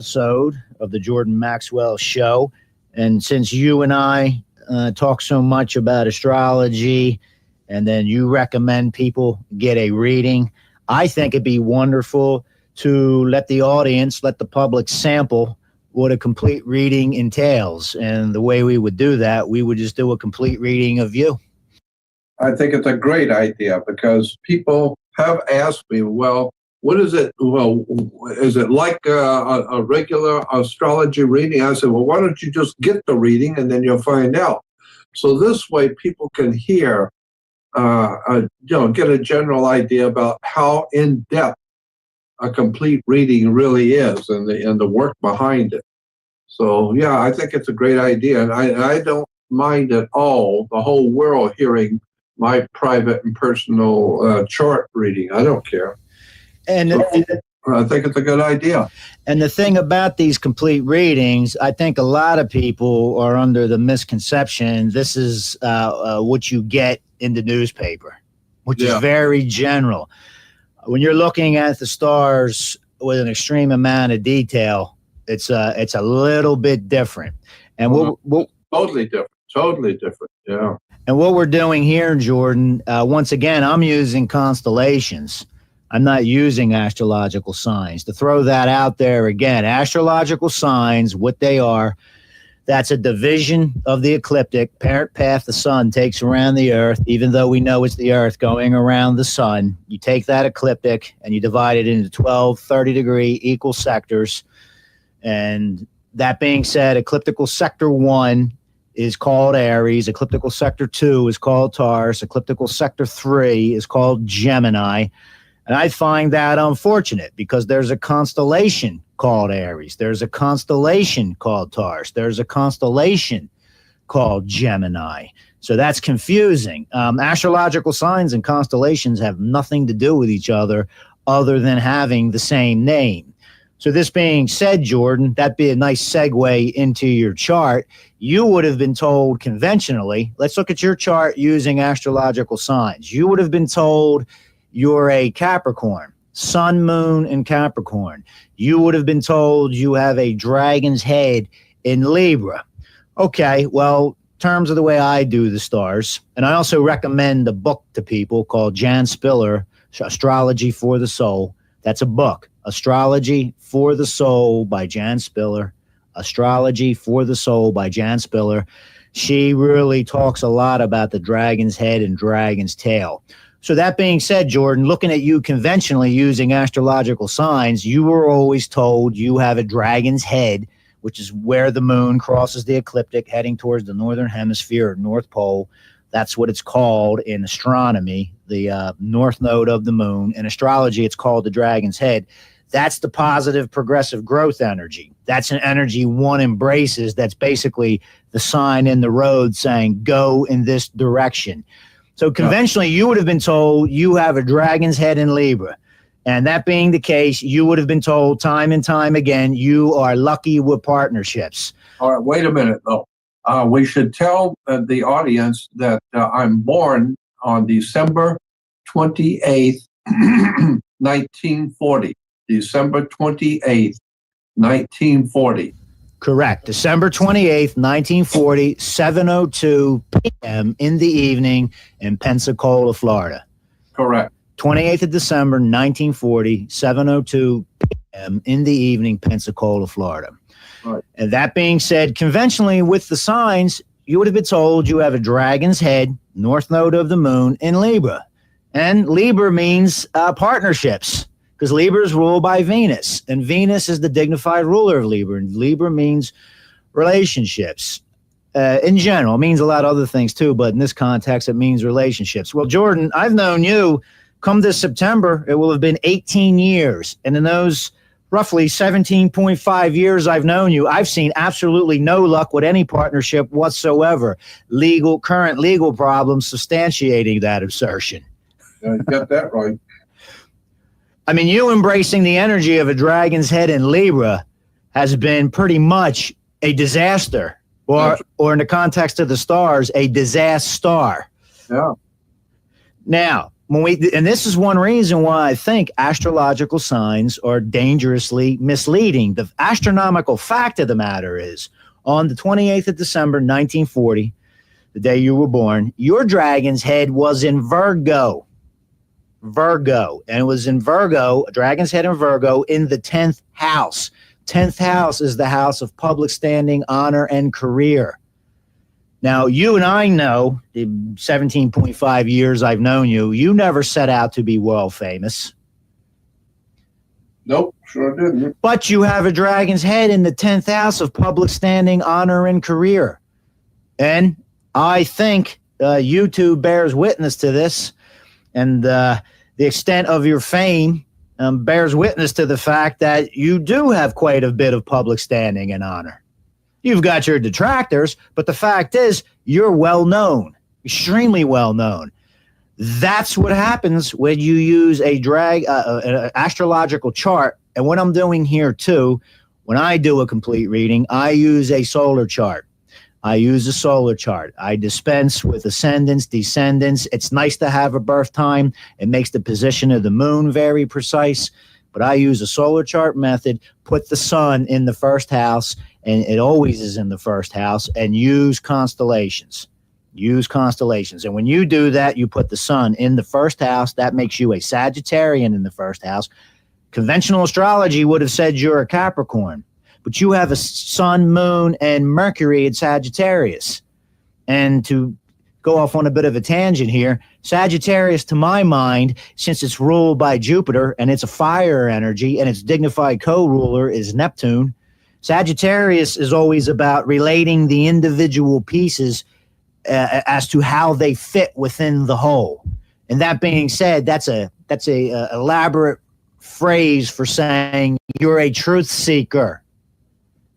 Episode of the Jordan Maxwell Show. And since you and I talk so much about astrology, and then you recommend people get a reading, I think it'd be wonderful to let the audience, let the public sample what a complete reading entails. And the way we would do that, we would just do a complete reading of you. I think it's a great idea because people have asked me, well, what is it? Well, is it like a regular astrology reading? I said, well, why don't you just get the reading and then you'll find out. So this way people can hear, get a general idea about how in-depth a complete reading really is and the work behind it. So, yeah, I think it's a great idea. And I don't mind at all the whole world hearing my private and personal chart reading. I don't care. And I think it's a good idea. And the thing about these complete readings, I think a lot of people are under the misconception this is what you get in the newspaper, which is very general. When you're looking at the stars with an extreme amount of detail, it's a little bit different. And totally different. Yeah. And what we're doing here, Jordan, once again, I'm using constellations. I'm not using astrological signs. To throw that out there again, astrological signs, what they are, that's a division of the ecliptic parent path the sun takes around the earth, even though we know it's the earth going around the sun. You take that ecliptic and you divide it into 12 30-degree equal sectors. And that being said, ecliptical sector 1 is called Aries, ecliptical sector 2 is called Taurus, ecliptical sector 3 is called Gemini. And I find that unfortunate because there's a constellation called Aries. There's a constellation called Taurus. There's a constellation called Gemini. So that's confusing. Astrological signs and constellations have nothing to do with each other than having the same name. So this being said, Jordan, that'd be a nice segue into your chart. You would have been told conventionally, let's look at your chart using astrological signs. You would have been told you're a Capricorn, sun, moon, and Capricorn. You would have been told you have a dragon's head in Libra. Okay, well, in terms of the way I do the stars, and I also recommend a book to people called Jan Spiller, Astrology for the Soul. That's a book, Astrology for the Soul by Jan Spiller. Astrology for the Soul by Jan Spiller. She really talks a lot about the dragon's head and dragon's tail. So that being said, Jordan, looking at you conventionally using astrological signs, you were always told you have a dragon's head, which is where the moon crosses the ecliptic heading towards the northern hemisphere or North Pole. That's what it's called in astronomy, the north node of the moon. In astrology, it's called the dragon's head. That's the positive progressive growth energy. That's an energy one embraces. That's basically the sign in the road saying, go in this direction. So conventionally, you would have been told you have a dragon's head in Libra. And that being the case, you would have been told time and time again, you are lucky with partnerships. All right, wait a minute, though. We should tell the audience that I'm born on December 28th, 1940. December 28th, 1940. Correct. December 28th, 1940, 7:02 p.m. in the evening in Pensacola, Florida. Correct. 28th of December, 1940, 7:02 p.m. in the evening, Pensacola, Florida. Right. And that being said, conventionally with the signs, you would have been told you have a dragon's head, north node of the moon, in Libra. And Libra means partnerships, because Libra is ruled by Venus, and Venus is the dignified ruler of Libra, and Libra means relationships. In general, it means a lot of other things too, but in this context, it means relationships. Well, Jordan, I've known you, come this September, it will have been 18 years, and in those roughly 17.5 years I've known you, I've seen absolutely no luck with any partnership whatsoever. Current legal problems substantiating that assertion. You got that right. I mean, you embracing the energy of a dragon's head in Libra has been pretty much a disaster, or in the context of the stars, a disaster. Yeah. Now, and this is one reason why I think astrological signs are dangerously misleading. The astronomical fact of the matter is, on the 28th of December, 1940, the day you were born, your dragon's head was in Virgo. Virgo. And it was in Virgo, a dragon's head in Virgo, in the 10th house. 10th house is the house of public standing, honor, and career. Now, you and I know, the 17.5 years I've known you, you never set out to be world famous. Nope, sure didn't. But you have a dragon's head in the 10th house of public standing, honor, and career. And I think YouTube bears witness to this. And the extent of your fame bears witness to the fact that you do have quite a bit of public standing and honor. You've got your detractors, but the fact is you're well known, extremely well known. That's what happens when you use an astrological chart. And what I'm doing here too, when I do a complete reading, I use a solar chart. I use a solar chart. I dispense with ascendants, descendants. It's nice to have a birth time. It makes the position of the moon very precise. But I use a solar chart method, put the sun in the first house, and it always is in the first house, and use constellations. Use constellations. And when you do that, you put the sun in the first house. That makes you a Sagittarian in the first house. Conventional astrology would have said you're a Capricorn, but you have a sun, moon, and Mercury in Sagittarius. And to go off on a bit of a tangent here, Sagittarius, to my mind, since it's ruled by Jupiter and it's a fire energy and its dignified co-ruler is Neptune, Sagittarius is always about relating the individual pieces as to how they fit within the whole. And that being said, that's a elaborate phrase for saying you're a truth seeker.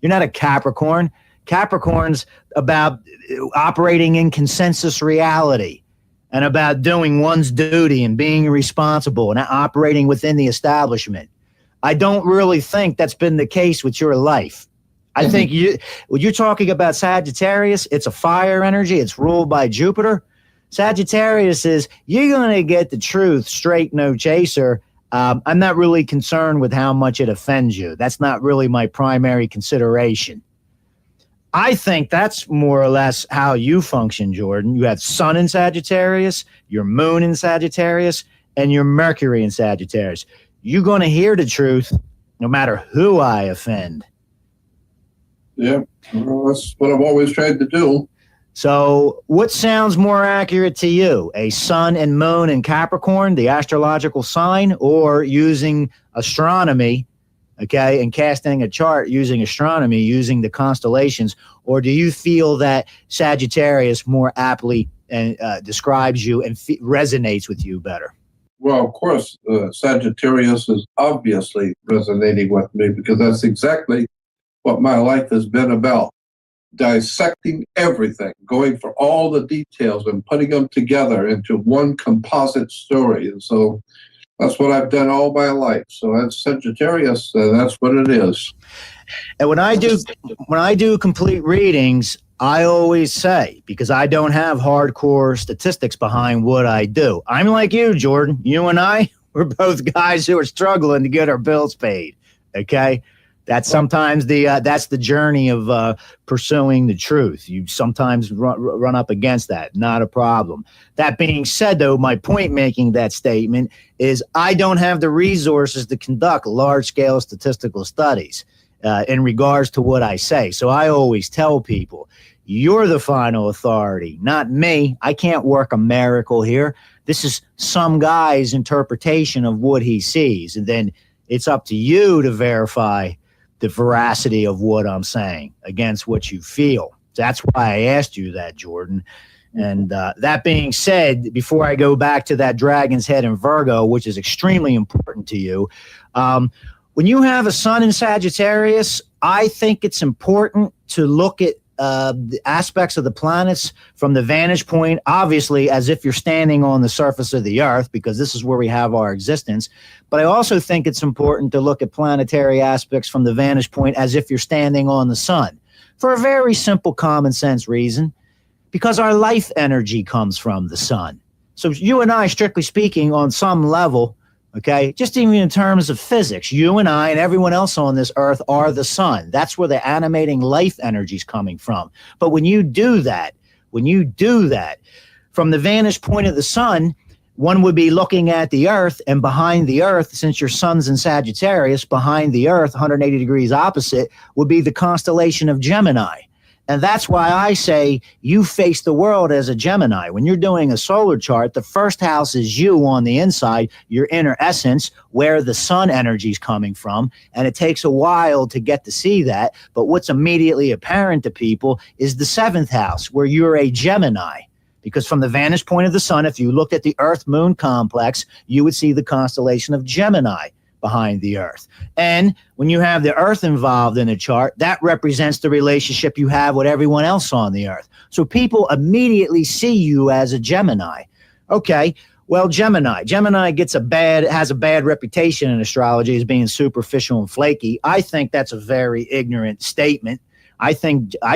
You're not a Capricorn. Capricorn's about operating in consensus reality and about doing one's duty and being responsible and operating within the establishment. I don't really think that's been the case with your life. I think when you're talking about Sagittarius, it's a fire energy. It's ruled by Jupiter. Sagittarius is, you're going to get the truth straight, no chaser. I'm not really concerned with how much it offends you. That's not really my primary consideration. I think that's more or less how you function, Jordan. You have Sun in Sagittarius, your Moon in Sagittarius, and your Mercury in Sagittarius. You're going to hear the truth no matter who I offend. Yeah, well, that's what I've always tried to do. So what sounds more accurate to you? A sun and moon in Capricorn, the astrological sign, or using astronomy, okay, and casting a chart using astronomy, using the constellations? Or do you feel that Sagittarius more aptly describes you and resonates with you better? Well, of course, Sagittarius is obviously resonating with me because that's exactly what my life has been about. Dissecting everything, going for all the details and putting them together into one composite story. And so that's what I've done all my life. So that's Sagittarius. That's what it is. And when I do complete readings, I always say, because I don't have hardcore statistics behind what I do. I'm like you, Jordan. You and I, we're both guys who are struggling to get our bills paid. Okay. That's sometimes that's the journey of pursuing the truth. You sometimes run up against that. Not a problem. That being said, though, my point making that statement is I don't have the resources to conduct large-scale statistical studies in regards to what I say. So I always tell people, you're the final authority, not me. I can't work a miracle here. This is some guy's interpretation of what he sees. And then it's up to you to verify the veracity of what I'm saying against what you feel. That's why I asked you that, Jordan. And that being said, before I go back to that dragon's head in Virgo, which is extremely important to you, when you have a sun in Sagittarius, I think it's important to look at the aspects of the planets from the vantage point, obviously, as if you're standing on the surface of the earth, because this is where we have our existence. But I also think it's important to look at planetary aspects from the vantage point as if you're standing on the sun, for a very simple common sense reason, because our life energy comes from the sun. So you and I, strictly speaking, on some level, okay, just even in terms of physics, you and I and everyone else on this earth are the sun. That's where the animating life energy is coming from. But when you do that, from the vantage point of the sun, one would be looking at the earth, and behind the earth, since your sun's in Sagittarius, behind the earth, 180 degrees opposite, would be the constellation of Gemini. And that's why I say you face the world as a Gemini. When you're doing a solar chart, the first house is you on the inside, your inner essence, where the sun energy is coming from. And it takes a while to get to see that. But what's immediately apparent to people is the seventh house, where you're a Gemini. Because from the vantage point of the sun, if you looked at the Earth-Moon complex, you would see the constellation of Gemini behind the Earth. And when you have the Earth involved in a chart, that represents the relationship you have with everyone else on the Earth. So people immediately see you as a Gemini. Okay, well, Gemini has a bad reputation in astrology as being superficial and flaky. I think that's a very ignorant statement. I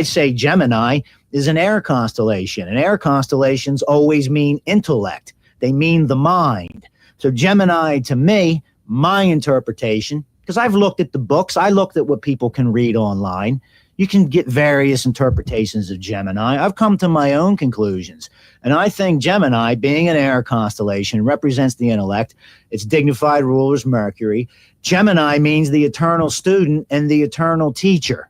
say Gemini is an air constellation, and air constellations always mean intellect. They mean the mind. So Gemini, to me, my interpretation, because I've looked at the books, I looked at what people can read online. You can get various interpretations of Gemini. I've come to my own conclusions. And I think Gemini, being an air constellation, represents the intellect. Its dignified ruler is Mercury. Gemini means the eternal student and the eternal teacher.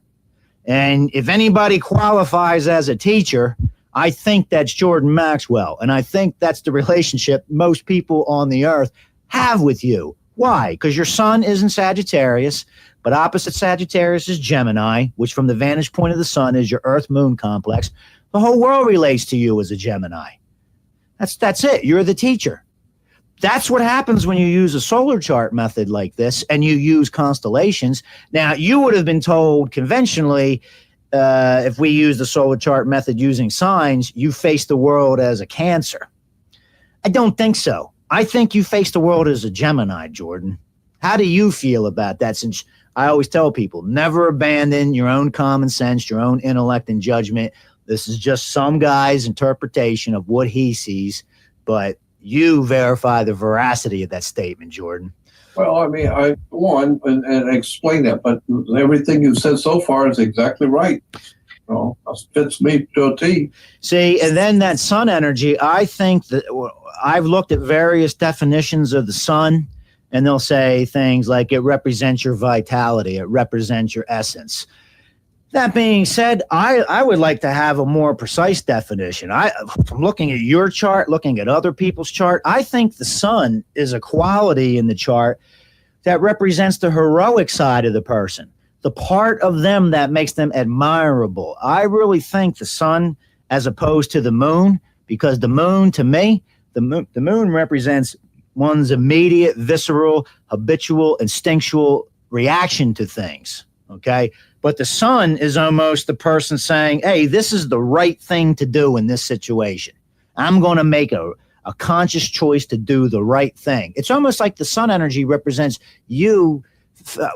And if anybody qualifies as a teacher, I think that's Jordan Maxwell. And I think that's the relationship most people on the earth have with you. Why? Because your sun is in Sagittarius, but opposite Sagittarius is Gemini, which from the vantage point of the sun is your Earth-Moon complex. The whole world relates to you as a Gemini. That's it. You're the teacher. That's what happens when you use a solar chart method like this and you use constellations. Now, you would have been told conventionally, if we use the solar chart method using signs, you face the world as a Cancer. I don't think so. I think you face the world as a Gemini, Jordan. How do you feel about that? Since I always tell people, never abandon your own common sense, your own intellect and judgment. This is just some guy's interpretation of what he sees, but you verify the veracity of that statement, Jordan. Well, I mean, I go on and explain that, but everything you've said so far is exactly right. Well, fits me to a T. See, and then that sun energy, I think that I've looked at various definitions of the sun, and they'll say things like it represents your vitality, it represents your essence. That being said, I would like to have a more precise definition. From looking at your chart, looking at other people's chart, I think the sun is a quality in the chart that represents the heroic side of the person, the part of them that makes them admirable. I really think the sun, as opposed to the moon, because the moon, to me, the moon represents one's immediate, visceral, habitual, instinctual reaction to things, okay? But the sun is almost the person saying, hey, this is the right thing to do in this situation. I'm going to make a conscious choice to do the right thing. It's almost like the sun energy represents you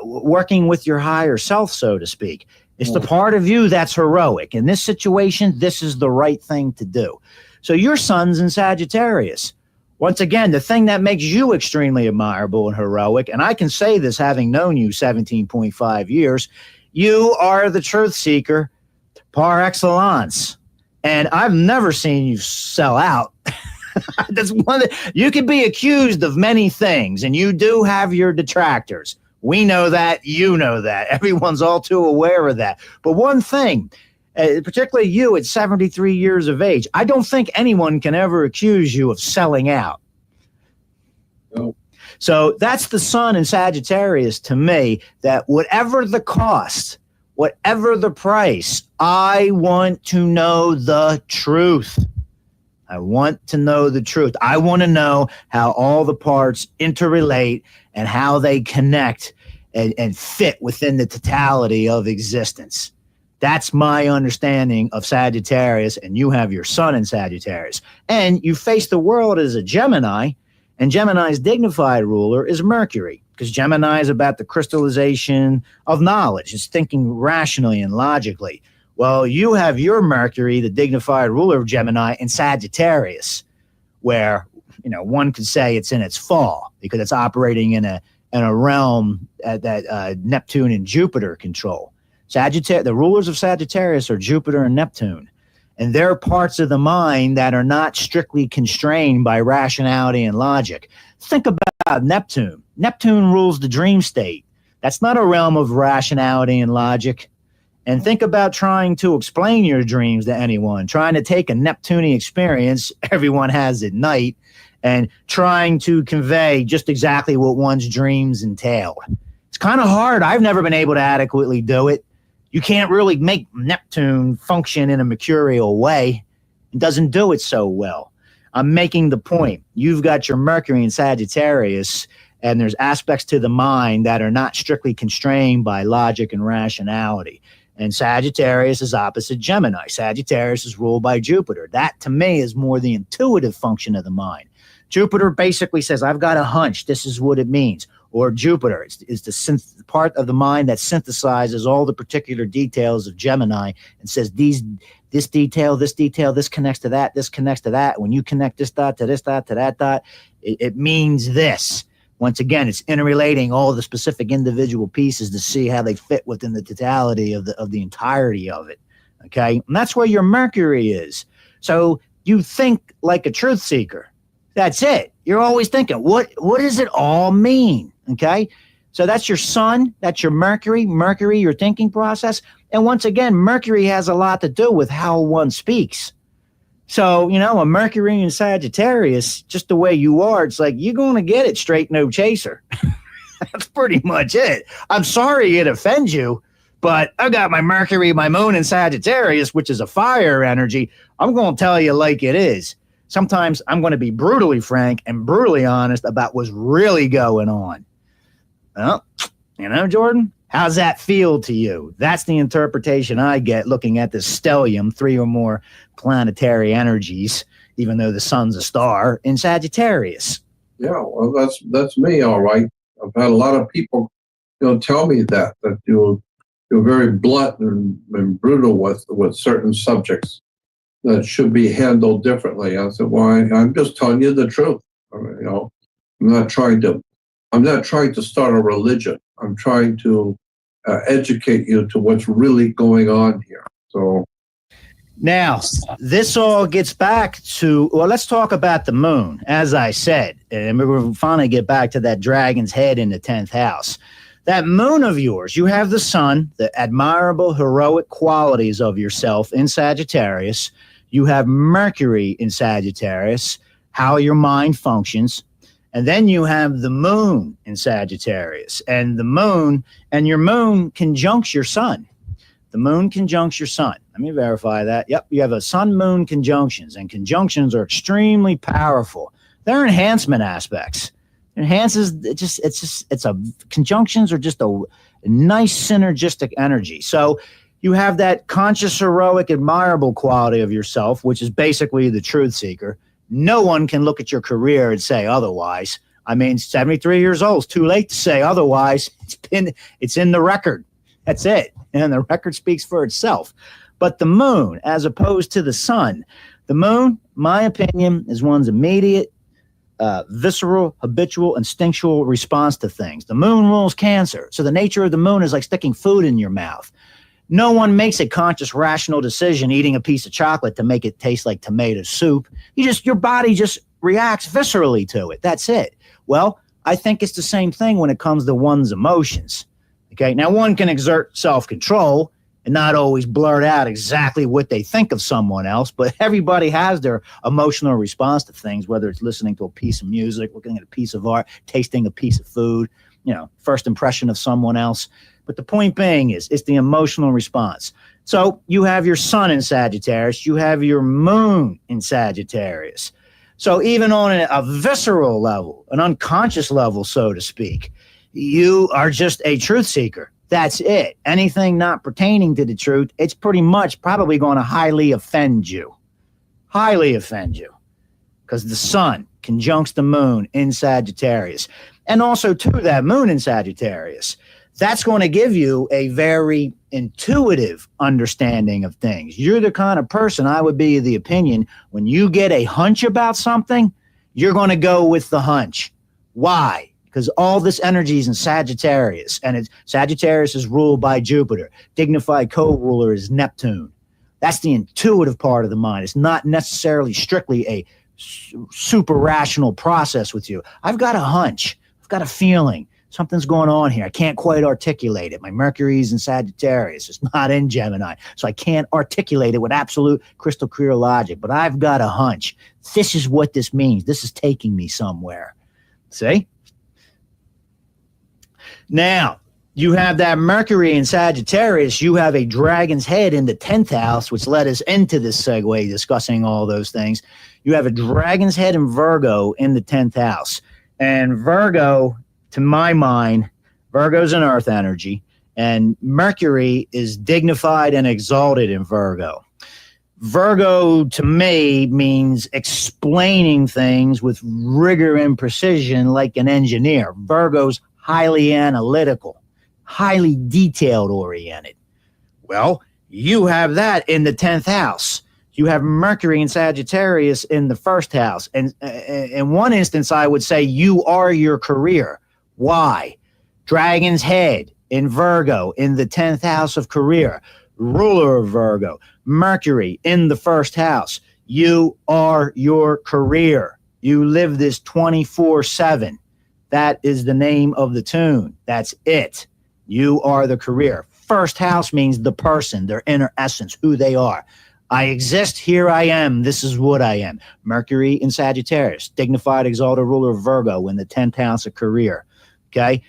working with your higher self, so to speak. It's the part of you that's heroic. In this situation, this is the right thing to do. So your sun's in Sagittarius. Once again, the thing that makes you extremely admirable and heroic, and I can say this having known you 17.5 years, you are the truth seeker par excellence. And I've never seen you sell out. That's one you could be accused of many things, and you do have your detractors. We know that, you know that. Everyone's all too aware of that. But one thing, particularly you at 73 years of age, I don't think anyone can ever accuse you of selling out. No. So that's the sun in Sagittarius to me, that whatever the cost, whatever the price, I want to know the truth. I want to know the truth. I want to know how all the parts interrelate and how they connect and fit within the totality of existence. That's my understanding of Sagittarius, and you have your sun in Sagittarius. And you face the world as a Gemini, and Gemini's dignified ruler is Mercury, because Gemini is about the crystallization of knowledge. It's thinking rationally and logically. Well, you have your Mercury, the dignified ruler of Gemini, in Sagittarius, where, one could say it's in its fall because it's operating in a realm that Neptune and Jupiter control. The rulers of Sagittarius are Jupiter and Neptune. And they're parts of the mind that are not strictly constrained by rationality and logic. Think about Neptune. Neptune rules the dream state. That's not a realm of rationality and logic. And think about trying to explain your dreams to anyone, trying to take a Neptunian experience everyone has at night and trying to convey just exactly what one's dreams entail. It's kind of hard. I've never been able to adequately do it. You can't really make Neptune function in a mercurial way. It doesn't do it so well. I'm making the point. You've got your Mercury in Sagittarius, and there's aspects to the mind that are not strictly constrained by logic and rationality. And Sagittarius is opposite Gemini. Sagittarius is ruled by Jupiter. That, to me, is more the intuitive function of the mind. Jupiter basically says, I've got a hunch. This is what it means. Or Jupiter is the part of the mind that synthesizes all the particular details of Gemini and says, this detail, this connects to that, this connects to that. When you connect this dot to this dot to that dot, it means this. Once again, it's interrelating all the specific individual pieces to see how they fit within the totality of the entirety of it. Okay, and that's where your Mercury is. So you think like a truth seeker. That's it. You're always thinking, what does it all mean? Okay, so that's your sun, that's your Mercury, your thinking process. And once again, Mercury has a lot to do with how one speaks. So, a Mercury in Sagittarius, just the way you are, it's like, you're going to get it straight, no chaser. That's pretty much it. I'm sorry it offends you, but I got my Mercury, my moon in Sagittarius, which is a fire energy. I'm going to tell you like it is. Sometimes I'm going to be brutally frank and brutally honest about what's really going on. Well, Jordan, how's that feel to you? That's the interpretation I get looking at this stellium, 3 or more planetary energies, even though the sun's a star, in Sagittarius. Yeah, well, that's me, all right. I've had a lot of people, tell me that you're very blunt and brutal with certain subjects that should be handled differently. I said, well, I'm just telling you the truth. I'm not trying to start a religion. I'm trying to educate you to what's really going on here. So now, this all gets back to, let's talk about the moon, as I said, and we're going to finally get back to that dragon's head in the 10th house. That moon of yours, you have the sun, the admirable, heroic qualities of yourself in Sagittarius. You have Mercury in Sagittarius, how your mind functions. And then you have the moon in Sagittarius, and the moon, and your moon conjuncts your sun. The moon conjuncts your sun. Let me verify that. Yep, you have a sun-moon conjunctions, and conjunctions are extremely powerful. They're enhancement aspects. Conjunctions are just a nice synergistic energy. So you have that conscious, heroic, admirable quality of yourself, which is basically the truth seeker. No one can look at your career and say otherwise. 73 years old, it's too late to say otherwise. It's in the record. That's it. And the record speaks for itself. But the moon, as opposed to the sun, the moon, my opinion, is one's immediate, visceral, habitual, instinctual response to things. The moon rules Cancer. So the nature of the moon is like sticking food in your mouth. No one makes a conscious, rational decision eating a piece of chocolate to make it taste like tomato soup. Your body just reacts viscerally to it. That's it. Well, I think it's the same thing when it comes to one's emotions. Okay, now one can exert self-control and not always blurt out exactly what they think of someone else, but everybody has their emotional response to things, whether it's listening to a piece of music, looking at a piece of art, tasting a piece of food, first impression of someone else. But the point being is, it's the emotional response. So you have your sun in Sagittarius, you have your moon in Sagittarius. So even on a visceral level, an unconscious level, so to speak, you are just a truth seeker. That's it. Anything not pertaining to the truth, it's pretty much probably going to highly offend you. Highly offend you. Because the sun conjuncts the moon in Sagittarius. And also, too, that moon in Sagittarius, that's going to give you a very intuitive understanding of things. You're the kind of person, I would be of the opinion, when you get a hunch about something, You're going to go with the hunch. Why? Because all this energy is in Sagittarius, and Sagittarius is ruled by Jupiter. Dignified co-ruler is Neptune. That's the intuitive part of the mind. It's not necessarily strictly a super rational process with you. I've got a hunch. I've got a feeling. Something's going on here. I can't quite articulate it. My Mercury's in Sagittarius. It's not in Gemini. So I can't articulate it with absolute crystal clear logic. But I've got a hunch. This is what this means. This is taking me somewhere. See? Now, you have that Mercury in Sagittarius. You have a dragon's head in the 10th house, which led us into this segue discussing all those things. You have a dragon's head in Virgo in the 10th house. And Virgo, to my mind, Virgo's an earth energy, and Mercury is dignified and exalted in Virgo. Virgo, to me, means explaining things with rigor and precision like an engineer. Virgo's highly analytical, highly detailed oriented. Well, you have that in the 10th house. You have Mercury in Sagittarius in the first house. And in one instance, I would say you are your career. Why? Dragon's head in Virgo in the 10th house of career, ruler of Virgo, Mercury in the first house. You are your career. You live this 24/7. That is the name of the tune. That's it. You are the career. First house means the person, their inner essence, who they are. I exist, here I am, this is what I am. Mercury in Sagittarius, dignified, exalted ruler of Virgo in the 10th house of career. Okay?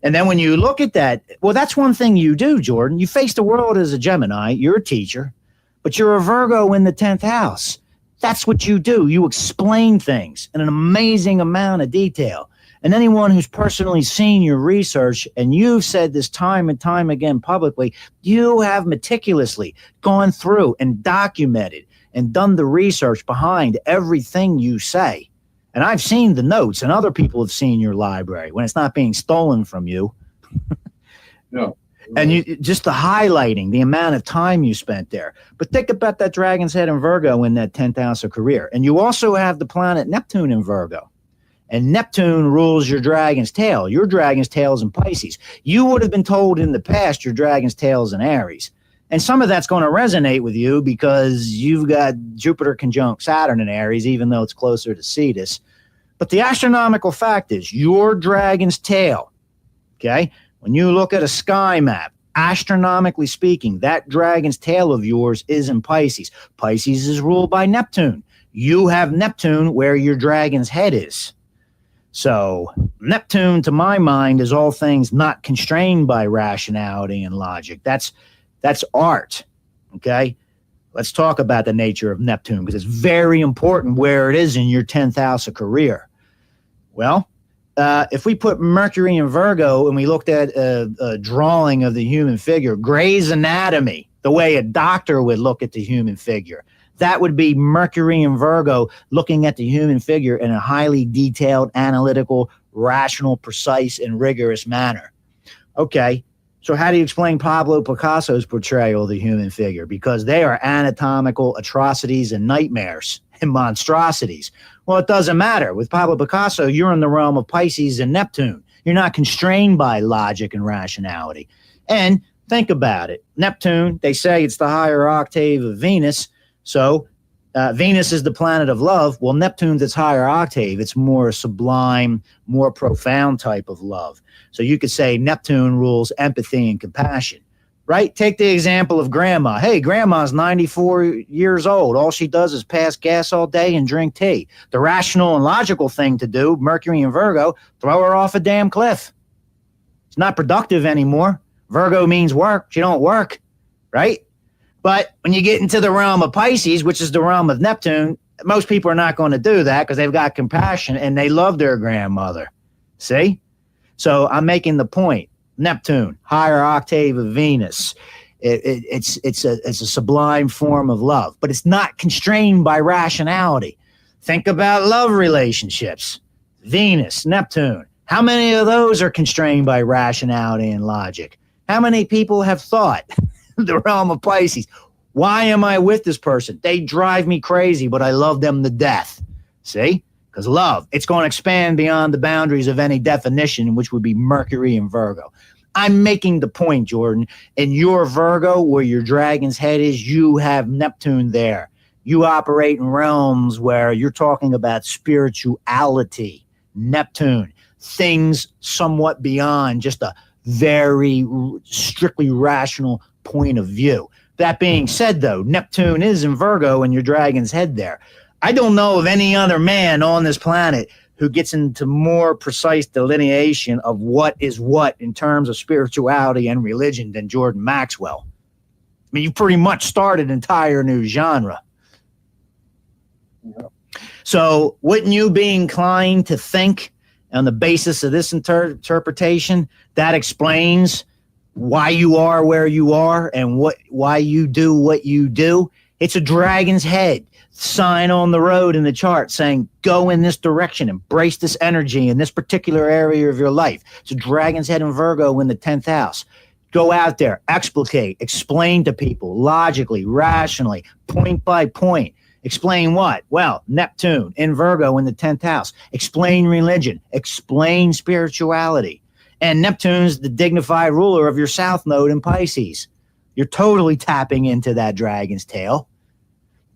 And then when you look at that, well, that's one thing you do, Jordan. You face the world as a Gemini. You're a teacher, but you're a Virgo in the 10th house. That's what you do. You explain things in an amazing amount of detail. And anyone who's personally seen your research, and you've said this time and time again publicly, you have meticulously gone through and documented and done the research behind everything you say. And I've seen the notes, and other people have seen your library when it's not being stolen from you. No. And you just the highlighting, the amount of time you spent there. But think about that dragon's head in Virgo in that 10th house of career. And you also have the planet Neptune in Virgo. And Neptune rules your dragon's tail. Your dragon's tail is in Pisces. You would have been told in the past your dragon's tail is in Aries. And some of that's going to resonate with you because you've got Jupiter conjunct Saturn in Aries, even though it's closer to Cetus. But the astronomical fact is your dragon's tail, okay? When you look at a sky map, astronomically speaking, that dragon's tail of yours is in Pisces. Pisces is ruled by Neptune. You have Neptune where your dragon's head is. So Neptune, to my mind, is all things not constrained by rationality and logic. That's art, okay? Let's talk about the nature of Neptune because it's very important where it is in your 10th house of career. Well, if we put Mercury in Virgo and we looked at a drawing of the human figure, Gray's Anatomy, the way a doctor would look at the human figure, that would be Mercury in Virgo looking at the human figure in a highly detailed, analytical, rational, precise, and rigorous manner. Okay, so how do you explain Pablo Picasso's portrayal of the human figure? Because they are anatomical atrocities and nightmares and monstrosities. Well, it doesn't matter. With Pablo Picasso, you're in the realm of Pisces and Neptune. You're not constrained by logic and rationality. And think about it. Neptune, they say it's the higher octave of Venus. So Venus is the planet of love. Well, Neptune's its higher octave. It's more sublime, more profound type of love. So you could say Neptune rules empathy and compassion, right? Take the example of grandma. Hey, grandma's 94 years old. All she does is pass gas all day and drink tea. The rational and logical thing to do, Mercury and Virgo, throw her off a damn cliff. It's not productive anymore. Virgo means work. She don't work, right? But when you get into the realm of Pisces, which is the realm of Neptune, most people are not going to do that because they've got compassion and they love their grandmother. See? So I'm making the point. Neptune, higher octave of Venus. It's a sublime form of love, but it's not constrained by rationality. Think about love relationships. Venus, Neptune. How many of those are constrained by rationality and logic? How many people have thought? The realm of Pisces. Why am I with this person? They drive me crazy, but I love them to death. See? Because love, it's going to expand beyond the boundaries of any definition, which would be Mercury and Virgo. I'm making the point, Jordan. In your Virgo, where your dragon's head is, you have Neptune there. You operate in realms where you're talking about spirituality, Neptune, things somewhat beyond just a very strictly rational point of view. That being said, though, Neptune is in Virgo and your dragon's head there. I don't know of any other man on this planet who gets into more precise delineation of what is what in terms of spirituality and religion than Jordan Maxwell. I mean, you pretty much started an entire new genre. Yeah. So wouldn't you be inclined to think on the basis of this interpretation that explains why you are where you are and why you do what you do? It's a dragon's head sign on the road in the chart saying, go in this direction, embrace this energy in this particular area of your life. It's a dragon's head in Virgo in the 10th house. Go out there, explicate, explain to people logically, rationally, point by point. Explain what? Well, Neptune in Virgo in the 10th house. Explain religion, explain spirituality. And Neptune's the dignified ruler of your south node in Pisces. You're totally tapping into that dragon's tail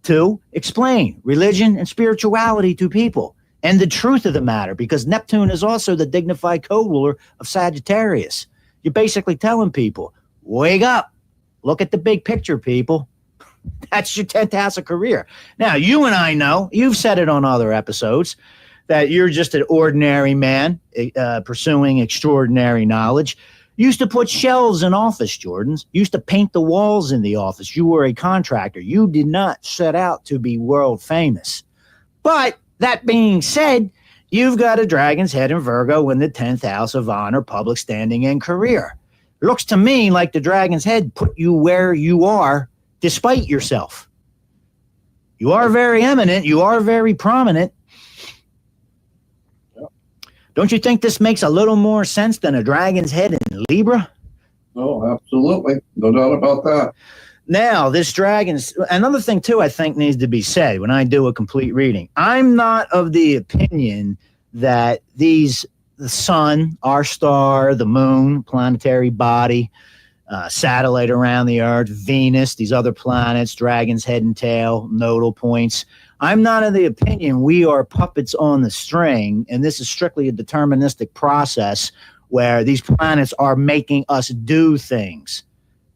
to explain religion and spirituality to people and the truth of the matter, because Neptune is also the dignified co-ruler of Sagittarius. You're basically telling people, wake up, look at the big picture, people. That's your 10th house of career. Now, you and I know, you've said it on other episodes, that you're just an ordinary man pursuing extraordinary knowledge. You used to put shelves in office, Jordans. You used to paint the walls in the office. You were a contractor. You did not set out to be world famous. But that being said, you've got a dragon's head in Virgo in the 10th house of honor, public standing, and career. It looks to me like the dragon's head put you where you are despite yourself. You are very eminent. You are very prominent. Don't you think this makes a little more sense than a dragon's head in Libra? Oh, absolutely. No doubt about that. Now, this dragon's... Another thing, too, I think needs to be said when I do a complete reading. I'm not of the opinion that the sun, our star, the moon, planetary body, satellite around the earth, Venus, these other planets, dragon's head and tail, nodal points... I'm not of the opinion we are puppets on the string, and this is strictly a deterministic process where these planets are making us do things.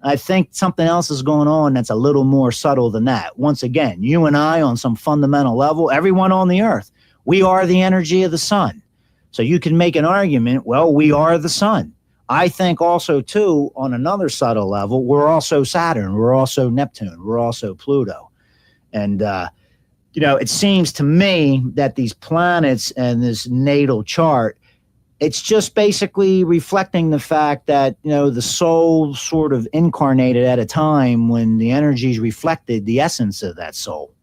I think something else is going on that's a little more subtle than that. Once again, you and I on some fundamental level, everyone on the earth, we are the energy of the sun. So you can make an argument, well, we are the sun. I think also, too, on another subtle level, we're also Saturn, we're also Neptune, we're also Pluto. And, it seems to me that these planets and this natal chart, it's just basically reflecting the fact that, the soul sort of incarnated at a time when the energies reflected the essence of that soul.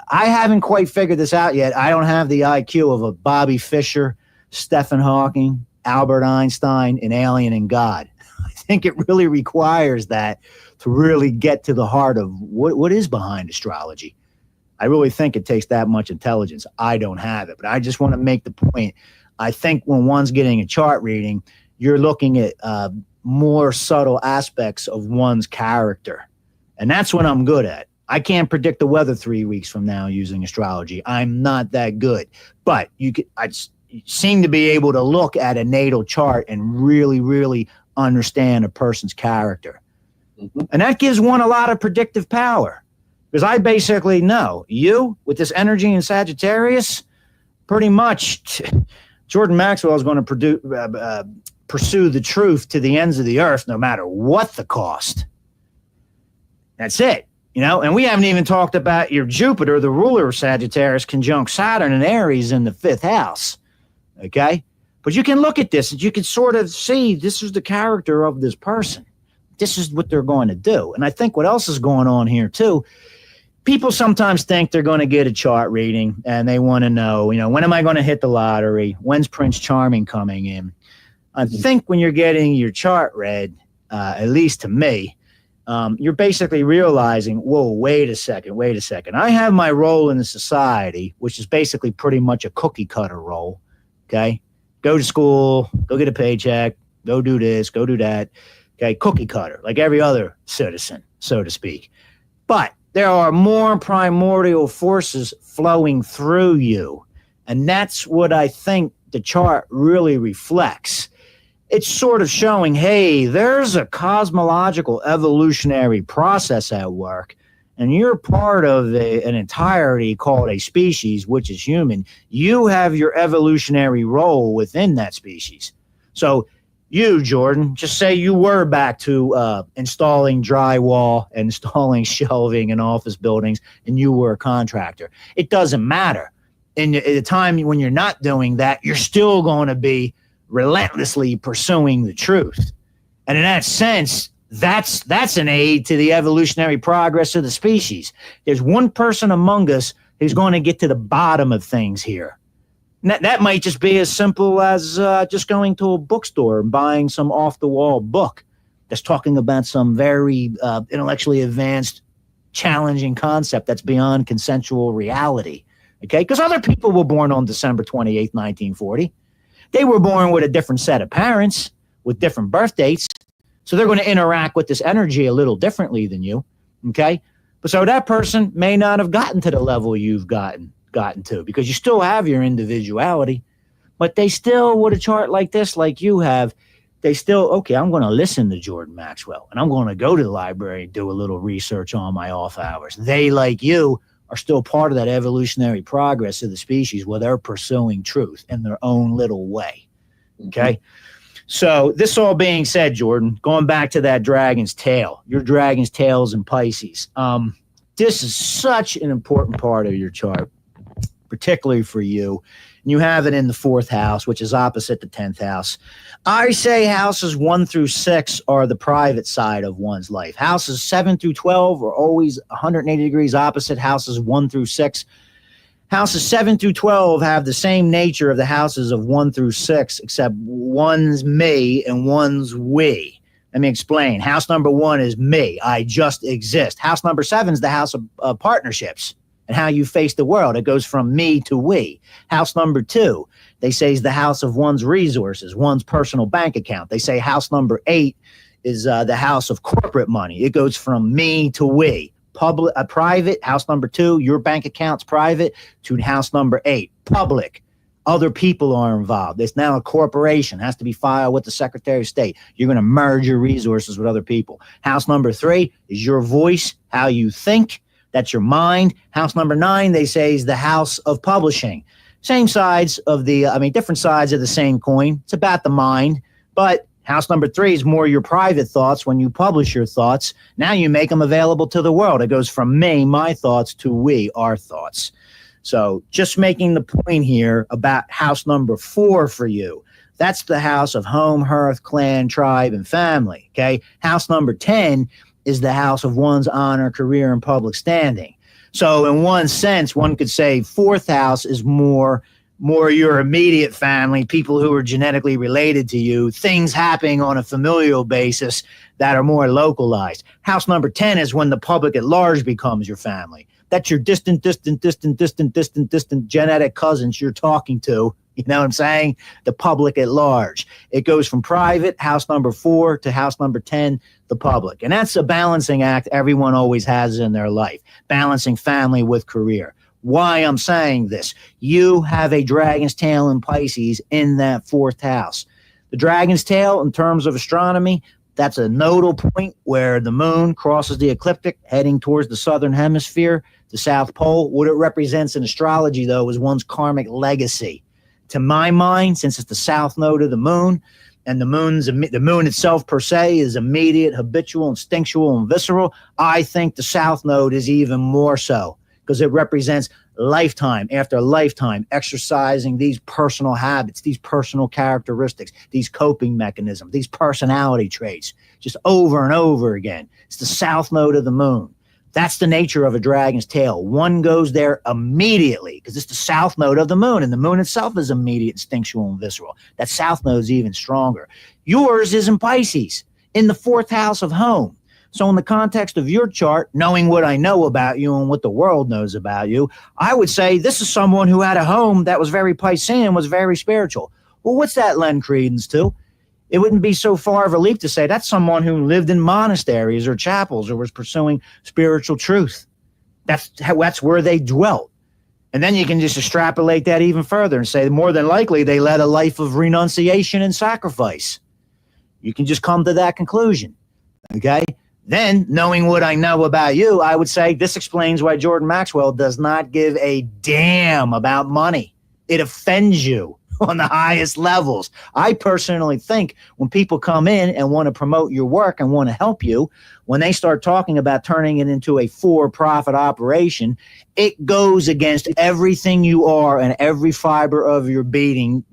I haven't quite figured this out yet. I don't have the IQ of a Bobby Fischer, Stephen Hawking, Albert Einstein, an alien and God. I think it really requires that to really get to the heart of what is behind astrology. I really think it takes that much intelligence. I don't have it, but I just want to make the point. I think when one's getting a chart reading, you're looking at more subtle aspects of one's character. And that's what I'm good at. I can't predict the weather 3 weeks from now using astrology. I'm not that good. But I seem to be able to look at a natal chart and really, really understand a person's character. Mm-hmm. And that gives one a lot of predictive power. Because I basically know you, with this energy in Sagittarius, pretty much Jordan Maxwell is going to pursue the truth to the ends of the earth, no matter what the cost. That's it. And we haven't even talked about your Jupiter, the ruler of Sagittarius, conjunct Saturn and Aries in the 5th house. Okay? But you can look at this and you can sort of see this is the character of this person. This is what they're going to do. And I think what else is going on here, too, people sometimes think they're going to get a chart reading and they want to know, when am I going to hit the lottery? When's Prince Charming coming in? I think when you're getting your chart read, at least to me, you're basically realizing, whoa, wait a second. I have my role in the society, which is basically pretty much a cookie cutter role. Okay. Go to school, go get a paycheck, go do this, go do that. Okay. Cookie cutter, like every other citizen, so to speak. But there are more primordial forces flowing through you. And that's what I think the chart really reflects. It's sort of showing, hey, there's a cosmological evolutionary process at work, and you're part of an entirety called a species, which is human. You have your evolutionary role within that species. So you, Jordan, just say you were back to installing drywall and installing shelving in office buildings, and you were a contractor. It doesn't matter. In the time when you're not doing that, you're still going to be relentlessly pursuing the truth. And in that sense, that's an aid to the evolutionary progress of the species. There's one person among us who's going to get to the bottom of things here. And that might just be as simple as just going to a bookstore and buying some off-the-wall book that's talking about some very intellectually advanced, challenging concept that's beyond consensual reality. Okay? Because other people were born on December 28th, 1940. They were born with a different set of parents, with different birth dates. So they're going to interact with this energy a little differently than you. Okay. But so that person may not have gotten to the level you've gotten to, because you still have your individuality, but they still, with a chart like this, like you have, they still, okay, I'm going to listen to Jordan Maxwell, and I'm going to go to the library and do a little research on my off hours. They, like you, are still part of that evolutionary progress of the species where they're pursuing truth in their own little way. Okay. Mm-hmm. So this all being said, Jordan, going back to that dragon's tail, your dragon's tails in Pisces. This is such an important part of your chart, particularly for you. And you have it in the 4th house, which is opposite the 10th house. I say houses 1 through 6 are the private side of one's life. Houses 7 through 12 are always 180 degrees opposite houses 1 through 6. Houses 7 through 12 have the same nature of the houses of 1 through 6, except one's me and one's we. Let me explain. House number 1 is me. I just exist. House number 7 is the house of partnerships and how you face the world. It goes from me to we. House number 2, they say, is the house of one's resources, one's personal bank account. They say house number 8 is the house of corporate money. It goes from me to we. Public, private, house number 2, your bank account's private, to house number 8, public. Other people are involved. It's now a corporation, has to be filed with the Secretary of State. You're going to merge your resources with other people. House number 3 is your voice, how you think. That's your mind. House number 9, they say, is the house of publishing. Same sides of different sides of the same coin. It's about the mind. But house number 3 is more your private thoughts. When you publish your thoughts, now you make them available to the world. It goes from me, my thoughts, to we, our thoughts. So just making the point here about house number 4 for you. That's the house of home, hearth, clan, tribe, and family. Okay. House number 10 is the house of one's honor, career, and public standing. So in one sense, one could say 4th house is more your immediate family, people who are genetically related to you, things happening on a familial basis that are more localized. House number 10 is when the public at large becomes your family. That's your distant genetic cousins you're talking to. You know what I'm saying? The public at large. It goes from private, house number 4, to house number 10, the public. And that's a balancing act everyone always has in their life, balancing family with career. Why I'm saying this, you have a dragon's tail in Pisces in that 4th house. The dragon's tail, in terms of astronomy, that's a nodal point where the moon crosses the ecliptic heading towards the southern hemisphere, the South Pole. What it represents in astrology, though, is one's karmic legacy. To my mind, since it's the south node of the moon, and the moon itself per se is immediate, habitual, instinctual, and visceral, I think the south node is even more so, because it represents lifetime after lifetime exercising these personal habits, these personal characteristics, these coping mechanisms, these personality traits, just over and over again. It's the south node of the moon. That's the nature of a dragon's tail. One goes there immediately because it's the south node of the moon, and the moon itself is immediate, instinctual, and visceral. That south node is even stronger. Yours is in Pisces, in the 4th house of home. So in the context of your chart, knowing what I know about you and what the world knows about you, I would say this is someone who had a home that was very Piscean, was very spiritual. Well, what's that lend credence to? It wouldn't be so far of a leap to say that's someone who lived in monasteries or chapels or was pursuing spiritual truth. That's where they dwelt. And then you can just extrapolate that even further and say more than likely they led a life of renunciation and sacrifice. You can just come to that conclusion. Okay? Then, knowing what I know about you, I would say this explains why Jordan Maxwell does not give a damn about money. It offends you on the highest levels. I personally think when people come in and want to promote your work and want to help you, when they start talking about turning it into a for-profit operation, it goes against everything you are and every fiber of your being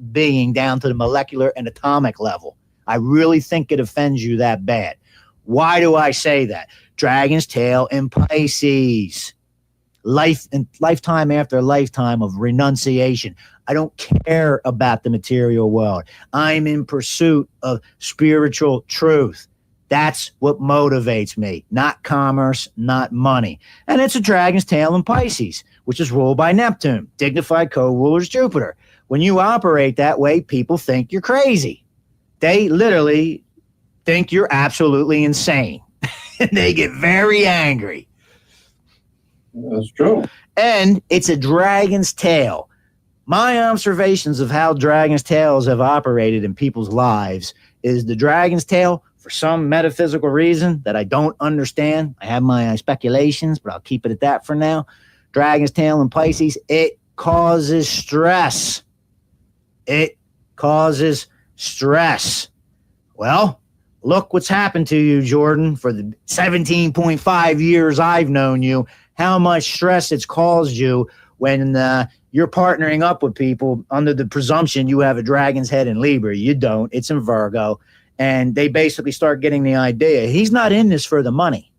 down to the molecular and atomic level. I really think it offends you that bad. Why do I say that? Dragon's tail in Pisces. Lifetime after lifetime of renunciation. I don't care about the material world. I'm in pursuit of spiritual truth. That's what motivates me, not commerce, not money. And it's a dragon's tail in Pisces, which is ruled by Neptune. Dignified co-ruler is Jupiter. When you operate that way, people think you're crazy. They literally think you're absolutely insane. And they get very angry. That's true. And it's a dragon's tail. My observations of how dragon's tails have operated in people's lives is the dragon's tail, for some metaphysical reason that I don't understand. I have my speculations, but I'll keep it at that for now. Dragon's tail in Pisces, it causes stress. It causes stress. Well, look what's happened to you, Jordan, for the 17.5 years I've known you, how much stress it's caused you when you're partnering up with people under the presumption you have a dragon's head in Libra. You don't. It's in Virgo. And they basically start getting the idea, he's not in this for the money.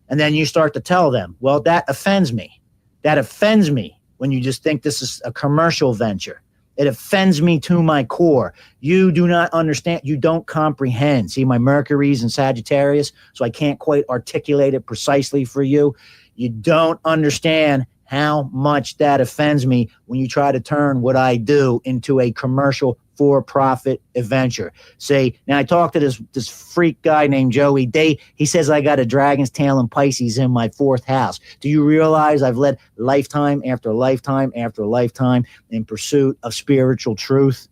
And then you start to tell them, well, that offends me. That offends me when you just think this is a commercial venture. It offends me to my core. You do not understand. You don't comprehend. See, my Mercury's in Sagittarius, so I can't quite articulate it precisely for you. You don't understand how much that offends me when you try to turn what I do into a commercial for-profit adventure. Say, now I talked to this freak guy named Joey Day. He says I got a dragon's tail in Pisces in my fourth house. Do you realize I've led lifetime after lifetime after lifetime in pursuit of spiritual truth?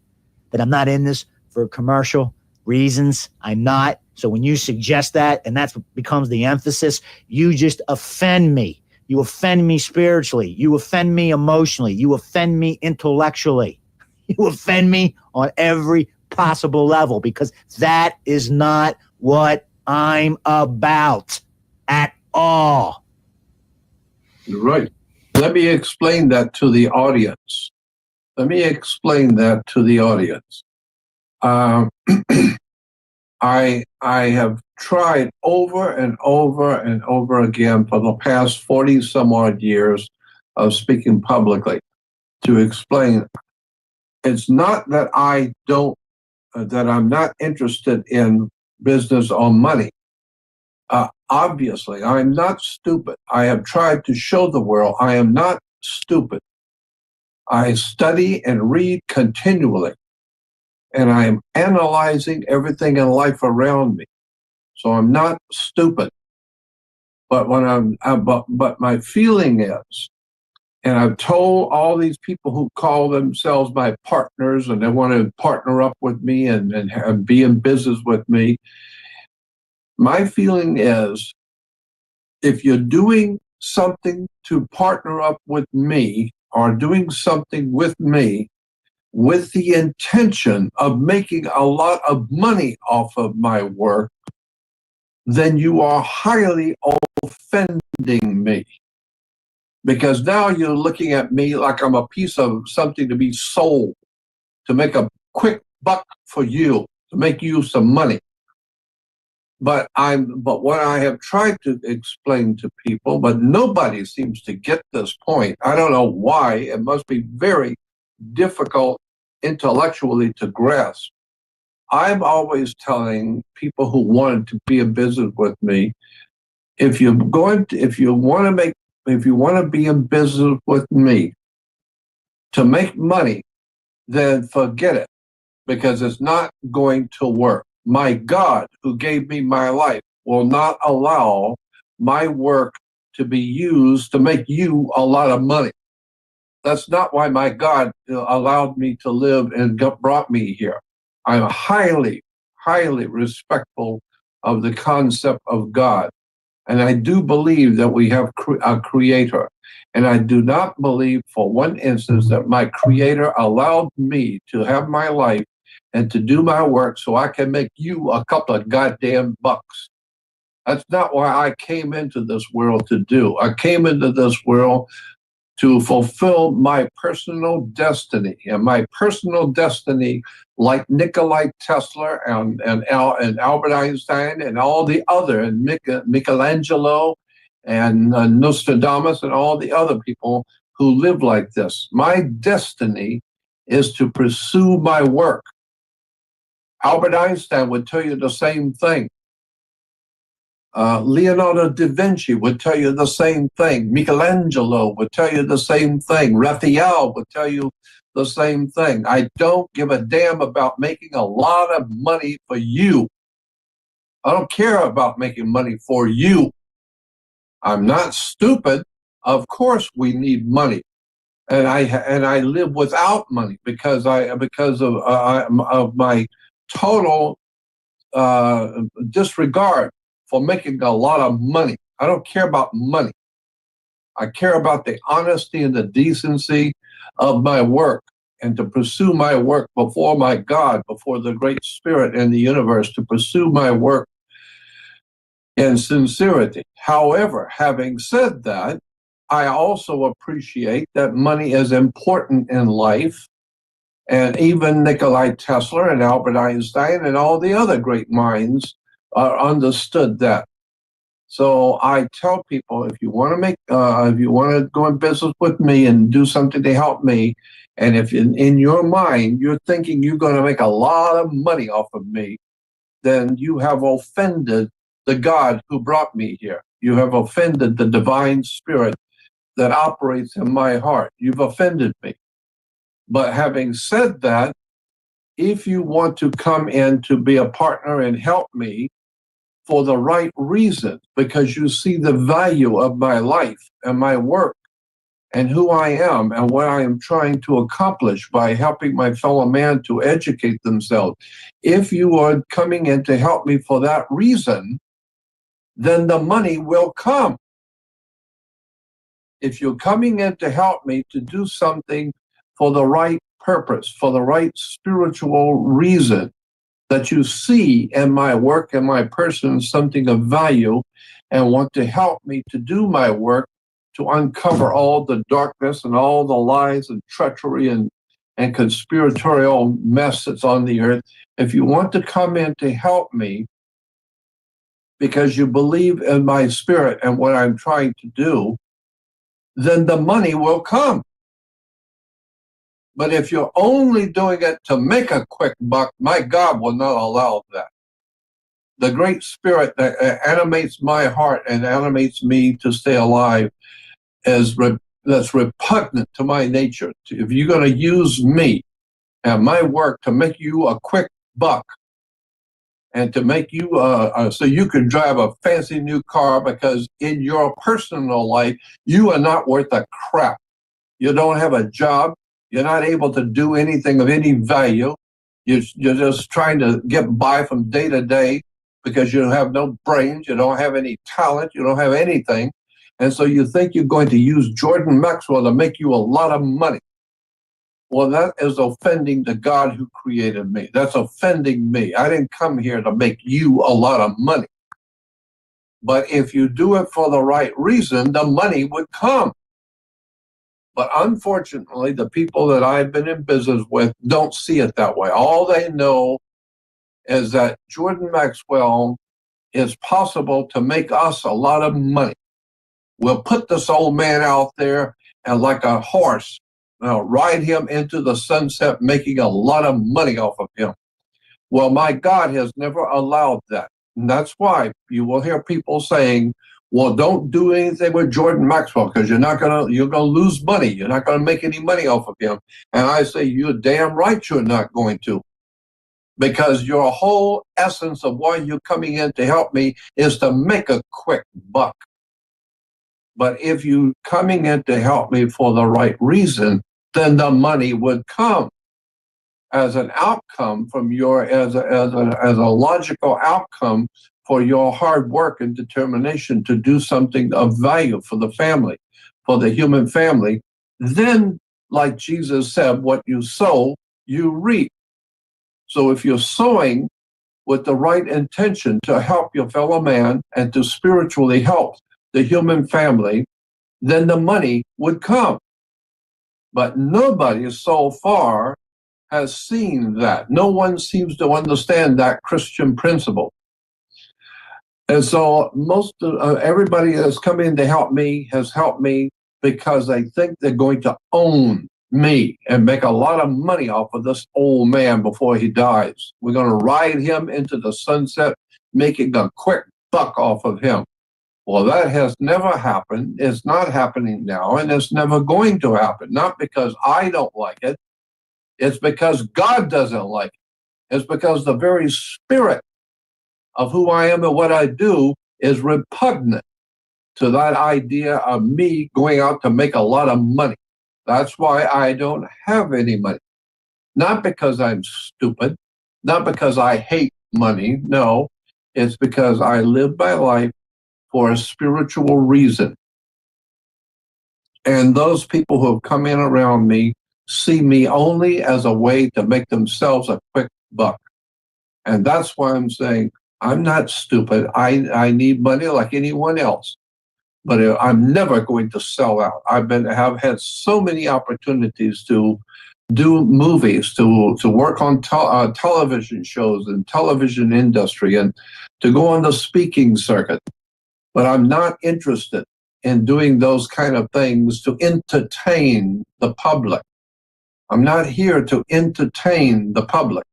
That I'm not in this for commercial reasons. I'm not. So when you suggest that, and that's what becomes the emphasis, you just offend me. You offend me spiritually. You offend me emotionally. You offend me intellectually. You offend me on every possible level because that is not what I'm about at all. You're right. Let me explain that to the audience. I have tried over and over and over again for the past 40 some odd years of speaking publicly to explain it's not that that I'm not interested in business or money. Obviously, I'm not stupid. I have tried to show the world I am not stupid. I study and read continually, and I am analyzing everything in life around me. So I'm not stupid. But but my feeling is, and I've told all these people who call themselves my partners and they want to partner up with me and be in business with me, my feeling is if you're doing something to partner up with me or doing something with me with the intention of making a lot of money off of my work, then you are highly offending me. Because now you're looking at me like I'm a piece of something to be sold, to make a quick buck for you, to make you some money. But what I have tried to explain to people, but nobody seems to get this point. I don't know why. It must be very difficult intellectually to grasp. I'm always telling people who wanted to be in business with me if you want to be in business with me to make money, then forget it, because it's not going to work. My God, who gave me my life, will not allow my work to be used to make you a lot of money. That's not why my God allowed me to live and brought me here. I'm highly, highly respectful of the concept of God. And I do believe that we have a creator. And I do not believe for one instance that my creator allowed me to have my life and to do my work so I can make you a couple of goddamn bucks. That's not why I came into this world to do. I came into this world to fulfill my personal destiny. And my personal destiny, like Nikolai Tesla and Albert Einstein and all the other, and Michelangelo and Nostradamus and all the other people who live like this. My destiny is to pursue my work. Albert Einstein would tell you the same thing. Leonardo da Vinci would tell you the same thing. Michelangelo would tell you the same thing. Raphael would tell you the same thing. I don't give a damn about making a lot of money for you. I don't care about making money for you. I'm not stupid. Of course we need money. And I live without money because of my total disregard for making a lot of money. I don't care about money. I care about the honesty and the decency of my work, and to pursue my work before my God, before the great spirit in the universe, to pursue my work in sincerity. However, having said that, I also appreciate that money is important in life. And even Nikolai Tesla and Albert Einstein and all the other great minds understood that. So I tell people, if you want to go in business with me and do something to help me, and if in your mind you're thinking you're going to make a lot of money off of me, then you have offended the God who brought me here. You have offended the divine spirit that operates in my heart. You've offended me. But having said that, if you want to come in to be a partner and help me for the right reason, because you see the value of my life and my work and who I am and what I am trying to accomplish by helping my fellow man to educate themselves, if you are coming in to help me for that reason, then the money will come. If you're coming in to help me to do something for the right purpose, for the right spiritual reason, that you see in my work and my person something of value and want to help me to do my work, to uncover all the darkness and all the lies and treachery and conspiratorial mess that's on the earth. If you want to come in to help me because you believe in my spirit and what I'm trying to do, then the money will come. But if you're only doing it to make a quick buck, my God will not allow that. The great spirit that animates my heart and animates me to stay alive that's repugnant to my nature. If you're going to use me and my work to make you a quick buck and to make you so you can drive a fancy new car, because in your personal life, you are not worth a crap. You don't have a job. You're not able to do anything of any value. You're just trying to get by from day to day because you have no brains, you don't have any talent, you don't have anything. And so you think you're going to use Jordan Maxwell to make you a lot of money. Well, that is offending the God who created me. That's offending me. I didn't come here to make you a lot of money. But if you do it for the right reason, the money would come. But unfortunately, the people that I've been in business with don't see it that way. All they know is that Jordan Maxwell is possible to make us a lot of money. We'll put this old man out there and like a horse, ride him into the sunset, making a lot of money off of him. Well, my God has never allowed that. And that's why you will hear people saying, well, don't do anything with Jordan Maxwell because you're gonna lose money. You're not gonna make any money off of him. And I say, you're damn right you're not going to. Because your whole essence of why you're coming in to help me is to make a quick buck. But if you coming in to help me for the right reason, then the money would come as an outcome from your as a logical outcome for your hard work and determination to do something of value for the family, for the human family. Then, like Jesus said, what you sow, you reap. So if you're sowing with the right intention to help your fellow man and to spiritually help the human family, then the money would come. But nobody so far has seen that. No one seems to understand that Christian principle. And so everybody that's come in to help me has helped me because they think they're going to own me and make a lot of money off of this old man before he dies. We're going to ride him into the sunset, making a quick buck off of him. Well, that has never happened. It's not happening now, and it's never going to happen. Not because I don't like it. It's because God doesn't like it. It's because the very spirit of who I am and what I do is repugnant to that idea of me going out to make a lot of money. That's why I don't have any money. Not because I'm stupid, not because I hate money. No, it's because I live my life for a spiritual reason. And those people who have come in around me see me only as a way to make themselves a quick buck. And that's why I'm saying I'm not stupid. I need money like anyone else. But I'm never going to sell out. Have had so many opportunities to do movies, to work on television shows and television industry, and to go on the speaking circuit. But I'm not interested in doing those kind of things to entertain the public. I'm not here to entertain the public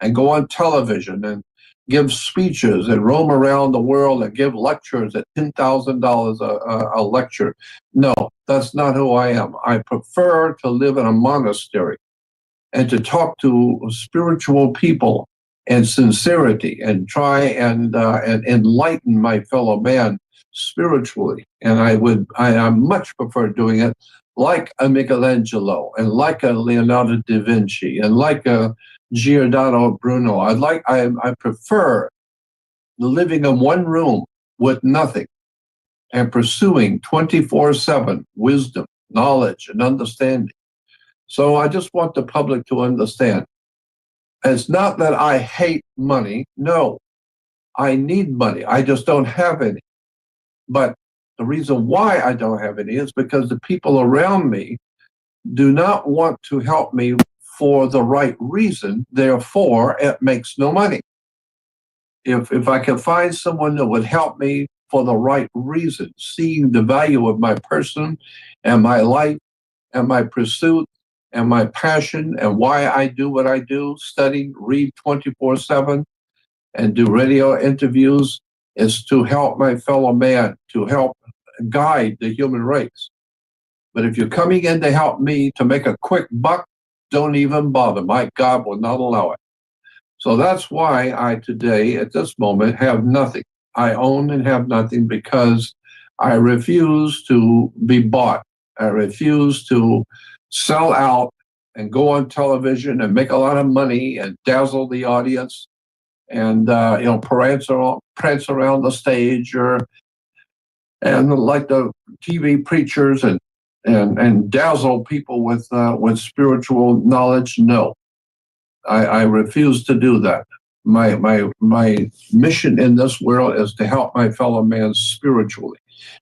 and go on television and give speeches and roam around the world and give lectures at $10,000 a lecture. No, that's not who I am. I prefer to live in a monastery and to talk to spiritual people in sincerity and try and enlighten my fellow man spiritually. And I much prefer doing it like a Michelangelo and like a Leonardo da Vinci and like a Giordano Bruno. I prefer living in one room with nothing and pursuing 24/7 wisdom, knowledge, and understanding. So I just want the public to understand. It's not that I hate money. No, I need money. I just don't have any. But the reason why I don't have any is because the people around me do not want to help me for the right reason. Therefore, it makes no money. If I can find someone that would help me for the right reason, seeing the value of my person and my life and my pursuit and my passion and why I do what I do, study, read 24/7, and do radio interviews, is to help my fellow man, to help guide the human race. But if you're coming in to help me to make a quick buck, don't even bother. My God will not allow it. So that's why I today, at this moment, have nothing. I own and have nothing because I refuse to be bought. I refuse to sell out and go on television and make a lot of money and dazzle the audience and prance around the stage and like the TV preachers and dazzle people with spiritual knowledge. No, I refuse to do that. My mission in this world is to help my fellow man spiritually,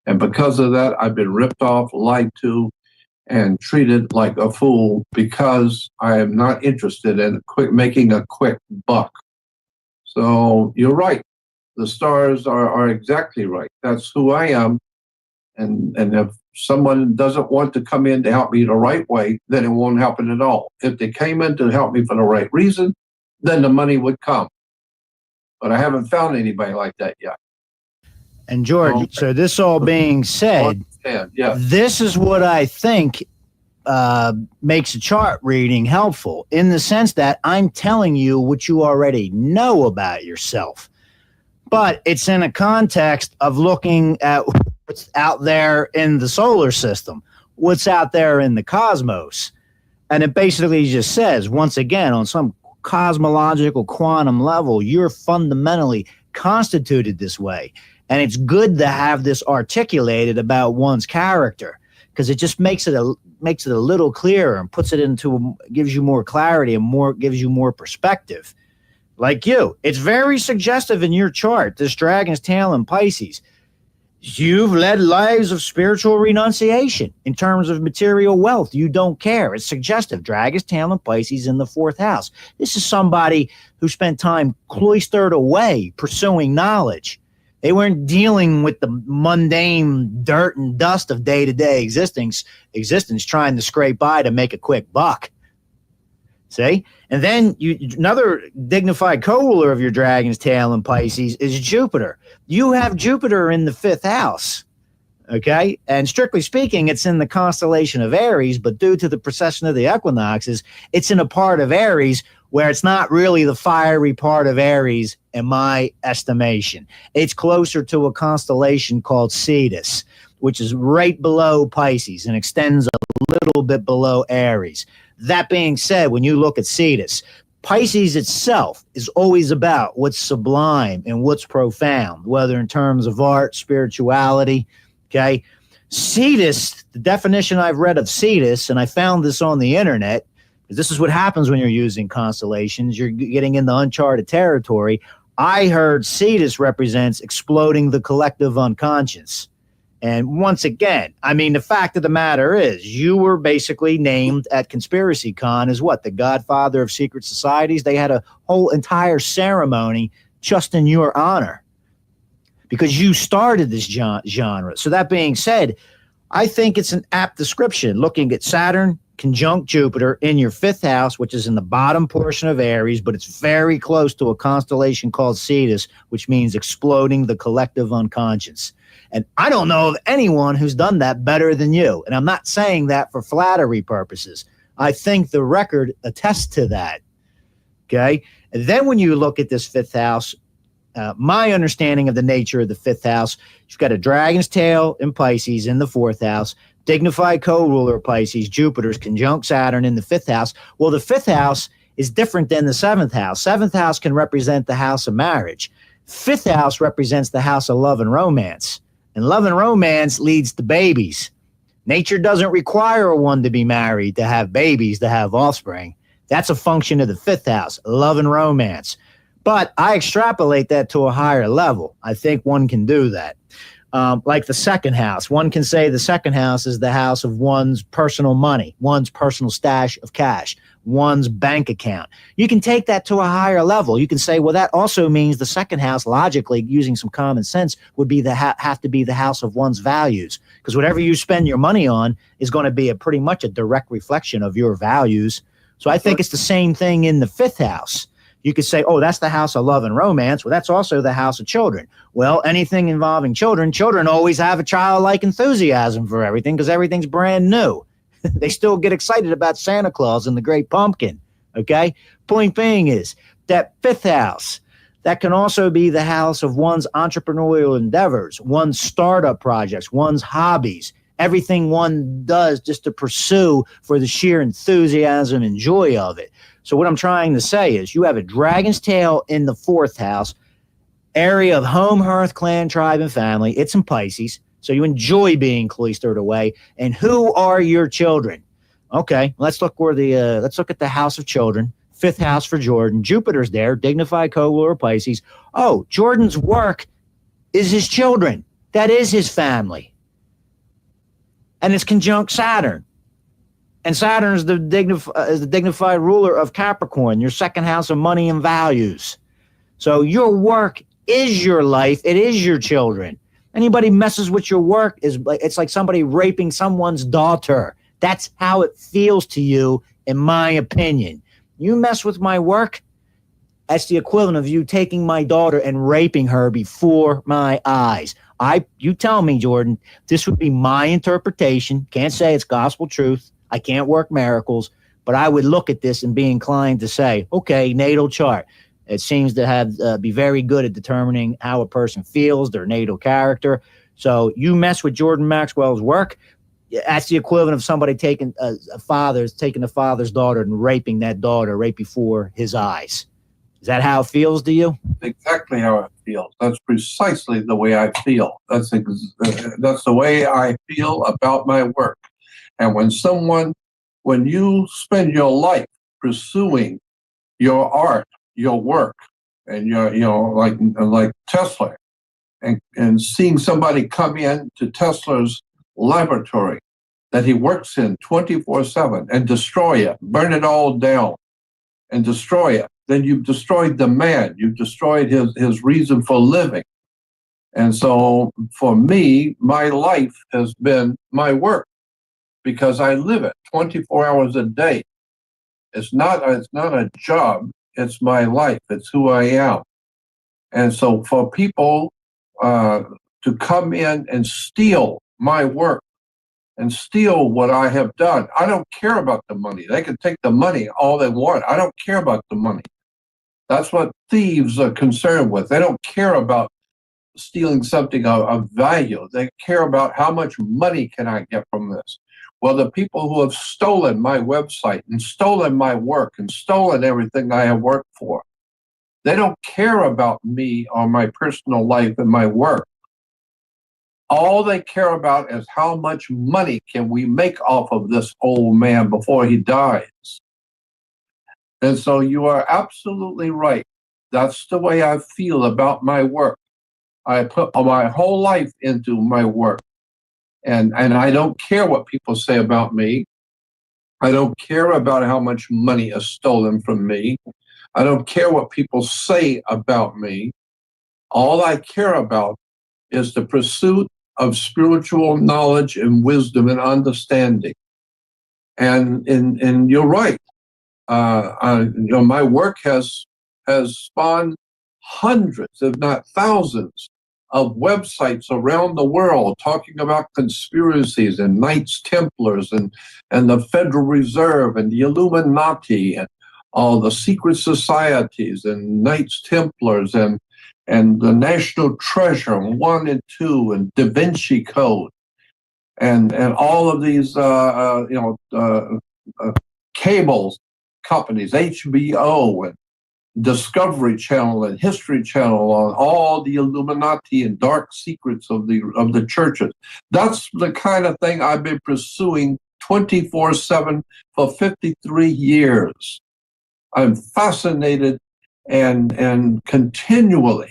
and because of that, I've been ripped off, lied to, and treated like a fool because I am not interested in making a quick buck. So you're right. The stars are exactly right. That's who I am. And if someone doesn't want to come in to help me the right way, then it won't happen at all. If they came in to help me for the right reason, then the money would come. But I haven't found anybody like that yet. And Jordan, so this all being said, yeah, this is what I think makes a chart reading helpful, in the sense that I'm telling you what you already know about yourself. But it's in a context of looking at what's out there in the solar system, what's out there in the cosmos. And it basically just says, once again, on some cosmological quantum level, you're fundamentally constituted this way. And it's good to have this articulated about one's character, because it just makes it a little clearer and puts it into, gives you more clarity and gives you more perspective. Like you, it's very suggestive in your chart, this dragon's tail in Pisces. You've led lives of spiritual renunciation in terms of material wealth. You don't care. It's suggestive. Dragon's tail in Pisces in the 4th house. This is somebody who spent time cloistered away pursuing knowledge. They weren't dealing with the mundane dirt and dust of day-to-day existence, trying to scrape by to make a quick buck. See? And then another dignified co-ruler of your dragon's tail in Pisces is Jupiter. You have Jupiter in the 5th house, okay? And strictly speaking, it's in the constellation of Aries, but due to the precession of the equinoxes, it's in a part of Aries where it's not really the fiery part of Aries, in my estimation. It's closer to a constellation called Cetus, which is right below Pisces and extends a little bit below Aries. That being said, when you look at Cetus, Pisces itself is always about what's sublime and what's profound, whether in terms of art, spirituality, okay? Cetus, the definition I've read of Cetus, and I found this on the internet, because this is what happens when you're using constellations, you're getting into uncharted territory. I heard Cetus represents exploding the collective unconscious. And once again, I mean, the fact of the matter is, you were basically named at Conspiracy Con as what? The godfather of secret societies. They had a whole entire ceremony just in your honor because you started this genre. So that being said, I think it's an apt description looking at Saturn conjunct Jupiter in your 5th house, which is in the bottom portion of Aries, but it's very close to a constellation called Cetus, which means exploding the collective unconscious. And I don't know of anyone who's done that better than you. And I'm not saying that for flattery purposes. I think the record attests to that. Okay. And then when you look at this 5th house, my understanding of the nature of the 5th house, you've got a dragon's tail in Pisces in the 4th house, dignified co-ruler of Pisces, Jupiter's conjunct Saturn in the 5th house. Well, the 5th house is different than the 7th house. 7th house can represent the house of marriage. 5th house represents the house of love and romance. And love and romance leads to babies. Nature doesn't require one to be married to have babies, to have offspring. That's a function of the 5th house, love and romance. But I extrapolate that to a higher level. I think one can do that. Like the 2nd house, one can say the 2nd house is the house of one's personal money, one's personal stash of cash, one's bank account. You can take that to a higher level. You can say, well, that also means the 2nd house, logically, using some common sense, would be have to be the house of one's values, because whatever you spend your money on is going to be pretty much a direct reflection of your values. So I think it's the same thing in the 5th house. You could say, oh, that's the house of love and romance. Well, that's also the house of children. Well, anything involving children always have a childlike enthusiasm for everything because everything's brand new. They still get excited about Santa Claus and the Great Pumpkin, okay? Point being is that 5th house, that can also be the house of one's entrepreneurial endeavors, one's startup projects, one's hobbies, everything one does just to pursue for the sheer enthusiasm and joy of it. So what I'm trying to say is you have a dragon's tail in the 4th house, area of home, hearth, clan, tribe, and family. It's in Pisces. So you enjoy being cloistered away. And who are your children? Okay, let's look at the house of children, 5th house for Jordan. Jupiter's there, dignified co-ruler Pisces. Oh, Jordan's work is his children. That is his family. And it's conjunct Saturn. And Saturn is the dignified ruler of Capricorn, your 2nd house of money and values. So your work is your life. It is your children. Anybody messes with your work, it's like somebody raping someone's daughter. That's how it feels to you, in my opinion. You mess with my work, That's the equivalent of you taking my daughter and raping her before my eyes. You tell me, Jordan, this would be my interpretation. Can't say it's gospel truth. I can't work miracles, but I would look at this and be inclined to say, okay, natal chart. It seems to have be very good at determining how a person feels, their natal character. So you mess with Jordan Maxwell's work, that's the equivalent of somebody taking the father's daughter and raping that daughter right before his eyes. Is that how it feels to you? Exactly how it feels. That's precisely the way I feel. That's the way I feel about my work. And when you spend your life pursuing your art, your work, and like Tesla, and seeing somebody come in to Tesla's laboratory that he works in 24/7 and destroy it, burn it all down, and destroy it, then you've destroyed the man. You've destroyed his reason for living. And so for me, my life has been my work because I live it 24 hours a day. It's not a job. It's my life. It's who I am. And so for people to come in and steal my work and steal what I have done, I don't care about the money. They can take the money all they want. I don't care about the money. That's what thieves are concerned with. They don't care about stealing something of value. They care about how much money can I get from this. Well, the people who have stolen my website and stolen my work and stolen everything I have worked for, they don't care about me or my personal life and my work. All they care about is how much money can we make off of this old man before he dies. And so you are absolutely right. That's the way I feel about my work. I put my whole life into my work. And I don't care what people say about me. I don't care about how much money is stolen from me. I don't care what people say about me. All I care about is the pursuit of spiritual knowledge and wisdom and understanding. And you're right. My work has spawned hundreds, if not thousands, of websites around the world talking about conspiracies and Knights Templars and the Federal Reserve and the Illuminati and all the secret societies and Knights Templars and the National Treasure 1 and 2 and Da Vinci Code and all of these cables companies, HBO and Discovery Channel and History Channel on all the Illuminati and dark secrets of the churches. That's the kind of thing I've been pursuing 24/7 for 53 years. I'm fascinated and continually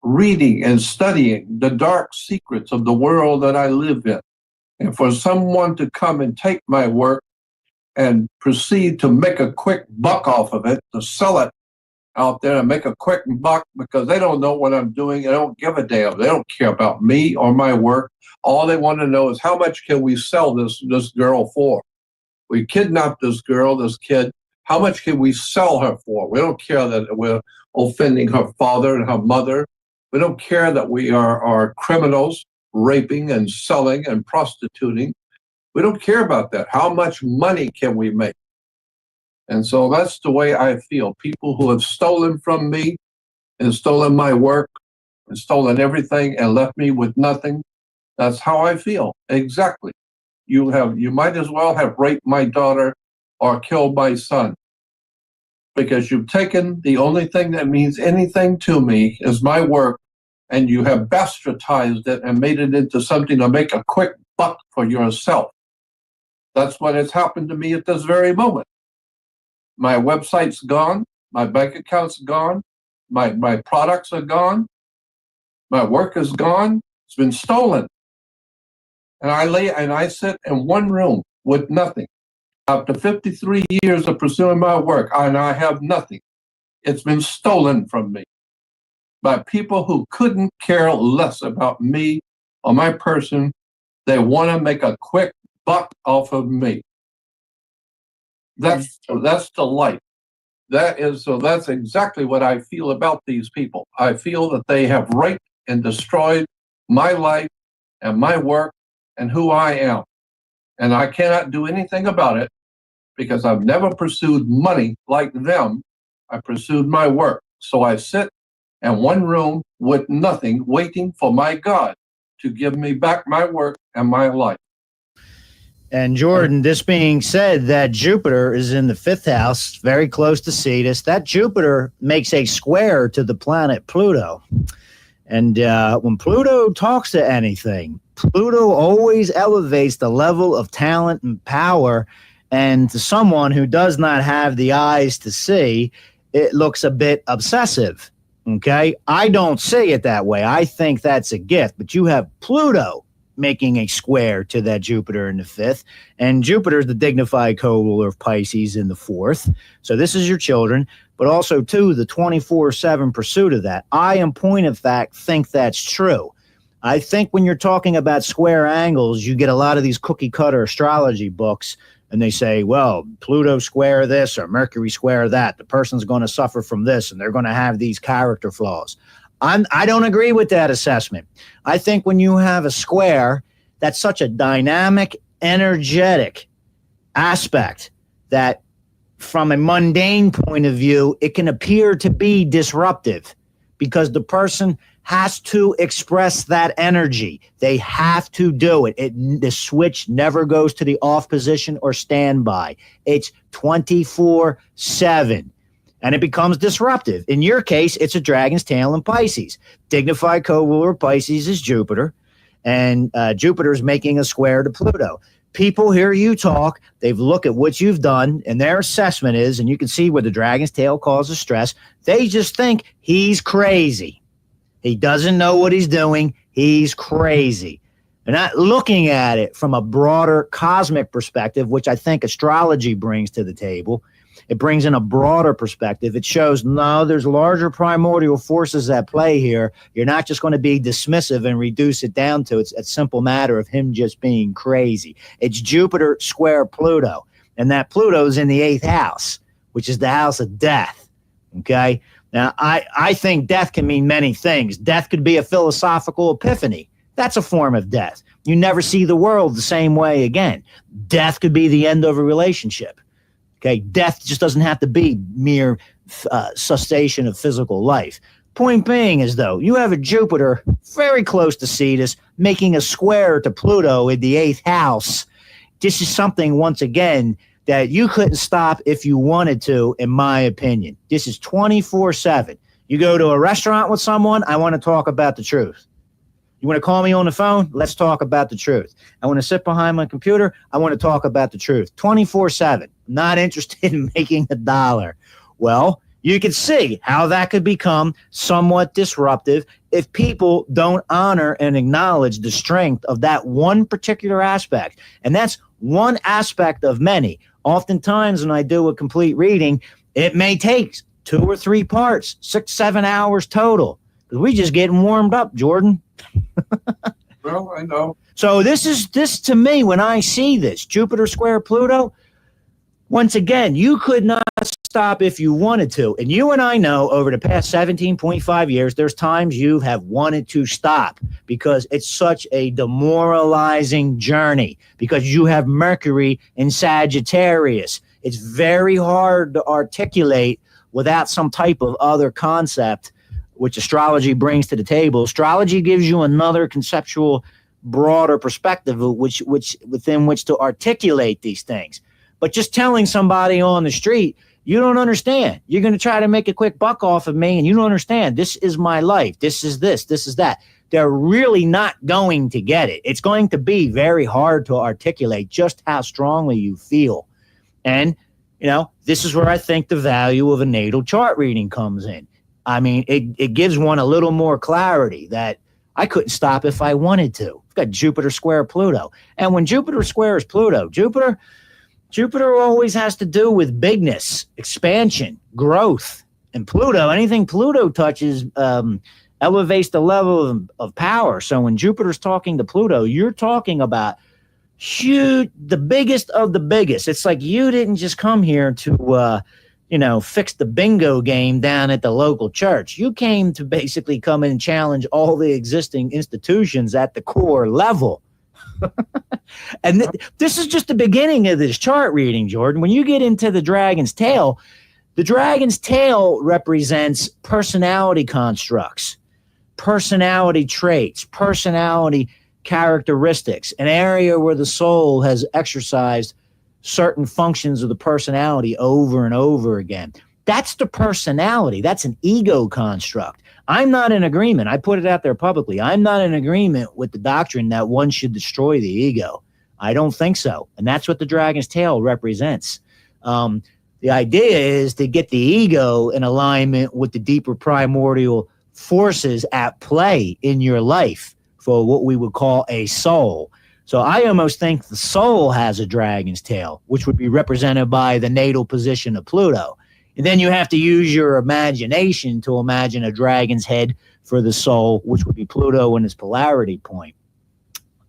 reading and studying the dark secrets of the world that I live in. And for someone to come and take my work and proceed to make a quick buck off of it, to sell it out there and make a quick buck because they don't know what I'm doing. They don't give a damn. They don't care about me or my work. All they want to know is how much can we sell this girl for? We kidnapped this girl, this kid. How much can we sell her for? We don't care that we're offending her father and her mother. We don't care that we are criminals, raping and selling and prostituting. We don't care about that. How much money can we make? And so that's the way I feel. People who have stolen from me and stolen my work and stolen everything and left me with nothing, that's how I feel. Exactly. You might as well have raped my daughter or killed my son because you've taken the only thing that means anything to me is my work and you have bastardized it and made it into something to make a quick buck for yourself. That's what has happened to me at this very moment. My website's gone. My bank account's gone. My products are gone. My work is gone. It's been stolen. And I sit in one room with nothing. After 53 years of pursuing my work, and I have nothing. It's been stolen from me by people who couldn't care less about me or my person. They want to make a quick buck off of me. That's the life. That's exactly what I feel about these people. I feel that they have raped and destroyed my life and my work and who I am. And I cannot do anything about it because I've never pursued money like them. I pursued my work. So I sit in one room with nothing, waiting for my God to give me back my work and my life. And Jordan, this being said, that Jupiter is in the fifth house, very close to Cetus. That Jupiter makes a square to the planet Pluto. And when Pluto talks to anything, Pluto always elevates the level of talent and power. And to someone who does not have the eyes to see, it looks a bit obsessive. Okay? I don't see it that way. I think that's a gift. But you have Pluto making a square to that Jupiter in the fifth. And Jupiter is the dignified co-ruler of Pisces in the fourth. So this is your children, but also, too, the 24/7 pursuit of that. I, in point of fact, think that's true. I think when you're talking about square angles, you get a lot of these cookie-cutter astrology books, and they say, well, Pluto square this or Mercury square that. The person's going to suffer from this, and they're going to have these character flaws. I don't agree with that assessment. I think when you have a square, that's such a dynamic, energetic aspect that from a mundane point of view, it can appear to be disruptive because the person has to express that energy. They have to do it. The switch never goes to the off position or standby. It's 24/7. And it becomes disruptive. In your case, it's a dragon's tail in Pisces. Dignified co-ruler of Pisces is Jupiter, and Jupiter is making a square to Pluto. People hear you talk, they've looked at what you've done, and their assessment is, and you can see where the dragon's tail causes stress, they just think he's crazy. He doesn't know what he's doing. He's crazy. They're not looking at it from a broader cosmic perspective, which I think astrology brings to the table. It brings in a broader perspective. It shows, no, there's larger primordial forces at play here. You're not just going to be dismissive and reduce it down to it's a simple matter of him just being crazy. It's Jupiter square Pluto, and that Pluto's in the eighth house, which is the house of death. Okay? Now, I think death can mean many things. Death could be a philosophical epiphany. That's a form of death. You never see the world the same way again. Death could be the end of a relationship. Okay, death just doesn't have to be mere cessation of physical life. Point being is, though, you have a Jupiter very close to Cetus, making a square to Pluto in the eighth house. This is something, once again, that you couldn't stop if you wanted to, in my opinion. This is 24/7. You go to a restaurant with someone, I want to talk about the truth. You want to call me on the phone? Let's talk about the truth. I want to sit behind my computer. I want to talk about the truth. 24/7. Not interested in making a dollar. Well, you can see how that could become somewhat disruptive if people don't honor and acknowledge the strength of that one particular aspect. And that's one aspect of many. Oftentimes when I do a complete reading, it may take 2 or 3 parts, 6, 7 hours total. Because we just getting warmed up, Jordan. Well, I know. So this to me, when I see this, Jupiter square Pluto, once again, you could not stop if you wanted to. And you and I know over the past 17.5 years, there's times you have wanted to stop because it's such a demoralizing journey because you have Mercury in Sagittarius. It's very hard to articulate without some type of other concept which astrology brings to the table. Astrology gives you another conceptual, broader perspective within which to articulate these things. But just telling somebody on the street, you don't understand. You're going to try to make a quick buck off of me, and you don't understand. This is my life. This is this. This is that. They're really not going to get it. It's going to be very hard to articulate just how strongly you feel. And, this is where I think the value of a natal chart reading comes in. I mean, it gives one a little more clarity that I couldn't stop if I wanted to. I've got Jupiter square Pluto. And when Jupiter squares Pluto, Jupiter always has to do with bigness, expansion, growth. And Pluto, anything Pluto touches elevates the level of power. So when Jupiter's talking to Pluto, you're talking about the biggest of the biggest. It's like you didn't just come here to fix the bingo game down at the local church. You came to basically come and challenge all the existing institutions at the core level. And this is just the beginning of this chart reading, Jordan. When you get into the dragon's tail represents personality constructs, personality traits, personality characteristics, an area where the soul has exercised certain functions of the personality over and over again. That's the personality. That's an ego construct. I'm not in agreement. I put it out there publicly. I'm not in agreement with the doctrine that one should destroy the ego. I don't think so. And that's what the dragon's tail represents. The idea is to get the ego in alignment with the deeper primordial forces at play in your life for what we would call a soul. So I almost think the soul has a dragon's tail, which would be represented by the natal position of Pluto. And then you have to use your imagination to imagine a dragon's head for the soul, which would be Pluto in its polarity point.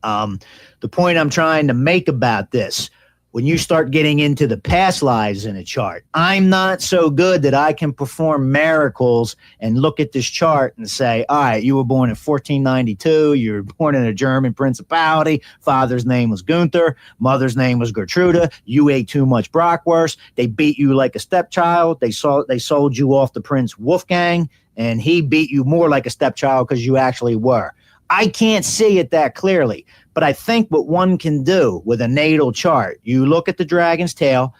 The point I'm trying to make about this, when you start getting into the past lives in a chart, I'm not so good that I can perform miracles and look at this chart and say, all right, you were born in 1492, you were born in a German principality, father's name was Gunther, mother's name was Gertruda, you ate too much bratwurst, they beat you like a stepchild, they sold you off to Prince Wolfgang, and he beat you more like a stepchild because you actually were. I can't see it that clearly, but I think what one can do with a natal chart, you look at the dragon's tail,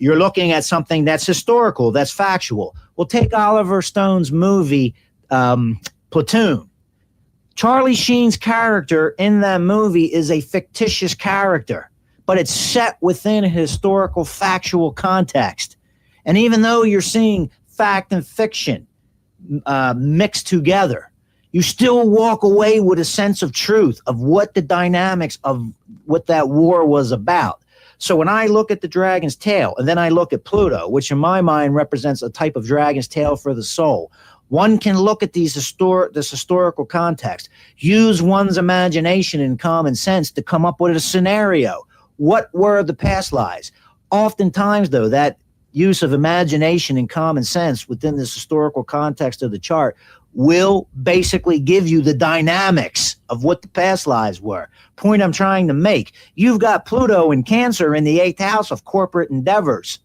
you're looking at something that's historical, that's factual. Well, take Oliver Stone's movie, Platoon. Charlie Sheen's character in that movie is a fictitious character, but it's set within a historical, factual context. And even though you're seeing fact and fiction mixed together, you still walk away with a sense of truth of what the dynamics of what that war was about. So when I look at the dragon's tail and then I look at Pluto, which in my mind represents a type of dragon's tail for the soul, one can look at this historical context, use one's imagination and common sense to come up with a scenario. What were the past lives? Oftentimes, though, that use of imagination and common sense within this historical context of the chart will basically give you the dynamics of what the past lives were. Point I'm trying to make, you've got Pluto in Cancer in the 8th house of corporate endeavors,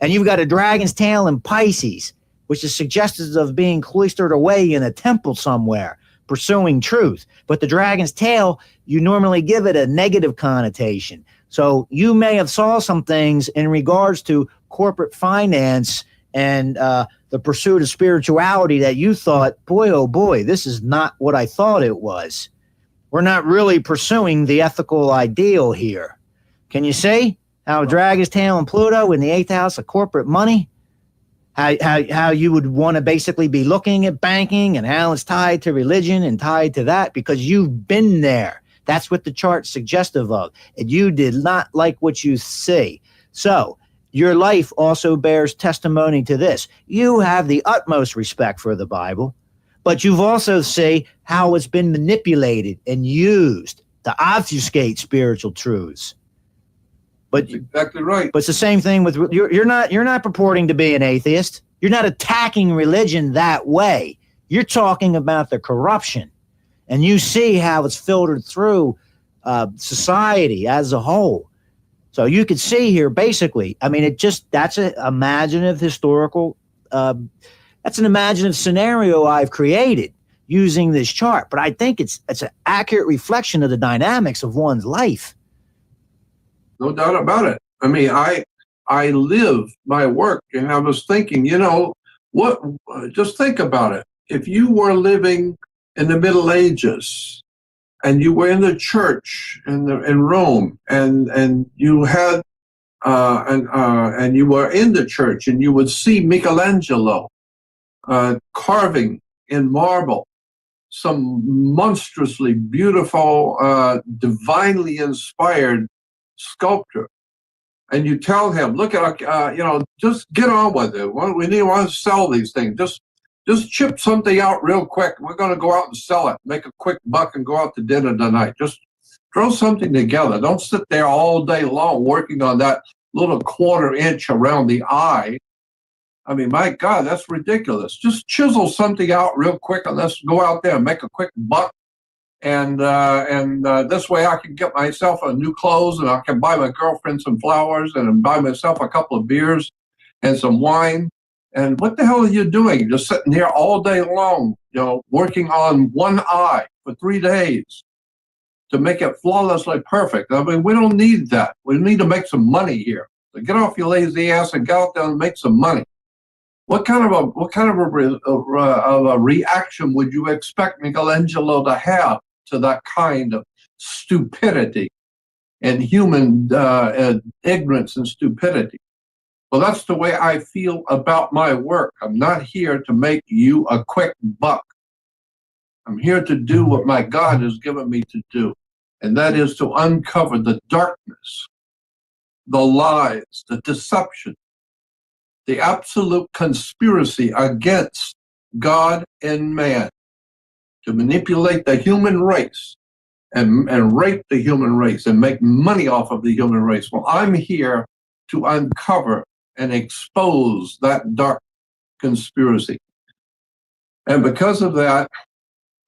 and you've got a dragon's tail in Pisces, which is suggestive of being cloistered away in a temple somewhere, pursuing truth. But the dragon's tail, you normally give it a negative connotation. So you may have saw some things in regards to corporate finance and the pursuit of spirituality that you thought, boy, oh boy, this is not what I thought it was. We're not really pursuing the ethical ideal here. Can you see how dragon's tail and Pluto in the 8th house of corporate money? How you would want to basically be looking at banking and how it's tied to religion and tied to that because you've been there. That's what the chart's suggestive of. And you did not like what you see. So your life also bears testimony to this. You have the utmost respect for the Bible, but you've also see how it's been manipulated and used to obfuscate spiritual truths. But that's exactly right. But it's the same thing with you're not purporting to be an atheist. You're not attacking religion that way. You're talking about the corruption, and you see how it's filtered through society as a whole. So you could see here, basically, I mean, that's an imaginative historical, that's an imaginative scenario I've created using this chart. But I think it's an accurate reflection of the dynamics of one's life. No doubt about it. I mean, I live my work, and I was thinking, just think about it. If you were living in the Middle Ages, and you were in the church in Rome, and you had and you were in the church, and you would see Michelangelo carving in marble some monstrously beautiful, divinely inspired sculpture, and you tell him, "Look at just get on with it. We want to sell these things. Just chip something out real quick. We're going to go out and sell it, make a quick buck, and go out to dinner tonight. Just throw something together. Don't sit there all day long working on that little quarter inch around the eye I mean, my God, that's ridiculous. Just chisel something out real quick and let's go out there and make a quick buck. And this way I can get myself a new clothes and I can buy my girlfriend some flowers and buy myself a couple of beers and some wine. And what the hell are you doing? Just sitting here all day long, working on one eye for 3 days to make it flawlessly perfect. I mean, we don't need that. We need to make some money here. So get off your lazy ass and get out there and make some money. What kind of a reaction would you expect Michelangelo to have to that kind of stupidity and human ignorance and stupidity? Well, that's the way I feel about my work. I'm not here to make you a quick buck. I'm here to do what my God has given me to do, and that is to uncover the darkness, the lies, the deception, the absolute conspiracy against God and man to manipulate the human race and rape the human race and make money off of the human race. Well, I'm here to uncover and expose that dark conspiracy. And because of that,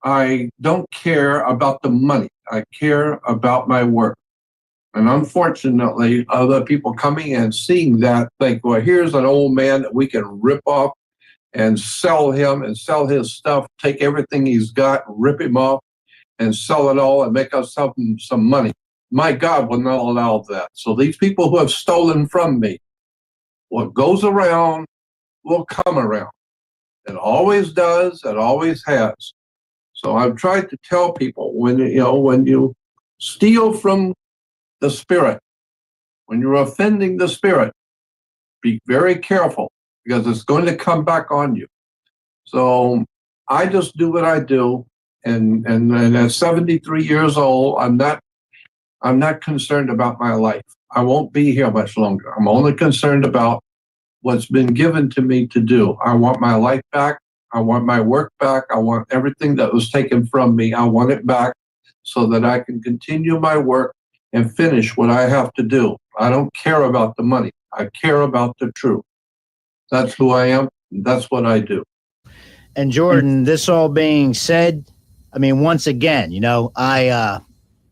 I don't care about the money. I care about my work. And unfortunately, other people coming and seeing that think, well, here's an old man that we can rip off and sell him and sell his stuff, take everything he's got, rip him off and sell it all and make us some money. My God will not allow that. So these people who have stolen from me, what goes around will come around. It always does. It always has. So I've tried to tell people when you steal from the Spirit, when you're offending the Spirit, be very careful because it's going to come back on you. So I just do what I do, and at 73 years old, I'm not concerned about my life. I won't be here much longer. I'm only concerned about what's been given to me to do. I want my life back. I want my work back. I want everything that was taken from me. I want it back so that I can continue my work and finish what I have to do. I don't care about the money. I care about the truth. That's who I am. That's what I do. And Jordan, this all being said, I mean, once again,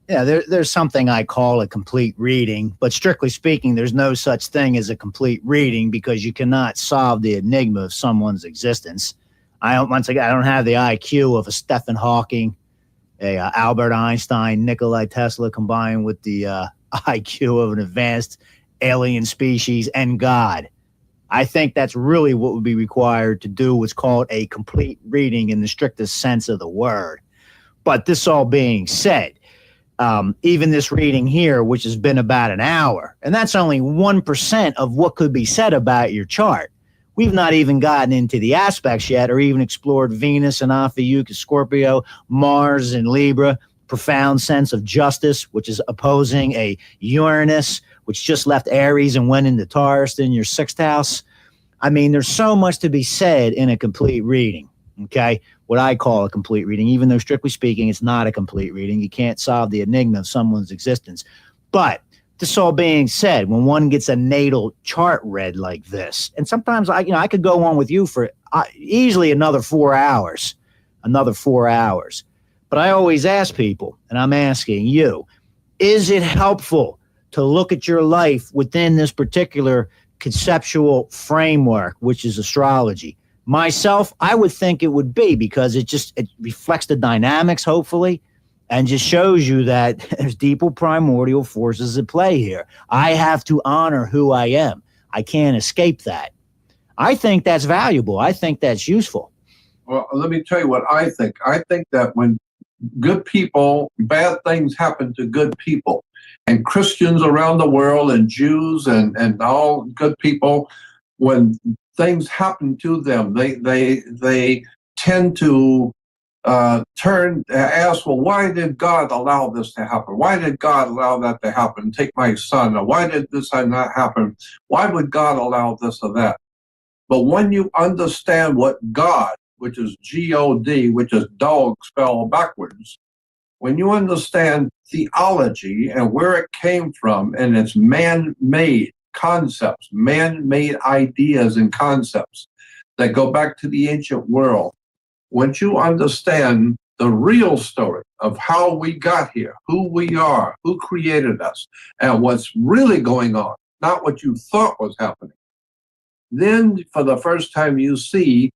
there's something I call a complete reading, but strictly speaking, there's no such thing as a complete reading because you cannot solve the enigma of someone's existence. I don't have the IQ of a Stephen Hawking, Albert Einstein, Nikola Tesla combined with the IQ of an advanced alien species and God. I think that's really what would be required to do what's called a complete reading in the strictest sense of the word. But this all being said, even this reading here, which has been about an hour, and that's only 1% of what could be said about your chart. We've not even gotten into the aspects yet or even explored Venus and Ophiuchus Scorpio, Mars and Libra, profound sense of justice, which is opposing a Uranus, which just left Aries and went into Taurus in your 6th house. I mean, there's so much to be said in a complete reading, okay? What I call a complete reading, even though strictly speaking, it's not a complete reading. You can't solve the enigma of someone's existence. But this all being said, when one gets a natal chart read like this, and sometimes I could go on with you for easily another 4 hours. But I always ask people, and I'm asking you, is it helpful to look at your life within this particular conceptual framework, which is astrology? Myself, I would think it would be because it reflects the dynamics, hopefully, and just shows you that there's deeper primordial forces at play here. I have to honor who I am. I can't escape that. I think that's valuable. I think that's useful. Well, let me tell you what I think. I think that when good people, bad things happen to good people, and Christians around the world and Jews and all good people, when things happen to them, they tend to ask, well, why did God allow this to happen? Why did God allow that to happen? Take my son. Or why did this not happen? Why would God allow this or that? But when you understand what God, which is G-O-D, which is dog spelled backwards, when you understand theology and where it came from and it's man-made concepts, man-made ideas and concepts that go back to the ancient world. Once you understand the real story of how we got here, who we are, who created us, and what's really going on, not what you thought was happening, then for the first time you see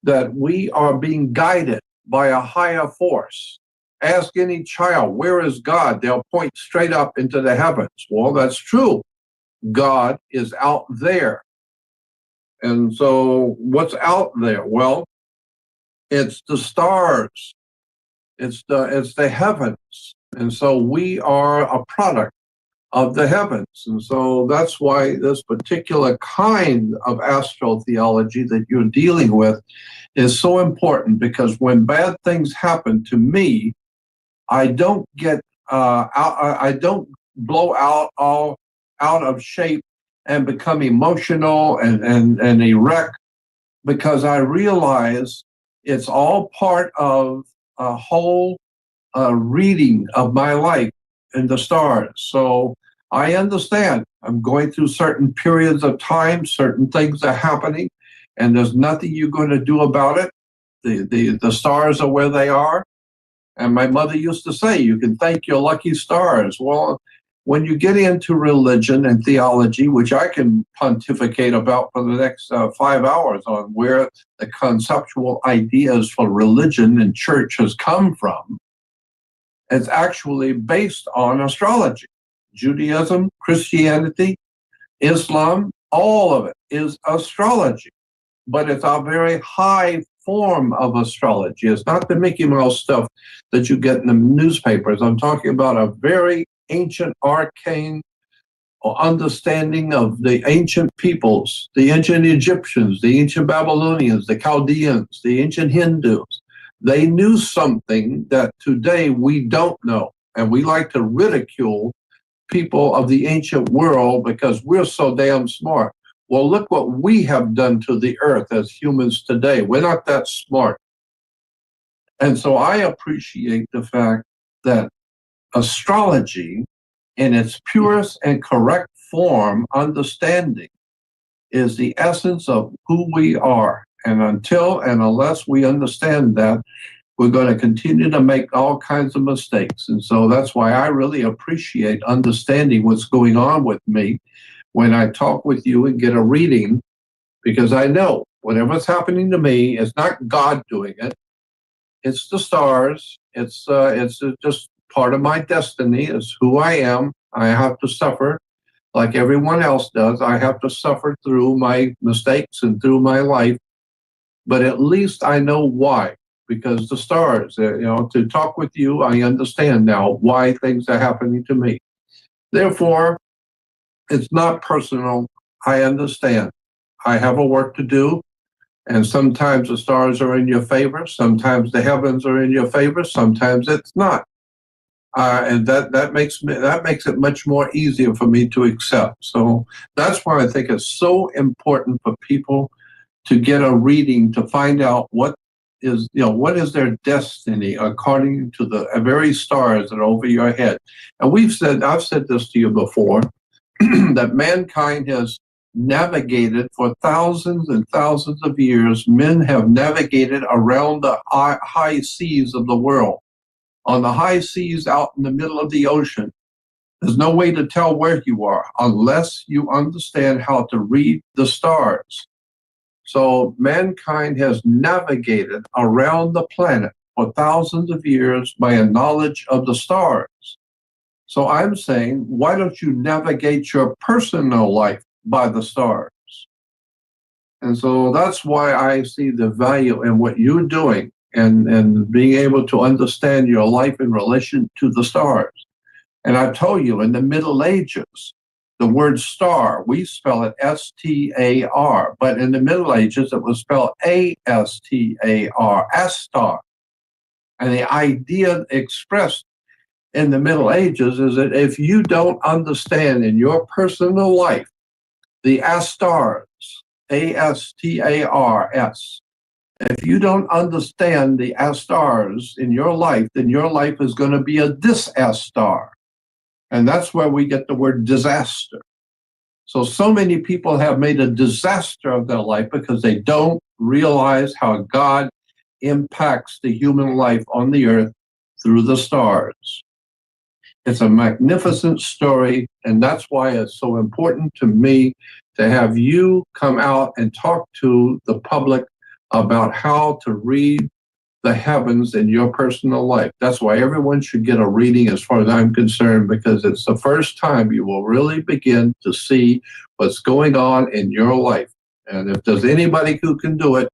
that we are being guided by a higher force. Ask any child, where is God? They'll point straight up into the heavens. Well, that's true. God is out there. And so what's out there? Well, it's the stars. It's the heavens. And so we are a product of the heavens. And so that's why this particular kind of astrotheology that you're dealing with is so important, because when bad things happen to me, I don't get I don't blow out all out of shape and become emotional and erect, because I realize it's all part of a whole reading of my life in the stars. So I understand I'm going through certain periods of time, certain things are happening, and there's nothing you're going to do about it. The stars are where they are. And my mother used to say, you can thank your lucky stars. Well, when you get into religion and theology, which I can pontificate about for the next 5 hours on where the conceptual ideas for religion and church has come from, it's actually based on astrology. Judaism, Christianity, Islam, all of it is astrology. But it's a very high form of astrology. It's not the Mickey Mouse stuff that you get in the newspapers. I'm talking about a very ancient, arcane understanding of the ancient peoples, the ancient Egyptians, the ancient Babylonians, the Chaldeans, the ancient Hindus. They knew something that today we don't know. And we like to ridicule people of the ancient world because we're so damn smart. Well, look what we have done to the earth as humans today. We're not that smart. And so I appreciate the fact that astrology, in its purest and correct form, understanding, is the essence of who we are. And until and unless we understand that, we're going to continue to make all kinds of mistakes. And so that's why I really appreciate understanding what's going on with me when I talk with you and get a reading, because I know whatever's happening to me, it's not God doing it. It's the stars. It's just part of my destiny. It's who I am. I have to suffer like everyone else does. I have to suffer through my mistakes and through my life. But at least I know why, because the stars, to talk with you, I understand now why things are happening to me. Therefore, it's not personal. I understand. I have a work to do. And sometimes the stars are in your favor. Sometimes the heavens are in your favor. Sometimes it's not. And that makes it much more easier for me to accept. So that's why I think it's so important for people to get a reading to find out what is their destiny according to the very stars that are over your head. And I've said this to you before, that mankind has navigated for thousands and thousands of years. Men have navigated around the high seas of the world. On the high seas out in the middle of the ocean, there's no way to tell where you are unless you understand how to read the stars. So mankind has navigated around the planet for thousands of years by a knowledge of the stars. So I'm saying, why don't you navigate your personal life by the stars? And so that's why I see the value in what you're doing and being able to understand your life in relation to the stars. And I told you, in the Middle Ages, the word star, we spell it S-T-A-R, but in the Middle Ages, it was spelled A-S-T-A-R, Astar. And the idea expressed in the Middle Ages is that if you don't understand in your personal life the Astars, A-S-T-A-R-S, if you don't understand the Astars in your life, then your life is going to be a disastar. And that's where we get the word disaster. So many people have made a disaster of their life because they don't realize how God impacts the human life on the earth through the stars. It's a magnificent story, and that's why it's so important to me to have you come out and talk to the public about how to read the heavens in your personal life. That's why everyone should get a reading as far as I'm concerned, because it's the first time you will really begin to see what's going on in your life. And if there's anybody who can do it,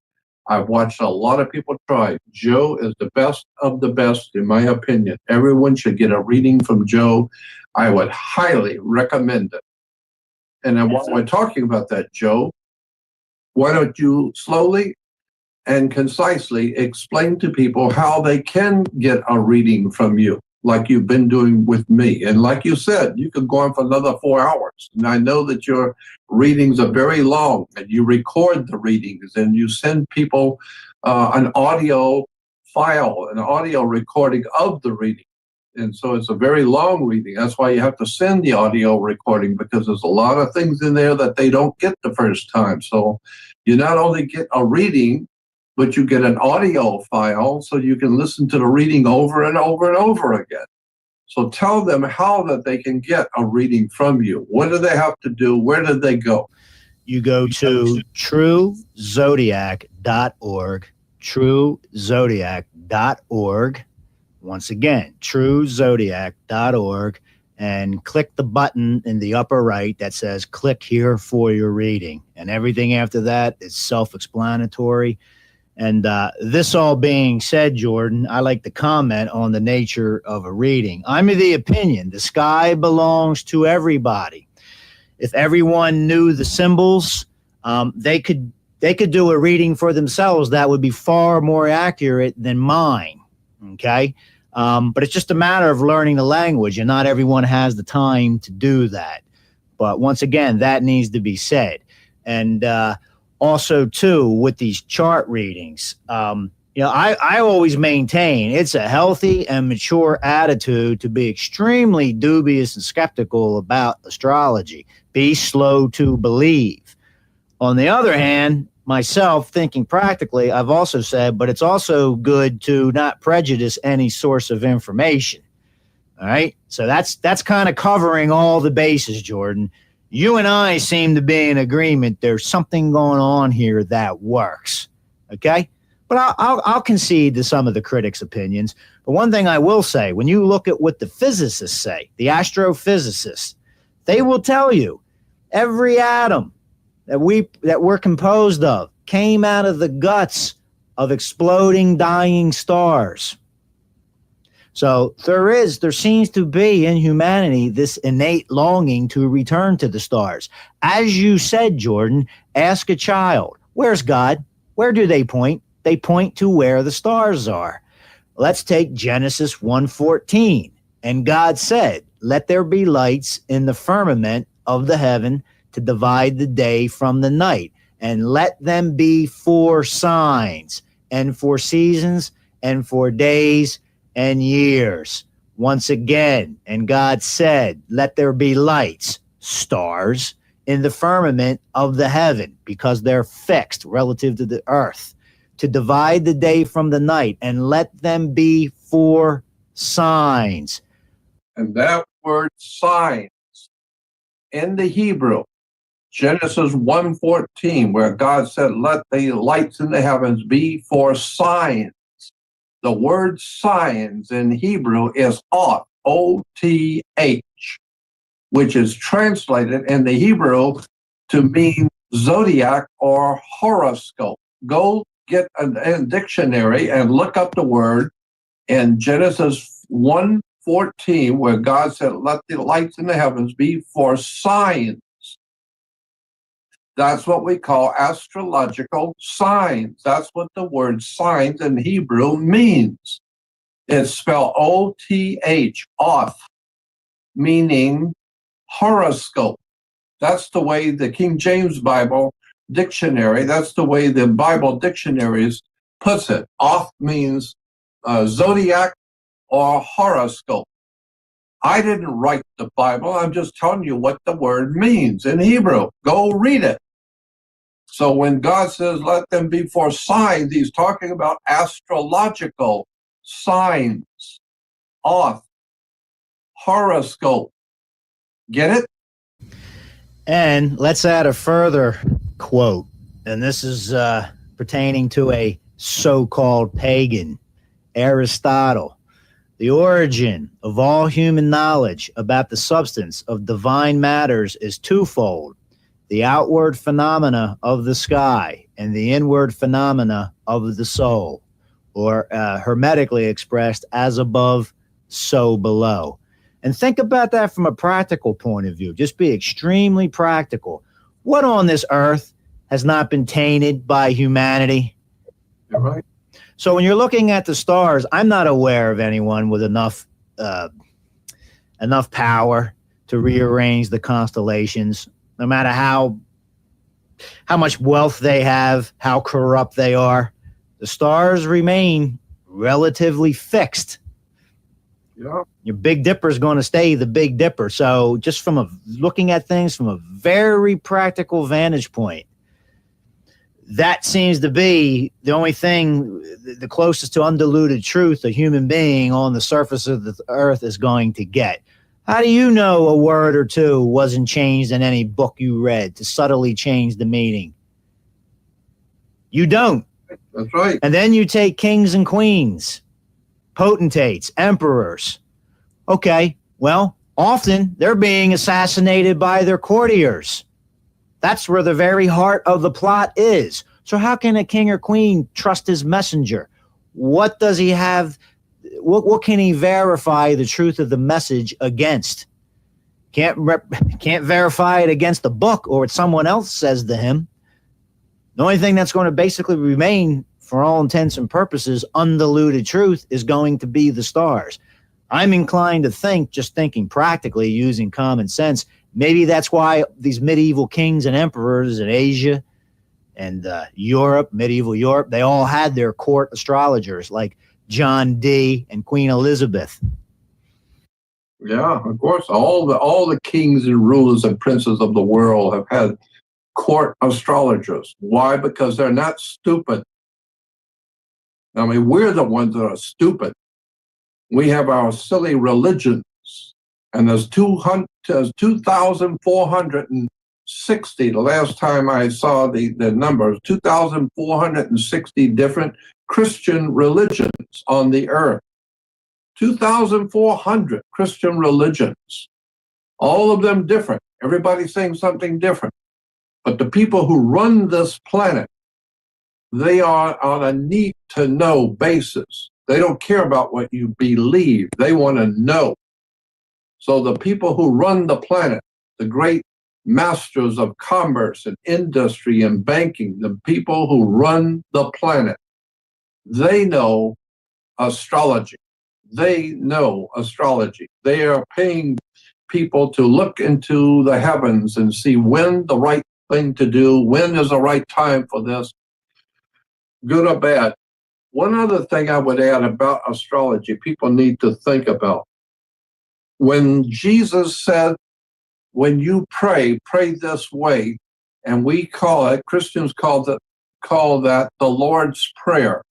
I've watched a lot of people try. Joe is the best of the best, in my opinion. Everyone should get a reading from Joe. I would highly recommend it. And then while we're talking about that, Joe, why don't you slowly and concisely explain to people how they can get a reading from you, like you've been doing with me. And like you said, you could go on for another 4 hours. And I know that your readings are very long, and you record the readings, and you send people an audio file, an audio recording of the reading. And so it's a very long reading. That's why you have to send the audio recording, because there's a lot of things in there that they don't get the first time. So you not only get a reading, but you get an audio file so you can listen to the reading over and over and over again. So tell them how that they can get a reading from you. What do they have to do? Where do they go? You go to truezodiac.org, truezodiac.org. Once again, truezodiac.org, and click the button in the upper right that says click here for your reading. And everything after that is self-explanatory. And this all being said, Jordan, I like to comment on the nature of a reading. I'm of the opinion the sky belongs to everybody. If everyone knew the symbols, they could do a reading for themselves that would be far more accurate than mine. Okay, but it's just a matter of learning the language, and not everyone has the time to do that. But once again, that needs to be said. And also, too, with these chart readings, I always maintain it's a healthy and mature attitude to be extremely dubious and skeptical about astrology. Be slow to believe. On the other hand, myself, thinking practically, I've also said, but it's also good to not prejudice any source of information. All right? So that's kind of covering all the bases, Jordan. You and I seem to be in agreement. There's something going on here that works, okay? But I'll concede to some of the critics' opinions. But one thing I will say, when you look at what the physicists say, the astrophysicists, they will tell you every atom that we're composed of came out of the guts of exploding, dying stars. So there seems to be in humanity this innate longing to return to the stars. As you said, Jordan, ask a child, where's God? Where do they point? They point to where the stars are. Let's take Genesis 1:14. And God said, let there be lights in the firmament of the heaven to divide the day from the night, and let them be for signs and for seasons and for days and years. Once again, and God said, let there be lights, stars, in the firmament of the heaven, because they're fixed relative to the earth, to divide the day from the night, and let them be for signs. And that word signs in the Hebrew, Genesis 1:14, where God said, let the lights in the heavens be for signs. The word signs in Hebrew is oth, O-T-H, which is translated in the Hebrew to mean zodiac or horoscope. Go get a dictionary and look up the word in Genesis 1:14, where God said, let the lights in the heavens be for signs. That's what we call astrological signs. That's what the word signs in Hebrew means. It's spelled O-T-H, oth, meaning horoscope. That's the way the King James Bible dictionary, that's the way the Bible dictionaries puts it. Oth means zodiac or horoscope. I didn't write the Bible. I'm just telling you what the word means in Hebrew. Go read it. So when God says, let them be for signs, he's talking about astrological signs, off, horoscope. Get it? And let's add a further quote, and this is pertaining to a so-called pagan, Aristotle. The origin of all human knowledge about the substance of divine matters is twofold: the outward phenomena of the sky and the inward phenomena of the soul, or hermetically expressed, as above, so below. And think about that from a practical point of view. Just be extremely practical. What on this earth has not been tainted by humanity? You're right. So when you're looking at the stars, I'm not aware of anyone with enough power to rearrange the constellations, no matter how much wealth they have, how corrupt they are. The stars remain relatively fixed. Yeah. Your Big Dipper is going to stay the Big Dipper. So just looking at things from a very practical vantage point, that seems to be the only thing, the closest to undiluted truth a human being on the surface of the earth is going to get. How do you know a word or two wasn't changed in any book you read to subtly change the meaning? You don't. That's right. And then you take kings and queens, potentates, emperors. Okay, well, often they're being assassinated by their courtiers. That's where the very heart of the plot is. So how can a king or queen trust his messenger? What does he have? What can he verify the truth of the message against? Can't verify it against the book or what someone else says to him. The only thing that's going to basically remain, for all intents and purposes, undiluted truth is going to be the stars. I'm inclined to think, just thinking practically, using common sense, maybe that's why these medieval kings and emperors in Asia and Europe, medieval Europe, they all had their court astrologers like John Dee and Queen Elizabeth. Yeah, of course. All the kings and rulers and princes of the world have had court astrologers. Why? Because they're not stupid. I mean, we're the ones that are stupid. We have our silly religions, and there's 2,460. The last time I saw the numbers, 2,460 different Christian religions on the earth. 2,400 Christian religions, all of them different. Everybody's saying something different. But the people who run this planet, they are on a need-to-know basis. They don't care about what you believe. They want to know. So the people who run the planet, the great masters of commerce and industry and banking, the people who run the planet, they know astrology. They know astrology. They are paying people to look into the heavens and see when the right thing to do, when is the right time for this, good or bad. One other thing I would add about astrology, people need to think about. When Jesus said, when you pray, pray this way, and we Christians call that the Lord's Prayer.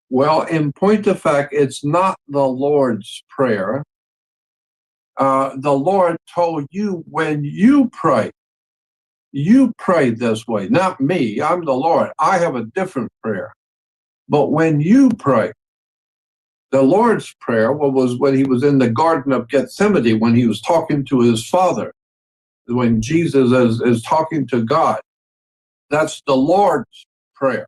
Well, in point of fact, it's not the Lord's Prayer. The Lord told you when you pray this way, not me. I'm the Lord. I have a different prayer. But when you pray, the Lord's Prayer was when he was in the Garden of Gethsemane, when he was talking to his Father, when Jesus is talking to God. That's the Lord's Prayer.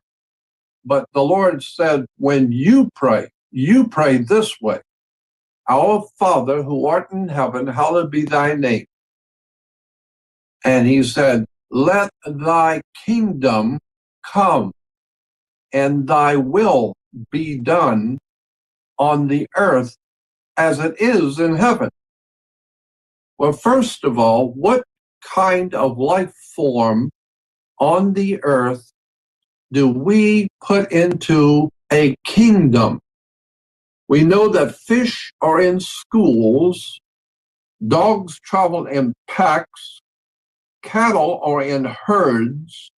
But the Lord said, when you pray this way. Our Father who art in heaven, hallowed be thy name. And he said, let thy kingdom come and thy will be done on the earth as it is in heaven. Well, first of all, what kind of life form on the earth do we put into a kingdom? We know that fish are in schools Dogs travel in packs. Cattle are in herds.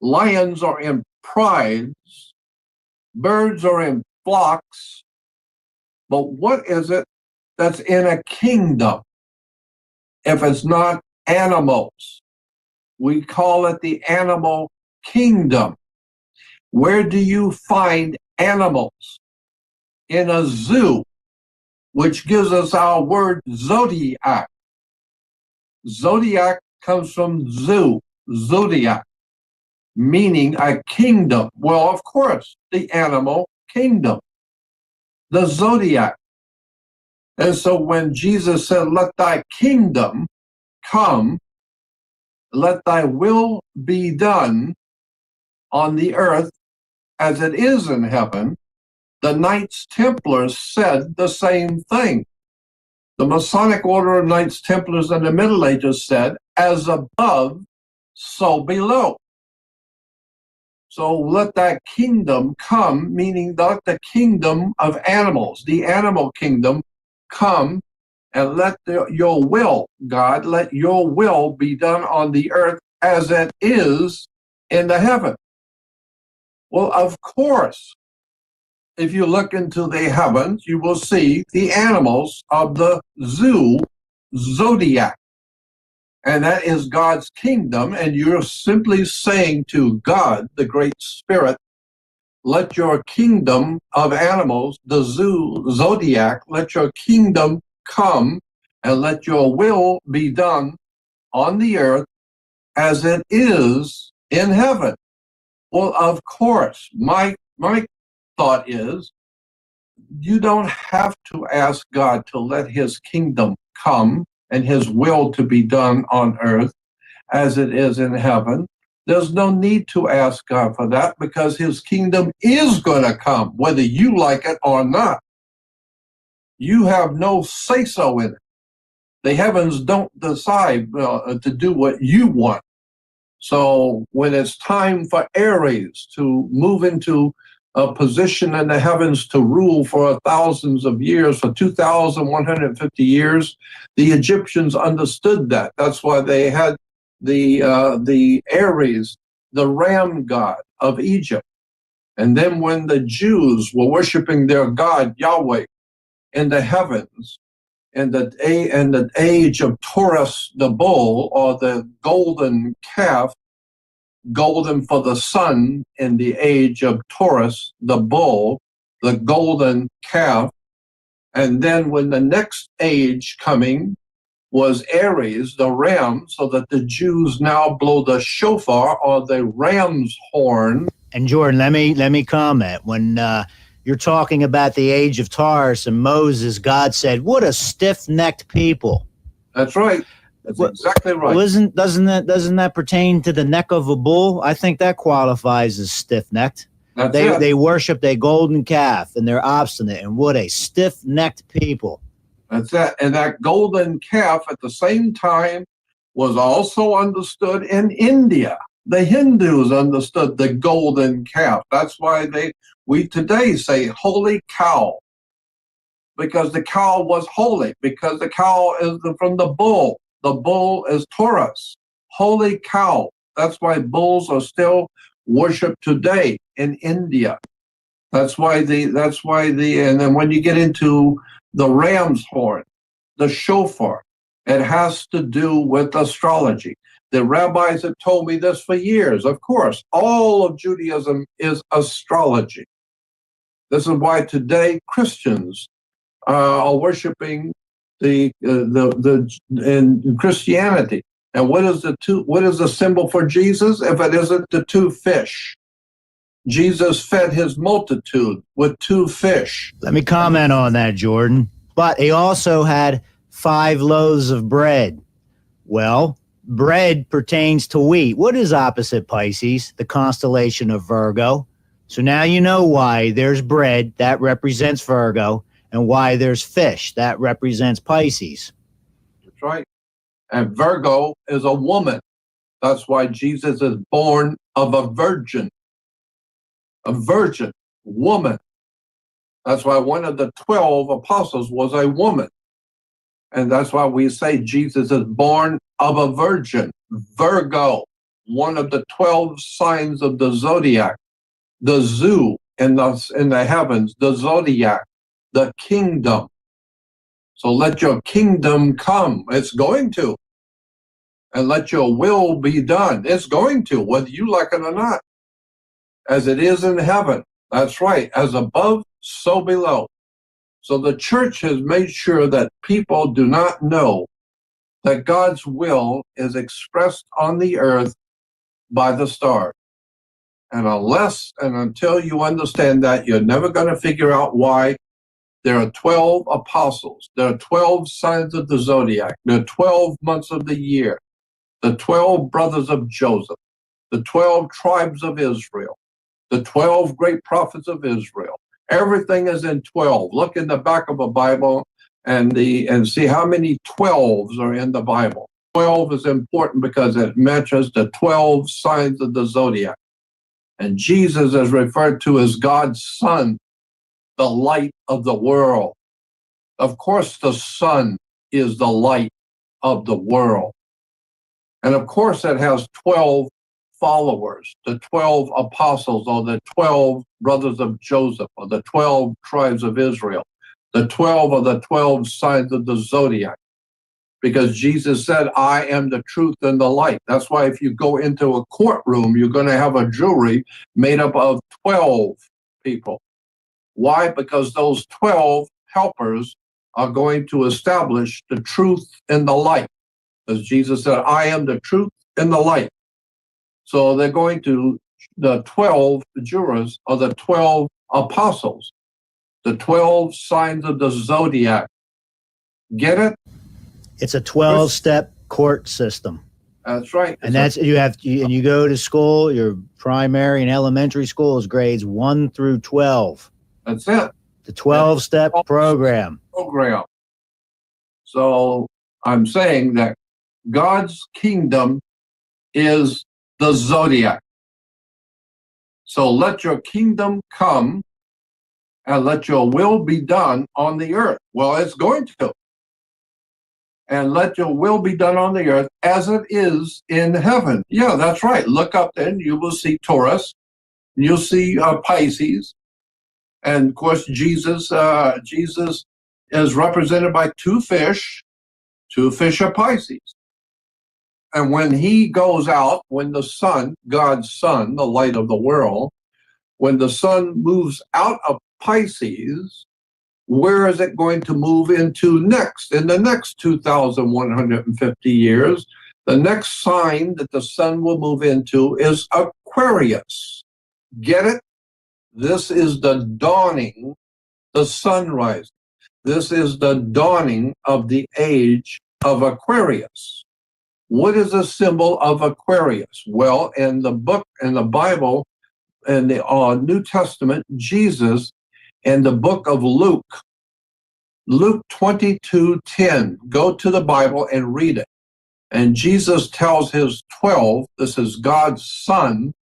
Lions are in prides. Birds are in flocks. But what is it that's in a kingdom if it's not animals? We call it the animal kingdom. Where do you find animals? In a zoo, which gives us our word zodiac. Zodiac comes from zoo, zodiac, meaning a kingdom. Well, of course, the animal kingdom, the zodiac. And so when Jesus said, let thy kingdom come, let thy will be done on the earth as it is in heaven, the Knights Templars said the same thing. The Masonic Order of Knights Templars in the Middle Ages said, as above, so below. So let that kingdom come, meaning let the kingdom of animals, the animal kingdom, come, and let your will, God, let your will be done on the earth as it is in the heaven. Well, of course, if you look into the heavens, you will see the animals of the zoo, zodiac. And that is God's kingdom. And you're simply saying to God, the Great Spirit, let your kingdom of animals, the zoo, zodiac, let your kingdom come and let your will be done on the earth as it is in heaven. Well, of course, my thought is you don't have to ask God to let his kingdom come and his will to be done on earth as it is in heaven. There's no need to ask God for that because his kingdom is going to come, whether you like it or not. You have no say-so in it. The heavens don't decide to do what you want. So when it's time for Aries to move into a position in the heavens to rule for thousands of years, for 2,150 years, the Egyptians understood that. That's why they had the Aries, the ram god of Egypt. And then when the Jews were worshiping their god, Yahweh, in the heavens, in the age of Taurus, the bull, or the golden calf, golden for the sun in the age of Taurus, the bull, the golden calf. And then when the next age coming was Aries, the ram, so that the Jews now blow the shofar or the ram's horn. And Jordan, let me comment. When you're talking about the age of Taurus and Moses, God said, "What a stiff-necked people." That's right. That's exactly right. Well, doesn't that pertain to the neck of a bull? I think that qualifies as stiff-necked. They worship a golden calf and they're obstinate. And what a stiff-necked people. That's that. And that golden calf at the same time was also understood in India. The Hindus understood the golden calf. That's why we today say holy cow, because the cow was holy, because the cow is from the bull. The bull is Taurus, holy cow. That's why bulls are still worshipped today in India. And then when you get into the ram's horn, the shofar, it has to do with astrology. The rabbis have told me this for years. Of course, all of Judaism is astrology. This is why today Christians are worshiping in Christianity. And what is the symbol for Jesus if it isn't the two fish? Jesus fed his multitude with two fish. Let me comment on that, Jordan. But he also had 5 loaves of bread. Well, bread pertains to wheat. What is opposite Pisces? The constellation of Virgo. So now you know why there's bread, that represents Virgo, and why there's fish, that represents Pisces. That's right. And Virgo is a woman. That's why Jesus is born of a virgin woman. That's why one of the 12 apostles was a woman. And that's why we say Jesus is born of a virgin. Virgo, one of the 12 signs of the zodiac, the zoo in the heavens, the zodiac, the kingdom. So let your kingdom come. It's going to. And let your will be done. It's going to, whether you like it or not. As it is in heaven. That's right. As above, so below. So the church has made sure that people do not know that God's will is expressed on the earth by the stars. And unless and until you understand that, you're never going to figure out why there are 12 apostles. There are 12 signs of the zodiac. There are 12 months of the year. The 12 brothers of Joseph. The 12 tribes of Israel. The 12 great prophets of Israel. Everything is in 12. Look in the back of a Bible and see how many 12s are in the Bible. 12 is important because it matches the 12 signs of the zodiac. And Jesus is referred to as God's Son, the light of the world. Of course, the sun is the light of the world. And of course, it has 12 followers, the 12 apostles, or the 12 brothers of Joseph, or the 12 tribes of Israel. The 12 are the 12 signs of the zodiac. Because Jesus said, I am the truth and the light. That's why if you go into a courtroom, you're going to have a jury made up of 12 people. Why? Because those 12 helpers are going to establish the truth and the light. As Jesus said, I am the truth and the light. So they're going to, the 12 jurors are the 12 apostles, the 12 signs of the zodiac. Get it? It's a 12-step court system. That's right. And you go to school, your primary and elementary school is grades 1 through 12. That's it. The 12-step program. So I'm saying that God's kingdom is the zodiac. So let your kingdom come and let your will be done on the earth. Well, it's going to. And let your will be done on the earth as it is in heaven. Yeah, that's right. Look up then, you will see Taurus, and you'll see Pisces. And of course, Jesus is represented by two fish. Two fish are Pisces. And when he goes out, when the sun, God's sun, the light of the world, when the sun moves out of Pisces, where is it going to move into next? In the next 2,150 years, the next sign that the sun will move into is Aquarius. Get it? This is the dawning, the sunrise. This is the dawning of the age of Aquarius. What is a symbol of Aquarius? Well, in the Bible, in the New Testament, Jesus, in the book of Luke 22:10, go to the Bible and read it. And Jesus tells his 12, this is God's Son,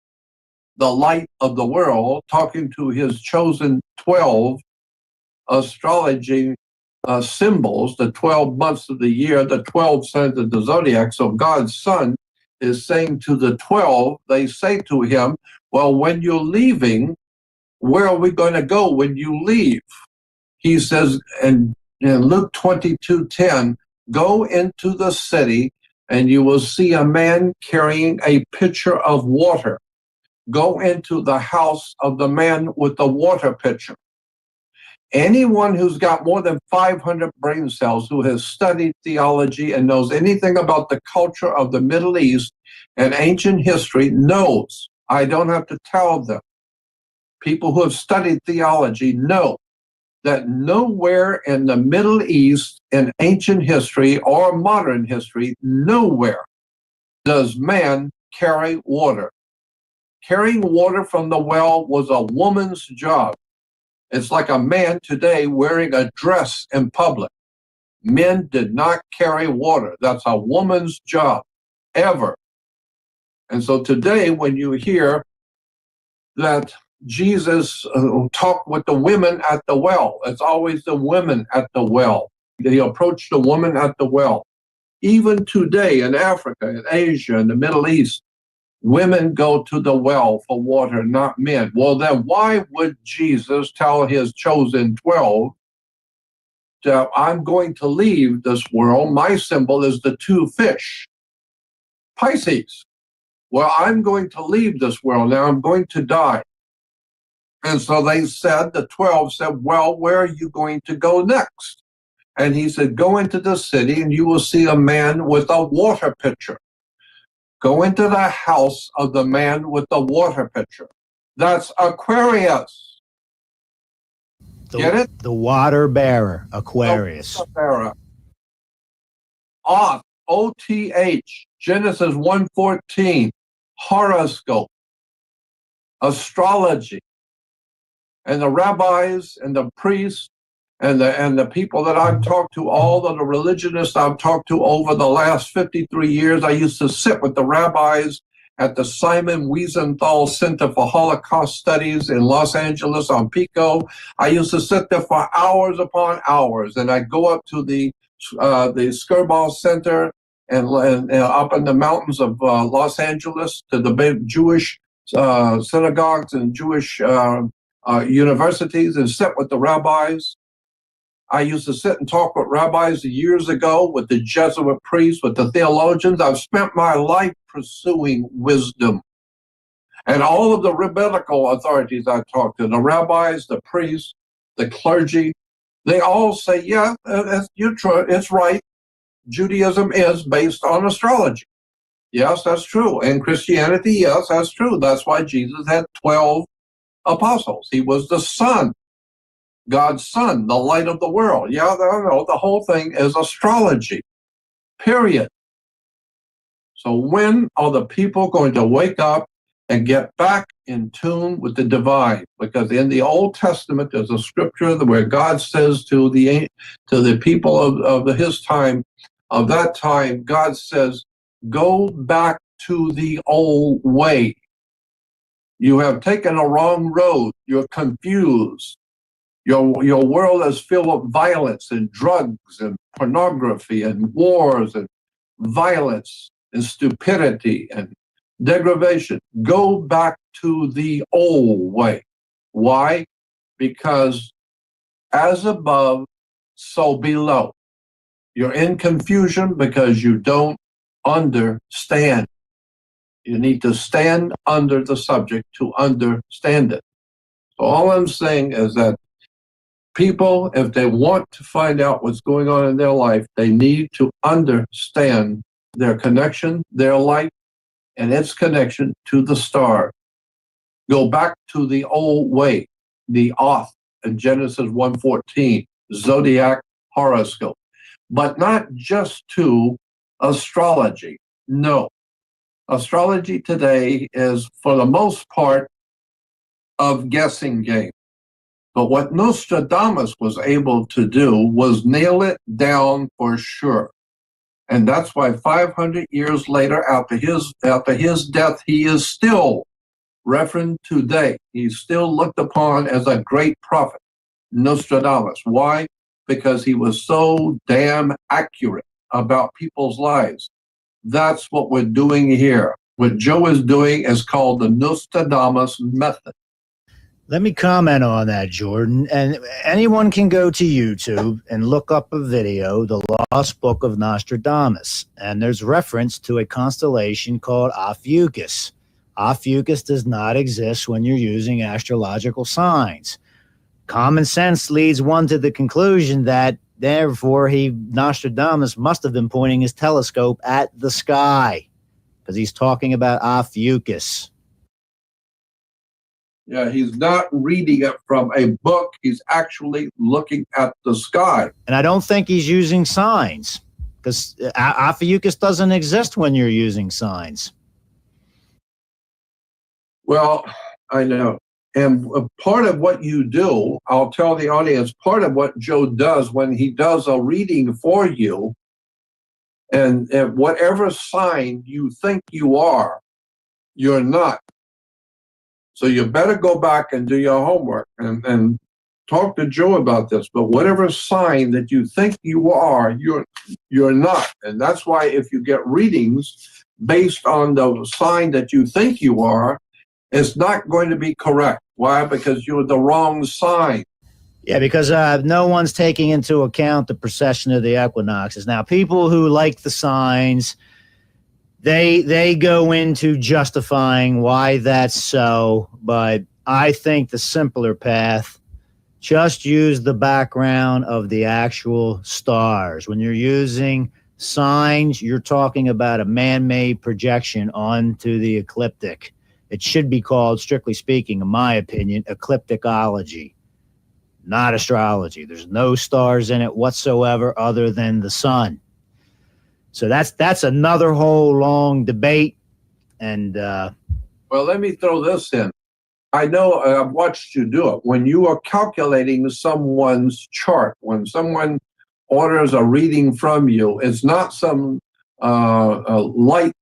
the light of the world, talking to his chosen 12 astrology symbols, the 12 months of the year, the 12 signs of the zodiac. So God's Son is saying to the 12, they say to him, well, when you're leaving, where are we going to go when you leave? He says in Luke 22:10, go into the city and you will see a man carrying a pitcher of water. Go into the house of the man with the water pitcher. Anyone who's got more than 500 brain cells, who has studied theology and knows anything about the culture of the Middle East and ancient history knows. I don't have to tell them. People who have studied theology know that nowhere in the Middle East, in ancient history or modern history, nowhere does man carry water. Carrying water from the well was a woman's job. It's like a man today wearing a dress in public. Men did not carry water. That's a woman's job, ever. And so today, when you hear that Jesus talked with the women at the well, it's always the women at the well. He approached the woman at the well. Even today in Africa, in Asia, in the Middle East, women go to the well for water, not men. Well, then why would Jesus tell his chosen 12 that I'm going to leave this world? My symbol is the two fish, Pisces. Well, I'm going to leave this world now. I'm going to die. And so they said, the 12 said, well, where are you going to go next? And he said, go into the city and you will see a man with a water pitcher. Go into the house of the man with the water pitcher. That's Aquarius. Get it? The water bearer, Aquarius. The water bearer. Oth, O-T-H, Genesis 1:14, horoscope, astrology. And the rabbis and the priests and the people that I've talked to, all of the religionists I've talked to over the last 53 years, I used to sit with the rabbis at the Simon Wiesenthal Center for Holocaust Studies in Los Angeles on Pico. I used to sit there for hours upon hours, and I'd go up to the Skirball Center and up in the mountains of Los Angeles to the big Jewish synagogues and Jewish universities and sit with the rabbis. I used to sit and talk with rabbis years ago, with the Jesuit priests, with the theologians. I've spent my life pursuing wisdom. And all of the rabbinical authorities I talked to, the rabbis, the priests, the clergy, they all say, yeah, you're true. It's right. Judaism is based on astrology. Yes, that's true. And Christianity, yes, that's true. That's why Jesus had 12 apostles. He was the Son. God's Son, the light of the world. Yeah, no, the whole thing is astrology, period. So when are the people going to wake up and get back in tune with the divine? Because in the Old Testament, there's a scripture where God says to the people of his time, of that time, God says, go back to the old way. You have taken a wrong road. You're confused. Your world is filled with violence and drugs and pornography and wars and violence and stupidity and degradation. Go back to the old way. Why? Because as above, so below. You're in confusion because you don't understand. You need to stand under the subject to understand it. So all I'm saying is that people, if they want to find out what's going on in their life, they need to understand their connection, their life, and its connection to the star. Go back to the old way, the Oth in Genesis 1:14, zodiac horoscope. But not just to astrology. No. Astrology today is, for the most part, of guessing game. But what Nostradamus was able to do was nail it down for sure. And that's why 500 years later, after his death, he is still referenced today. He's still looked upon as a great prophet, Nostradamus. Why? Because he was so damn accurate about people's lives. That's what we're doing here. What Joe is doing is called the Nostradamus method. Let me comment on that, Jordan. And anyone can go to YouTube and look up a video, The Lost Book of Nostradamus. And there's reference to a constellation called Ophiuchus. Ophiuchus does not exist when you're using astrological signs. Common sense leads one to the conclusion that, therefore, Nostradamus must have been pointing his telescope at the sky, because he's talking about Ophiuchus. Yeah, he's not reading it from a book. He's actually looking at the sky. And I don't think he's using signs, because Ophiuchus doesn't exist when you're using signs. Well, I know. And part of what you do, I'll tell the audience, part of what Joe does when he does a reading for you, and whatever sign you think you are, you're not. So you better go back and do your homework and talk to Joe about this, but whatever sign that you think you are, you're not. And that's why if you get readings based on the sign that you think you are, it's not going to be correct. Why? Because you're the wrong sign. Yeah, because no one's taking into account the precession of the equinoxes. Now, people who like the signs, they go into justifying why that's so, but I think the simpler path, just use the background of the actual stars. When you're using signs, you're talking about a man-made projection onto the ecliptic. It should be called, strictly speaking, in my opinion, eclipticology, not astrology. There's no stars in it whatsoever other than the sun. So that's another whole long debate. And well, let me throw this in. I know I've watched you do it. When you are calculating someone's chart, when someone orders a reading from you, it's not some light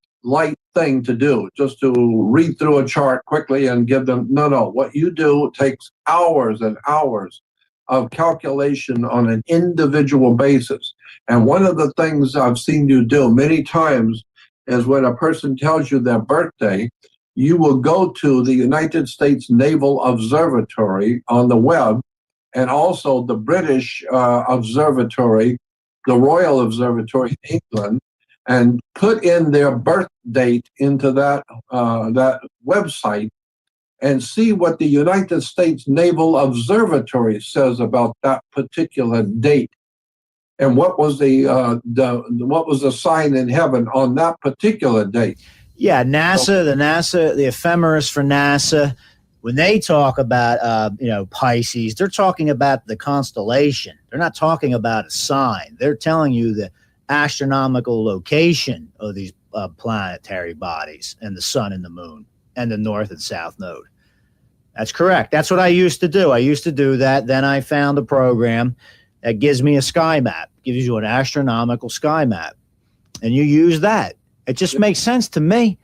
thing to do, just to read through a chart quickly and give them. No. What you do takes hours and hours of calculation on an individual basis. And one of the things I've seen you do many times is when a person tells you their birthday, you will go to the United States Naval Observatory on the web, and also the British Observatory, the Royal Observatory in England, and put in their birth date into that website, and see what the United States Naval Observatory says about that particular date, and what was the sign in heaven on that particular date. Yeah, NASA, the ephemeris for NASA, when they talk about Pisces, they're talking about the constellation. They're not talking about a sign. They're telling you the astronomical location of these planetary bodies and the sun and the moon and the north and south node. That's correct. That's what I used to do. I used to do that. Then I found a program that gives me a sky map, gives you an astronomical sky map, and you use that. It just makes sense to me.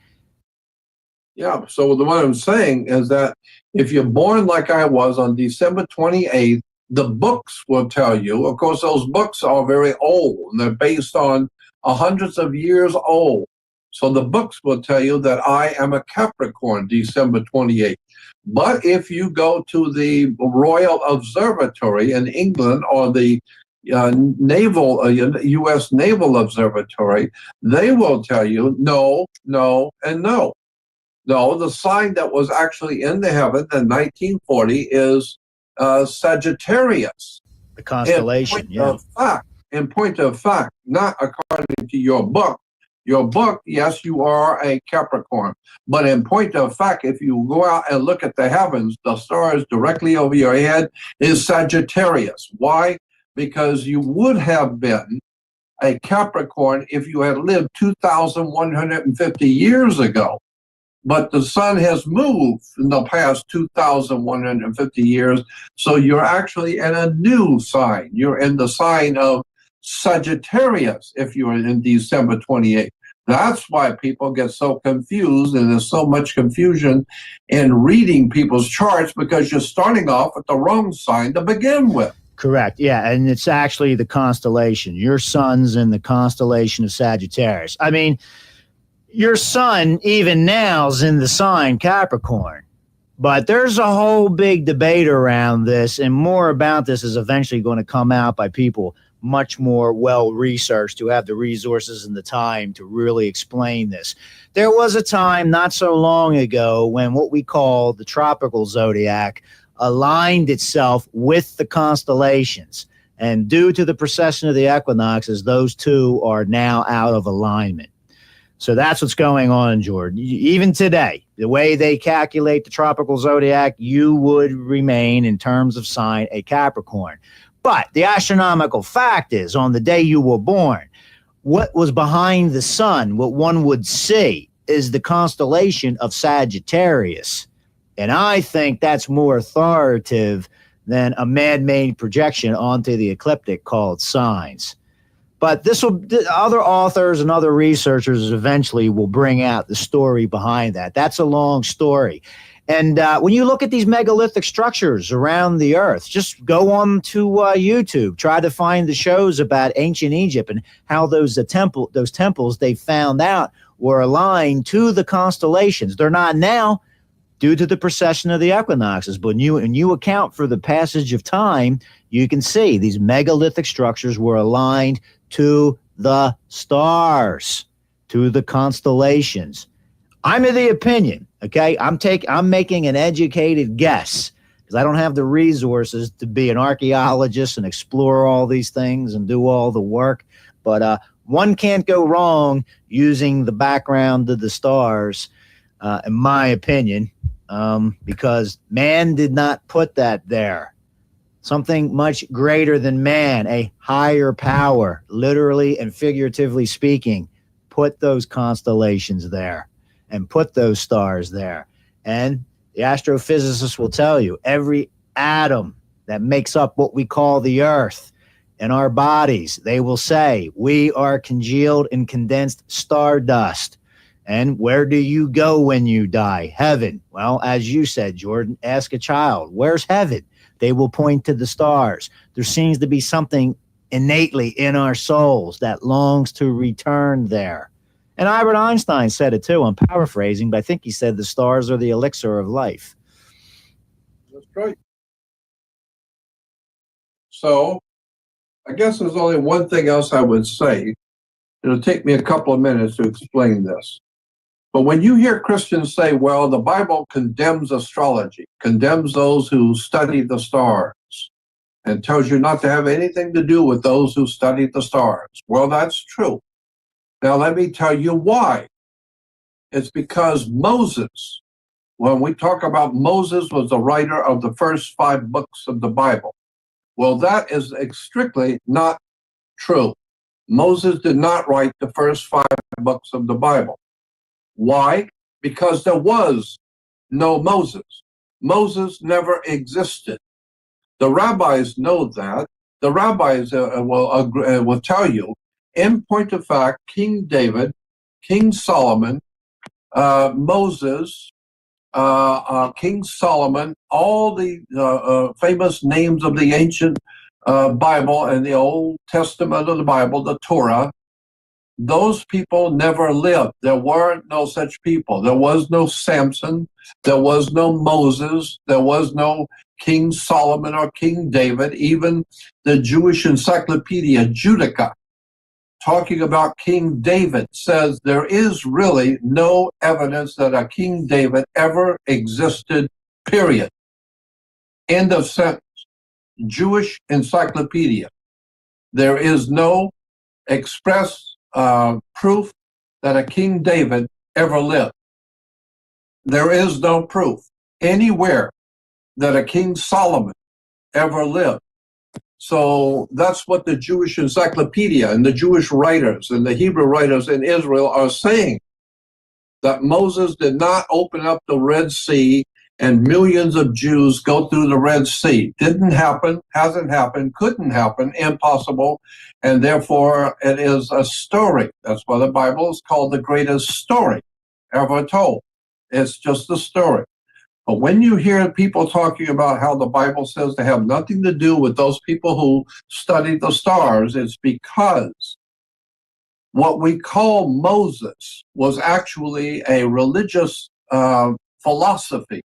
Yeah. So what I'm saying is that if you're born like I was on December 28th, the books will tell you. Of course, those books are very old, and they're based on hundreds of years old. So the books will tell you that I am a Capricorn, December 28th. But if you go to the Royal Observatory in England or the U.S. Naval Observatory, they will tell you no, and no. No, the sign that was actually in the heaven in 1940 is Sagittarius. The constellation, In point of fact, not according to your book. Your book, yes, you are a Capricorn. But in point of fact, if you go out and look at the heavens, the stars directly over your head is Sagittarius. Why? Because you would have been a Capricorn if you had lived 2,150 years ago. But the sun has moved in the past 2,150 years, so you're actually in a new sign. You're in the sign of Sagittarius if you're in December 28th. That's why people get so confused, and there's so much confusion in reading people's charts, because you're starting off with the wrong sign to begin with. Correct. Yeah. And it's actually the constellation. Your sun's in the constellation of Sagittarius. I mean, your sun even now is in the sign Capricorn. But there's a whole big debate around this, and more about this is eventually going to come out by people much more well-researched who have the resources and the time to really explain this. There was a time not so long ago when what we call the tropical zodiac aligned itself with the constellations. And due to the precession of the equinoxes, those two are now out of alignment. So that's what's going on, Jordan. Even today, the way they calculate the tropical zodiac, you would remain, in terms of sign, a Capricorn. But the astronomical fact is, on the day you were born, what was behind the sun, what one would see, is the constellation of Sagittarius. And I think that's more authoritative than a man-made projection onto the ecliptic called signs. But other authors and other researchers eventually will bring out the story behind that. That's a long story. And when you look at these megalithic structures around the earth, just go on to YouTube, try to find the shows about ancient Egypt and how those temples they found out were aligned to the constellations. They're not now due to the precession of the equinoxes, but when you account for the passage of time, you can see these megalithic structures were aligned to the stars, to the constellations. I'm of the opinion, okay? I'm making an educated guess because I don't have the resources to be an archaeologist and explore all these things and do all the work. But one can't go wrong using the background of the stars, in my opinion, because man did not put that there. Something much greater than man, a higher power, literally and figuratively speaking, put those constellations there and put those stars there. And the astrophysicists will tell you every atom that makes up what we call the earth in our bodies, they will say we are congealed and condensed stardust. And where do you go when you die? Heaven. Well, as you said, Jordan, ask a child, where's heaven? They will point to the stars. There seems to be something innately in our souls that longs to return there. And Albert Einstein said it too. I'm paraphrasing, but I think he said the stars are the elixir of life. That's right. So I guess there's only one thing else I would say. It'll take me a couple of minutes to explain this. But when you hear Christians say, well, the Bible condemns astrology, condemns those who study the stars, and tells you not to have anything to do with those who study the stars. Well, that's true. Now, let me tell you why. It's because Moses, when we talk about Moses was the writer of the first 5 books of the Bible. Well, that is strictly not true. Moses did not write the first 5 books of the Bible. Why? Because there was no Moses. Moses never existed. The rabbis know that. The rabbis will tell you, in point of fact, King David, King Solomon, Moses, King Solomon, all the famous names of the ancient Bible and the Old Testament of the Bible, the Torah, those people never lived. There were no such people. There was no Samson. There was no Moses. There was no King Solomon or King David. Even the Jewish encyclopedia, Judica, talking about King David, says there is really no evidence that a King David ever existed, period. End of sentence. Jewish encyclopedia. There is no express proof that a King David ever lived. There is no proof anywhere that a King Solomon ever lived. So that's what the Jewish encyclopedia and the Jewish writers and the Hebrew writers in Israel are saying, that Moses did not open up the Red Sea and millions of Jews go through the Red Sea. Didn't happen, hasn't happened, couldn't happen, impossible, and therefore it is a story. That's why the Bible is called the greatest story ever told. It's just a story. But when you hear people talking about how the Bible says they have nothing to do with those people who study the stars, it's because what we call Moses was actually a religious philosophy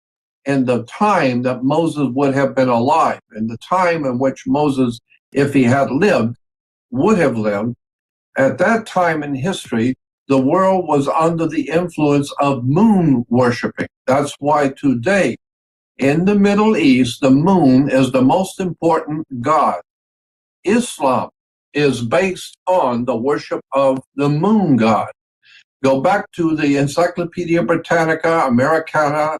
in the time that Moses would have been alive, in the time in which Moses, if he had lived, would have lived. At that time in history, the world was under the influence of moon worshiping. That's why today, in the Middle East, the moon is the most important god. Islam is based on the worship of the moon god. Go back to the Encyclopedia Britannica, Americana,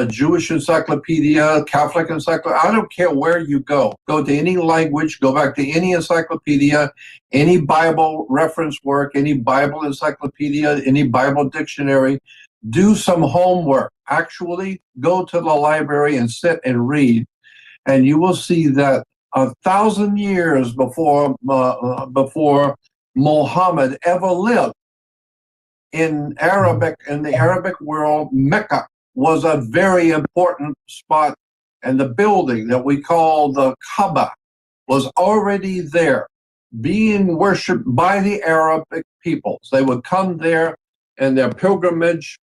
Jewish Encyclopedia, Catholic Encyclopedia. I don't care where you go. Go to any language, go back to any encyclopedia, any Bible reference work, any Bible encyclopedia, any Bible dictionary. Do some homework. Actually, go to the library and sit and read, and you will see that 1,000 years before Muhammad ever lived, in the Arabic world, Mecca was a very important spot, and the building that we call the Kaaba was already there, being worshipped by the Arabic peoples. They would come there in their pilgrimage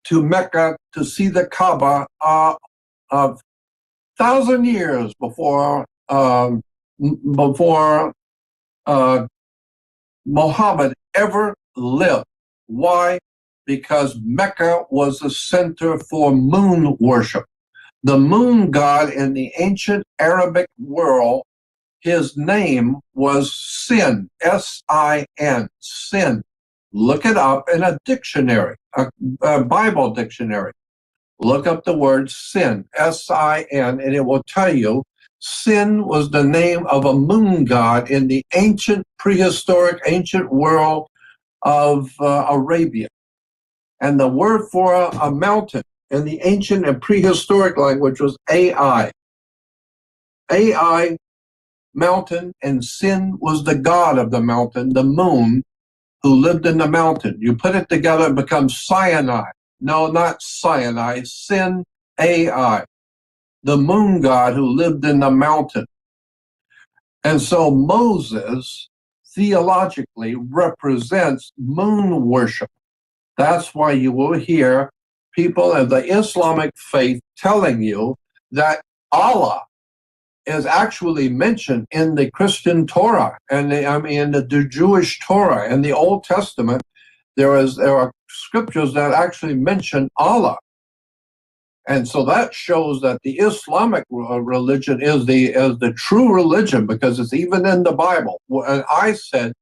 to Mecca to see the Kaaba a 1,000 years before Muhammad ever lived. Why? Because Mecca was the center for moon worship. The moon god in the ancient Arabic world, his name was Sin, S-I-N, Sin. Look it up in a dictionary, a Bible dictionary. Look up the word sin, S-I-N, and it will tell you Sin was the name of a moon god in the ancient, prehistoric, ancient world of Arabia. And the word for a mountain in the ancient and prehistoric language was Ai. Ai, mountain, and Sin was the god of the mountain, the moon, who lived in the mountain. You put it together, it becomes Sinai. No, not Sinai, Sin, Ai, the moon god who lived in the mountain. And so Moses theologically represents moon worship. That's why you will hear people of the Islamic faith telling you that Allah is actually mentioned in the Christian Torah and the Jewish Torah and the Old Testament. There are scriptures that actually mention Allah. And so that shows that the Islamic religion is the true religion, because it's even in the Bible. And I said,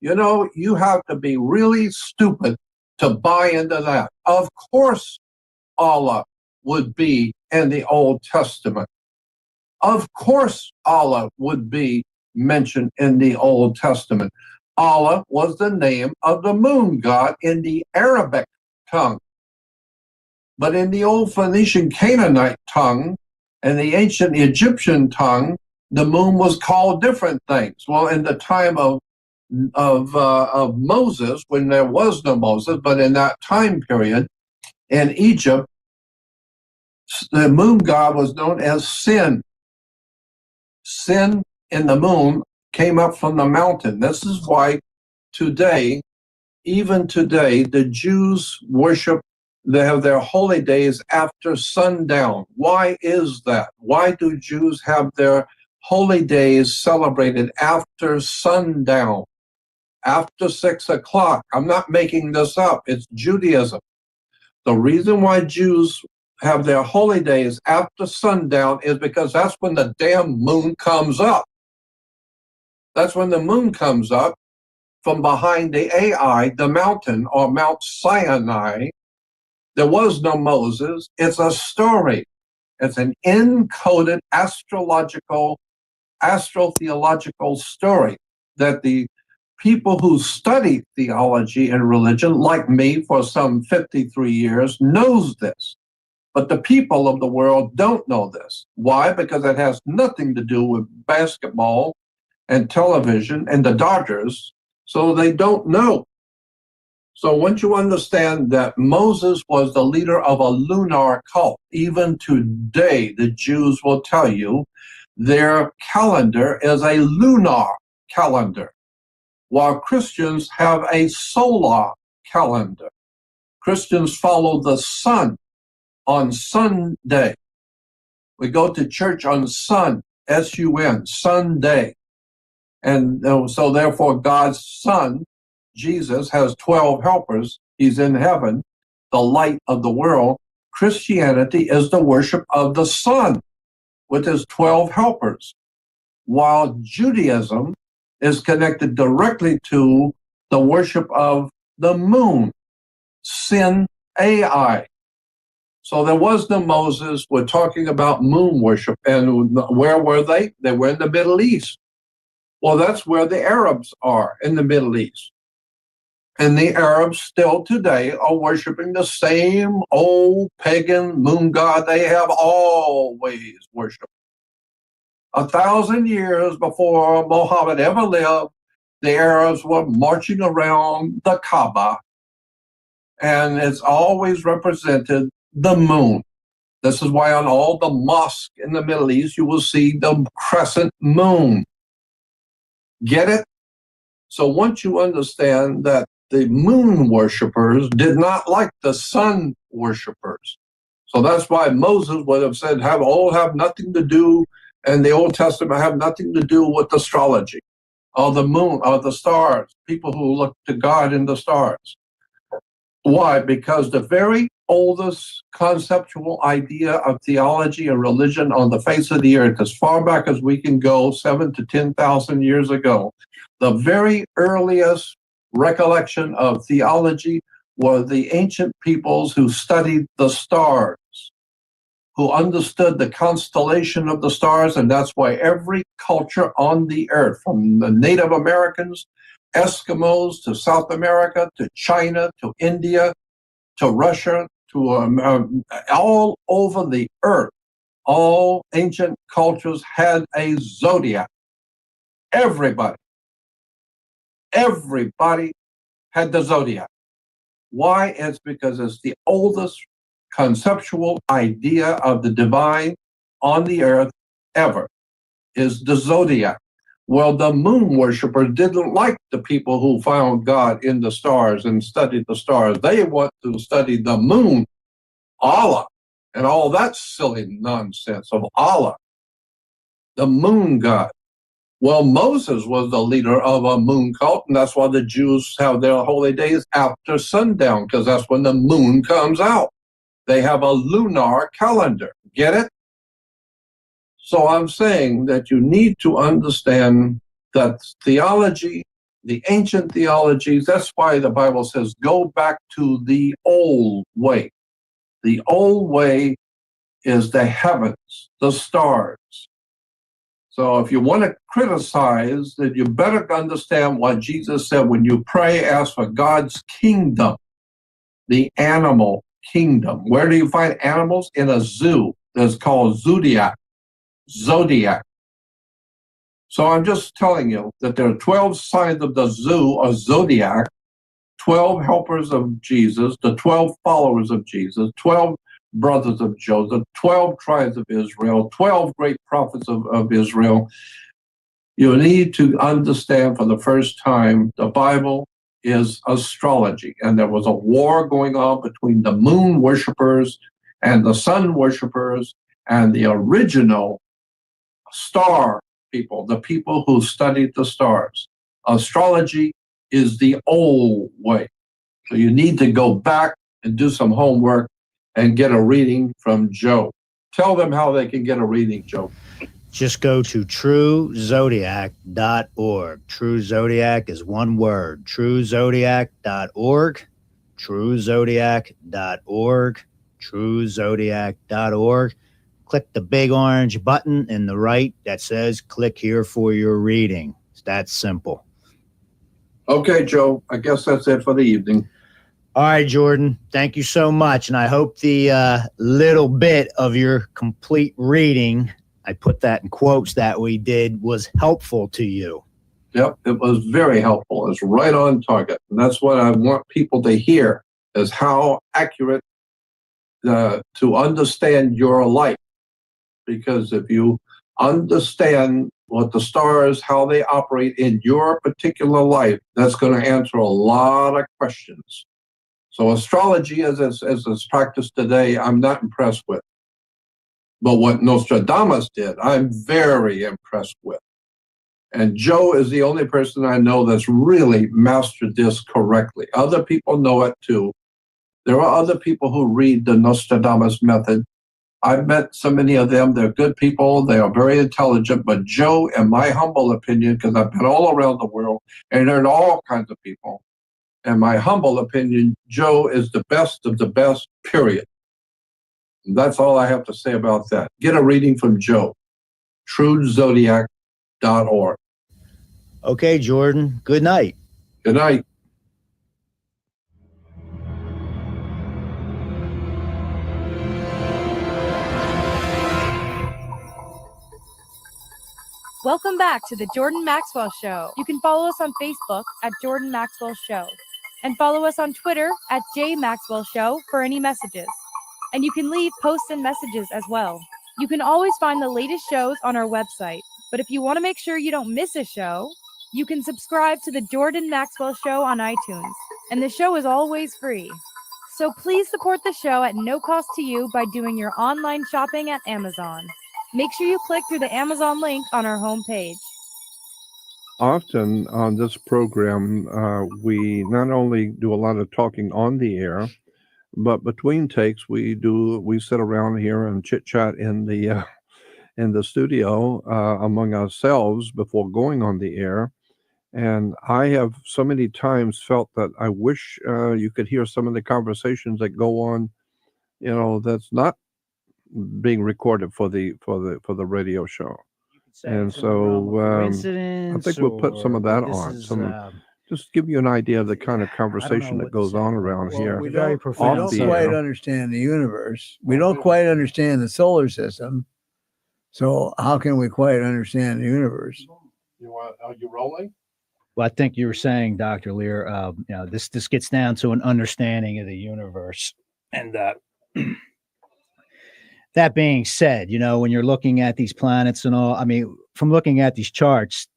you have to be really stupid to buy into that. Of course, Allah would be in the Old Testament. Of course, Allah would be mentioned in the Old Testament. Allah was the name of the moon god in the Arabic tongue. But in the old Phoenician Canaanite tongue and the ancient Egyptian tongue, the moon was called different things. Well, in the time of Moses, when there was no Moses, but in that time period in Egypt, the moon god was known as Sin. Sin in the moon came up from the mountain. This is why even today, the Jews worship. They have their holy days after sundown. Why is that? Why do Jews have their holy days celebrated after sundown, after 6 o'clock? I'm not making this up. It's Judaism. The reason why Jews have their holy days after sundown is because that's when the damn moon comes up. That's when the moon comes up from behind the Ai, the mountain, or Mount Sinai. There was no Moses. It's a story. It's an encoded astrotheological story that the people who study theology and religion, like me for some 53 years, knows this. But the people of the world don't know this. Why? Because it has nothing to do with basketball and television and the Dodgers, so they don't know. So once you understand that Moses was the leader of a lunar cult, even today the Jews will tell you their calendar is a lunar calendar, while Christians have a solar calendar. Christians follow the sun on Sunday. We go to church on Sun, S-U-N, Sunday. And so therefore God's Son, Jesus, has 12 helpers. He's in heaven, the light of the world. Christianity is the worship of the sun with his 12 helpers, while Judaism is connected directly to the worship of the moon, Sin, Ai. So there was no Moses. We're talking about moon worship. And where were they? They were in the Middle East. Well, that's where the Arabs are, in the Middle East. And the Arabs still today are worshiping the same old pagan moon god they have always worshiped. 1,000 years before Muhammad ever lived, the Arabs were marching around the Kaaba, and it's always represented the moon. This is why on all the mosques in the Middle East, you will see the crescent moon. Get it? So once you understand that the moon worshipers did not like the sun worshipers. So that's why Moses would have said, have nothing to do, and the Old Testament have nothing to do with astrology, or the moon, or the stars, people who look to God in the stars. Why? Because the very oldest conceptual idea of theology and religion on the face of the earth, as far back as we can go, 7,000 to 10,000 years ago, the very earliest recollection of theology were the ancient peoples who studied the stars, who understood the constellation of the stars, and that's why every culture on the earth, from the Native Americans, Eskimos, to South America, to China, to India, to Russia, to all over the earth, all ancient cultures had a zodiac. Everybody had the zodiac. Why? It's because it's the oldest conceptual idea of the divine on the earth ever, is the zodiac. Well, the moon worshippers didn't like the people who found God in the stars and studied the stars. They want to study the moon, Allah, and all that silly nonsense of Allah, the moon god. Well, Moses was the leader of a moon cult, and that's why the Jews have their holy days after sundown, because that's when the moon comes out. They have a lunar calendar. Get it? So I'm saying that you need to understand that theology, the ancient theologies, that's why the Bible says, go back to the old way. The old way is the heavens, the stars. So if you want to criticize, then you better understand what Jesus said. When you pray, ask for God's kingdom, the animal kingdom. Where do you find animals? In a zoo that's called zodiac. So I'm just telling you that there are 12 signs of the zoo or zodiac, 12 helpers of Jesus, the 12 followers of Jesus, 12 brothers of Joseph, 12 tribes of Israel, 12 great prophets of Israel. You need to understand for the first time the Bible is astrology. And there was a war going on between the moon worshipers and the sun worshipers and the original star people, the people who studied the stars. Astrology is the old way. So you need to go back and do some homework and get a reading from Joe. Tell them how they can get a reading, Joe. Just go to truezodiac.org. True Zodiac is one word. Truezodiac.org. Truezodiac.org. Truezodiac.org. Click the big orange button in the right that says click here for your reading. It's that simple. Okay, Joe, I guess that's it for the evening. All right, Jordan, thank you so much. And I hope the little bit of your complete reading, I put that in quotes, that we did was helpful to you. Yep, it was very helpful. It's right on target. And that's what I want people to hear, is how accurate to understand your life. Because if you understand what the stars, how they operate in your particular life, that's going to answer a lot of questions. So astrology, as it's practiced today, I'm not impressed with. But what Nostradamus did, I'm very impressed with. And Joe is the only person I know that's really mastered this correctly. Other people know it too. There are other people who read the Nostradamus method. I've met so many of them. They're good people. They are very intelligent. But Joe, in my humble opinion, because I've been all around the world and learned all kinds of people, in my humble opinion, Joe is the best of the best, period. And that's all I have to say about that. Get a reading from Joe, truezodiac.org. Okay, Jordan, good night. Good night. Welcome back to the Jordan Maxwell Show. You can follow us on Facebook at Jordan Maxwell Show and follow us on Twitter at JMaxwell Show for any messages. And you can leave posts and messages as well. You can always find the latest shows on our website. But if you want to make sure you don't miss a show, you can subscribe to the Jordan Maxwell Show on iTunes. And the show is always free. So please support the show at no cost to you by doing your online shopping at Amazon. Make sure you click through the Amazon link on our homepage. Often on this program, we not only do a lot of talking on the air, but between takes, we sit around here and chit chat in the studio among ourselves before going on the air. And I have so many times felt that I wish you could hear some of the conversations that go on, that's not being recorded for the radio show. And so I think we'll put some of that on. Just give you an idea of the kind of conversation that goes on around here. We don't quite understand the universe. We don't quite understand the solar system. So how can we quite understand the universe? Are you rolling? Well, I think you were saying, Dr. Lear, this gets down to an understanding of the universe. And that being said, when you're looking at these planets and all, I mean, from looking at these charts,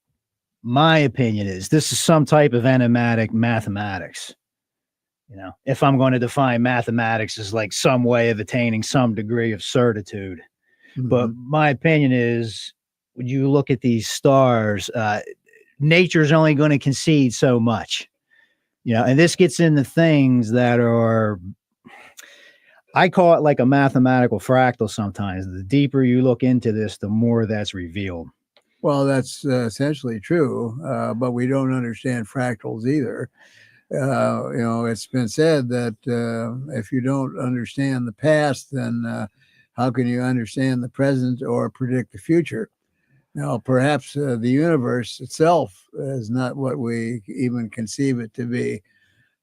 my opinion is this is some type of enigmatic mathematics. If I'm going to define mathematics as like some way of attaining some degree of certitude. Mm-hmm. But my opinion is when you look at these stars, nature's only going to concede so much, and this gets into things that are, I call it like a mathematical fractal sometimes. The deeper you look into this, the more that's revealed. Well, that's essentially true, but we don't understand fractals either. It's been said that if you don't understand the past, then how can you understand the present or predict the future? Now, perhaps the universe itself is not what we even conceive it to be.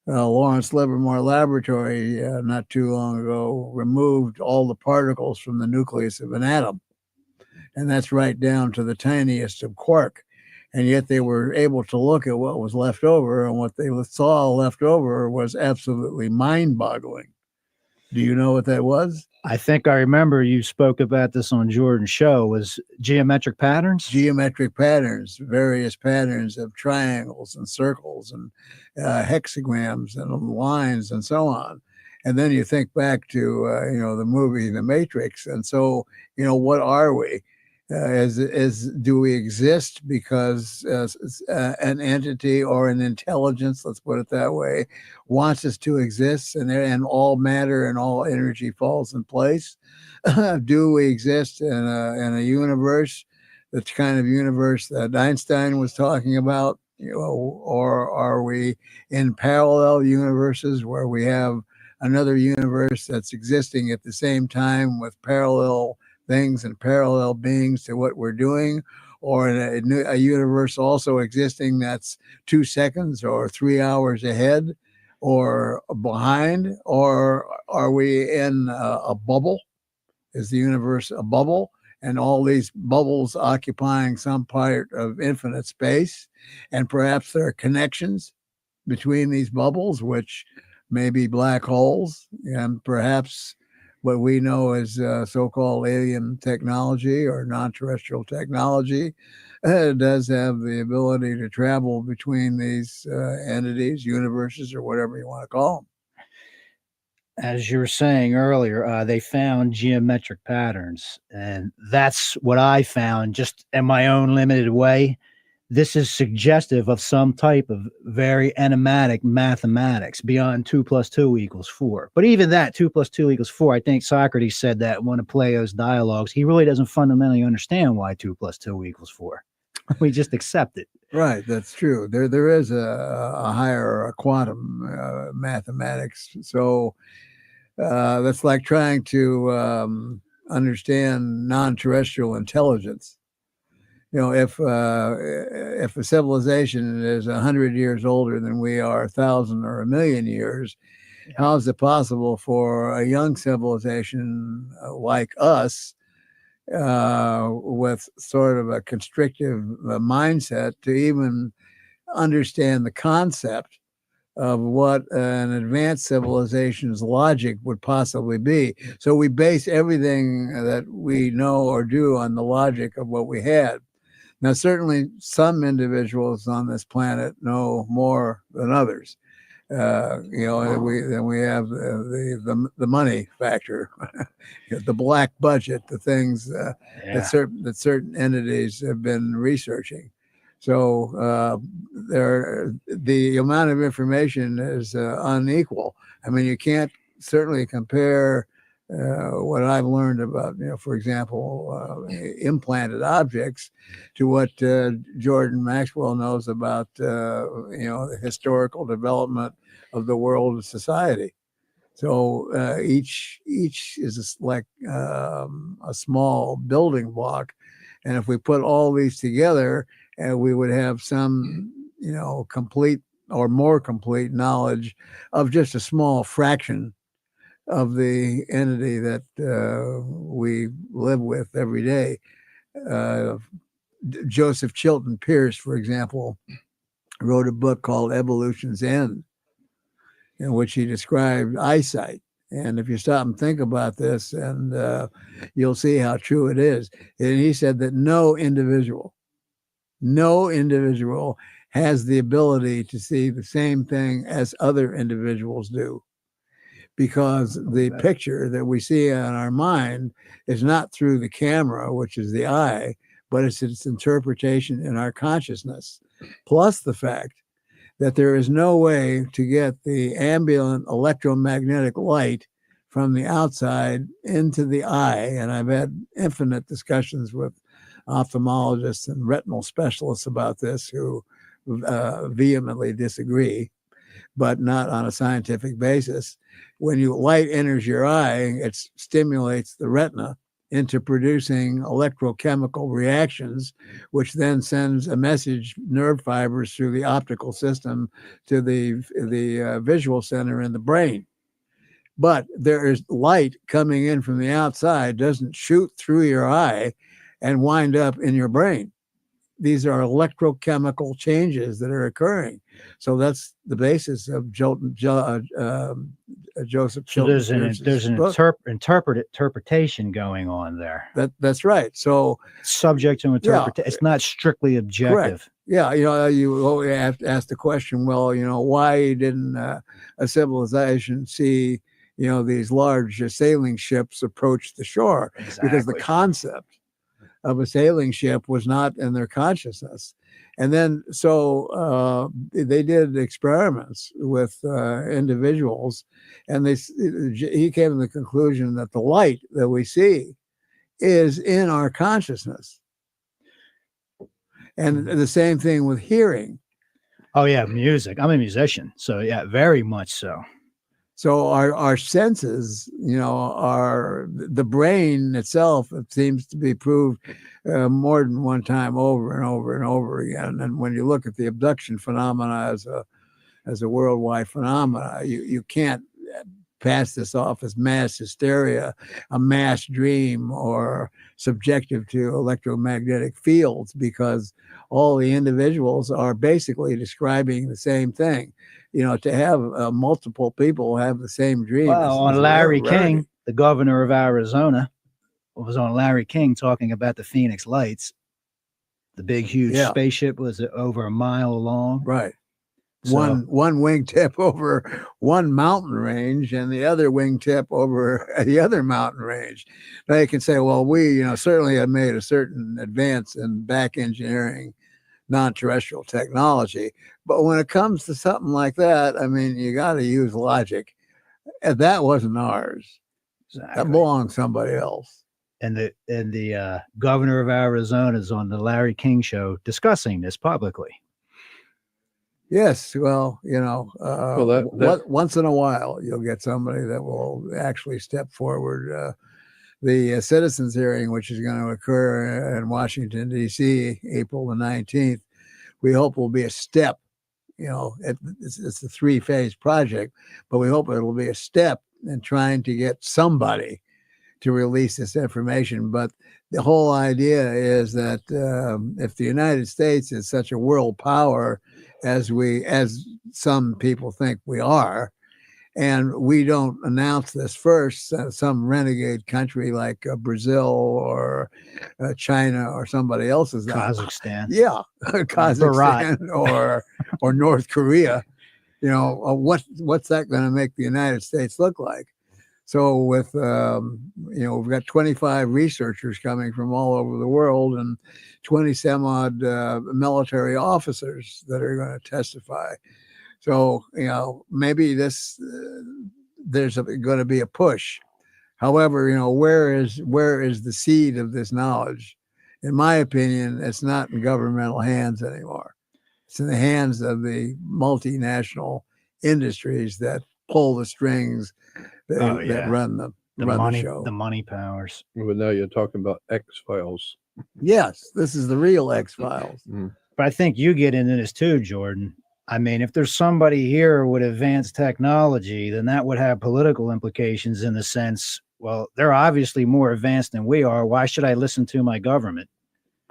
Lawrence Livermore Laboratory not too long ago removed all the particles from the nucleus of an atom. And that's right down to the tiniest of quark. And yet they were able to look at what was left over, and what they saw left over was absolutely mind-boggling. Do you know what that was? I think I remember you spoke about this on Jordan's show, was geometric patterns? Geometric patterns, various patterns of triangles and circles and hexagrams and lines and so on. And then you think back to, the movie The Matrix. And so, what are we? Do we exist because an entity or an intelligence, let's put it that way, wants us to exist, and all matter and all energy falls in place? Do we exist in a universe, the kind of universe that Einstein was talking about, or are we in parallel universes where we have another universe that's existing at the same time with parallel things and parallel beings to what we're doing, or a universe also existing that's 2 seconds or 3 hours ahead or behind? Or are we in a bubble? Is the universe a bubble, and all these bubbles occupying some part of infinite space? And perhaps there are connections between these bubbles, which may be black holes, and perhaps what we know as so-called alien technology or non-terrestrial technology does have the ability to travel between these entities, universes, or whatever you want to call them. As you were saying earlier, they found geometric patterns, and that's what I found just in my own limited way. This is suggestive of some type of very enigmatic mathematics beyond 2 + 2 = 4. But even that 2 + 2 = 4, I think Socrates said that in one of Plato's dialogues, he really doesn't fundamentally understand why 2 + 2 = 4. We just accept it. Right, that's true. There is a higher quantum mathematics. So that's like trying to understand non-terrestrial intelligence. If a civilization is 100 years older than we are, 1,000 or 1,000,000 years, how is it possible for a young civilization like us, with sort of a constrictive mindset, to even understand the concept of what an advanced civilization's logic would possibly be. So we base everything that we know or do on the logic of what we had. Now, certainly some individuals on this planet know more than others. Then we have the money factor, the black budget, the things that certain entities have been researching. So the amount of information is unequal. I mean, you can't certainly compare what I've learned about, for example, implanted objects to what Jordan Maxwell knows about, the historical development of the world of society. So each is like a small building block. And if we put all these together, we would have some, complete or more complete knowledge of just a small fraction of the entity that we live with every day. Joseph Chilton Pierce, for example, wrote a book called Evolution's End, in which he described eyesight. And if you stop and think about this, and you'll see how true it is. And he said that no individual has the ability to see the same thing as other individuals do, because the picture that we see in our mind is not through the camera, which is the eye, but it's its interpretation in our consciousness, plus the fact that there is no way to get the ambient electromagnetic light from the outside into the eye. And I've had infinite discussions with ophthalmologists and retinal specialists about this who vehemently disagree, but not on a scientific basis. When light enters your eye, it stimulates the retina into producing electrochemical reactions, which then sends a message, nerve fibers through the optical system to the visual center in the brain. But there is light coming in from the outside, doesn't shoot through your eye and wind up in your brain. These are electrochemical changes that are occurring. So that's the basis of Joseph. So there's an interpretation going on there. That's right. So subject to interpretation. It's not strictly objective. Correct. Yeah, you have to ask the question. Well, why didn't a civilization see these large sailing ships approach the shore? Exactly. Because the concept of a sailing ship was not in their consciousness. And then, so they did experiments with individuals, and he came to the conclusion that the light that we see is in our consciousness. And the same thing with hearing. Oh yeah, music. I'm a musician, so yeah, very much so. So our senses, are the brain itself. It seems to be proved more than one time over and over and over again. And when you look at the abduction phenomena as a worldwide phenomena, you can't pass this off as mass hysteria, a mass dream, or subjective to electromagnetic fields, because all the individuals are basically describing the same thing. To have multiple people have the same dream. Well, on Larry King, the governor of Arizona, was on Larry King talking about the Phoenix Lights. The big, huge spaceship was over a mile long. Right. So, one wingtip over one mountain range and the other wingtip over the other mountain range. Now you can say, well, we certainly have made a certain advance in back engineering non-terrestrial technology, but when it comes to something like that, I mean, you got to use logic, and that wasn't ours. Exactly. That belonged to somebody else. And the governor of Arizona is on the Larry King show discussing this publicly. Yes, well, once in a while you'll get somebody that will actually step forward. The citizens hearing, which is going to occur in Washington, D.C., April the 19th, we hope will be a step. It's a 3-phase project, but we hope it will be a step in trying to get somebody to release this information. But the whole idea is that if the United States is such a world power as some people think we are, and we don't announce this first, some renegade country like Brazil or China or somebody else is that. Kazakhstan. Yeah, Kazakhstan or North Korea. What's that going to make the United States look like? So with we've got 25 researchers coming from all over the world and 20 some odd military officers that are going to testify. So maybe there's going to be a push. However, where is the seed of this knowledge? In my opinion, it's not in governmental hands anymore. It's in the hands of the multinational industries that pull the strings that run the show. The money powers. But now you're talking about X-Files. Yes, this is the real X-Files. But I think you get into this too, Jordan. I mean, if there's somebody here with advanced technology, then that would have political implications in the sense, well, they're obviously more advanced than we are. Why should I listen to my government?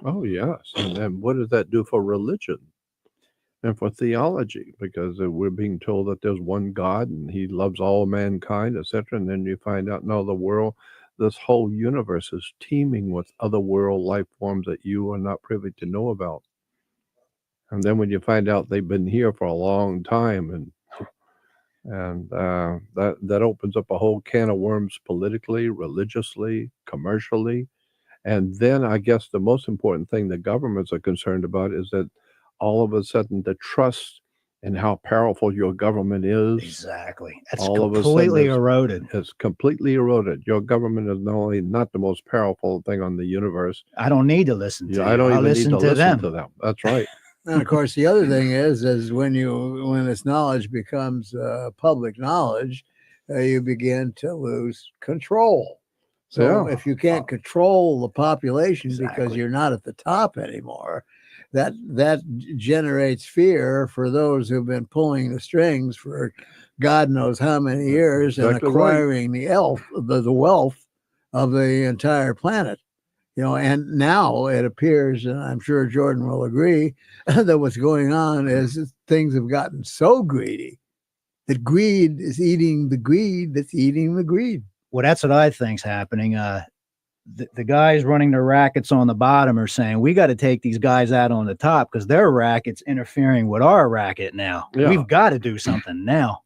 Oh, yes. And then what does that do for religion and for theology? Because we're being told that there's one God and he loves all mankind, etc. And then you find out, no, the world, this whole universe is teeming with other world life forms that you are not privy to know about. And then when you find out they've been here for a long time, and that opens up a whole can of worms politically, religiously, commercially. And then I guess the most important thing the governments are concerned about is that all of a sudden the trust in how powerful your government is. Exactly. That's all completely eroded. It's completely eroded. Your government is not the most powerful thing on the universe. I don't need to listen to you. I don't even listen need to listen them. to them. That's right. And of course, the other thing is when this knowledge becomes public knowledge, you begin to lose control. So if you can't control the population because you're not at the top anymore, that generates fear for those who've been pulling the strings for God knows how many years and acquiring the wealth of the entire planet. And now it appears, and I'm sure Jordan will agree, that what's going on is things have gotten so greedy that greed is eating the greed that's eating the greed. Well, that's what I think's happening. The guys running the rackets on the bottom are saying, we got to take these guys out on the top because their racket's interfering with our racket now. Yeah. We've got to do something now.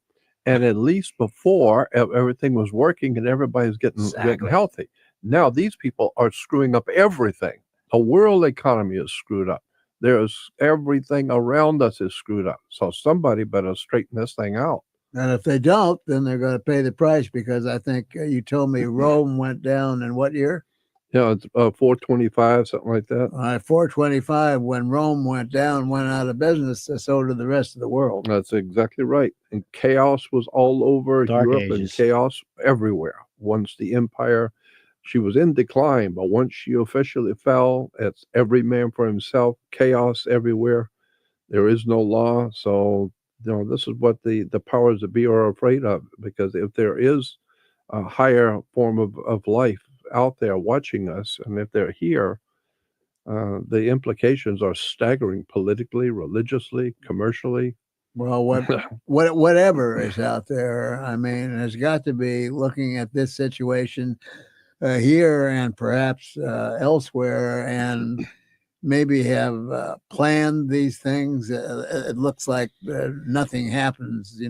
And at least before, everything was working and everybody's getting healthy. Now these people are screwing up everything. The world economy is screwed up. There's everything around us is screwed up. So somebody better straighten this thing out. And if they don't, then they're going to pay the price because I think you told me Rome went down in what year? Yeah, it's 425, something like that. 425, when Rome went down, went out of business, so did the rest of the world. That's exactly right. And chaos was all over Europe and chaos everywhere. Once the empire, she was in decline, but once she officially fell, it's every man for himself, chaos everywhere. There is no law. So, this is what the powers that be are afraid of, because if there is a higher form of life out there watching us, and if they're here, the implications are staggering politically, religiously, commercially. Well, whatever is out there, I mean, has got to be looking at this situation here and perhaps elsewhere, and maybe have planned these things. It looks like nothing happens,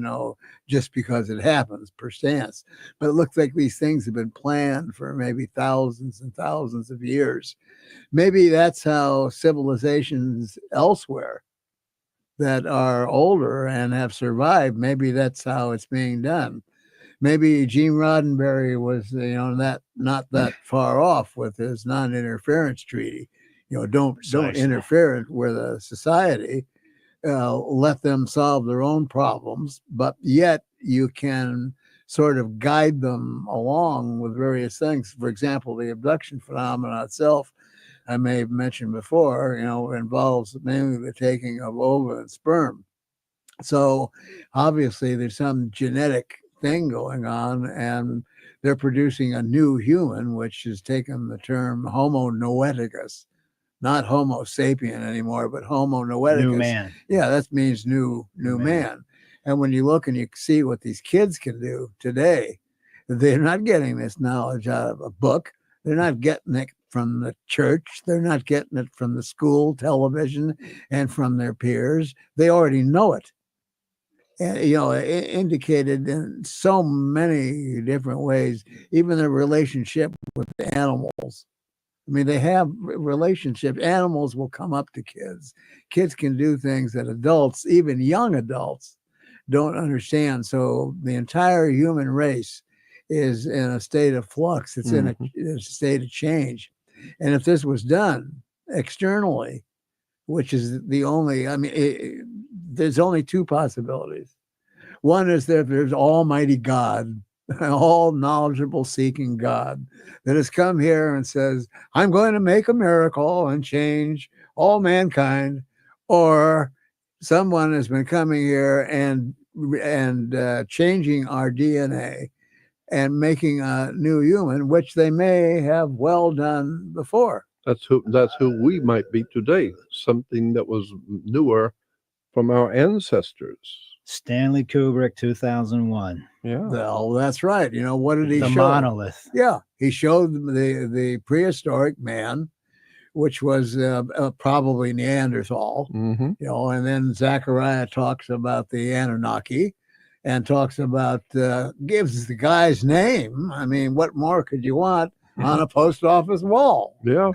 just because it happens per stance. But it looks like these things have been planned for maybe thousands and thousands of years. Maybe that's how civilizations elsewhere that are older and have survived, maybe that's how it's being done. Maybe Gene Roddenberry was, not that far off with his non-interference treaty. Don't interfere with a society. Let them solve their own problems, but yet you can sort of guide them along with various things. For example, the abduction phenomena itself, I may have mentioned before, involves mainly the taking of ova and sperm. So obviously there's some genetic thing going on, and they're producing a new human, which has taken the term Homo noeticus, not Homo sapien anymore, but Homo noeticus. New man. Yeah, that means new New man. And when you look and you see what these kids can do today, they're not getting this knowledge out of a book. They're not getting it from the church. They're not getting it from the school, television, and from their peers. They already know it. And, indicated in so many different ways, even their relationship with the animals. I mean, they have relationships. Animals will come up to kids. Kids can do things that adults, even young adults, don't understand. So the entire human race is in a state of flux. It's in a state of change. And if this was done externally, which is the only, there's only two possibilities. One is that there's Almighty God, all knowledgeable seeking God that has come here and says, I'm going to make a miracle and change all mankind. Or someone has been coming here and changing our DNA and making a new human, which they may have well done before. That's who we might be today. Something that was newer from our ancestors. Stanley Kubrick, 2001. Yeah. Well, that's right. What did he The show? monolith. Yeah, he showed the prehistoric man, which was probably Neanderthal. And then Zechariah talks about the Anunnaki, and talks about gives the guy's name. I mean, what more could you want on a post office wall? Yeah.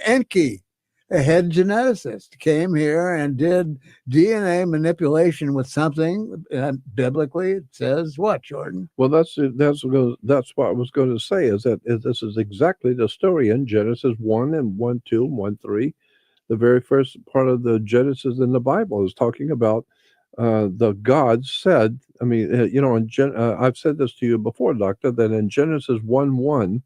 Enki, a head geneticist, came here and did DNA manipulation with something. Biblically, it says what, Jordan? Well, that's what I was going to say. Is this is exactly the story in Genesis 1 and 1, 2, 1, 3. The very first part of the Genesis in the Bible is talking about the God said. I mean, I've said this to you before, Doctor, that in Genesis 1:1,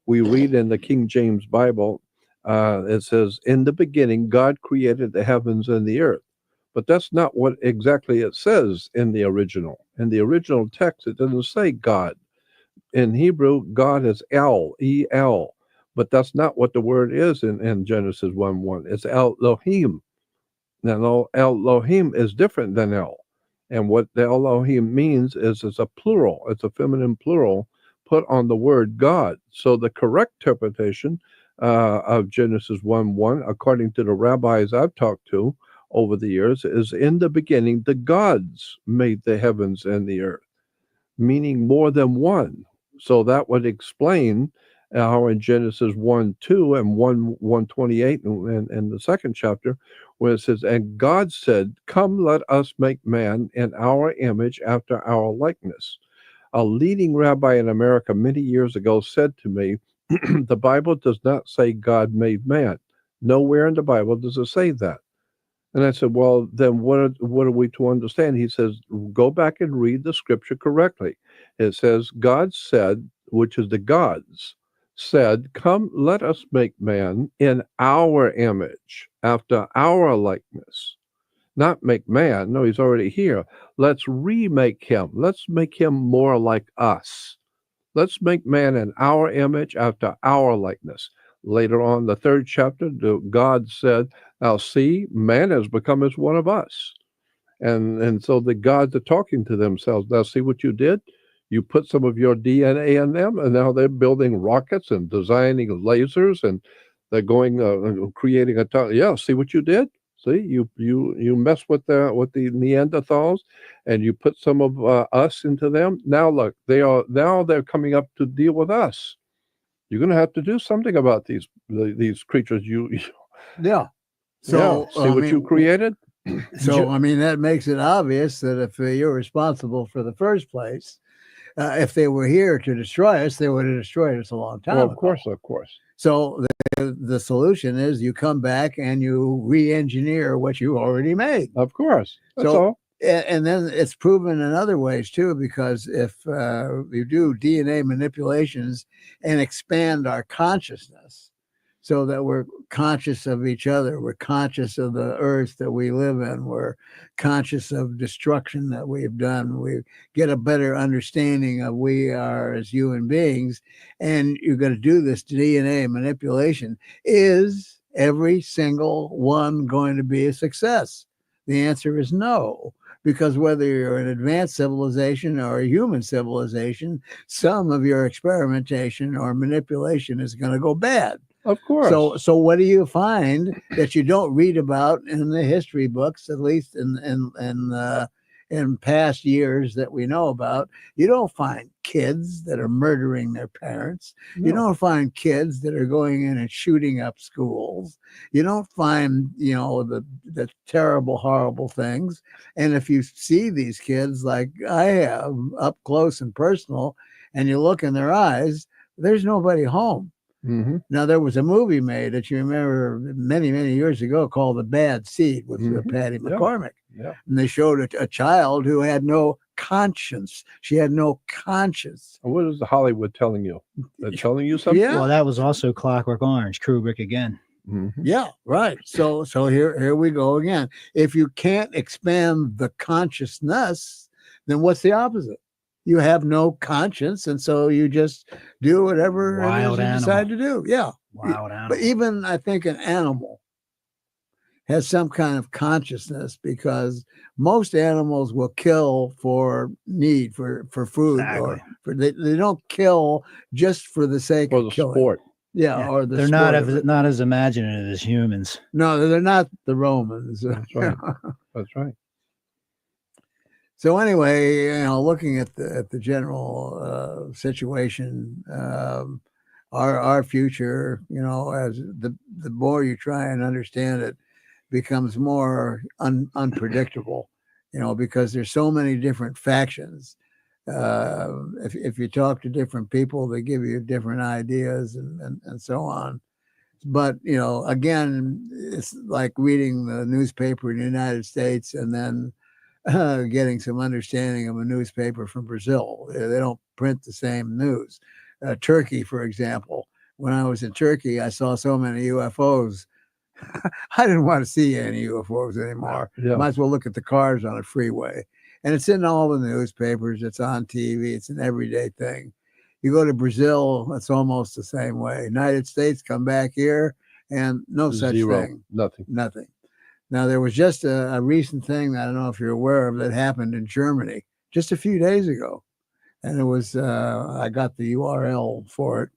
we read in the King James Bible, it says, "In the beginning, God created the heavens and the earth." But that's not what exactly it says in the original. In the original text, it doesn't say God. In Hebrew, God is El, E-L. But that's not what the word is in Genesis 1:1. It's Elohim. Now, Elohim is different than El. And what the Elohim means is it's a plural. It's a feminine plural put on the word God. So the correct interpretation of Genesis 1:1, according to the rabbis I've talked to over the years, is in the beginning, the gods made the heavens and the earth, meaning more than one. So that would explain how in Genesis 1:2 and 1:28 and the second chapter, where it says, "And God said, Come, let us make man in our image after our likeness." A leading rabbi in America many years ago said to me, the Bible does not say God made man. Nowhere in the Bible does it say that. And I said, well, then what are we to understand? He says, go back and read the scripture correctly. It says, God said, which is the gods, said, Come, let us make man in our image, after our likeness. Not make man. No, he's already here. Let's remake him. Let's make him more like us. Let's make man in our image after our likeness. Later on, the third chapter, God said, now see, man has become as one of us. And so the gods are talking to themselves. Now see what you did? You put some of your DNA in them, and now they're building rockets and designing lasers, and they're going creating a yeah. See what you did? See, you mess with the Neanderthals, and you put some of us into them. Now look, they're coming up to deal with us. You're going to have to do something about these creatures. Yeah. So yeah. See what you created. So I mean, that makes it obvious that if you're responsible for the first place, if they were here to destroy us, they would have destroyed us a long time ago. Of course. So the solution is you come back and you re-engineer what you already made. Of course. That's all. And then it's proven in other ways too, because if you do DNA manipulations and expand our consciousness so that we're conscious of each other, we're conscious of the earth that we live in, we're conscious of destruction that we've done, we get a better understanding of we are as human beings, and you're going to do this DNA manipulation is every single one going to be a success? The answer is no, because whether you're an advanced civilization or a human civilization, some of your experimentation or manipulation is going to go bad. Of course. So what do you find that you don't read about in the history books, at least in past years that we know about? You don't find kids that are murdering their parents. You No. don't find kids that are going in and shooting up schools. You don't find, the terrible, horrible things. And if you see these kids like I have up close and personal, and you look in their eyes, there's nobody home. Mm-hmm. Now, there was a movie made that you remember many, many years ago called The Bad Seed with Patty McCormick. Yeah. And they showed a child who had no conscience. She had no conscience. What is Hollywood telling you? They're telling you something? Yeah. Well, that was also Clockwork Orange, Kubrick again. Mm-hmm. Yeah, right. So here we go again. If you can't expand the consciousness, then what's the opposite? You have no conscience, and so you just do whatever it is you decide to do. Yeah. Wild animal. But even I think an animal has some kind of consciousness, because most animals will kill for need, for food, or Exactly. they don't kill just for the sake For the of killing. sport. Yeah, Yeah, or the They're sport of it. not as imaginative as humans. No, they're not the Romans. That's right. That's right. So anyway, looking at the general situation, our future, as the more you try and understand it, becomes more unpredictable, because there's so many different factions. If you talk to different people, they give you different ideas and so on. But, again, it's like reading the newspaper in the United States and then getting some understanding of a newspaper from Brazil. They don't print the same news. Turkey, for example. When I was in Turkey, I saw so many UFOs. I didn't want to see any UFOs anymore. Yeah. Might as well look at the cars on a freeway. And it's in all the newspapers. It's on TV. It's an everyday thing. You go to Brazil, it's almost the same way. United States, come back here, and no such Zero. thing. Nothing. Now, there was just a recent thing that I don't know if you're aware of that happened in Germany just a few days ago. And it was, I got the URL for it.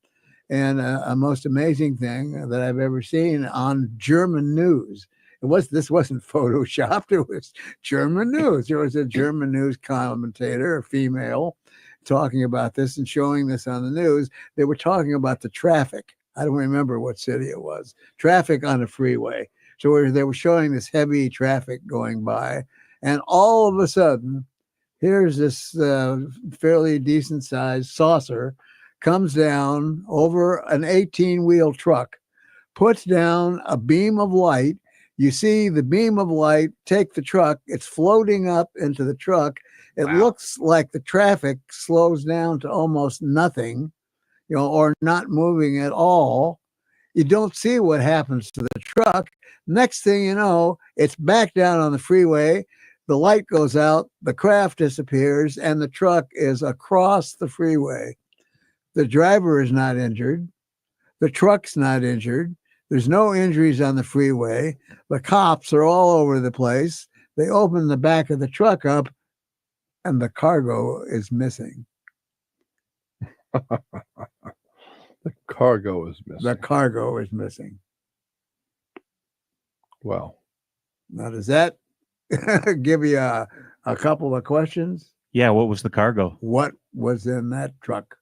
And a most amazing thing that I've ever seen on German news. This wasn't photoshopped. It was German news. There was a German news commentator, a female, talking about this and showing this on the news. They were talking about the traffic. I don't remember what city it was. Traffic on a freeway. So they were showing this heavy traffic going by, and all of a sudden, here's this fairly decent-sized saucer comes down over an 18-wheel truck, puts down a beam of light. You see the beam of light take the truck. It's floating up into the truck. It looks like the traffic slows down to almost nothing, or not moving at all. You don't see what happens to the truck. Next thing you know, it's back down on the freeway. The light goes out, the craft disappears, and the truck is across the freeway. The driver is not injured. The truck's not injured. There's no injuries on the freeway. The cops are all over the place. They open the back of the truck up, and the cargo is missing. The cargo is missing. The cargo is missing. Wow. Now, does that give you a couple of questions? Yeah, what was the cargo? What was in that truck?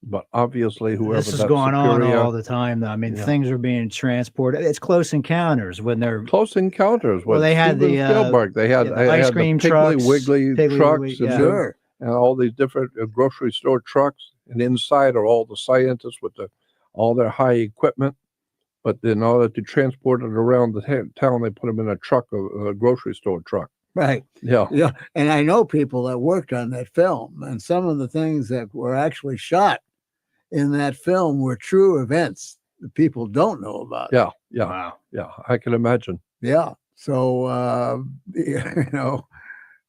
But obviously, whoever This is that going on superior- all the time, though. I mean, Yeah. things are being transported. It's close encounters when they're Close Encounters. Well, with they had Steven the, Spielberg. They had, the they ice had cream the Piggly trucks, Wiggly Piggly trucks Wiggly, and, yeah. Sure. and all these different grocery store trucks. And inside are all the scientists with all their high equipment. But in order to transport it around the town, they put them in a truck, a grocery store truck. Right. Yeah. Yeah. And I know people that worked on that film, and some of the things that were actually shot in that film were true events that people don't know about. Yeah. Yeah. wow. Yeah. I can imagine. Yeah. So,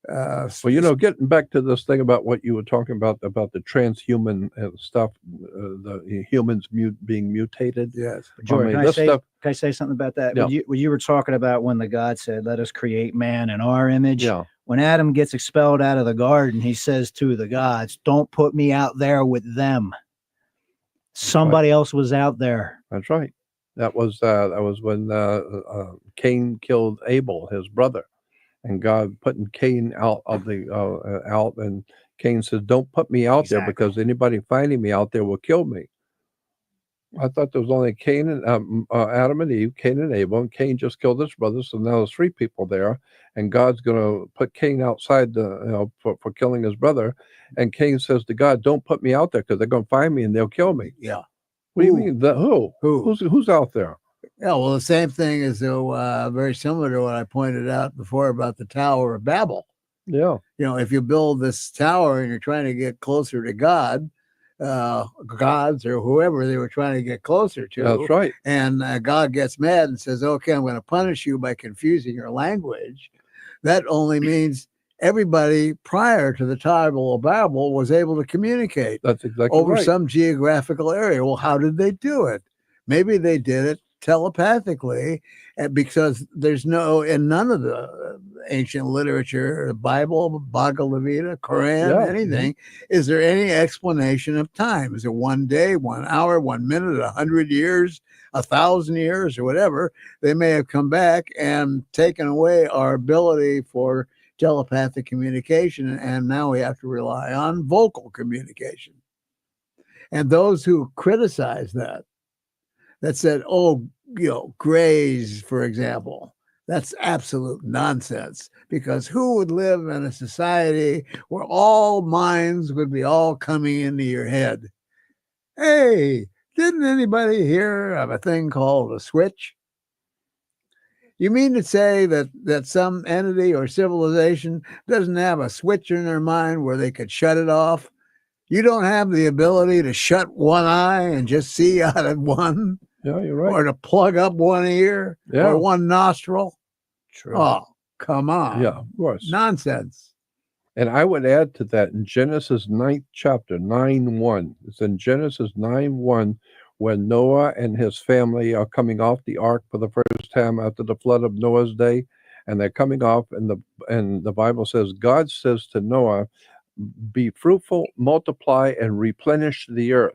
Well, getting back to this thing about what you were talking about the transhuman stuff, the humans being mutated. yes. Jordan, this stuff. can I say something about that? Yeah. When you were talking about when the God said, "Let us create man in our image." Yeah. When Adam gets expelled out of the garden, he says to the gods, "Don't put me out there with them. Somebody else was out there." That's right. That was when Cain killed Abel, his brother, and God putting Cain out of the out, and Cain says, "Don't put me out there, because anybody finding me out there will kill me." I thought there was only Cain and Adam and Eve, Cain and Abel, and Cain just killed his brother, so now there's 3 people there, and God's going to put Cain outside for killing his brother, and Cain says to God, "Don't put me out there, because they're going to find me and they'll kill me." Yeah. What do you mean? Who? Who's out there? Yeah, well, the same thing is very similar to what I pointed out before about the Tower of Babel. Yeah. If you build this tower and you're trying to get closer to God, gods or whoever they were trying to get closer to. That's right. And God gets mad and says, "Okay, I'm going to punish you by confusing your language." That only means everybody prior to the Tower of Babel was able to communicate. That's exactly over right. some geographical area. Well, how did they do it? Maybe they did it telepathically, because there's in none of the ancient literature, the Bible, Bhagavad Gita, Quran, anything, is there any explanation of time? Is it 1 day, 1 hour, 1 minute, 100 years, 1,000 years, or whatever? They may have come back and taken away our ability for telepathic communication, and now we have to rely on vocal communication. And those who criticize that said, Greys, for example, that's absolute nonsense, because who would live in a society where all minds would be all coming into your head? Hey, didn't anybody hear of a thing called a switch? You mean to say that some entity or civilization doesn't have a switch in their mind where they could shut it off? You don't have the ability to shut one eye and just see out of one? Yeah, you're right. Or to plug up one ear or one nostril? True. Oh, come on. Yeah, of course. Nonsense. And I would add to that in Genesis 9th chapter, 9:1. It's in Genesis 9:1 when Noah and his family are coming off the ark for the first time after the flood of Noah's day, and they're coming off, and the Bible says, God says to Noah, "Be fruitful, multiply, and replenish the earth."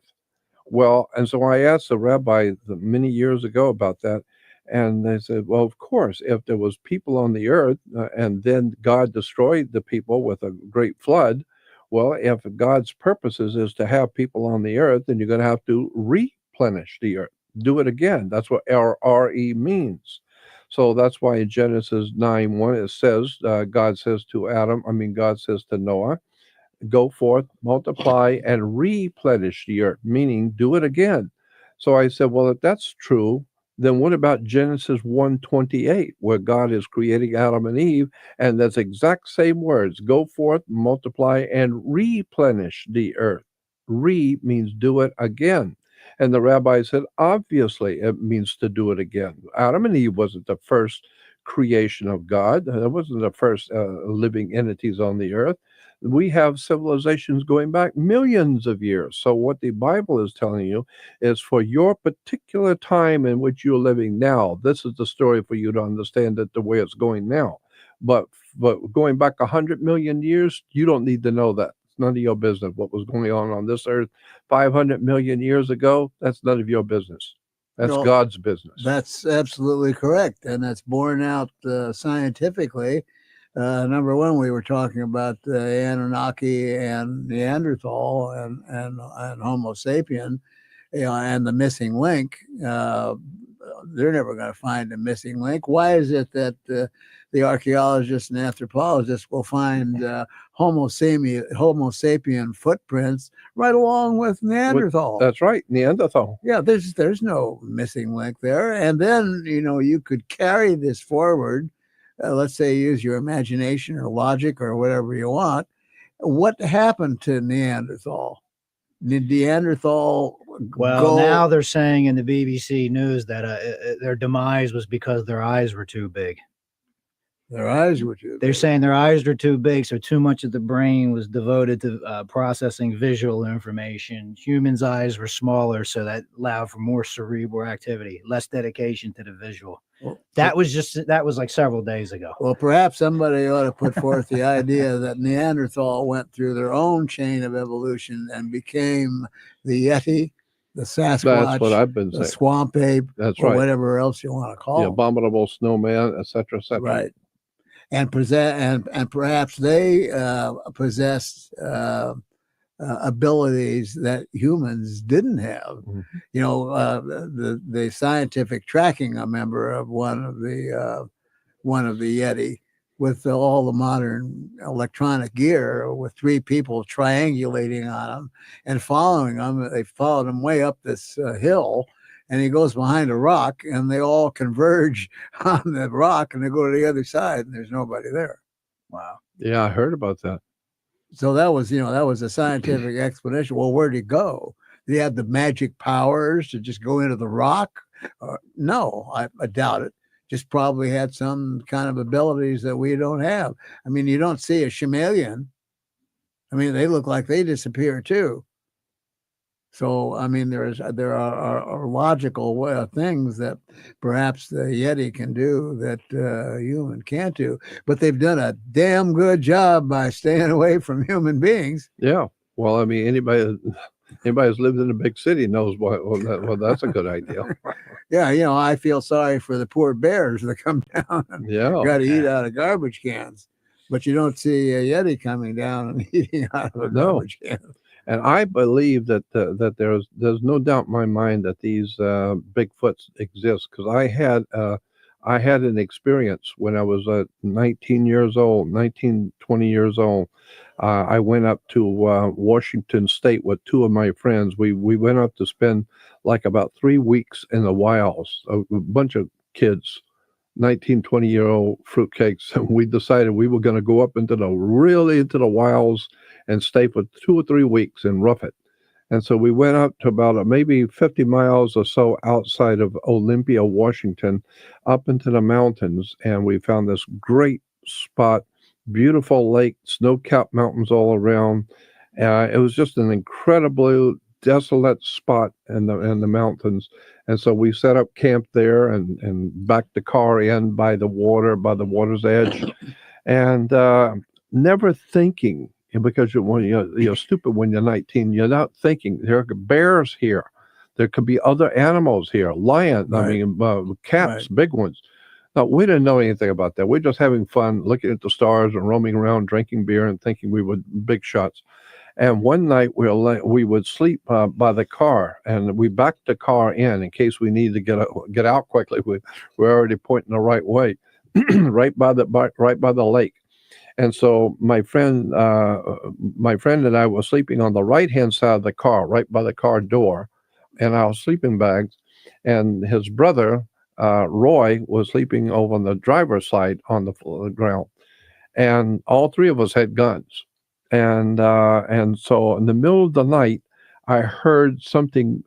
Well, and so I asked the rabbi many years ago about that, and they said, well, of course, if there was people on the earth and then God destroyed the people with a great flood, well, if God's purposes is to have people on the earth, then you're going to have to replenish the earth, do it again. That's what RE means. So that's why in Genesis 9:1 it says, God says to Noah, "Go forth, multiply, and replenish the earth," meaning do it again. So I said, well, if that's true, then what about Genesis 1:28, where God is creating Adam and Eve, and that's exact same words, "Go forth, multiply, and replenish the earth." Re means do it again. And the rabbi said, obviously, it means to do it again. Adam and Eve wasn't the first creation of God. That wasn't the first living entities on the earth. We have civilizations going back millions of years. So what the Bible is telling you is for your particular time in which you're living now, this is the story for you to understand it the way it's going now. But going back 100 million years, you don't need to know that. It's none of your business. What was going on this earth 500 million years ago, that's none of your business. That's God's business. That's absolutely correct. And that's borne out scientifically. Number one, we were talking about Anunnaki and Neanderthal and Homo sapien, and the missing link. They're never going to find a missing link. Why is it that the archaeologists and anthropologists will find Homo sapien footprints right along with Neanderthal? That's right, Neanderthal. Yeah, there's no missing link there. And then, you could carry this forward. Let's say use your imagination or logic or whatever you want. What happened to Neanderthal? Did Neanderthal now they're saying in the BBC News that their demise was because their eyes were too big. Their eyes were too They're big. saying their eyes were too big, so too much of the brain was devoted to processing visual information. Humans' eyes were smaller, so that allowed for more cerebral activity, less dedication to the visual. Well, That was like several days ago. well, perhaps somebody ought to put forth the idea that Neanderthal went through their own chain of evolution and became the Yeti, the That's Sasquatch, what I've been the saying. swamp ape, That's or right. whatever else you want to call The them. abominable snowman, etc., etc. Right. And and perhaps they possessed abilities that humans didn't have. Mhm. You know, the scientific tracking, I remember, of one of the Yeti with all the modern electronic gear, with 3 people triangulating on him and following him. They followed him way up this hill, and he goes behind a rock, and they all converge on the rock, and they go to the other side, and there's nobody there. Wow. Yeah, I heard about that. So that was a scientific explanation. Well, where'd he go? Did he have the magic powers to just go into the rock? No, I doubt it. Just probably had some kind of abilities that we don't have. I mean, you don't see a chameleon. I mean, they look like they disappear too. So, I mean, there are logical things that perhaps the Yeti can do that human can't do. But they've done a damn good job by staying away from human beings. Yeah. Well, I mean, anybody who's lived in a big city knows well, that's a good idea. Yeah, I feel sorry for the poor bears that come down and Yeah. got to eat out of garbage cans. But you don't see a Yeti coming down and eating out of a No. garbage can. And I believe that there's no doubt in my mind that these Bigfoots exist, because I had an experience when I was 19, 20 years old. I went up to Washington State with 2 of my friends. We went up to spend like about 3 weeks in the wilds, a bunch of kids, 19, 20-year-old fruitcakes. And we decided we were going to go up into the wilds and stay for 2 or 3 weeks and rough it. And so we went up to about maybe 50 miles or so outside of Olympia, Washington, up into the mountains. And we found this great spot, beautiful lake, snow-capped mountains all around. It was just an incredibly desolate spot in the mountains. And so we set up camp there and backed the car in by the water's edge, and never thinking, because you're stupid when you're 19. You're not thinking there are bears here, there could be other animals here, lions. Right. I mean, cats, Right. big ones. No, we didn't know anything about that. We're just having fun, looking at the stars and roaming around, drinking beer, and thinking we were big shots. And one night we would sleep by the car, and we backed the car in case we needed to get out quickly. We're already pointing the right way, right by the lake. And so my friend and I were sleeping on the right-hand side of the car, right by the car door, in our sleeping bags. And his brother, Roy, was sleeping over on the driver's side on the ground. And all 3 of us had guns. And so in the middle of the night, I heard something,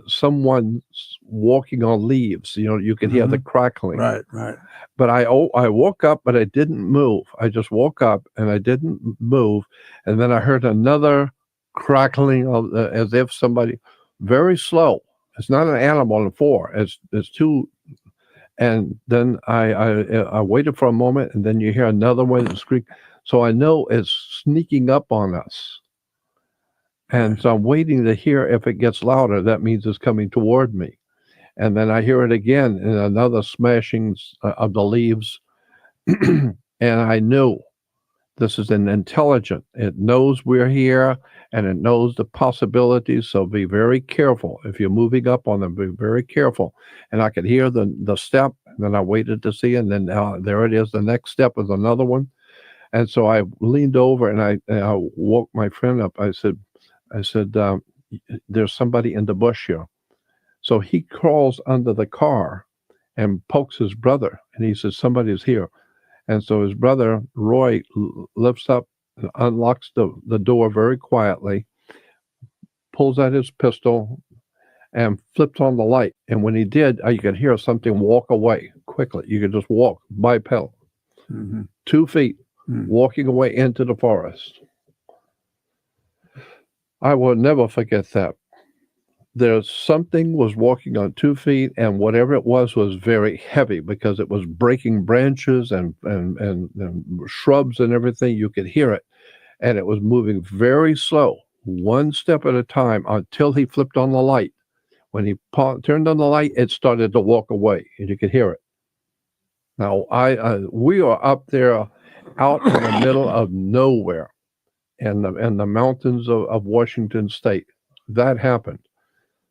someone walking on leaves. You could hear the crackling. Right. But I woke up, but I didn't move. I just woke up and I didn't move. And then I heard another crackling as if somebody, very slow. It's not an animal on 4. It's 2. And then I waited for a moment, and then you hear another one scream. So I know it's sneaking up on us. And so I'm waiting to hear if it gets louder. That means it's coming toward me. And then I hear it again in another smashing of the leaves. And I knew this is an intelligent. It knows we're here, and it knows the possibilities. So be very careful. If you're moving up on them, be very careful. And I could hear the step, and then I waited to see, and then there it is. The next step is another one. And so I leaned over and I woke my friend up. I said, there's somebody in the bush here. So he crawls under the car and pokes his brother, and he says, somebody's here. And so his brother, Roy, lifts up and unlocks the door very quietly, pulls out his pistol, and flipped on the light. And when he did, you could hear something walk away quickly. You could just walk bipedal, 2 feet, walking away into the forest. I will never forget that. There's something was walking on 2 feet, and whatever it was very heavy because it was breaking branches and shrubs and everything. You could hear it, and it was moving very slow, one step at a time, until he flipped on the light. When he turned on the light, it started to walk away, and you could hear it. Now, we are up there out in the middle of nowhere in the mountains of Washington State. That happened.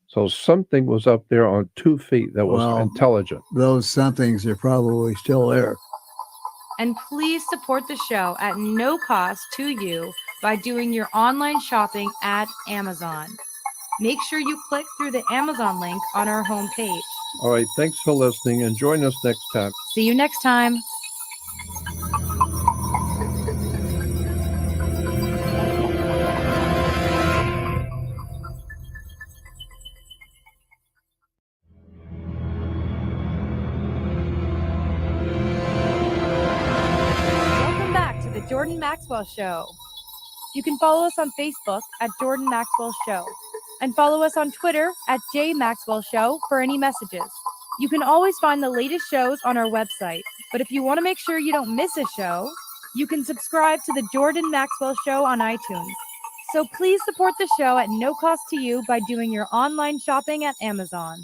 So something was up there on 2 feet that was intelligent. Those somethings are probably still there. And please support the show at no cost to you by doing your online shopping at Amazon. Make sure you click through the Amazon link on our homepage. All right, thanks for listening, and join us next time. See you next time. Welcome back to the Jordan Maxwell Show. You can follow us on Facebook at Jordan Maxwell Show and follow us on Twitter at J Maxwell Show for any messages. You can always find the latest shows on our website, but if you want to make sure you don't miss a show, you can subscribe to the Jordan Maxwell Show on iTunes. So please support the show at no cost to you by doing your online shopping at Amazon.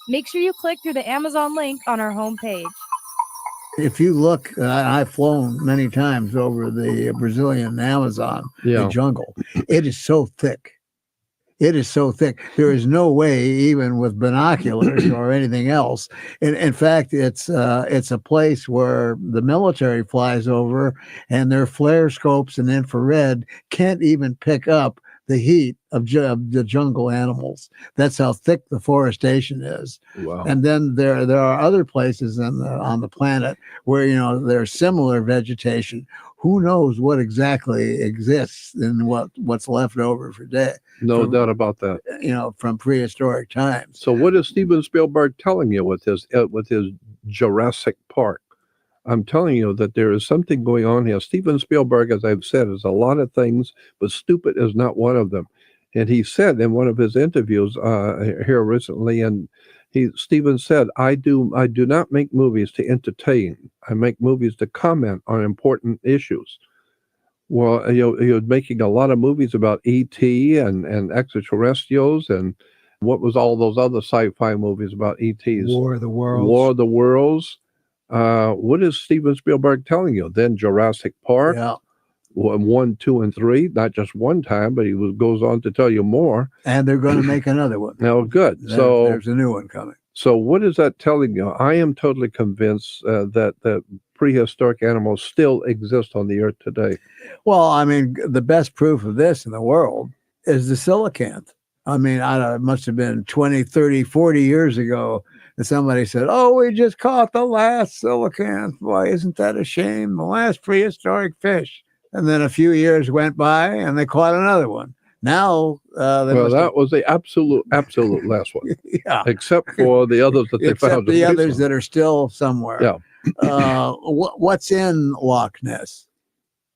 Make sure you click through the Amazon link on our homepage. If you look, I've flown many times over the Brazilian Amazon, the jungle. It is so thick. It is so thick. There is no way, even with binoculars or anything else. In fact, it's a place where the military flies over, and their flare scopes and infrared can't even pick up the heat of the jungle animals. That's how thick the forestation is. Wow. And then there are other places on the planet where there's similar vegetation. Who knows what exactly exists and what's left over for day? No doubt about that. From prehistoric times. So, what is Steven Spielberg telling you with his Jurassic Park? I'm telling you that there is something going on here. Steven Spielberg, as I've said, is a lot of things, but stupid is not one of them. And he said in one of his interviews here recently, and Steven said, I do not make movies to entertain. I make movies to comment on important issues. Well, he was making a lot of movies about E.T. and extraterrestrials, and what was all those other sci-fi movies about E.T.s? War of the Worlds. War of the Worlds. What is Steven Spielberg telling you? Then Jurassic Park, 1, 2, and 3, not just one time, but he goes on to tell you more. And they're going to make another one. Now, good. So there's a new one coming. So what is that telling you? I am totally convinced that prehistoric animals still exist on the earth today. Well, I mean, the best proof of this in the world is the coelacanth. I mean, it must have been 20, 30, 40 years ago that somebody said, oh, we just caught the last coelacanth. Boy, isn't that a shame? The last prehistoric fish. And then a few years went by and they caught another one. Now, that was the absolute last one. Yeah. Except for the others that they found. The others that are still somewhere. Yeah. What's in Loch Ness?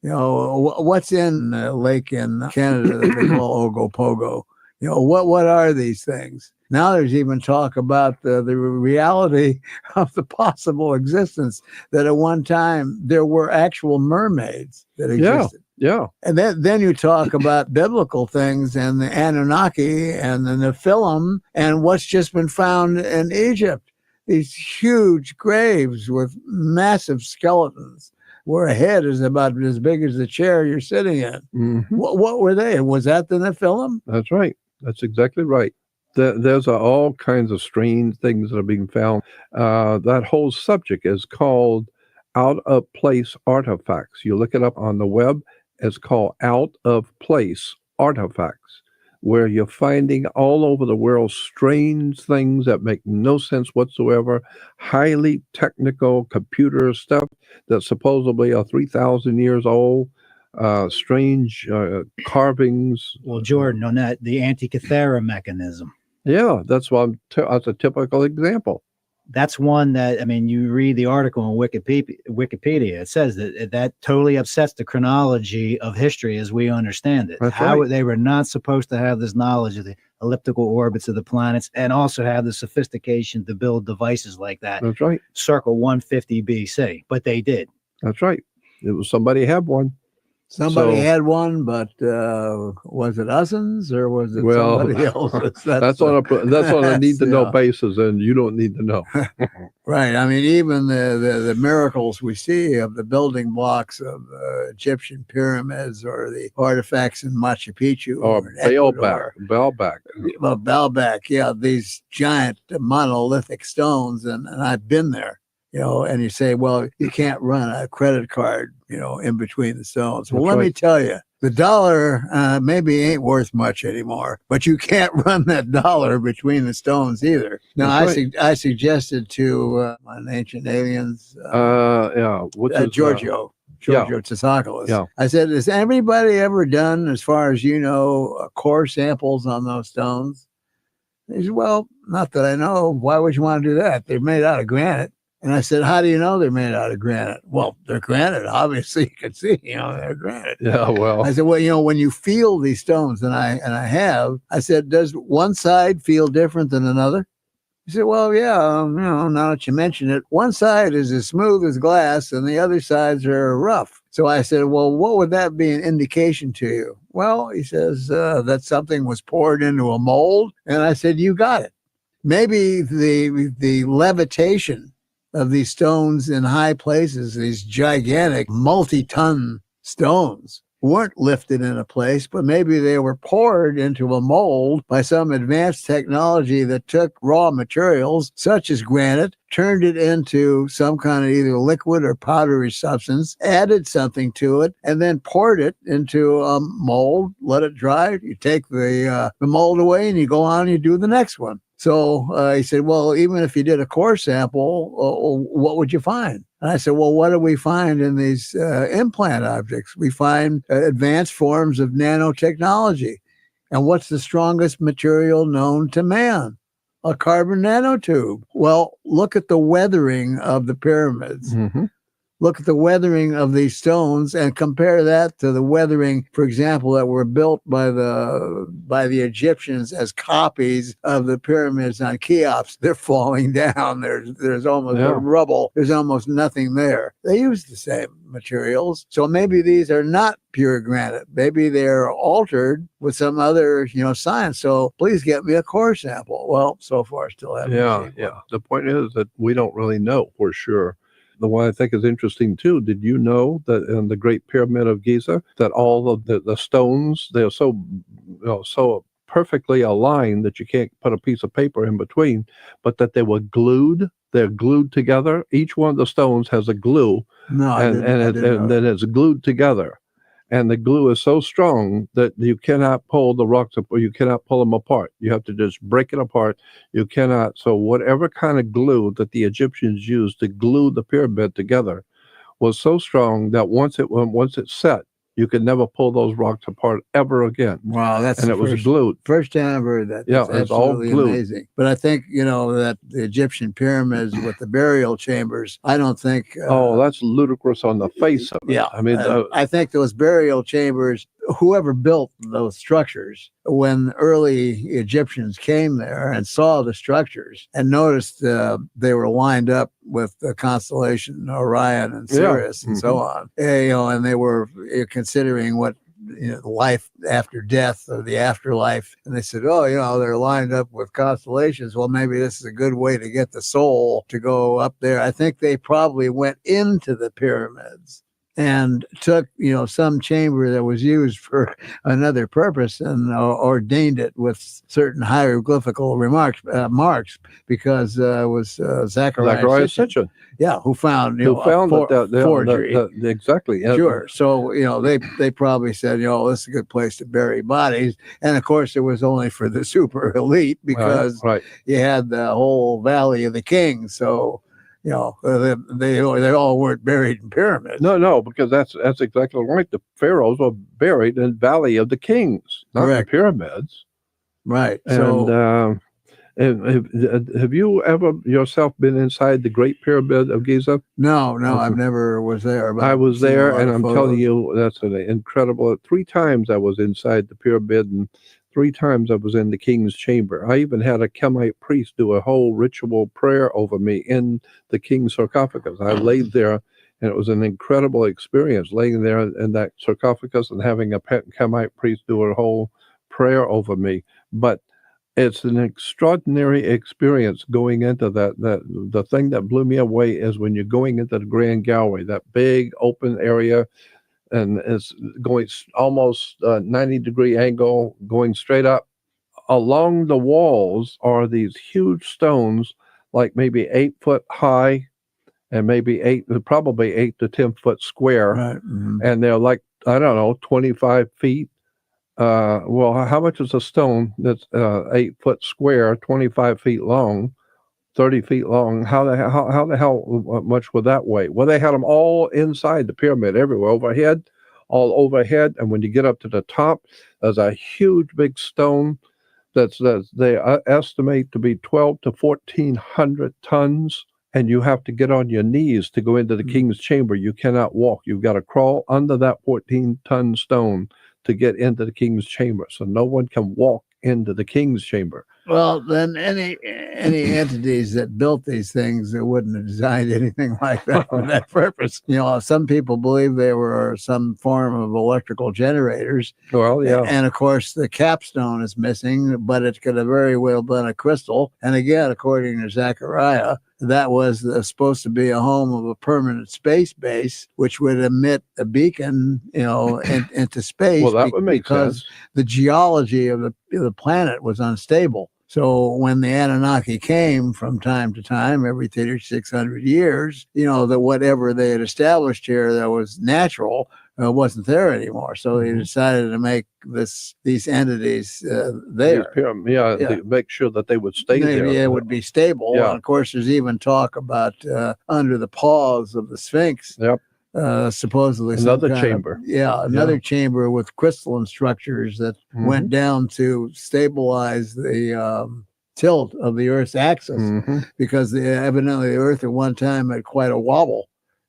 What's in a lake in Canada that they call Ogopogo? What are these things? Now there's even talk about the reality of the possible existence that at one time there were actual mermaids that existed. Yeah. And then you talk about biblical things and the Anunnaki and the Nephilim and what's just been found in Egypt. These huge graves with massive skeletons where a head is about as big as the chair you're sitting in. Mm-hmm. What were they? Was that the Nephilim? That's right. That's exactly right. There's all kinds of strange things that are being found. That whole subject is called out-of-place artifacts. You look it up on the web. It's called out-of-place artifacts, where you're finding all over the world strange things that make no sense whatsoever, highly technical computer stuff that supposedly are 3,000 years old, strange carvings. Well, Jordan, on that, the Antikythera mechanism. Yeah, that's that's a typical example. That's one that, I mean, you read the article on Wikipedia, it says that totally upsets the chronology of history as we understand it. That's How right. they were not supposed to have this knowledge of the elliptical orbits of the planets and also have the sophistication to build devices like that That's right. circa 150 BC, but they did. That's right. It was somebody had one. Somebody So- had one, but was it Usins or was it Well, somebody else? That's on a need to know yeah. basis, and you don't need to know. Right. I mean, even the miracles we see of the building blocks of Egyptian pyramids or the artifacts in Machu Picchu Or in Ecuador. Baalbek. Well, Baalbek, yeah, these giant monolithic stones, and I've been there, and you say, well, you can't run a credit card, in between the stones. Well, That's let me right. tell you, the dollar maybe ain't worth much anymore, but you can't run that dollar between the stones either. Now, That's I suggested to on Ancient Aliens, Yeah. Which is, Giorgio Tsakoulis. Yeah. I said, has anybody ever done, as far as you know, core samples on those stones? He said, well, not that I know. Why would you want to do that? They're made out of granite. And I said, how do you know they're made out of granite? Well, they're granite. Obviously, you can see, they're granite. Yeah. Well. I said, well, when you feel these stones, and I have, I said, does one side feel different than another? He said, well, yeah, now that you mention it, one side is as smooth as glass and the other sides are rough. So I said, well, what would that be an indication to you? Well, he says that something was poured into a mold. And I said, you got it. Maybe the levitation of these stones in high places, these gigantic multi-ton stones, weren't lifted in a place, but maybe they were poured into a mold by some advanced technology that took raw materials such as granite, turned it into some kind of either liquid or powdery substance, added something to it, and then poured it into a mold, let it dry. You take the mold away and you go on and you do the next one. So he said, well, even if you did a core sample, what would you find? And I said, well, what do we find in these implant objects? We find advanced forms of nanotechnology. And what's the strongest material known to man? A carbon nanotube. Well, look at the weathering of the pyramids. Mhm. Look at the weathering of these stones and compare that to the weathering, for example, that were built by the Egyptians as copies of the pyramids on Cheops. They're falling down. There's almost rubble. There's almost nothing there. They use the same materials. So maybe these are not pure granite. Maybe they're altered with some other, science. So please get me a core sample. Well, so far still haven't. Yeah. seen one. The point is that we don't really know for sure. The one I think is interesting too, did you know that in the Great Pyramid of Giza, that all of the stones, they're so perfectly aligned that you can't put a piece of paper in between, but that they were glued? They're glued together. Each one of the stones has a glue, No, I and didn't know. then it's glued together. And the glue is so strong that you cannot pull the rocks up, or you cannot pull them apart. You have to just break it apart. You cannot. So whatever kind of glue that the Egyptians used to glue the pyramid together was so strong that once it's set, you could never pull those rocks apart ever again. Wow, that's And the it was first- glued. First time I've heard that. Yeah, That's it's all absolutely glued. amazing. But I think, that the Egyptian pyramids with the burial chambers, I don't think. Oh, that's ludicrous on the face of it. Yeah. I mean, I think those burial chambers, whoever built those structures, when early Egyptians came there and saw the structures and noticed they were lined up with the constellation Orion and Sirius and so on, and they were considering what life after death or the afterlife. And they said, they're lined up with constellations. Well, maybe this is a good way to get the soul to go up there. I think they probably went into the pyramids and took, some chamber that was used for another purpose and ordained it with certain hieroglyphical marks because it was Zacharias Sitchin. Yeah, who found forgery. Exactly. Sure. So they probably said this is a good place to bury bodies, and of course it was only for the super elite because Right. you had the whole Valley of the Kings. So they all weren't buried in pyramids. No, because that's exactly right. The pharaohs were buried in Valley of the Kings, not in Correct. pyramids. Right. And So Have you ever yourself been inside the Great Pyramid of Giza? No, Okay. I've never was there. But I I've was seen a there, lot and of I'm photos. telling you, that's an incredible. 3 times I was inside the pyramid, and 3 times I was in the king's chamber. I even had a Kemite priest do a whole ritual prayer over me in the king's sarcophagus. I laid there, and it was an incredible experience laying there in that sarcophagus and having a Kemite priest do a whole prayer over me. But it's an extraordinary experience going into that. The thing that blew me away is when you're going into the Grand Gallery, that big open area, and it's going almost 90-degree angle, going straight up. Along the walls are these huge stones, like maybe 8 foot high, and probably 8 to 10 foot square, Right. Mhm. and they're like, I don't know, 25 feet. Well, how much is a stone that's 8 foot square, 25 feet long, 30 feet long? How the hell much would that weigh? Well, they had them all inside the pyramid, everywhere, all overhead. And when you get up to the top, there's a huge big stone that's they estimate to be 12 to 1400 tons. And you have to get on your knees to go into the king's chamber. You cannot walk. You've got to crawl under that 14-ton stone to get into the king's chamber. So no one can walk into the king's chamber. Well, then any entities that built these things, they wouldn't have designed anything like that for that purpose. You know, some people believe they were some form of electrical generators. Well, yeah. And of course, the capstone is missing, but it could have very well been a crystal. And again, according to Zechariah, that was supposed to be a home of a permanent space base, which would emit a beacon, into space. Well, that would make because sense. The geology of the planet was unstable. So when the Anunnaki came from time to time, every 600 years, that whatever they had established here that was natural wasn't there anymore. So they decided to make these entities there. To make sure that they would stay there. Yeah, it would be stable. Yeah. And of course, there's even talk about under the paws of the Sphinx. Yep. Supposedly Another chamber. Another chamber with crystalline structures that went down to stabilize the tilt of the Earth's axis, because evidently the Earth at one time had quite a wobble.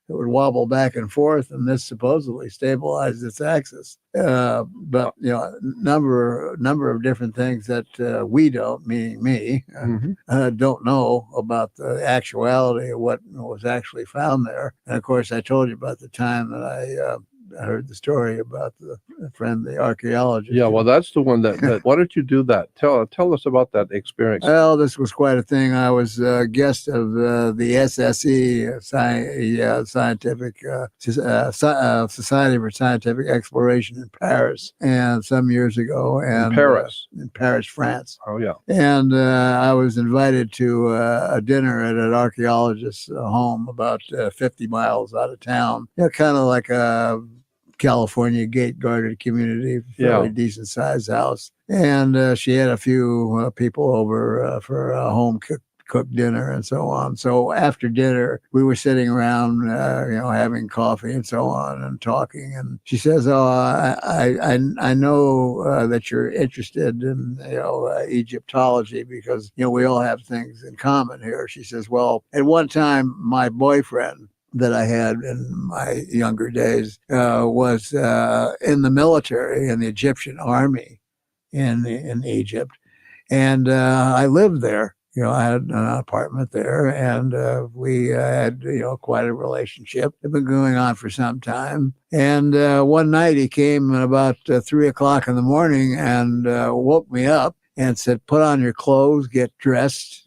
It would wobble back and forth, and this supposedly stabilized its axis. But number of different things that we don't, meaning me, don't know about the actuality of what was actually found there. And of course, I told you about the time that I heard the story about the friend, the archaeologist. Yeah, well, that's the one that why don't you do that? Tell us about that experience. Well, this was quite a thing. I was a guest of the SSE, Scientific Society for Scientific Exploration in Paris, and some years ago. And in Paris, France. Oh, yeah. And I was invited to a dinner at an archaeologist's home about 50 miles out of town. Kind of like a California gate-guarded community, fairly decent sized house. And she had a few people over for a home cooked dinner and so on. So after dinner, we were sitting around, having coffee and so on and talking. And she says, "Oh, I know that you're interested in Egyptology because we all have things in common here." She says, "Well, at one time, my boyfriend that I had in my younger days was in the military, in the Egyptian army in Egypt. And I lived there. I had an apartment there, and we had, quite a relationship. It's been going on for some time. And one night he came at about 3 o'clock in the morning and woke me up and said, 'Put on your clothes, get dressed,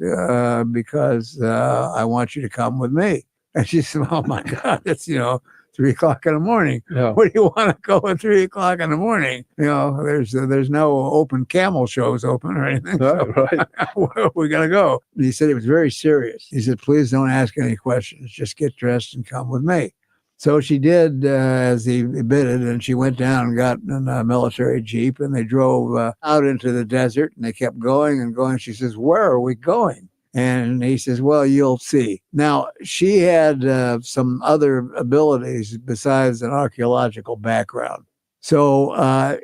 because I want you to come with me.'" And she said, "Oh my God, it's 3 o'clock in the morning. Yeah. Where do you want to go at 3 o'clock in the morning? There's no open camel shows open or anything. Right. Where we gotta go?" And he said it was very serious. He said, "Please don't ask any questions. Just get dressed and come with me." So she did as he bidded, and she went down and got in a military jeep, and they drove out into the desert, and they kept going and going. She says, "Where are we going?" And he says, "Well, you'll see." Now, she had some other abilities besides an archaeological background. So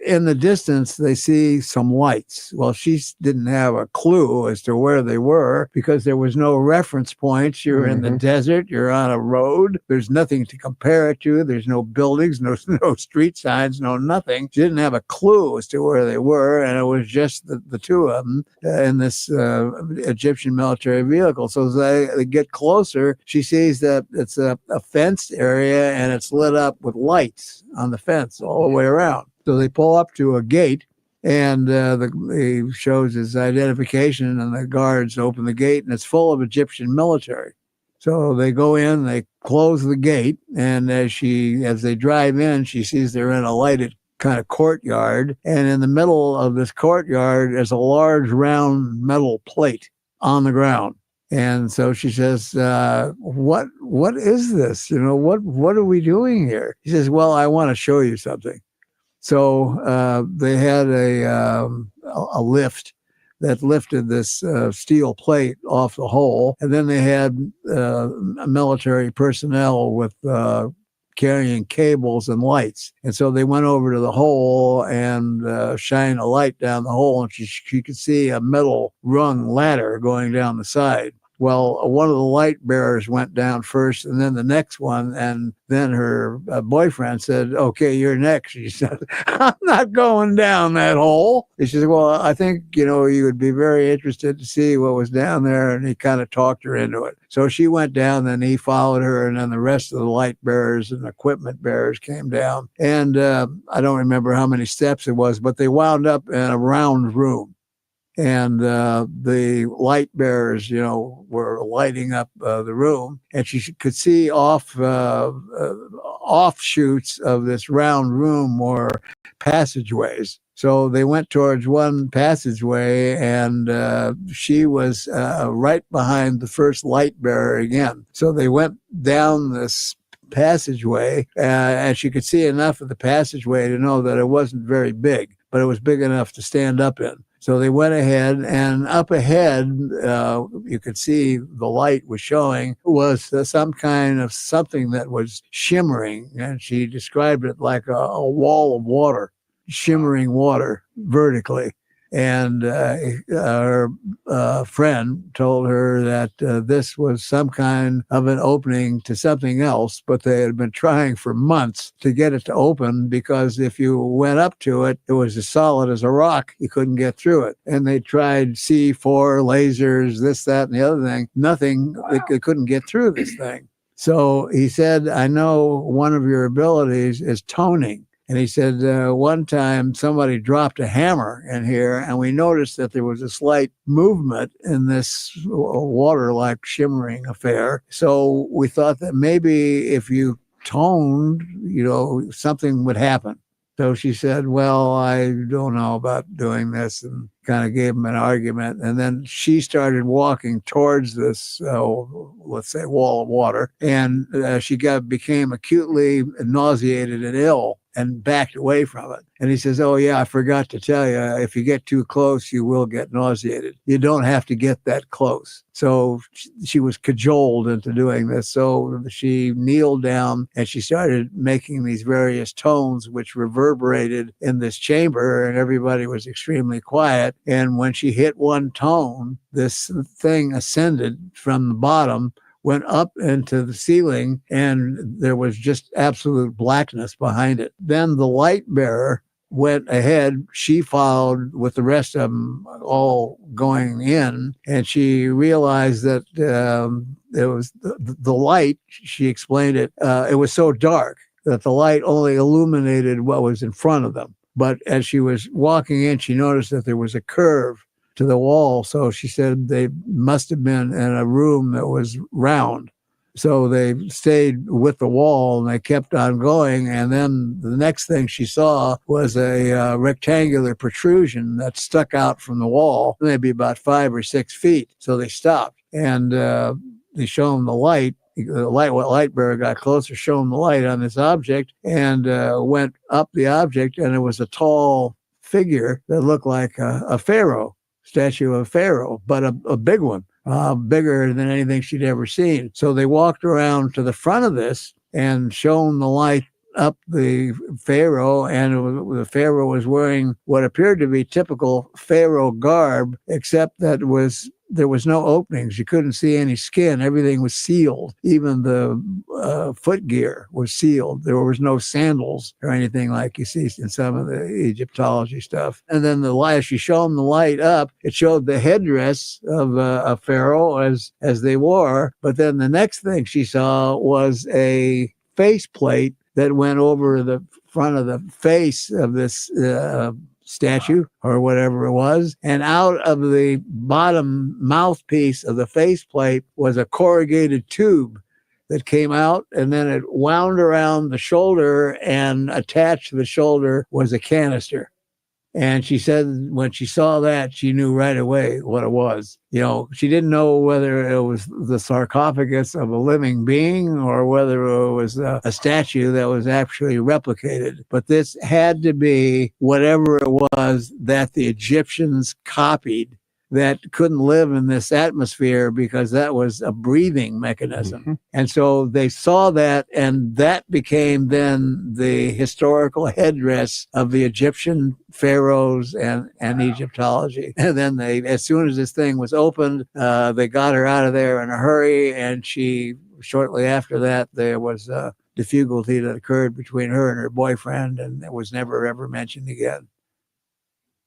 in the distance, they see some lights. Well, she didn't have a clue as to where they were because there was no reference points. You're in the desert. You're on a road. There's nothing to compare it to. There's no buildings, no street signs, no nothing. She didn't have a clue as to where they were, and it was just the two of them in this Egyptian military vehicle. So as they get closer, she sees that it's a fenced area, and it's lit up with lights on the fence all the way around. So they pull up to a gate, and he shows his identification, and the guards open the gate, and it's full of Egyptian military. So they go in, they close the gate, and as they drive in, she sees they're in a lighted kind of courtyard, and in the middle of this courtyard is a large round metal plate on the ground. And so she says, what is this? What are we doing here? He says, well, I want to show you something. So they had a lift that lifted this steel plate off the hole. And then they had military personnel with carrying cables and lights. And so they went over to the hole and shined a light down the hole, and she could see a metal rung ladder going down the side. Well, one of the light bearers went down first, and then the next one, and then her boyfriend said, okay, you're next. She said, I'm not going down that hole. She said, well, I think, you would be very interested to see what was down there, and he kind of talked her into it. So she went down, and he followed her, and then the rest of the light bearers and equipment bearers came down. And I don't remember how many steps it was, but they wound up in a round room. And the light bearers, were lighting up the room, and she could see offshoots of this round room or passageways. So they went towards one passageway, and she was right behind the first light bearer again. So they went down this passageway, and she could see enough of the passageway to know that it wasn't very big, but it was big enough to stand up in. So they went ahead, and up ahead, you could see the light was showing was some kind of something that was shimmering. And she described it like a wall of water, shimmering water vertically. And her friend told her that this was some kind of an opening to something else, but they had been trying for months to get it to open because if you went up to it, it was as solid as a rock. You couldn't get through it. And they tried C4, lasers, this, that, and the other thing. Nothing. They couldn't get through this thing. So he said, I know one of your abilities is toning. And he said, one time somebody dropped a hammer in here, and we noticed that there was a slight movement in this water-like shimmering affair. So we thought that maybe if you toned, something would happen. So she said, well, I don't know about doing this, and kind of gave him an argument. And then she started walking towards this, let's say, wall of water, and she became acutely nauseated and ill and backed away from it. And he says, oh, yeah, I forgot to tell you, if you get too close, you will get nauseated. You don't have to get that close. So she was cajoled into doing this. So she kneeled down, and she started making these various tones, which reverberated in this chamber, and everybody was extremely quiet. And when she hit one tone, this thing ascended from the bottom, went up into the ceiling, and there was just absolute blackness behind it. Then the light bearer went ahead. She followed with the rest of them all going in, and she realized that it was the light, she explained it, it was so dark that the light only illuminated what was in front of them. But as she was walking in, she noticed that there was a curve to the wall. So she said they must have been in a room that was round. So they stayed with the wall, and they kept on going. And then the next thing she saw was a rectangular protrusion that stuck out from the wall, maybe about 5 or 6 feet. So they stopped, and they showed them the light. The light bearer got closer, showed them the light on this object, and went up the object, and it was a tall figure that looked like a pharaoh, statue of Pharaoh, but a big one, bigger than anything she'd ever seen. So they walked around to the front of this and shone the light up the pharaoh, and the pharaoh was wearing what appeared to be typical pharaoh garb, except that there was no openings. You couldn't see any skin. Everything was sealed. Even the footgear was sealed. There was no sandals or anything like you see in some of the Egyptology stuff. And then as you show them the light up, it showed the headdress of a pharaoh as they wore. But then the next thing she saw was a faceplate that went over the front of the face of this statue or whatever it was, and out of the bottom mouthpiece of the faceplate was a corrugated tube that came out, and then it wound around the shoulder, and attached to the shoulder was a canister. And she said when she saw that, she knew right away what it was. She didn't know whether it was the sarcophagus of a living being or whether it was a statue that was actually replicated. But this had to be whatever it was that the Egyptians copied, that couldn't live in this atmosphere because that was a breathing mechanism. Mm-hmm. And so they saw that, and that became then the historical headdress of the Egyptian pharaohs and Egyptology. And then as soon as this thing was opened, they got her out of there in a hurry, and shortly after that, there was difficulty that occurred between her and her boyfriend, and it was never ever mentioned again.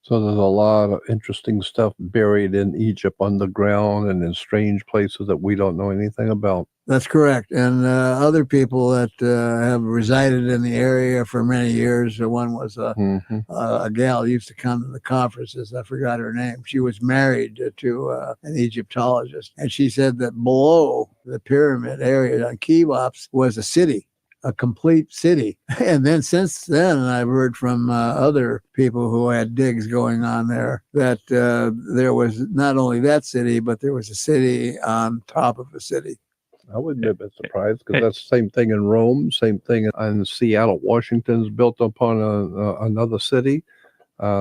So there's a lot of interesting stuff buried in Egypt underground and in strange places that we don't know anything about. That's correct. And other people that have resided in the area for many years, one was a gal who used to come to the conferences. I forgot her name. She was married to an Egyptologist. And she said that below the pyramid area on Cheops was a city. A complete city. And then since then, I've heard from other people who had digs going on there that there was not only that city, but there was a city on top of a city. I wouldn't be a bit surprised, because that's the same thing in Rome, same thing in Seattle. Washington's built upon another city.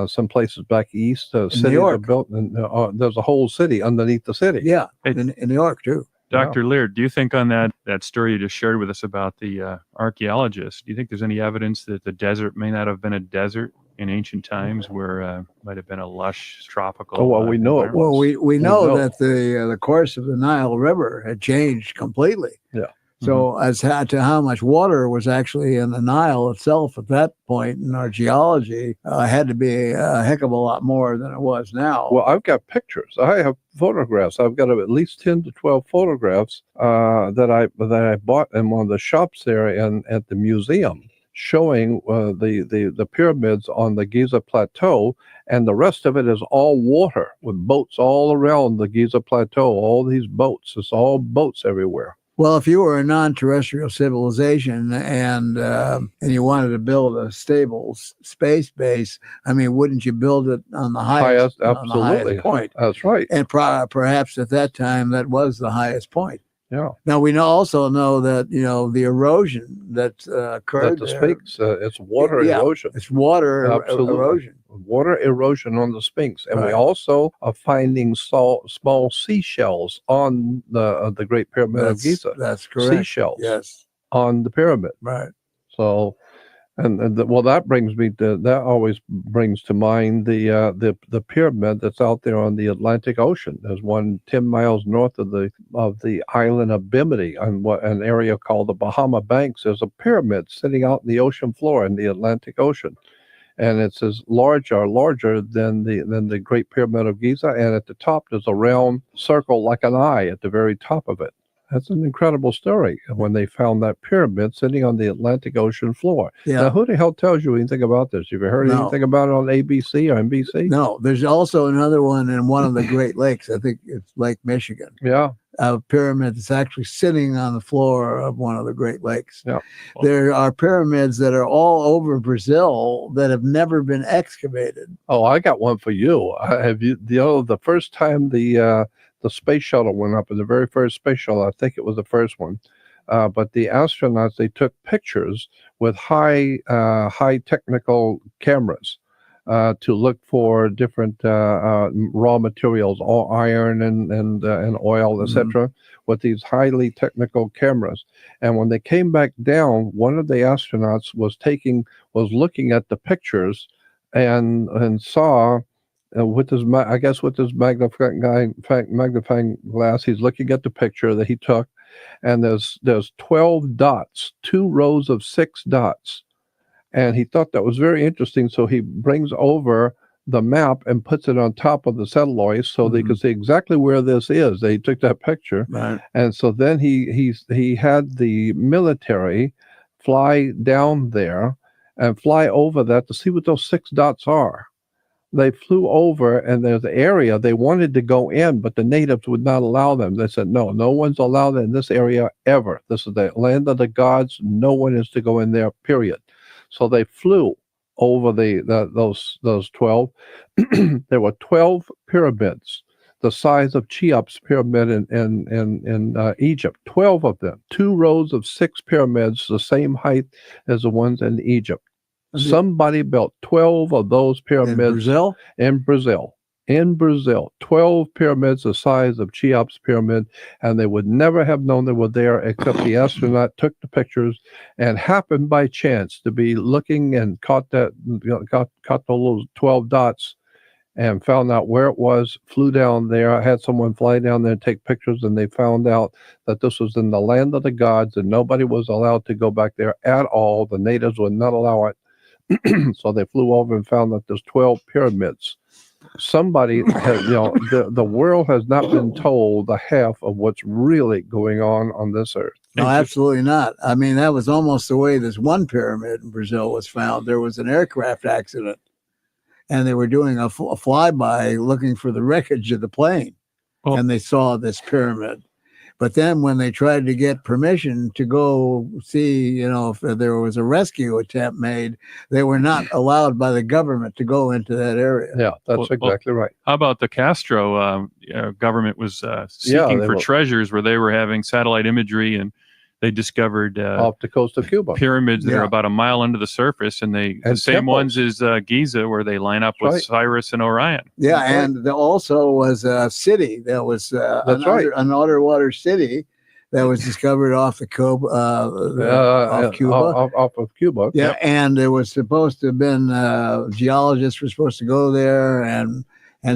Some places back east, cities are built, and there's a whole city underneath the city. Yeah, in New York too. Dr. Laird, do you think on that story you just shared with us about the archaeologist, do you think there's any evidence that the desert may not have been a desert in ancient times, where might have been a lush tropical? Oh, well, we know it was. Well, we know that the course of the Nile River had changed completely. Yeah. So as to how much water was actually in the Nile itself at that point in our geology, had to be a heck of a lot more than it was now. Well, I've got pictures. I have photographs. I've got at least 10 to 12 photographs that I bought in one of the shops there at the museum, showing the pyramids on the Giza Plateau, and the rest of it is all water with boats all around the Giza Plateau. All these boats. It's all boats everywhere. Well, if you were a non-terrestrial civilization and you wanted to build a stable space base, I mean, wouldn't you build it on the highest, absolutely, on the highest point? That's right. And perhaps at that time that was the highest point. Yeah. Now we also know that the erosion that occurred. That the Sphinx, it's water erosion. It's water erosion. Water erosion on the Sphinx, and we also are finding small seashells on the Great Pyramid of Giza. That's correct. Seashells. Yes. On the pyramid. Right. So. That always brings to mind the pyramid that's out there on the Atlantic Ocean. There's one 10 miles north of the island of Bimini, on an area called the Bahama Banks. There's a pyramid sitting out in the ocean floor in the Atlantic Ocean, and it's as larger than the Great Pyramid of Giza. And at the top there's a round circle like an eye at the very top of it. That's an incredible story, when they found that pyramid sitting on the Atlantic Ocean floor. Yeah. Now, who the hell tells you anything about this? Have you heard anything about it on ABC or NBC? No. There's also another one in one of the Great Lakes. I think it's Lake Michigan. Yeah. A pyramid that's actually sitting on the floor of one of the Great Lakes. Yeah. There are pyramids that are all over Brazil that have never been excavated. Oh, I got one for you. The first time the space shuttle went up, in the very first space shuttle, I think it was the first one, but the astronauts, they took pictures with high technical cameras to look for different raw materials, all iron and oil, etc., with these highly technical cameras. And when they came back down, one of the astronauts was looking at the pictures and saw with his magnifying glass, he's looking at the picture that he took, and there's 12 dots, 2 rows of 6 dots. And he thought that was very interesting, so he brings over the map and puts it on top of the celluloid so they could see exactly where this is. They took that picture, Right. and so then he had the military fly down there and fly over that to see what those 6 dots are. They flew over, and there's an area they wanted to go in, but the natives would not allow them. They said, no one's allowed in this area ever. This is the land of the gods. No one is to go in there, period. So they flew over those 12. There were 12 pyramids, the size of Cheops pyramid in Egypt. 12 of them, 2 rows of 6 pyramids, the same height as the ones in Egypt. Somebody built 12 of those pyramids in Brazil. 12 pyramids the size of Cheops pyramid, and they would never have known they were there except the astronaut took the pictures and happened by chance to be looking and caught those 12 dots and found out where it was, flew down there. I had someone fly down there and take pictures, and they found out that this was in the land of the gods and nobody was allowed to go back there at all. The natives would not allow it. So they flew over and found that there's 12 pyramids. Somebody has, the world has not been told the half of what's really going on this earth. No, absolutely not. I mean, that was almost the way this one pyramid in Brazil was found. There was an aircraft accident, and they were doing a flyby looking for the wreckage of the plane, and they saw this pyramid. But then when they tried to get permission to go see, if there was a rescue attempt made, they were not allowed by the government to go into that area. Yeah, that's exactly right. How about the Castro government was seeking for treasures where they were having satellite imagery, and they discovered off the coast of Cuba pyramids that are about a mile under the surface, and the same temples. Ones as Giza, where they line up with Sirius and Orion. Yeah, and there also was a city that was an underwater city that was discovered off the off Cuba. Off of Cuba. Yeah, and there was supposed to have been geologists were supposed to go there and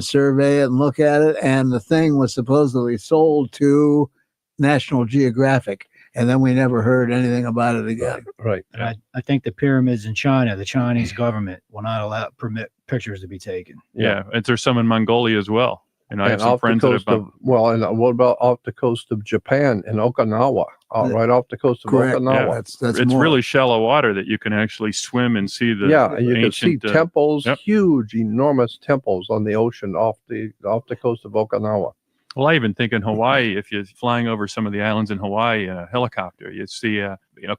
survey it and look at it, and the thing was supposedly sold to National Geographic. And then we never heard anything about it again. Right. And I think the pyramids in China, the Chinese government will not permit pictures to be taken. Yeah, and there's some in Mongolia as well. I have some friends that have. And what about off the coast of Japan in Okinawa? Right off the coast of Okinawa. Yeah, that's it's really shallow water that you can actually swim and see the and you can see temples, huge, enormous temples on the ocean off the coast of Okinawa. Well, I even think in Hawaii, if you're flying over some of the islands in Hawaii in a helicopter, you see,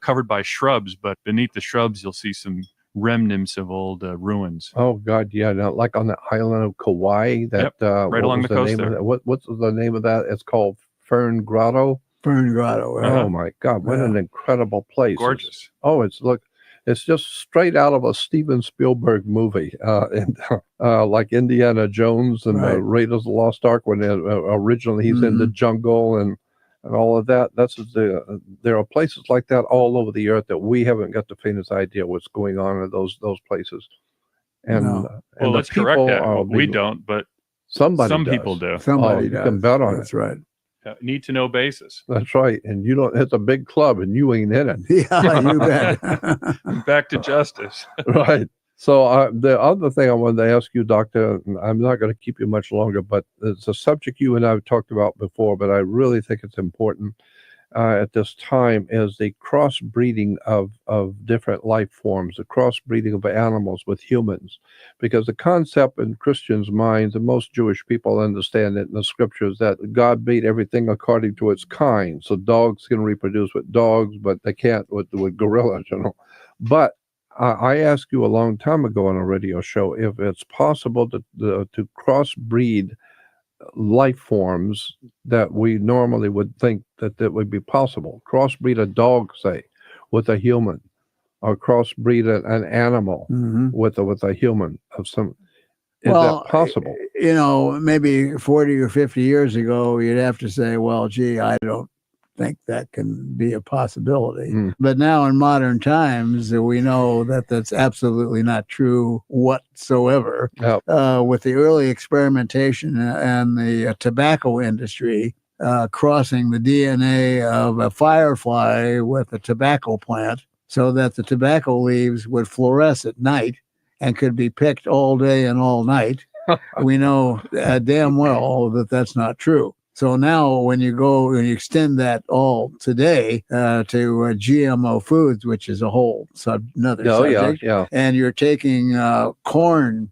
covered by shrubs, but beneath the shrubs, you'll see some remnants of old ruins. Oh God, yeah, like on the island of Kauai, that right along the coast there. What's the name of that? It's called Fern Grotto. Fern Grotto. Right? Oh my God, what an incredible place! Gorgeous. It's just straight out of a Steven Spielberg movie, like Indiana Jones and Raiders of the Lost Ark, when originally he's in the jungle and all of that. There are places like that all over the earth that we haven't got the faintest idea what's going on in those places. And and let's correct that. We don't, but some people do. Somebody does. You can bet on it. That's right. Need to know basis. That's right. And you don't. It's a big club, and you ain't in it. Yeah, you bet. Back to justice. Right. So the other thing I wanted to ask you, Doctor, I'm not going to keep you much longer, but it's a subject you and I have talked about before, but I really think it's important at this time, is the crossbreeding of different life forms, the crossbreeding of animals with humans. Because the concept in Christians' minds, and most Jewish people understand it in the scriptures, that God made everything according to its kind. So dogs can reproduce with dogs, but they can't with gorillas, But I asked you a long time ago on a radio show if it's possible to crossbreed life forms that we normally would think that would be possible. Crossbreed a dog, say, with a human, or crossbreed an animal Mhm. with a human of some. Is Well, that possible? You know, maybe 40 or 50 years ago, you'd have to say, well, gee, I don't think that can be a possibility. Mm. But now in modern times, we know that that's absolutely not true whatsoever. Yep. With the early experimentation and the tobacco industry crossing the DNA of a firefly with a tobacco plant so that the tobacco leaves would fluoresce at night and could be picked all day and all night. We know damn well that that's not true. So now when you extend that all today to GMO foods, which is a whole another Oh, subject, yeah. and you're taking corn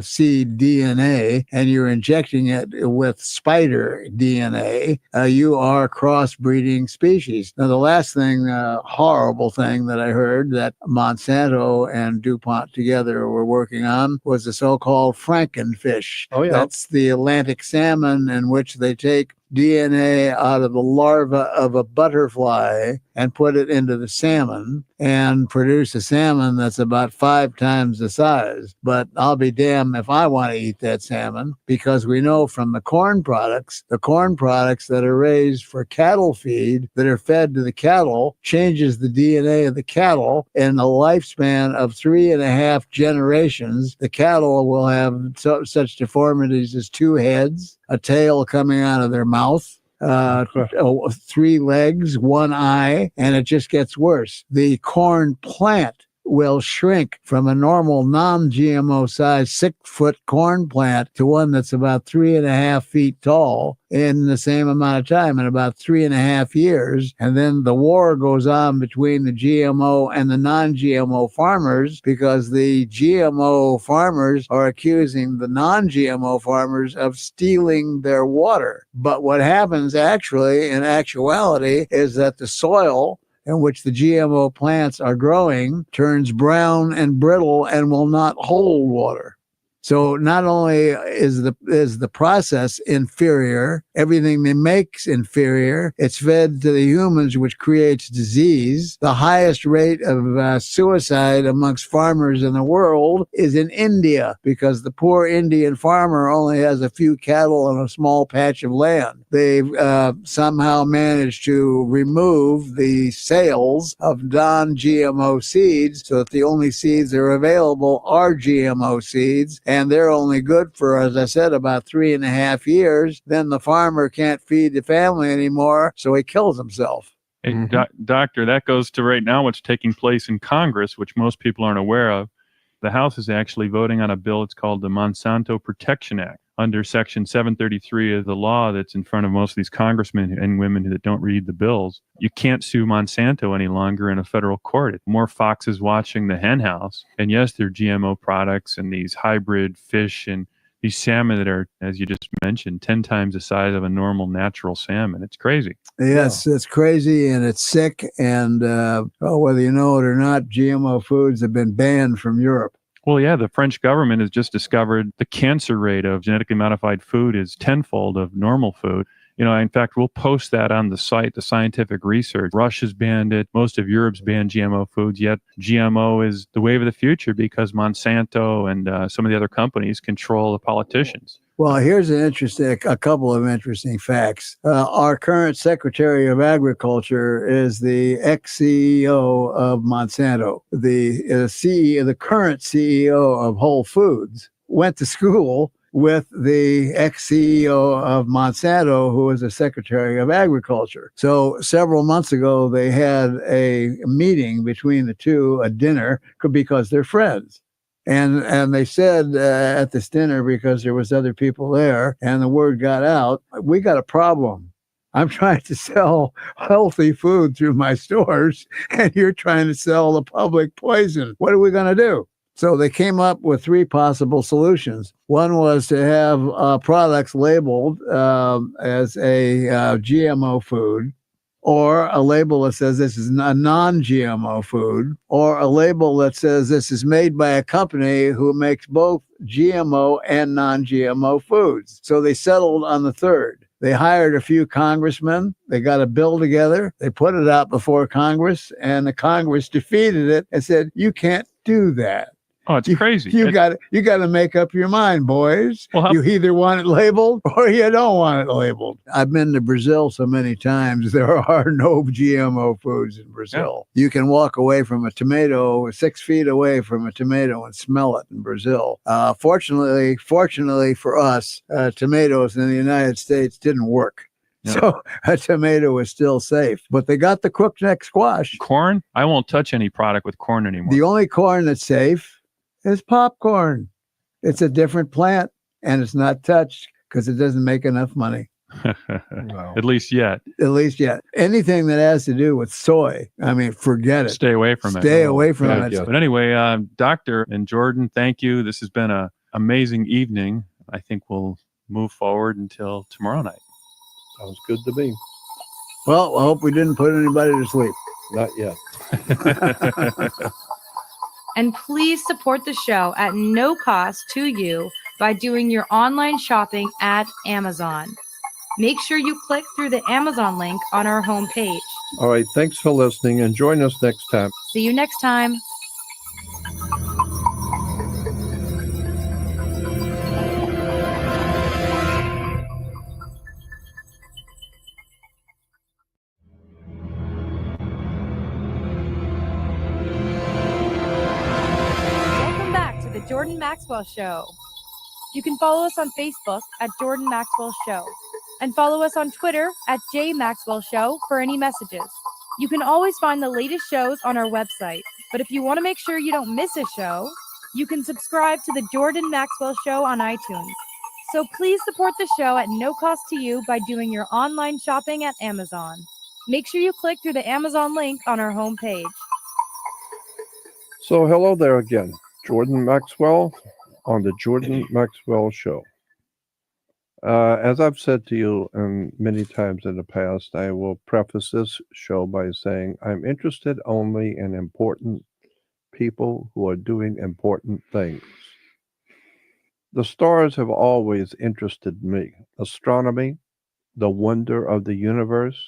seed DNA and you're injecting it with spider DNA, you are crossbreeding species. Now, the last thing, horrible thing that I heard that Monsanto and DuPont together were working on was the so-called Frankenfish. Oh, yeah. That's the Atlantic salmon in which they take DNA out of the larva of a butterfly and put it into the salmon and produce a salmon that's about 5 times the size. But I'll be damned if I want to eat that salmon, because we know from the corn products that are raised for cattle feed, that are fed to the cattle, changes the DNA of the cattle. In the lifespan of 3.5 generations, the cattle will have such deformities as 2 heads, a tail coming out of their mouth, 3 legs, 1 eye, and it just gets worse. The corn plant will shrink from a normal non-GMO size 6-foot corn plant to one that's about 3.5 feet tall in the same amount of time, in about 3.5 years. And then the war goes on between the GMO and the non-GMO farmers, because the GMO farmers are accusing the non-GMO farmers of stealing their water. But what happens actually, in actuality, is that the soil in which the GMO plants are growing turns brown and brittle and will not hold water. So not only is the process inferior, everything they make's inferior, it's fed to the humans, which creates disease. The highest rate of suicide amongst farmers in the world is in India, because the poor Indian farmer only has a few cattle on a small patch of land. They've somehow managed to remove the sales of non-GMO seeds, so that the only seeds that are available are GMO seeds. And they're only good for, as I said, about 3.5 years. Then the farmer can't feed the family anymore, so he kills himself. Hey, Doctor, that goes to right now what's taking place in Congress, which most people aren't aware of. The House is actually voting on a bill. It's called the Monsanto Protection Act. Under Section 733 of the law that's in front of most of these congressmen and women that don't read the bills, you can't sue Monsanto any longer in a federal court. More foxes watching the hen house. And yes, they're GMO products and these hybrid fish and these salmon that are, as you just mentioned, 10 times the size of a normal natural salmon. It's crazy. Yes, it's crazy and it's sick. And whether you know it or not, GMO foods have been banned from Europe. Well, yeah, the French government has just discovered the cancer rate of genetically modified food is tenfold of normal food. You know, in fact, we'll post that on the site, the scientific research. Russia's banned it. Most of Europe's banned GMO foods, yet GMO is the wave of the future because Monsanto and some of the other companies control the politicians. Well, here's a couple of interesting facts. Our current Secretary of Agriculture is the ex-CEO of Monsanto. The current CEO of Whole Foods went to school with the ex-CEO of Monsanto, who was the Secretary of Agriculture. So several months ago, they had a meeting between the two, a dinner, because they're friends. And they said at this dinner, because there was other people there, and the word got out, we got a problem. I'm trying to sell healthy food through my stores, and you're trying to sell the public poison. What are we going to do? So they came up with 3 possible solutions. One was to have products labeled as a GMO food, or a label that says this is a non-GMO food, or a label that says this is made by a company who makes both GMO and non-GMO foods. So they settled on the third. They hired a few congressmen. They got a bill together. They put it out before Congress, and the Congress defeated it and said, you can't do that. Oh, it's crazy. You got to make up your mind, boys. Well, You either want it labeled or you don't want it labeled. I've been to Brazil so many times. There are no GMO foods in Brazil. Yeah. You can walk away from a tomato, 6 feet away from a tomato, and smell it in Brazil. Fortunately for us, tomatoes in the United States didn't work. Yeah. So a tomato is still safe, but they got the crookneck squash. Corn? I won't touch any product with corn anymore. The only corn that's safe is popcorn. It's a different plant, and it's not touched because it doesn't make enough money. Wow. At least yet. Anything that has to do with soy, I mean, forget it. Stay away from it. Stay away from it. But anyway, Doctor and Jordan, thank you. This has been an amazing evening. I think we'll move forward until tomorrow night. Sounds good to me. Well, I hope we didn't put anybody to sleep. Not yet. And please support the show at no cost to you by doing your online shopping at Amazon. Make sure you click through the Amazon link on our homepage. All right. Thanks for listening, and join us next time. See you next time. Jordan Maxwell Show. You can follow us on Facebook at Jordan Maxwell Show and follow us on Twitter at J Maxwell Show for any messages. You can always find the latest shows on our website, but if you want to make sure you don't miss a show, you can subscribe to the Jordan Maxwell Show on iTunes. So please support the show at no cost to you by doing your online shopping at Amazon. Make sure you click through the Amazon link on our homepage. So hello there again. Jordan Maxwell on the Jordan Maxwell Show. As I've said to you many times in the past, I will preface this show by saying I'm interested only in important people who are doing important things. The stars have always interested me. Astronomy, the wonder of the universe,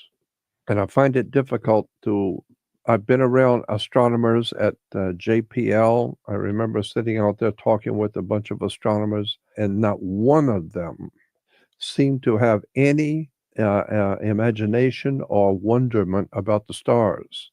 and I find it difficult to I've been around astronomers at JPL. I remember sitting out there talking with a bunch of astronomers, and not one of them seemed to have any imagination or wonderment about the stars.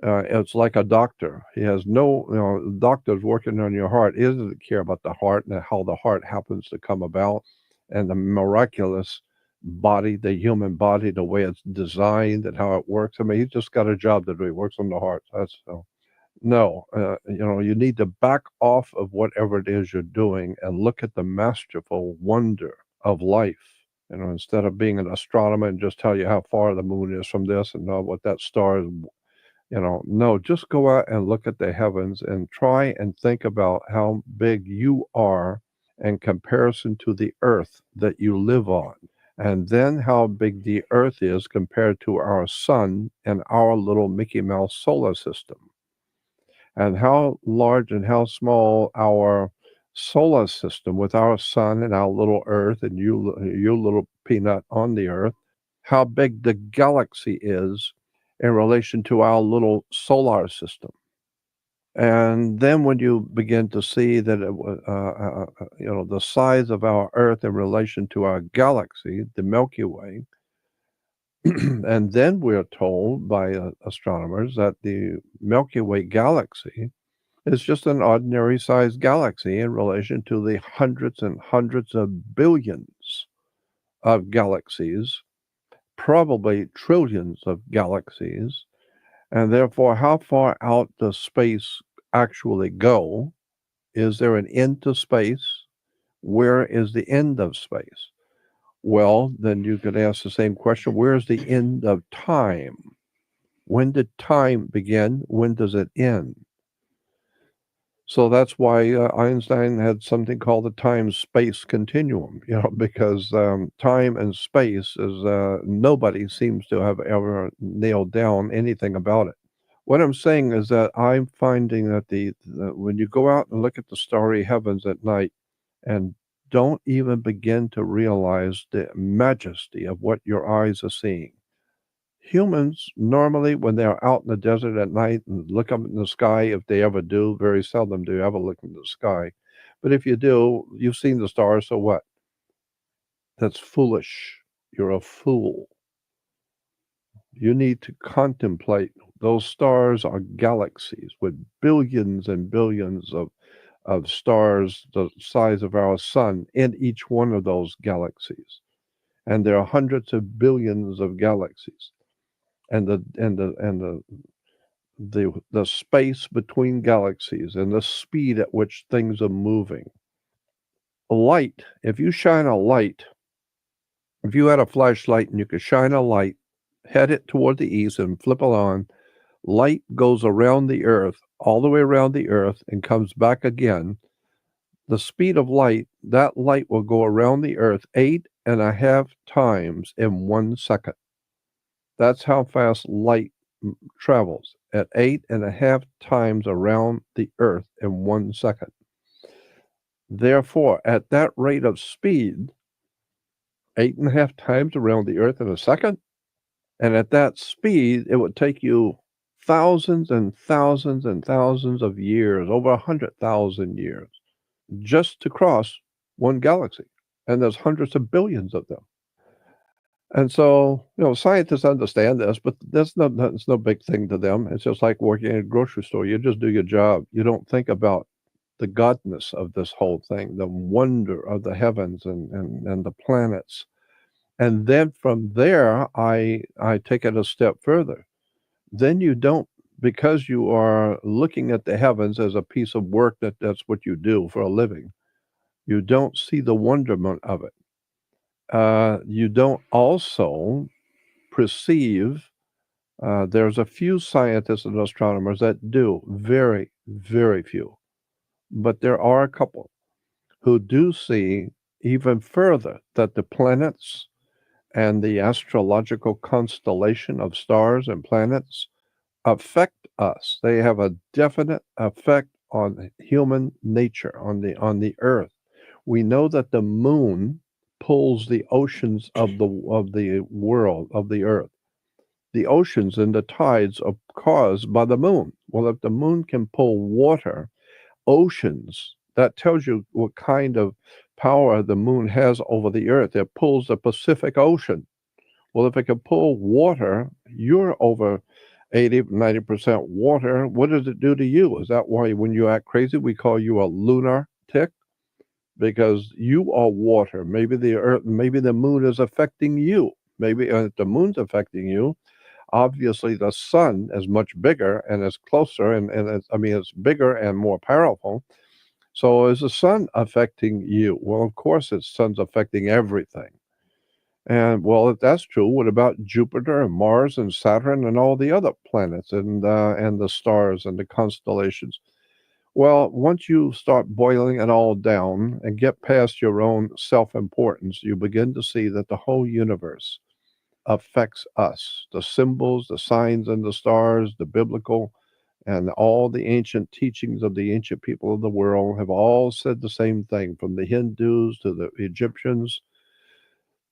It's like a doctor. He has the doctor's working on your heart. He doesn't care about the heart and how the heart happens to come about and the miraculous body, the human body, the way it's designed and how it works. I mean, he's just got a job to do. He works on the heart. That's no. You need to back off of whatever it is you're doing and look at the masterful wonder of life. Instead of being an astronomer and just tell you how far the moon is from this and know what that star is. No, just go out and look at the heavens and try and think about how big you are in comparison to the earth that you live on. And then how big the earth is compared to our sun and our little Mickey Mouse solar system. And how large and how small our solar system with our sun and our little earth and you little peanut on the earth, how big the galaxy is in relation to our little solar system. And then when you begin to see that, the size of our Earth in relation to our galaxy, the Milky Way, and then we're told by astronomers that the Milky Way galaxy is just an ordinary sized galaxy in relation to the hundreds and hundreds of billions of galaxies, probably trillions of galaxies. And therefore, how far out does space actually go? Is there an end to space? Where is the end of space? Well, then you could ask the same question. Where is the end of time? When did time begin? When does it end? So that's why Einstein had something called the time-space continuum, because time and space is nobody seems to have ever nailed down anything about it. What I'm saying is that I'm finding that when you go out and look at the starry heavens at night and don't even begin to realize the majesty of what your eyes are seeing. Humans, normally, when they're out in the desert at night and look up in the sky, if they ever do, very seldom do you ever look in the sky. But if you do, you've seen the stars, so what? That's foolish. You're a fool. You need to contemplate. Those stars are galaxies with billions and billions of stars the size of our sun in each one of those galaxies. And there are hundreds of billions of galaxies. And the space between galaxies and the speed at which things are moving. Light, if you shine a light, if you had a flashlight and you could shine a light, head it toward the east and flip it on, light goes around the earth, all the way around the earth, and comes back again. The speed of light, that light will go around the earth 8.5 times in 1 second. That's how fast light travels, at 8.5 times around the earth in 1 second. Therefore, at that rate of speed, 8.5 times around the earth in a second, and at that speed, it would take you thousands and thousands and thousands of years, over 100,000 years, just to cross one galaxy. And there's hundreds of billions of them. And so, scientists understand this, but that's no big thing to them. It's just like working in a grocery store. You just do your job. You don't think about the godness of this whole thing, the wonder of the heavens and the planets. And then from there, I take it a step further. Then you don't, because you are looking at the heavens as a piece of work, that's what you do for a living, you don't see the wonderment of it. You don't also perceive, there's a few scientists and astronomers that do, very, very few. But there are a couple who do see even further that the planets and the astrological constellation of stars and planets affect us. They have a definite effect on human nature, on the earth. We know that the moon pulls the oceans of the world, of the earth. The oceans and the tides are caused by the moon. Well, if the moon can pull water, oceans, that tells you what kind of power the moon has over the earth. It pulls the Pacific Ocean. Well, if it can pull water, you're over 80-90% water. What does it do to you? Is that why when you act crazy, we call you a lunatic? Because you are water. Maybe the earth, maybe the moon is affecting you. Maybe if the moon's affecting you, obviously the sun is much bigger and is closer, and it's bigger and more powerful. So is the sun affecting you? Well, of course, the sun's affecting everything. And well, if that's true, what about Jupiter and Mars and Saturn and all the other planets and the stars and the constellations? Well, once you start boiling it all down and get past your own self-importance, you begin to see that the whole universe affects us. The symbols, the signs and the stars, the biblical, and all the ancient teachings of the ancient people of the world have all said the same thing, from the Hindus to the Egyptians,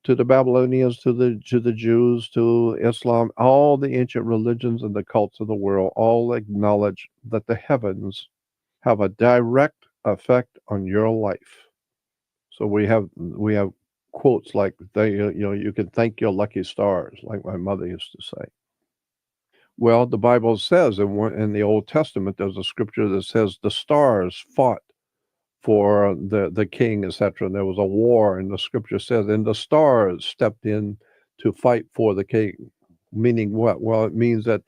to the Babylonians, to the Jews, to Islam. All the ancient religions and the cults of the world all acknowledge that the heavens have a direct effect on your life. So we have quotes like, you can thank your lucky stars, like my mother used to say. Well, the Bible says in the Old Testament, there's a scripture that says the stars fought for the king, etc. And there was a war, and the scripture says, and the stars stepped in to fight for the king. Meaning what? Well, it means that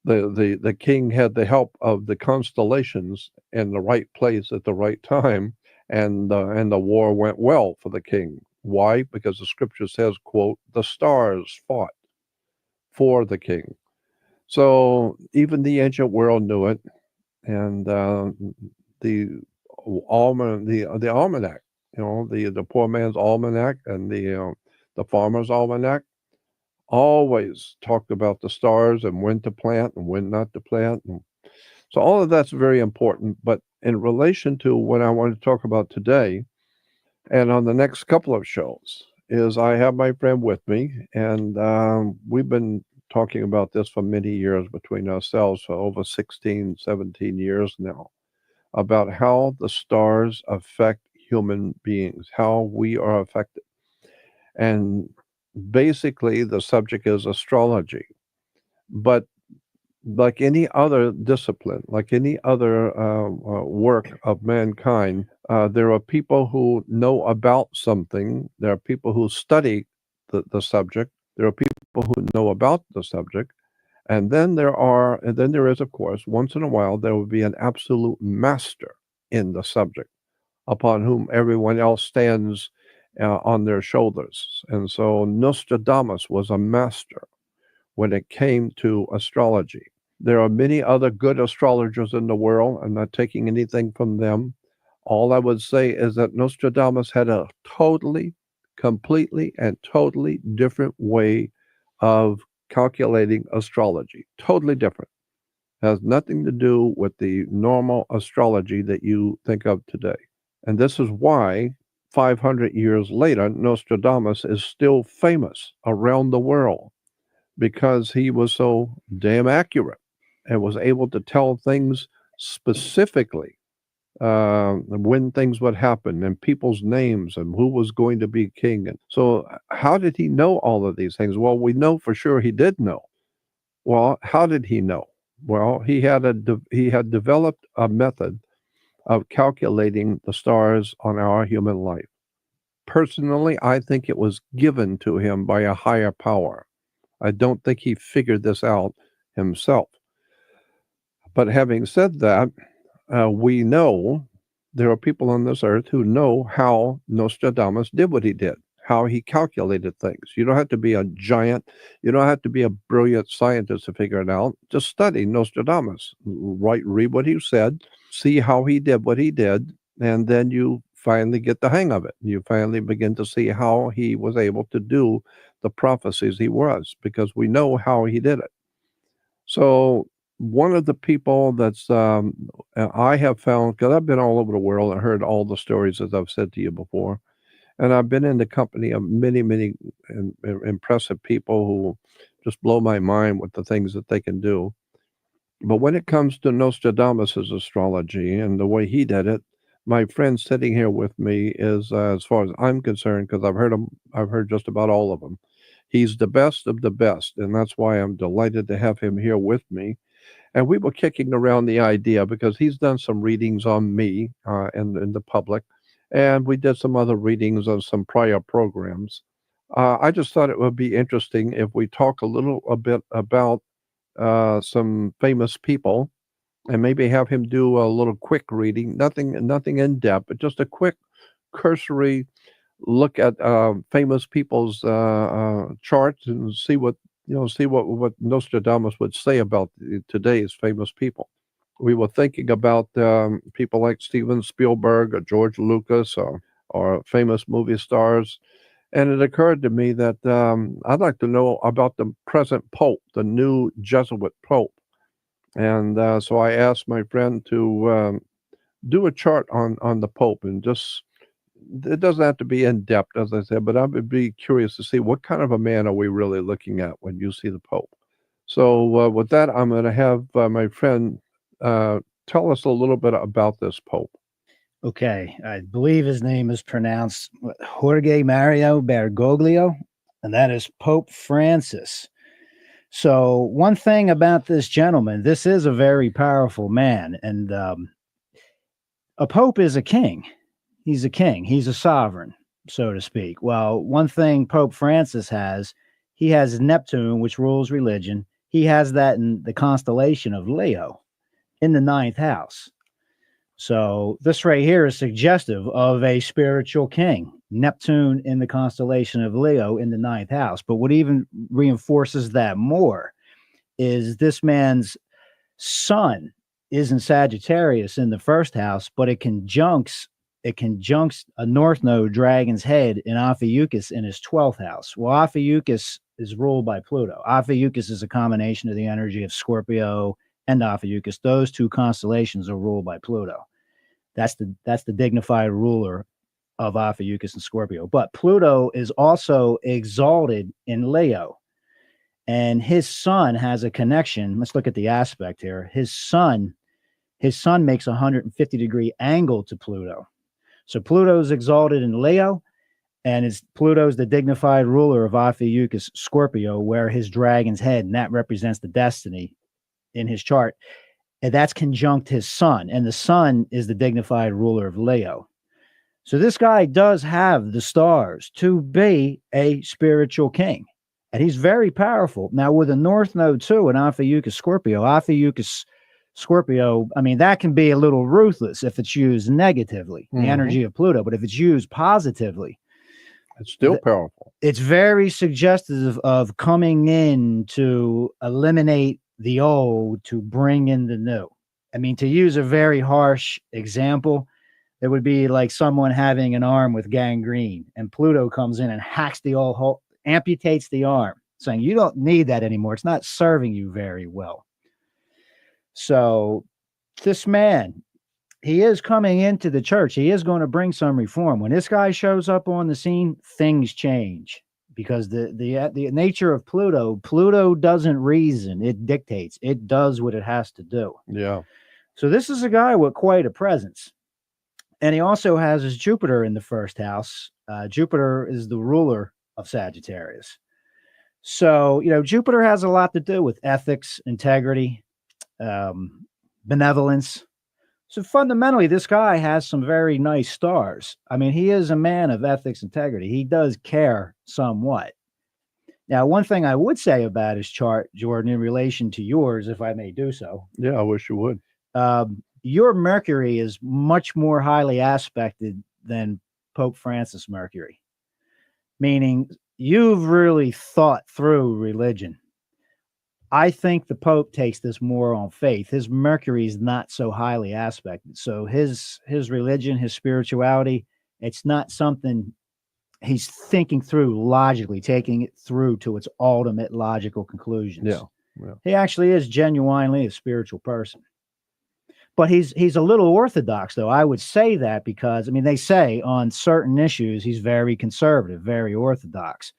the king had the help of the constellations in the right place at the right time, and the war went well for the king. Why? Because the scripture says, quote, the stars fought for the king. So even the ancient world knew it, and the almanac, the poor man's almanac and the farmer's almanac always talked about the stars and when to plant and when not to plant. And so all of that's very important. But in relation to what I want to talk about today, And on the next couple of shows is I have my friend with me, and we've been talking about this for many years between ourselves for over 16, 17 years now, about how the stars affect human beings, how we are affected. And basically, the subject is astrology. But like any other discipline, like any other work of mankind, there are people who know about something. There are people who study the subject. There are people who know about the subject. And then there is, of course, once in a while, there will be an absolute master in the subject upon whom everyone else stands on their shoulders. And so Nostradamus was a master when it came to astrology. There are many other good astrologers in the world. I'm not taking anything from them. All I would say is that Nostradamus had a totally, completely, and totally different way of calculating astrology. Totally different. Has nothing to do with the normal astrology that you think of today. And this is why 500 years later, Nostradamus is still famous around the world, because he was so damn accurate and was able to tell things specifically, when things would happen and people's names and who was going to be king. And so how did he know all of these things? Well, we know for sure he did know. Well, how did he know? Well, he had developed a method of calculating the stars on our human life. Personally, I think it was given to him by a higher power. I don't think he figured this out himself. But having said that, we know there are people on this earth who know how Nostradamus did what he did, how he calculated things. You don't have to be a giant. You don't have to be a brilliant scientist to figure it out. Just study Nostradamus. Read what he said, see how he did what he did, and then you finally get the hang of it. You finally begin to see how he was able to do the prophecies he was, because we know how he did it. So one of the people that's I have found, because I've been all over the world and heard all the stories, as I've said to you before, and I've been in the company of many, many impressive people who just blow my mind with the things that they can do. But when it comes to Nostradamus's astrology and the way he did it, my friend sitting here with me is, as far as I'm concerned, because I've heard just about all of them. He's the best of the best, and that's why I'm delighted to have him here with me. And we were kicking around the idea, because he's done some readings on me in the public, and we did some other readings on some prior programs. I just thought it would be interesting if we talk a bit about some famous people, and maybe have him do a little quick reading, nothing in depth, but just a quick cursory look at famous people's charts, and see what Nostradamus would say about today's famous people. We were thinking about people like Steven Spielberg or George Lucas, or famous movie stars. And it occurred to me that I'd like to know about the present Pope, the new Jesuit Pope. And so I asked my friend to do a chart on the Pope, and just, it doesn't have to be in depth, as I said, but I would be curious to see what kind of a man are we really looking at when you see the Pope. So with that, I'm going to have my friend tell us a little bit about this Pope. Okay, I believe his name is pronounced Jorge Mario Bergoglio, and that is Pope Francis. So one thing about this gentleman, this is a very powerful man, and a pope is a king. He's a king. He's a sovereign, so to speak. Well, one thing Pope Francis has, he has Neptune, which rules religion. He has that in the constellation of Leo in the 9th house. So this right here is suggestive of a spiritual king, Neptune in the constellation of Leo in the 9th house. But what even reinforces that more is this man's sun is in Sagittarius in the 1st house, but it conjuncts a north node, Dragon's Head, in Ophiuchus in his 12th house. Well, Ophiuchus is ruled by Pluto. Ophiuchus is a combination of the energy of Scorpio and Ophiuchus. Those two constellations are ruled by Pluto. That's the dignified ruler of Ophiuchus and Scorpio. But Pluto is also exalted in Leo. And his sun has a connection. Let's look at the aspect here. His sun makes a 150-degree angle to Pluto. So Pluto's exalted in Leo, and Pluto's the dignified ruler of Ophiuchus Scorpio, where his dragon's head, and that represents the destiny in his chart. And that's conjunct his sun, and the sun is the dignified ruler of Leo. So this guy does have the stars to be a spiritual king, and he's very powerful. Now, with a North Node too, and Ophiuchus Scorpio, I mean, that can be a little ruthless if it's used negatively, the energy of Pluto, but if it's used positively, it's still powerful. It's very suggestive of coming in to eliminate the old to bring in the new. I mean, to use a very harsh example, it would be like someone having an arm with gangrene, and Pluto comes in and hacks the old hole, amputates the arm, saying you don't need that anymore. It's not serving you very well. So this man, he is coming into the church. He is going to bring some reform. When this guy shows up on the scene, things change. Because the nature of Pluto doesn't reason, it dictates, it does what it has to do. Yeah. So this is a guy with quite a presence. And he also has his Jupiter in the first house. Jupiter is the ruler of Sagittarius. So, Jupiter has a lot to do with ethics, integrity, benevolence. So fundamentally, this guy has some very nice stars. I mean, he is a man of ethics, integrity. He does care somewhat. Now, one thing I would say about his chart, Jordan, in relation to yours, if I may do so. Yeah, I wish you would. Your Mercury is much more highly aspected than Pope Francis Mercury, meaning you've really thought through religion. I think the Pope takes this more on faith. His Mercury is not so highly aspected. So his religion, his spirituality, it's not something he's thinking through logically, taking it through to its ultimate logical conclusions. Yeah. He actually is genuinely a spiritual person. But he's a little orthodox, though. I would say that because, I mean, they say on certain issues, he's very conservative, very orthodox.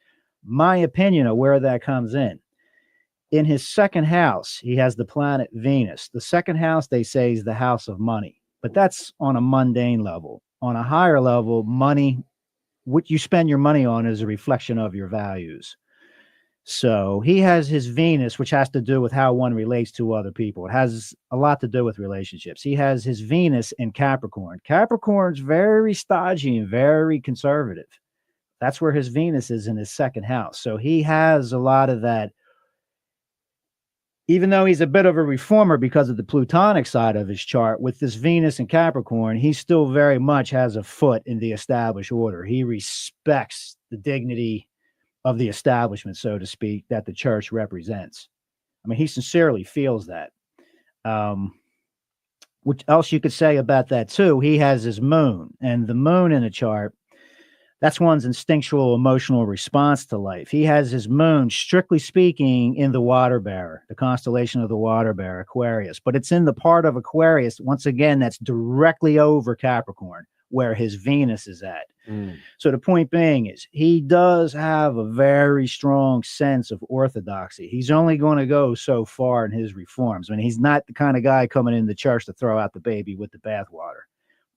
My opinion of where that comes in his second house, he has the planet Venus. The second house, they say, is the house of money, but that's on a mundane level. On a higher level, money, what you spend your money on is a reflection of your values. So he has his Venus, which has to do with how one relates to other people. It has a lot to do with relationships. He has his Venus in Capricorn. Capricorn's very stodgy and very conservative. That's where his Venus is in his second house. So he has a lot of that. Even though he's a bit of a reformer because of the Plutonic side of his chart, with this Venus in Capricorn, he still very much has a foot in the established order. He respects the dignity of the establishment, so to speak, that the church represents. I mean, he sincerely feels that. What else you could say about that, too? He has his moon, and the moon in a chart, that's one's instinctual emotional response to life. He has his moon, strictly speaking, in the water bearer, the constellation of the water bearer, Aquarius. But it's in the part of Aquarius, once again, that's directly over Capricorn, where his Venus is at. So the point being is he does have a very strong sense of orthodoxy. He's only going to go so far in his reforms. I mean, he's not the kind of guy coming in the church to throw out the baby with the bathwater.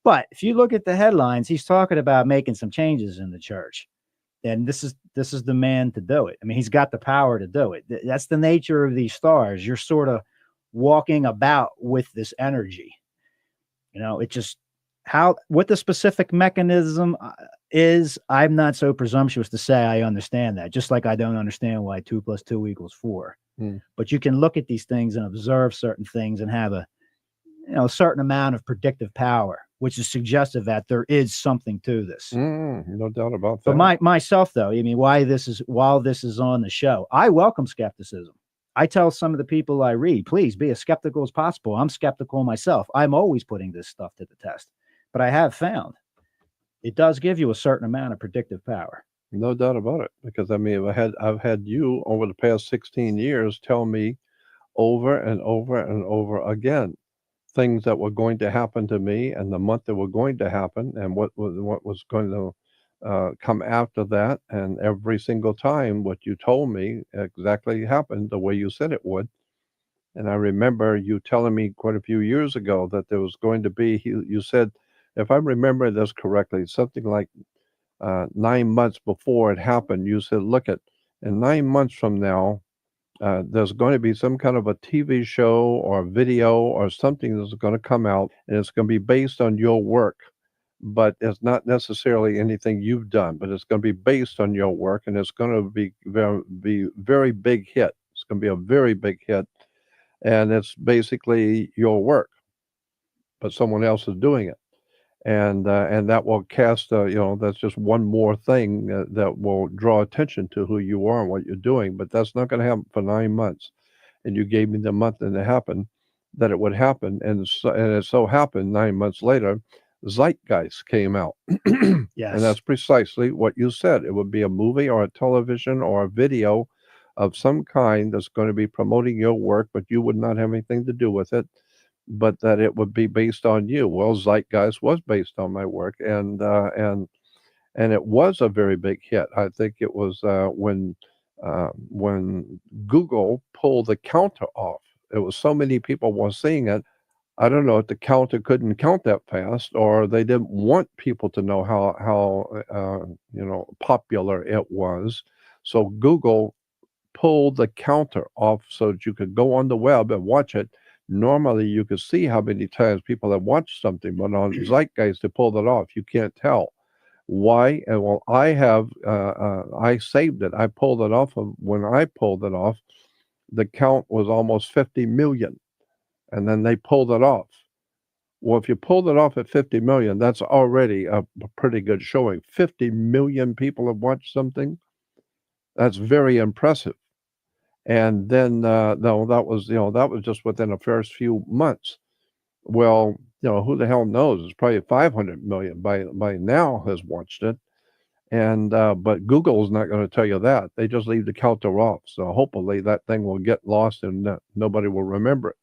But if you look at the headlines, he's talking about making some changes in the church. And this is the man to do it. I mean, he's got the power to do it. That's the nature of these stars. You're sort of walking about with this energy. It just what the specific mechanism is, I'm not so presumptuous to say I understand that, just like I don't understand why 2 + 2 = 4. But you can look at these things and observe certain things and have a certain amount of predictive power, which is suggestive that there is something to this. No doubt about that. But myself, though, I mean, while this is on the show, I welcome skepticism. I tell some of the people I read, please be as skeptical as possible. I'm skeptical myself. I'm always putting this stuff to the test. But I have found it does give you a certain amount of predictive power. No doubt about it. Because I mean, I've had you over the past 16 years tell me over and over and over again things that were going to happen to me and the month that were going to happen and what was going to come after that. And every single time, what you told me exactly happened the way you said it would. And I remember you telling me quite a few years ago that there was going to be, you said, if I remember this correctly, something like 9 months before it happened, you said, look at, in 9 months from now, there's going to be some kind of a TV show or video or something that's going to come out, and it's going to be based on your work. But it's not necessarily anything you've done, but it's going to be based on your work, and it's going to be very big hit. It's going to be a very big hit, and it's basically your work, but someone else is doing it. And that will cast, that's just one more thing that will draw attention to who you are and what you're doing. But that's not going to happen for 9 months. And you gave me the month and it happened that it would happen, and it so happened 9 months later, Zeitgeist came out. Yes. And that's precisely what you said. It would be a movie or a television or a video of some kind that's going to be promoting your work, but you would not have anything to do with it, but that it would be based on you. Well, Zeitgeist was based on my work, and it was a very big hit. I think it was when Google pulled the counter off. It was so many people were seeing it. I don't know if the counter couldn't count that fast, or they didn't want people to know how popular it was. So Google pulled the counter off so that you could go on the web and watch it. Normally, you could see how many times people have watched something, but on Zeitgeist, they pulled it off. You can't tell why. And well, I saved it. I pulled it off. When I pulled it off, the count was almost 50 million. And then they pulled it off. Well, if you pulled it off at 50 million, that's already a pretty good showing. 50 million people have watched something. That's very impressive. And then, no, that was just within the first few months. Well, who the hell knows? It's probably 500 million by now has watched it. And but Google's not going to tell you that. They just leave the counter off. So hopefully that thing will get lost and nobody will remember it.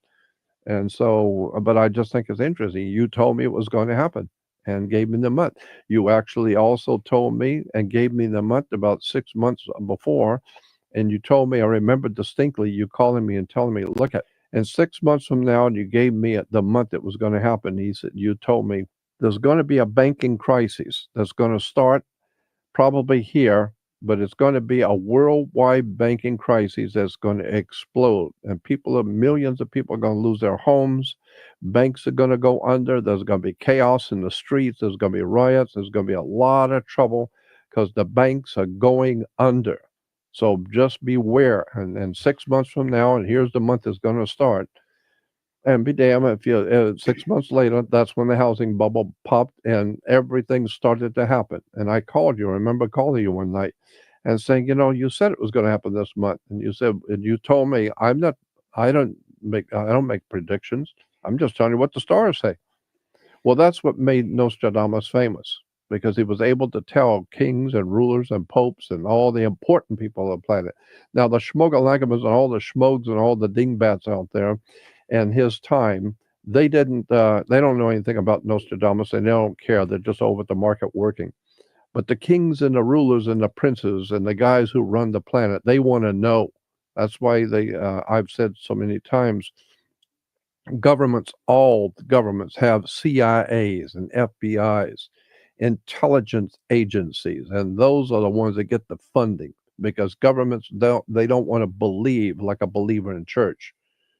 And so, but I just think it's interesting. You told me it was going to happen and gave me the month. You actually also told me and gave me the month about 6 months before. And you told me, I remember distinctly you calling me and telling me, look at, and 6 months from now, and you gave me the month it was going to happen. He said, you told me there's going to be a banking crisis that's going to start probably here, but it's going to be a worldwide banking crisis that's going to explode. And millions of people are going to lose their homes. Banks are going to go under. There's going to be chaos in the streets. There's going to be riots. There's going to be a lot of trouble because the banks are going under. So just beware. And 6 months from now, and here's the month it's going to start. And be damned if you 6 months later, that's when the housing bubble popped and everything started to happen. And I called you. I remember calling you one night and saying, you said it was going to happen this month, and you told me I don't make predictions. I'm just telling you what the stars say. Well, that's what made Nostradamus famous, because he was able to tell kings and rulers and popes and all the important people on the planet. Now, the schmogalagamas and all the schmogs and all the dingbats out there in his time, they don't know anything about Nostradamus, and they don't care. They're just over at the market working. But the kings and the rulers and the princes and the guys who run the planet, they want to know. That's why I've said so many times, all governments have CIAs and FBIs, intelligence agencies, and those are the ones that get the funding, because governments don't want to believe like a believer in church.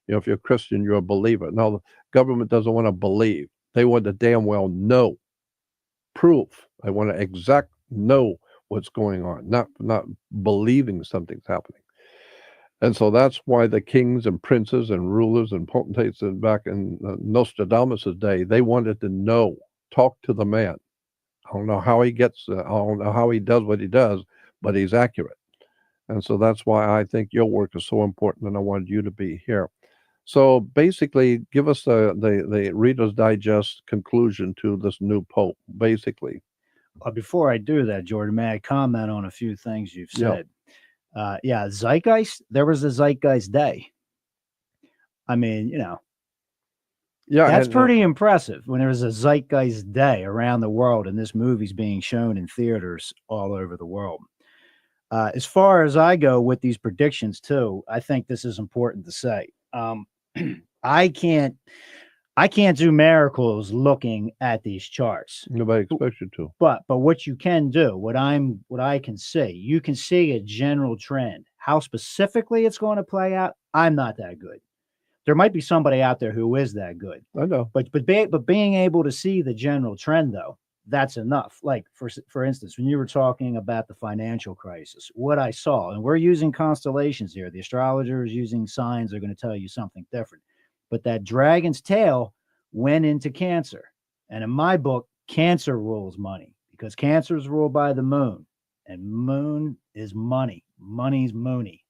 If you're a Christian, you're a believer. No, the government doesn't want to believe. They want to damn well know. Proof. They want to know what's going on, not believing something's happening. And so that's why the kings and princes and rulers and potentates back in Nostradamus' day, they wanted to know, talk to the man. I don't know how he does what he does, but he's accurate. And so that's why I think your work is so important, and I wanted you to be here. So basically, give us the Reader's Digest conclusion to this new Pope, basically. Before I do that, Jordan, may I comment on a few things you've said? Zeitgeist, there was a Zeitgeist day. I mean, Yeah, That's and, pretty impressive when there's a zeitgeist day around the world and this movie's being shown in theaters all over the world. As far as I go with these predictions too, I think this is important to say. I can't I can't do miracles looking at these charts. nobody expects you to. But what you can do, what I can see, you can see a general trend. How specifically it's going to play out, I'm not that good. There might be somebody out there who is that good. I know. But being able to see the general trend though, that's enough. Like for instance, when you were talking about the financial crisis, what I saw, and we're using constellations here. The astrologers using signs are going to tell you something different. But that dragon's tail went into Cancer. And in my book, Cancer rules money because Cancer is ruled by the moon, and moon is money. Money's moony,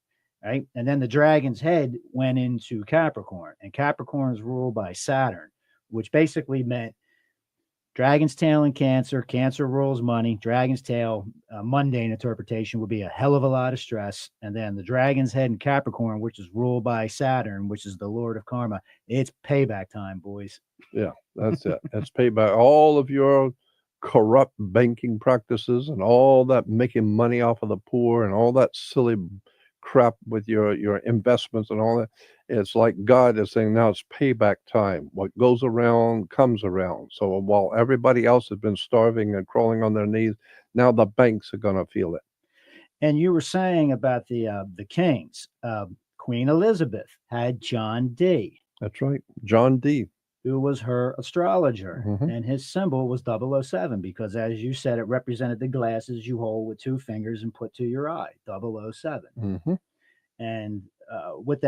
right? And then the dragon's head went into Capricorn, and Capricorn is ruled by Saturn, which basically meant dragon's tail in Cancer. Cancer rules money. Dragon's tail, mundane interpretation, would be a hell of a lot of stress. And then the dragon's head in Capricorn, which is ruled by Saturn, which is the lord of karma. It's payback time, boys. Yeah, that's it. It's paid by all of your corrupt banking practices and all that making money off of the poor and all that silly crap with your investments and all that. It's like God is saying now it's payback time. What goes around comes around. So while everybody else has been starving and crawling on their knees, now the banks are going to feel it. And you were saying about the kings. Queen Elizabeth had John D, That's right. John D. who was her astrologer, Mhm. and his symbol was 007 because, as you said, it represented the glasses you hold with two fingers and put to your eye. 007. Hmm. And what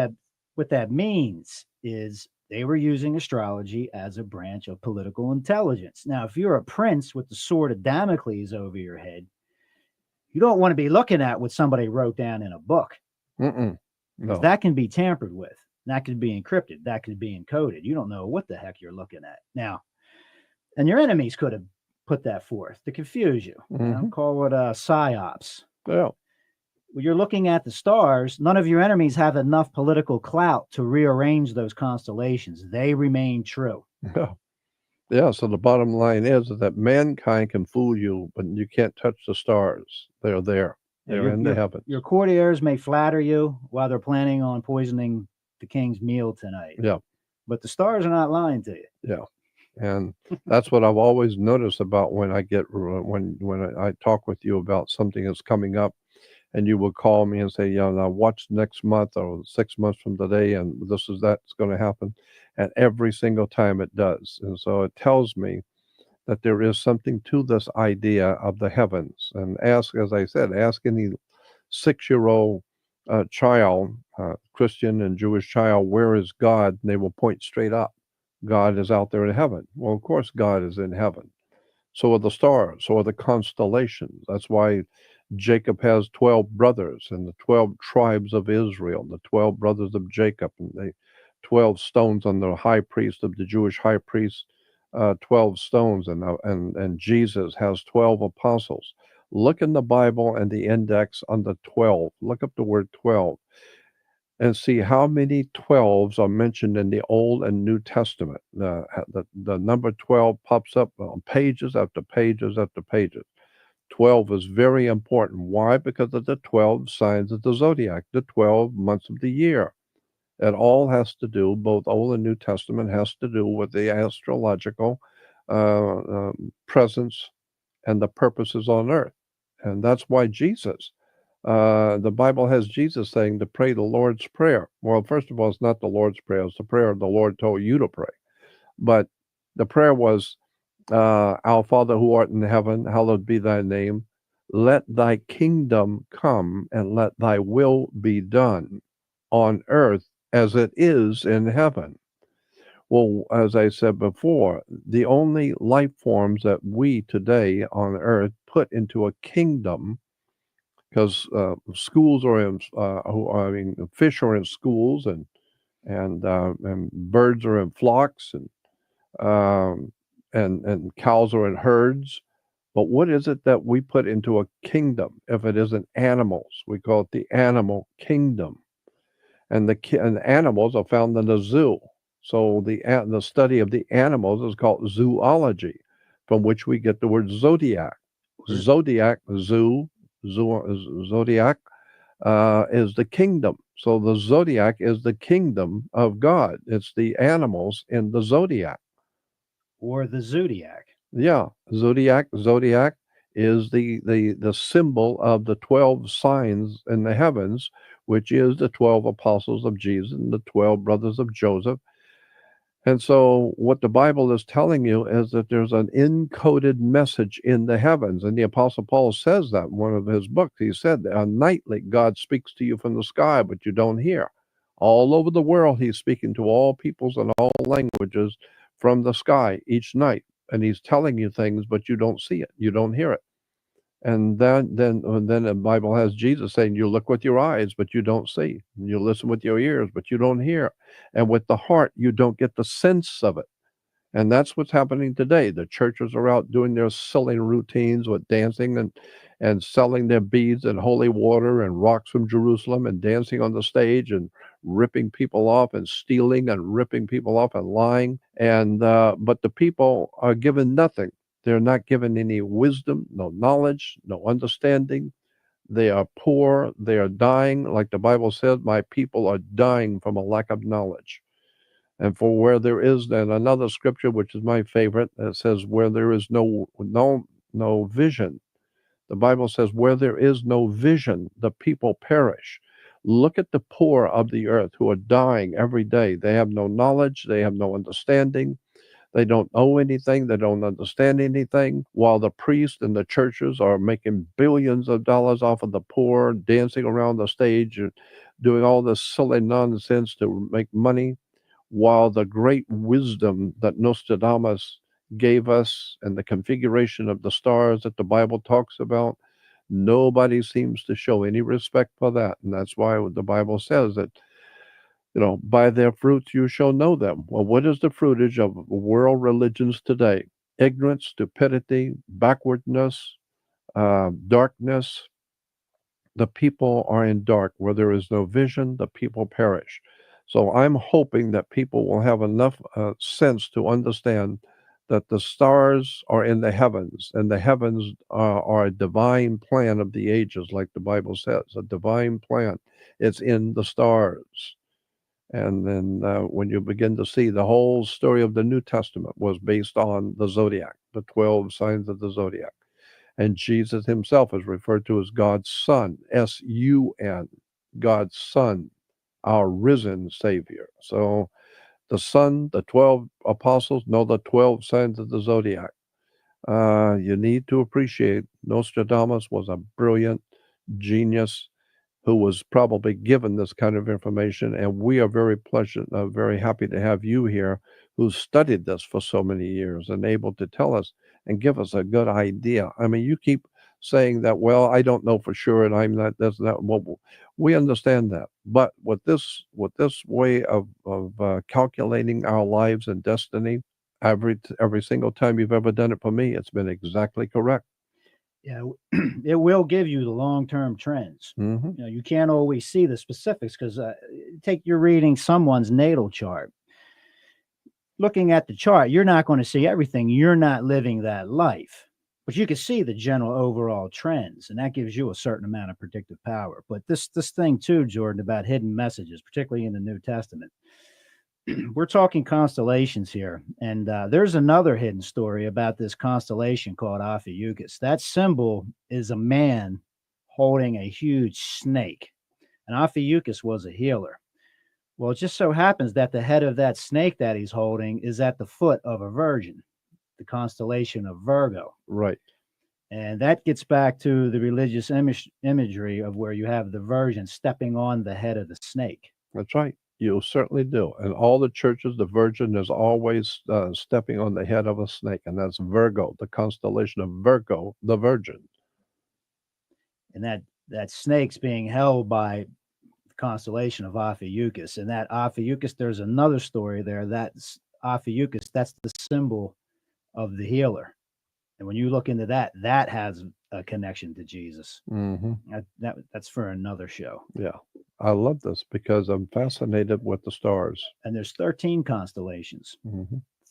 that means is they were using astrology as a branch of political intelligence. Now, if you're a prince with the sword of Damocles over your head, you don't want to be looking at what somebody wrote down in a book. Mm-mm. Because No. that can be tampered with. That could be encrypted. That could be encoded. You don't know what the heck you're looking at. Now, and your enemies could have put that forth to confuse you. You know, call it psyops. Yeah. When you're looking at the stars, none of your enemies have enough political clout to rearrange those constellations. They remain true. Yeah. Yeah. So the bottom line is that mankind can fool you, but you can't touch the stars. They're there. They're in the heavens. Your courtiers may flatter you while they're planning on poisoning the king's meal tonight. Yeah. But the stars are not lying to you. Yeah. And that's what I've always noticed about when I get when I talk with you about something that's coming up, and you will call me and say, yeah, now watch next month or 6 months from today, and that's going to happen. And every single time it does. And so it tells me that there is something to this idea of the heavens. And ask, as I said, ask any 6-year-old child, Christian and Jewish child, where is God? And they will point straight up. God is out there in heaven. Well, of course, God is in heaven. So are the stars, so are the constellations. That's why Jacob has 12 brothers and the 12 tribes of Israel, the 12 brothers of Jacob, and the 12 stones on the high priest of the Jewish high priest, 12 stones, and Jesus has 12 apostles. Look in the Bible and the index on the 12. Look up the word 12 and see how many 12s are mentioned in the Old and New Testament. The number 12 pops up on pages after pages after pages. 12 is very important. Why? Because of the 12 signs of the zodiac, the 12 months of the year. It all has to do, both Old and New Testament has to do with the astrological presence and the purposes on earth. And that's why Jesus, the Bible has Jesus saying to pray the Lord's Prayer. Well, first of all, it's not the Lord's Prayer. It's the prayer the Lord told you to pray. But the prayer was, Our Father who art in heaven, hallowed be thy name. Let thy kingdom come and let thy will be done on earth as it is in heaven. Well, as I said before, the only life forms that we today on earth put into a kingdom, because schools are in, fish are in schools, and birds are in flocks, and cows are in herds. But what is it that we put into a kingdom? If it isn't animals, we call it the animal kingdom. And the animals are found in the zoo. So the study of the animals is called zoology, from which we get the word zodiac. Zodiac, zodiac is the kingdom. So the zodiac is the kingdom of God. It's the animals in the zodiac. Or the zodiac. Yeah, zodiac is the symbol of the 12 signs in the heavens, which is the 12 apostles of Jesus and the 12 brothers of Joseph. And so, what the Bible is telling you is that there's an encoded message in the heavens. And the Apostle Paul says that in one of his books. He said that nightly God speaks to you from the sky, but you don't hear. All over the world, he's speaking to all peoples and all languages from the sky each night. And he's telling you things, but you don't see it, you don't hear it. And then the Bible has Jesus saying, you look with your eyes, but you don't see. And you listen with your ears, but you don't hear. And with the heart, you don't get the sense of it. And that's what's happening today. The churches are out doing their silly routines with dancing and selling their beads and holy water and rocks from Jerusalem and dancing on the stage and ripping people off and stealing and ripping people off and lying. And but the people are given nothing. They're not given any wisdom, no knowledge, no understanding. They are poor. They are dying. Like the Bible says, my people are dying from a lack of knowledge. And for where there is then another scripture, which is my favorite, that says, where there is no vision. The Bible says, where there is no vision, the people perish. Look at the poor of the earth who are dying every day. They have no knowledge. They have no understanding. They don't know anything. They don't understand anything. While the priests and the churches are making billions of dollars off of the poor, dancing around the stage and doing all this silly nonsense to make money, while the great wisdom that Nostradamus gave us and the configuration of the stars that the Bible talks about, nobody seems to show any respect for that. And that's why the Bible says that, by their fruits you shall know them. Well, what is the fruitage of world religions today? Ignorance, stupidity, backwardness, darkness. The people are in dark. Where there is no vision, the people perish. So I'm hoping that people will have enough sense to understand that the stars are in the heavens, and the heavens are a divine plan of the ages, like the Bible says, a divine plan. It's in the stars. And then when you begin to see the whole story of the New Testament was based on the zodiac, the 12 signs of the zodiac. And Jesus himself is referred to as God's Son, S-U-N, God's Son, our risen Savior. So the Son, the 12 apostles, know the 12 signs of the zodiac. You need to appreciate Nostradamus was a brilliant genius who was probably given this kind of information. And we are very very happy to have you here who studied this for so many years and able to tell us and give us a good idea. I mean, you keep saying that, well, I don't know for sure, and that's not. Well, we understand that. But with this way of calculating our lives and destiny, every single time you've ever done it for me, it's been exactly correct. Yeah, it will give you the long-term trends. Mm-hmm. You can't always see the specifics because you're reading someone's natal chart. Looking at the chart, you're not going to see everything. You're not living that life, but you can see the general overall trends, and that gives you a certain amount of predictive power. But this thing too, Jordan, about hidden messages, particularly in the New Testament. We're talking constellations here, and there's another hidden story about this constellation called Ophiuchus. That symbol is a man holding a huge snake, and Ophiuchus was a healer. Well, it just so happens that the head of that snake that he's holding is at the foot of a virgin, the constellation of Virgo. Right. And that gets back to the religious imagery of where you have the virgin stepping on the head of the snake. That's right. You certainly do. And all the churches, the Virgin is always stepping on the head of a snake, and that's Virgo, the constellation of Virgo, the Virgin. And that snake's being held by the constellation of Ophiuchus. And that Ophiuchus, there's another story there. That's Ophiuchus, that's the symbol of the healer. And when you look into that, that has a connection to Jesus. Mm-hmm. That's for another show. Yeah. I love this because I'm fascinated with the stars. And there's 13 constellations. Hmm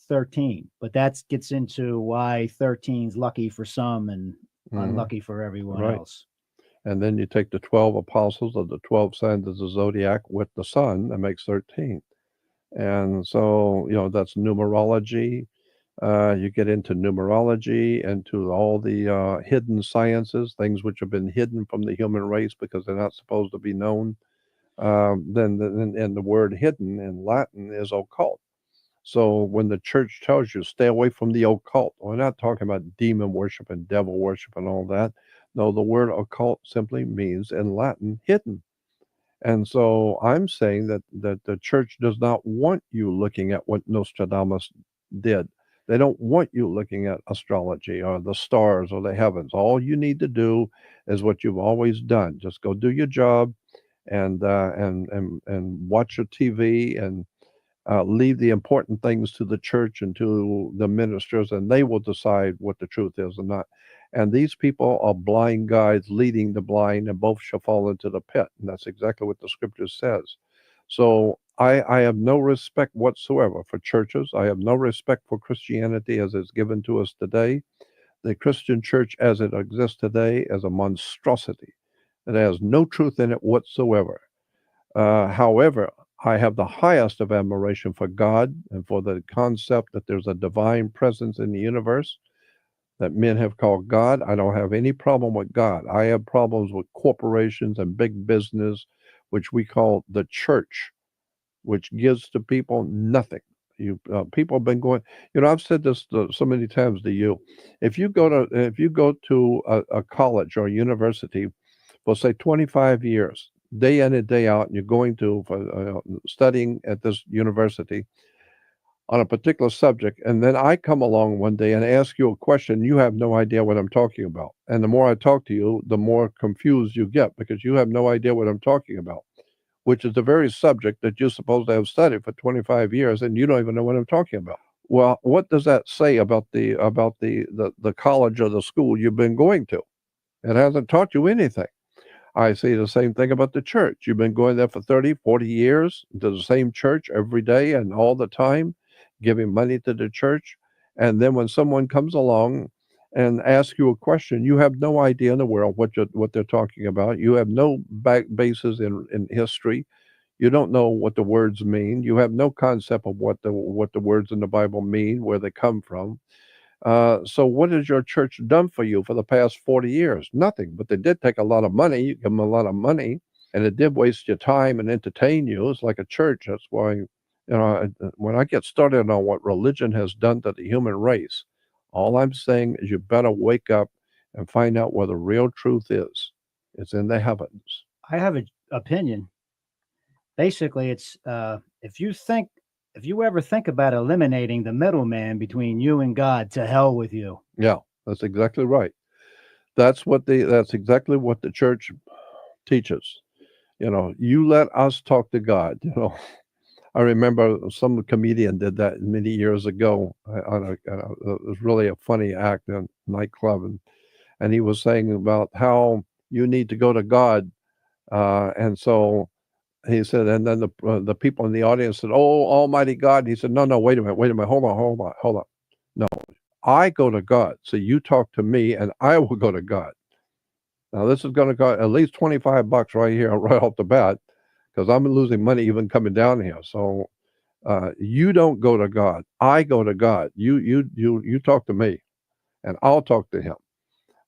13. But that gets into why 13's lucky for some and unlucky for everyone Right. else. And then you take the 12 apostles of the 12 signs of the zodiac with the sun, that makes 13. And so, that's numerology. You get into numerology, into all the hidden sciences, things which have been hidden from the human race because they're not supposed to be known. And the word hidden in Latin is occult. So when the church tells you stay away from the occult, we're not talking about demon worship and devil worship and all that. No, the word occult simply means in Latin hidden. And so I'm saying that the church does not want you looking at what Nostradamus did. They don't want you looking at astrology or the stars or the heavens. All you need to do is what you've always done. Just go do your job and watch your TV and leave the important things to the church and to the ministers, and they will decide what the truth is or not. And these people are blind guides leading the blind, and both shall fall into the pit. And that's exactly what the scripture says. So I have no respect whatsoever for churches. I have no respect for Christianity as it's given to us today. The Christian church as it exists today is a monstrosity. It has no truth in it whatsoever. However, I have the highest of admiration for God and for the concept that there's a divine presence in the universe that men have called God. I don't have any problem with God. I have problems with corporations and big business, which we call the church, which gives to people nothing. People have been going. I've said this so many times to you. If you go to a college or a university for say 25 years, day in and day out, and you're going to studying at this university on a particular subject, and then I come along one day and ask you a question, you have no idea what I'm talking about. And the more I talk to you, the more confused you get because you have no idea what I'm talking about, which is the very subject that you're supposed to have studied for 25 years, and you don't even know what I'm talking about. Well, what does that say about the college or the school you've been going to? It hasn't taught you anything. I say the same thing about the church. You've been going there for 30, 40 years to the same church every day and all the time, giving money to the church. And then when someone comes along and asks you a question, you have no idea in the world what they're talking about. You have no basis in history. You don't know what the words mean. You have no concept of what the words in the Bible mean, where they come from. So what has your church done for you for the past 40 years? Nothing, but they did take a lot of money. You give them a lot of money, and it did waste your time and entertain you. It's like a church. That's why, when I get started on what religion has done to the human race, all I'm saying is you better wake up and find out where the real truth is. It's in the heavens. I have an opinion. Basically, it's if you ever think about eliminating the middleman between you and God, to hell with you. Yeah, that's exactly right. That's exactly what the church teaches. You let us talk to God. I remember some comedian did that many years ago. It was really a funny act in a nightclub, and he was saying about how you need to go to God, and so he said, and then the people in the audience said, "Oh, Almighty God." He said, "No, wait a minute, hold on. No, I go to God, so you talk to me, and I will go to God." Now, this is going to cost at least $25 right here, right off the bat, because I'm losing money even coming down here. So you don't go to God, I go to God. You talk to me, and I'll talk to him.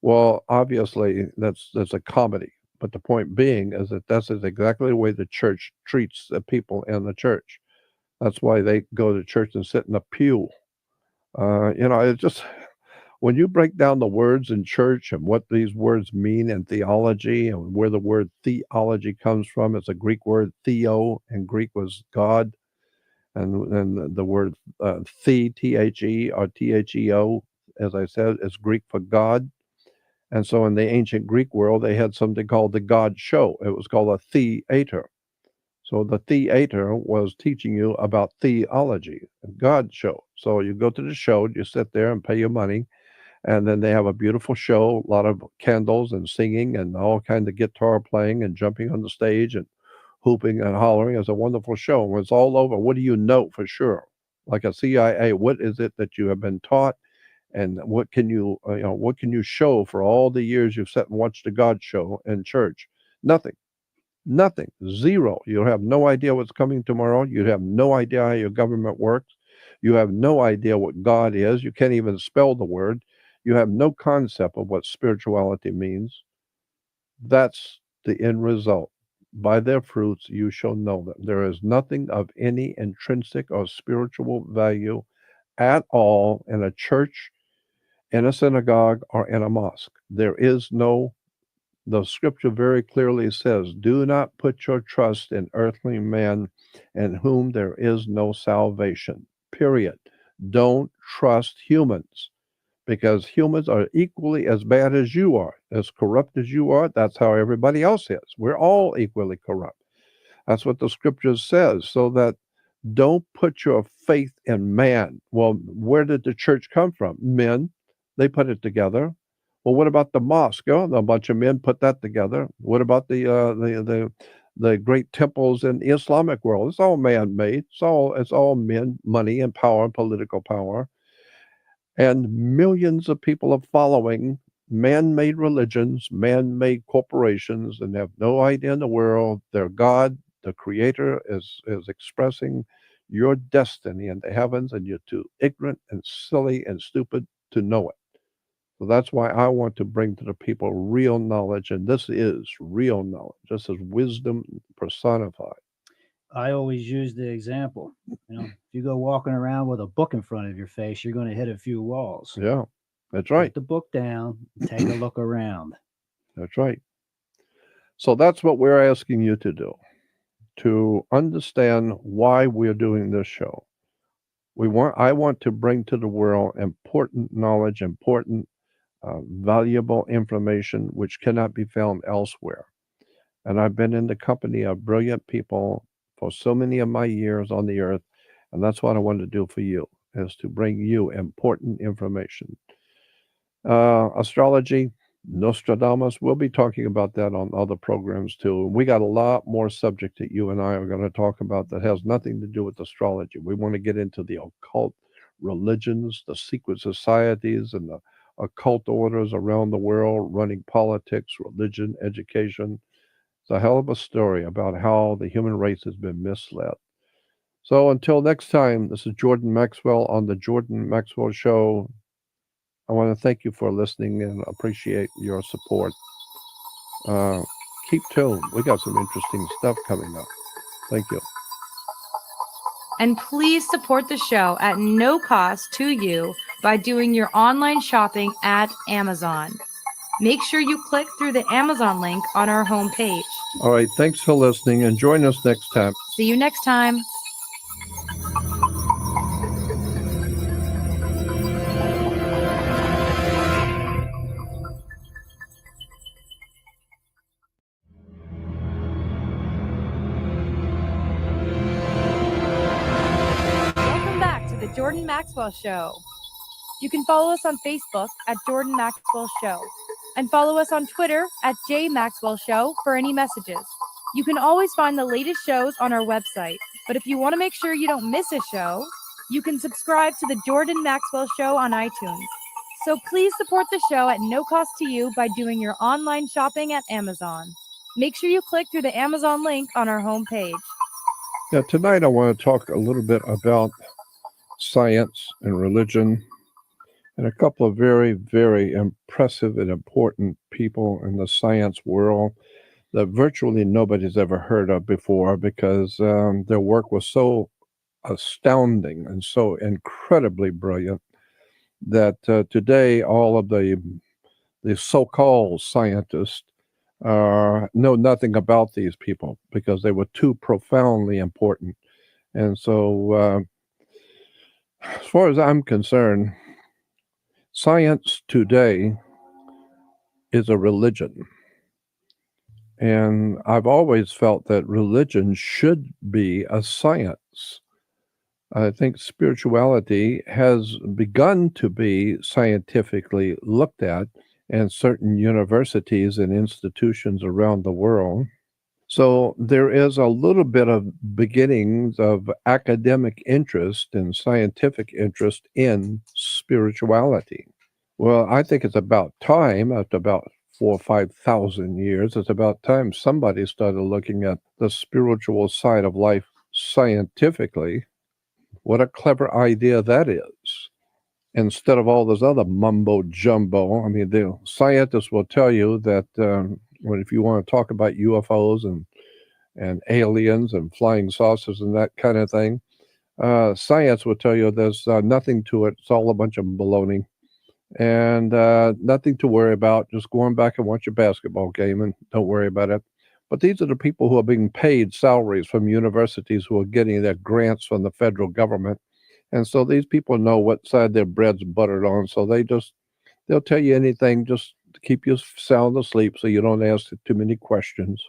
Well, obviously, that's a comedy. But the point being is that that's exactly the way the church treats the people in the church. That's why they go to church and sit in a pew. It's just when you break down the words in church and what these words mean in theology and where the word theology comes from, it's a Greek word, theo, and Greek was God. And the word the, or theo, as I said, is Greek for God. And so in the ancient Greek world, they had something called the God show. It was called a theater. So the theater was teaching you about theology, a God show. So you go to the show, you sit there and pay your money, and then they have a beautiful show, a lot of candles and singing and all kinds of guitar playing and jumping on the stage and hooping and hollering. It's a wonderful show. When it's all over, what do you know for sure? Like a CIA, what is it that you have been taught, and what can you, what can you show for all the years you've sat and watched the God show in church? Nothing. Nothing. Zero. You have no idea what's coming tomorrow. You have no idea how your government works. You have no idea what God is. You can't even spell the word. You have no concept of what spirituality means. That's the end result. By their fruits you shall know them. There is nothing of any intrinsic or spiritual value at all in a church, in a synagogue, or in a mosque. There is no, the scripture very clearly says, do not put your trust in earthly man in whom there is no salvation. Period. Don't trust humans, because humans are equally as bad as you are, as corrupt as you are. That's how everybody else is. We're all equally corrupt. That's what the scripture says. So that don't put your faith in man. Well, where did the church come from? Men. They put it together. Well, what about the mosque? Oh, a bunch of men put that together. What about the great temples in the Islamic world? It's all man-made. It's all men, money, and power, political power. And millions of people are following man-made religions, man-made corporations, and have no idea in the world. Their God, the Creator, is expressing your destiny in the heavens, and you're too ignorant and silly and stupid to know it. So that's why I want to bring to the people real knowledge, and this is real knowledge. This is wisdom personified. I always use the example. If you go walking around with a book in front of your face, you're going to hit a few walls. Yeah, that's right. Put the book down, take a look around. That's right. So that's what we're asking you to do, to understand why we're doing this show. I want to bring to the world important knowledge, important, valuable information which cannot be found elsewhere. And I've been in the company of brilliant people for so many of my years on the earth, and that's what I want to do for you, is to bring you important information. Astrology, Nostradamus, we'll be talking about that on other programs too. We got a lot more subject that you and I are going to talk about that has nothing to do with astrology. We want to get into the occult religions, the secret societies, and the occult orders around the world running politics, religion, education. It's a hell of a story about how the human race has been misled. So until next time, this is Jordan Maxwell on the Jordan Maxwell Show. I want to thank you for listening and appreciate your support. Keep tuned. We got some interesting stuff coming up. Thank you. And please support the show at no cost to you by doing your online shopping at Amazon. Make sure you click through the Amazon link on our homepage. All right. Thanks for listening, and join us next time. See you next time. Welcome back to the Jordan Maxwell Show. You can follow us on Facebook at Jordan Maxwell Show and follow us on Twitter at J Maxwell Show for any messages. You can always find the latest shows on our website, but if you want to make sure you don't miss a show, you can subscribe to the Jordan Maxwell Show on iTunes. So please support the show at no cost to you by doing your online shopping at Amazon. Make sure you click through the Amazon link on our homepage. Now, tonight I want to talk a little bit about science and religion, and a couple of very, very impressive and important people in the science world that virtually nobody's ever heard of before, because their work was so astounding and so incredibly brilliant that today all of the so-called scientists know nothing about these people because they were too profoundly important. And so as far as I'm concerned, science today is a religion. And I've always felt that religion should be a science. I think spirituality has begun to be scientifically looked at in certain universities and institutions around the world. So there is a little bit of beginnings of academic interest and scientific interest in spirituality. Well, I think it's about time, after about 4 or 5 thousand years, it's about time somebody started looking at the spiritual side of life scientifically. What a clever idea that is. Instead of all this other mumbo jumbo, I mean, the scientists will tell you that if you want to talk about UFOs and aliens and flying saucers and that kind of thing, science will tell you there's nothing to it. It's all a bunch of baloney and nothing to worry about. Just go on back and watch your basketball game and don't worry about it. But these are the people who are being paid salaries from universities who are getting their grants from the federal government. And so these people know what side their bread's buttered on. So they'll tell you anything just to keep you sound asleep so you don't ask too many questions.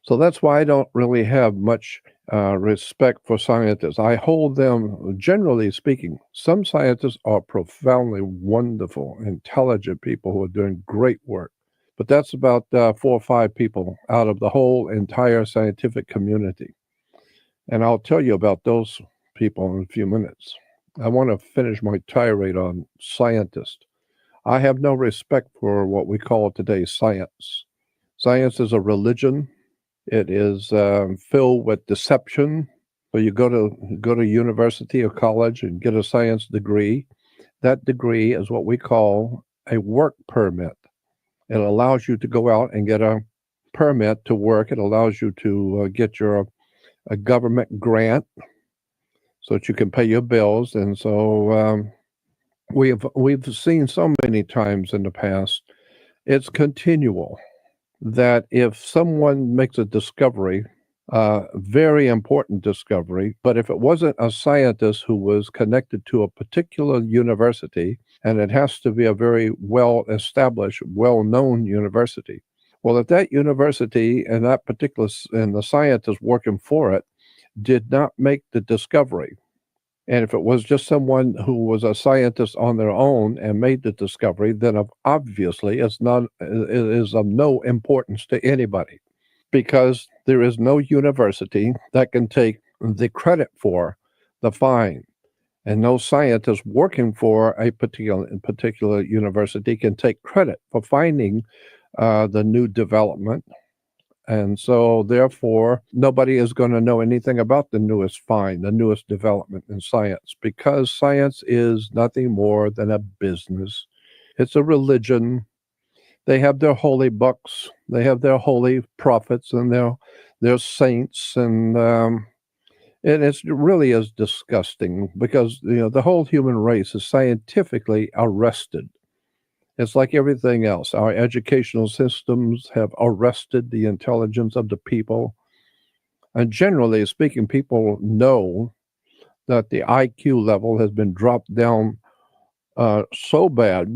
So that's why I don't really have much respect for scientists. I hold them, generally speaking, some scientists are profoundly wonderful, intelligent people who are doing great work. But that's about 4 or 5 people out of the whole entire scientific community. And I'll tell you about those people in a few minutes. I want to finish my tirade on scientists. I have no respect for what we call today science. Science is a religion. It is filled with deception. So you go to university or college and get a science degree. That degree is what we call a work permit. It allows you to go out and get a permit to work. It allows you to get a government grant so that you can pay your bills. And so we've seen so many times in the past, it's continual, that if someone makes a discovery, very important discovery, but if it wasn't a scientist who was connected to a particular university, and it has to be a very well-established, well-known university. Well, if that university and the scientist working for it did not make the discovery, and if it was just someone who was a scientist on their own and made the discovery, then obviously it is of no importance to anybody, because there is no university that can take the credit for the find. And no scientist working for a particular university can take credit for finding the new development. And so, therefore, nobody is going to know anything about the newest find, the newest development in science, because science is nothing more than a business. It's a religion. They have their holy books. They have their holy prophets and their saints. And it really is disgusting, because the whole human race is scientifically arrested. It's like everything else. Our educational systems have arrested the intelligence of the people. And generally speaking, people know that the IQ level has been dropped down so bad,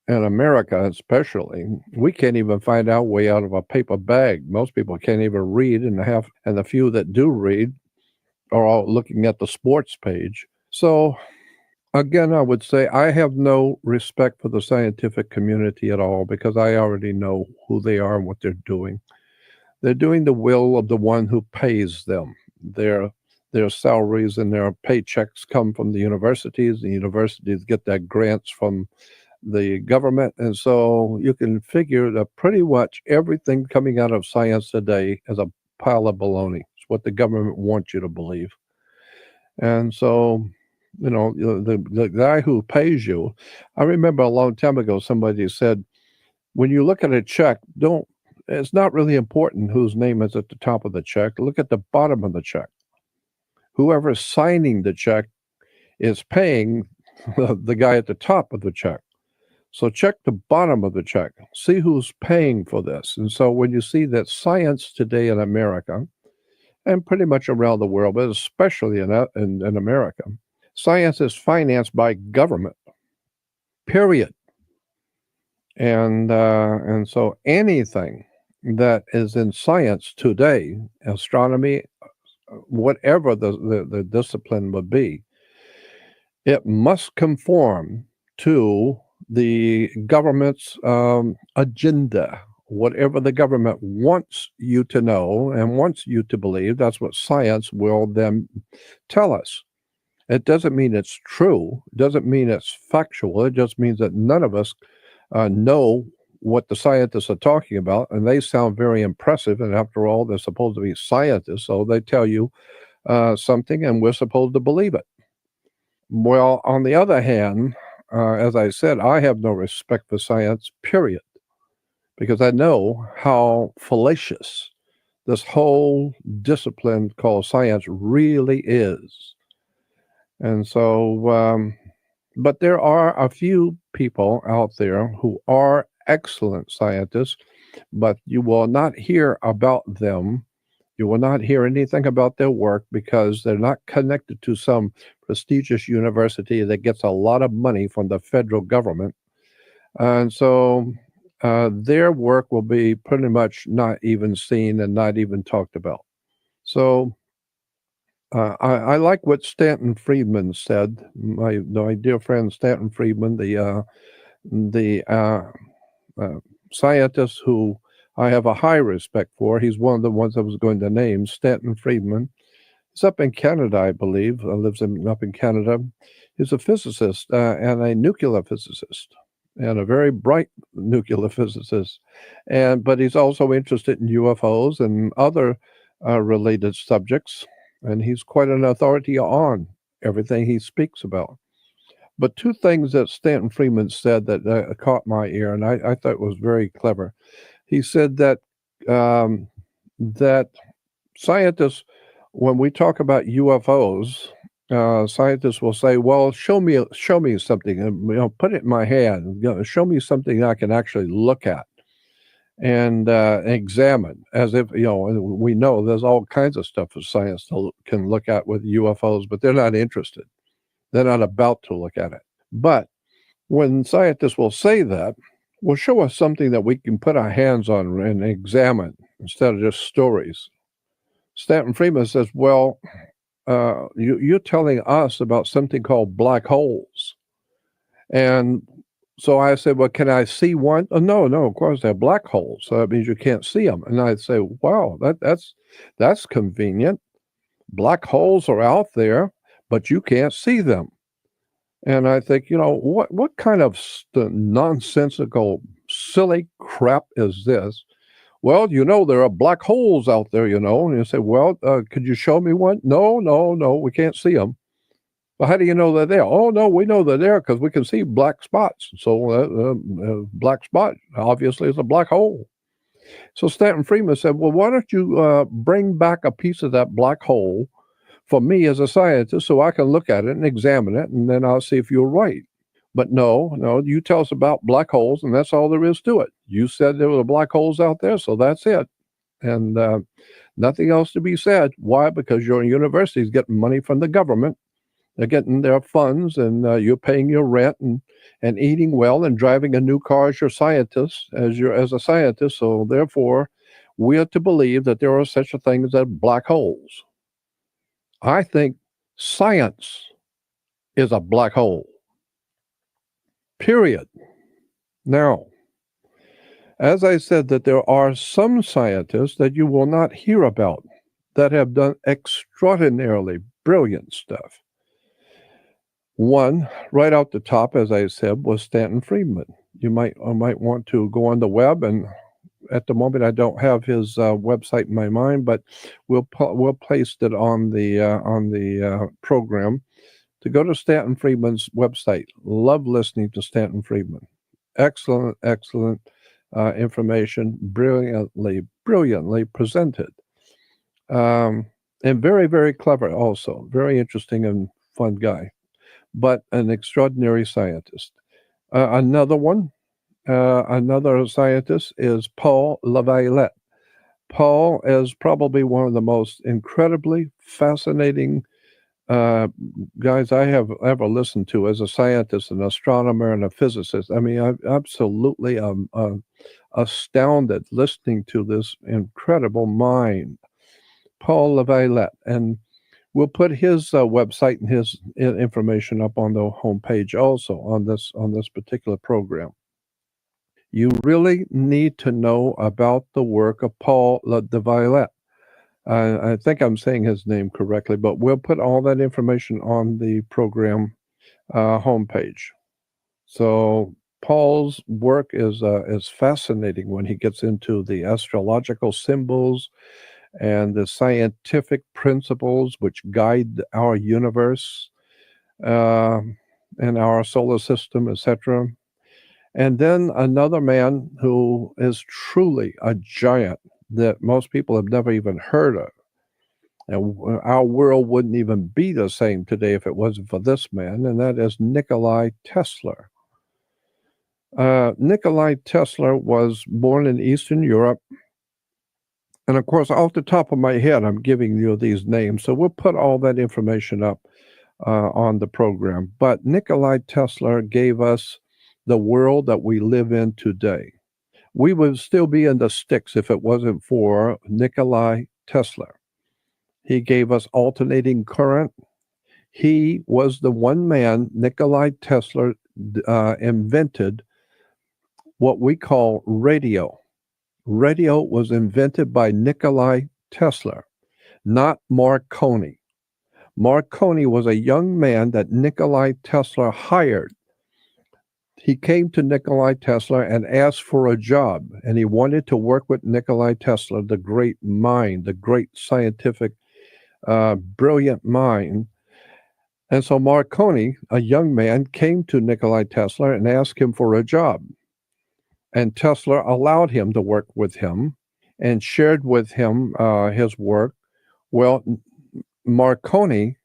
in America especially, we can't even find our way out of a paper bag. Most people can't even read, and the few that do read are all looking at the sports page. So again, I would say I have no respect for the scientific community at all, because I already know who they are and what they're doing. They're doing the will of the one who pays them. Their salaries and their paychecks come from the universities. The universities get their grants from the government. And so you can figure that pretty much everything coming out of science today is a pile of baloney. It's what the government wants you to believe. And so, the guy who pays you, I remember a long time ago, somebody said, when you look at a check, it's not really important whose name is at the top of the check. Look at the bottom of the check. Whoever's signing the check is paying the guy at the top of the check. So check the bottom of the check. See who's paying for this. And so when you see that science today in America, and pretty much around the world, but especially in America, science is financed by government, period. And so anything that is in science today, astronomy, whatever the discipline would be, it must conform to the government's agenda whatever the government wants you to know and wants you to believe, that's what science will then tell us. It doesn't mean it's true. It doesn't mean it's factual. It just means that none of us know what the scientists are talking about, and they sound very impressive. And after all, they're supposed to be scientists, so they tell you something, and we're supposed to believe it. Well, on the other hand, as I said, I have no respect for science, period, because I know how fallacious this whole discipline called science really is. And so, but there are a few people out there who are excellent scientists, but you will not hear about them. You will not hear anything about their work because they're not connected to some prestigious university that gets a lot of money from the federal government. And so their work will be pretty much not even seen and not even talked about. So I like what Stanton Friedman said. My dear friend Stanton Friedman, the scientist who I have a high respect for. He's one of the ones I was going to name, Stanton Friedman. He's up in Canada, I believe. Lives up in Canada. He's a physicist and a nuclear physicist, and a very bright nuclear physicist. But he's also interested in UFOs and other related subjects. And he's quite an authority on everything he speaks about. But two things that Stanton Friedman said that caught my ear, and I thought was very clever. He said that that scientists, when we talk about UFOs, scientists will say, "Well, show me something, and put it in my hand. Show me something I can actually look at and examine." As if we know there's all kinds of stuff that science can look at with UFOs, but they're not interested. They're not about to look at it. But when scientists will say that, well, show us something that we can put our hands on and examine instead of just stories. Stanton Friedman says, well, you're telling us about something called black holes. And so I said, well, can I see one? Oh, no, of course they're black holes. So that means you can't see them. And I'd say, wow, that's convenient. Black holes are out there, but you can't see them. And I think, what kind of nonsensical, silly crap is this? Well, there are black holes out there, and you say, well, could you show me one? No, we can't see them. Well, how do you know they're there? Oh, no, we know they're there because we can see black spots. So black spot obviously is a black hole. So Stanton Friedman said, well, why don't you bring back a piece of that black hole for me as a scientist so I can look at it and examine it, and then I'll see if you're right. But no, you tell us about black holes, and that's all there is to it. You said there were black holes out there, so that's it. And nothing else to be said. Why? Because your university is getting money from the government. They're getting their funds, and you're paying your rent and eating well and driving a new car as as a scientist. So therefore, we are to believe that there are such a thing as black holes. I think science is a black hole. Period. Now, as I said, that there are some scientists that you will not hear about that have done extraordinarily brilliant stuff. One, right out the top, as I said, was Stanton Friedman. You might want to go on the web, and at the moment I don't have his website in my mind, but we'll place it on the program to go to Stanton Friedman's website. Love listening to Stanton Friedman. Excellent information, brilliantly presented, and very, very clever. Also, very interesting and fun guy, but an extraordinary scientist. Another scientist is Paul LaViolette. Paul is probably one of the most incredibly fascinating guys I have ever listened to as a scientist, an astronomer, and a physicist. I mean, I'm absolutely astounded listening to this incredible mind, Paul LaViolette. And we'll put his website and his information up on the homepage also on this particular program. You really need to know about the work of Paul de Violet. I think I'm saying his name correctly, but we'll put all that information on the program homepage. So Paul's work is fascinating when he gets into the astrological symbols and the scientific principles which guide our universe and our solar system, etc. And then another man who is truly a giant that most people have never even heard of. And our world wouldn't even be the same today if it wasn't for this man, and that is Nikolai Tesla. Nikolai Tesla was born in Eastern Europe. And of course, off the top of my head, I'm giving you these names. So we'll put all that information up on the program. But Nikolai Tesla gave us the world that we live in today. We would still be in the sticks if it wasn't for Nikolai Tesla. He gave us alternating current. He was the one man, Nikolai Tesla, invented what we call radio. Radio was invented by Nikolai Tesla, not Marconi. Marconi was a young man that Nikolai Tesla hired. He came to Nikolai Tesla and asked for a job, and he wanted to work with Nikolai Tesla, the great mind, the great scientific, brilliant mind. And so Marconi, a young man, came to Nikolai Tesla and asked him for a job. And Tesla allowed him to work with him and shared with him his work. Well, Marconi,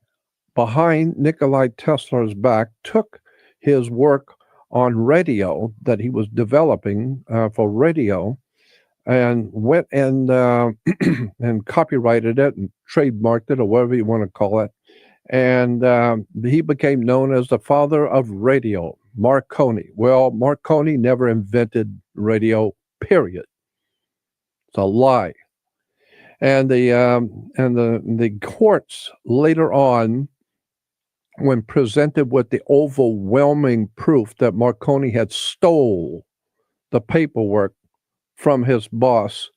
behind Nikolai Tesla's back, took his work on radio that he was developing for radio and went and and copyrighted it and trademarked it, or whatever you want to call it. And he became known as the father of radio, Marconi. Well, Marconi never invented radio, period. It's a lie. And the courts later on, when presented with the overwhelming proof that Marconi had stole the paperwork from his boss,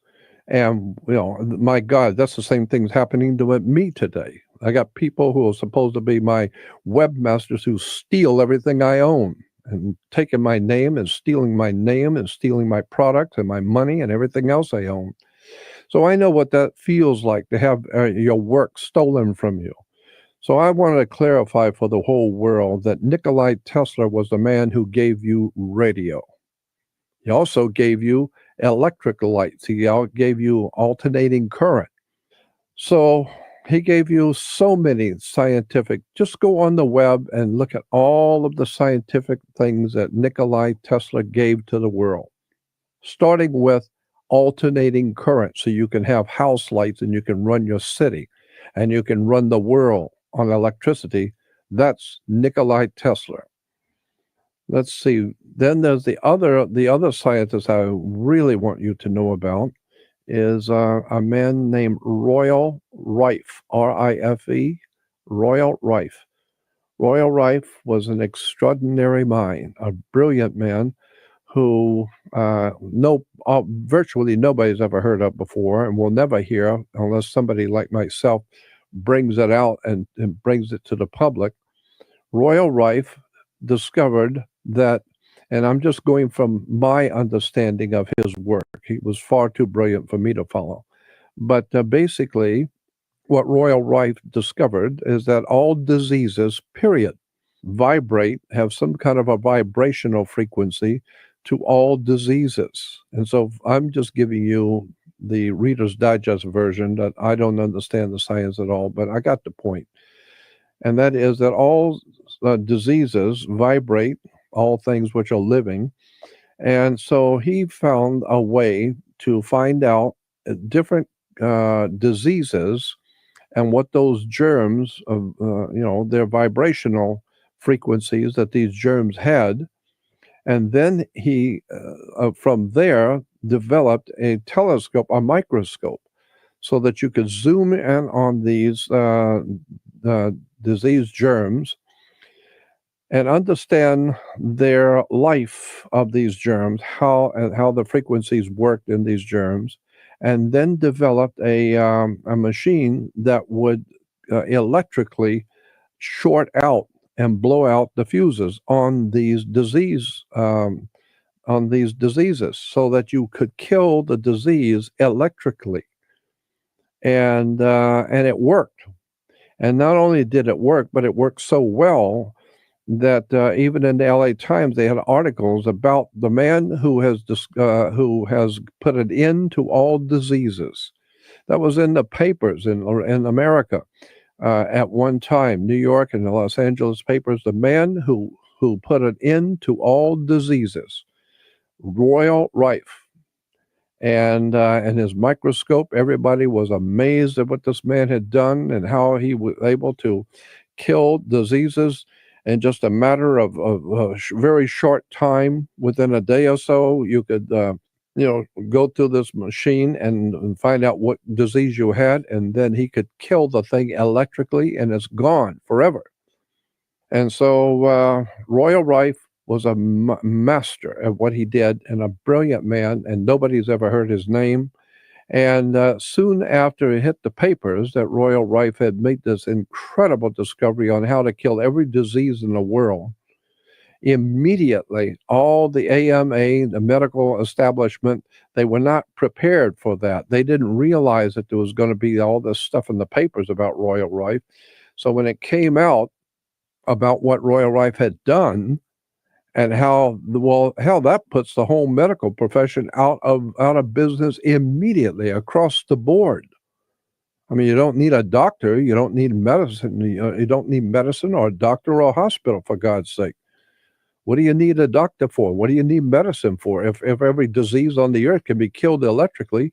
and my God, that's the same thing's happening to me today. I got people who are supposed to be my webmasters who steal everything I own and taking my name and stealing my name and stealing my products and my money and everything else I own. So I know what that feels like to have your work stolen from you. So I wanted to clarify for the whole world that Nikolai Tesla was the man who gave you radio. He also gave you electrical lights. He gave you alternating current. So he gave you so many scientific, just go on the web and look at all of the scientific things that Nikolai Tesla gave to the world, starting with alternating current. So you can have house lights and you can run your city and you can run the world on electricity. That's Nikolai Tesla. Let's see. Then there's the other scientist I really want you to know about is a man named Royal Rife, R-I-F-E, Royal Rife. Royal Rife was an extraordinary mind, a brilliant man who virtually nobody's ever heard of before and will never hear unless somebody like myself brings it out and brings it to the public. Royal Rife discovered that, and I'm just going from my understanding of his work. He was far too brilliant for me to follow. But basically, what Royal Rife discovered is that all diseases, period, vibrate, have some kind of a vibrational frequency to all diseases. And so I'm just giving you the Reader's Digest version that I don't understand the science at all, but I got the point. And that is that all diseases vibrate, all things which are living. And so he found a way to find out different diseases and what those germs, their vibrational frequencies that these germs had. And then he, from there, developed a telescope, a microscope, so that you could zoom in on these disease germs and understand their life of these germs, how the frequencies worked in these germs, and then developed a machine that would electrically short out and blow out the fuses on these diseases, so that you could kill the disease electrically, and it worked. And not only did it work, but it worked so well that even in the LA Times, they had articles about the man who has put an end to all diseases. That was in the papers in America at one time, New York and the Los Angeles papers. The man who put an end to all diseases, Royal Rife. And his microscope, everybody was amazed at what this man had done and how he was able to kill diseases in just a matter of a very short time. Within a day or so, you could go through this machine and find out what disease you had, and then he could kill the thing electrically, and it's gone forever. And so Royal Rife was a master at what he did, and a brilliant man, and nobody's ever heard his name. And soon after it hit the papers that Royal Rife had made this incredible discovery on how to kill every disease in the world, immediately all the AMA, the medical establishment, they were not prepared for that. They didn't realize that there was going to be all this stuff in the papers about Royal Rife. So when it came out about what Royal Rife had done, and how that puts the whole medical profession out of business immediately across the board. I mean, you don't need a doctor, you don't need medicine, you don't need medicine or a doctor or a hospital, for God's sake. What do you need a doctor for? What do you need medicine for? If every disease on the earth can be killed electrically,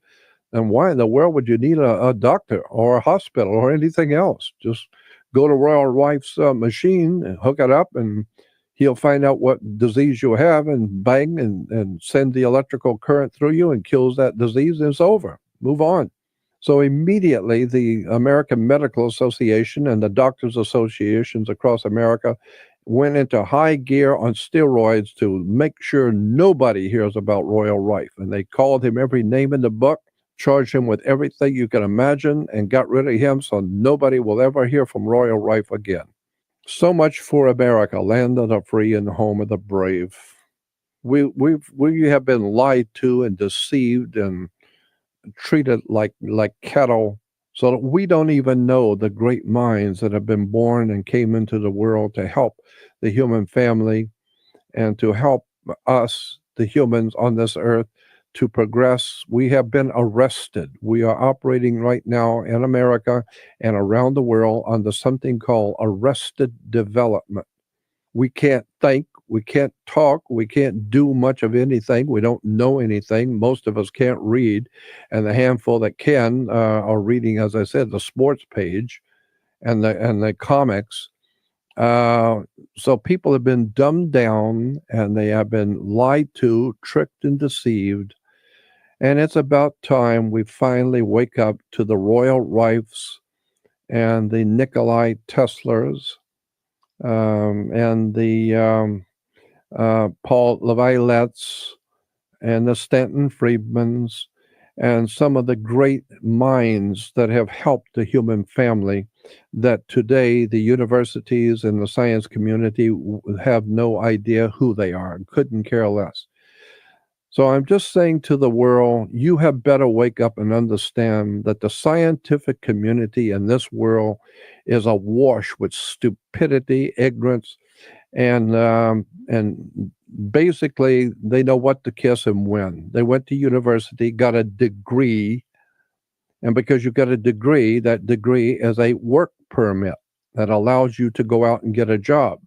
then why in the world would you need a doctor or a hospital or anything else? Just go to Royal Rife's machine and hook it up, and he'll find out what disease you have, and bang, and send the electrical current through you and kills that disease, and it's over. Move on. So immediately the American Medical Association and the doctors' associations across America went into high gear on steroids to make sure nobody hears about Royal Rife. And they called him every name in the book, charged him with everything you can imagine, and got rid of him so nobody will ever hear from Royal Rife again. So much for America, land of the free and home of the brave. We have been lied to and deceived and treated like cattle, so that we don't even know the great minds that have been born and came into the world to help the human family and to help us, the humans on this earth, to progress. We have been arrested. We are operating right now in America and around the world under something called arrested development. We can't think, we can't talk, we can't do much of anything. We don't know anything. Most of us can't read, and the handful that can are reading, as I said, the sports page and the comics. So people have been dumbed down, and they have been lied to, tricked, and deceived. And it's about time we finally wake up to the Royal Rifes and the Nikolai Teslers and the Paul Levieletts and the Stanton Friedmans and some of the great minds that have helped the human family, that today the universities and the science community have no idea who they are and couldn't care less. So I'm just saying to the world, you have better wake up and understand that the scientific community in this world is awash with stupidity, ignorance, and basically they know what to kiss and when. They went to university, got a degree, and because you got a degree, that degree is a work permit that allows you to go out and get a job.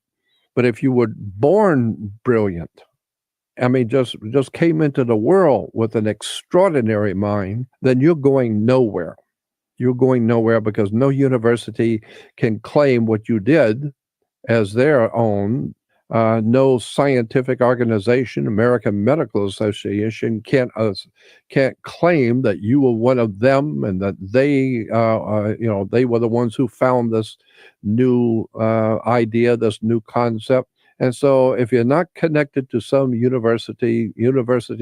But if you were born brilliant, I mean, just came into the world with an extraordinary mind, then you're going nowhere. You're going nowhere because no university can claim what you did as their own. No scientific organization, American Medical Association, can't claim that you were one of them and that they were the ones who found this new idea, this new concept. And so if you're not connected to some university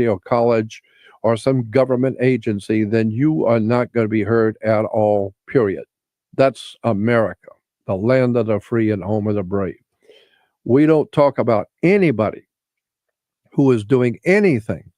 or college or some government agency, then you are not going to be heard at all, period. That's America, the land of the free and home of the brave. We don't talk about anybody who is doing anything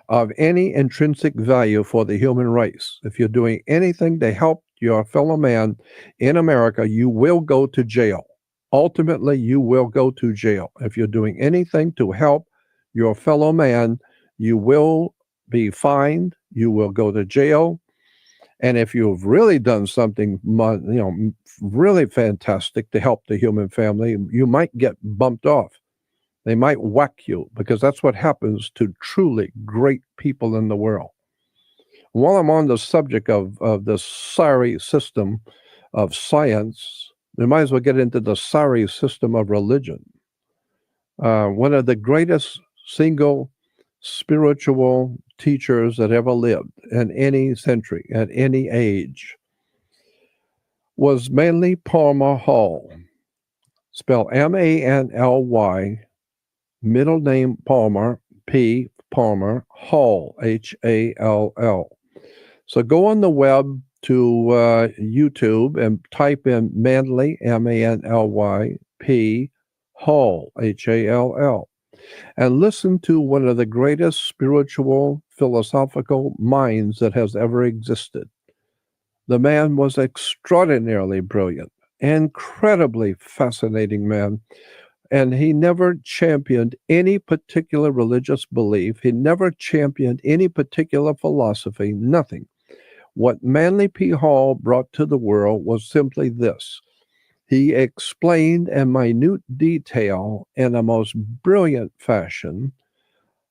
of any intrinsic value for the human race. If you're doing anything to help your fellow man in America, you will go to jail. Ultimately, you will go to jail. If you're doing anything to help your fellow man, you will be fined, you will go to jail. And if you've really done something, really fantastic to help the human family, you might get bumped off. They might whack you, because that's what happens to truly great people in the world. While I'm on the subject of the sorry system of science, we might as well get into the sorry system of religion. One of the greatest single spiritual teachers that ever lived in any century, at any age, was Manly Palmer Hall. Spelled Manly, middle name Palmer, P. Palmer, Hall, Hall. So go on the web to YouTube and type in Manly, Manly, P. Hall, Hall, and listen to one of the greatest spiritual, philosophical minds that has ever existed. The man was extraordinarily brilliant, incredibly fascinating man, and he never championed any particular religious belief. He never championed any particular philosophy, nothing. What Manly P. Hall brought to the world was simply this. He explained in minute detail, in a most brilliant fashion,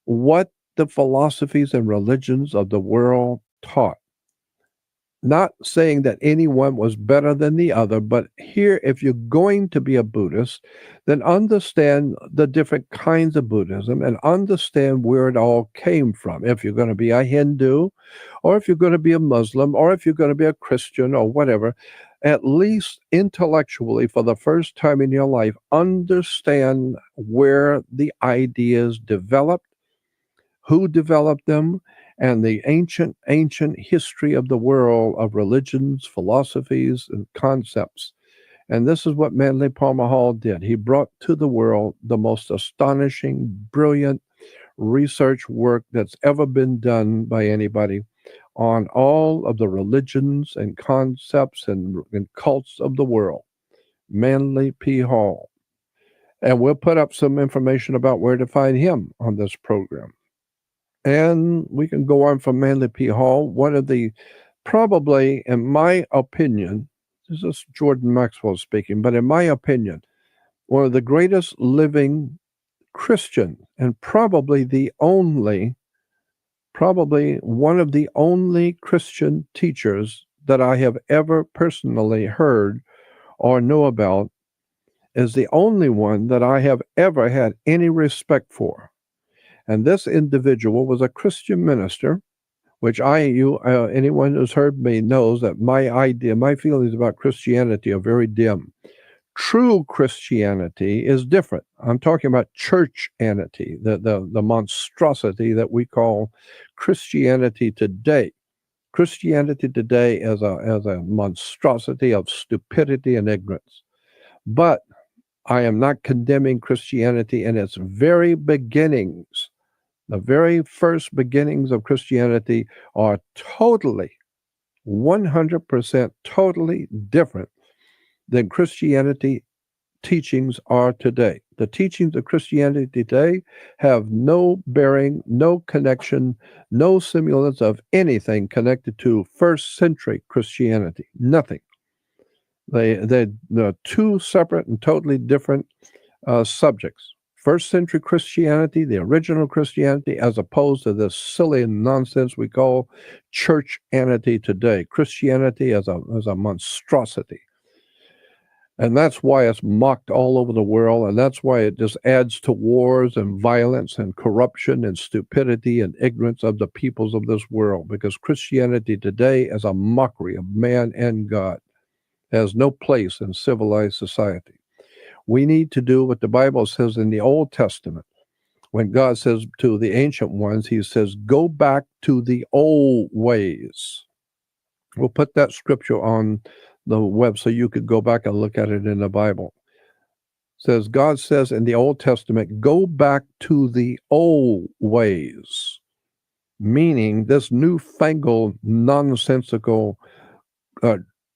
what the philosophies and religions of the world taught. Not saying that anyone was better than the other, but here, if you're going to be a Buddhist, then understand the different kinds of Buddhism and understand where it all came from. If you're going to be a Hindu, or if you're going to be a Muslim, or if you're going to be a Christian or whatever, at least intellectually, for the first time in your life, understand where the ideas developed, who developed them, and the ancient history of the world of religions, philosophies, and concepts. And this is what Manly Palmer Hall did. He brought to the world the most astonishing, brilliant research work that's ever been done by anybody on all of the religions and concepts and cults of the world. Manly P. Hall. And we'll put up some information about where to find him on this program. And we can go on from Manly P. Hall. One of the, probably, in my opinion, this is Jordan Maxwell speaking, but in my opinion, one of the greatest living Christian, and probably one of the only Christian teachers that I have ever personally heard or know about, is the only one that I have ever had any respect for. And this individual was a Christian minister, which anyone who's heard me knows that my feelings about Christianity are very dim. True Christianity is different. I'm talking about churchianity, the monstrosity that we call Christianity today. Christianity today is a monstrosity of stupidity and ignorance. But I am not condemning Christianity in its very beginnings. The very first beginnings of Christianity are totally, 100% totally different than Christianity teachings are today. The teachings of Christianity today have no bearing, no connection, no semblance of anything connected to first century Christianity. Nothing. They're two separate and totally different subjects. First century Christianity, the original Christianity, as opposed to this silly nonsense we call churchianity today. Christianity as a monstrosity. And that's why it's mocked all over the world, and that's why it just adds to wars and violence and corruption and stupidity and ignorance of the peoples of this world, because Christianity today is a mockery of man and God. It has no place in civilized society. We need to do what the Bible says in the Old Testament. When God says to the ancient ones, he says, go back to the old ways. We'll put that scripture on the web so you could go back and look at it in the Bible. Says God says in the Old Testament, go back to the old ways, meaning this newfangled, nonsensical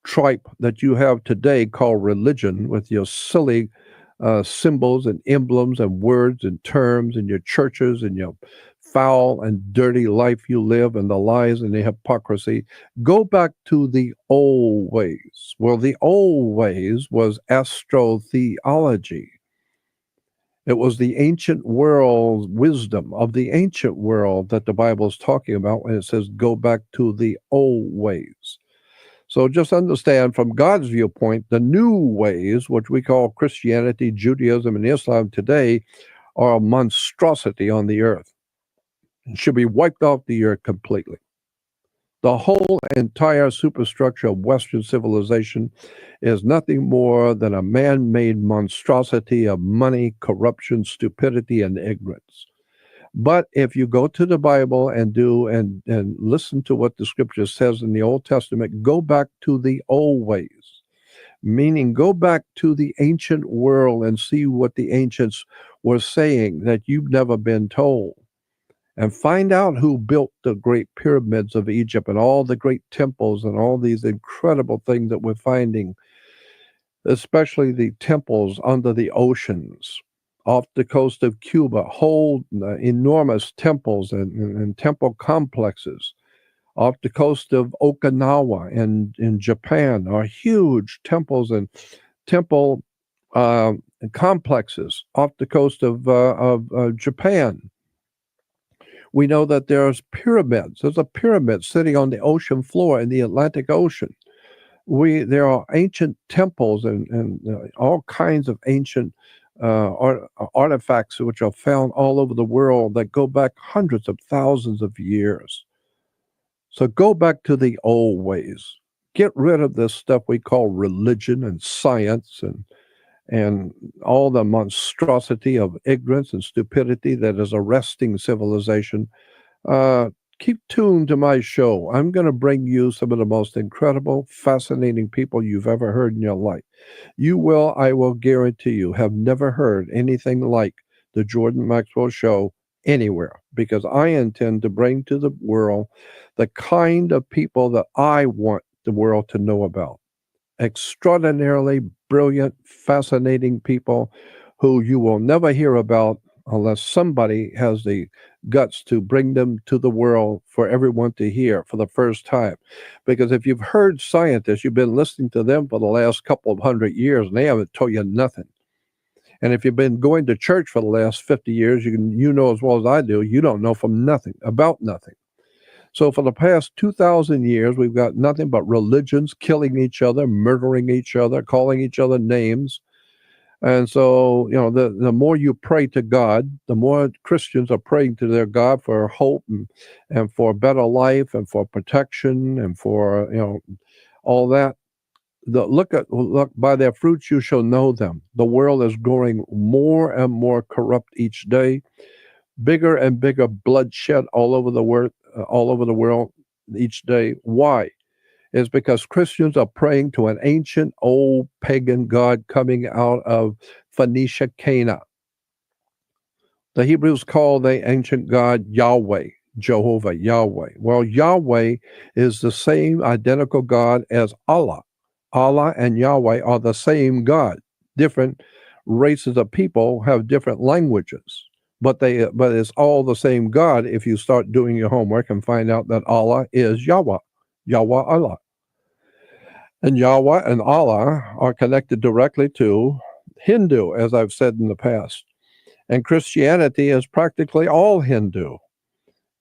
tripe that you have today called religion, with your silly symbols and emblems and words and terms and your churches and your foul and dirty life you live and the lies and the hypocrisy. Go back to the old ways. Well, the old ways was astrotheology. It was the ancient world wisdom of the ancient world that the Bible is talking about when it says go back to the old ways. So just understand, from God's viewpoint, the new ways, which we call Christianity, Judaism, and Islam today, are a monstrosity on the earth. It should be wiped off the earth completely. The whole entire superstructure of Western civilization is nothing more than a man-made monstrosity of money, corruption, stupidity, and ignorance. But if you go to the Bible and listen to what the scripture says in the Old Testament, go back to the old ways, meaning go back to the ancient world and see what the ancients were saying that you've never been told. And find out who built the great pyramids of Egypt and all the great temples and all these incredible things that we're finding, especially the temples under the oceans. Off the coast of Cuba, whole enormous temples and temple complexes. Off the coast of Okinawa and in Japan are huge temples and temple complexes off the coast of Japan. We know that there's pyramids. There's a pyramid sitting on the ocean floor in the Atlantic Ocean. There are ancient temples and all kinds of ancient artifacts which are found all over the world that go back hundreds of thousands of years. So go back to the old ways. Get rid of this stuff we call religion and science and all the monstrosity of ignorance and stupidity that is arresting civilization. Keep tuned to my show. I'm going to bring you some of the most incredible, fascinating people you've ever heard in your life. You will, I will guarantee you, have never heard anything like the Jordan Maxwell Show anywhere, because I intend to bring to the world the kind of people that I want the world to know about. Extraordinarily brilliant, fascinating people who you will never hear about unless somebody has the guts to bring them to the world for everyone to hear for the first time. Because if you've heard scientists, you've been listening to them for the last couple of 100 years, and they haven't told you nothing. And if you've been going to church for the last 50 years, you know as well as I do, you don't know about nothing. So for the past 2,000 years, we've got nothing but religions killing each other, murdering each other, calling each other names. And so, the more you pray to God, the more Christians are praying to their God for hope and for a better life and for protection and for, all that. Look, by their fruits you shall know them. The world is growing more and more corrupt each day. Bigger and bigger bloodshed all over the world each day. Why? It's because Christians are praying to an ancient old pagan god coming out of Phoenicia, Cana. The Hebrews call the ancient god Yahweh, Jehovah, Yahweh. Well, Yahweh is the same identical God as Allah. Allah and Yahweh are the same God. Different races of people have different languages. But it's all the same God if you start doing your homework and find out that Allah is Yahweh, Allah. And Yahweh and Allah are connected directly to Hindu, as I've said in the past. And Christianity is practically all Hindu,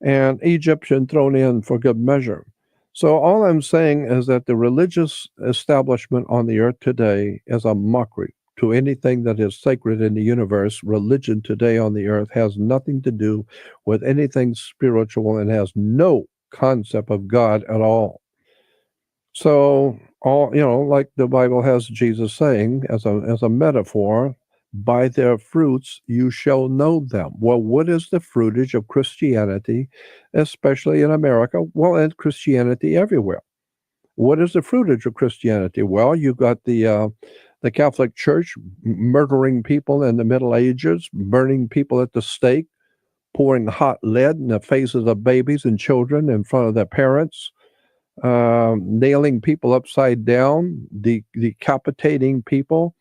and Egyptian thrown in for good measure. So all I'm saying is that the religious establishment on the earth today is a mockery to anything that is sacred in the universe. Religion today on the earth has nothing to do with anything spiritual and has no concept of God at all. So all, like the Bible has Jesus saying as a metaphor, by their fruits you shall know them. Well, what is the fruitage of Christianity, especially in America? Well, and Christianity everywhere. What is the fruitage of Christianity? Well, you've got the Catholic Church murdering people in the Middle Ages, burning people at the stake, pouring hot lead in the faces of babies and children in front of their parents, nailing people upside down, decapitating people,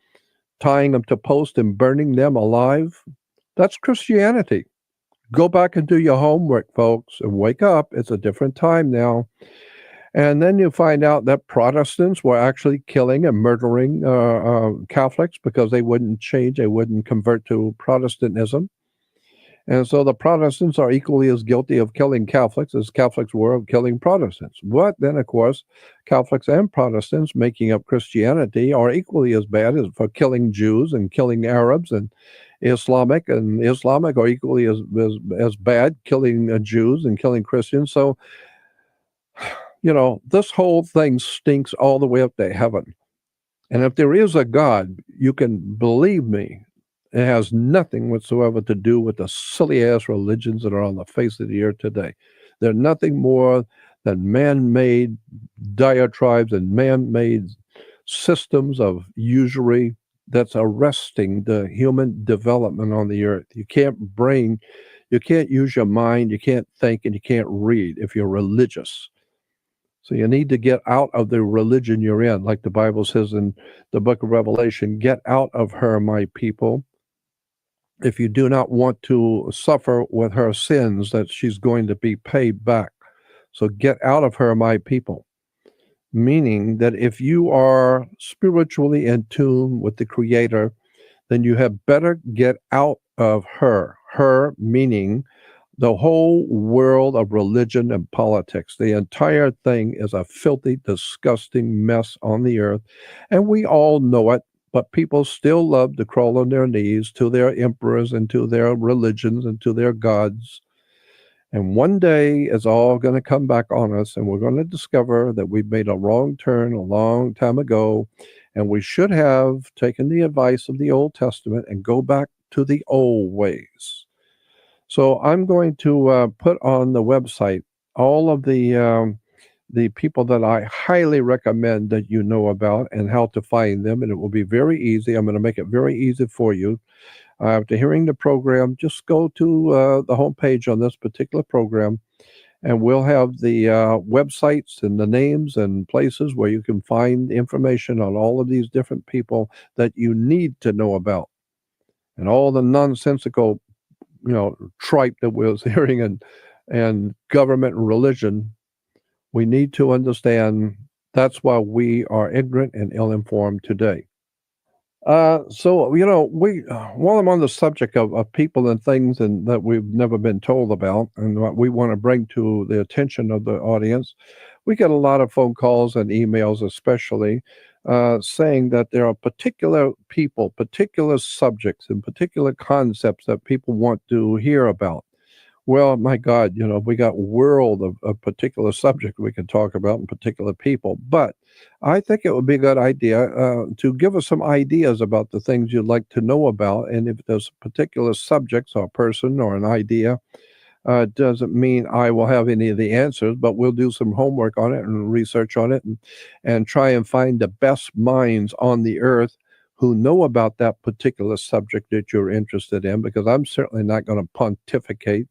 tying them to posts and burning them alive. That's Christianity. Go back and do your homework, folks, and wake up. It's a different time now. And then you find out that Protestants were actually killing and murdering Catholics because they wouldn't change, they wouldn't convert to Protestantism. And so the Protestants are equally as guilty of killing Catholics as Catholics were of killing Protestants. But then, of course, Catholics and Protestants making up Christianity are equally as bad as for killing Jews and killing Arabs, and Islamic are equally as bad, killing Jews and killing Christians. So, this whole thing stinks all the way up to heaven. And if there is a God, you can believe me, it has nothing whatsoever to do with the silly-ass religions that are on the face of the earth today. They're nothing more than man-made diatribes and man-made systems of usury that's arresting the human development on the earth. You can't use your mind, you can't think, and you can't read if you're religious. So you need to get out of the religion you're in. Like the Bible says in the book of Revelation, get out of her, my people, if you do not want to suffer with her sins that she's going to be paid back. So get out of her, my people. Meaning that if you are spiritually in tune with the Creator, then you had better get out of her. Her meaning the whole world of religion and politics. The entire thing is a filthy, disgusting mess on the earth. And we all know it, but people still love to crawl on their knees to their emperors and to their religions and to their gods. And one day it's all going to come back on us, and we're going to discover that we made a wrong turn a long time ago, and we should have taken the advice of the Old Testament and go back to the old ways. So I'm going to put on the website all of the people that I highly recommend that you know about and how to find them, and it will be very easy. I'm going to make it very easy for you. After hearing the program, just go to the homepage on this particular program, and we'll have the websites and the names and places where you can find information on all of these different people that you need to know about, and all the nonsensical tripe that we're hearing and government and religion. We need to understand that's why we are ignorant and ill-informed today. So while I'm on the subject of people and things and that we've never been told about and what we want to bring to the attention of the audience, we get a lot of phone calls and emails, especially saying that there are particular people, particular subjects, and particular concepts that people want to hear about. Well, my God, we got a world of a particular subject we can talk about and particular people. But I think it would be a good idea to give us some ideas about the things you'd like to know about. And if there's particular subjects or person or an idea, doesn't mean I will have any of the answers, but we'll do some homework on it and research on it and try and find the best minds on the earth who know about that particular subject that you're interested in, because I'm certainly not going to pontificate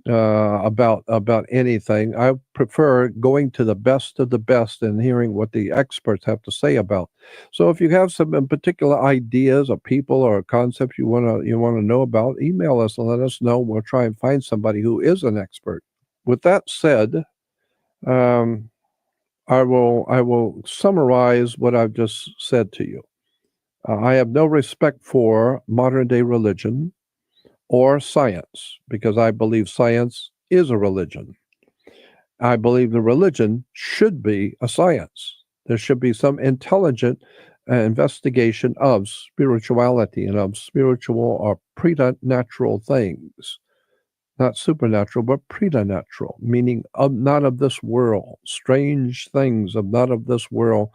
about anything. I prefer going to the best of the best and hearing what the experts have to say about. So if you have some particular ideas or people or concepts you want to know about, email us and let us know. We'll try and find somebody who is an expert. With that said, I will summarize what I've just said to you. I have no respect for modern day religion or science, because I believe science is a religion. I believe the religion should be a science. There should be some intelligent investigation of spirituality and of spiritual or preternatural things. not supernatural, but preternatural, meaning not of this world, strange things of not of this world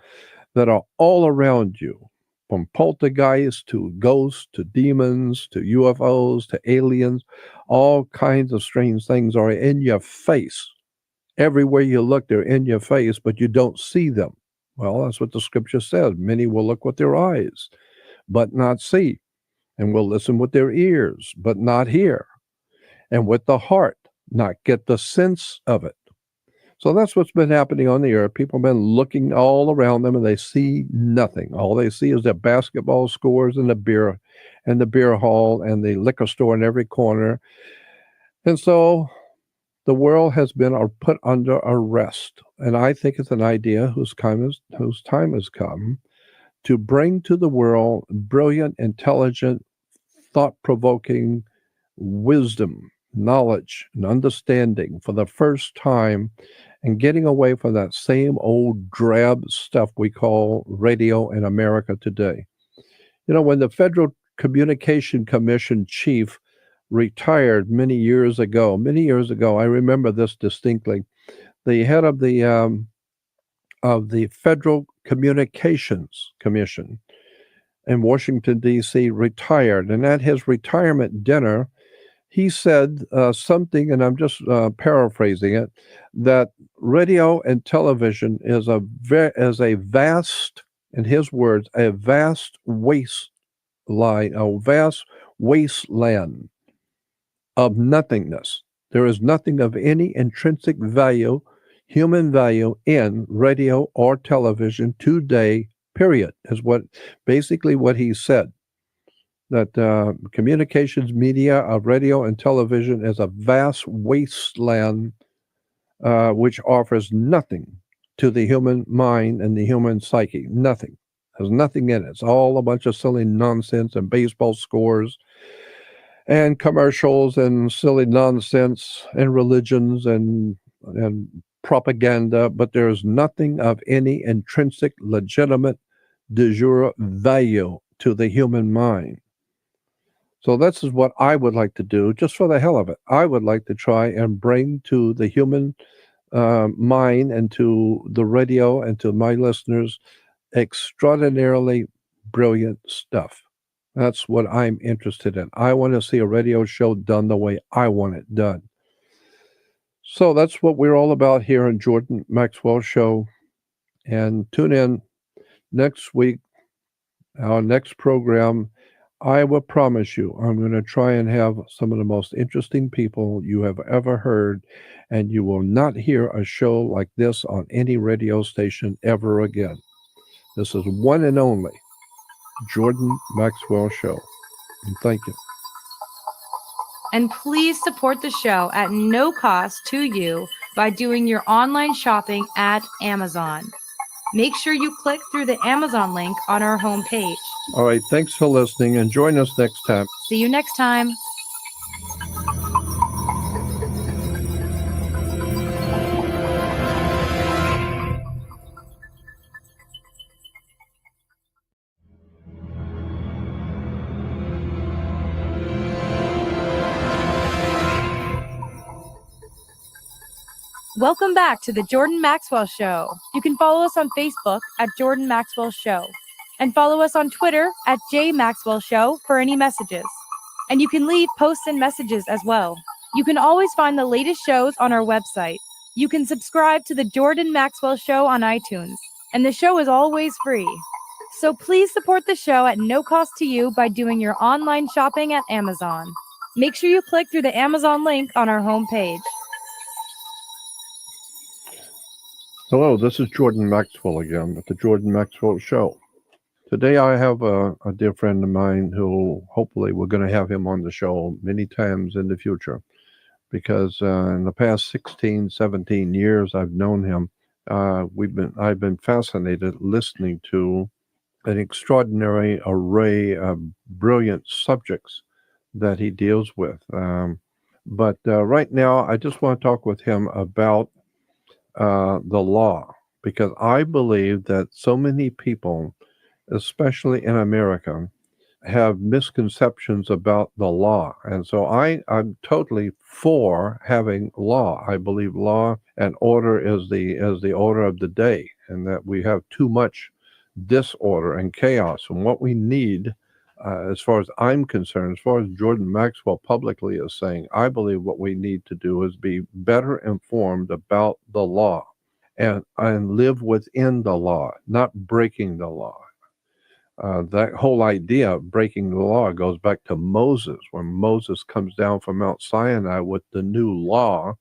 that are all around you, from poltergeists to ghosts to demons to UFOs to aliens. All kinds of strange things are in your face. Everywhere you look, they're in your face, but you don't see them. Well, that's what the scripture says. Many will look with their eyes, but not see, and will listen with their ears, but not hear, and with the heart, not get the sense of it. So that's what's been happening on the earth. People have been looking all around them and they see nothing. All they see is the basketball scores and the beer hall and the liquor store in every corner. And so the world has been put under arrest. And I think it's an idea whose time has come to bring to the world brilliant, intelligent, thought-provoking wisdom, knowledge, and understanding for the first time, and getting away from that same old drab stuff we call radio in America today. You know, when the Federal Communication Commission chief retired many years ago, I remember this distinctly, the head of the Federal Communications Commission in Washington, D.C. retired. And at his retirement dinner, he said something, and I'm just paraphrasing it, that radio and television is a vast, in his words, a vast wasteland of nothingness. There is nothing of any intrinsic value, human value, in radio or television today, period, is basically what he said. That communications media of radio and television is a vast wasteland which offers nothing to the human mind and the human psyche. Nothing. There's nothing in it. It's all a bunch of silly nonsense and baseball scores and commercials and silly nonsense and religions and propaganda, but there's nothing of any intrinsic, legitimate, de jure value to the human mind. So this is what I would like to do, just for the hell of it. I would like to try and bring to the human mind and to the radio and to my listeners extraordinarily brilliant stuff. That's what I'm interested in. I want to see a radio show done the way I want it done. So that's what we're all about here on Jordan Maxwell Show. And tune in next week, our next program. I will promise you, I'm going to try and have some of the most interesting people you have ever heard, and you will not hear a show like this on any radio station ever again. This is one and only Jordan Maxwell Show. And thank you. And please support the show at no cost to you by doing your online shopping at Amazon. Make sure you click through the Amazon link on our homepage. All right, thanks for listening, and join us next time. See you next time. Welcome back to the Jordan Maxwell Show. You can follow us on Facebook at Jordan Maxwell Show and follow us on Twitter at J Maxwell Show for any messages. And you can leave posts and messages as well. You can always find the latest shows on our website. You can subscribe to the Jordan Maxwell Show on iTunes, and the show is always free. So please support the show at no cost to you by doing your online shopping at Amazon. Make sure you click through the Amazon link on our homepage. Hello, this is Jordan Maxwell again with the Jordan Maxwell Show. Today I have a dear friend of mine who hopefully we're going to have him on the show many times in the future, because in the past 16, 17 years I've known him. I've been fascinated listening to an extraordinary array of brilliant subjects that he deals with. But right now I just want to talk with him about the law, because I believe that so many people, especially in America, have misconceptions about the law. And so I'm totally for having law. I believe law and order is the order of the day, and that we have too much disorder and chaos. And what we need, as far as I'm concerned, as far as Jordan Maxwell publicly is saying, I believe what we need to do is be better informed about the law and live within the law, not breaking the law. That whole idea of breaking the law goes back to Moses, when Moses comes down from Mount Sinai with the new law,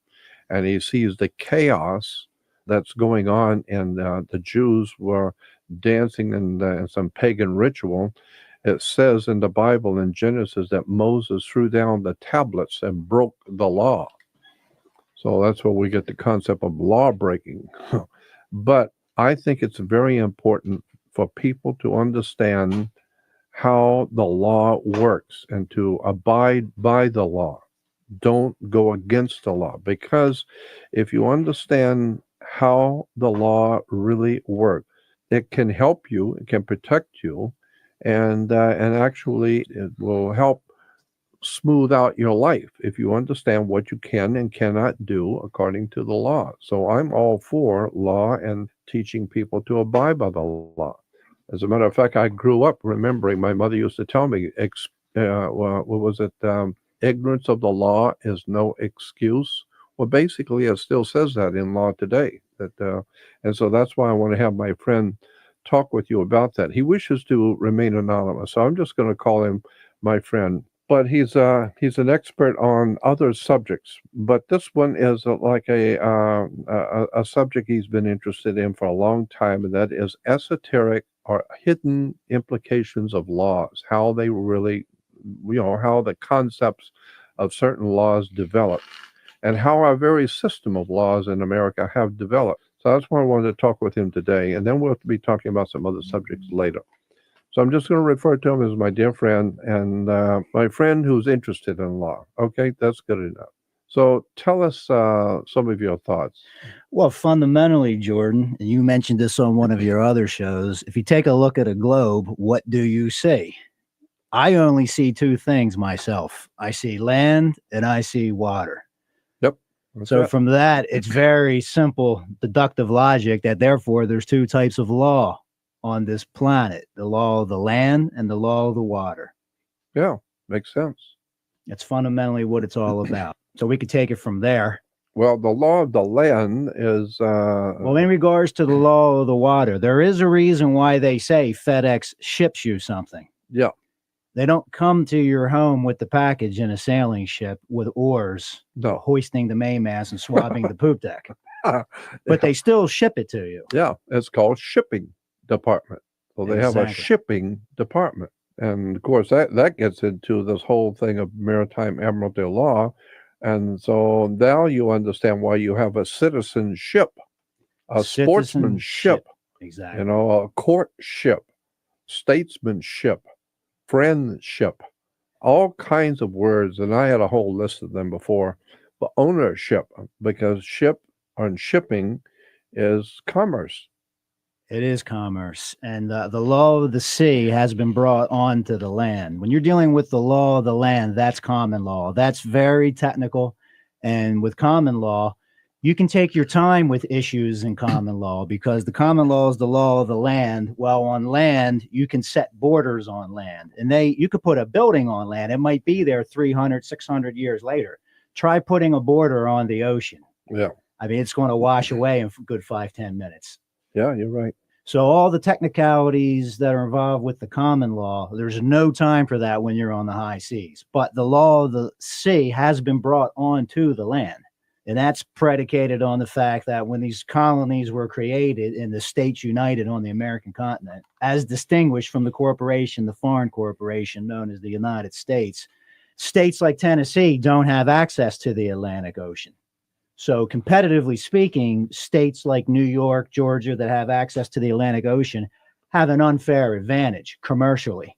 and he sees the chaos that's going on, and the Jews were dancing in some pagan ritual. It says in the Bible in Genesis that Moses threw down the tablets and broke the law. So that's where we get the concept of law breaking. But I think it's very important for people to understand how the law works and to abide by the law. Don't go against the law, because if you understand how the law really works, it can help you, it can protect you, and actually it will help smooth out your life if you understand what you can and cannot do according to the law. So I'm all for law and teaching people to abide by the law. As a matter of fact, I grew up remembering my mother used to tell me, what was it? Ignorance of the law is no excuse. Well, basically, it still says that in law today. And so that's why I want to have my friend talk with you about that. He wishes to remain anonymous, so I'm just going to call him my friend. But he's an expert on other subjects. But this one is like a subject he's been interested in for a long time, and that is esoteric or hidden implications of laws, how they really, how the concepts of certain laws develop, and how our very system of laws in America have developed. So that's why I wanted to talk with him today, and then we'll be talking about some other subjects later. So I'm just going to refer to him as my dear friend and my friend who's interested in law. Okay, that's good enough. So tell us some of your thoughts. Well, fundamentally, Jordan, and you mentioned this on one of your other shows, if you take a look at a globe, what do you see? I only see two things myself. I see land and I see water. Yep. So from that, it's very simple deductive logic that therefore there's two types of law on this planet, the law of the land and the law of the water. Yeah, makes sense. That's fundamentally what it's all about. So we could take it from there. Well, the law of the land is... well, in regards to the law of the water, there is a reason why they say FedEx ships you something. Yeah. They don't come to your home with the package in a sailing ship with oars, hoisting the mainmast and swabbing the poop deck. But they still ship it to you. Yeah, it's called shipping department. So they have a shipping department. And of course, that gets into this whole thing of maritime admiralty law. And so now you understand why you have a citizenship, a sportsmanship, exactly. A courtship, statesmanship, friendship, all kinds of words. And I had a whole list of them before. But ownership, because shipping is commerce. It is commerce, and the law of the sea has been brought onto the land. When you're dealing with the law of the land, that's common law. That's very technical, and with common law, you can take your time with issues in common law because the common law is the law of the land. While on land, you can set borders on land, and you could put a building on land. It might be there 300, 600 years later. Try putting a border on the ocean. Yeah. I mean, it's going to wash away in a good 5-10 minutes. Yeah, you're right. So all the technicalities that are involved with the common law, there's no time for that when you're on the high seas. But the law of the sea has been brought onto the land. And that's predicated on the fact that when these colonies were created and the states united on the American continent, as distinguished from the corporation, the foreign corporation known as the United States, states like Tennessee don't have access to the Atlantic Ocean. So competitively speaking, states like New York, Georgia, that have access to the Atlantic Ocean have an unfair advantage commercially.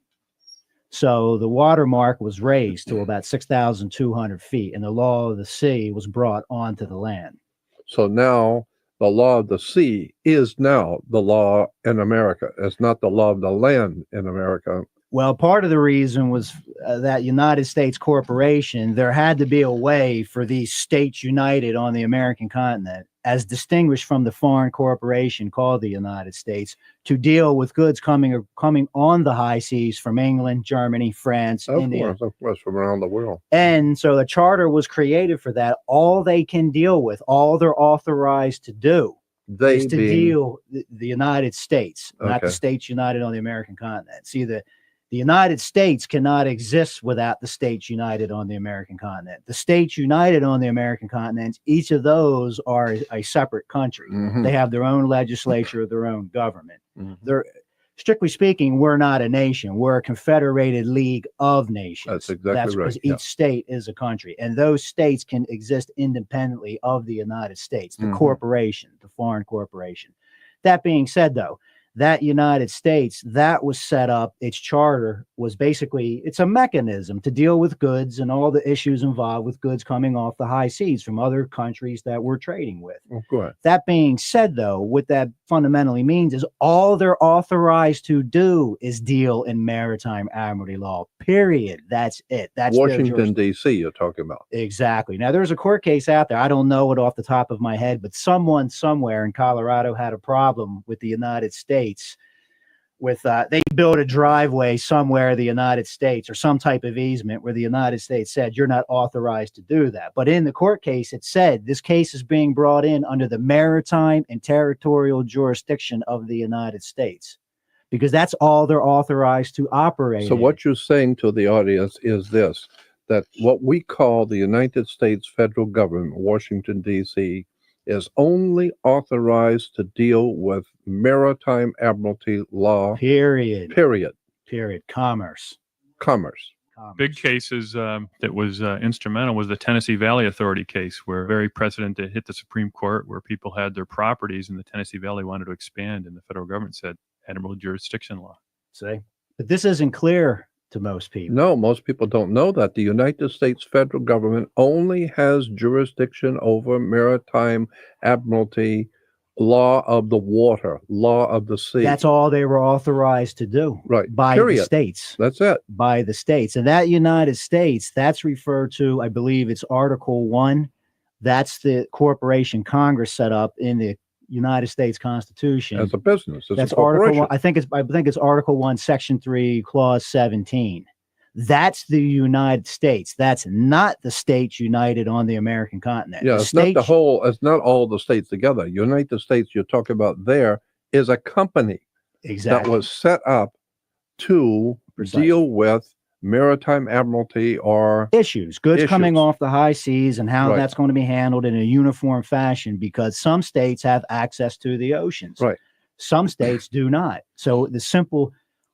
So the watermark was raised to about 6,200 feet, and the law of the sea was brought onto the land. So now the law of the sea is now the law in America. It's not the law of the land in America Well, part of the reason was that United States corporation, there had to be a way for these states united on the American continent, as distinguished from the foreign corporation called the United States, to deal with goods coming on the high seas from England, Germany, France, India. Of course, from around the world. And so the charter was created for that. All they can deal with, all they're authorized to do They is to being deal the United States, not the Okay. states united on the American continent. See, the United States cannot exist without the states united on the American continent. The states united on the American continent, each of those are a separate country. Mhm. They have their own legislature, their own government. Mhm. They're, strictly speaking, we're not a nation. We're a confederated league of nations. That's exactly right, because yeah. each state is a country, and those states can exist independently of the United States, the Mhm. corporation, the foreign corporation. That being said, though, that United States that was set up, its charter was basically, it's a mechanism to deal with goods and all the issues involved with goods coming off the high seas from other countries that we're trading with. Of course. That being said, though, what that fundamentally means is all they're authorized to do is deal in maritime admiralty law, period. That's it. That's their Washington, jurisdiction. D.C., you're talking about. Exactly. Now, there's a court case out there. I don't know it off the top of my head, but someone somewhere in Colorado had a problem with the United States with they built a driveway somewhere in the United States or some type of easement where the United States said you're not authorized to do that. But in the court case, it said this case is being brought in under the maritime and territorial jurisdiction of the United States, because that's all they're authorized to operate So in. what you're saying to the audience is this, that what we call the United States federal government, Washington, D.C., is only authorized to deal with maritime admiralty law, Period. period. Period. Commerce. Commerce. Big cases that was instrumental was the Tennessee Valley Authority case, where very precedent that hit the Supreme Court, where people had their properties in the Tennessee Valley wanted to expand, and the federal government said admiralty jurisdiction law. See? But this isn't clear to most people. No, most people don't know that. The United States federal government only has jurisdiction over maritime admiralty, law of the water, law of the sea. That's all they were authorized to do. Right. By the Period. states. That's it. By the states. And that United States, that's referred to, I believe it's Article 1. That's the corporation Congress set up in the United States Constitution. As a business, as That's a Article corporation. 1. I think it's Article 1, Section 3, Clause 17. That's the United States. That's not the states united on the American continent. Yeah, The it's not the states- whole, it's not all the states together. United States you're talking about there is a company Exactly. that was set up to Precisely. deal with maritime admiralty or Issues, goods coming Issues. off the high seas, and how Right. that's going to be handled in a uniform fashion, because some states have access to the oceans. Right. Some states do not. So the simple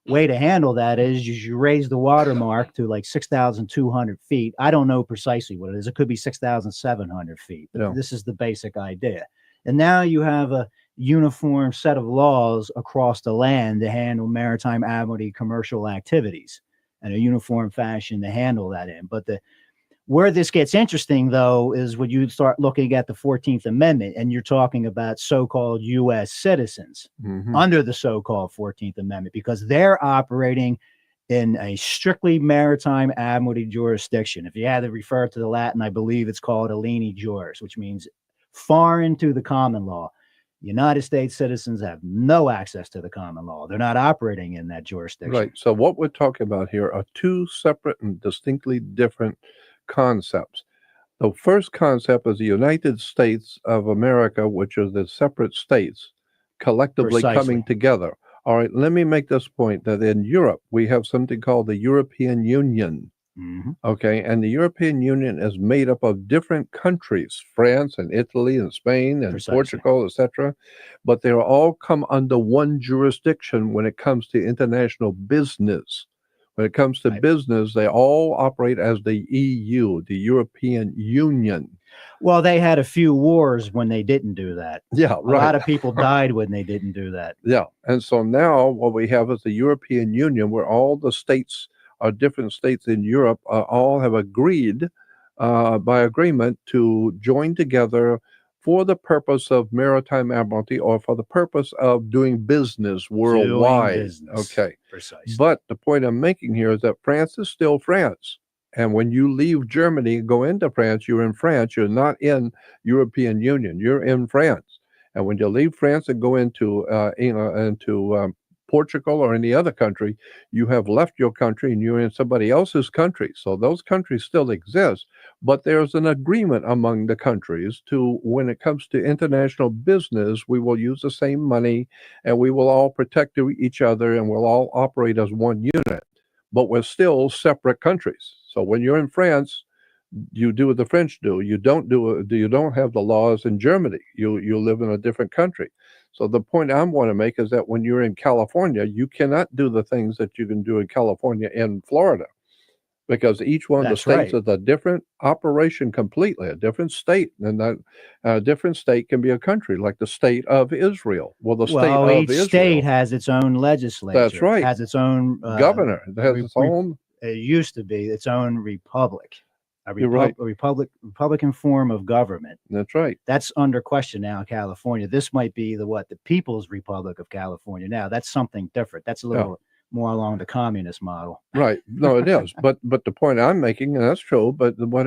way to handle that is you raise the watermark to like 6,200 feet. I don't know precisely what it is. It could be 6,700 feet. But Yeah. this is the basic idea. And now you have a uniform set of laws across the land to handle maritime admiralty commercial activities in a uniform fashion to handle that in. But where this gets interesting, though, is when you start looking at the 14th Amendment and you're talking about so-called U.S. citizens Mhm. under the so-called 14th Amendment, because they're operating in a strictly maritime admiralty jurisdiction. If you had to refer to the Latin, I believe it's called alieni juris, which means foreign to the common law. United States citizens have no access to the common law. They're not operating in that jurisdiction. Right. So what we're talking about here are two separate and distinctly different concepts. The first concept is the United States of America, which are the separate states collectively Precisely. coming together. All right, let me make this point that in Europe, we have something called the European Union. Mhm. Okay, and the European Union is made up of different countries, France and Italy and Spain and Precisely. Portugal, etc. But they all come under one jurisdiction when it comes to international business. When it comes to Right. business, they all operate as the EU, the European Union. Well, they had a few wars when they didn't do that. Yeah, A right. lot of people died when they didn't do that. Yeah, and so now what we have is the European Union, where all the states, different states in Europe, all have agreed by agreement to join together for the purpose of maritime admiralty or for the purpose of doing business worldwide. Doing business. Okay. Precisely. But the point I'm making here is that France is still France. And when you leave Germany, go into France, you're in France. You're not in European Union. You're in France. And when you leave France and go into Portugal or any other country, you have left your country and you're in somebody else's country. So those countries still exist, but there's an agreement among the countries to, when it comes to international business, we will use the same money and we will all protect each other and we'll all operate as one unit. But we're still separate countries. So when you're in France, you do what the French do. You don't have the laws in Germany. You live in a different country. So the point I want to make is that when you're in California, you cannot do the things that you can do in California and Florida, because each one of the That's states right. is a different operation completely, a different state. And that different state can be a country, like the state of Israel. Well, the state Well, of each Israel, state has its own legislature. That's right. Has its own governor, it has its own. It used to be its own republic. You're right. A Republican form of government. That's right. That's under question now in California. This might be the People's Republic of California. Now that's something different. That's a little more along the communist model. Right. No, it is. But the point I'm making, and that's true, but what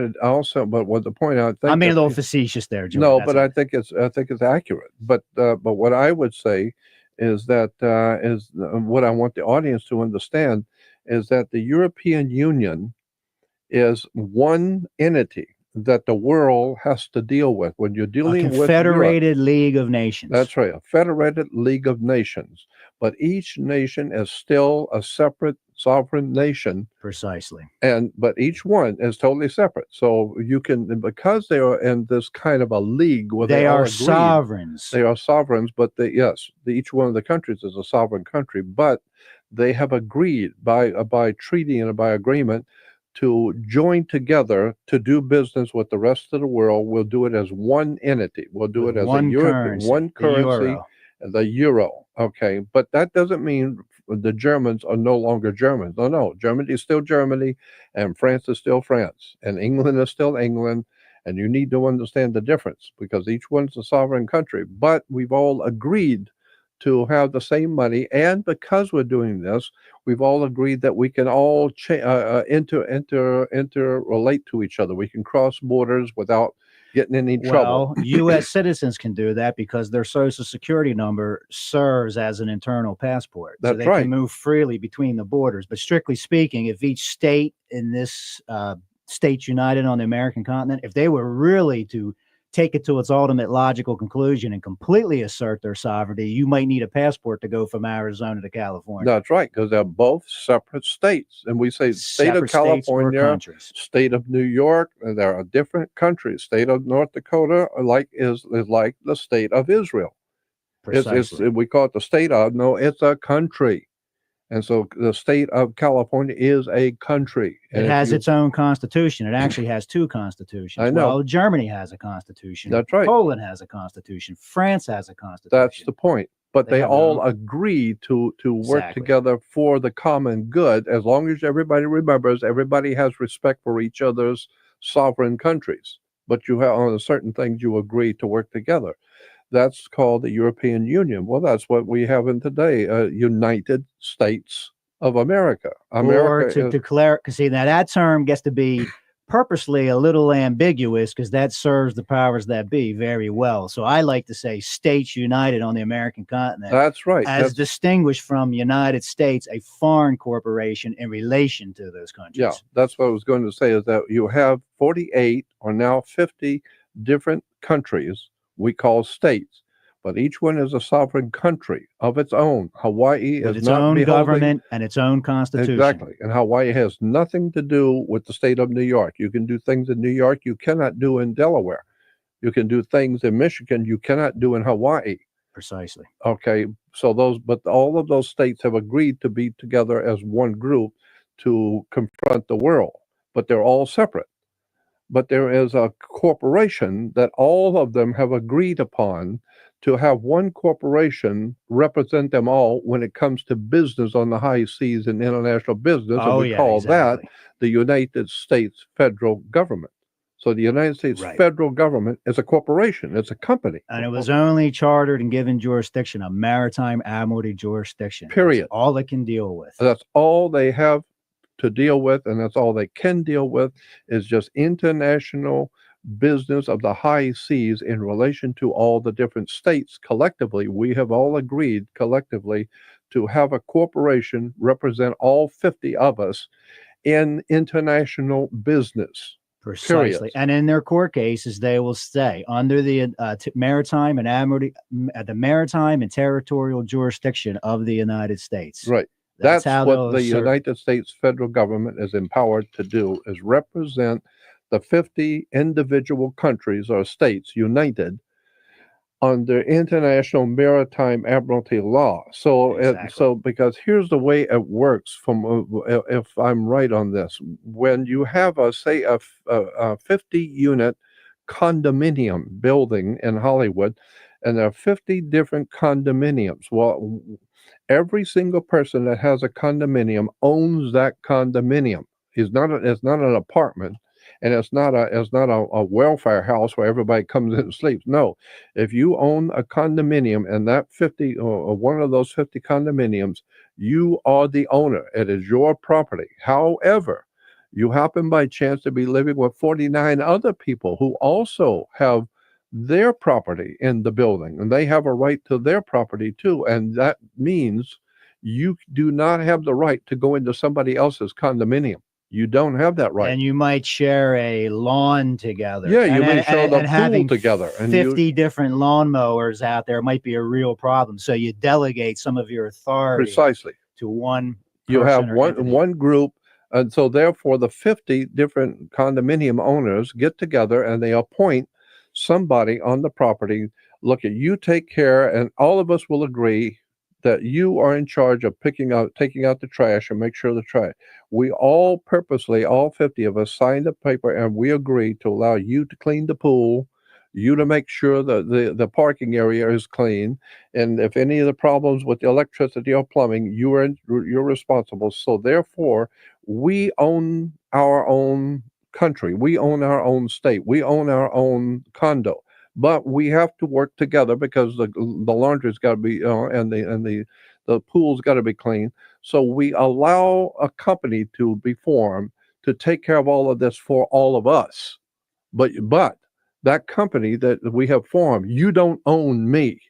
the point I think, I mean, a that- little facetious there, George. No, That's but all. I think it's accurate. But what I would say is that what I want the audience to understand is that the European Union is one entity that the world has to deal with when you're A dealing with Europe. Confederated League of Nations. That's right, a federated league of nations. But each nation is still a separate sovereign nation, Precisely. but each one is totally separate. So you can, because they are in this kind of a league where They all are agreed, sovereigns. they are sovereigns, but each one of the countries is a sovereign country, but they have agreed by treaty and by agreement to join together to do business with the rest of the world. We'll do it as one entity. We'll do With it as one a European, currency, one the currency, euro. the euro. Okay, but that doesn't mean the Germans are no longer Germans. No, Germany is still Germany, and France is still France, and England is still England. And you need to understand the difference, because each one's a sovereign country. But we've all agreed to have the same money, and because we're doing this, we've all agreed that we can all interrelate to each other. We can cross borders without getting in any trouble. Well, U.S. citizens can do that because their social security number serves as an internal passport. So That's they right. can move freely between the borders. But strictly speaking, if each state in this States United on the American continent, if they were really to take it to its ultimate logical conclusion and completely assert their sovereignty, you might need a passport to go from Arizona to California. That's right, because they're both separate states. And we say state of Separate states or California, countries. state of New York, and there are different countries. State of North Dakota is like the state of Israel. Precisely. We call it the state of, no, it's a country. And so the state of California is a country. And It if has you- its own constitution. It actually has two constitutions. I know. Well, Germany has a constitution. That's right. Poland has a constitution. France has a constitution. That's the point. But They they have their all own- agree to work Exactly. together for the common good, as long as everybody remembers everybody has respect for each other's sovereign countries. But you have on certain things you agree to work together. That's called the European Union. Well, that's what we have in today, United States of America. Or America to is- declare, because see, now that term gets to be purposely a little ambiguous because that serves the powers that be very well. So I like to say States United on the American continent, that's right. as That's- distinguished from United States, a foreign corporation in relation to those countries. Yeah, that's what I was going to say, is that you have 48 or now 50 different countries we call states, but each one is a sovereign country of its own. Hawaii With is its not own beholding- government and its own constitution. Exactly. And Hawaii has nothing to do with the state of New York. You can do things in New York you cannot do in Delaware. You can do things in Michigan you cannot do in Hawaii. Precisely. Okay, so but all of those states have agreed to be together as one group to confront the world, but they're all separate. But there is a corporation that all of them have agreed upon to have one corporation represent them all when it comes to business on the high seas and international business. Oh, And we yeah, call exactly. that the United States federal government. So the United States Right. federal government is a corporation. It's a company. And it was only chartered and given jurisdiction, a maritime admiralty jurisdiction. That's Period. all it can deal with. That's all they have to deal with, and that's all they can deal with is just international business of the high seas in relation to all the different states collectively. We have all agreed collectively to have a corporation represent all 50 of us in international business. Precisely. And in their court cases, they will stay under the maritime and admiralty, the maritime and territorial jurisdiction of the United States. Right. That's That's how what they'll the assert. United States federal government is empowered to do, is represent the 50 individual countries or states united under international maritime admiralty law. So, Exactly. because here's the way it works. If I'm right on this, when you have a 50 unit condominium building in Hollywood, and there are 50 different condominiums. Well, every single person that has a condominium owns that condominium. It's not an apartment, and it's not a welfare house where everybody comes in and sleeps. No, if you own a condominium and that 50 or one of those 50 condominiums, you are the owner. It is your property. However, you happen by chance to be living with 49 other people who also have their property in the building, and they have a right to their property too. And that means you do not have the right to go into somebody else's condominium. You don't have that right. And you might share a lawn together. Yeah, you and, may and- share and- the and pool having together, and 50 different lawnmowers out there might be a real problem. So you delegate some of your authority Precisely. to one. You have person or entity. one group, and so therefore the 50 different condominium owners get together and they appoint somebody on the property. Look, you take care, and all of us will agree that you are in charge of taking out the trash and make sure the trash. We all purposely, all 50 of us, signed a paper, and we agreed to allow you to clean the pool, you to make sure that the parking area is clean, and if any of the problems with the electricity or plumbing, you're responsible. So therefore, we own our own country, we own our own state, we own our own condo. But we have to work together because the laundry's got to be, and the pool's got to be clean. So we allow a company to be formed to take care of all of this for all of us. But that company that we have formed, you don't own me.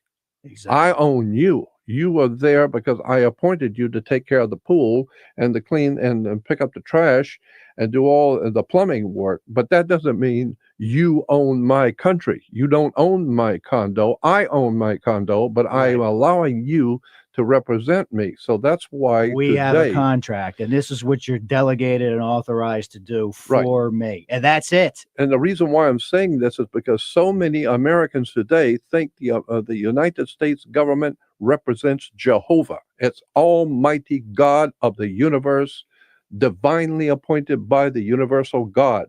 Exactly. I own you. You were there because I appointed you to take care of the pool and to clean and pick up the trash and do all the plumbing work. But that doesn't mean you own my country. You don't own my condo. I own my condo, but I am allowing you to represent me. So that's why we have a contract, and this is what you're delegated and authorized to do for me. And that's it. And the reason why I'm saying this is because so many Americans today think the United States government represents Jehovah. It's Almighty God of the universe, divinely appointed by the universal God.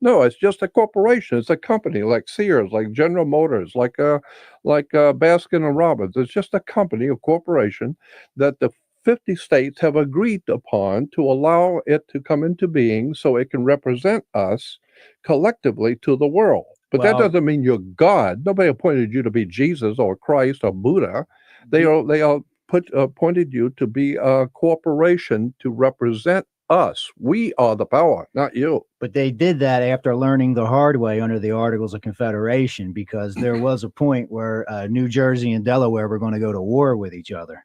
No, it's just a corporation. It's a company like Sears, like General Motors, like Baskin and Robbins. It's just a company, a corporation that the 50 states have agreed upon to allow it to come into being so it can represent us collectively to the world. But that doesn't mean you're God. Nobody appointed you to be Jesus or Christ or Buddha. They appointed you to be a corporation to represent us. We are the power, not you. But they did that after learning the hard way under the Articles of Confederation, because there was a point where New Jersey and Delaware were going to go to war with each other.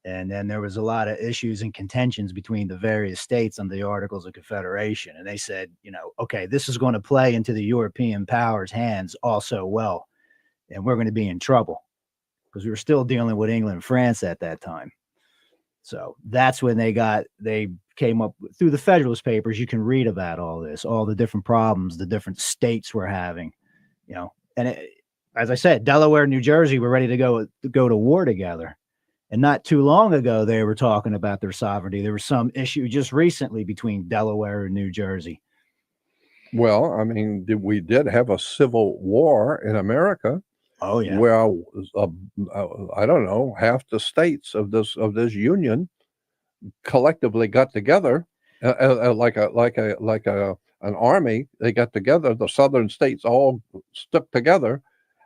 And then there was a lot of issues and contentions between the various states under the Articles of Confederation. And they said, okay, this is going to play into the European powers' hands also well. And we're going to be in trouble because we were still dealing with England and France at that time. So that's when they came up through the Federalist Papers. You can read about all this, all the different problems the different states were having, and as I said, Delaware and New Jersey were ready to go to war together. And not too long ago, they were talking about their sovereignty. There was some issue just recently between Delaware and New Jersey. Well, I mean, we did have a civil war in America. Oh yeah. Where I don't know, half the states of this union collectively got together like a an army. They got together. The southern states all stuck together.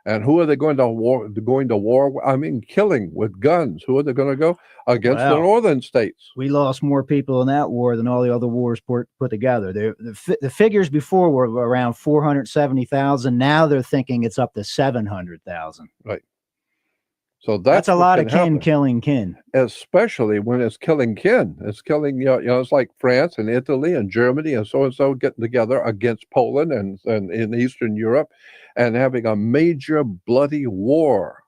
And who are they going to war? Going to war? I mean, killing with guns. Who are they going to go against? The Wow. northern states. We lost more people in that war than all the other wars put together. The figures before were around 470,000. Now they're thinking it's up to 700,000. So That's a what lot can of kin happen. killing kin. Especially when it's killing kin. It's killing, it's like France and Italy and Germany and so getting together against Poland and in Eastern Europe and having a major bloody war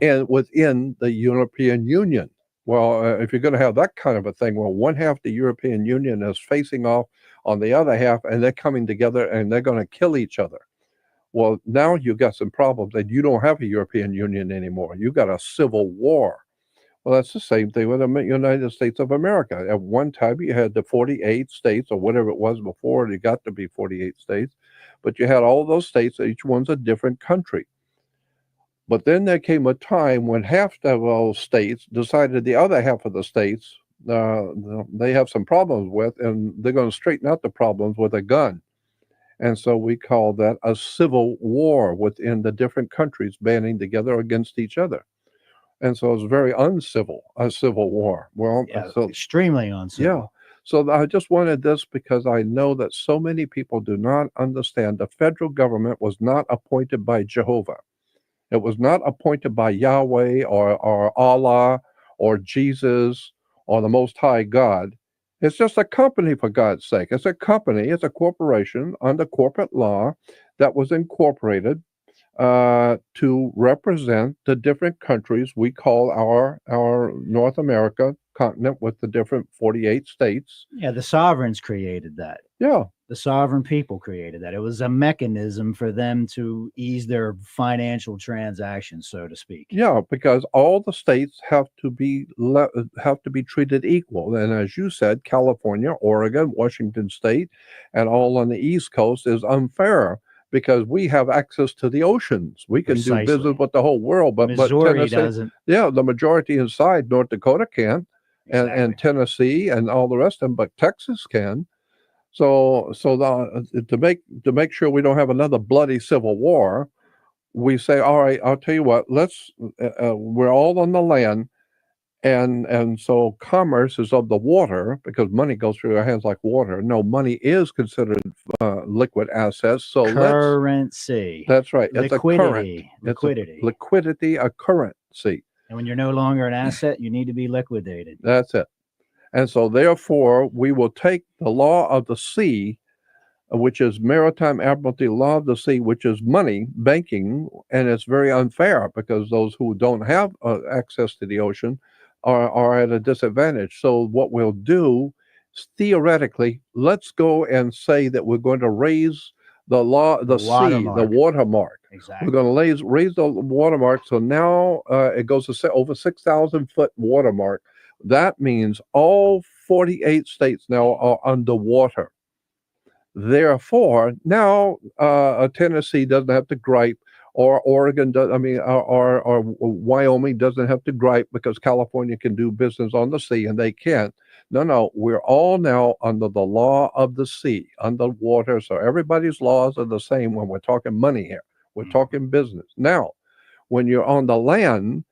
and within the European Union. Well, if you're going to have that kind of a thing, well, one half the European Union is facing off on the other half, and they're coming together and they're going to kill each other. Well, now you've got some problems that you don't have a European Union anymore. You've got a civil war. Well, that's the same thing with the United States of America. At one time, you had the 48 states or whatever it was before. It got to be 48 states. But you had all those states. Each one's a different country. But then there came a time when half of those states decided the other half of the states they have some problems with, and they're going to straighten out the problems with a gun. And so we call that a civil war within the different countries banding together against each other. And so it's very uncivil, a civil war. Well, so extremely uncivil. yeah. So I just wanted this because I know that so many people do not understand the federal government was not appointed by Jehovah. It was not appointed by Yahweh or Allah or Jesus or the Most High God. It's just a company, for God's sake. It's a company. It's a corporation under corporate law that was incorporated to represent the different countries we call our North America continent with the different 48 states. Yeah, the sovereigns created that. Yeah. The sovereign people created that. It was a mechanism for them to ease their financial transactions, so to speak. Yeah, because all the states have to be treated equal. And as you said, California, Oregon, Washington State, and all on the East Coast is unfair because we have access to the oceans. We can do business with the whole world, but Missouri Tennessee doesn't. Yeah, the majority inside North Dakota can, and Tennessee and all the rest of them, but Texas can. So to make sure we don't have another bloody civil war, we say, all right, I'll tell you what, let's we're all on the land, and so commerce is of the water because money goes through our hands like water. No, money is considered liquid assets. So currency. That's right. It's liquidity. Liquidity, a currency. And when you're no longer an asset, you need to be liquidated. That's it. And so therefore, we will take the law of the sea, which is maritime admiralty law of the sea, which is money, banking, and it's very unfair because those who don't have access to the ocean are at a disadvantage. So what we'll do is theoretically, let's go and say that we're going to raise the watermark. Exactly. We're going to raise the watermark. So now it goes to over 6,000 foot watermark. That means all 48 states now are underwater. Therefore, now Tennessee doesn't have to gripe, or Oregon does. Or Wyoming doesn't have to gripe because California can do business on the sea and they can't. No, we're all now under the law of the sea, underwater. So everybody's laws are the same when we're talking money here. We're talking business. Now, when you're on the land,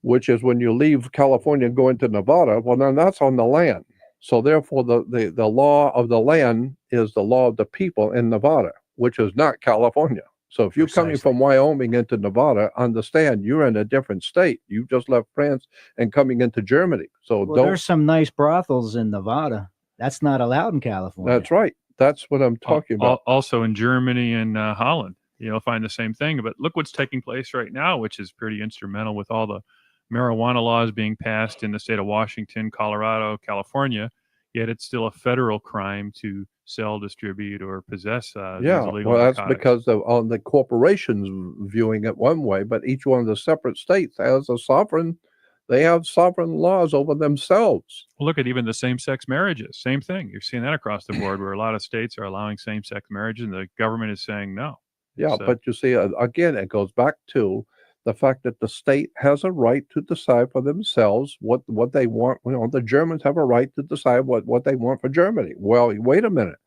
which is when you leave California and go into Nevada, well, then that's on the land. So therefore, the law of the land is the law of the people in Nevada, which is not California. So if you're coming from Wyoming into Nevada, understand you're in a different state. You just left France and coming into Germany. So there's some nice brothels in Nevada. That's not allowed in California. That's right. That's what I'm talking about. Also in Germany and Holland, you'll find the same thing. But look what's taking place right now, which is pretty instrumental with all the marijuana laws being passed in the state of Washington, Colorado, California, yet it's still a federal crime to sell, distribute, or possess these illegal that's narcotics. because on the corporations viewing it one way, but each one of the separate states has they have sovereign laws over themselves. Look at even the same-sex marriages. Same thing. You're seeing that across the board where a lot of states are allowing same-sex marriages and the government is saying no. Yeah, but you see, again, it goes back to the fact that the state has a right to decide for themselves what they want. The Germans have a right to decide what they want for Germany. Well, wait a minute.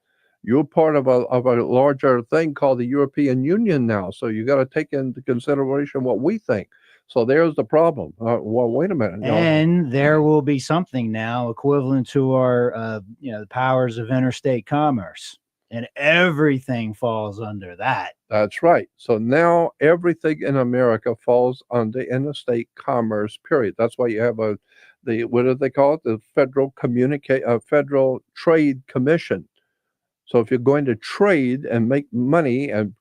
You're part of a larger thing called the European Union now. So you got to take into consideration what we think. So there's the problem. Well, wait a minute. And there will be something now equivalent to our, the powers of interstate commerce, and everything falls under that. That's right. So now everything in America falls under interstate commerce. Period. That's why you have the what do they call it? The Federal Trade Commission. So if you're going to trade and make money and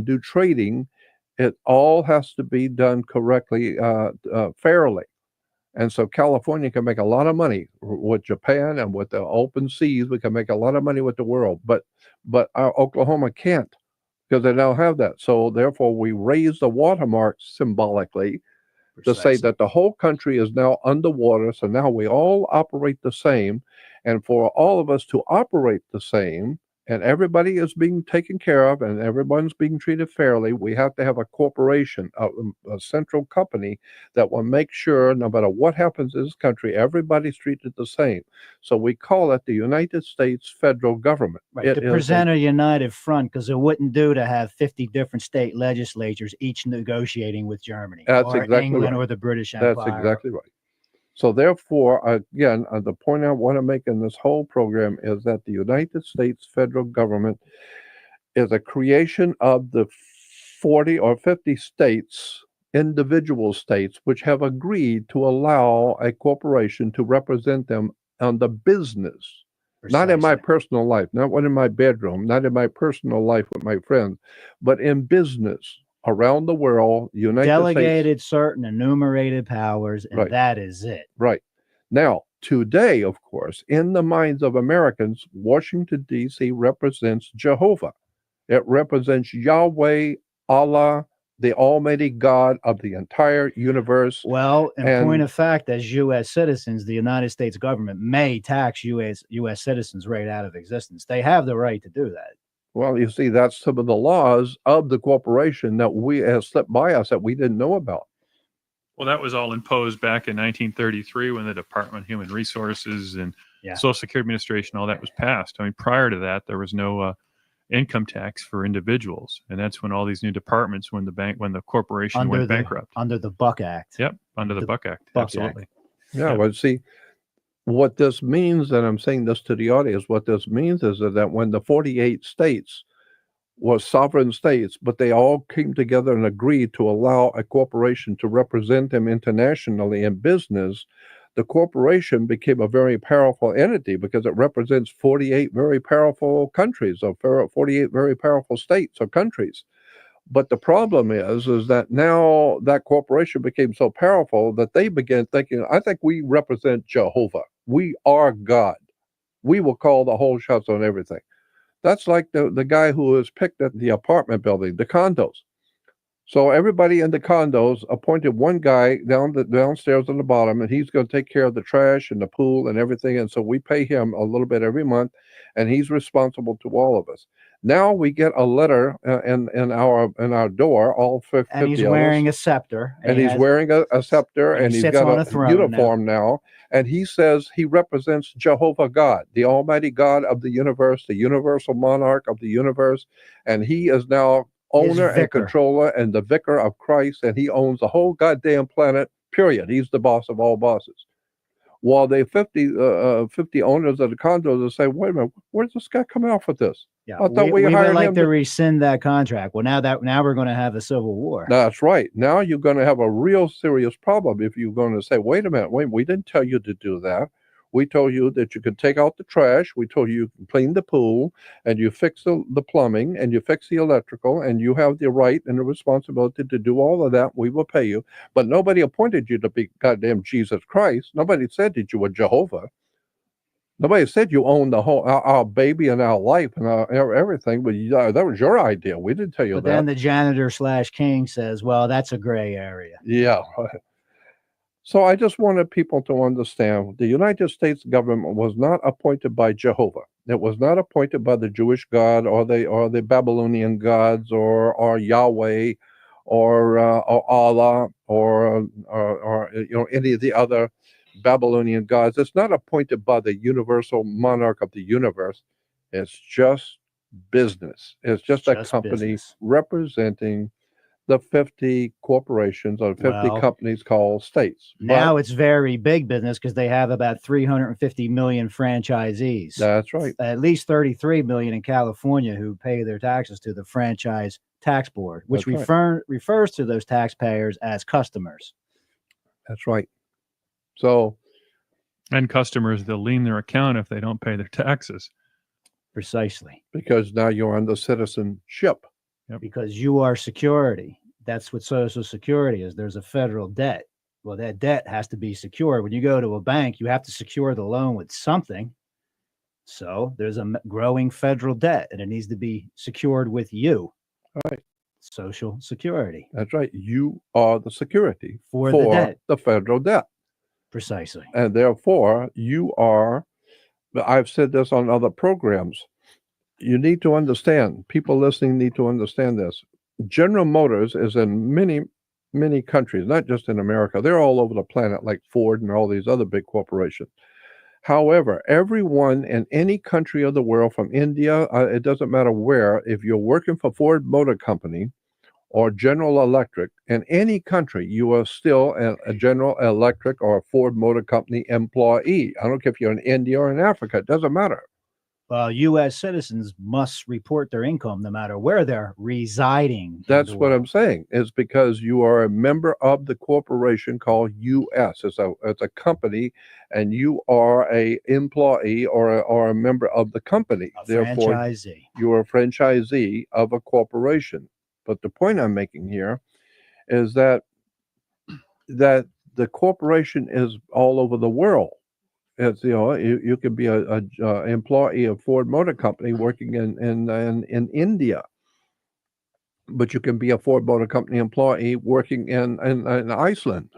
do trading, it all has to be done correctly, fairly. And so California can make a lot of money with Japan, and with the open seas, we can make a lot of money with the world. But Oklahoma can't, because they don't have that. So therefore, we raise the watermark symbolically to say that the whole country is now underwater. So now we all operate the same. And for all of us to operate the same, and everybody is being taken care of, and everyone's being treated fairly, we have to have a corporation, a central company that will make sure no matter what happens in this country, everybody's treated the same. So we call it the United States federal government. Right, to present a united front, because it wouldn't do to have 50 different state legislatures each negotiating with Germany or England or the British Empire. That's exactly right. So therefore, again, the point I want to make in this whole program is that the United States federal government is a creation of the 40 or 50 states, individual states, which have agreed to allow a corporation to represent them on the business. Precisely. Not in my personal life, not in my bedroom, not in my personal life with my friends, but in business. Around the world, delegated certain enumerated powers, and that is it. Right. Now, today, of course, in the minds of Americans, Washington, D.C. represents Jehovah. It represents Yahweh, Allah, the Almighty God of the entire universe. Well, in point of fact, as U.S. citizens, the United States government may tax U.S. citizens right out of existence. They have the right to do that. Well, you see, that's some of the laws of the corporation that we have slipped by us that we didn't know about. Well, that was all imposed back in 1933 when the Department of Human Resources and Social Security Administration, all that was passed. I mean, prior to that, there was no income tax for individuals, and that's when all these new departments, when the corporation went bankrupt. Under the Buck Act. Yep, under the Buck Act. Absolutely. Yeah, well, see, what this means, and I'm saying this to the audience, what this means is that when the 48 states were sovereign states, but they all came together and agreed to allow a corporation to represent them internationally in business, the corporation became a very powerful entity because it represents 48 very powerful countries, or 48 very powerful states or countries. But the problem is that now that corporation became so powerful that they began thinking, I think we represent Jehovah. We are God. We will call the whole shots on everything. That's like the guy who was picked at the apartment building, the condos. So everybody in the condos appointed one guy downstairs on the bottom, and he's going to take care of the trash and the pool and everything. And so we pay him a little bit every month, and he's responsible to all of us. Now we get a letter in our door, all 50 and he's wearing a scepter. And he's wearing a scepter, and he's got a uniform now. And he says he represents Jehovah God, the Almighty God of the universe, the universal monarch of the universe. And he is now owner and controller and the vicar of Christ, and he owns the whole goddamn planet, period. He's the boss of all bosses. While the 50 owners of the condos will say, wait a minute, where's this guy coming off with this? Yeah, I thought we hired would like him to rescind that contract. Well, now we're going to have a civil war. That's right. Now you're going to have a real serious problem if you're going to say, wait a minute, we didn't tell you to do that. We told you that you could take out the trash. We told you can clean the pool, and you fix the plumbing, and you fix the electrical, and you have the right and the responsibility to do all of that. We will pay you. But nobody appointed you to be goddamn Jesus Christ. Nobody said that you were Jehovah. Nobody said you owned the whole our baby and our life and our everything. But that was your idea. We didn't tell you that. But then the janitor/king says, well, that's a gray area. Yeah. So I just wanted people to understand the United States government was not appointed by Jehovah. It was not appointed by the Jewish God or the Babylonian gods or Yahweh or Allah or any of the other Babylonian gods. It's not appointed by the universal monarch of the universe. It's just business. It's just a Just company business. representing the 50 corporations or 50 Well, companies called states. Now But it's very big business because they have about 350 million franchisees. that's right. At least 33 million in California who pay their taxes to the franchise tax board, which That's right. refers to those taxpayers as customers. That's right. So And customers, they'll lean their account if they don't pay their taxes. Precisely. because now you're under citizenship. Because you are security. That's what Social Security is. There's a federal debt. Well, that debt has to be secure. When you go to a bank, you have to secure the loan with something. So there's a growing federal debt, and it needs to be secured with you. Right. Social Security. That's right. You are the security For the debt. the federal debt. Precisely. And therefore, you are, I've said this on other programs, you need to understand, people listening need to understand this. General Motors is in many, many countries, not just in America. They're all over the planet, like Ford and all these other big corporations. However, everyone in any country of the world, from India, it doesn't matter where, if you're working for Ford Motor Company or General Electric, in any country, you are still a General Electric or a Ford Motor Company employee. I don't care if you're in India or in Africa, it doesn't matter. Well, U.S. citizens must report their income no matter where they're residing. That's what I'm saying. Is because you are a member of the corporation called U.S. It's a company, and you are a employee or a member of the company. Therefore, franchisee. you are a franchisee of a corporation. But the point I'm making here is that the corporation is all over the world. It's, you could be a employee of Ford Motor Company working in India, but you can be a Ford Motor Company employee working in Iceland.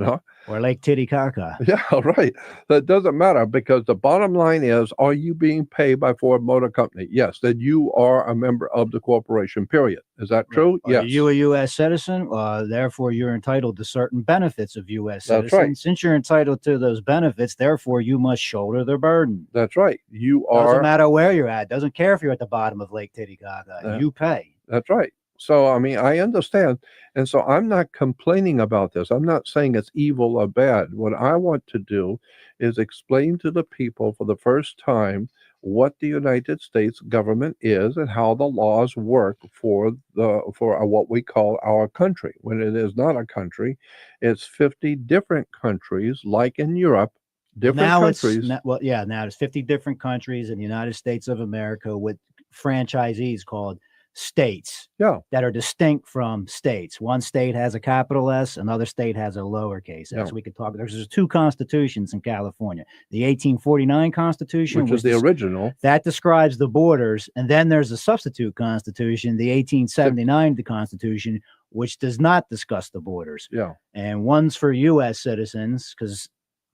Or Lake Titicaca. Yeah, right. That doesn't matter, because the bottom line is, are you being paid by Ford Motor Company? Yes. Then you are a member of the corporation, period. Is that true? Are Yes. you a U.S. citizen? Therefore, you're entitled to certain benefits of U.S. That's citizens. right. Since you're entitled to those benefits, therefore, you must shoulder the burden. That's right. You Doesn't are. matter where you're at. Doesn't care if you're at the bottom of Lake Titicaca. Yeah. You pay. That's right. So, I mean, I understand. And so I'm not complaining about this. I'm not saying it's evil or bad. What I want to do is explain to the people for the first time what the United States government is and how the laws work for what we call our country. When it is not a country, it's 50 different countries, like in Europe, different countries. Now there's 50 different countries in the United States of America with franchisees called states that are distinct from states. One state has a capital S, another state has a lowercase s. We could talk. There's two constitutions in California. The 1849 Constitution, which is the original. That describes the borders. And then there's a substitute constitution, the 1879 Constitution, which does not discuss the borders. Yeah. And one's for U.S. citizens, because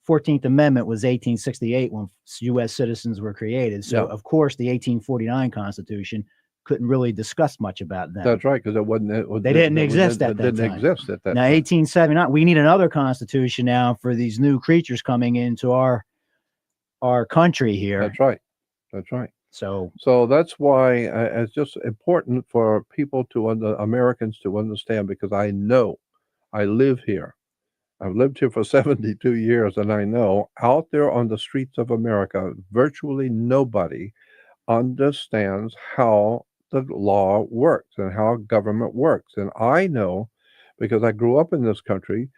14th Amendment was 1868 when U.S. citizens were created. So, of course, the 1849 Constitution couldn't really discuss much about them. That's right, because they didn't exist at that time. Didn't exist at that now, time. 1879, we need another constitution now for these new creatures coming into our country here. That's right. That's right. So that's why it's just important for people Americans to understand, because I know, I live here. I've lived here for 72 years, and I know out there on the streets of America, virtually nobody understands how the law works and how government works. And I know, because I grew up in this country,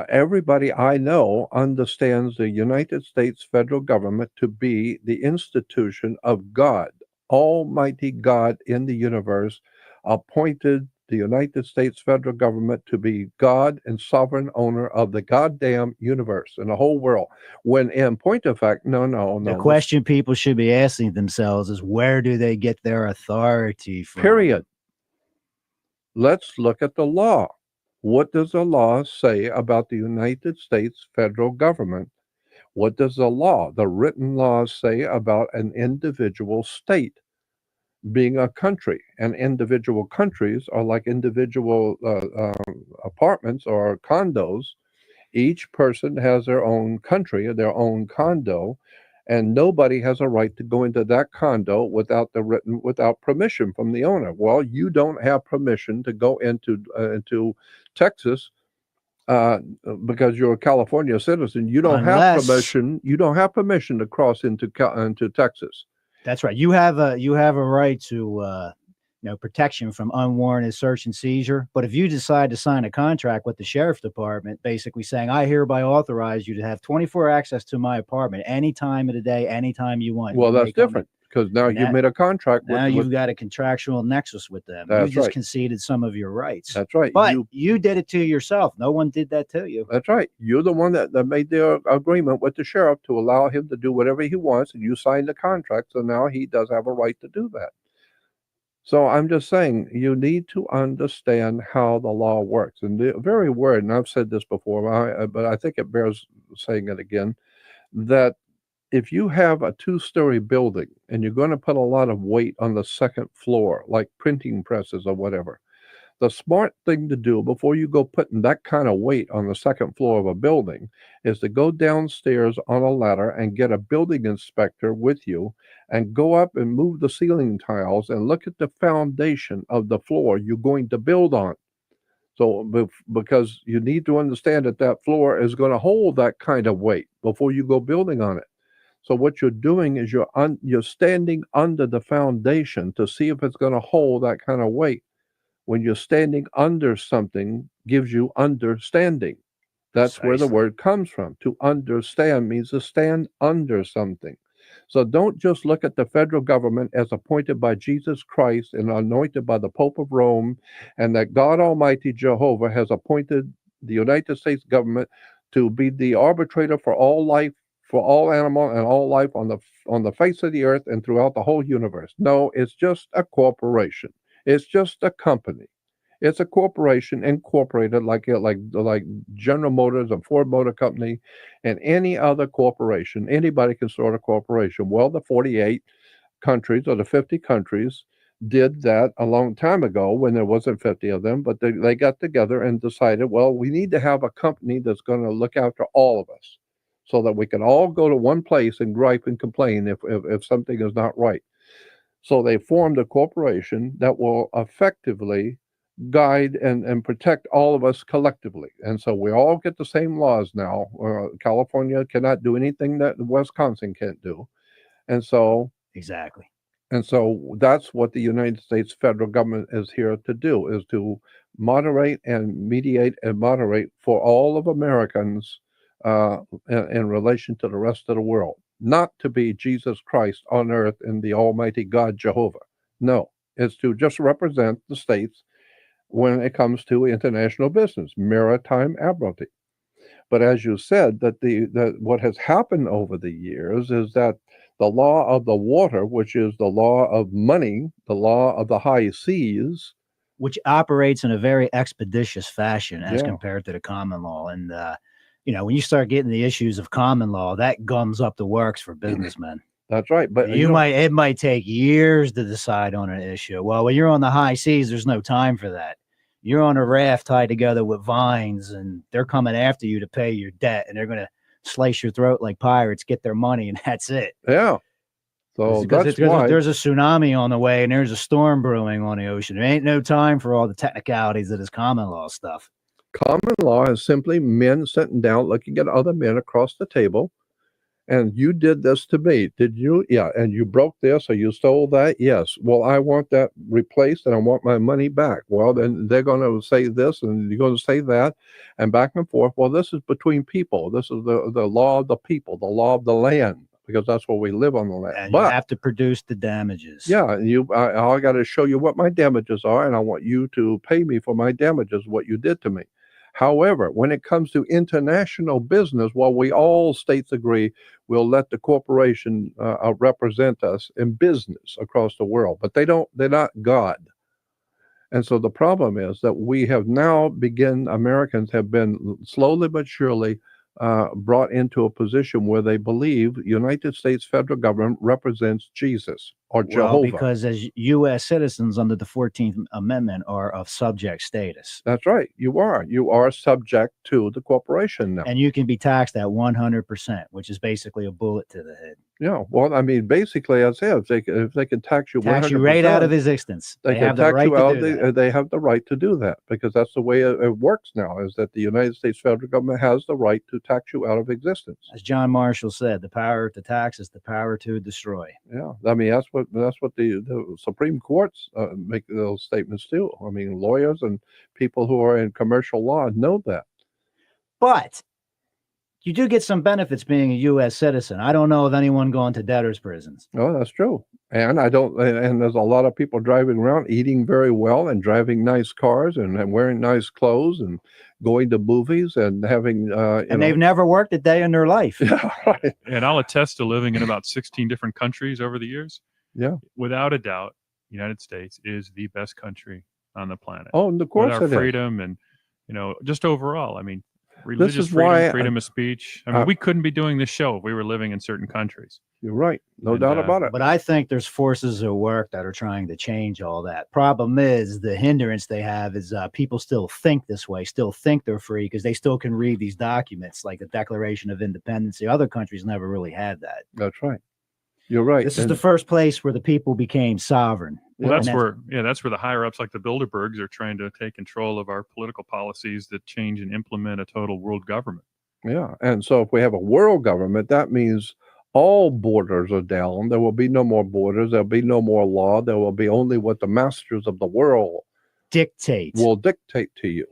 everybody I know understands the United States federal government to be the institution of God, Almighty God in the universe, appointed the United States federal government to be God and sovereign owner of the goddamn universe and the whole world. When in point of fact, no. The question people should be asking themselves is, where do they get their authority from? Period. Let's look at the law. What does the law say about the United States federal government? What does the written law say about an individual state being a country? And individual countries are like individual apartments or condos. Each person has their own country, their own condo, and nobody has a right to go into that condo without permission from the owner. Well, you don't have permission to go into Texas uh, because you're a California citizen. You don't have Unless- permission. You don't have permission to cross into Texas. That's right. You have a right to protection from unwarranted search and seizure. But if you decide to sign a contract with the sheriff's department, basically saying, I hereby authorize you to have 24 access to my apartment any time of the day, anytime you want. Well, you may that's come in. different because now And you've that- made a contract Now with. you've got a contractual nexus with them. You That's just right. conceded some of your rights. That's right. But you did it to yourself. No one did that to you. That's right. You're the one that made the agreement with the sheriff to allow him to do whatever he wants, and you signed the contract, so now he does have a right to do that. So I'm just saying, you need to understand how the law works. And the very word, and I've said this before, but I think it bears saying it again, that if you have a two-story building and you're going to put a lot of weight on the second floor, like printing presses or whatever, the smart thing to do before you go putting that kind of weight on the second floor of a building is to go downstairs on a ladder and get a building inspector with you and go up and move the ceiling tiles and look at the foundation of the floor you're going to build on. So because you need to understand that that floor is going to hold that kind of weight before you go building on it. So what you're doing is you're standing under the foundation to see if it's going to hold that kind of weight. When you're standing under something gives you understanding. That's where the Precisely. word comes from. To understand means to stand under something. So don't just look at the federal government as appointed by Jesus Christ and anointed by the Pope of Rome, and that God Almighty Jehovah has appointed the United States government to be the arbitrator for all life, for all animal and all life on the face of the earth and throughout the whole universe. No, it's just a corporation. It's just a company. It's a corporation incorporated like General Motors and Ford Motor Company and any other corporation. Anybody can start a corporation. Well, the 48 countries or the 50 countries did that a long time ago when there wasn't 50 of them, but they got together and decided, well, we need to have a company that's going to look after all of us so that we can all go to one place and gripe and complain if something is not right. So they formed a corporation that will effectively guide and protect all of us collectively. And so we all get the same laws now. California cannot do anything that Wisconsin can't do. And so Exactly. that's what the United States federal government is here to do, is to moderate and mediate and moderate for all of Americans in relation to the rest of the world. Not to be Jesus Christ on earth and the Almighty God Jehovah. No, it's to just represent the states when it comes to international business, maritime admiralty. But as you said, that what has happened over the years is that the law of the water, which is the law of money, the law of the high seas, which operates in a very expeditious fashion as Yeah. compared to the common law. And, when you start getting the issues of common law, that gums up the works for businessmen. that's right. But It might take years to decide on an issue. Well, when you're on the high seas, there's no time for that. You're on a raft tied together with vines, and they're coming after you to pay your debt, and they're going to slice your throat like pirates, get their money, and that's it. yeah. So Because that's why there's a tsunami on the way, and there's a storm brewing on the ocean. There ain't no time for all the technicalities of this common law stuff. common law is simply men sitting down looking at other men across the table. And you did this to me, did you? Yeah. And you broke this or you stole that? Yes. Well, I want that replaced and I want my money back. Well, then they're going to say this and you're going to say that and back and forth. Well, this is between people. This is the law of the people, the law of the land, because that's where we live on the land. And you have to produce the damages. Yeah, I got to show you what my damages are, and I want you to pay me for my damages, what you did to me. However, when it comes to international business, well, all states agree we'll let the corporation represent us in business across the world, but they're not God. And so the problem is that we have now Americans have been slowly but surely brought into a position where they believe United States federal government represents Jesus or Jehovah. Well, because as U.S. citizens under the 14th Amendment are of subject status. That's right. You are subject to the corporation now. And you can be taxed at 100%, which is basically a bullet to the head. Yeah. Well, I mean, basically, I say if they can tax you Tax you right out of 100%, existence. they They can have the tax right you to out. do that. They have the right to do that because that's the way it works now. Is that the United States federal government has the right to tax you out of existence? As John Marshall said, the power to tax is the power to destroy. Yeah, I mean that's what the Supreme Courts make those statements too. I mean, lawyers and people who are in commercial law know that. But you do get some benefits being a U.S. citizen. I don't know of anyone going to debtors' prisons. Oh, that's true. And I don't. And there's a lot of people driving around, eating very well, and driving nice cars, and wearing nice clothes, and going to movies, and having. And they've never worked a day in their life. Yeah, right. And I'll attest to living in about 16 different countries over the years. Yeah. Without a doubt, the United States is the best country on the planet. Oh, and of course with our it is. freedom and, just overall, I mean, religious is freedom, why freedom of speech. I mean, we couldn't be doing this show if we were living in certain countries. You're right. No And, doubt about it. But I think there's forces at work that are trying to change all that. Problem is, the hindrance they have is people still think this way, still think they're free because they still can read these documents like the Declaration of Independence. The other countries never really had that. That's right. You're right. This is the first place where the people became sovereign. Well, And that's where the higher ups like the Bilderbergs are trying to take control of our political policies that change and implement a total world government. Yeah. And so if we have a world government, that means all borders are down. There will be no more borders. There'll be no more law. There will be only what the masters of the world dictate will dictate to you.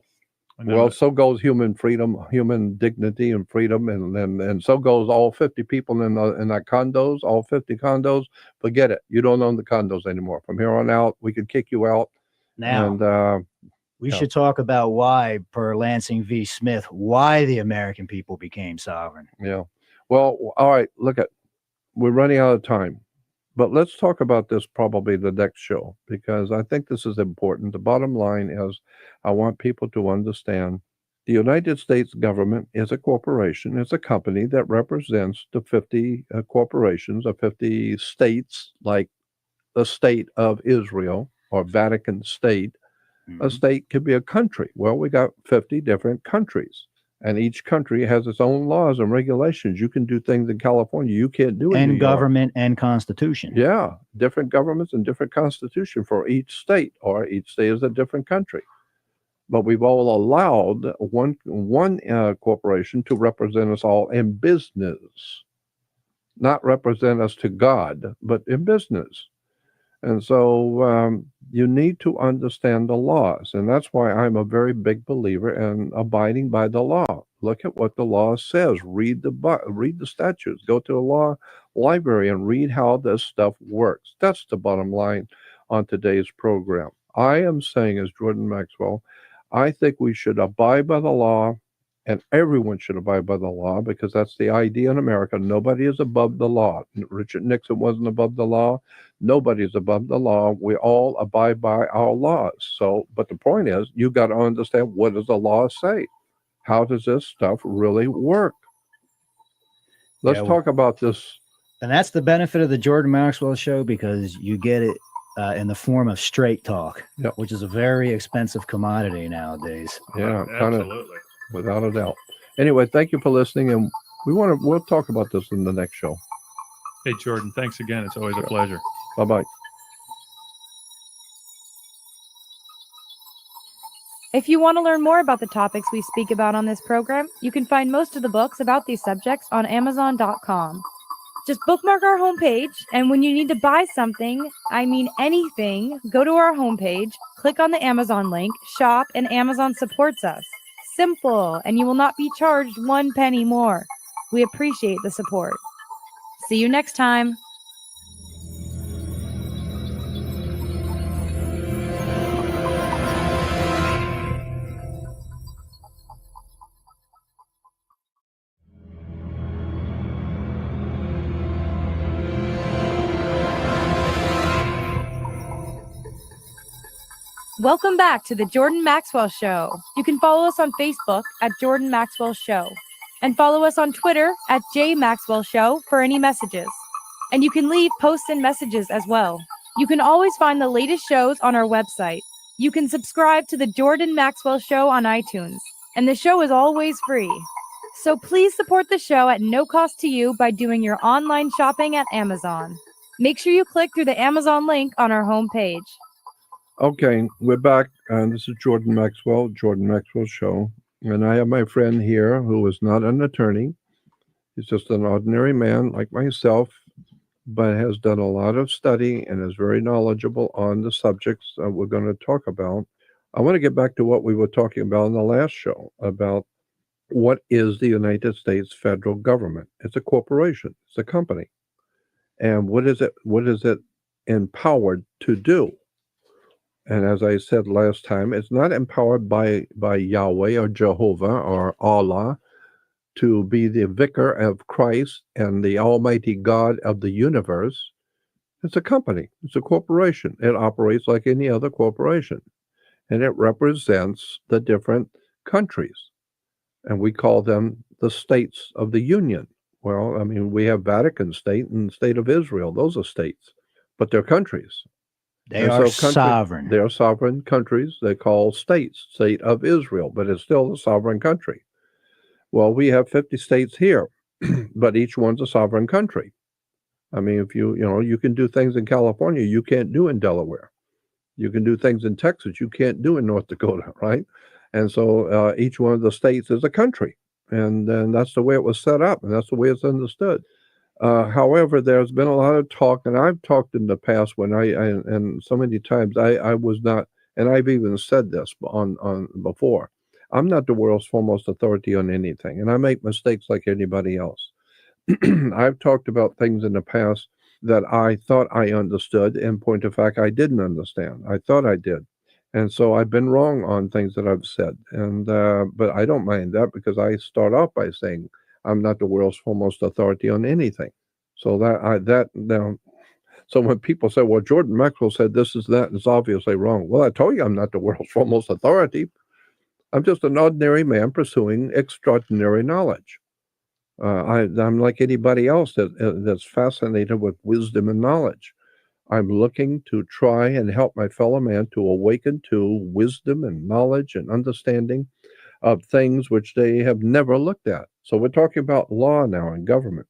And then Well, so goes human freedom, human dignity and freedom, and so goes all 50 people in that condos, all 50 condos. Forget it. You don't own the condos anymore. From here on out, we could kick you out. now. And We Yeah. should talk about why, per Lansing v. Smith, why the American people became sovereign. yeah. Well, all right. Look at, we're running out of time, but let's talk about this probably the next show because I think this is important. The bottom line is, I want people to understand the United States government is a corporation. It's a company that represents the 50 corporations of 50 states, like the state of Israel or Vatican State. A state could be a country. Well, we got 50 different countries, and each country has its own laws and regulations. You can do things in California you can't do in New And York. government and constitution. Yeah, different governments and different constitution for each state, or each state is a different country. But we've all allowed one corporation to represent us all in business, not represent us to God, but in business. And so you need to understand the laws. And that's why I'm a very big believer in abiding by the law. Look at what the law says. Read the statutes. Go to a law library and read how this stuff works. That's the bottom line on today's program. I am saying, as Jordan Maxwell, I think we should abide by the law, and everyone should abide by the law because that's the idea in America. Nobody is above the law. Richard Nixon wasn't above the law. Nobody is above the law. We all abide by our laws. So, but the point is, you got to understand, what does the law say? How does this stuff really work? Let's talk about this. And that's the benefit of the Jordan Maxwell Show, because you get it in the form of straight talk, Yep. which is a very expensive commodity nowadays. Yeah, kind of, Absolutely. without a doubt. Anyway, thank you for listening, and we'll talk about this in the next show. Hey, Jordan, thanks again. It's always a pleasure. Bye-bye. If you want to learn more about the topics we speak about on this program, you can find most of the books about these subjects on Amazon.com. Just bookmark our homepage, and when you need to buy something, I mean anything, go to our homepage, click on the Amazon link, shop, and Amazon supports us. Simple, and you will not be charged 1 penny more. We appreciate the support. See you next time. Welcome back to the Jordan Maxwell Show. You can follow us on Facebook at Jordan Maxwell Show and follow us on Twitter at J Maxwell Show for any messages. And you can leave posts and messages as well. You can always find the latest shows on our website. You can subscribe to the Jordan Maxwell Show on iTunes, and the show is always free. So please support the show at no cost to you by doing your online shopping at Amazon. Make sure you click through the Amazon link on our homepage. Okay, we're back. This is Jordan Maxwell Show. And I have my friend here who is not an attorney. He's just an ordinary man like myself, but has done a lot of study and is very knowledgeable on the subjects we're going to talk about. I want to get back to what we were talking about in the last show about what is the United States federal government. It's a corporation. It's a company. And what is it empowered to do? And as I said last time, it's not empowered by Yahweh or Jehovah or Allah to be the vicar of Christ and the Almighty God of the universe. It's a company. It's a corporation. It operates like any other corporation. And it represents the different countries. And we call them the states of the Union. Well, I mean, we have Vatican State and State of Israel. Those are states, but they're countries. They are sovereign. They're sovereign countries. They call states, State of Israel, but it's still a sovereign country. Well, we have 50 states here, but each one's a sovereign country. I mean, if you can do things in California you can't do in Delaware. You can do things in Texas you can't do in North Dakota, right? And so each one of the states is a country, and then that's the way it was set up, and that's the way it's understood. However, there's been a lot of talk, and I've talked in the past when and so many times I was not, and I've even said this on before. I'm not the world's foremost authority on anything, and I make mistakes like anybody else. I've talked about things in the past that I thought I understood. In point of fact, I didn't understand. I thought I did. And so I've been wrong on things that I've said. And but I don't mind that because I start off by saying I'm not the world's foremost authority on anything. So so when people say, well, Jordan Maxwell said this is that, it's obviously wrong. Well, I told you I'm not the world's foremost authority. I'm just an ordinary man pursuing extraordinary knowledge. I'm like anybody else that's fascinated with wisdom and knowledge. I'm looking to try and help my fellow man to awaken to wisdom and knowledge and understanding of things which they have never looked at. So we're talking about law now and government.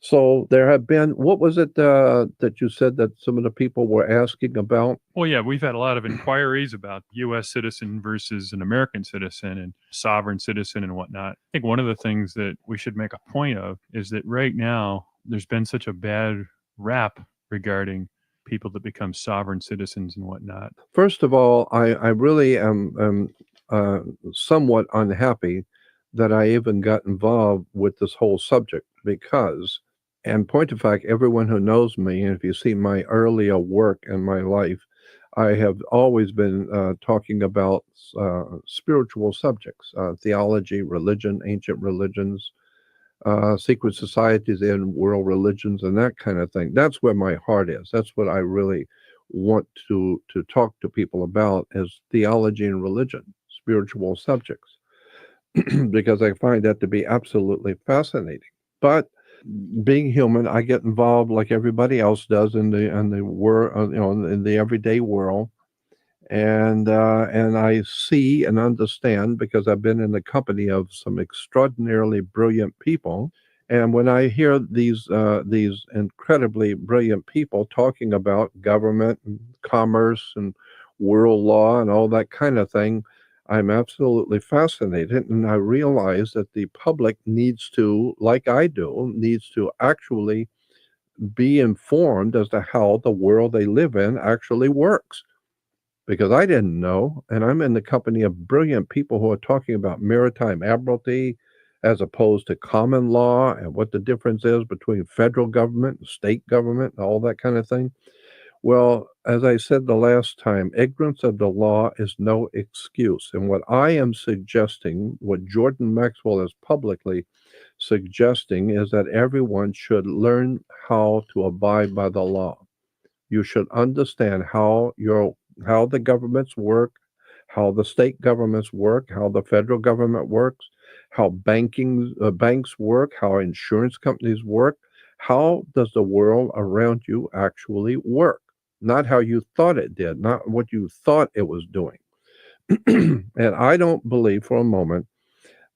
So there have been, what was it that you said that some of the people were asking about? Well, yeah, we've had a lot of inquiries about U.S. citizen versus an American citizen and sovereign citizen and whatnot. I think one of the things that we should make a point of is that right now there's been such a bad rap regarding people that become sovereign citizens and whatnot. First of all, I really am somewhat unhappy that I even got involved with this whole subject because, and point of fact, everyone who knows me, and if you see my earlier work in my life, I have always been talking about spiritual subjects, theology, religion, ancient religions, secret societies and world religions and that kind of thing. That's where my heart is. That's what I really want to talk to people about is theology and religion, spiritual subjects, because I find that to be absolutely fascinating. But being human, I get involved like everybody else does in the world, in the everyday world. And I see and understand because I've been in the company of some extraordinarily brilliant people. And when I hear these incredibly brilliant people talking about government and commerce and world law and all that kind of thing, I'm absolutely fascinated. And I realize that the public needs to, like I do, needs to actually be informed as to how the world they live in actually works. Because I didn't know, and I'm in the company of brilliant people who are talking about maritime admiralty as opposed to common law and what the difference is between federal government and state government and all that kind of thing. Well, as I said the last time, ignorance of the law is no excuse. And what I am suggesting, what Jordan Maxwell is publicly suggesting, is that everyone should learn how to abide by the law. You should understand how the governments work, how the state governments work, how the federal government works, how banks work, how insurance companies work. How does the world around you actually work? Not how you thought it did, not what you thought it was doing. And I don't believe for a moment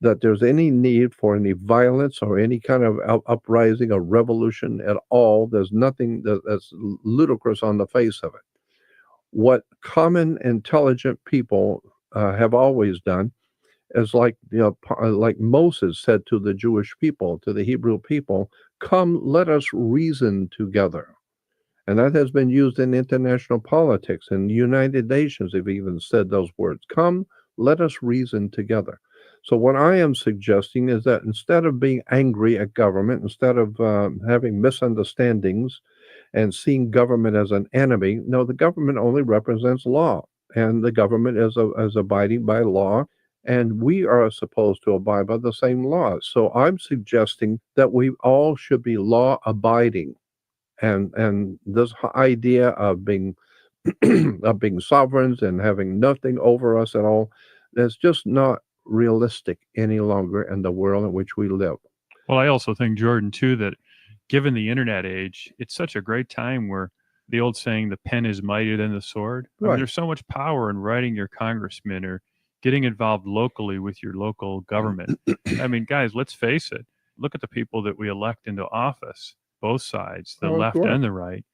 that there's any need for any violence or any kind of uprising or revolution at all. There's nothing that's ludicrous on the face of it. What common, intelligent people have always done is like Moses said to the Jewish people, to the Hebrew people, "Come, let us reason together." And that has been used in international politics. And the United Nations have even said those words. Come, let us reason together. So what I am suggesting is that instead of being angry at government, instead of having misunderstandings and seeing government as an enemy, no, the government only represents law. And the government is abiding by law. And we are supposed to abide by the same laws. So I'm suggesting that we all should be law abiding. And this idea of being of being sovereigns and having nothing over us at all, that's just not realistic any longer in the world in which we live. Well, I also think, Jordan, too, that given the internet age, it's such a great time where the old saying, the pen is mightier than the sword. I mean, Right. there's so much power in writing your congressman or getting involved locally with your local government. I mean, guys, let's face it. Look at the people that we elect into office, both sides, the Oh, left sure. and the right,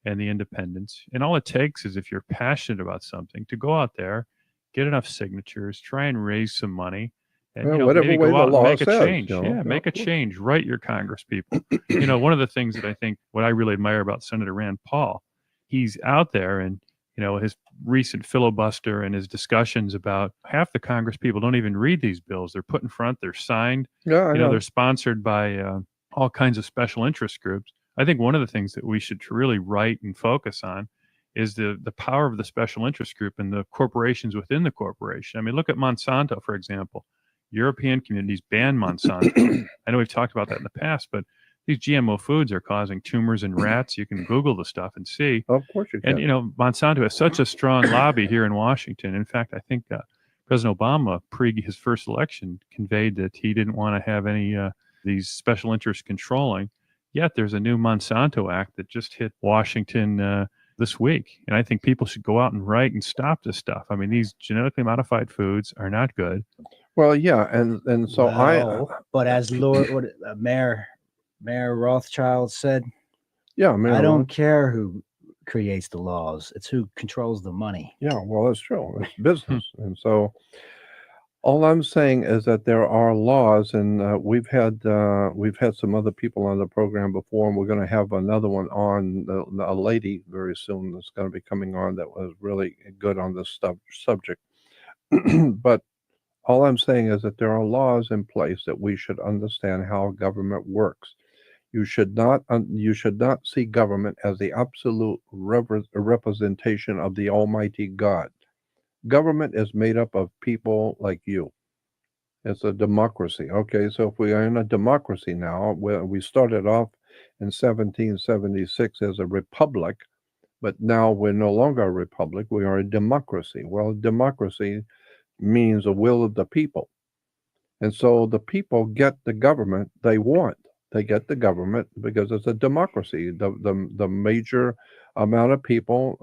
and the independents. And all it takes is, if you're passionate about something, to go out there, get enough signatures, try and raise some money, and Yeah, whatever maybe way go the out and law make a says, change. you know. Yeah, make a change. Write your Congress people. One of the things that I think, what I really admire about Senator Rand Paul, he's out there, and his recent filibuster and his discussions about half the Congress people don't even read these bills. They're put in front, they're signed. Yeah, I know. They're sponsored by all kinds of special interest groups. I think one of the things that we should really write and focus on is the power of the special interest group and the corporations within the corporation. I mean, look at Monsanto, for example. European communities ban Monsanto. I know we've talked about that in the past, but these GMO foods are causing tumors in rats. You can Google the stuff and see. Of course you can. And, Monsanto has such a strong lobby here in Washington. In fact, I think President Obama, pre his first election, conveyed that he didn't want to have any these special interests controlling. Yet there's a new Monsanto Act that just hit Washington this week. And I think people should go out and write and stop this stuff. I mean, these genetically modified foods are not good. Well, yeah, and so But as Mayor Rothschild said, yeah, man, I don't care who creates the laws; it's who controls the money. Yeah, well, that's true. It's business, and so all I'm saying is that there are laws, and we've had some other people on the program before, and we're going to have another one on a lady very soon that's going to be coming on that was really good on this subject. But all I'm saying is that there are laws in place that we should understand how government works. You should not see government as the absolute representation of the Almighty God. Government is made up of people like you. It's a democracy. Okay, so if we are in a democracy now, we started off in 1776 as a republic, but now we're no longer a republic. We are a democracy. Well, democracy means the will of the people. And so the people get the government they want. They get the government because it's a democracy. The major amount of people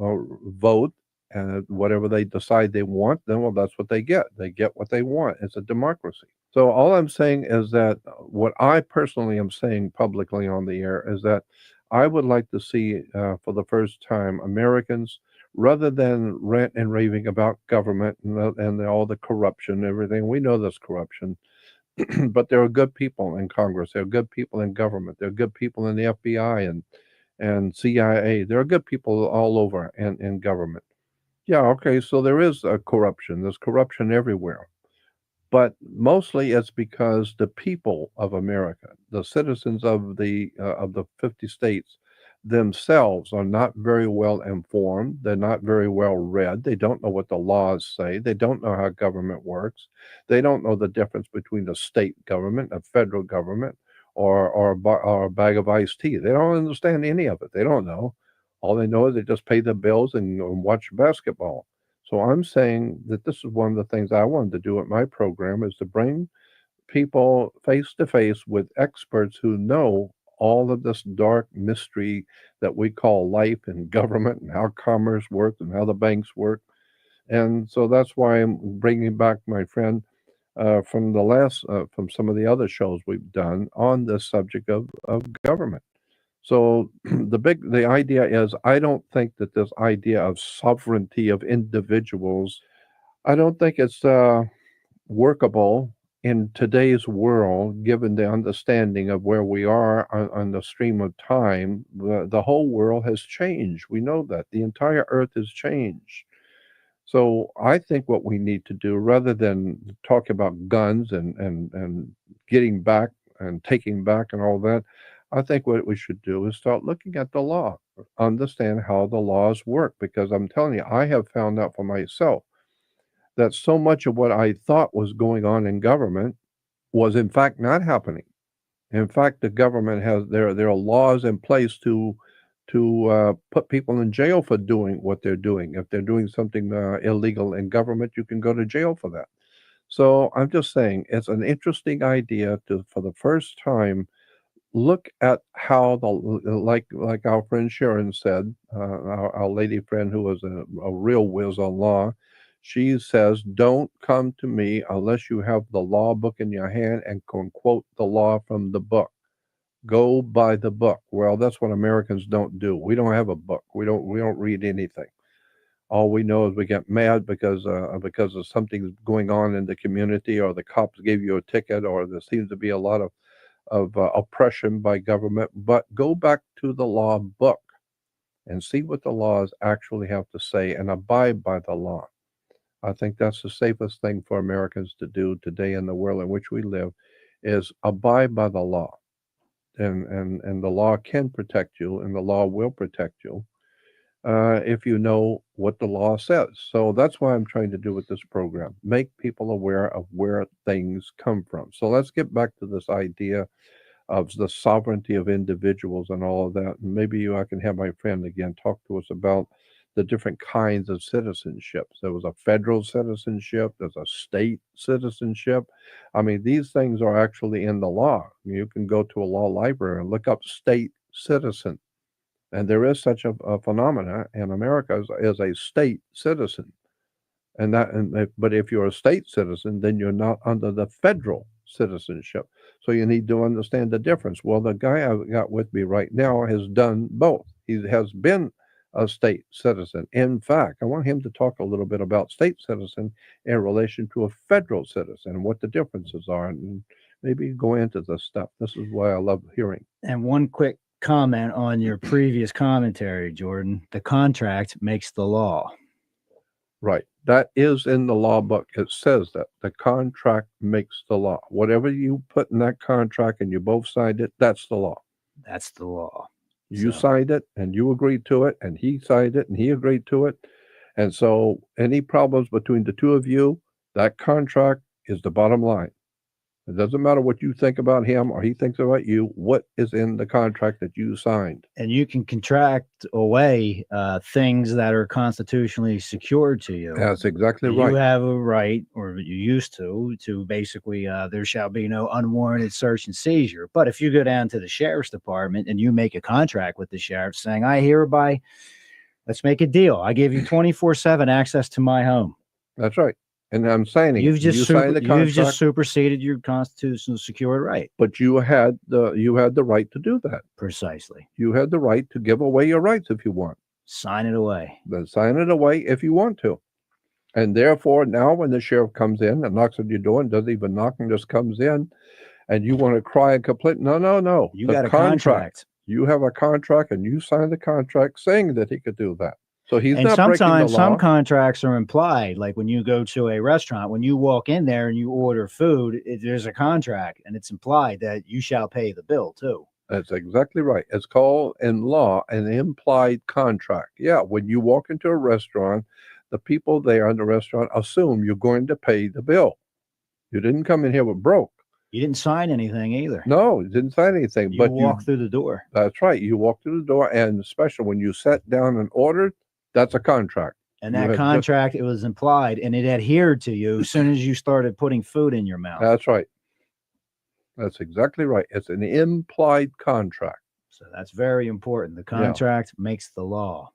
vote, and whatever they decide they want, then, well, that's what they get. They get what they want. It's a democracy. So all I'm saying is that what I personally am saying publicly on the air is that I would like to see, for the first time, Americans, rather than rant and raving about government and all the corruption, everything. We know there's corruption. But there are good people in Congress. There are good people in government. There are good people in the FBI and CIA. There are good people all over in government. Yeah, okay, so there is corruption. There's corruption everywhere. But mostly it's because the people of America, the citizens of the 50 states themselves are not very well informed. They're not very well read. They don't know what the laws say. They don't know how government works. They don't know the difference between a state government, a federal government, or a bag of iced tea. They don't understand any of it. They don't know. All they know is they just pay their bills and watch basketball. So I'm saying that this is one of the things I wanted to do at my program, is to bring people face to face with experts who know all of this dark mystery that we call life and government and how commerce works and how the banks work. And so that's why I'm bringing back my friend from the last from some of the other shows we've done on the subject of government. So the idea is, I don't think that this idea of sovereignty of individuals, I don't think it's workable in today's world, given the understanding of where we are on the stream of time. The whole world has changed. We know that the entire earth has changed. So I think what we need to do, rather than talk about guns and getting back and taking back and all that, I think what we should do is start looking at the law, understand how the laws work. Because I'm telling you, I have found out for myself that so much of what I thought was going on in government was in fact not happening. In fact, the government has there are laws in place to put people in jail for doing what they're doing. If they're doing something illegal in government, you can go to jail for that. So I'm just saying, it's an interesting idea to, for the first time, look at how the like our friend Sharon said, our lady friend who was a real whiz on law. She says, don't come to me unless you have the law book in your hand and can quote the law from the book. Go by the book. Well, that's what Americans don't do. We don't have a book. We don't read anything. All we know is we get mad because of something going on in the community, or the cops gave you a ticket, or there seems to be a lot of oppression by government. But go back to the law book and see what the laws actually have to say and abide by the law. I think that's the safest thing for Americans to do today in the world in which we live, is abide by the law. And the law can protect you, and the law will protect you if you know what the law says. So that's why I'm trying to do with this program, make people aware of where things come from. So let's get back to this idea of the sovereignty of individuals and all of that. And maybe I can have my friend again talk to us about the different kinds of citizenships. There was a federal citizenship, there's a state citizenship. I mean, these things are actually in the law. You can go to a law library and look up state citizen. And there is such a phenomena in America as a state citizen. But if you're a state citizen, then you're not under the federal citizenship. So you need to understand the difference. Well, the guy I've got with me right now has done both. He has been a state citizen. In fact, I want him to talk a little bit about state citizen in relation to a federal citizen and what the differences are, and maybe go into this stuff. This is why I love hearing. And one quick comment on your previous commentary, Jordan. The contract makes the law. Right. That is in the law book. It says that the contract makes the law. Whatever you put in that contract and you both signed it, that's the law. That's the law. You signed it and you agreed to it, and he signed it and he agreed to it. And so any problems between the two of you, that contract is the bottom line. It doesn't matter what you think about him or he thinks about you. What is in the contract that you signed? And you can contract away things that are constitutionally secured to you. That's exactly You right. have a right, or you used to basically, there shall be no unwarranted search and seizure. But if you go down to the sheriff's department and you make a contract with the sheriff saying, I hereby, let's make a deal. I give you 24/7 access to my home. That's right. And I'm saying You've just signed the contract, you've just superseded your constitutional secured right. but you had the right to do that. Precisely. You had the right to give away your rights if you want. Sign it away. Then sign it away if you want to. And therefore, now when the sheriff comes in and knocks on your door and doesn't even knock and just comes in, and you want to cry and complain, no. You The got a contract. You have a contract, and you signed the contract saying that he could do that. So he's And not breaking the sometimes law. some contracts are implied. Like when you go to a restaurant, when you walk in there and you order food, there's a contract, and it's implied that you shall pay the bill too. That's exactly right. It's called in law an implied contract. Yeah, when you walk into a restaurant, the people there in the restaurant assume you're going to pay the bill. You didn't come in here with broke. You didn't sign anything either. No, you didn't sign anything. You but walk through the door. That's right. You walk through the door, and especially when you sat down and ordered, that's a contract. And You that had contract, it was implied, and it adhered to you as soon as you started putting food in your mouth. That's right. That's exactly right. It's an implied contract. So that's very important. The contract makes the law.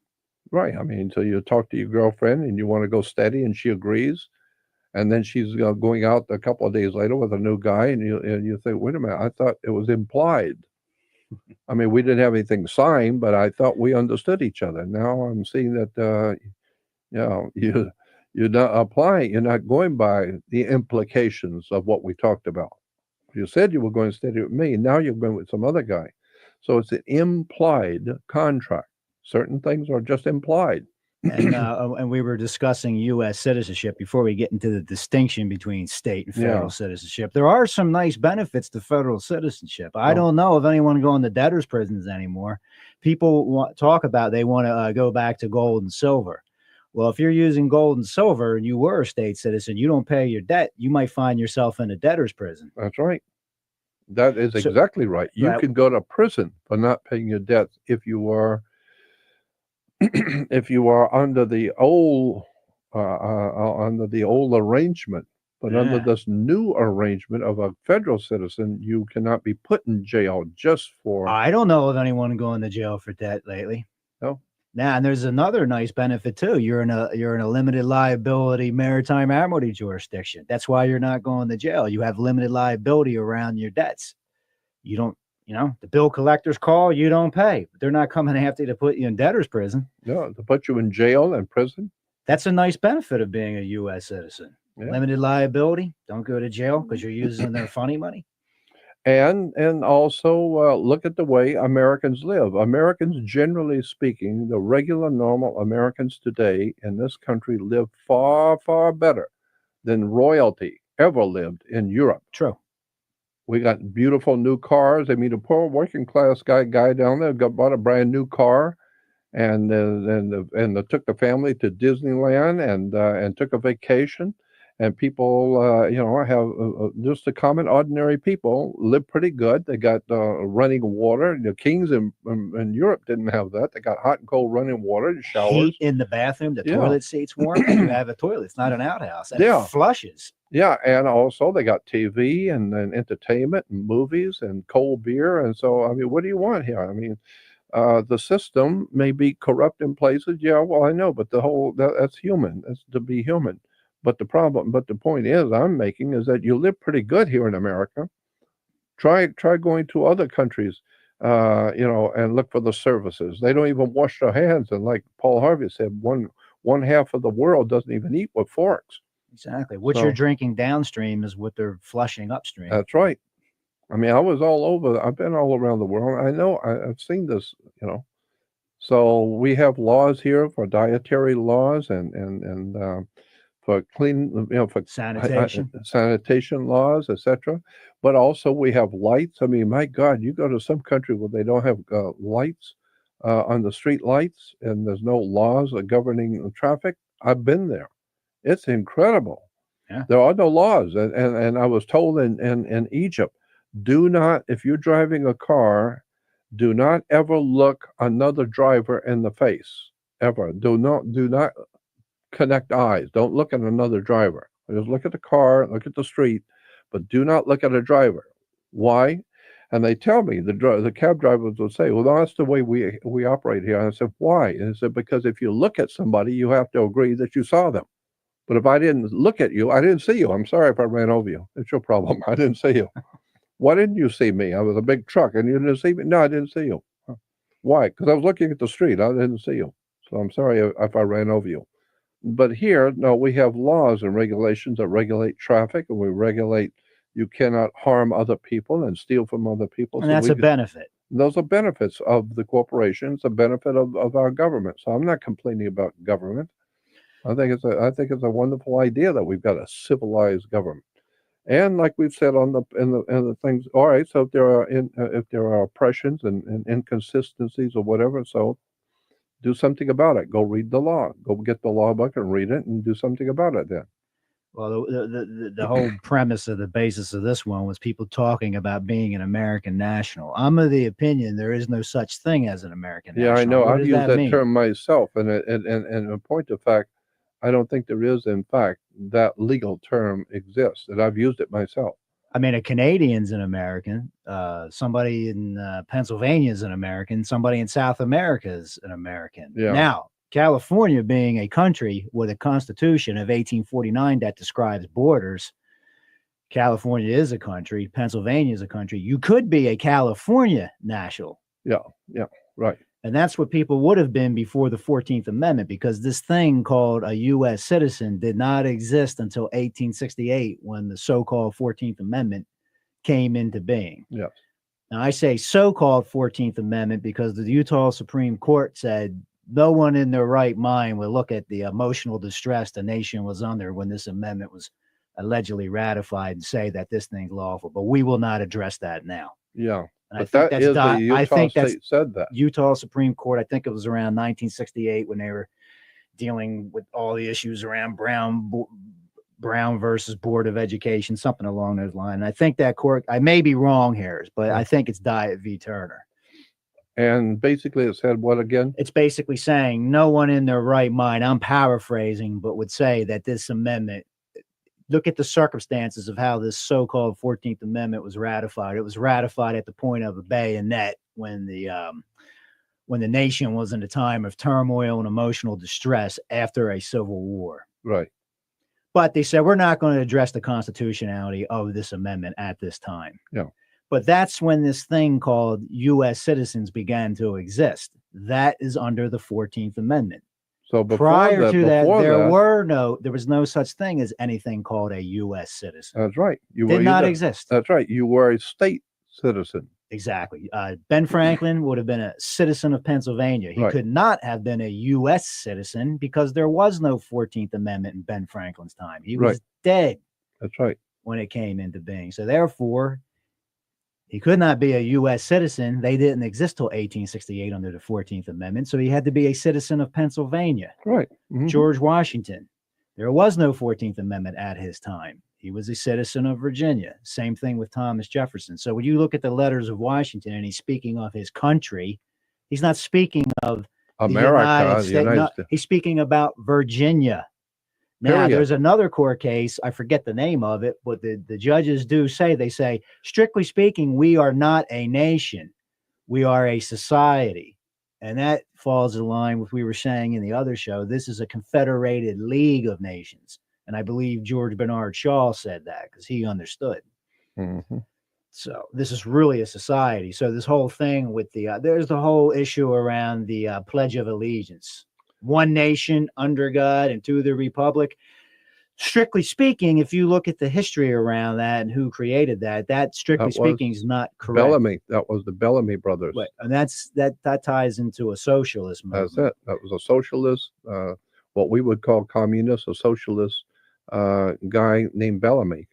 Right. I mean, so you talk to your girlfriend and you want to go steady and she agrees, And then she's going out a couple of days later with a new guy, and you think, wait a minute, I thought it was implied. I mean, we didn't have anything signed, but I thought we understood each other. Now I'm seeing that you're not applying, you're not going by the implications of what we talked about. You said you were going to stay with me, now you're going with some other guy. So it's an implied contract. Certain things are just implied. And we were discussing U.S. citizenship before we get into the distinction between state and federal citizenship. There are some nice benefits to federal citizenship. I don't know of anyone going to debtors' prisons anymore. People talk about they want to go back to gold and silver. Well, if you're using gold and silver and you were a state citizen, you don't pay your debt, you might find yourself in a debtor's prison. That's right. That is exactly right. You can go to prison for not paying your debts if you are under the old arrangement. But under this new arrangement of a federal citizen, you cannot be put in jail just for. I don't know of anyone going to jail for debt lately. No. Now, and there's another nice benefit too. You're in a limited liability maritime admiralty jurisdiction. That's why you're not going to jail. You have limited liability around your debts. You don't, the bill collectors call, you don't pay. But they're not coming after you to put you in debtor's prison. No, to put you in jail and prison. That's a nice benefit of being a U.S. citizen. Yeah. Limited liability. Don't go to jail because you're using their funny money. And also look at the way Americans live. Americans, generally speaking, the regular, normal Americans today in this country live far, far better than royalty ever lived in Europe. True. We got beautiful new cars. I mean, a poor working class guy down there bought a brand new car, and took the family to Disneyland and took a vacation. And people, have just the common, ordinary people live pretty good. They got running water. The kings in Europe didn't have that. They got hot and cold running water, showers. Heat in the bathroom. The toilet seat's warm. You have a toilet. It's not an outhouse. And it flushes. Yeah, and also they got TV and entertainment and movies and cold beer. And so, I mean, what do you want here? I mean, the system may be corrupt in places. Yeah, well, I know, but that's human. That's to be human. But the point I'm making is that you live pretty good here in America. Try going to other countries, and look for the services. They don't even wash their hands, and like Paul Harvey said, one half of the world doesn't even eat with forks. Exactly. What you're drinking downstream is what they're flushing upstream. That's right. I mean, I was all over. I've been all around the world. I know. I've seen this. So we have laws here for dietary laws and for clean, for sanitation laws, etc. But also we have lights. I mean, my God, you go to some country where they don't have lights on the street lights, and there's no laws governing traffic. I've been there. It's incredible. Yeah. There are no laws, and I was told in Egypt, do not, if you're driving a car, do not ever look another driver in the face. Ever. Do not connect eyes. Don't look at another driver. Just look at the car, look at the street, but do not look at a driver. Why? And they tell me, the cab drivers will say, well, that's the way we operate here. And I said, why? And I said, because if you look at somebody, you have to agree that you saw them. But if I didn't look at you, I didn't see you. I'm sorry if I ran over you. It's your problem. I didn't see you. Why didn't you see me? I was a big truck and you didn't see me? No, I didn't see you. Why? Because I was looking at the street. I didn't see you. So I'm sorry if I ran over you. But here, no, we have laws and regulations that regulate traffic, and we regulate you cannot harm other people and steal from other people. And that's a benefit. Those are benefits of the corporations, a benefit of our government. So I'm not complaining about government. I think it's a wonderful idea that we've got a civilized government. And like we've said in the things, all right. So if there are oppressions and inconsistencies or whatever, so do something about it. Go read the law. Go get the law book and read it and do something about it then. Well, the whole premise of the basis of this one was people talking about being an American national. I'm of the opinion there is no such thing as an American national. Yeah, I know. What I've used that mean? term myself. And in point of fact, I don't think there is, in fact, that legal term exists. And I've used it myself. I mean, a Canadian's an American. Somebody in Pennsylvania is an American. Somebody in South America is an American. Yeah. Now, California being a country with a constitution of 1849 that describes borders, California is a country, Pennsylvania is a country. You could be a California national. Yeah, right. And that's what people would have been before the 14th Amendment, because this thing called a U.S. citizen did not exist until 1868 when the so-called 14th Amendment came into being. Yeah. Now, I say so-called 14th Amendment because the Utah Supreme Court said no one in their right mind would look at the emotional distress the nation was under when this amendment was allegedly ratified and say that this thing's lawful. But we will not address that now. Yeah. And But that is the Utah state said that. Utah Supreme Court. I think it was around 1968 when they were dealing with all the issues around Brown versus Board of Education, something along those lines. And I think that court, I may be wrong here, but I think it's Diet v. Turner. And basically it said what again? It's basically saying no one in their right mind, I'm paraphrasing, but would say that this amendment, look at the circumstances of how this so-called 14th Amendment was ratified. It was ratified at the point of a bayonet when the nation was in a time of turmoil and emotional distress after a civil war. Right. But they said, we're not going to address the constitutionality of this amendment at this time. Yeah. But that's when this thing called U.S. citizens began to exist. That is under the 14th Amendment. So Prior to that, there was no such thing as anything called a U.S. citizen. That's right. You Did not exist. That's right. You were a state citizen. Exactly. Ben Franklin would have been a citizen of Pennsylvania. He Right. could not have been a U.S. citizen because there was no 14th Amendment in Ben Franklin's time. He was Right. dead That's right. when it came into being. So therefore, he could not be a U.S. citizen. They didn't exist till 1868 under the 14th Amendment. So he had to be a citizen of Pennsylvania. Right. Mhm. George Washington, there was no 14th Amendment at his time. He was a citizen of Virginia. Same thing with Thomas Jefferson. So when you look at the letters of Washington and he's speaking of his country, he's not speaking of the America, the United No, States. he's speaking about Virginia. Now, Period. there's another court case. I forget the name of it, but the judges do say, they say, strictly speaking, we are not a nation. We are a society. And that falls in line with what we were saying in the other show. This is a confederated league of nations. And I believe George Bernard Shaw said that because he understood. Mhm. So this is really a society. So this whole thing with there's the whole issue around the Pledge of Allegiance. One nation under God and to the republic. Strictly speaking, if you look at the history around that and who created that strictly That was speaking is not correct. Bellamy. That was the Bellamy brothers. But, and that ties into a socialist movement. That's it. That was a socialist, what we would call communist, a socialist guy named Bellamy.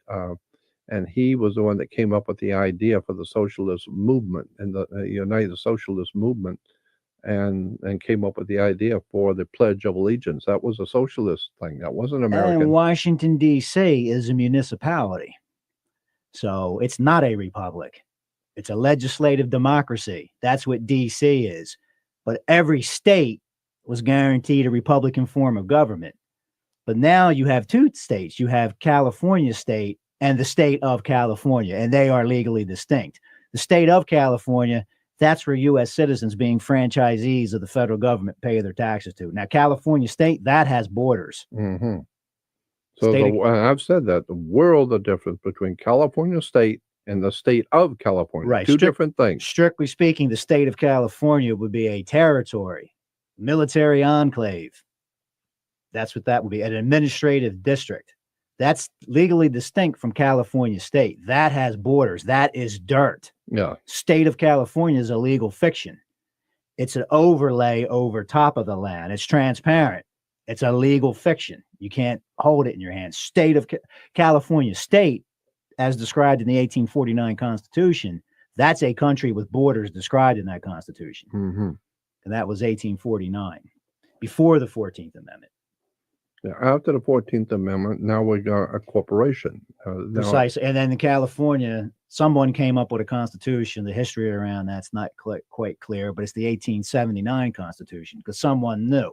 And he was the one that came up with the idea for the socialist movement and the United Socialist Movement and came up with the idea for the Pledge of Allegiance. That was a socialist thing. That wasn't American. And Washington, D.C. is a municipality. So it's not a republic. It's a legislative democracy. That's what D.C. is. But every state was guaranteed a Republican form of government. But now you have two states. You have California state and the state of California, and they are legally distinct. The state of California, that's where U.S. citizens being franchisees of the federal government pay their taxes to. Now, California state, that has borders. Mm-hmm. So State and I've said that the world of difference between California state and the state of California. Right. Two different things. Strictly speaking, the state of California would be a territory, military enclave. That's what that would be, an administrative district. That's legally distinct from California state. That has borders. That is dirt. Yeah. State of California is a legal fiction. It's an overlay over top of the land. It's transparent. It's a legal fiction. You can't hold it in your hand. State of California state, as described in the 1849 Constitution, that's a country with borders described in that Constitution. Mm-hmm. And that was 1849, before the 14th Amendment. Yeah. After the 14th Amendment, now we got a corporation. Precisely. And then in California, someone came up with a constitution. The history around that's not quite clear, but it's the 1879 Constitution because someone knew,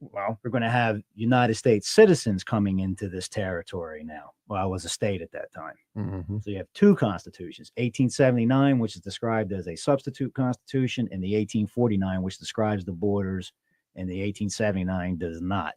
well, we're going to have United States citizens coming into this territory now. Well, I was a state at that time. Mm-hmm. So you have two constitutions, 1879, which is described as a substitute constitution, and the 1849, which describes the borders and the 1879 does not.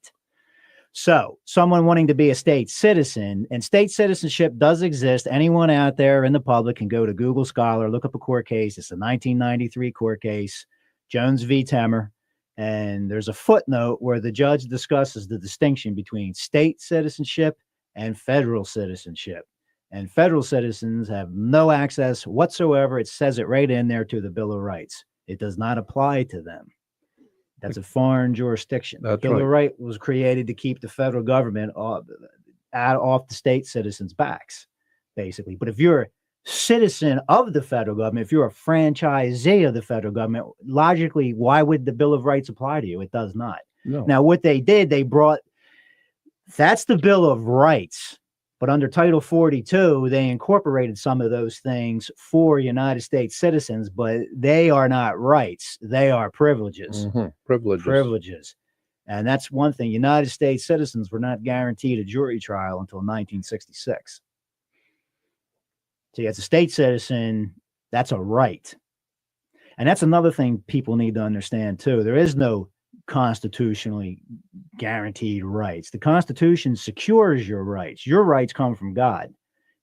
So someone wanting to be a state citizen, and state citizenship does exist. Anyone out there in the public can go to Google Scholar, look up a court case. It's a 1993 court case, Jones v. Temer. And there's a footnote where the judge discusses the distinction between state citizenship and federal citizenship. And federal citizens have no access whatsoever. It says it right in there to the Bill of Rights. It does not apply to them. That's a foreign jurisdiction. That's Bill right. of Rights was created to keep the federal government off the state citizens' backs, basically. But if you're a citizen of the federal government, if you're a franchisee of the federal government, logically, why would the Bill of Rights apply to you? It does not. No. Now, what they did, that's the Bill of Rights. But under Title 42, they incorporated some of those things for United States citizens, but they are not rights. They are privileges. Privileges. And that's one thing. United States citizens were not guaranteed a jury trial until 1966. See, as a state citizen, that's a right. And that's another thing people need to understand, too. There is no constitutionally guaranteed rights. The Constitution secures your rights. Your rights come from God.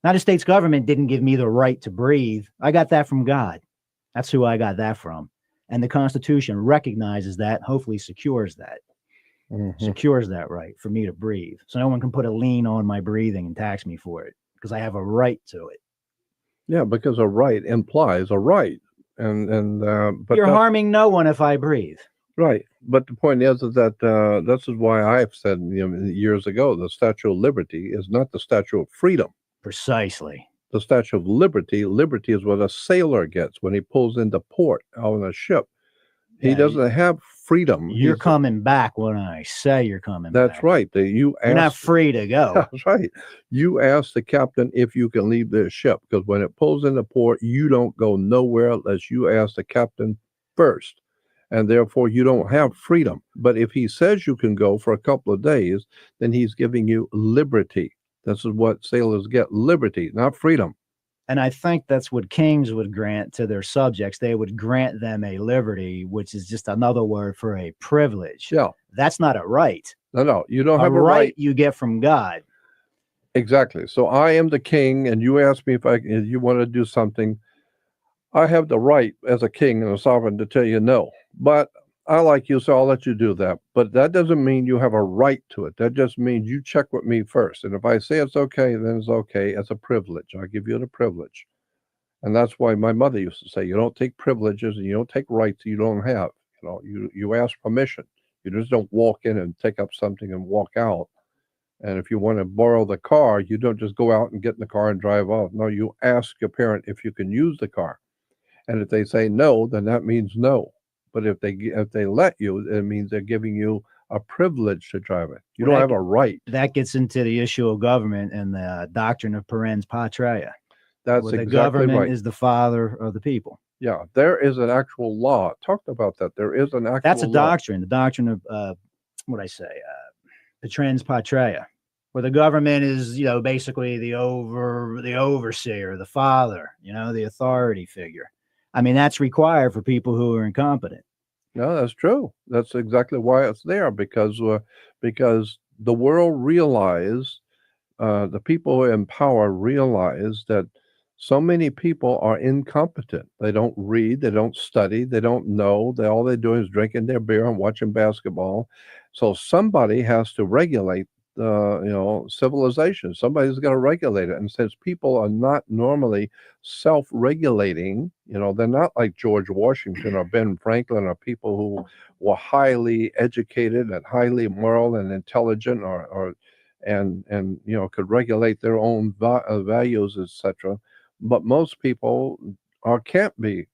United States government didn't give me the right to breathe. I got that from God. That's who I got that from. And the Constitution recognizes that, hopefully secures that. Secures that right for me to breathe. So no one can put a lien on my breathing and tax me for it because I have a right to it. Yeah, because a right implies a right. But you're harming no one if I breathe. Right. But the point is that this is why I've said years ago, the Statue of Liberty is not the Statue of Freedom. Precisely. The Statue of Liberty is what a sailor gets when he pulls into port on a ship. He doesn't have freedom. You're coming back when I say you're coming back. That's right. You're not free to go. That's right. You ask the captain if you can leave the ship, because when it pulls into port, you don't go nowhere unless you ask the captain first. And therefore, you don't have freedom. But if he says you can go for a couple of days, then he's giving you liberty. This is what sailors get, liberty, not freedom. And I think that's what kings would grant to their subjects. They would grant them a liberty, which is just another word for a privilege. Yeah. That's not a right. No, you don't have a right. You get from God. Exactly. So I am the king, and you ask me if you want to do something. I have the right as a king and a sovereign to tell you no. But I like you, so I'll let you do that. But that doesn't mean you have a right to it. That just means you check with me first. And if I say it's okay, then it's okay. It's a privilege. I give you the privilege. And that's why my mother used to say, you don't take privileges and you don't take rights you don't have. You ask permission. You just don't walk in and take up something and walk out. And if you want to borrow the car, you don't just go out and get in the car and drive off. No, you ask your parent if you can use the car. And if they say no, then that means no. But if they let you, it means they're giving you a privilege to drive it. You don't have a right. That gets into the issue of government and the doctrine of parens patriae. That's where exactly the government right. is the father of the people. Yeah, there is an actual law. Talked about that. There is an actual That's a law. doctrine. The doctrine of parens patriae, where the government is, basically the overseer, the father, the authority figure. I mean, that's required for people who are incompetent. No, that's true. That's exactly why it's there, because the world realized, the people who are in power realize that so many people are incompetent. They don't read, they don't study, they don't know. All they do is drinking their beer and watching basketball. So somebody has to regulate civilization. Somebody's got to regulate it. And since people are not normally self-regulating, they're not like George Washington or Ben Franklin or people who were highly educated and highly moral and intelligent and could regulate their own values, etc. But most people can't be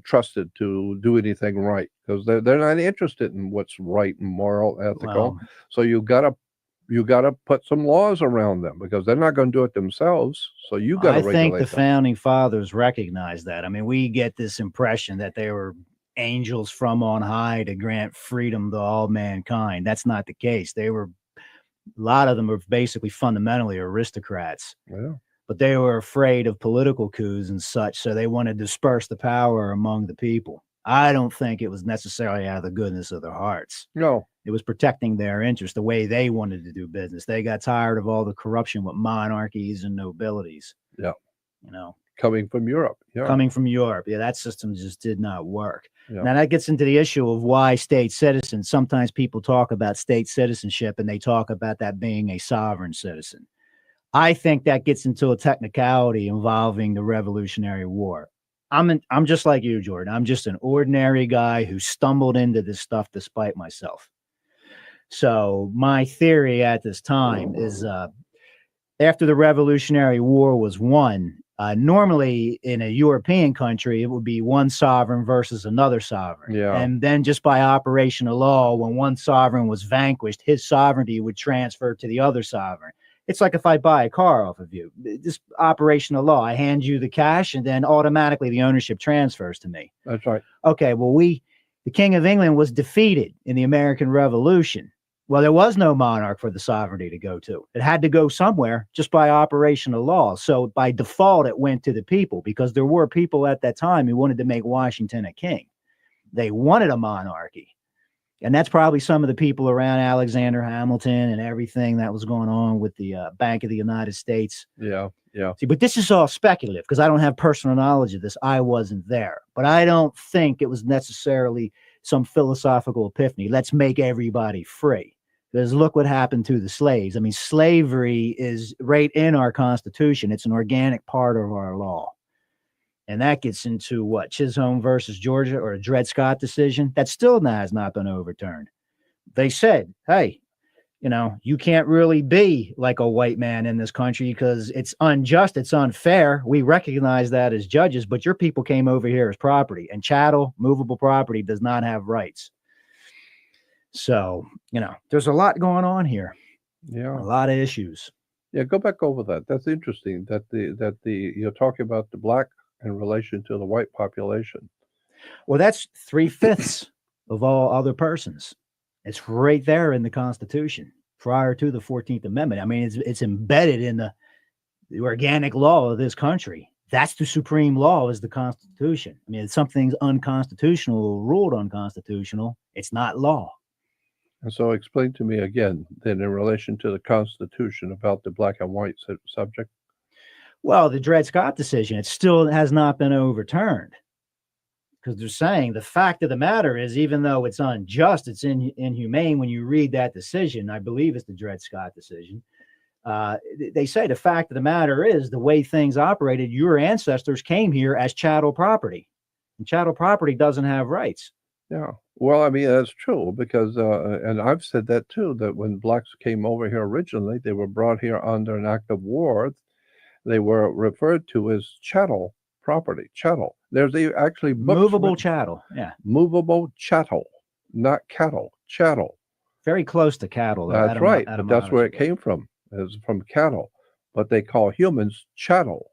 trusted to do anything right because they're not interested in what's right and moral, ethical. So you got to put some laws around them because they're not going to do it themselves. So you got to regulate them. I think the founding fathers recognized that. I mean, we get this impression that they were angels from on high to grant freedom to all mankind. That's not the case. A lot of them were basically fundamentally aristocrats. Yeah. But they were afraid of political coups and such, so they wanted to disperse the power among the people. I don't think it was necessarily out of the goodness of their hearts. No, It was protecting their interest, the way they wanted to do business. They got tired of all the corruption with monarchies and nobilities. Yeah. You know, coming from Europe. Yeah. coming from Europe. Yeah, that system just did not work. Yeah. Now that gets into the issue of why state citizens. Sometimes people talk about state citizenship and they talk about that being a sovereign citizen. I think that gets into a technicality involving the Revolutionary War. I'm just like you, Jordan. I'm just an ordinary guy who stumbled into this stuff despite myself. So my theory at this time is after the Revolutionary War was won, normally in a European country, it would be one sovereign versus another sovereign. Yeah. And then just by operation of law, when one sovereign was vanquished, his sovereignty would transfer to the other sovereign. It's like if I buy a car off of you, this operation of law, I hand you the cash and then automatically the ownership transfers to me. That's right. Okay, well, the King of England was defeated in the American Revolution. Well, there was no monarch for the sovereignty to go to. It had to go somewhere just by operation of law. So by default, it went to the people because there were people at that time who wanted to make Washington a king. They wanted a monarchy. And that's probably some of the people around Alexander Hamilton and everything that was going on with the Bank of the United States. Yeah. Yeah. See, but this is all speculative because I don't have personal knowledge of this. I wasn't there. But I don't think it was necessarily some philosophical epiphany. Let's make everybody free. Because look what happened to the slaves. I mean, slavery is right in our Constitution. It's an organic part of our law. And that gets into what? Chisholm versus Georgia or a Dred Scott decision. That still has not been overturned. They said, hey, you can't really be like a white man in this country because it's unjust. It's unfair. We recognize that as judges, but your people came over here as property, and chattel, movable property, does not have rights. So, there's a lot going on here. Yeah. A lot of issues. Yeah. Go back over that. That's interesting that you're talking about the black in relation to the white population. Well, that's 3/5 of all other persons. It's right there in the Constitution prior to the 14th Amendment. I mean, it's embedded in the organic law of this country. That's the supreme law, is the Constitution. I mean, if something's unconstitutional, ruled unconstitutional, it's not law. And so explain to me again, then, in relation to the Constitution about the black and white subject. Well, the Dred Scott decision, it still has not been overturned because they're saying the fact of the matter is, even though it's unjust, it's inhumane. When you read that decision, I believe it's the Dred Scott decision. They say the fact of the matter is the way things operated, your ancestors came here as chattel property, and chattel property doesn't have rights. Yeah. Well, I mean, that's true because, and I've said that too, that when blacks came over here originally, they were brought here under an act of war. They were referred to as chattel property. Chattel. There's actually books Movable written- chattel. Yeah. movable chattel, not cattle. Chattel. Very close to cattle. though, That's right. But that's where it etymologically. came from. It's from cattle. But they call humans chattel.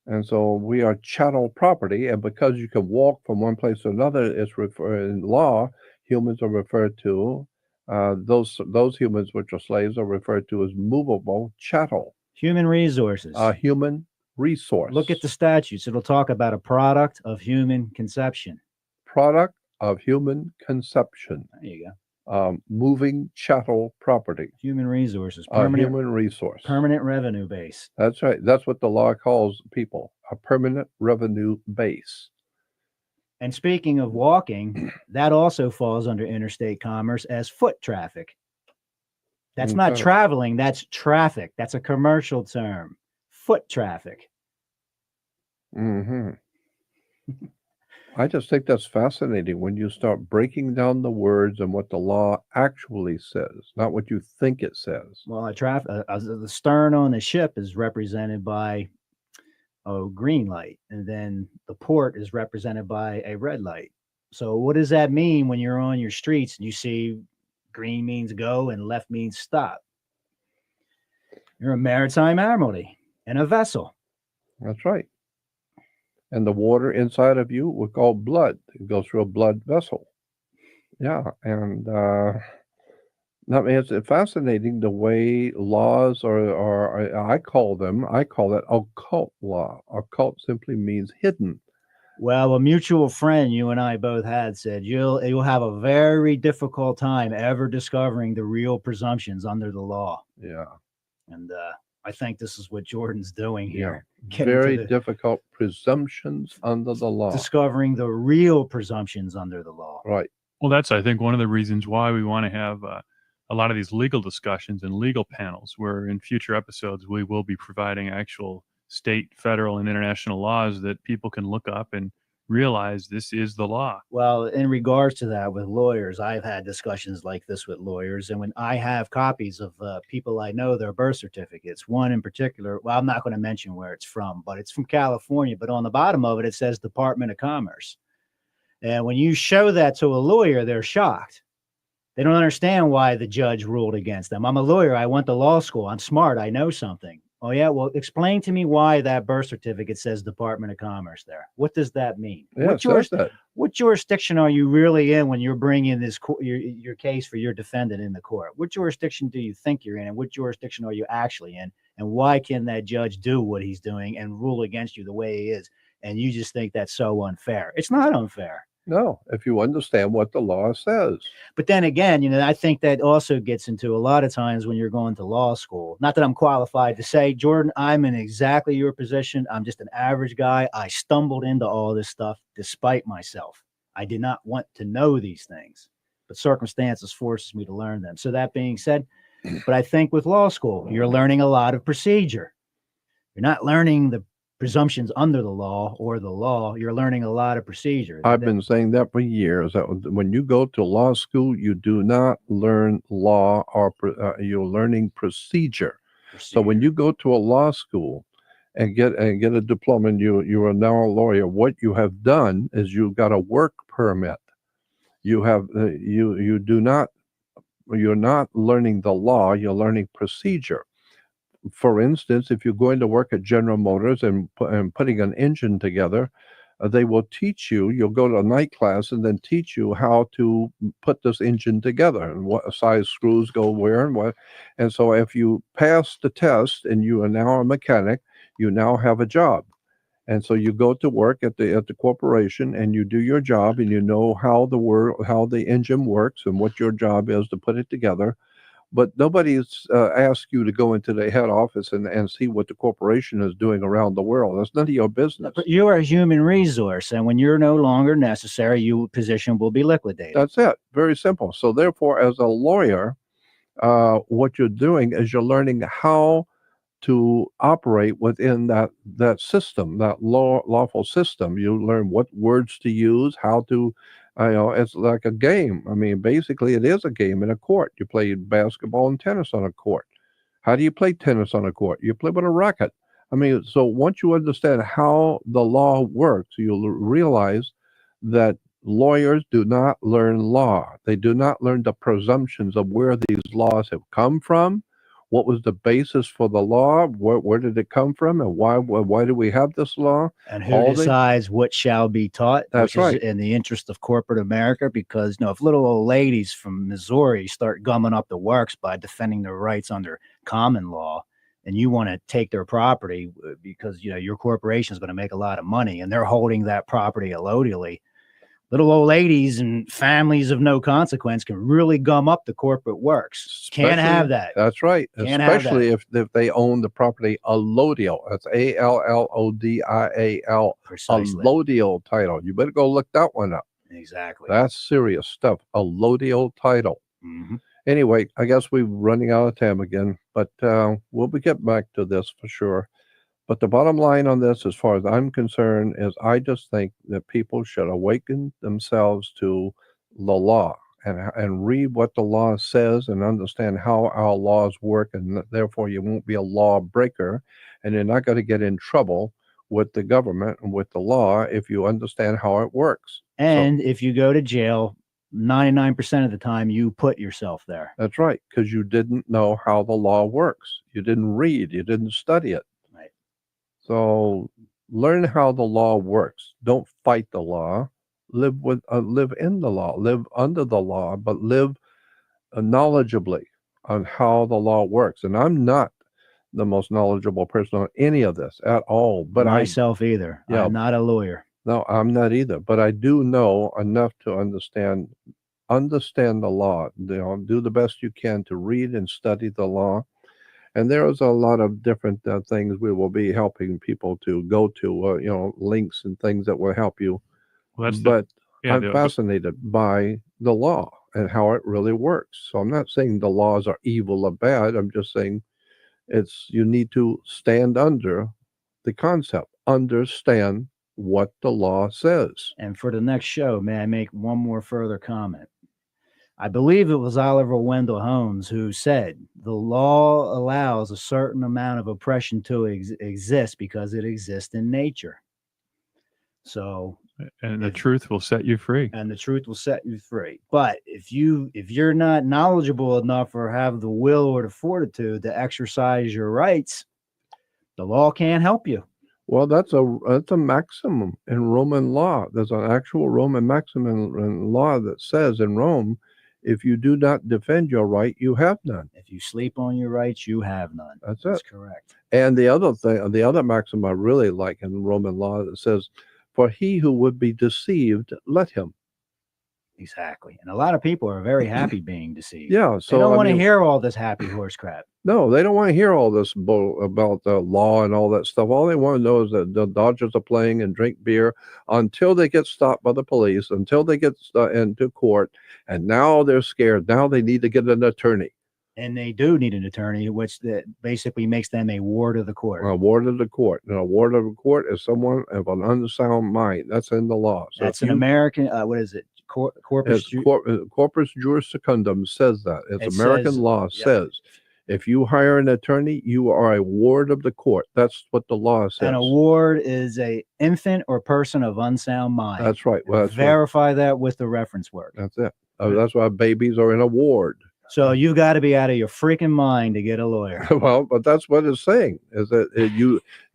And so we are chattel property. And because you can walk from one place to another, it's in law, humans are referred to, those humans which are slaves are referred to as movable chattel. Human resources. A human resource. Look at the statutes. It'll talk about a product of human conception. product of human conception. There you go. Moving chattel property. Human resources. A human resource. Permanent revenue base. That's right. That's what the law calls people, a permanent revenue base. And speaking of walking, that also falls under interstate commerce as foot traffic. That's not Okay. traveling, that's traffic. That's a commercial term. Foot traffic. Hmm I just think that's fascinating when you start breaking down the words and what the law actually says, not what you think it says. Well, the stern on the ship is represented by a green light, and then the port is represented by a red light. So what does that mean when you're on your streets and you see green means go and left means stop? You're a maritime admiralty and a vessel. That's right. And the water inside of you we call blood. It goes through a blood vessel. Yeah, and I mean, it's fascinating the way laws I call it occult law. Occult simply means hidden. Well, a mutual friend you and I both had said you'll have a very difficult time ever discovering the real presumptions under the law. Yeah. And I think this is what Jordan's doing Yeah. here. Getting to Very the- difficult presumptions under the law. discovering the real presumptions under the law. Right. Well, that's, I think, one of the reasons why we want to have a lot of these legal discussions and legal panels, where in future episodes we will be providing actual state, federal, and international laws that people can look up and realize this is the law. Well, in regards to that with lawyers, I've had discussions like this with lawyers. And when I have copies of people I know, their birth certificates, one in particular, well, I'm not going to mention where it's from, but it's from California. But on the bottom of it, it says Department of Commerce. And when you show that to a lawyer, they're shocked. They don't understand why the judge ruled against them. I'm a lawyer. I went to law school. I'm smart. I know something. Oh, yeah. Well, explain to me why that birth certificate says Department of Commerce there. What does that mean? Yeah, What it says that. what jurisdiction are you really in when you're bringing this your case for your defendant in the court? What jurisdiction do you think you're in, and what jurisdiction are you actually in? And why can that judge do what he's doing and rule against you the way he is? And you just think that's so unfair. It's not unfair. No, if you understand what the law says. But then again, I think that also gets into a lot of times when you're going to law school. Not that I'm qualified to say, Jordan, I'm in exactly your position. I'm just an average guy. I stumbled into all this stuff despite myself. I did not want to know these things, but circumstances forces me to learn them. So that being said, but I think with law school, you're learning a lot of procedure. You're not learning the presumptions under the law or the law. You're learning a lot of procedure. I've been saying that for years, that when you go to law school, you do not learn law, or you're learning procedure. So when you go to a law school and get a diploma, and you are now a lawyer, what you have done is you got a work permit. You have you're not learning the law, you're learning procedure. For instance, if you're going to work at General Motors and putting an engine together, they will teach you. You'll go to a night class and then teach you how to put this engine together and what size screws go where and what. And so, if you pass the test and you are now a mechanic, you now have a job. And so you go to work at the corporation and you do your job, and you know how the engine works and what your job is to put it together. But nobody's asked you to go into the head office and see what the corporation is doing around the world. That's none of your business. But you are a human resource, and when you're no longer necessary, your position will be liquidated. That's it. Very simple. So therefore, as a lawyer, what you're doing is you're learning how to operate within that system, that lawful system. You learn what words to use, how to. It's like a game. I mean, basically, it is a game in a court. You play basketball and tennis on a court. How do you play tennis on a court? You play with a racket. I mean, so once you understand how the law works, you'll realize that lawyers do not learn law. They do not learn the presumptions of where these laws have come from. What was the basis for the law? Where did it come from? And why do we have this law? And who decides what shall be taught? That's right. In the interest of corporate America, because if little old ladies from Missouri start gumming up the works by defending their rights under common law, and you want to take their property because your corporation is going to make a lot of money, and they're holding that property allodially, little old ladies and families of no consequence can really gum up the corporate works. Can't have that. That's right. Can't have Especially if they own the property allodial. That's ALLODIAL. Precisely. Allodial title. You better go look that one up. Exactly. That's serious stuff. Allodial title. Mm-hmm. Anyway, I guess we're running out of time again, but we'll get back to this for sure. But the bottom line on this, as far as I'm concerned, is I just think that people should awaken themselves to the law and read what the law says and understand how our laws work, and therefore you won't be a law breaker, and you're not going to get in trouble with the government and with the law if you understand how it works. And if you go to jail, 99% of the time you put yourself there. That's right, because you didn't know how the law works. You didn't read. You didn't study it. So learn how the law works. Don't fight the law. Live in the law. Live under the law, but live knowledgeably on how the law works. And I'm not the most knowledgeable person on any of this at all. But myself either. Yeah. I'm not a lawyer. No, I'm not either, but I do know enough to understand the law. Do the best you can to read and study the law. And there's a lot of different things we will be helping people to go to, links and things that will help you. Well, that's But yeah, I'm fascinated by the law and how it really works. So I'm not saying the laws are evil or bad. I'm just saying you need to stand under the concept, understand what the law says. And for the next show, may I make one more further comment? I believe it was Oliver Wendell Holmes who said the law allows a certain amount of oppression to exist because it exists in nature. So, and the truth will set you free. and the truth will set you free. But if you're not knowledgeable enough or have the will or the fortitude to exercise your rights, the law can't help you. Well, that's a maximum in Roman law. There's an actual Roman maximum in law that says in Rome, if you do not defend your right, you have none. If you sleep on your rights, you have none. That's That's it. correct. And the other maxim I really like in Roman law that says, for he who would be deceived, let him. Exactly. And a lot of people are very happy being deceived. Yeah. They So don't I want to mean, hear all this happy horse crap. no, they don't want to hear all this about the law and all that stuff. All they want to know is that the Dodgers are playing and drink beer until they get stopped by the police, until they get into court, and now they're scared. Now they need to get an attorney. And they do need an attorney, which that basically makes them a ward of the court. A ward of the court. And a ward of the court is someone of an unsound mind. That's in the law. So That's an American, what is it? Corpus. Corpus Juris Secundum says that. It's It American says- law yeah. says if you hire an attorney, you are a ward of the court. That's what the law says. An award is a infant or person of unsound mind. That's right. Well, that's right. Verify that with the reference word. That's it. That's why babies are in a ward. So you've got to be out of your freaking mind to get a lawyer. Well, but that's what it's saying is that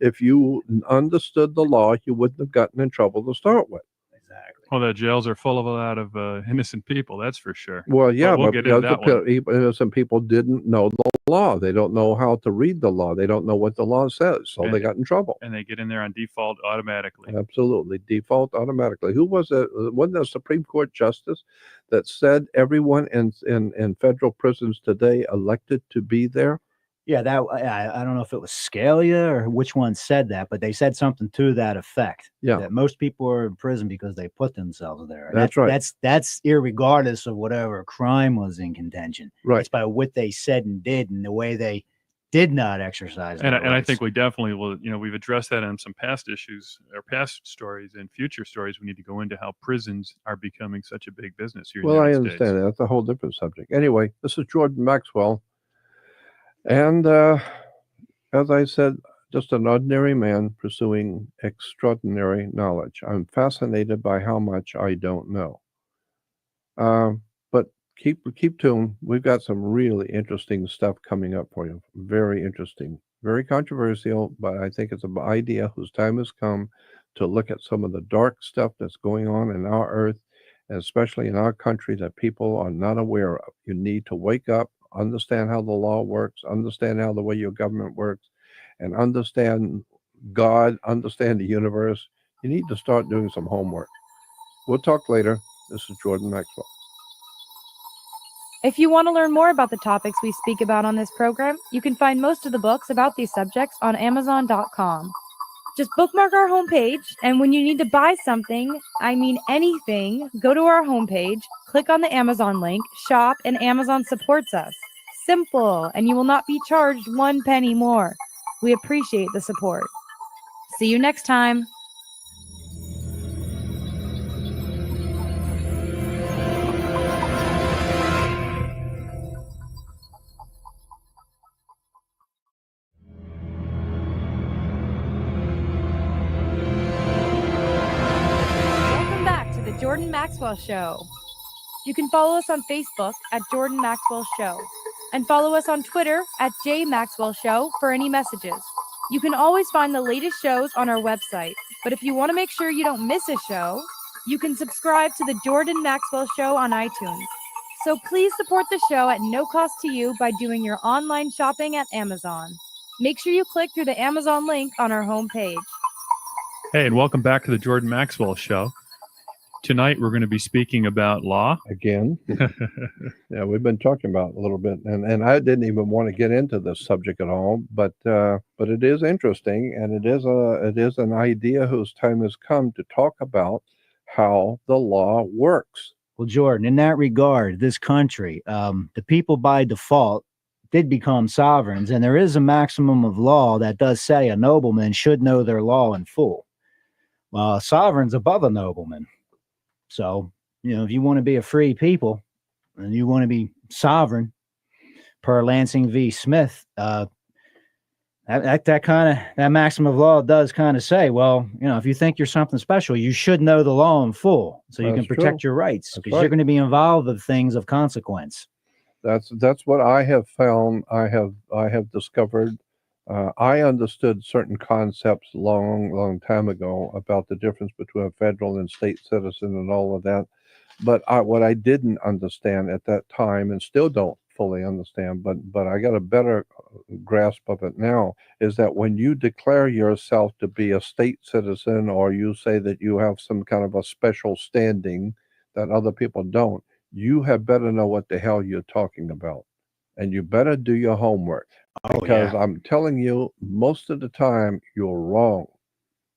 if you understood the law, you wouldn't have gotten in trouble to start with. Exactly. Well, the jails are full of a lot of innocent people. That's for sure. Well, yeah, we'll but get into that one. innocent people didn't know the law. They don't know how to read the law. They don't know what the law says, so they got in trouble. And they get in there on default automatically. Absolutely, default automatically. Who was it? Wasn't there a Supreme Court justice that said everyone in federal prisons today elected to be there? Yeah, I don't know if it was Scalia or which one said that, but they said something to that effect. Yeah. That most people are in prison because they put themselves there. That's right. That's irregardless of whatever crime was in contention. Right. It's by what they said and did and the way they did not exercise. And their I rights. think we definitely will, we've addressed that on some past issues or past stories and future stories. We need to go into how prisons are becoming such a big business here in the Well, I United understand States. that. That's a whole different subject. Anyway, this is Jordan Maxwell. And as I said, just an ordinary man pursuing extraordinary knowledge. I'm fascinated by how much I don't know. But keep tuned. We've got some really interesting stuff coming up for you. Very interesting. Very controversial, but I think it's an idea whose time has come to look at some of the dark stuff that's going on in our earth, and especially in our country that people are not aware of. You need to wake up, understand how the law works, understand how the way your government works, and understand God, understand the universe. You need to start doing some homework. We'll talk later. This is Jordan Maxwell. If you want to learn more about the topics we speak about on this program, you can find most of the books about these subjects on Amazon.com. Just bookmark our homepage, and when you need to buy something, I mean anything, go to our homepage, click on the Amazon link, shop, and Amazon supports us. Simple, and you will not be charged 1 penny more. We appreciate the support. See you next time. Welcome back to the Jordan Maxwell Show. You can follow us on Facebook at Jordan Maxwell Show and follow us on Twitter at J Maxwell Show for any messages. You can always find the latest shows on our website, but if you want to make sure you don't miss a show, you can subscribe to the Jordan Maxwell Show on iTunes. So please support the show at no cost to you by doing your online shopping at Amazon. Make sure you click through the Amazon link on our homepage. Hey, and welcome back to the Jordan Maxwell Show. Tonight we're going to be speaking about law. Again, yeah, we've been talking about it a little bit, and I didn't even want to get into this subject at all, but it is interesting, and it is an idea whose time has come to talk about how the law works. Well, Jordan, in that regard, this country, the people by default did become sovereigns, and there is a maximum of law that does say a nobleman should know their law in full. Sovereign's above a nobleman. So, if you want to be a free people and you want to be sovereign, per Lansing v. Smith, that maximum of law does kind of say, well, if you think you're something special, you should know the law in full so you That's can protect true. your rights, That's because you're right. going to be involved with things of consequence. That's what I have found. I have discovered. I understood certain concepts long time ago about the difference between a federal and state citizen and all of that. But what I didn't understand at that time, and still don't fully understand, but I got a better grasp of it now, is that when you declare yourself to be a state citizen, or you say that you have some kind of a special standing that other people don't, you had better know what the hell you're talking about. And you better do your homework, because I'm telling you, most of the time, you're wrong.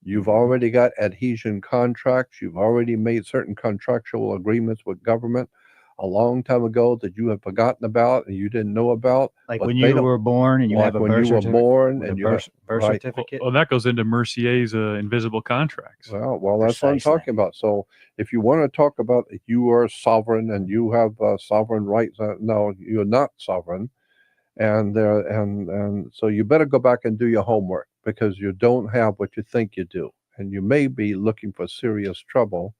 You've already got adhesion contracts. You've already made certain contractual agreements with government a long time ago that you have forgotten about and you didn't know about. Like but when they you don't- were born and you like have a when birth you were certificate. born with and a you have, birth right. certificate. Well, that goes into Mercier's invisible contracts. Well, that's what I'm Precisely. talking about. So if you want to talk about that you are sovereign and you have sovereign rights, no, you're not sovereign. And so you better go back and do your homework, because you don't have what you think you do, and you may be looking for serious trouble,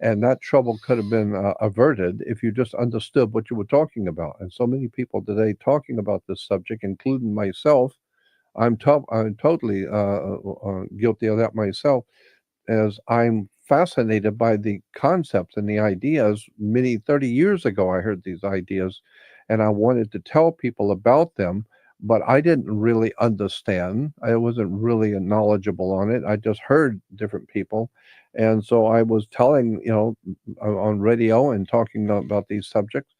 and that trouble could have been averted if you just understood what you were talking about. And so many people today talking about this subject, including myself, I'm totally guilty of that myself, as I'm fascinated by the concepts and the ideas. Many 30 years ago, I heard these ideas and I wanted to tell people about them, but I didn't really understand. I wasn't really knowledgeable on it. I just heard different people. And so I was telling, on radio and talking about these subjects,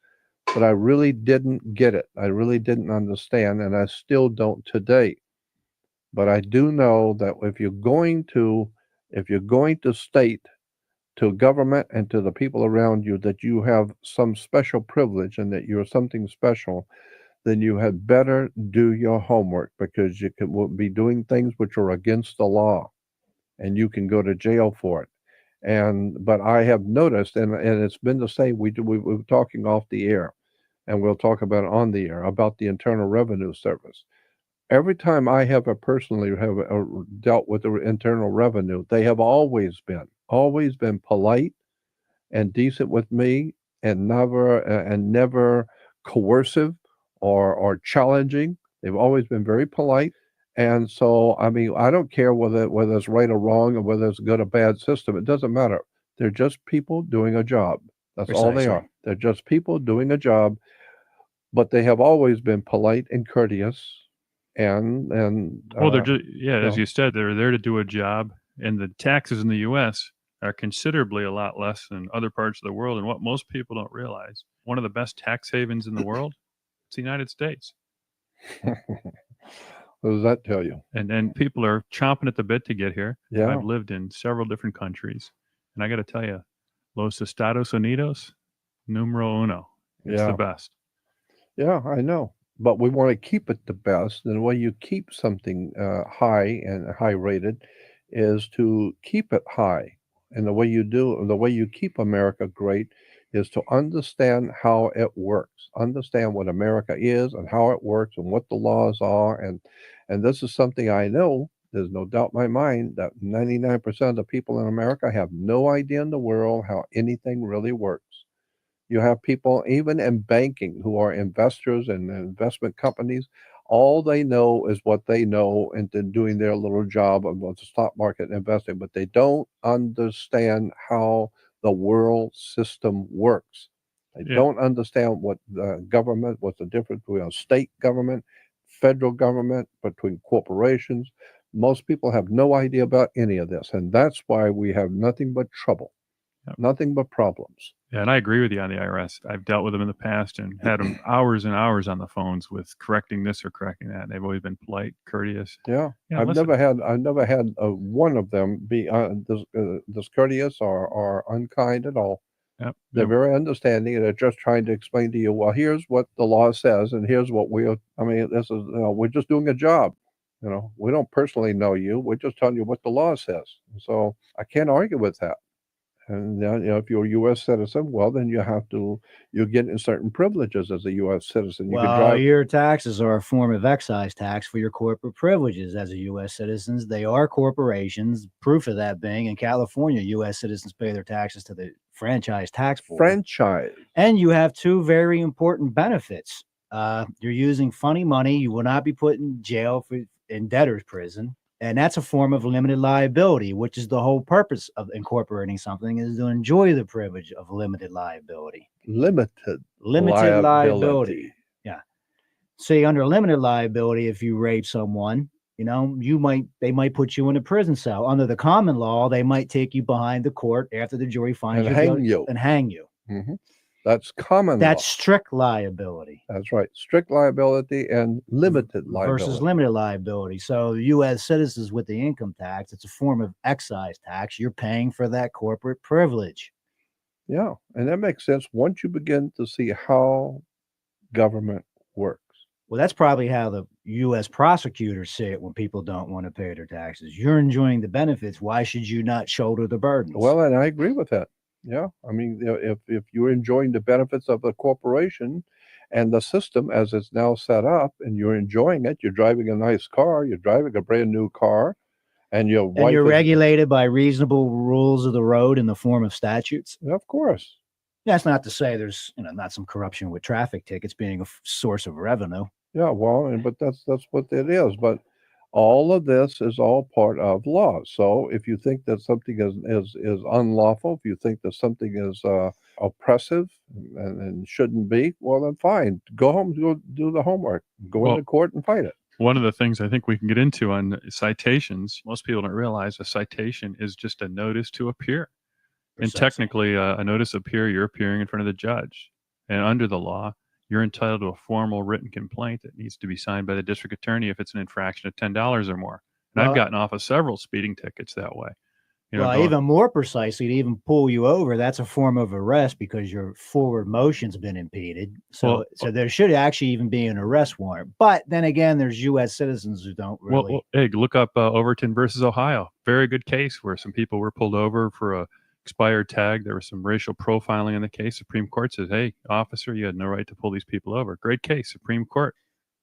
but I really didn't get it. I really didn't understand, and I still don't today. But I do know that if you're going to state to government and to the people around you that you have some special privilege and that you're something special, then you had better do your homework, because will be doing things which are against the law, and you can go to jail for it. But I have noticed, and it's been the same. We were talking off the air, and we'll talk about it on the air, about the Internal Revenue Service. Every time I have personally dealt with the Internal Revenue, they have always been polite and decent with me, and never coercive or challenging. They've always been very polite. And so, I mean, I don't care whether it's right or wrong, or whether it's a good or bad system. It doesn't matter. They're just people doing a job. That's all they Precisely. are. They're just people doing a job, but they have always been polite and courteous. Well, they're just, as no. you said, they're there to do a job, and the taxes in the U.S. are considerably a lot less than other parts of the world. And what most people don't realize, one of the best tax havens in the world, it's the United States. What does that tell you? And people are chomping at the bit to get here. Yeah. I've lived in several different countries, and I got to tell you, Los Estados Unidos, numero uno. It's the best. Yeah, I know. But we want to keep it the best. And the way you keep something high and high rated is to keep it high. And the way you keep America great is to understand how it works, understand what America is and how it works and what the laws are. And this is something I know. There's no doubt in my mind that 99% of the people in America have no idea in the world how anything really works. You have people, even in banking, who are investors and investment companies. All they know is what they know, and then doing their little job of the stock market investing, but they don't understand how the world system works. They Yeah. don't understand what's the difference between a state government, federal government, between corporations, Most people have no idea about any of this, and that's why we have nothing but trouble, Yep. nothing but problems. Yeah, and I agree with you on the IRS. I've dealt with them in the past and had them hours and hours on the phones with correcting this or correcting that. They've always been polite, courteous. Yeah, Yeah, I've listen. never had one of them be discourteous or unkind at all. Yep. They're very understanding, and they're just trying to explain to you, well, here's what the law says, and here's what this is, we're just doing a job. We don't personally know you. We're just telling you what the law says. So I can't argue with that. And if you're a U.S. citizen, well, then you get in certain privileges as a U.S. citizen. You can Well, drive. your taxes are a form of excise tax for your corporate privileges as a U.S. citizens. They are corporations. Proof of that being in California, U.S. citizens pay their taxes to the franchise tax board. Franchise. And you have two very important benefits. You're using funny money. You will not be put in jail in debtor's prison. And that's a form of limited liability, which is the whole purpose of incorporating something, is to enjoy the privilege of limited liability. Limited liability. Yeah. See, under limited liability, if you rape someone, they might put you in a prison cell. Under the common law, they might take you behind the court after the jury finds And you hang guilty you. and hang you. Mm-hmm. That's common That's law. strict liability. That's right. Strict liability and limited liability. Versus limited liability. So U.S. citizens with the income tax, it's a form of excise tax. You're paying for that corporate privilege. Yeah, and that makes sense once you begin to see how government works. Well, that's probably how the U.S. prosecutors see it when people don't want to pay their taxes. You're enjoying the benefits. Why should you not shoulder the burdens? Well, and I agree with that. Yeah, I mean, if you're enjoying the benefits of the corporation and the system as it's now set up, and you're enjoying it, you're driving a nice car, you're driving a brand new car, and your wife you're is, regulated by reasonable rules of the road in the form of statutes. of course. That's not to say there's not some corruption with traffic tickets being a source of revenue. Yeah, well, but that's what it is. But all of this is all part of law. So if you think that something is unlawful, if you think that something is oppressive and shouldn't be, well, then fine. Go home, go do the homework, go into court and fight it. One of the things I think we can get into on citations, most people don't realize a citation is just a notice to appear. And technically, a notice to appear, you're appearing in front of the judge. And under the law, you're entitled to a formal written complaint that needs to be signed by the district attorney if it's an infraction of $10 or more. And I've gotten off of several speeding tickets that way. Even more precisely, to even pull you over, that's a form of arrest because your forward motion's been impeded. So there should actually even be an arrest warrant. But then again, there's U.S. citizens who don't really. Hey, look up Overton versus Ohio. Very good case where some people were pulled over for a expired tag. There was some racial profiling in the case. Supreme Court says, hey, officer, you had no right to pull these people over. Great case, Supreme Court.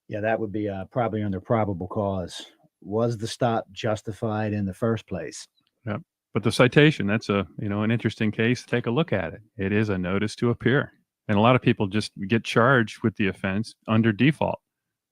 Yeah, that would be probably under probable cause. Was the stop justified in the first place? Yep. But the citation, that's an interesting case. Take a look at it. It is a notice to appear. And a lot of people just get charged with the offense under default.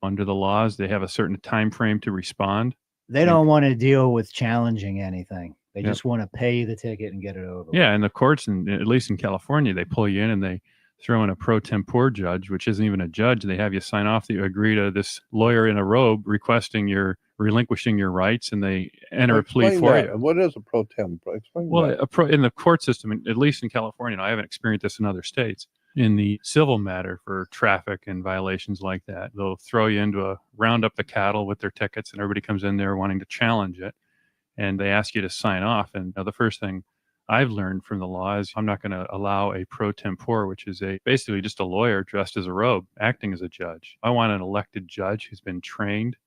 Under the laws, they have a certain time frame to respond. They don't want to deal with challenging anything. They just want to pay the ticket and get it over. Yeah, and the courts, at least in California, they pull you in and they throw in a pro tempore judge, which isn't even a judge. They have you sign off that you agree to this lawyer in a robe relinquishing your rights, and they enter a plea for you. What is a pro tempore? Explain that. In the court system, at least in California, and I haven't experienced this in other states, in the civil matter for traffic and violations like that, they'll throw you into round up the cattle with their tickets, and everybody comes in there wanting to challenge it. And they ask you to sign off. And the first thing I've learned from the law is I'm not going to allow a pro tempore, which is basically just a lawyer dressed as a robe, acting as a judge. I want an elected judge who's been trained,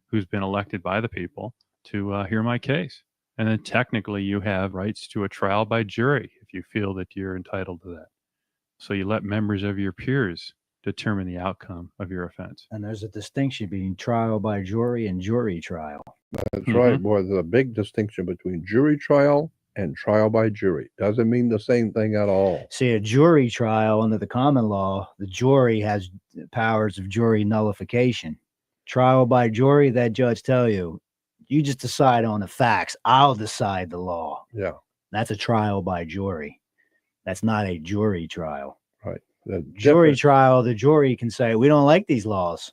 who's been elected by the people to hear my case. And then technically you have rights to a trial by jury if you feel that you're entitled to that. So you let members of your peers determine the outcome of your offense. And there's a distinction between trial by jury and jury trial. That's right, boy. There's a big distinction between jury trial and trial by jury. Doesn't mean the same thing at all. See, a jury trial under the common law, the jury has powers of jury nullification. Trial by jury, that judge tell you, you just decide on the facts. I'll decide the law. Yeah. That's a trial by jury. That's not a jury trial. Right. Jury trial, the jury can say, we don't like these laws.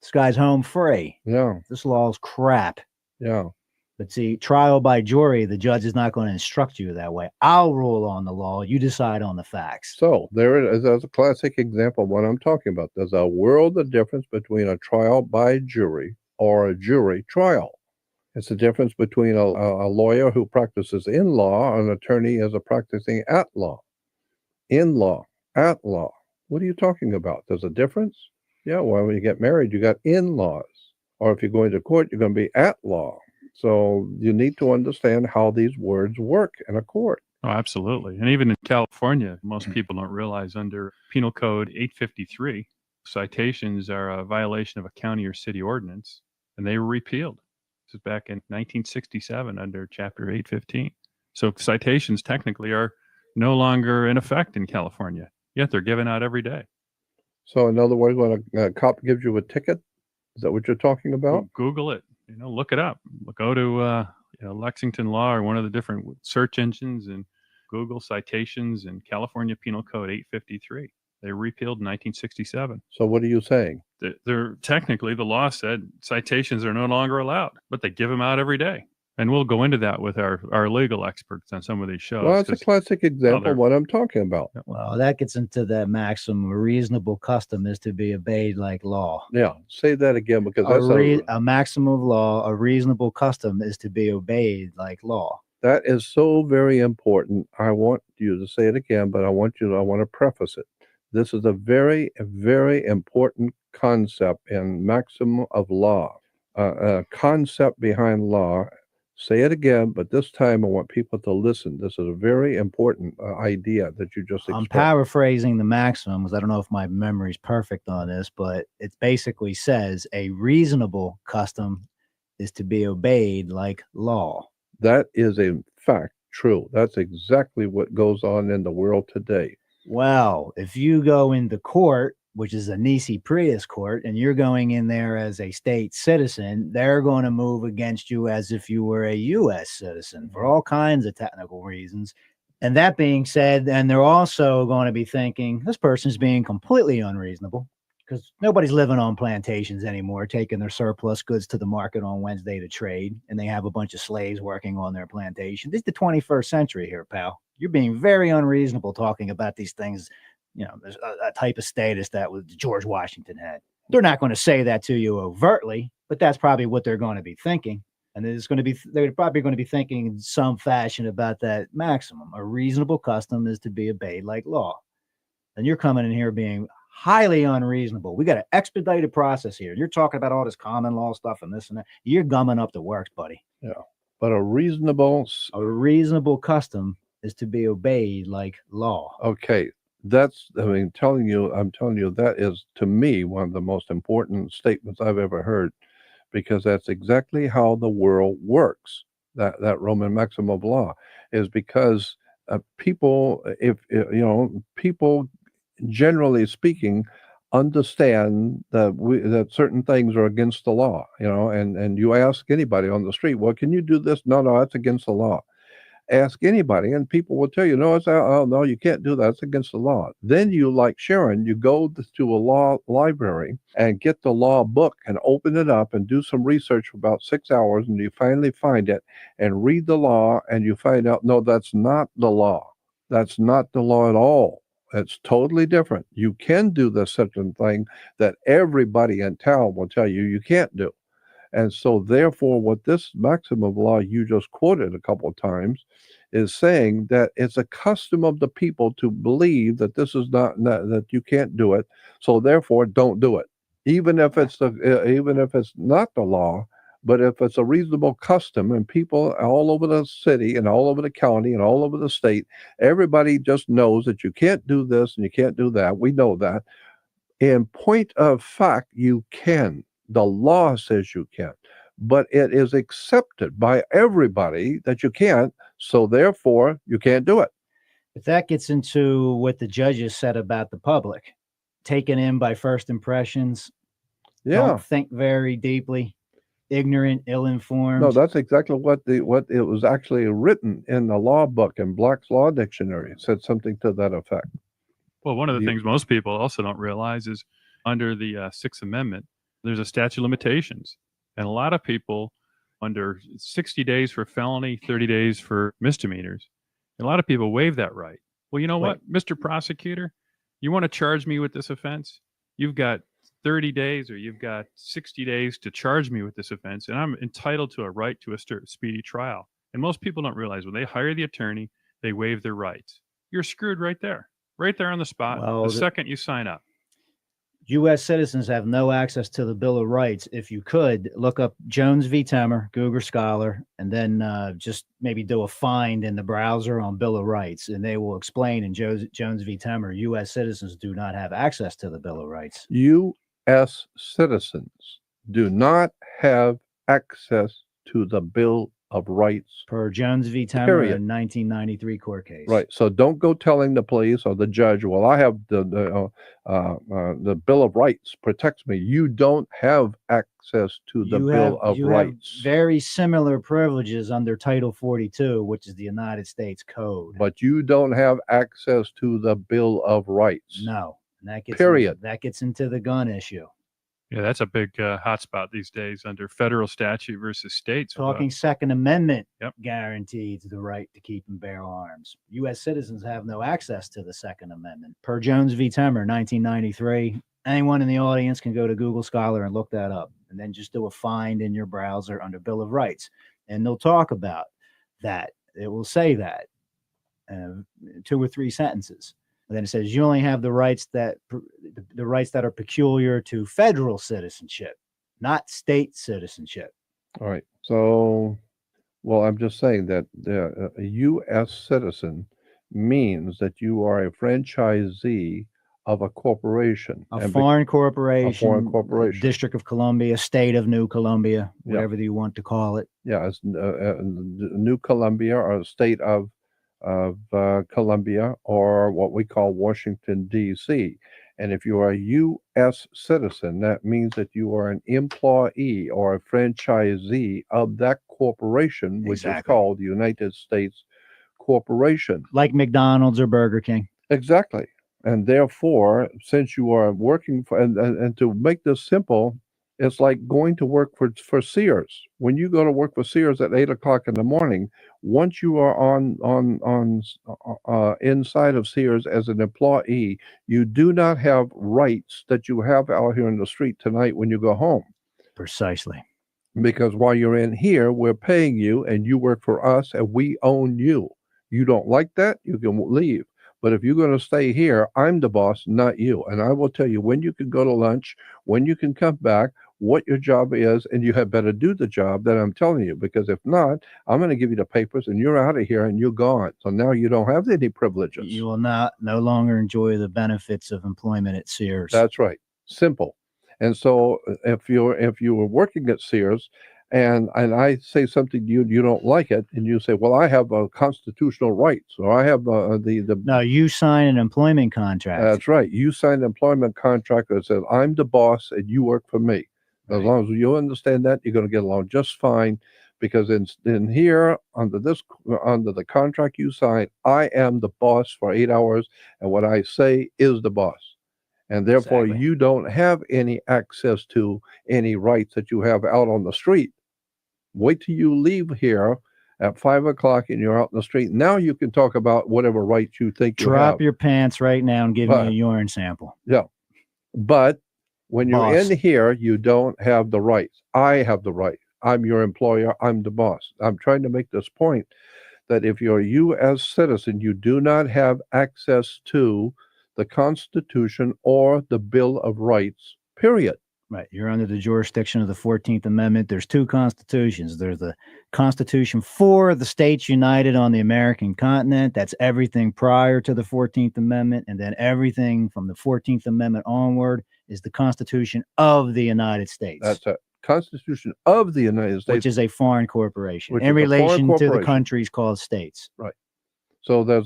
This guy's home free. Yeah. This law's crap. Yeah. But see, trial by jury, the judge is not going to instruct you that way. I'll rule on the law. You decide on the facts. So there it is. That's a classic example of what I'm talking about. There's a world of difference between a trial by jury or a jury trial. It's the difference between a lawyer who practices in law and an attorney as a practicing at law. In law, at law. What are you talking about? There's a difference? Yeah, well, when you get married, you got in-laws. Or if you're going to court, you're going to be at law. So you need to understand how these words work in a court. Oh, absolutely. And even in California, most people don't realize under Penal Code 853, citations are a violation of a county or city ordinance, and they were repealed. This is back in 1967 under Chapter 815. So citations technically are no longer in effect in California, yet they're given out every day. So in other words, when a cop gives you a ticket, is that what you're talking about? Google it, look it up. Go to Lexington Law or one of the different search engines and Google citations in California Penal Code 853. They repealed in 1967. So what are you saying? They're technically, the law said citations are no longer allowed, but they give them out every day. And we'll go into that with our legal experts on some of these shows. Well, that's a classic example of what I'm talking about. Well, that gets into that maxim: a reasonable custom is to be obeyed like law. Yeah, say that again, because that's a maxim of law. A reasonable custom is to be obeyed like law. That is so very important. I want you to say it again, but I want to preface it. This is a very, very important concept in maxim of law, a concept behind law. Say it again, but this time I want people to listen. This is a very important idea that you just expressed. I'm paraphrasing the maxim because I don't know if my memory's perfect on this, but it basically says a reasonable custom is to be obeyed like law. That is in fact true. That's exactly what goes on in the world today. Well, if you go into court, which is a Nisi Prius court, and you're going in there as a state citizen, they're going to move against you as if you were a U.S. citizen for all kinds of technical reasons. And that being said, and they're also going to be thinking this person's being completely unreasonable because nobody's living on plantations anymore, taking their surplus goods to the market on Wednesday to trade, and they have a bunch of slaves working on their plantation. This is the 21st century here, pal. You're being very unreasonable talking about these things. There's a type of status that George Washington had. They're not going to say that to you overtly, but that's probably what they're going to be thinking. And they're probably going to be thinking in some fashion about that maximum. A reasonable custom is to be obeyed like law. And you're coming in here being highly unreasonable. We got an expedited process here. You're talking about all this common law stuff and this and that. You're gumming up the works, buddy. Yeah. But a reasonable custom is to be obeyed like law. Okay. I'm telling you, that is, to me, one of the most important statements I've ever heard, because that's exactly how the world works. That Roman maxim of law is because people, people, generally speaking, understand that certain things are against the law, and you ask anybody on the street, well, can you do this? No, that's against the law. Ask anybody, and people will tell you, no, you can't do that. It's against the law. Then you, like Sharon, you go to a law library and get the law book and open it up and do some research for about 6 hours, and you finally find it and read the law, and you find out, no, that's not the law. That's not the law at all. It's totally different. You can do this certain thing that everybody in town will tell you can't do. And so, therefore, what this maxim of law you just quoted a couple of times is saying that it's a custom of the people to believe that this is not that you can't do it. So, therefore, don't do it, even if it's not the law. But if it's a reasonable custom, and people all over the city and all over the county and all over the state, everybody just knows that you can't do this and you can't do that. We know that. In point of fact, you can. The law says you can, but it is accepted by everybody that you can't, so therefore you can't do it. If that gets into what the judges said about the public, taken in by first impressions, don't think very deeply, ignorant, ill-informed. No, that's exactly what it was actually written in the law book in Black's Law Dictionary. It said something to that effect. Well, one of the things most people also don't realize is under the Sixth Amendment, there's a statute of limitations. And a lot of people under 60 days for felony, 30 days for misdemeanors. And a lot of people waive that right. Well, you know what, Mr. Prosecutor, you want to charge me with this offense? You've got 30 days or you've got 60 days to charge me with this offense, and I'm entitled to a right to a speedy trial. And most people don't realize when they hire the attorney, they waive their rights. You're screwed right there on the spot, Well, the second you sign up. U.S. citizens have no access to the Bill of Rights. If you could look up Jones v. Temer, Google Scholar, and then just maybe do a find in the browser on Bill of Rights, and they will explain in Jones v. Temer, U.S. citizens do not have access to the Bill of Rights. U.S. citizens do not have access to the Bill of Rights. Per Jones v. Temer, Period. a 1993 court case. Right. So don't go telling the police or the judge, well, I have the Bill of Rights protects me. You don't have access to the Bill of you Rights. have very similar privileges under Title 42, which is the United States Code. But you don't have access to the Bill of Rights. No. And that gets Period. that gets into the gun issue. Yeah, that's a big hotspot these days under federal statute versus states. Talking Second Amendment Yep. guarantees the right to keep and bear arms. U.S. citizens have no access to the Second Amendment. Per Jones v. Temer, 1993, anyone in the audience can go to Google Scholar and look that up, and then just do a find in your browser under Bill of Rights, and they'll talk about that. It will say that 2 or 3 sentences. And then it says you only have the rights that are peculiar to federal citizenship, not state citizenship. All right. So, well, I'm just saying that a U.S. citizen means that you are a franchisee of a corporation. A foreign corporation, District of Columbia, State of New Columbia, whatever you want to call it. Yeah, it's New Columbia or state of Columbia, or what we call Washington, D.C. And if you are a U.S. citizen, that means that you are an employee or a franchisee of that corporation, which is called the United States Corporation. Like McDonald's or Burger King. Exactly. And therefore, since you are working for, and to make this simple, it's like going to work for Sears. When you go to work for Sears at 8 o'clock in the morning, once you are on inside of Sears as an employee, you do not have rights that you have out here in the street tonight when you go home. Precisely. Because while you're in here, we're paying you and you work for us and we own you. You don't like that, you can leave. But if you're going to stay here, I'm the boss, not you. And I will tell you when you can go to lunch, when you can come back, what your job is, and you had better do the job that I'm telling you. Because if not, I'm going to give you the papers and you're out of here and you're gone. So now you don't have any privileges. You will no longer enjoy the benefits of employment at Sears. That's right. Simple. And so if you were working at Sears and I say something you don't like it, and you say, well, I have constitutional rights, or I have No, you sign an employment contract. That's right. You sign an employment contract that says I'm the boss and you work for me. As long as you understand that, you're going to get along just fine. Because in here, under the contract you sign, I am the boss for 8 hours, and what I say is the boss. And therefore, you don't have any access to any rights that you have out on the street. Wait till you leave here at 5 o'clock and you're out in the street. Now you can talk about whatever rights you think you have. Drop your pants right now and give me a urine sample. Yeah. But when you're in here, you don't have the rights. I have the right. I'm your employer. I'm the boss. I'm trying to make this point that if you're a U.S. citizen, you do not have access to the Constitution or the Bill of Rights, period. Right. You're under the jurisdiction of the 14th Amendment. There's 2 constitutions. There's the Constitution for the states united on the American continent. That's everything prior to the 14th Amendment. And then everything from the 14th Amendment onward is the Constitution of the United States. That's it. Constitution of the United States. Which is a foreign corporation in relation to the countries called states. Right. So there's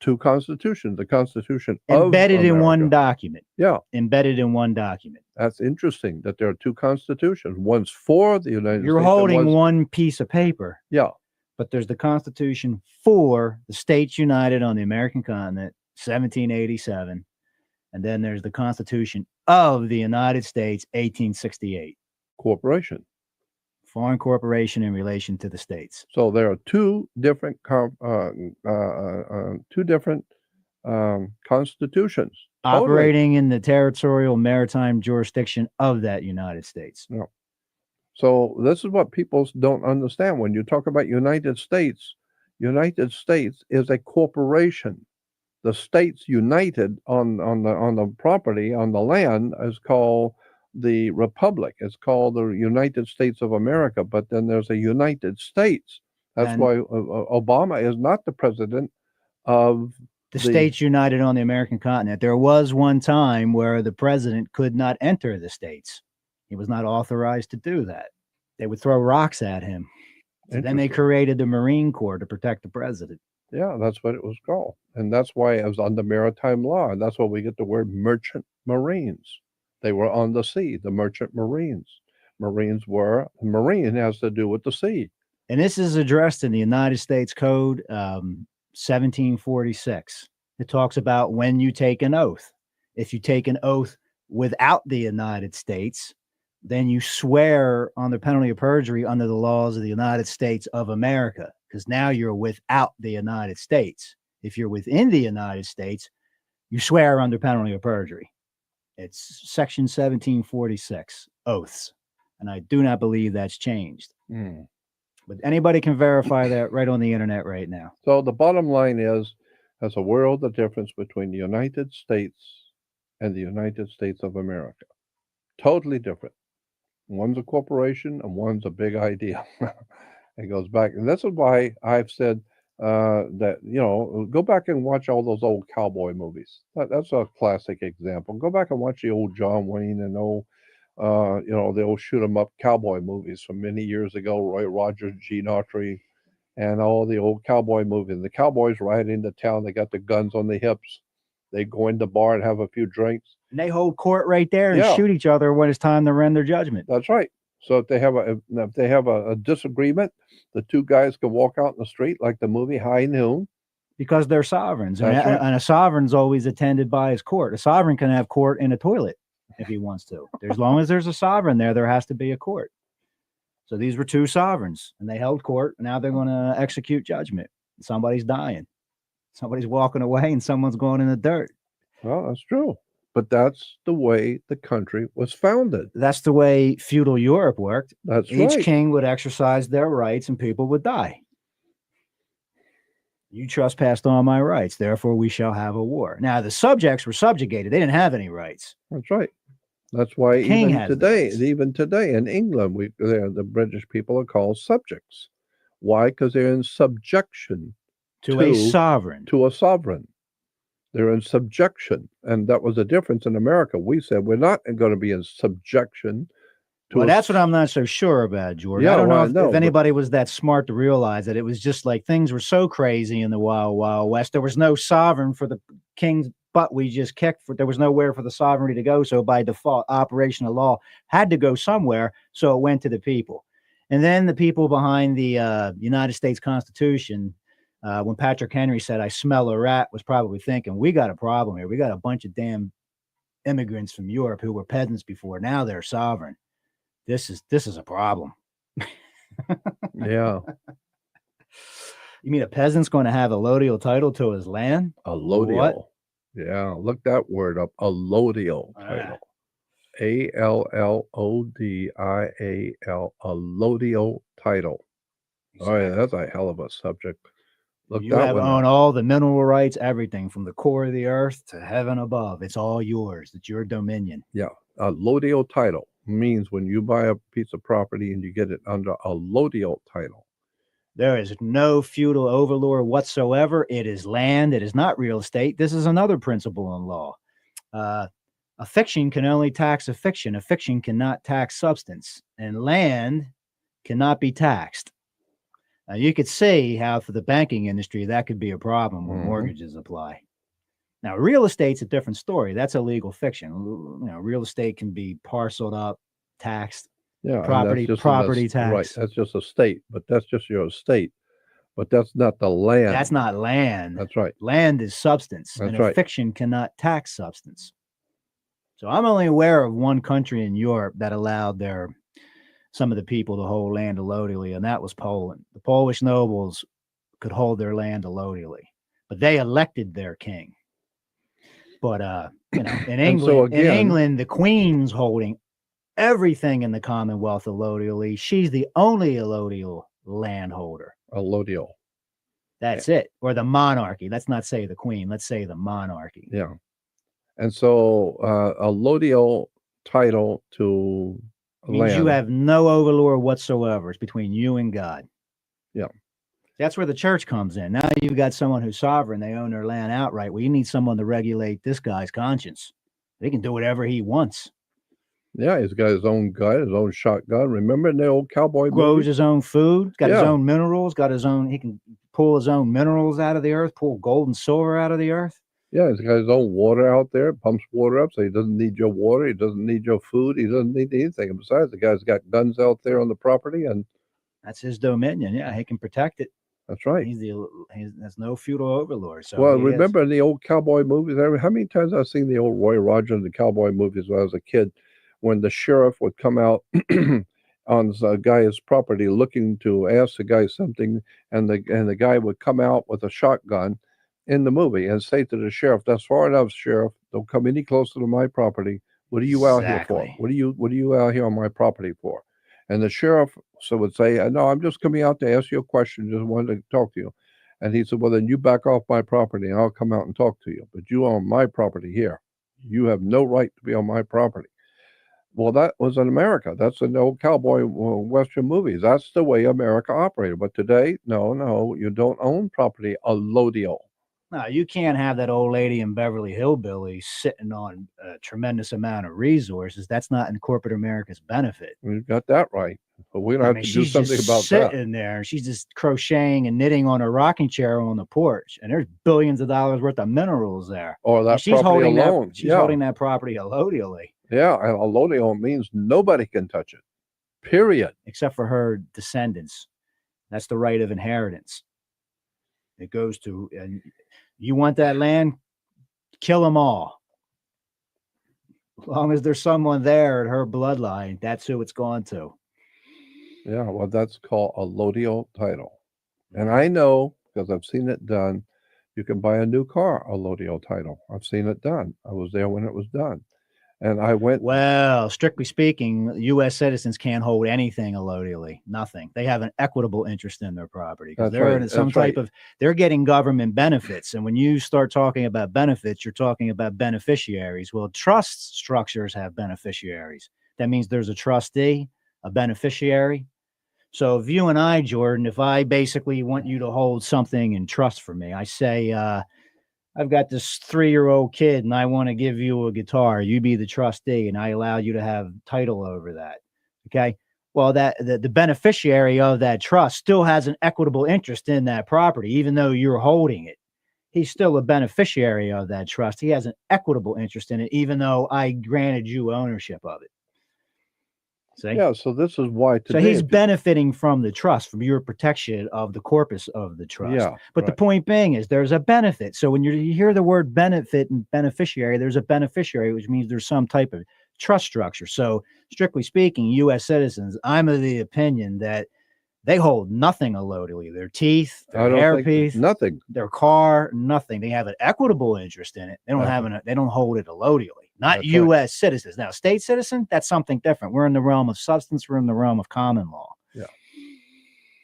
2 constitutions. The Constitution embedded of in one document. Yeah. Embedded in one document. That's interesting that there are 2 constitutions. One's for the United States. You're holding one piece of paper. Yeah. But there's the Constitution for the states united on the American continent, 1787. And then there's the Constitution of the United States, 1868. Corporation. Foreign corporation in relation to the states. So there are two different constitutions totally. Operating in the territorial maritime jurisdiction of that United States. No. So this is what people don't understand. When you talk about United States is a corporation. The states united on the property, on the land, is called the Republic. It's called the United States of America. But then there's a United States. That's And- why Obama is not the president of The states united on the American continent. There was one time where the president could not enter the states. He was not authorized to do that. They would throw rocks at him. So then they Interesting. created the Marine Corps to protect the president. Yeah, that's what it was called. And that's why it was under maritime law. And that's why we get the word merchant marines. They were on the sea, the merchant marines. Marine has to do with the sea. And this is addressed in the United States Code 1746. It talks about when you take an oath. If you take an oath without the United States, then you swear on the penalty of perjury under the laws of the United States of America, because now you're without the United States. If you're within the United States, you swear under penalty of perjury. It's section 1746, oaths. And I do not believe that's changed. But anybody can verify that right on the internet right now. So the bottom line is, there's a world of difference between the United States and the United States of America. Totally different. One's a corporation and one's a big idea. It goes back. And this is why I've said that, go back and watch all those old cowboy movies. That's a classic example. Go back and watch the old John Wayne and the old shoot 'em up cowboy movies from many years ago, Roy Rogers, Gene Autry, and all the old cowboy movies. The cowboys ride into town. They got the guns on the hips. They go in the bar and have a few drinks. And they hold court right there and Yeah. shoot each other when it's time to render judgment. That's right. So if they have a disagreement, the two guys can walk out in the street like the movie High Noon. Because they're sovereigns. And, That's right. and a sovereign's always attended by his court. A sovereign can have court in a toilet if he wants to. As long as there's a sovereign there has to be a court. So these were two sovereigns, and they held court. And now they're going to execute judgment. Somebody's dying. Somebody's walking away, and someone's going in the dirt. Well, that's true. But that's the way the country was founded. That's the way feudal Europe worked. That's Each right. king would exercise their rights, and people would die. You trespassed on my rights, therefore we shall have a war. Now, the subjects were subjugated. They didn't have any rights. That's right. That's why king even has the today in England, the British people are called subjects. Why? Because they're in subjection To a sovereign. to a sovereign. They're in subjection. And that was the difference in America. We said we're not going to be in subjection to Well, a that's what I'm not so sure about, George. Yeah, I don't well, I know know, if but- anybody was that smart to realize that it was just like things were so crazy in the Wild Wild West. There was no sovereign for the king's butt we just kicked. There was nowhere for the sovereignty to go. So by default, operation of law had to go somewhere. So it went to the people. And then the people behind the United States Constitution, when Patrick Henry said, "I smell a rat," was probably thinking, we got a problem here. We got a bunch of damn immigrants from Europe who were peasants before. Now they're sovereign. This is a problem. Yeah, You mean a peasant's going to have a allodial title to his land? allodial. What? Yeah, look that word up. Allodial title. ALLODIAL. Allodial title. Oh yeah, that's a hell of a subject. Look You that have one own up. all the mineral rights, everything from the core of the earth to heaven above. It's all yours. It's your dominion. Allodial title means when you buy a piece of property and you get it under a allodial title. There is no feudal overlord whatsoever. It is land. It is not real estate. This is another principle in law. A fiction can only tax a fiction. A fiction cannot tax substance, and land cannot be taxed. Now, you could see how for the banking industry, that could be a problem when Mhm. mortgages apply. Now, real estate's a different story. That's a legal fiction. Real estate can be parceled up, taxed. Yeah, and that's Property- just property an est- Right, tax. that's just a state, but that's just your estate. But that's not the land. That's not land. That's right. Land is substance, That's and a right. fiction cannot tax substance. So I'm only aware of one country in Europe that allowed their some of the people to hold land allodially, and that was Poland. The Polish nobles could hold their land allodially, but they elected their king. But in And so England, again- the Queen's holding everything in the Commonwealth allodially. She's the only allodial landholder. Allodial. That's it. Or the monarchy. Let's not say the Queen. Let's say the monarchy. Yeah. And so allodial title to Means you land. have no overlord whatsoever. It's between you and God. Yeah. That's where the church comes in. Now you've got someone who's sovereign. They own their land outright. Well, you need someone to regulate this guy's conscience. He can do whatever he wants. Yeah, he's got his own gun, his own shotgun. Remember in the old cowboy Grows movies? his own food. Got his Yeah. own minerals. Got his own. He can pull his own minerals out of the earth. Pull gold and silver out of the earth. Yeah, he's got his own water out there, pumps water up, so he doesn't need your water, he doesn't need your food, he doesn't need anything. And besides, the guy's got guns out there on the property, and That's his dominion. Yeah, he can protect it. that's right. There's no feudal overlord. So Well, he has- remember in the old cowboy movies, how many times I've seen the old Roy Rogers and the cowboy movies when I was a kid, when the sheriff would come out on a guy's property looking to ask the guy something, and the guy would come out with a shotgun in the movie and say to the sheriff, "That's far enough, sheriff. Don't come any closer to my property. What are you out here for? Exactly. What are you out here on my property for?" And the sheriff would say, "No, I'm just coming out to ask you a question. Just wanted to talk to you." And he said, "Well, then you back off my property, and I'll come out and talk to you. But you are on my property here. You have no right to be on my property." Well, that was in America. That's in the old cowboy Western movies. That's the way America operated. But today, no, you don't own property allodial. No, you can't have that old lady in Beverly Hillbillies sitting on a tremendous amount of resources. That's not in corporate America's benefit. You got that right. But we don't I have mean, to do she's something just about that. sitting there and she's just crocheting and knitting on a rocking chair on the porch, and there's billions of dollars worth of minerals there. Or And that she's property holding alone. that. She's holding that property allodially, Yeah, and allodial means nobody can touch it. Period. except for her descendants. That's the right of inheritance. It goes to, and you want that land, kill them all. As long as there's someone there in her bloodline, that's who it's gone to. Yeah, well, that's called allodial title. And I know, because I've seen it done, you can buy a new car, allodial title. I've seen it done. I was there when it was done. And I went, Well, strictly speaking, U.S. citizens can't hold anything allodially. Nothing. They have an equitable interest in their property because That's they're right, in some that's type right. of. They're getting government benefits, and when you start talking about benefits, you're talking about beneficiaries. Well, trust structures have beneficiaries. That means there's a trustee, a beneficiary. So if you and I, Jordan, if I basically want you to hold something in trust for me, I say, I've got this 3-year-old kid and I want to give you a guitar. You be the trustee, and I allow you to have title over that. Okay. Well, that the beneficiary of that trust still has an equitable interest in that property, even though you're holding it. He's still a beneficiary of that trust. He has an equitable interest in it, even though I granted you ownership of it. See? yeah, so this is why So today. he's benefiting from the trust, from your protection of the corpus of the trust. Yeah, But the right. point being is there's a benefit. So when you hear the word benefit and beneficiary, there's a beneficiary, which means there's some type of trust structure. So strictly speaking, U.S. citizens, I'm of the opinion that they hold nothing allodially. Their teeth, I their don't think hairpiece, nothing. their car, nothing. They have an equitable interest in it. They don't have they don't hold it allodially. Not That's right. U.S. citizens. Now, state citizen, that's something different. We're in the realm of substance. We're in the realm of common law.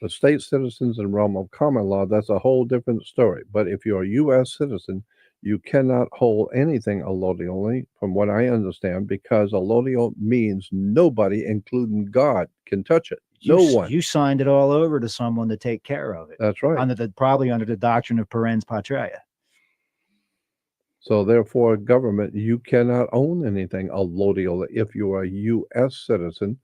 But state citizens in realm of common law, that's a whole different story. But if you're a U.S. citizen, you cannot hold anything allodially, from what I understand, because allodial means nobody, including God, can touch it. No one. You signed it all over to someone to take care of it. That's right. Probably under the doctrine of parens patria. So therefore, government, you cannot own anything allodial if you are a U.S. citizen,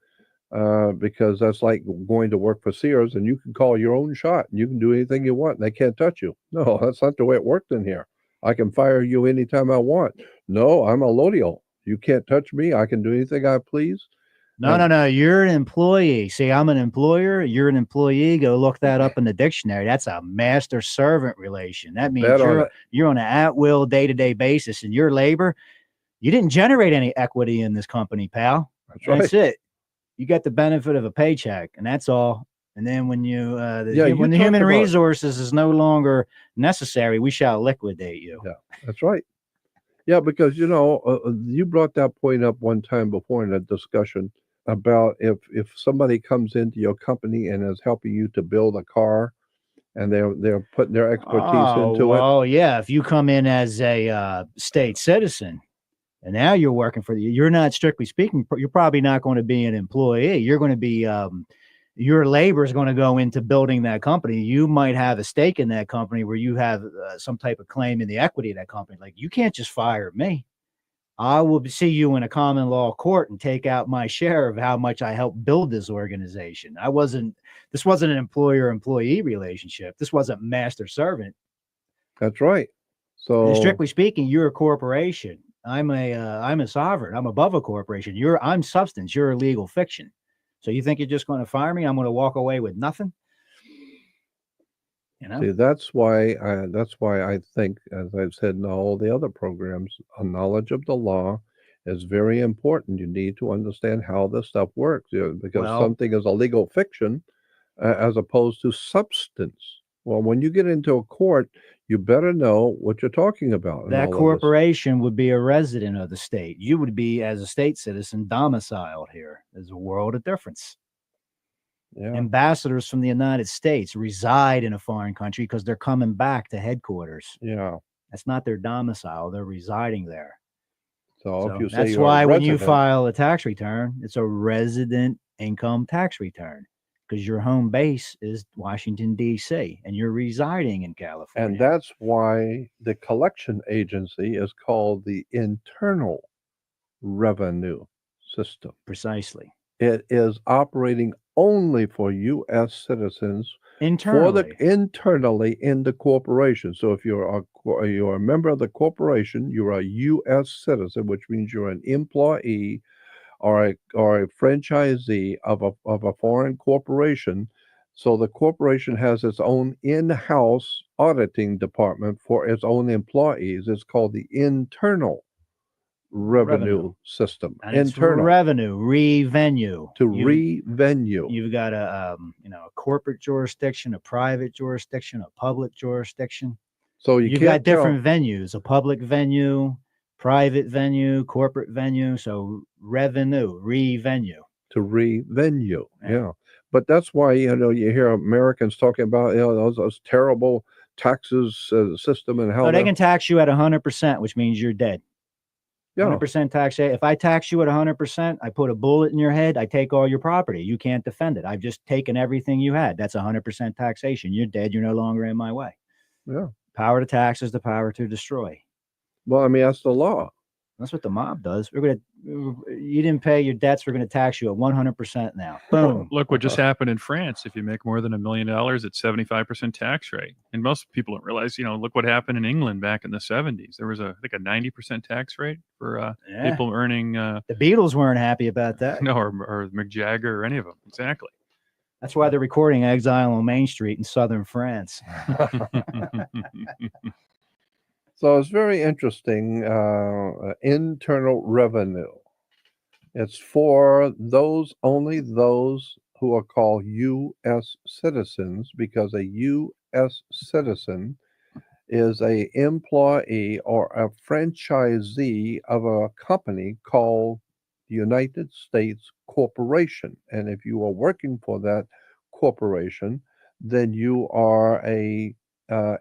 because that's like going to work for Sears and you can call your own shot and you can do anything you want and they can't touch you. No, that's not the way it worked in here. I can fire you anytime I want. No, I'm allodial. You can't touch me. I can do anything I please. No. You're an employee. See, I'm an employer. You're an employee. Go look that up in the dictionary. That's a master-servant relation. That means Bet on it. you're on an at-will, day-to-day basis, and your labor. You didn't generate any equity in this company, pal. That's right. That's it. You get the benefit of a paycheck, and that's all. And then when you Yeah, you when the talked human about- resources is no longer necessary, we shall liquidate you. Yeah, that's right. Yeah, because you brought that point up one time before in a discussion about if somebody comes into your company and is helping you to build a car, and they're putting their expertise into it. Oh, yeah. If you come in as a state citizen and now you're working for you're not, strictly speaking, you're probably not going to be an employee. You're going to be, your labor is going to go into building that company. You might have a stake in that company where you have some type of claim in the equity of that company. Like, you can't just fire me. I will see you in a common law court and take out my share of how much I helped build this organization. This wasn't an employer-employee relationship. This wasn't master-servant. That's right. So And strictly speaking, you're a corporation. I'm a sovereign. I'm above a corporation. I'm substance. You're a legal fiction. So you think you're just going to fire me? I'm going to walk away with nothing? see, that's why I think, as I've said in all the other programs, a knowledge of the law is very important. You need to understand how this stuff works, because Well- something is a legal fiction as opposed to substance. Well, when you get into a court, you better know what you're talking about. in That all of this. corporation would be a resident of the state. You would be, as a state citizen, domiciled here. There's a world of difference. Yeah. Ambassadors from the United States reside in a foreign country because they're coming back to headquarters. Yeah. That's not their domicile. They're residing there. So, So if you say that's you're why a when you resident, file a tax return, it's a resident income tax return, because your home base is Washington, D.C., and you're residing in California. and that's why the collection agency is called the Internal Revenue System. Precisely. It is operating only for U.S. citizens Internally. internally in the corporation. So if you're a member of the corporation, you're a U.S. citizen, which means you're an employee or a franchisee of a foreign corporation. So the corporation has its own in-house auditing department for its own employees. It's called the Internal Revenue System. And it's Internal revenue, revenue. to revenue. You've got a corporate jurisdiction, a private jurisdiction, a public jurisdiction. So you You've can't got different venues: a public venue, private venue, corporate venue. So revenue, revenue. to revenue. Yeah. Yeah. But that's why, you hear Americans talking about, those terrible taxes system and how Oh, they they're- can tax you at 100%, which means you're dead. yeah. 100% tax. If I tax you at 100%, I put a bullet in your head. I take all your property. You can't defend it. I've just taken everything you had. That's 100% taxation. You're dead. You're no longer in my way. Yeah. Power to tax is the power to destroy. Well, I mean, that's the law. That's what the mob does. You didn't pay your debts. We're going to tax you at 100% now. Boom. Look what just happened in France. If you make more than $1 million, it's 75% tax rate. And most people don't realize, look what happened in England back in the 70s. There was I think a 90% tax rate for Yeah. people earning The Beatles weren't happy about that. no, or Mick Jagger or any of them. Exactly. That's why they're recording Exile on Main Street in southern France. So it's very interesting. Internal revenue. It's for only those who are called U.S. citizens, because a U.S. citizen is a employee or a franchisee of a company called the United States Corporation. And if you are working for that corporation, then you are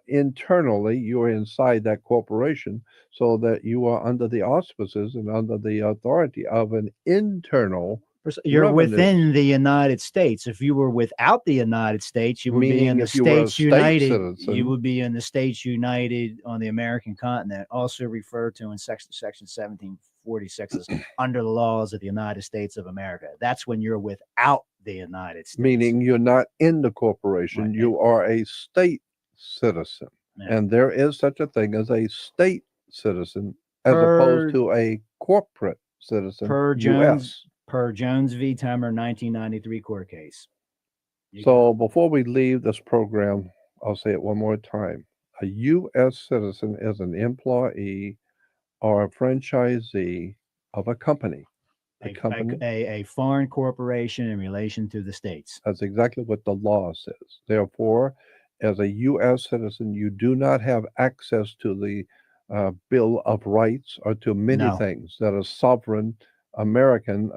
internally, you're inside that corporation, so that you are under the auspices and under the authority of an internal. You're revenue. within the United States. If you were without the United States, you would be Meaning in the if you were a States state United. citizen. You would be in the States United on the American continent, also referred to in section 1746 as under the laws of the United States of America. That's when you're without the United States. Meaning you're not in the corporation, Right. you are a state citizen. Yeah. And there is such a thing as a state citizen as Per- opposed to a corporate citizen. per US. Jones v. Temer 1993 court case. You So before we leave this program, I'll say it one more time. A U.S. citizen is an employee or a franchisee of a company. A company. a foreign corporation in relation to the states. That's exactly what the law says. Therefore, as a U.S. citizen, you do not have access to the Bill of Rights or to many No. things that a sovereign American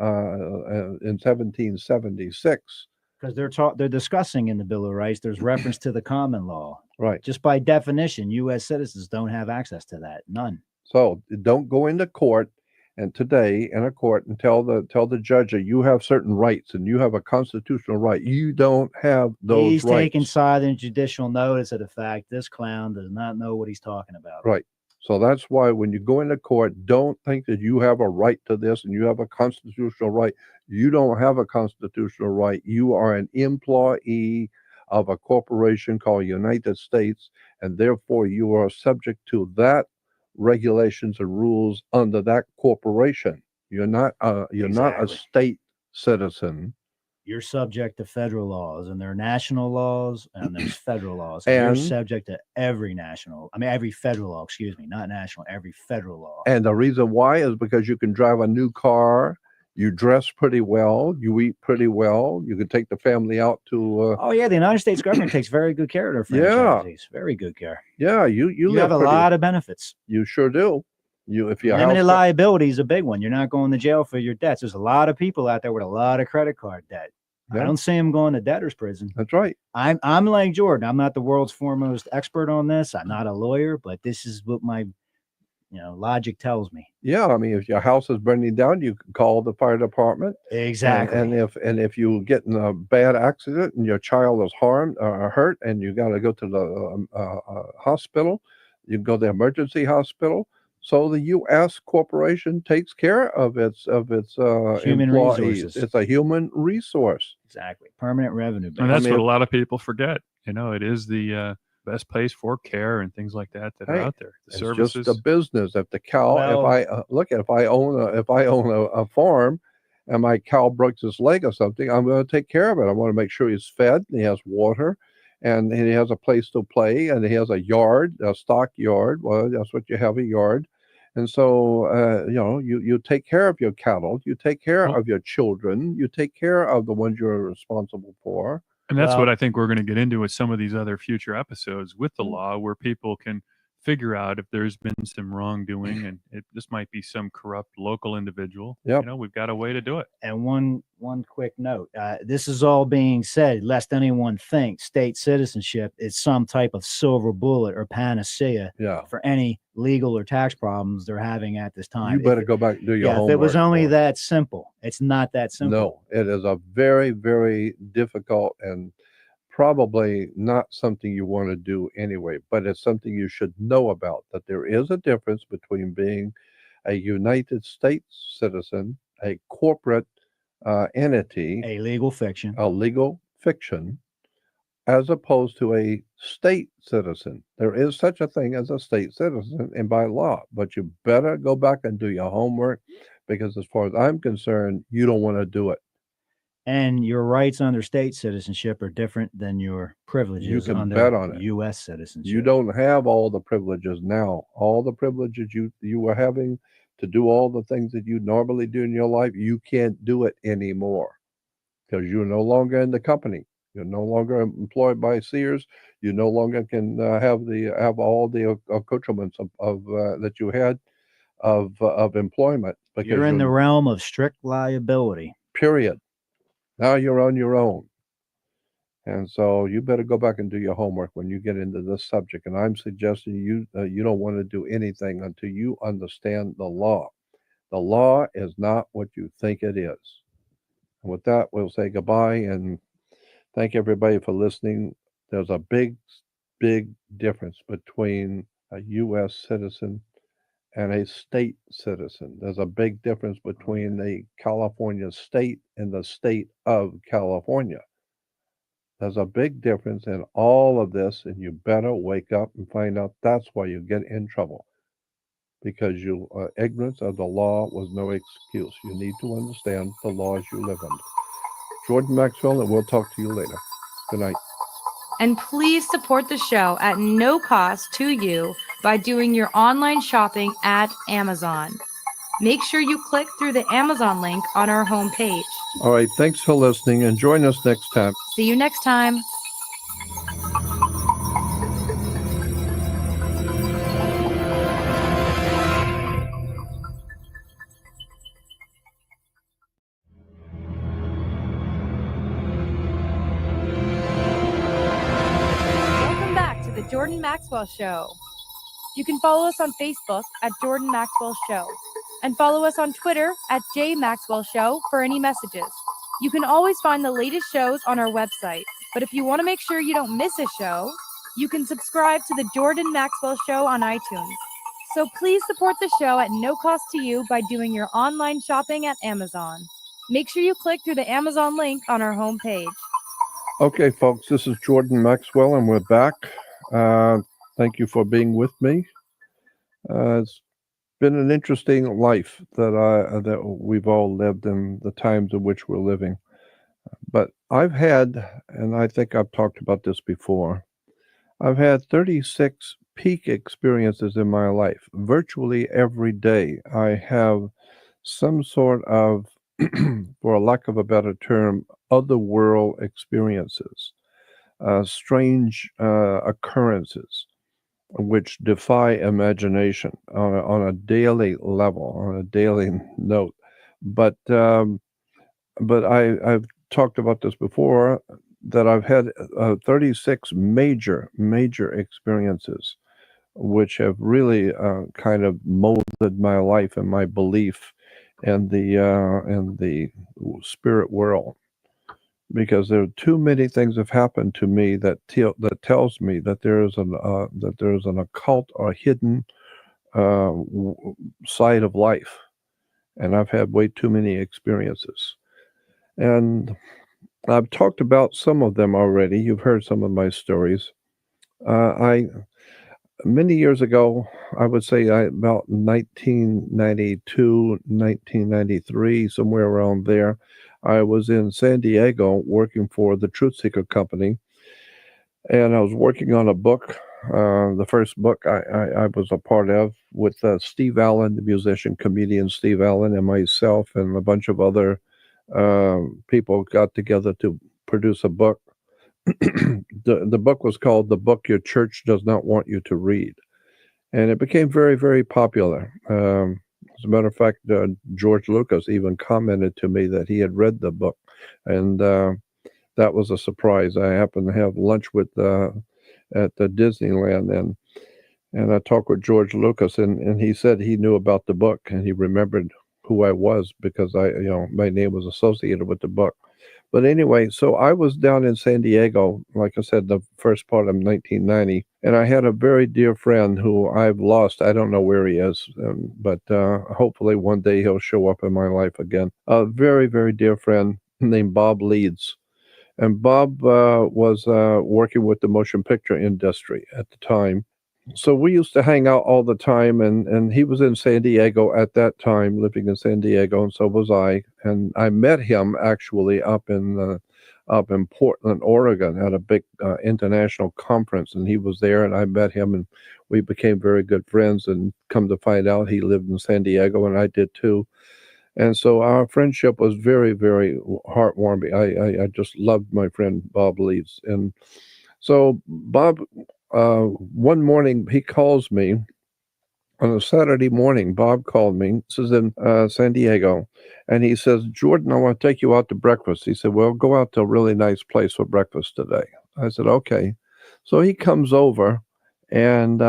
in 1776. Because they're discussing in the Bill of Rights, there's reference to the common law. Right. Just by definition, U.S. citizens don't have access to that. None. So don't go into court and today in a court and tell the judge that you have certain rights and you have a constitutional right. You don't have those He's rights. taking silent judicial notice of the fact this clown does not know what he's talking about. Right. So that's why when you go into court, don't think that you have a right to this and you have a constitutional right. You don't have a constitutional right. You are an employee of a corporation called United States, and therefore you are subject to that regulations and rules under that corporation. You're not a Exactly. state citizen. You're subject to federal laws, and there are national laws, and there's federal laws. And you're And- subject to every federal law, excuse me, not national, every federal law. And the reason why is because you can drive a new car, you dress pretty well, you eat pretty well, you can take the family out to Oh yeah, the United States government takes very good care of their Yeah. franchisees. Very good care. you You live have a pretty- lot of benefits. You sure do. If your Limited house liability is a big one. You're not going to jail for your debts. There's a lot of people out there with a lot of credit card debt. Yeah. I don't see them going to debtor's prison. That's right. I'm like Jordan. I'm not the world's foremost expert on this. I'm not a lawyer, but this is what my logic tells me. Yeah, I mean, if your house is burning down, you can call the fire department. Exactly. And if you get in a bad accident and your child is harmed or hurt, and you got to go to the hospital, you can go to the emergency hospital. So the U.S. corporation takes care of its Human employees. resources. It's a human resource. Exactly. Permanent revenue. And that's I mean, what a lot of people forget. It is the best place for care and things like that are Hey, out there. The It's services. just a business. If the cow, Well- if I own a farm, and my cow breaks his leg or something, I'm going to take care of it. I want to make sure he's fed, and he has water, and he has a place to play, and he has a yard, a stock yard. Well, that's what you have, a yard. And so, you take care of your cattle, you take care Well- of your children, you take care of the ones you're responsible for. And that's Well- what I think we're going to get into with some of these other future episodes with the Mm. law, where people can figure out if there's been some wrongdoing, and this might be some corrupt local individual. Yep. We've got a way to do it. And one quick note. This is all being said, lest anyone think state citizenship is some type of silver bullet or panacea Yeah. for any legal or tax problems they're having at this time. You better go back and do your If homework. it was only boy. that simple, it's not that simple. No, it is a very, very difficult and probably not something you want to do anyway, but it's something you should know about, that there is a difference between being a United States citizen, a corporate entity, A legal fiction. a legal fiction, as opposed to a state citizen. There is such a thing as a state citizen and by law, but you better go back and do your homework, because as far as I'm concerned, you don't want to do it. And your rights under state citizenship are different than your privileges can under bet on it. U.S. citizenship. You don't have all the privileges now. All the privileges you were having to do all the things that you normally do in your life, you can't do it anymore, because you're no longer in the company. You're no longer employed by Sears. You no longer can have all the accoutrements of that you had of employment, because You're in the realm of strict liability. period. Now you're on your own. And so you better go back and do your homework when you get into this subject. And I'm suggesting you don't want to do anything until you understand the law. The law is not what you think it is. And with that, we'll say goodbye and thank everybody for listening. There's a big, big difference between a U.S. citizen and a state citizen. There's a big difference between the California state and the state of California. There's a big difference in all of this, and you better wake up and find out that's why you get in trouble. Because ignorance of the law was no excuse. You need to understand the laws you live under. Jordan Maxwell, and we'll talk to you later. Good night. And please support the show at no cost to you by doing your online shopping at Amazon. Make sure you click through the Amazon link on our homepage. All right. Thanks for listening and join us next time. See you next time. Welcome back to the Jordan Maxwell Show. You can follow us on Facebook at Jordan Maxwell Show and follow us on Twitter at J Maxwell Show for any messages. You can always find the latest shows on our website, but if you want to make sure you don't miss a show, you can subscribe to the Jordan Maxwell Show on iTunes. So please support the show at no cost to you by doing your online shopping at Amazon. Make sure you click through the Amazon link on our homepage. Okay, folks, this is Jordan Maxwell, and we're back. Thank you for being with me. It's been an interesting life that we've all lived in the times in which we're living. But I've had, and I think I've talked about this before, I've had 36 peak experiences in my life. Virtually every day I have some sort of, for a lack of a better term, otherworld experiences, strange occurrences which defy imagination on a daily level, on a daily note. But I've talked about this before, that I've had 36 major experiences which have really kind of molded my life and my belief in the spirit world. Because there are too many things have happened to me that tells me that there is an occult or hidden side of life, and I've had way too many experiences, and I've talked about some of them already. You've heard some of my stories. Many years ago, I would say about 1992, 1993, somewhere around there, I was in San Diego working for the Truth Seeker Company, and I was working on a book, the first book I was a part of, with Steve Allen, the musician, comedian Steve Allen, and myself, and a bunch of other people got together to produce a book. The book was called The Book Your Church Does Not Want You to Read, and it became very, very popular. As a matter of fact, George Lucas even commented to me that he had read the book, and that was a surprise. I happened to have lunch at the Disneyland, and I talked with George Lucas, and he said he knew about the book, and he remembered who I was because my name was associated with the book. But anyway, so I was down in San Diego, like I said, the first part of 1990, and I had a very dear friend who I've lost. I don't know where he is, but hopefully one day he'll show up in my life again. A very, very dear friend named Bob Leeds. And Bob was working with the motion picture industry at the time. So we used to hang out all the time, and he was in San Diego at that time, living in San Diego, and so was I. And I met him actually up in Portland, Oregon, at a big international conference, and he was there, and I met him, and we became very good friends. And come to find out, he lived in San Diego, and I did too. And so our friendship was very, very heartwarming. I just loved my friend Bob Leeds. And so Bob, one morning, he calls me on a Saturday morning. Bob called me. This is in San Diego. And he says, Jordan, I want to take you out to breakfast. He said, well, go out to a really nice place for breakfast today. I said, okay. So he comes over, and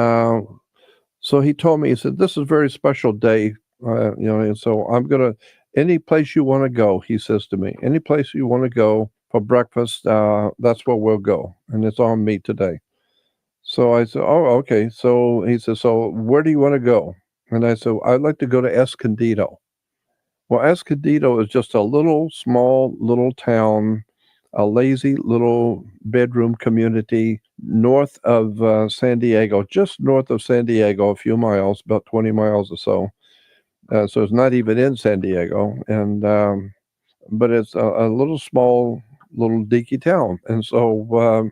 so he told me, he said, this is a very special day, and so I'm going to, any place you want to go, he says to me, any place you want to go for breakfast, that's where we'll go. And it's on me today. So I said, oh, okay. So he said, so where do you want to go? And I said, I'd like to go to Escondido. Well, Escondido is just a small little town, a lazy little bedroom community north of San Diego, just north of San Diego, a few miles, about 20 miles or so. So it's not even in San Diego, and but it's a little small, little dinky town. And so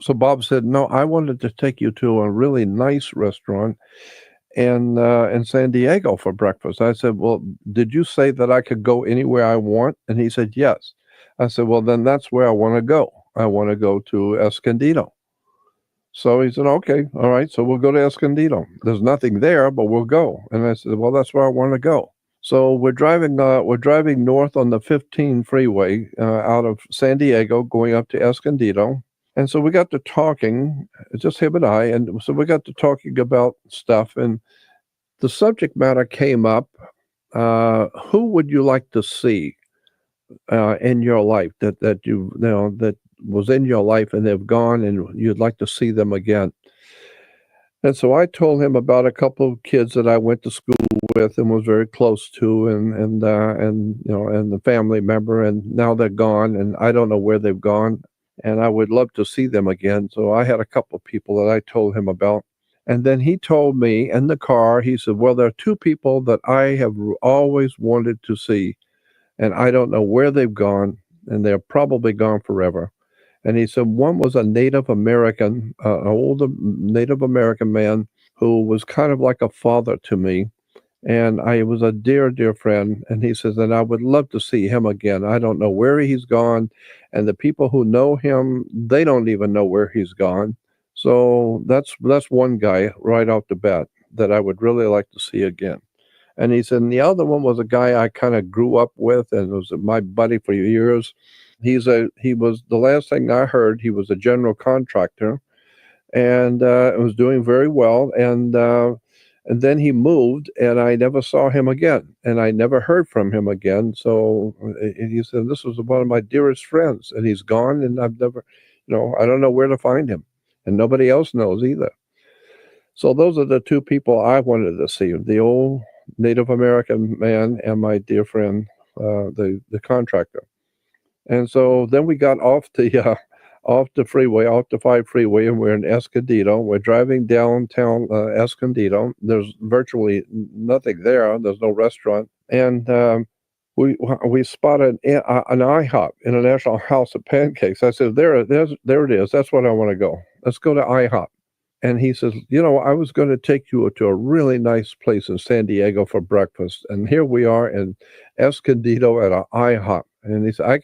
so Bob said, no, I wanted to take you to a really nice restaurant, in San Diego for breakfast. I said, well, did you say that I could go anywhere I want? And he said, yes. I said, well, then that's where I want to go. I want to go to Escondido. So he said, okay, all right, so we'll go to Escondido. There's nothing there, but we'll go. And I said, well, that's where I want to go. So we're driving north on the 15 freeway out of San Diego, going up to Escondido. And so we got to talking, just him and I. And so we got to talking about stuff. And the subject matter came up. Who would you like to see in your life that that was in your life and they've gone and you'd like to see them again? And so I told him about a couple of kids that I went to school with and was very close to, and the family member, and now they're gone, and I don't know where they've gone, and I would love to see them again. So I had a couple of people that I told him about. And then he told me in the car, he said, well, there are two people that I have always wanted to see, and I don't know where they've gone, and they're probably gone forever. And he said one was a Native American, an older Native American man who was kind of like a father to me. And I was a dear, dear friend. And he says, and I would love to see him again. I don't know where he's gone. And the people who know him, they don't even know where he's gone. So that's one guy right off the bat that I would really like to see again. And he said, and the other one was a guy I kind of grew up with and was my buddy for years. He was, the last thing I heard, he was a general contractor and was doing very well. And then he moved and I never saw him again and I never heard from him again. So he said, this was one of my dearest friends and he's gone and I've never, I don't know where to find him and nobody else knows either. So those are the two people I wanted to see, the old Native American man and my dear friend, the contractor. And so then we got off the freeway, off the 5 freeway, and we're in Escondido. We're driving downtown Escondido. There's virtually nothing there. There's no restaurant. And we spotted an IHOP, International House of Pancakes. I said, there it is. That's what I want to go. Let's go to IHOP. And he says, I was going to take you to a really nice place in San Diego for breakfast. And here we are in Escondido at an IHOP. And he said,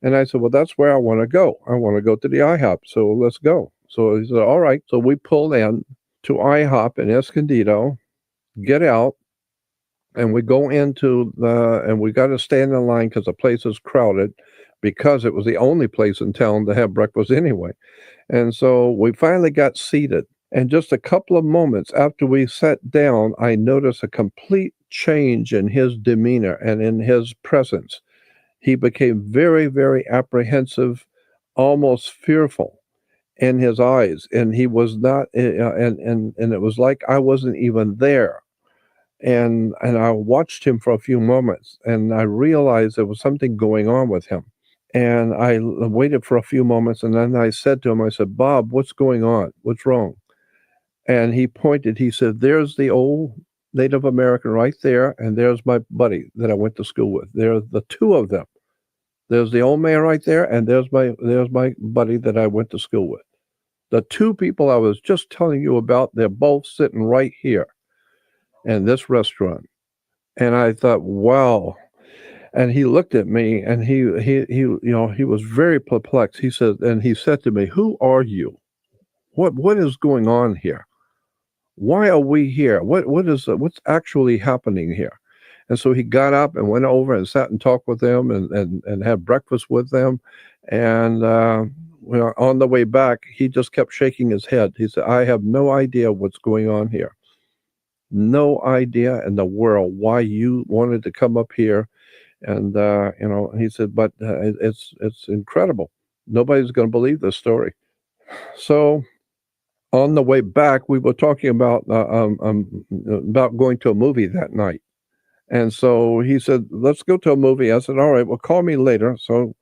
and I said, well, that's where I want to go. I want to go to the IHOP. So let's go. So he said, all right. So we pulled in to IHOP in Escondido, get out, and we go into and we got to stand in line because the place is crowded because it was the only place in town to have breakfast anyway. And so we finally got seated. And just a couple of moments after we sat down, I noticed a complete change in his demeanor and in his presence. He became very, very apprehensive, almost fearful in his eyes. And he was not, and it was like I wasn't even there. And I watched him for a few moments and I realized there was something going on with him. And I waited for a few moments and then I said to him, I said, Bob, what's going on? What's wrong? And he pointed, he said, there's the old Native American right there. And there's my buddy that I went to school with. There's the two of them. There's the old man right there. And there's my buddy that I went to school with. The two people I was just telling you about, they're both sitting right here in this restaurant. And I thought, wow. And he looked at me and he was very perplexed. He said to me, who are you? What is going on here? Why are we here? What's actually happening here? And so he got up and went over and sat and talked with them and had breakfast with them. And on the way back, he just kept shaking his head. He said, I have no idea what's going on here. No idea in the world why you wanted to come up here. And, he said, but it's incredible. Nobody's going to believe this story. So on the way back, we were talking about going to a movie that night. And so he said, let's go to a movie. I said, all right, well, call me later. So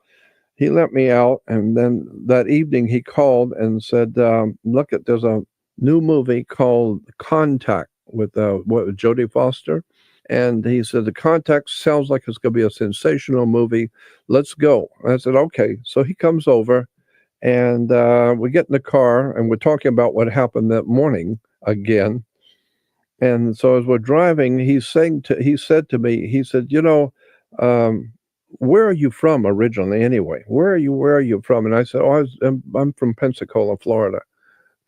he let me out. And then that evening he called and said, look, there's a new movie called Contact with Jodie Foster. And he said, the Contact sounds like it's going to be a sensational movie. Let's go. I said, okay. So he comes over and we get in the car and we're talking about what happened that morning again. And so as we're driving, he said to me, he said, um, where are you from originally anyway? Where are you from? And I said, I'm from Pensacola, Florida.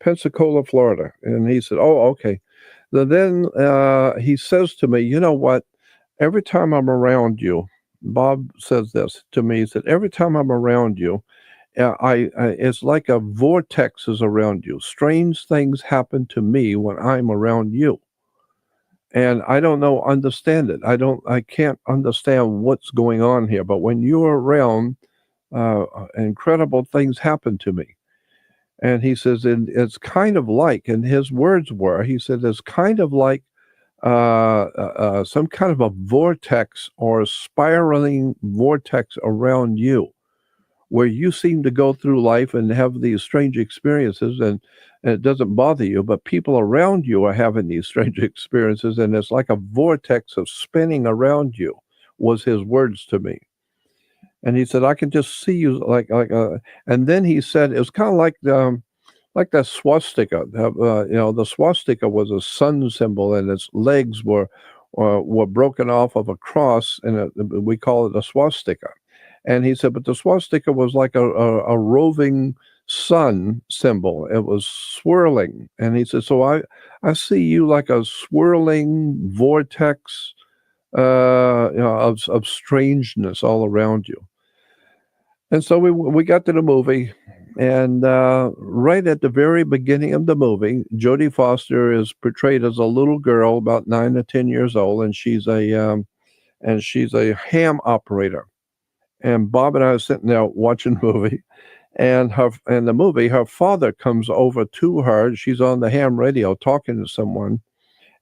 Pensacola, Florida. And he said, oh, okay. Then he says to me, you know what? Every time I'm around you, Bob says this to me. He said, every time I'm around you, it's like a vortex is around you. Strange things happen to me when I'm around you. And I don't understand it. I can't understand what's going on here. But when you're around, incredible things happen to me. And he says, and it's kind of like, and his words were, he said, it's kind of like some kind of a vortex or a spiraling vortex around you, where you seem to go through life and have these strange experiences, and it doesn't bother you, but people around you are having these strange experiences, and it's like a vortex of spinning around you, was his words to me. And he said, I can just see you and then he said, it was kind of like that swastika. The swastika was a sun symbol, and its legs were broken off of a cross, and we call it a swastika. And he said, but the swastika was like a roving sun symbol. It was swirling. And he said, so I see you like a swirling vortex of strangeness all around you. And so we got to the movie, and right at the very beginning of the movie, Jodie Foster is portrayed as a little girl, about 9 or 10 years old, and she's a ham operator. And Bob and I are sitting there watching the movie, and in the movie, her father comes over to her. She's on the ham radio talking to someone,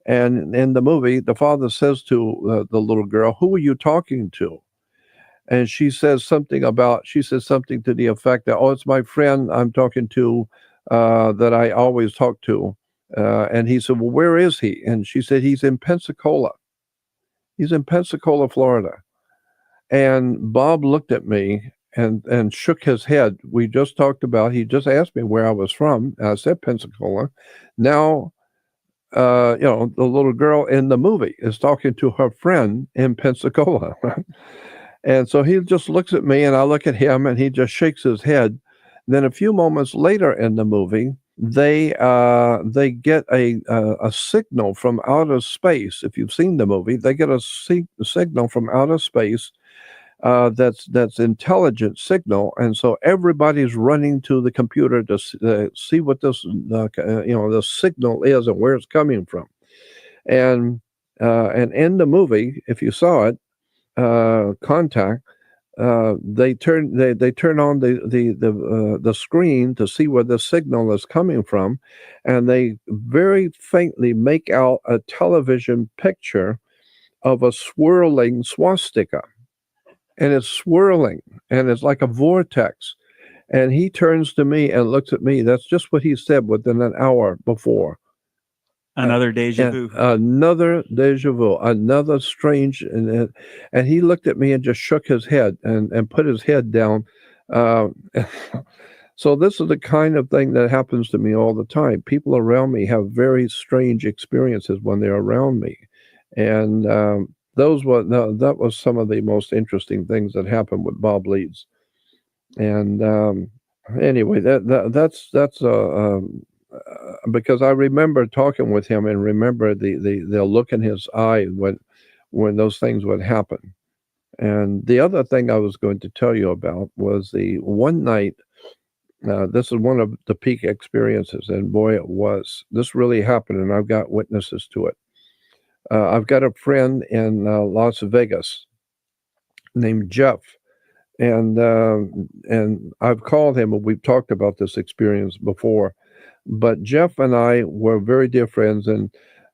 and in the movie, the father says to the little girl, "Who are you talking to?" And she says something to the effect that, "Oh, it's my friend I'm talking to that I always talk to." And he said, "Well, where is he?" And she said, "He's in Pensacola. He's in Pensacola, Florida." And Bob looked at me and shook his head. He just asked me where I was from. And I said Pensacola. Now, the little girl in the movie is talking to her friend in Pensacola. And so he just looks at me, and I look at him, and he just shakes his head. Then a few moments later in the movie, they get a signal from outer space. If you've seen the movie, they get a signal from outer space that's intelligent signal, and so everybody's running to the computer to see what this the signal is and where it's coming from. And in the movie, if you saw it, Contact, they turn on the screen to see where the signal is coming from, and they very faintly make out a television picture of a swirling swastika, and it's swirling, and it's like a vortex. And he turns to me and looks at me. That's just what he said within an hour before. Another deja vu. Another deja vu. Another strange. And he looked at me and just shook his head and put his head down. So this is the kind of thing that happens to me all the time. People around me have very strange experiences when they're around me. And that was some of the most interesting things that happened with Bob Leeds. And anyway, that's because I remember talking with him and remember the look in his eye when those things would happen. And the other thing I was going to tell you about was the one night. This is one of the peak experiences, and boy, it was. This really happened, and I've got witnesses to it. I've got a friend in Las Vegas named Jeff, and I've called him, and we've talked about this experience before. But Jeff and I were very dear friends, and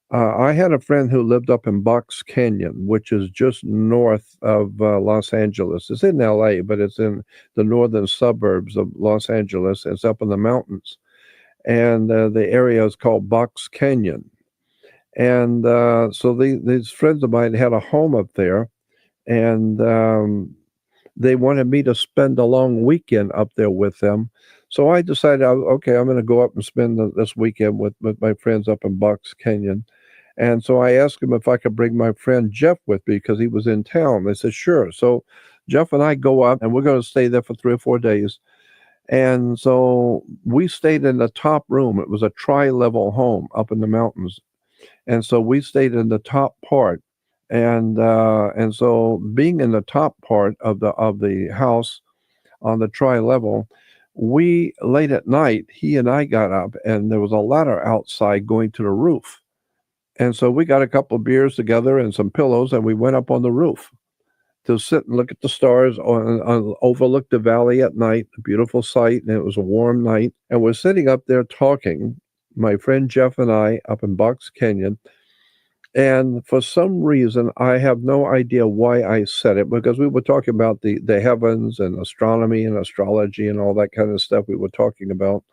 I had a friend who lived up in Box Canyon, which is just north of Los Angeles. It's in LA, but it's in the northern suburbs of Los Angeles. It's up in the mountains, and the area is called Box Canyon. And so these friends of mine had a home up there, and they wanted me to spend a long weekend up there with them. So I decided, okay, I'm going to go up and spend this weekend with my friends up in Box Canyon. And so I asked him if I could bring my friend Jeff with me because he was in town. They said, sure. So Jeff and I go up, and we're going to stay there for 3 or 4 days. And so we stayed in the top room. It was a tri-level home up in the mountains. And so we stayed in the top part. And so being in the top part of the house on the tri-level, we late at night, he and I got up, and there was a ladder outside going to the roof. And so we got a couple of beers together and some pillows, and we went up on the roof to sit and look at the stars, overlook the valley at night, a beautiful sight, and it was a warm night. And we're sitting up there talking, my friend Jeff and I, up in Box Canyon. And for some reason, I have no idea why I said it, because we were talking about the heavens and astronomy and astrology and all that kind of stuff we were talking about.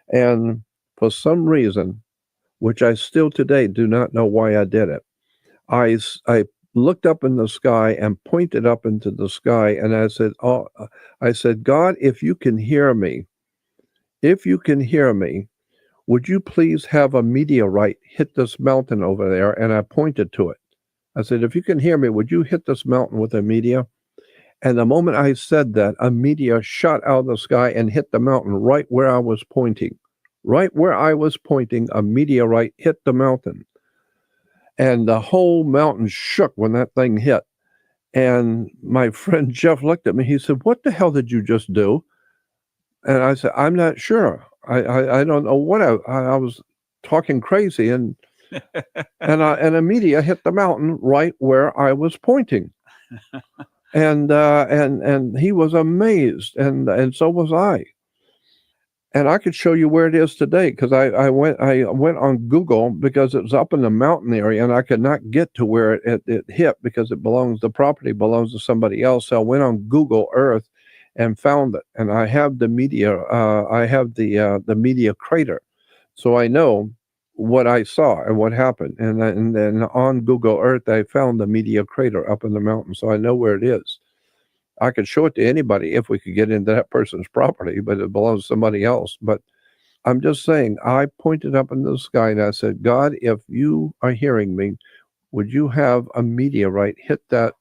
And for some reason, which I still today do not know why I did it, I looked up in the sky and pointed up into the sky, and I said, God, if you can hear me, would you please have a meteorite hit this mountain over there? And I pointed to it. I said, if you can hear me, would you hit this mountain with a meteor? And the moment I said that, a meteor shot out of the sky and hit the mountain right where I was pointing. Right where I was pointing, a meteorite hit the mountain. And the whole mountain shook when that thing hit. And my friend Jeff looked at me. He said, what the hell did you just do? And I said, I'm not sure. I don't know what I was talking crazy. And and a meteor hit the mountain right where I was pointing. And he was amazed. And so was I. And I could show you where it is today, because I went on Google, because it was up in the mountain area, and I could not get to where it hit, because the property belongs to somebody else. So I went on Google Earth and found it, and I have the meteor. I have the meteor crater, so I know what I saw and what happened. And then on Google Earth, I found the meteor crater up in the mountain, so I know where it is. I could show it to anybody if we could get into that person's property, but it belongs to somebody else. But I'm just saying, I pointed up in the sky and I said, God, if you are hearing me, would you have a meteorite hit that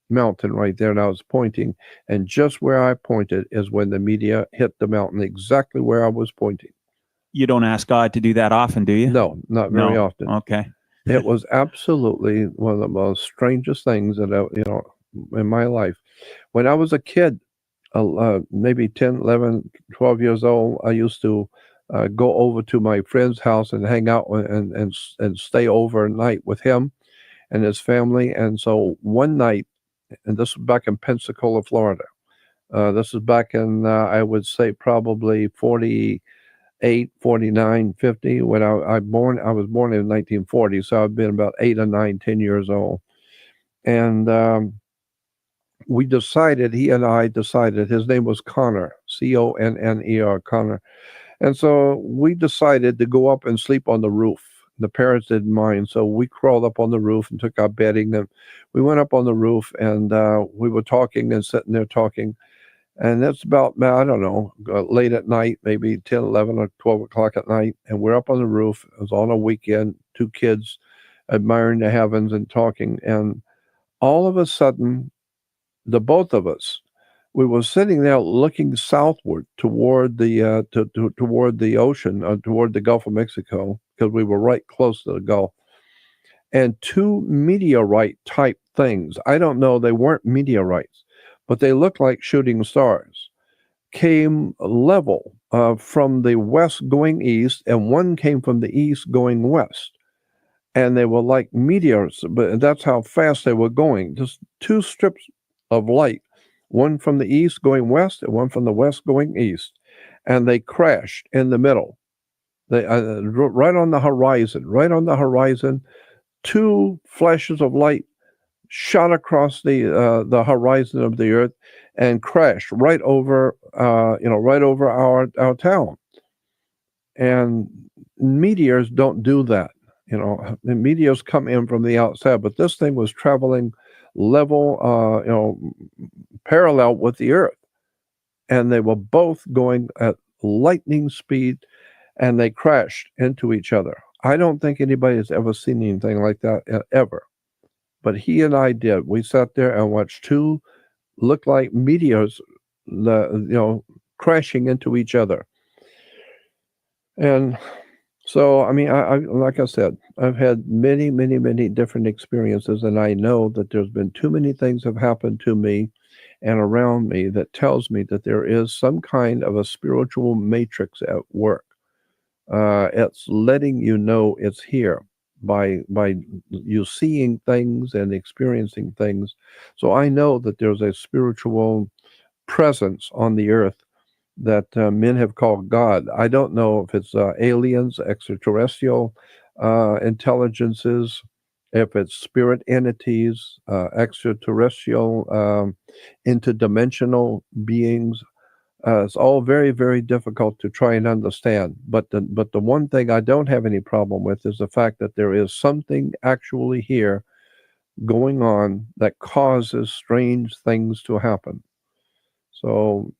mountain right there? And I was pointing, and just where I pointed is when the meteor hit the mountain, exactly where I was pointing. You don't ask God to do that often, do you? No, not very often. Okay. It was absolutely one of the most strangest things that in my life. When I was a kid, maybe 10, 11, 12 years old, I used to go over to my friend's house and hang out and stay overnight with him and his family. And so one night, and this was back in Pensacola, Florida. This is back in, I would say, probably 48, 49, 50. When I was born in 1940, so I've been about 8 or 9, 10 years old. And he and I decided, his name was Connor, Conner, Connor. And so we decided to go up and sleep on the roof. The parents didn't mind, so we crawled up on the roof and took our bedding, and we went up on the roof, and we were talking and sitting there talking. And that's about, I don't know, late at night, maybe 10, 11 or 12 o'clock at night. And we're up on the roof. It was on a weekend, 2 kids admiring the heavens and talking. And all of a sudden, the both of us, we were sitting there looking southward toward the toward the ocean, toward the Gulf of Mexico, because we were right close to the Gulf. And 2 meteorite type things, I don't know, they weren't meteorites, but they looked like shooting stars, came level from the west going east, and one came from the east going west. And they were like meteors, but that's how fast they were going. Just 2 strips of light, one from the east going west and one from the west going east. And they crashed in the middle. They right on the horizon, 2 flashes of light shot across the horizon of the earth and crashed right over our town. And meteors don't do that. The meteors come in from the outside, but this thing was traveling level, parallel with the earth. And they were both going at lightning speed, and they crashed into each other I don't think anybody has ever seen anything like that ever. But he and I did. We sat there and watched two look like meteors, crashing into each other. And so, I mean, I like I said, I've had many, many, many different experiences, and I know that there's been too many things have happened to me and around me that tells me that there is some kind of a spiritual matrix at work. It's letting you know it's here by you seeing things and experiencing things. So I know that there's a spiritual presence on the earth that men have called God. I don't know if it's aliens, extraterrestrial intelligences, if it's spirit entities, extraterrestrial, interdimensional beings. It's all very, very difficult to try and understand. But the one thing I don't have any problem with is the fact that there is something actually here going on that causes strange things to happen. So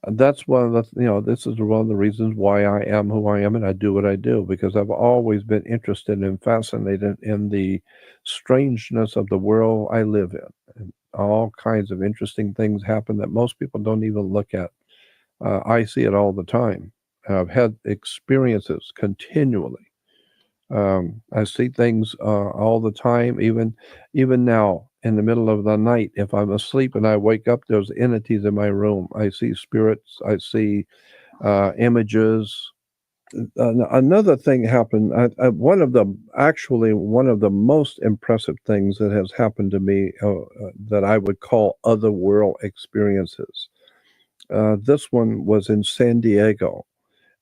that's one of the, this is one of the reasons why I am who I am and I do what I do, because I've always been interested and fascinated in the strangeness of the world I live in. And all kinds of interesting things happen that most people don't even look at. I see it all the time. I've had experiences continually. I see things all the time, even now in the middle of the night. If I'm asleep and I wake up, there's entities in my room. I see spirits. I see images. Another thing happened. One of the most impressive things that has happened to me that I would call otherworld experiences. This one was in San Diego.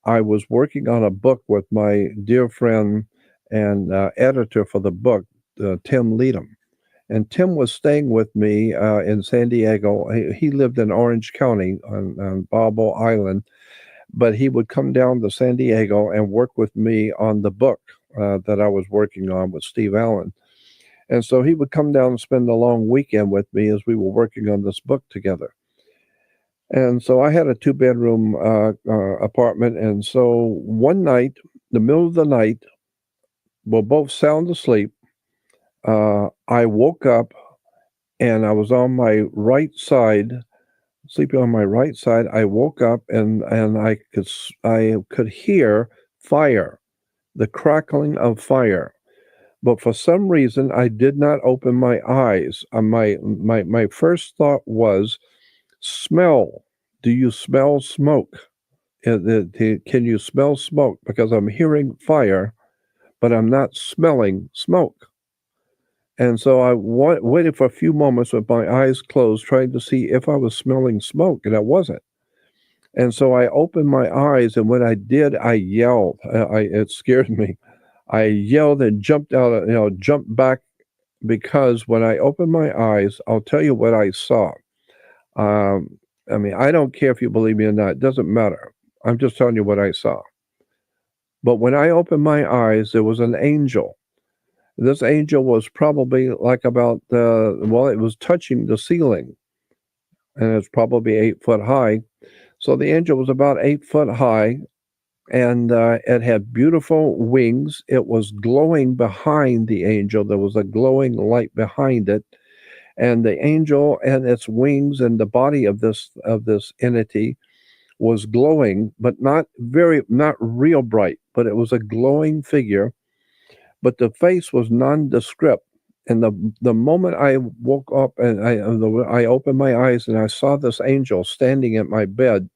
I was working on a book with my dear friend and editor for the book, Tim Leadham. And Tim was staying with me in San Diego. He lived in Orange County on Balboa Island, but he would come down to San Diego and work with me on the book that I was working on with Steve Allen. And so he would come down and spend a long weekend with me as we were working on this book together. And so I had a 2-bedroom apartment. And so one night, the middle of the night, we're both sound asleep. I woke up and I was on my right side, sleeping on my right side. I woke up and I could hear fire, the crackling of fire. But for some reason, I did not open my eyes. My first thought was, smell. Do you smell smoke? Can you smell smoke? Because I'm hearing fire, but I'm not smelling smoke. And so I waited for a few moments with my eyes closed, trying to see if I was smelling smoke, and I wasn't. And so I opened my eyes, and when I did, I yelled. It scared me. I yelled and jumped jumped back, because when I opened my eyes, I'll tell you what I saw. I mean, I don't care if you believe me or not. It doesn't matter. I'm just telling you what I saw. But when I opened my eyes, there was an angel. This angel was probably like it was touching the ceiling, and it's probably 8 foot high. So the angel was about 8 foot high, and it had beautiful wings. It was glowing behind the angel. There was a glowing light behind it, and the angel and its wings and the body of this entity was glowing, but not real bright, but it was a glowing figure. But the face was nondescript. And the moment I woke up and I opened my eyes and I saw this angel standing at my bed,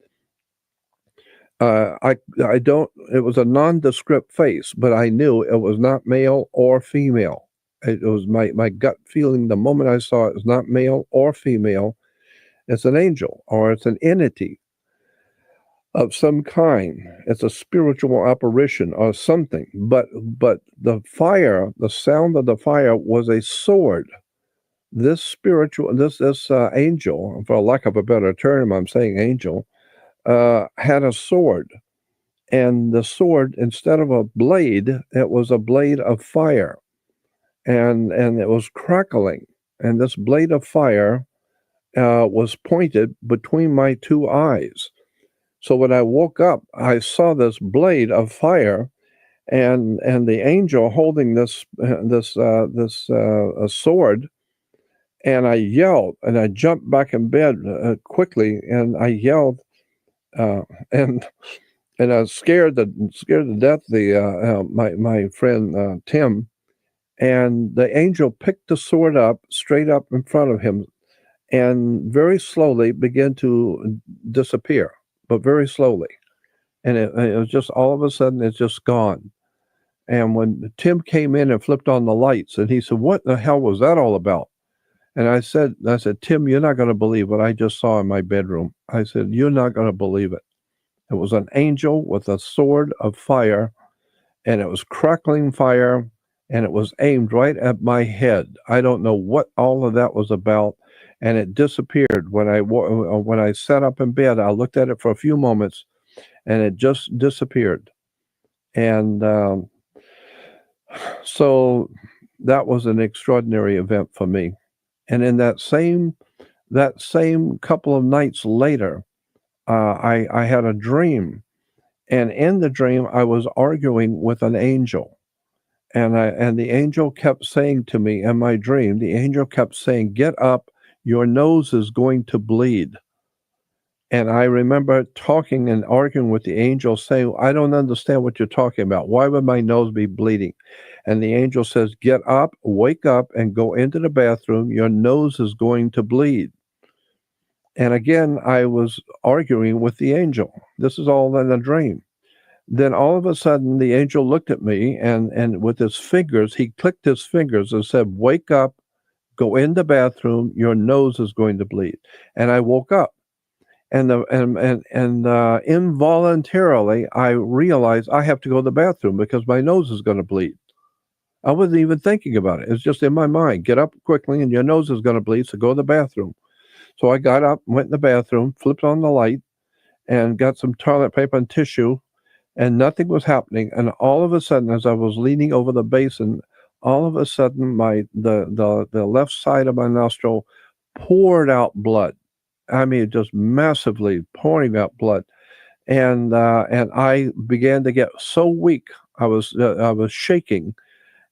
it was a nondescript face, but I knew it was not male or female. It was my gut feeling the moment I saw it was not male or female. It's an angel, or it's an entity of some kind. It's a spiritual apparition or something. But the sound of the fire was a sword. This angel, for lack of a better term, I'm saying angel, had a sword. And the sword, instead of a blade, it was a blade of fire. And it was crackling. And this blade of fire was pointed between my two eyes. So when I woke up, I saw this blade of fire, and the angel holding this sword, and I yelled, and I jumped back in bed quickly, and I yelled, and I scared to death my friend Tim, and the angel picked the sword up straight up in front of him, and very slowly began to disappear, but very slowly, and it was just all of a sudden it's just gone. And when Tim came in and flipped on the lights, and he said, "What the hell was that all about?" And I said, "Tim, you're not going to believe what I just saw in my bedroom." I said, "You're not going to believe it. It was an angel with a sword of fire, and it was crackling fire, and it was aimed right at my head. I don't know what all of that was about, and it disappeared. When I sat up in bed, I looked at it for a few moments, and it just disappeared." And so that was an extraordinary event for me. And in that same couple of nights later, I had a dream, and in the dream I was arguing with an angel, and the angel kept saying to me in my dream, the angel kept saying, "Get up, your nose is going to bleed." And I remember talking and arguing with the angel, saying, "I don't understand what you're talking about. Why would my nose be bleeding?" And the angel says, "Get up, wake up, and go into the bathroom. Your nose is going to bleed." And again, I was arguing with the angel. This is all in a dream. Then all of a sudden, the angel looked at me, and with his fingers, he clicked his fingers and said, "Wake up, go in the bathroom. Your nose is going to bleed." And I woke up. And involuntarily, I realized I have to go to the bathroom because my nose is going to bleed. I wasn't even thinking about it. It's just in my mind. Get up quickly, and your nose is going to bleed, so go to the bathroom. So I got up, went in the bathroom, flipped on the light, and got some toilet paper and tissue, and nothing was happening. And all of a sudden, as I was leaning over the basin, all of a sudden, the left side of my nostril poured out blood. I mean, just massively pouring out blood, and I began to get so weak. I was shaking,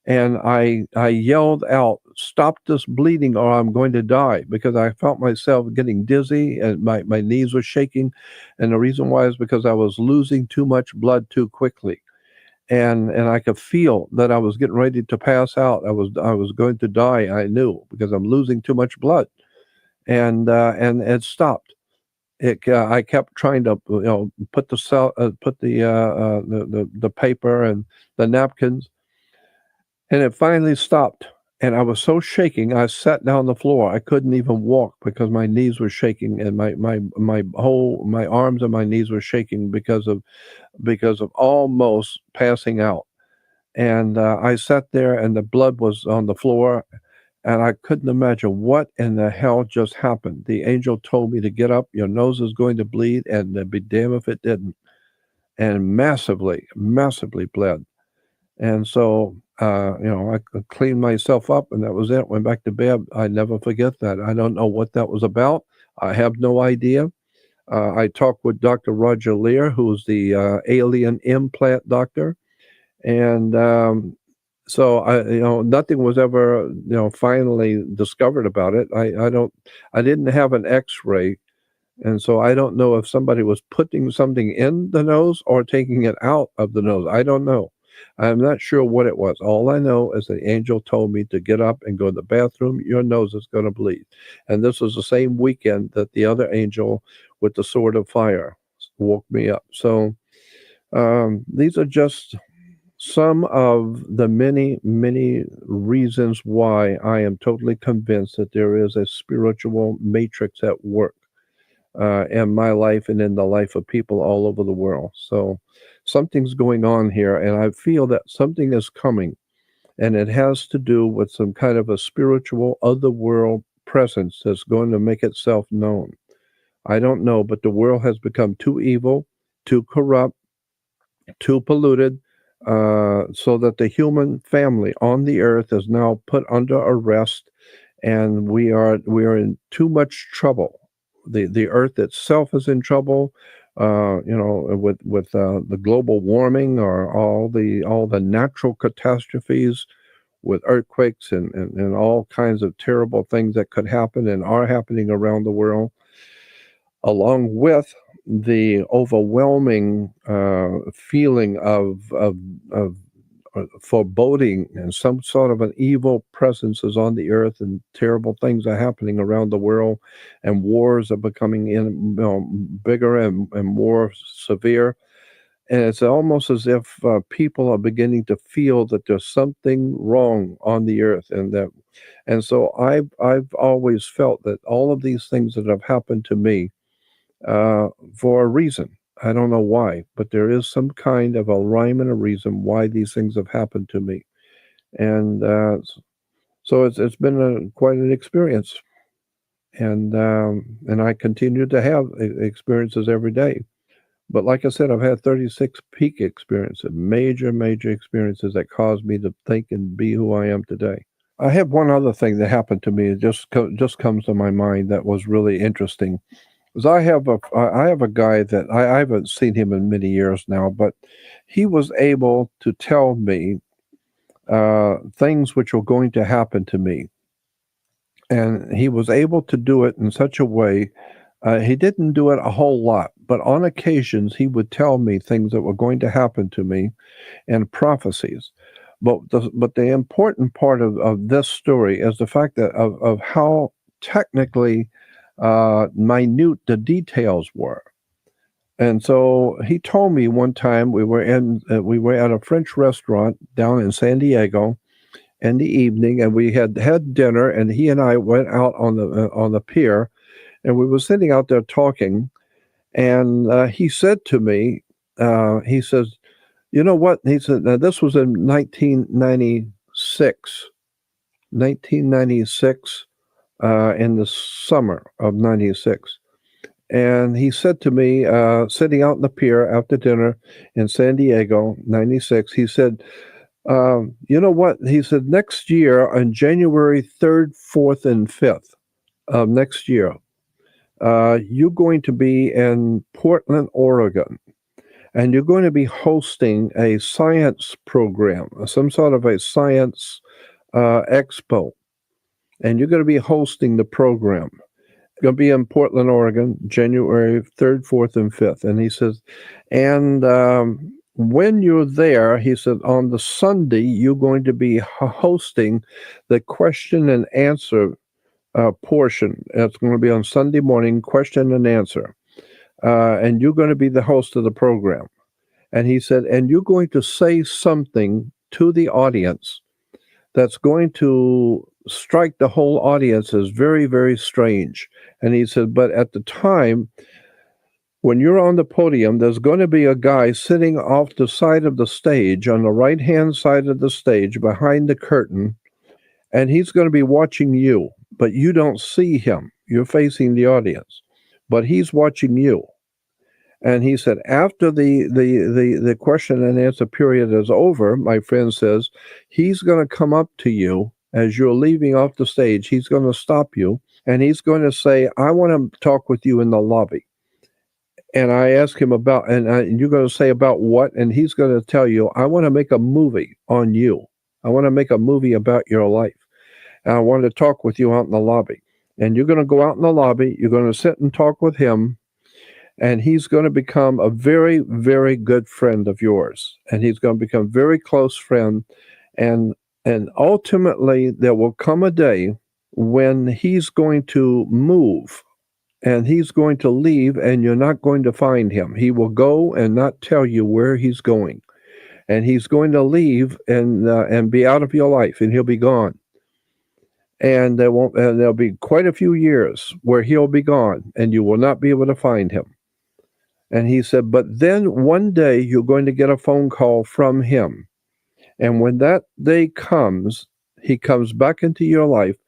and I yelled out, "Stop this bleeding, or I'm going to die!" Because I felt myself getting dizzy, and my knees were shaking, and the reason why is because I was losing too much blood too quickly, and I could feel that I was getting ready to pass out. I was going to die. I knew, because I'm losing too much blood. And it stopped. I kept trying to, put the paper and the napkins, and it finally stopped. And I was so shaking, I sat down on the floor. I couldn't even walk because my knees were shaking, and my arms and my knees were shaking because of almost passing out. And I sat there, and the blood was on the floor. And I couldn't imagine what in the hell just happened. The angel told me to get up, your nose is going to bleed, and be damned if it didn't. And massively, massively bled. And so, I cleaned myself up, and that was it. Went back to bed. I never forget that. I don't know what that was about. I have no idea. I talked with Dr. Roger Leir, who's the alien implant doctor. And so nothing was ever, finally discovered about it. I didn't have an X-ray, and so I don't know if somebody was putting something in the nose or taking it out of the nose. I don't know. I'm not sure what it was. All I know is the angel told me to get up and go to the bathroom. Your nose is going to bleed. And this was the same weekend that the other angel with the sword of fire woke me up. So these are just some of the many, many reasons why I am totally convinced that there is a spiritual matrix at work in my life and in the life of people all over the world. So something's going on here, and I feel that something is coming, and it has to do with some kind of a spiritual otherworld presence that's going to make itself known. I don't know, but the world has become too evil, too corrupt, too polluted, so that the human family on the earth is now put under arrest, and we are in too much trouble. The earth itself is in trouble. with the global warming or all the natural catastrophes with earthquakes and all kinds of terrible things that could happen and are happening around the world, along with the overwhelming feeling of foreboding and some sort of an evil presence is on the earth, and terrible things are happening around the world, and wars are becoming bigger and more severe. And it's almost as if people are beginning to feel that there's something wrong on the earth, and so I've always felt that all of these things that have happened to me for a reason. I don't know why, but there is some kind of a rhyme and a reason why these things have happened to me, and so it's been quite an experience, and I continue to have experiences every day. But like I said, I've had 36 peak experiences, major experiences that caused me to think and be who I am today. I have one other thing that happened to me. It just comes to my mind that was really interesting. Because I have a guy that I haven't seen him in many years now, but he was able to tell me things which were going to happen to me, and he was able to do it in such a way. He didn't do it a whole lot, but on occasions he would tell me things that were going to happen to me and prophecies. But the important part of this story is the fact that of how technically minute the details were. And so he told me one time we were at a French restaurant down in San Diego in the evening, and we had dinner, and he and I went out on the pier, and we were sitting out there talking, and he said to me, he says, "You know what?" He said, now this was in 1996, in the summer of 96. And he said to me, sitting out in the pier after dinner in San Diego, 96, he said, "You know what?" He said, "Next year on January 3rd, 4th, and 5th of next year, you're going to be in Portland, Oregon, and you're going to be hosting a science program, some sort of a science expo, and you're going to be hosting the program. It's going to be in Portland, Oregon, January 3rd, 4th, and 5th. And he says, and when you're there, he said, on the Sunday, you're going to be hosting the question and answer portion. It's going to be on Sunday morning, question and answer. And you're going to be the host of the program." And he said, "And you're going to say something to the audience that's going to strike the whole audience as very, very strange." And he said, "But at the time, when you're on the podium, there's going to be a guy sitting off the side of the stage, on the right-hand side of the stage, behind the curtain, and he's going to be watching you, but you don't see him. You're facing the audience, but he's watching you." And he said, after the question and answer period is over, my friend says, he's going to come up to you as you're leaving off the stage. He's going to stop you, and he's going to say, "I want to talk with you in the lobby." And I ask him about, and you're going to say, "About what?" And he's going to tell you, "I want to make a movie on you. I want to make a movie about your life. And I want to talk with you out in the lobby." And you're going to go out in the lobby. You're going to sit and talk with him. And he's going to become a very, very good friend of yours. And he's going to become a very close friend. And ultimately, there will come a day when he's going to move, and he's going to leave, and you're not going to find him. He will go and not tell you where he's going. And he's going to leave and be out of your life, and he'll be gone. And there'll be quite a few years where he'll be gone, and you will not be able to find him. And he said, but then one day you're going to get a phone call from him. And when that day comes, he comes back into your life.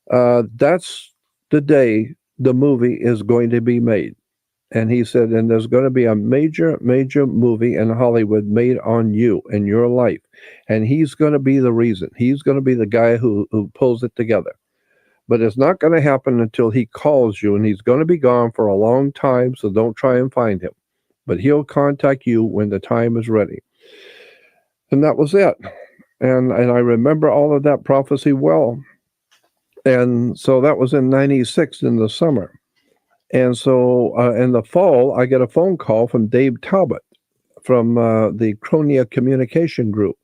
That's the day the movie is going to be made. And he said, and there's going to be a major, major movie in Hollywood made on you and your life. And he's going to be the reason. He's going to be the guy who pulls it together. But it's not going to happen until he calls you, and he's going to be gone for a long time, so don't try and find him. but he'll contact you when the time is ready. And that was it. And I remember all of that prophecy well. And so that was in 96 in the summer. And so in the fall, I get a phone call from Dave Talbot from the Chronia Communication Group.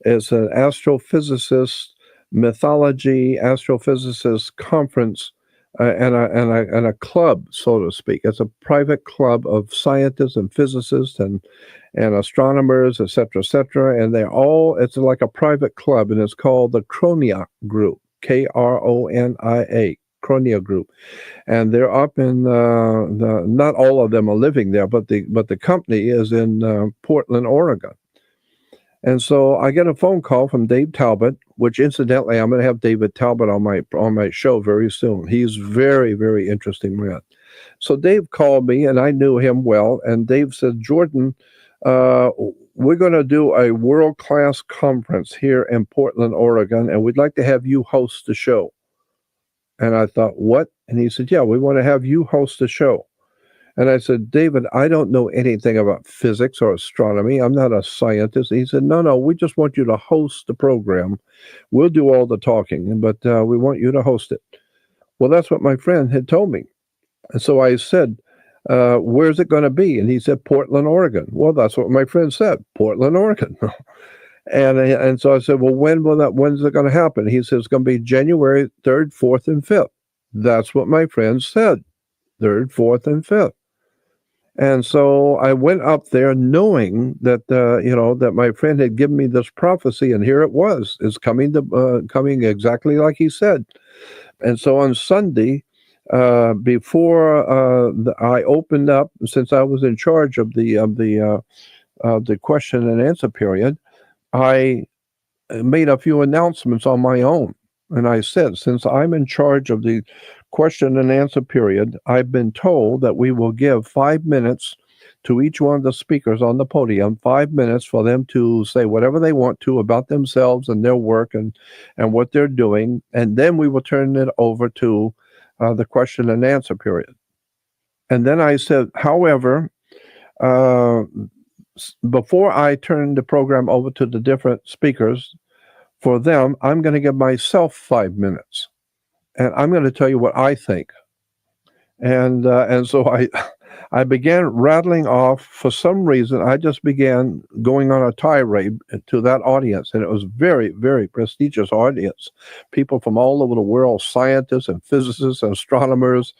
It's an astrophysicist, mythology, astrophysicist conference and a club, so to speak. It's a private club of scientists and physicists and astronomers, et cetera, and it's like a private club, and it's called the Chronia Group, Kronia, Chronia Group, and they're up in not all of them are living there, but the company is in Portland, Oregon. And so I get a phone call from Dave Talbot, which incidentally, I'm going to have David Talbot on my show very soon. He's very, very interesting man. So Dave called me, and I knew him well. And Dave said, Jordan, we're going to do a world-class conference here in Portland, Oregon, and we'd like to have you host the show. And I thought, what? And he said, yeah, we want to have you host the show. And I said, David, I don't know anything about physics or astronomy. I'm not a scientist. He said, no, we just want you to host the program. We'll do all the talking, but we want you to host it. Well, that's what my friend had told me. And so I said, where's it going to be? And he said, Portland, Oregon. Well, that's what my friend said, Portland, Oregon. And so I said, well, when's it going to happen? He said, it's going to be January 3rd, 4th, and 5th. That's what my friend said, 3rd, 4th, and 5th. And so I went up there knowing that, that my friend had given me this prophecy, and here it was. It's coming exactly like he said. And so on Sunday, before I opened up, since I was in charge of the question and answer period, I made a few announcements on my own. And I said, since I'm in charge of the question and answer period, I've been told that we will give 5 minutes to each one of the speakers on the podium, 5 minutes for them to say whatever they want to about themselves and their work and what they're doing. And then we will turn it over to the question and answer period. And then I said, however, before I turn the program over to the different speakers, for them, I'm going to give myself 5 minutes, and I'm going to tell you what I think. And so I began rattling off. For some reason, I just began going on a tirade to that audience, and it was very, very prestigious audience. People from all over the world, scientists and physicists and astronomers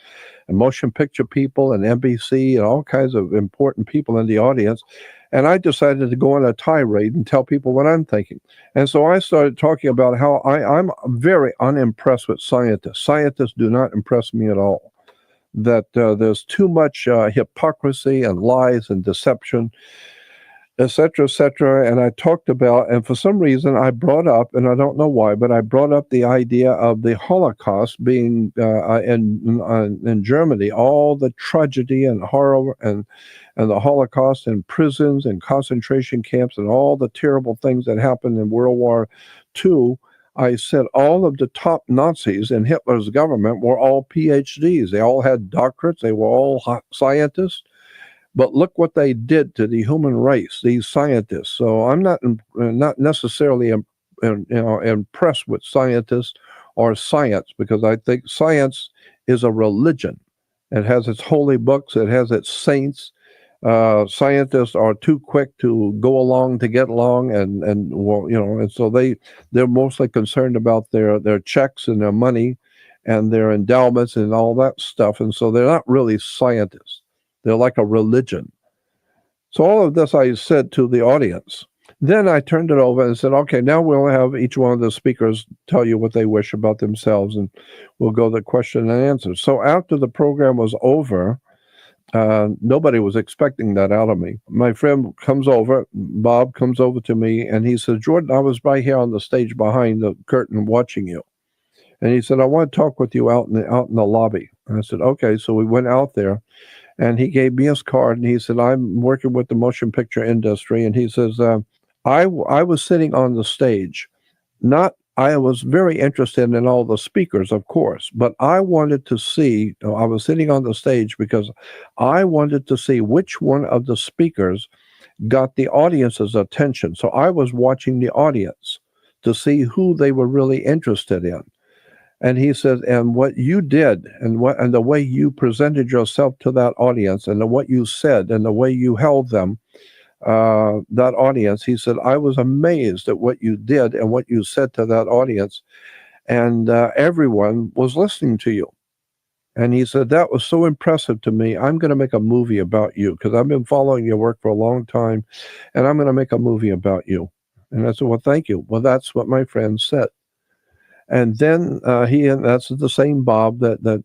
and motion picture people and NBC and all kinds of important people in the audience. And I decided to go on a tirade and tell people what I'm thinking. And so I started talking about how I'm very unimpressed with scientists. Scientists do not impress me at all. That there's too much hypocrisy and lies and deception, et cetera, and I talked about, and for some reason I brought up, and I don't know why, but I brought up the idea of the Holocaust being in Germany, all the tragedy and horror and the Holocaust in prisons and concentration camps and all the terrible things that happened in World War II. I said all of the top Nazis in Hitler's government were all PhDs. They all had doctorates. They were all scientists. But look what they did to the human race, these scientists. So I'm not necessarily impressed with scientists or science, because I think science is a religion. It has its holy books. It has its saints. Scientists are too quick to go along to get along, and so they're mostly concerned about their checks and their money and their endowments and all that stuff, and so they're not really scientists. They're like a religion. So all of this I said to the audience. Then I turned it over and said, okay, now we'll have each one of the speakers tell you what they wish about themselves, and we'll go to question and answer. So after the program was over, nobody was expecting that out of me. My friend comes over, Bob comes over to me, and he said, Jordan, I was right here on the stage behind the curtain watching you. And he said, I want to talk with you out in the lobby. And I said, okay. So we went out there, and he gave me his card, and he said, I'm working with the motion picture industry. And he says, I was sitting on the stage, not I was very interested in all the speakers, of course, but I wanted to see, I was sitting on the stage because I wanted to see which one of the speakers got the audience's attention. So I was watching the audience to see who they were really interested in. And he said, and what you did and the way you presented yourself to that audience and what you said and the way you held them, that audience, he said, I was amazed at what you did and what you said to that audience. And everyone was listening to you. And he said, that was so impressive to me. I'm going to make a movie about you because I've been following your work for a long time, and I'm going to make a movie about you. And I said, well, thank you. Well, that's what my friend said. And then that's the same Bob that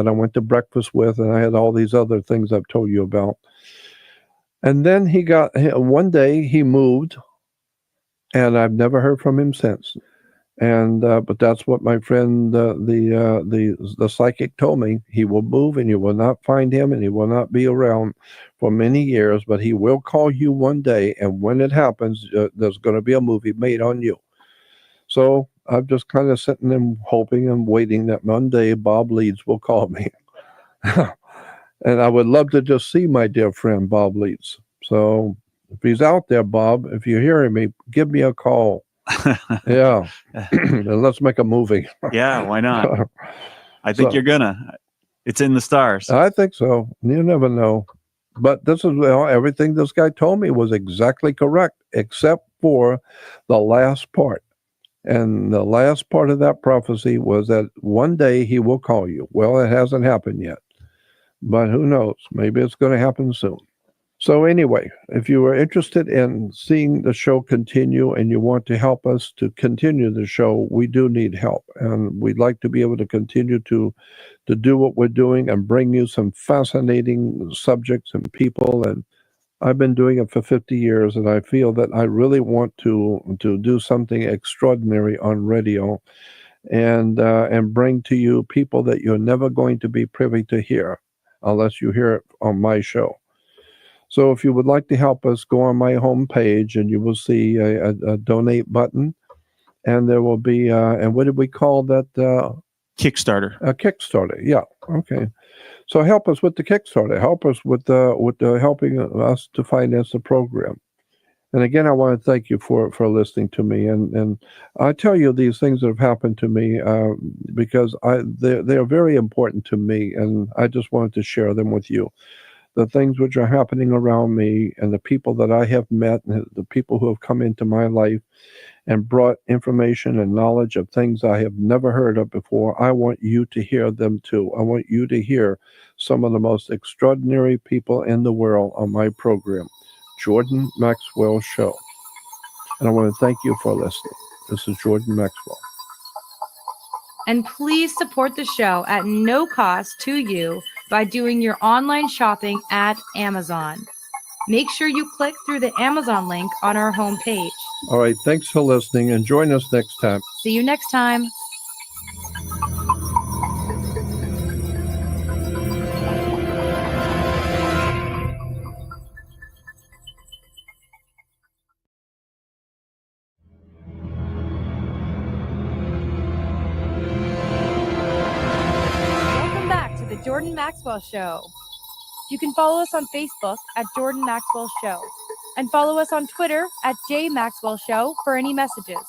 I went to breakfast with, and I had all these other things I've told you about. And then one day he moved, and I've never heard from him since. And but that's what my friend, the psychic, told me. He will move, and you will not find him, and he will not be around for many years. But he will call you one day, and when it happens, there's going to be a movie made on you. So I'm just kind of sitting and hoping and waiting that one day Bob Leeds will call me. And I would love to just see my dear friend Bob Leeds. So if he's out there, Bob, if you're hearing me, give me a call. Yeah. And let's make a movie. Yeah, why not? I think you're gonna. It's in the stars. I think so. You never know. But this is everything this guy told me was exactly correct, except for the last part. And the last part of that prophecy was that one day he will call you. Well, it hasn't happened yet. But who knows? Maybe it's going to happen soon. So anyway, if you are interested in seeing the show continue and you want to help us to continue the show, we do need help. And we'd like to be able to continue to do what we're doing and bring you some fascinating subjects and people. And I've been doing it for 50 years, and I feel that I really want to do something extraordinary on radio and bring to you people that you're never going to be privy to hear unless you hear it on my show. So if you would like to help us, go on my homepage and you will see a donate button. And there will be, and what did we call that? Kickstarter. A Kickstarter, yeah. Okay. So help us with the Kickstarter. Help us with helping us to finance the program. And again, I want to thank you for listening to me. And I tell you these things that have happened to me because they are very important to me, and I just wanted to share them with you. The things which are happening around me and the people that I have met and the people who have come into my life and brought information and knowledge of things I have never heard of before. I want you to hear them too. I want you to hear some of the most extraordinary people in the world on my program, Jordan Maxwell Show. And I want to thank you for listening. This is Jordan Maxwell. And please support the show at no cost to you by doing your online shopping at Amazon. Make sure you click through the Amazon link on our homepage. All right, thanks for listening, and join us next time. See you next time. Welcome back to the Jordan Maxwell Show. You can follow us on Facebook at Jordan Maxwell Show and follow us on Twitter at J Maxwell Show for any messages.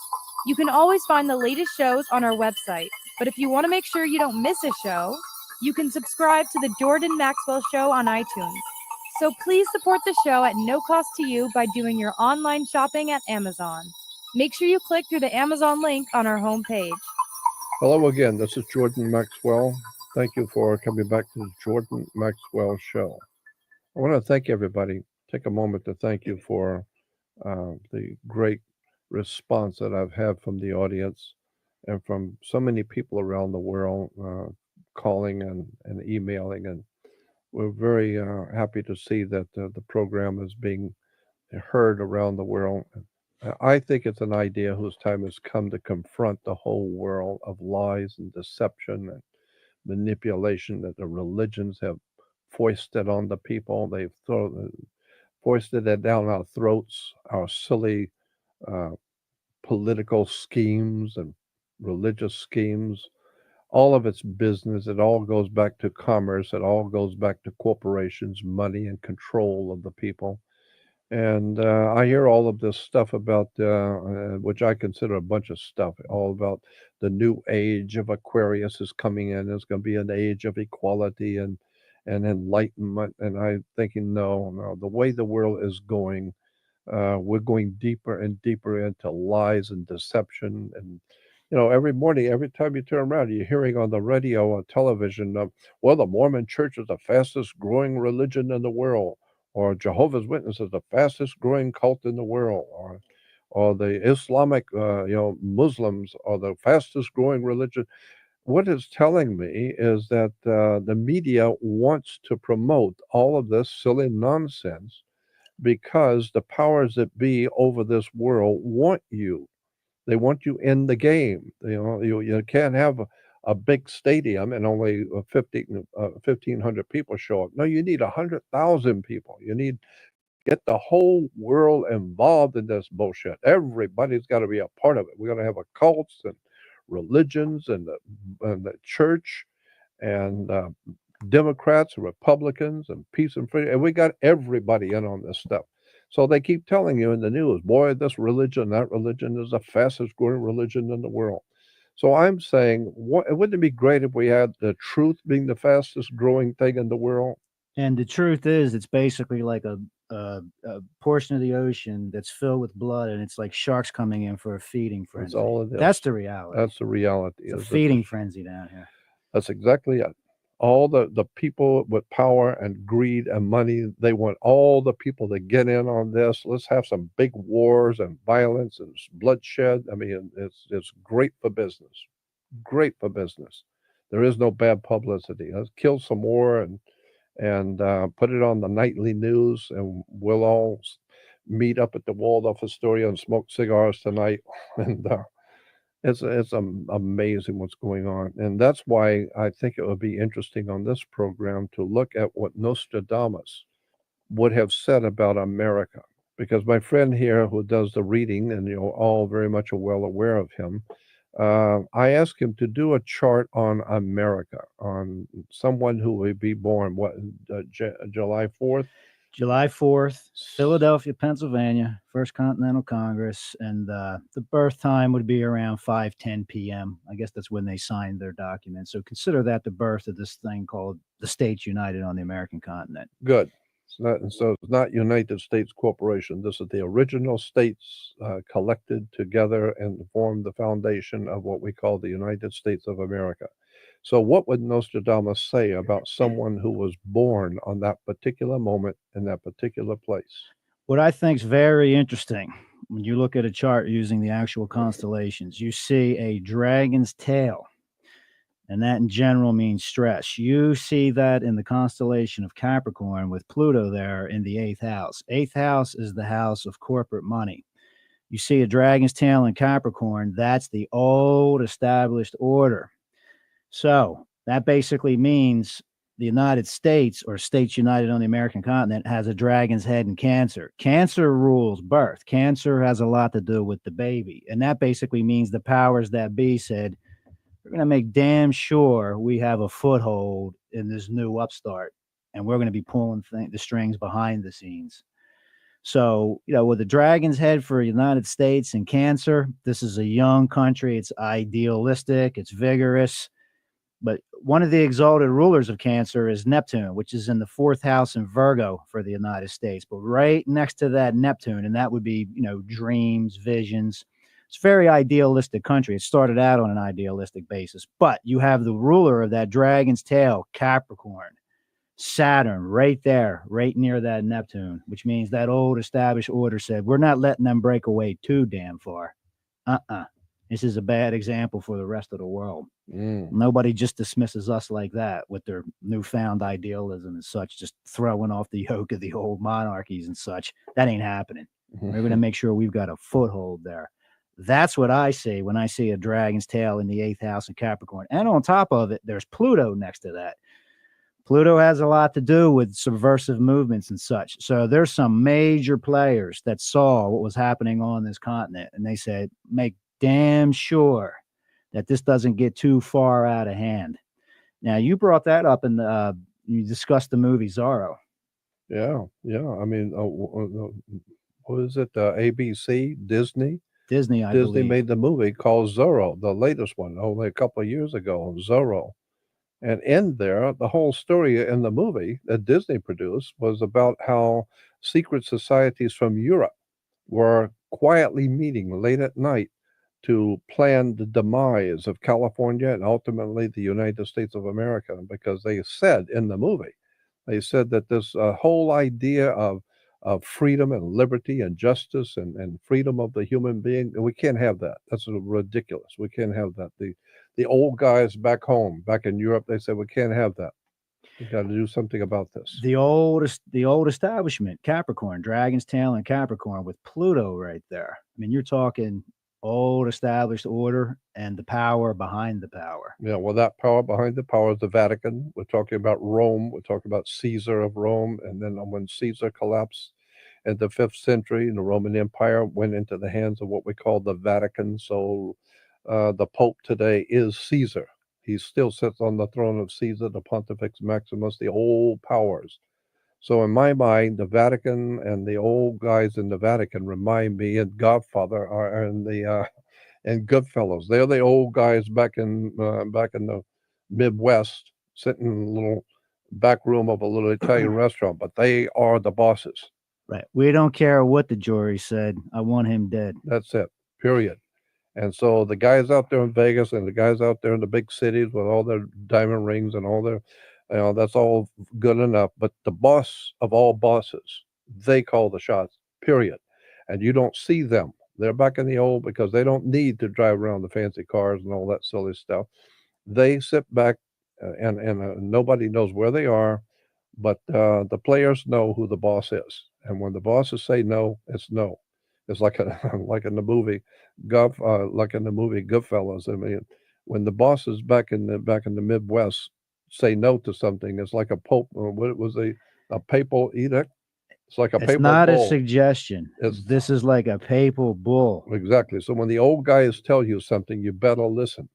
You can always find the latest shows on our website, but if you want to make sure you don't miss a show, you can subscribe to the Jordan Maxwell Show on iTunes. So please support the show at no cost to you by doing your online shopping at Amazon. Make sure you click through the Amazon link on our homepage. Hello again. This is Jordan Maxwell. Thank you for coming back to the Jordan Maxwell Show. I want to thank everybody. Take a moment to thank you for the great response that I've had from the audience and from so many people around the world calling and emailing. And we're very happy to see that the program is being heard around the world. I think it's an idea whose time has come to confront the whole world of lies and deception and manipulation that the religions have foisted on the people. They've foisted it down our throats, our silly political schemes and religious schemes. All of it's business. It all goes back to commerce. It all goes back to corporations, money, and control of the people. And I hear all of this stuff about, which I consider a bunch of stuff, all about the new age of Aquarius is coming in. It's going to be an age of equality and enlightenment. And I'm thinking, no, the way the world is going, we're going deeper and deeper into lies and deception. And every morning, every time you turn around, you're hearing on the radio or television, well, the Mormon Church is the fastest growing religion in the world, or Jehovah's Witnesses, the fastest growing cult in the world, or the Islamic, Muslims are the fastest growing religion. What it's telling me is that the media wants to promote all of this silly nonsense because the powers that be over this world want you. They want you in the game. You can't have a big stadium and only 1,500 people show up. No, you need 100,000 people. You need get the whole world involved in this bullshit. Everybody's got to be a part of it. We're going to have a cults and religions and the church and Democrats and Republicans and peace and freedom. And we got everybody in on this stuff. So they keep telling you in the news, boy, this religion, that religion is the fastest growing religion in the world. So I'm saying, wouldn't it be great if we had the truth being the fastest growing thing in the world? And the truth is, it's basically like a portion of the ocean that's filled with blood, and it's like sharks coming in for a feeding frenzy. That's all it is. That's the reality. That's the reality. It's a feeding frenzy down here. That's exactly it. All the people with power and greed and money, they want all the people to get in on this. Let's have some big wars and violence and bloodshed. I mean, it's great for business. Great for business. There is no bad publicity. Let's kill some more and put it on the nightly news, and we'll all meet up at the Waldorf Astoria and smoke cigars tonight. And it's amazing what's going on. And that's why I think it would be interesting on this program to look at what Nostradamus would have said about America. Because my friend here who does the reading, and all very much well aware of him, I asked him to do a chart on America, on someone who would be born, July 4th? July 4th, Philadelphia, Pennsylvania, First Continental Congress, and the birth time would be around 5:10 p.m. I guess that's when they signed their document. So consider that the birth of this thing called the States United on the American continent. Good. It's not United States Corporation. This is the original states collected together and formed the foundation of what we call the United States of America. So what would Nostradamus say about someone who was born on that particular moment in that particular place? What I think is very interesting, when you look at a chart using the actual constellations, you see a dragon's tail. And that in general means stress. You see that in the constellation of Capricorn with Pluto there in the 8th house. 8th house is the house of corporate money. You see a dragon's tail in Capricorn, that's the old established order. So that basically means the United States, or States United on the American continent, has a dragon's head in Cancer. Cancer rules birth. Cancer has a lot to do with the baby. And that basically means the powers that be said, we're going to make damn sure we have a foothold in this new upstart, and we're going to be pulling the strings behind the scenes. So, with the dragon's head for the United States and Cancer, this is a young country. It's idealistic. It's vigorous. But one of the exalted rulers of Cancer is Neptune, which is in the 4th house in Virgo for the United States. But right next to that Neptune, and that would be, dreams, visions. It's a very idealistic country. It started out on an idealistic basis. But you have the ruler of that dragon's tail, Capricorn, Saturn, right there, right near that Neptune, which means that old established order said, we're not letting them break away too damn far. This is a bad example for the rest of the world. Nobody just dismisses us like that with their newfound idealism and such, just throwing off the yoke of the old monarchies and such. That ain't happening. We're going to make sure we've got a foothold there. That's what I see when I see a dragon's tail in the 8th house in Capricorn. And on top of it, there's Pluto next to that. Pluto has a lot to do with subversive movements and such. So there's some major players that saw what was happening on this continent, and they said, make damn sure that this doesn't get too far out of hand. Now, you brought that up in the, you discussed the movie Zorro. Yeah, yeah. I mean, what is it? ABC, Disney. Disney, I Disney believe. made the movie called Zorro, the latest one, only a couple of years ago. Zorro, and in there, the whole story in the movie that Disney produced was about how secret societies from Europe were quietly meeting late at night to plan the demise of California and ultimately the United States of America, because they said in the movie, they said that this whole idea of freedom and liberty and justice and freedom of the human being, we can't have that. That's ridiculous. We can't have that. The old guys back home, back in Europe, they said we can't have that. We got to do something about this. The old establishment, Capricorn, Dragon's Tail and Capricorn with Pluto right there. I mean, you're talking old established order and the power behind the power. Yeah, well, that power behind the power is the Vatican. We're talking about Rome. We're talking about Caesar of Rome. And then when Caesar collapsed in the 5th century, the Roman Empire went into the hands of what we call the Vatican. So the Pope today is Caesar. He still sits on the throne of Caesar, the Pontifex Maximus, the old powers. So in my mind, the Vatican and the old guys in the Vatican remind me, and Godfather are in the and Goodfellas. They're the old guys back in the Midwest, sitting in a little back room of a little Italian restaurant, but they are the bosses. Right. We don't care what the jury said. I want him dead. That's it. Period. And so the guys out there in Vegas and the guys out there in the big cities with all their diamond rings and all their, that's all good enough. But the boss of all bosses, they call the shots, period. And you don't see them. They're back in the old because they don't need to drive around the fancy cars and all that silly stuff. They sit back and nobody knows where they are, but the players know who the boss is. And when the bosses say no, it's no. It's like like in the movie Goodfellas. I mean, when the bosses back in the Midwest say no to something, it's like a pope. What was a papal edict? It's like a It's papal not bull. a suggestion. This is like a papal bull. Exactly. So when the old guys tell you something, you better listen.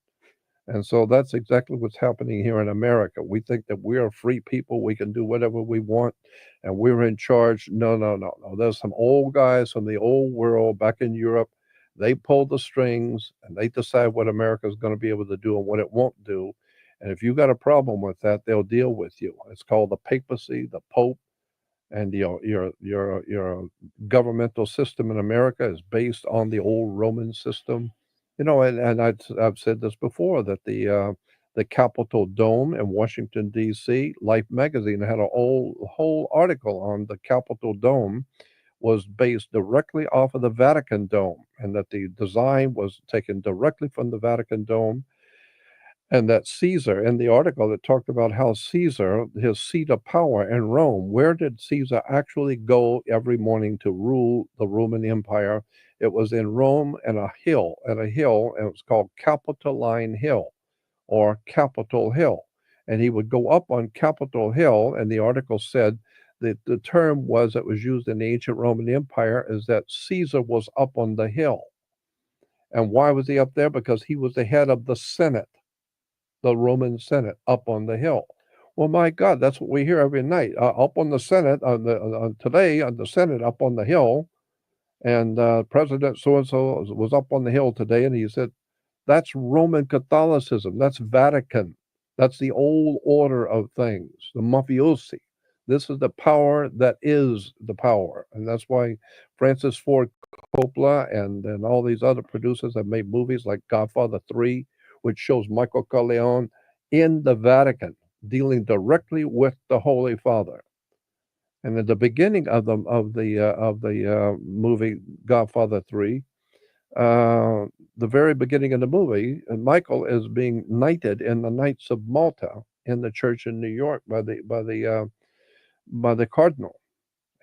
And so that's exactly what's happening here in America. We think that we're free people. We can do whatever we want and we're in charge. No, no, no, no. There's some old guys from the old world back in Europe. They pull the strings and they decide what America is going to be able to do and what it won't do. And if you got a problem with that, they'll deal with you. It's called the papacy, the Pope, and your governmental system in America is based on the old Roman system. And I've said this before that the Capitol Dome in Washington D.C. Life magazine had a whole article on the Capitol Dome was based directly off of the Vatican Dome, and that the design was taken directly from the Vatican Dome. And that Caesar, in the article, that talked about how Caesar, his seat of power in Rome, where did Caesar actually go every morning to rule the Roman Empire? It was in Rome and a hill, and it was called Capitoline Hill or Capitol Hill. And he would go up on Capitol Hill, and the article said that the term that was used in the ancient Roman Empire is that Caesar was up on the hill. And why was he up there? Because he was the head of the Senate. The Roman Senate up on the hill. Well, my God, that's what we hear every night. Up on the Senate, today on the Senate up on the hill, and President so-and-so was up on the hill today, and he said, that's Roman Catholicism. That's Vatican. That's the old order of things, the mafiosi. This is the power that is the power. And that's why Francis Ford Coppola and all these other producers have made movies like Godfather 3, which shows Michael Corleone in the Vatican dealing directly with the Holy Father. And at the beginning of the movie Godfather 3, the very beginning of the movie, Michael is being knighted in the Knights of Malta in the church in New York by the cardinal.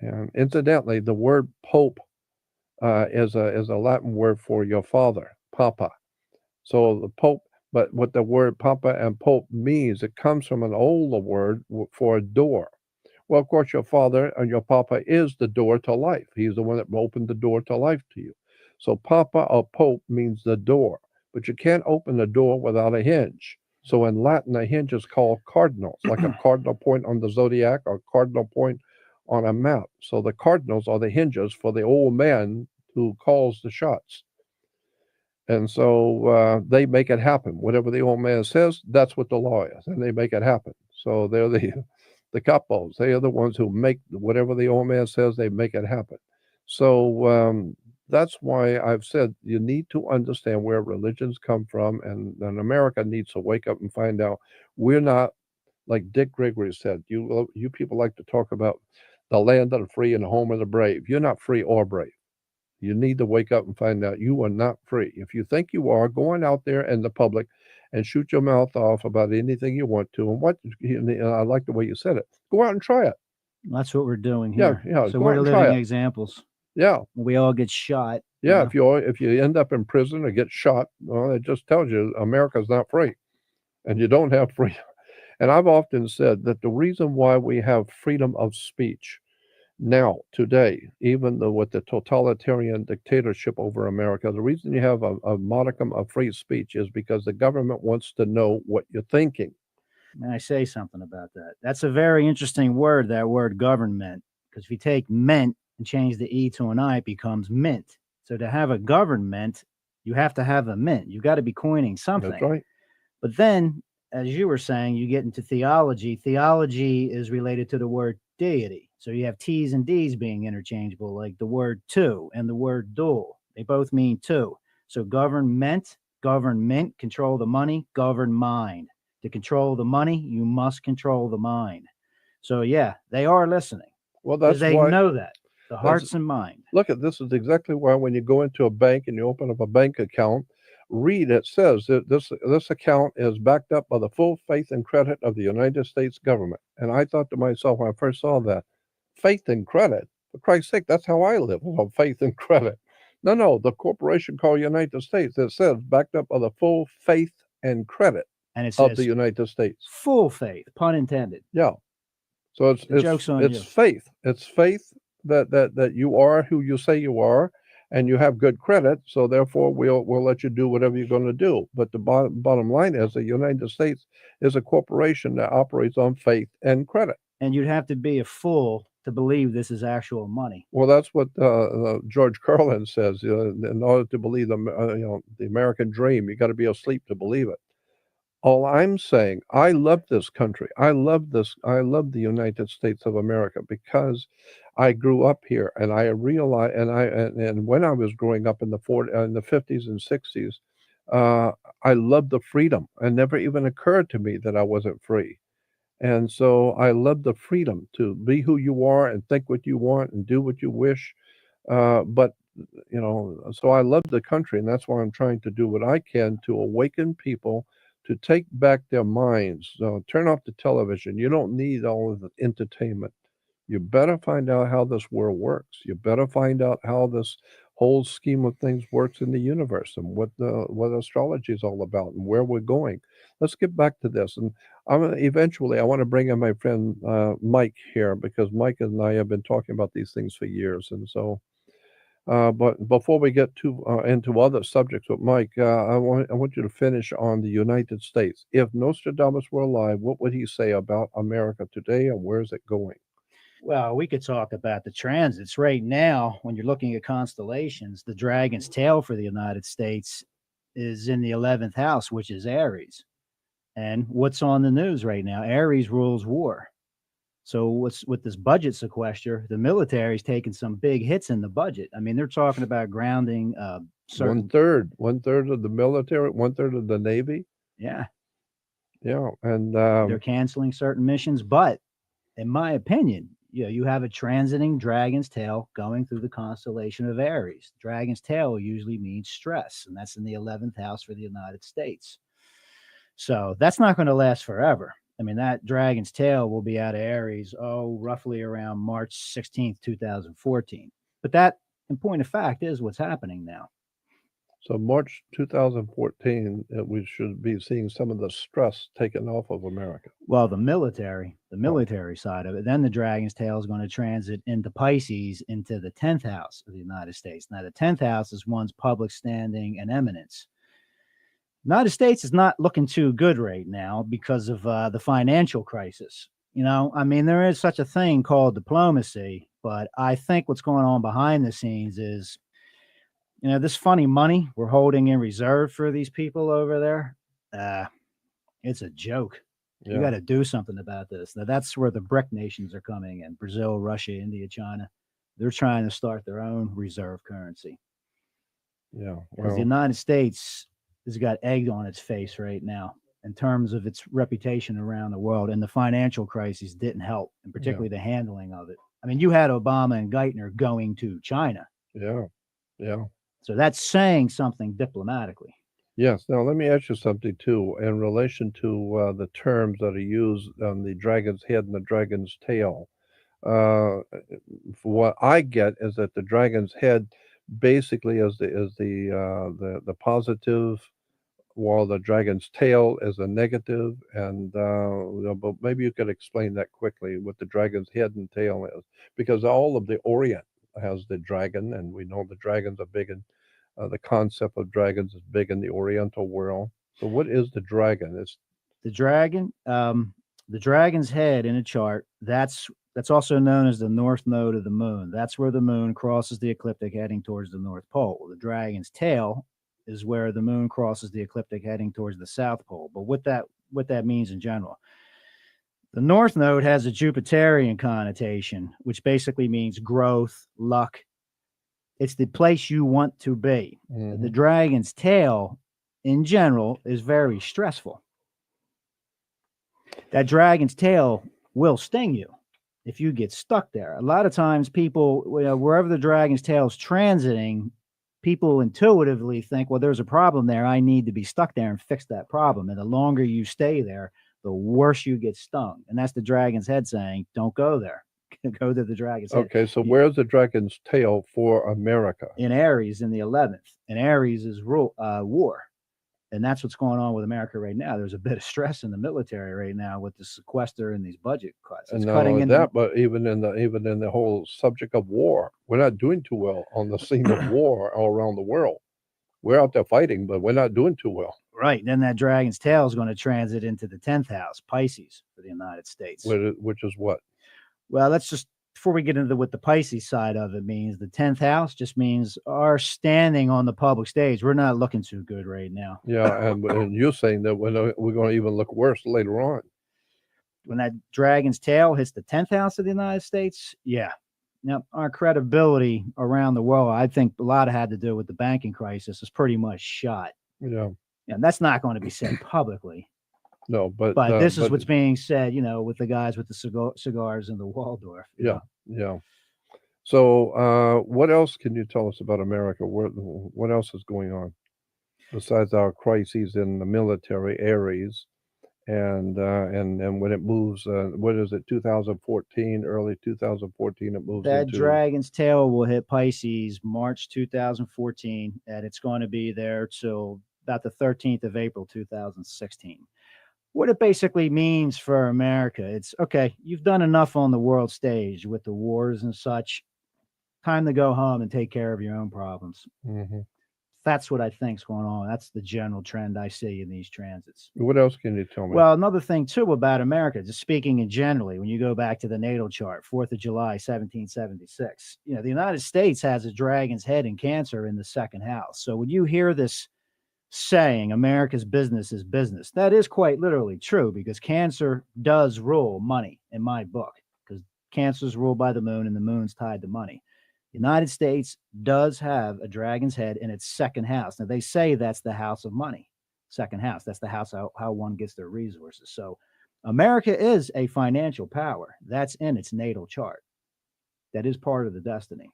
And incidentally, the word Pope is a Latin word for your father, Papa. So the Pope. But what the word Papa and Pope means, it comes from an older word for a door. Well, of course, your father and your Papa is the door to life. He's the one that opened the door to life to you. So Papa or Pope means the door. but you can't open the door without a hinge. So in Latin, a hinge is called cardinals, like a cardinal point on the zodiac or cardinal point on a map. So the cardinals are the hinges for the old man who calls the shots. And so they make it happen. Whatever the old man says, that's what the law is, and they make it happen. So they're the capos. They are the ones who make whatever the old man says. They make it happen. So that's why I've said you need to understand where religions come from, and America needs to wake up and find out we're not like Dick Gregory said. You people like to talk about the land of the free and the home of the brave. You're not free or brave. You need to wake up and find out you are not free. If you think you are, going out there in the public and shoot your mouth off about anything you want to. And I like the way you said it. Go out and try it. That's what we're doing Yeah, here. yeah, So go we're out the and try living it. examples. Yeah, We all get shot. yeah. you know? If you end up in prison or get shot, well, it just tells you America's not free, and you don't have freedom. And I've often said that the reason why we have freedom of speech now, today, even though with the totalitarian dictatorship over America, the reason you have a modicum of free speech is because the government wants to know what you're thinking. May I say something about that? That's a very interesting word, that word government, because if you take ment and change the E to an I, it becomes mint. So to have a government, you have to have a mint. You got to be coining something. That's right. But then, as you were saying, you get into theology. Theology is related to the word deity. So you have T's and D's being interchangeable, like the word to and the word dual. They both mean two. So government, control the money, govern mind. To control the money, you must control the mind. So yeah, they are listening. Well, Because that's they why. know that. The hearts and mind. Look at this is exactly why when you go into a bank and you open up a bank account, read it says that this account is backed up by the full faith and credit of the United States government. And I thought to myself when I first saw that, faith and credit, for Christ's sake, that's how I live, on faith and credit. No, the corporation called United States, it says backed up by the full faith and credit And it of says the United States. full faith, pun intended. Yeah. So The joke's on it's you. faith. It's faith that you are who you say you are, and you have good credit. So therefore, we'll let you do whatever you're going to do. But the bottom line is the United States is a corporation that operates on faith and credit. And you'd have to be a fool to believe this is actual money. Well, that's what George Carlin says. In order to believe the American dream, you got to be asleep to believe it. All I'm saying, I love this country. I love the United States of America because I grew up here, and I realized, and when I was growing up in the 50s and 60s, I loved the freedom. It never even occurred to me that I wasn't free. And so I love the freedom to be who you are and think what you want and do what you wish. But so I love the country, and that's why I'm trying to do what I can to awaken people to take back their minds. Turn off the television. You don't need all of the entertainment. You better find out how this world works. You better find out how this whole scheme of things works in the universe and what astrology is all about and where we're going. Let's get back to this. And eventually, I want to bring in my friend Mike here because Mike and I have been talking about these things for years. And so, but before we get into other subjects with Mike, I want you to finish on the United States. If Nostradamus were alive, what would he say about America today and where is it going? Well, we could talk about the transits. Right now, when you're looking at constellations, the dragon's tail for the United States is in the 11th house, which is Aries. And what's on the news right now? Aries rules war. So what's with this budget sequester? The military's taking some big hits in the budget. I mean, they're talking about grounding certain. One third of the military, 1/3 of the Navy. Yeah, And they're canceling certain missions. But in my opinion, you have a transiting dragon's tail going through the constellation of Aries. Dragon's tail usually means stress, and that's in the 11th house for the United States. So that's not going to last forever. I mean, that dragon's tail will be out of Aries, roughly around March 16th, 2014. But that, in point of fact, is what's happening now. So March 2014, we should be seeing some of the stress taken off of America. Well, the military side of it. Then the dragon's tail is going to transit into Pisces, into the 10th house of the United States. Now, the 10th house is one's public standing and eminence. United States is not looking too good right now because of the financial crisis. You know, I mean, there is such a thing called diplomacy, but I think what's going on behind the scenes is, you know, this funny money we're holding in reserve for these people over there. It's a joke. You got Yeah, to do something about this. Now, that's where the BRIC nations are coming in: Brazil, Russia, India, China. They're trying to start their own reserve currency yeah. because the Well, United States has got egg on its face right now in terms of its reputation around the world. And the financial crisis didn't help, and yeah, particularly the handling of it. I mean, you had Obama and Geithner going to China. yeah, yeah. So that's saying something diplomatically. Yes. Now, let me ask you something too, in relation to the terms that are used on the dragon's head and the dragon's tail. Uh, for what I get is that the dragon's head basically is the positive, while the dragon's tail is a negative. And but maybe you could explain that quickly what the dragon's head and tail is, because all of the Orient has the dragon, and we know the dragons are big in the concept of dragons is big in the Oriental world. So, what is the dragon? It's The dragon, the dragon's head in a chart, that's also known as the north node of the moon. That's where the moon crosses the ecliptic heading towards the North Pole. The dragon's tail is where the moon crosses the ecliptic heading towards the South Pole. But what that means in general, the north node has a Jupiterian connotation, which basically means growth, luck. It's the place you want to be. The Mhm. dragon's tail, in general, is very stressful. That dragon's tail will sting you if you get stuck there. A lot of times, people, wherever the dragon's tail is transiting, people intuitively think, well, there's a problem there. I need to be stuck there and fix that problem. And the longer you stay there, the worse you get stung. And that's the dragon's head saying, don't go there. Go to the dragon's head. Okay, so where's the dragon's tail for America? In Aries in the 11th. And Aries is war. And that's what's going on with America right now. There's a bit of stress in the military right now with the sequester and these budget cuts. And It's not cutting only into that, but even in the whole subject of war, we're not doing too well on the scene of war all around the world. We're out there fighting, but we're not doing too well. right. Then that dragon's tail is going to transit into the 10th house, Pisces, for the United States. Which is what? Well, let's just, before we get into what the Pisces side of it means, the 10th house just means our standing on the public stage. We're not looking too good right now. Yeah, and you're saying that we're going to even look worse later on. When that dragon's tail hits the 10th house of the United States, yeah. Now, our credibility around the world, I think a lot had to do with the banking crisis, is pretty much shot. Yeah, And that's not going to be said publicly. no, but This is what's being said, with the guys with the cigars in the Waldorf. Yeah, yeah. So, what else can you tell us about America? What else is going on besides our crises in the military Aries, and when it moves, what is it? 2014, early 2014, it moves That into. dragon's tail will hit Pisces March 2014, and it's going to be there till about the 13th of April 2016. What it basically means for America, it's okay, you've done enough on the world stage with the wars and such. Time to go home and take care of your own problems. Mhm. That's what I think's going on. That's the general trend I see in these transits. What else can you tell me? Well, another thing too about America, just speaking in generally, when you go back to the natal chart, 4th of July, 1776, the United States has a dragon's head in Cancer in the second house. So when you hear this saying America's business is business, that is quite literally true, because Cancer does rule money in my book, because Cancer's ruled by the moon and the moon's tied to money. The United States does have a dragon's head in its second house. Now, they say that's the house of money, second house. That's the house how one gets their resources. So America is a financial power. That's in its natal chart. That is part of the destiny.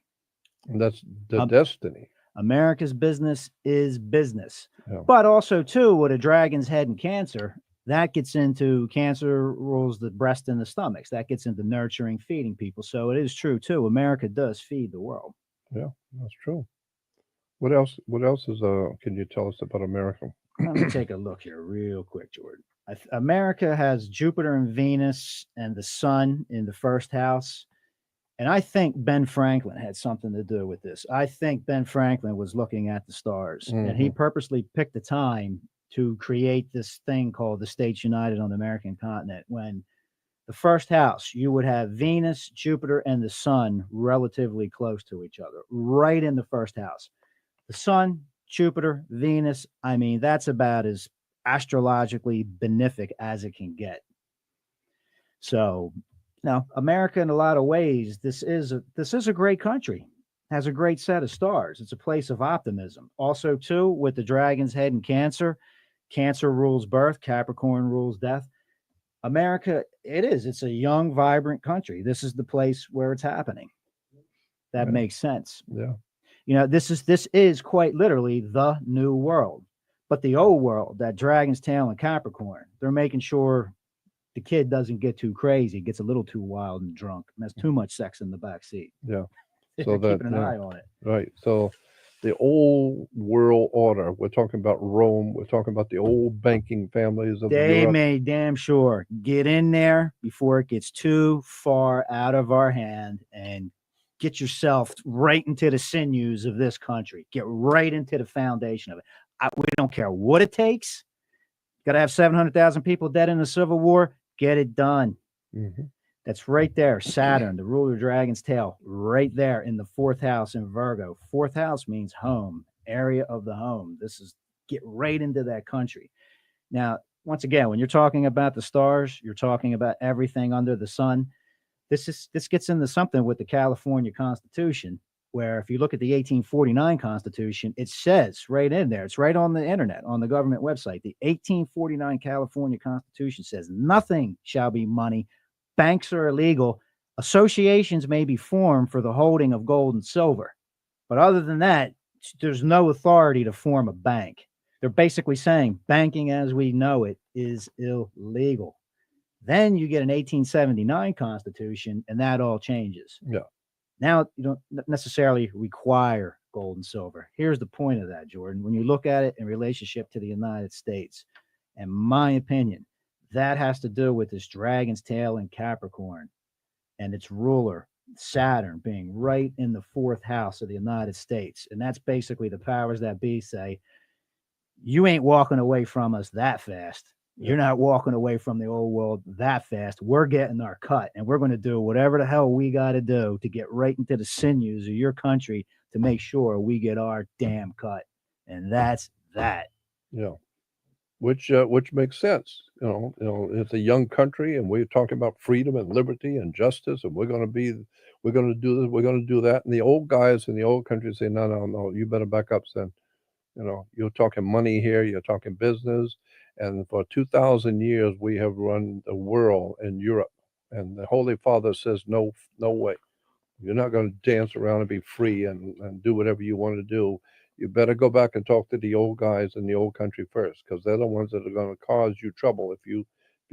And that's the destiny. America's business is business. Yeah. But also, too, with a dragon's head in Cancer, that gets into Cancer rules the breast and the stomachs. That gets into nurturing, feeding people. So it is true, too. America does feed the world. Yeah, that's true. What else? What else is? Can you tell us about America? Let me take a look here real quick, Jordan. America has Jupiter and Venus and the sun in the first house. And I think Ben Franklin had something to do with this. I think Ben Franklin was looking at the stars, and he purposely picked a time to create this thing called the States United on the American continent. When the first house, you would have Venus, Jupiter, and the sun relatively close to each other, right in the first house. The sun, Jupiter, Venus, I mean, that's about as astrologically benefic as it can get. So, America, in a lot of ways, this is a great country. Has a great set of stars. It's a place of optimism. Also, too, with the dragon's head in Cancer, Cancer rules birth, Capricorn rules death. America, it's a young, vibrant country. This is the place where it's happening. That Right. makes sense. Yeah. This is quite literally the new world. But the old world, that dragon's tail and Capricorn, they're making sure the kid doesn't get too crazy, gets a little too wild and drunk, and has too much sex in the back seat. Yeah. They're So that, keeping an eye on it. right. So the old world order, we're talking about Rome, we're talking about the old banking families of They Europe. made damn sure get in there before it gets too far out of our hand and get yourself right into the sinews of this country. Get right into the foundation of it. We don't care what it takes. Got to have 700,000 people dead in the Civil War. Get it done. Mhm. That's right there. Saturn, the ruler of dragon's tail, right there in the fourth house in Virgo. Fourth house means home, area of the home. This is get right into that country. Now, once again, when you're talking about the stars, you're talking about everything under the sun. This gets into something with the California Constitution, where if you look at the 1849 Constitution, it says right in there, it's right on the internet, on the government website. The 1849 California Constitution says nothing shall be money. Banks are illegal. Associations may be formed for the holding of gold and silver. But other than that, there's no authority to form a bank. They're basically saying banking as we know it is illegal. Then you get an 1879 Constitution, and that all changes. Yeah. Now you don't necessarily require gold and silver. Here's the point of that, Jordan. When you look at it in relationship to the United States, in my opinion, that has to do with this dragon's tail in Capricorn and its ruler, Saturn, being right in the fourth house of the United States. And that's basically the powers that be say, you ain't walking away from us that fast. You're not walking away from the old world that fast. We're getting our cut, and we're going to do whatever the hell we got to do to get right into the sinews of your country to make sure we get our damn cut. And that's that. Yeah. Which makes sense. It's a young country, and we're talking about freedom and liberty and justice, and we're going to do this, we're going to do that. And the old guys in the old country say, no, you better back up, son. You're talking money here, you're talking business, and for 2,000 years we have run the world in Europe, and the Holy Father says, no way. You're not going to dance around and be free and do whatever you want to do. You better go back and talk to the old guys in the old country first, because they're the ones that are going to cause you trouble if you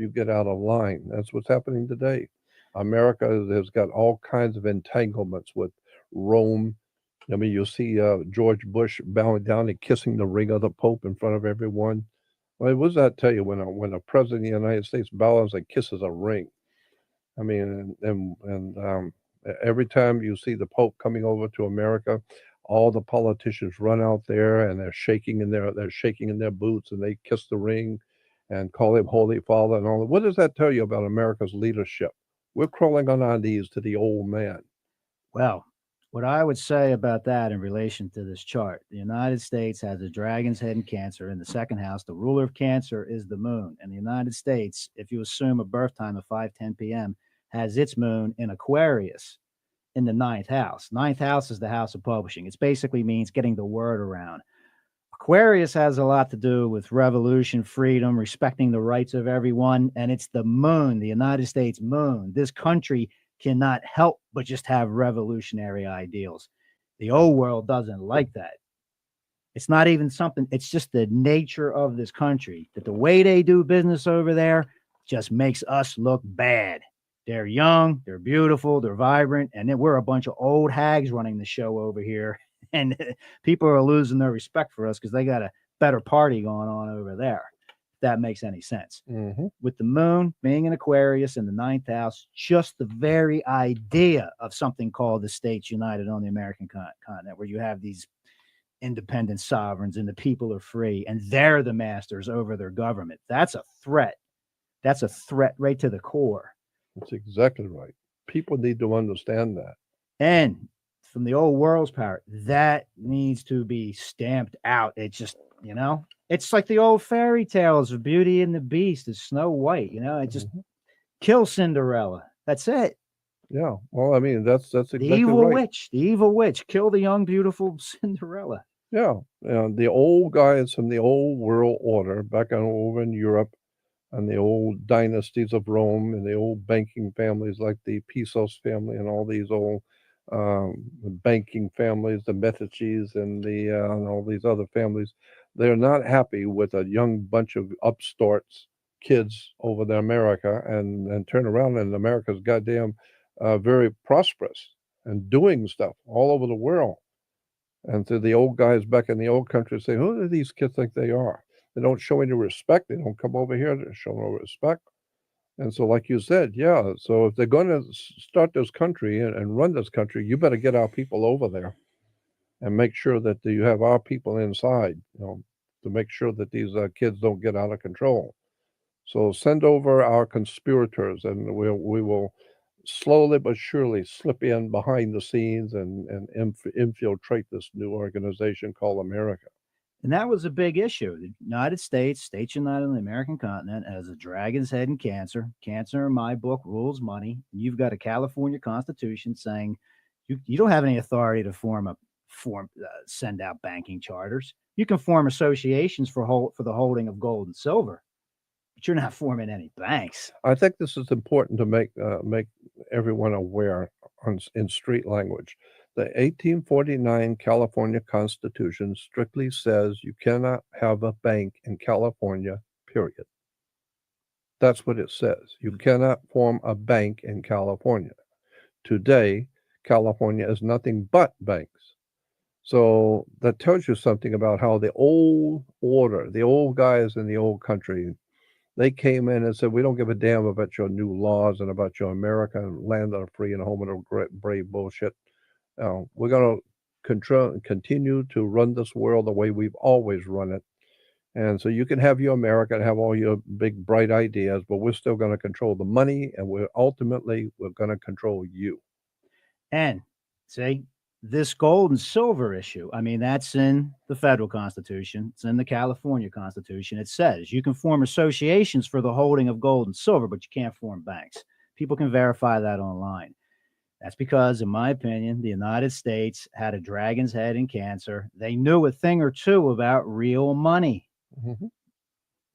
get out of line. That's what's happening today. America has got all kinds of entanglements with Rome. I mean, you'll see George Bush bowing down and kissing the ring of the Pope in front of everyone. Well, what does that tell you when a president of the United States bows and kisses a ring? I mean, and every time you see the Pope coming over to America, all the politicians run out there and they're shaking in their boots, and they kiss the ring and call him Holy Father and all that. What does that tell you about America's leadership? We're crawling on our knees to the old man. Well, what I would say about that in relation to this chart, the United States has a dragon's head in Cancer in the second house. The ruler of Cancer is the moon. And the United States, if you assume a birth time of 5:10 p.m., has its moon in Aquarius in the ninth house. Ninth house is the house of publishing. It basically means getting the word around. Aquarius has a lot to do with revolution, freedom, respecting the rights of everyone. And it's the moon, the United States moon. This country cannot help but just have revolutionary ideals. The old world doesn't like that. It's not even something, it's just the nature of this country, that the way they do business over there just makes us look bad. They're young, they're beautiful, they're vibrant, and then we're a bunch of old hags running the show over here. And people are losing their respect for us because they got a better party going on over there. If that makes any sense. Mm-hmm. With the moon being in Aquarius in the ninth house, just the very idea of something called the States United on the American continent, where you have these independent sovereigns and the people are free and they're the masters over their government. That's a threat. That's a threat right to the core. That's exactly right. People need to understand that. And from the old world's power, that needs to be stamped out. It's just, it's like the old fairy tales of Beauty and the Beast, of Snow White. It just kill Cinderella. That's it. Yeah. Well, I mean, that's exactly The evil right. witch, kill the young, beautiful Cinderella. Yeah. The old guys from the old world order back over in Europe, and the old dynasties of Rome, and the old banking families like the Pisos family and all these old banking families, the Medicis and and all these other families. They're not happy with a young bunch of upstarts kids over there, America, and turn around, and America's goddamn very prosperous and doing stuff all over the world. And to the old guys back in the old country say, who do these kids think they are? They don't show any respect. They don't come over here to show no respect. And so, like you said, yeah, so if they're going to start this country and run this country, you better get our people over there and make sure that you have our people inside, to make sure that these kids don't get out of control. So send over our conspirators, and we will slowly but surely slip in behind the scenes and infiltrate this new organization called America. And that was a big issue. The United States, states united on the American continent, as a dragon's head in Cancer. Cancer, in my book, rules money. And you've got a California Constitution saying you don't have any authority to send out banking charters. You can form associations for the holding of gold and silver, but you're not forming any banks. I think this is important to make everyone aware in street language. The 1849 California Constitution strictly says you cannot have a bank in California, period. That's what it says. You cannot form a bank in California. Today, California is nothing but banks. So that tells you something about how the old order, the old guys in the old country, they came in and said, we don't give a damn about your new laws and about your America and land of the free and home of the brave bullshit. We're going to continue to run this world the way we've always run it. And so you can have your America and have all your big, bright ideas, but we're still going to control the money, and we're going to control you. And say this gold and silver issue, I mean, that's in the federal Constitution. It's in the California Constitution. It says you can form associations for the holding of gold and silver, but you can't form banks. People can verify that online. That's because, in my opinion, the United States had a dragon's head in Cancer. They knew a thing or two about real money. Mm-hmm.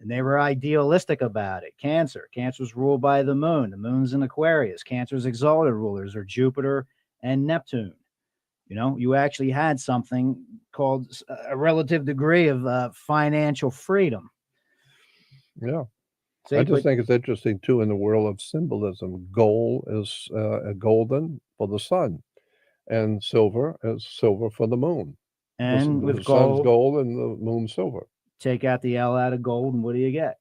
And they were idealistic about it. Cancer's ruled by the moon. The moon's in Aquarius. Cancer's exalted rulers are Jupiter and Neptune. You actually had something called a relative degree of financial freedom. Yeah. I just think it's interesting, too, in the world of symbolism. Gold is golden for the sun, and silver is silver for the moon. And with the sun's gold and the moon's silver. Take out the L out of gold, and what do you get?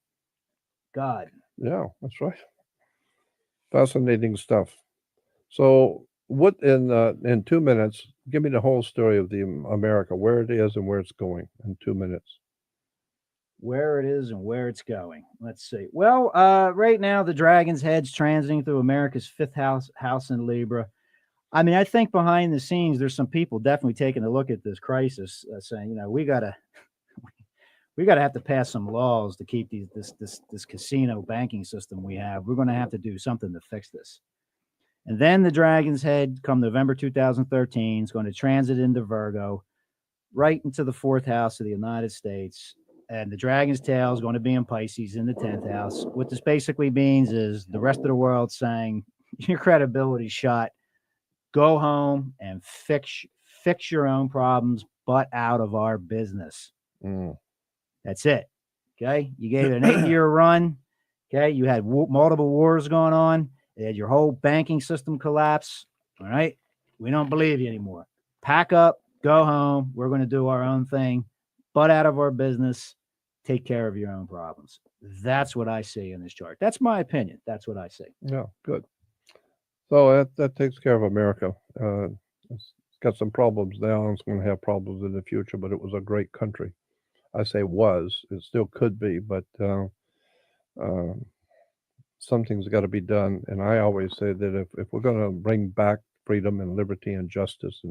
God. Yeah, that's right. Fascinating stuff. So, what in 2 minutes? Give me the whole story of the America, where it is and where it's going in 2 minutes. Where it is and where it's going. Let's see. Well, right now the dragon's head's transiting through America's fifth house in Libra. I mean, I think behind the scenes there's some people definitely taking a look at this crisis, saying, we gotta have to pass some laws to keep this casino banking system we have. We're going to have to do something to fix this. And then the dragon's head, come November 2013, is going to transit into Virgo, right into the fourth house of the United States. And the dragon's tail is going to be in Pisces in the 10th house. What this basically means is the rest of the world saying, your credibility's shot. Go home and fix your own problems, but out of our business. That's it. Okay. You gave it an 8-year run. Okay. You had multiple wars going on. You had your whole banking system collapse. All right. We don't believe you anymore. Pack up, go home. We're going to do our own thing, but out of our business. Take care of your own problems. That's what I see in this chart. That's my opinion. That's what I see. Yeah, good. So that takes care of America. got some problems now, and it's going to have problems in the future. But it was a great country. I say was. It still could be, but something's got to be done. And I always say that if we're going to bring back freedom and liberty and justice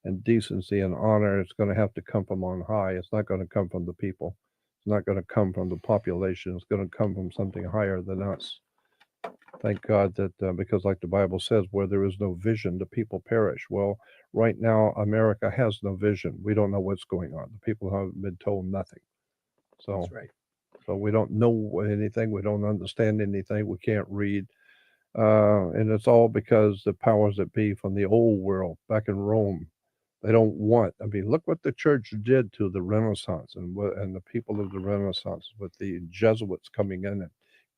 and decency and honor, it's going to have to come from on high. It's not going to come from the people. It's not going to come from the population. It's going to come from something higher than us. Thank God that because like the Bible says, where there is no vision, the people perish. Well, right now, America has no vision. We don't know what's going on. The people have been told nothing. So, That's right. so we don't know anything. We don't understand anything. We can't read. And it's all because the powers that be from the old world back in Rome, they don't want. I mean, look what the church did to the Renaissance and the people of the Renaissance with the Jesuits coming in and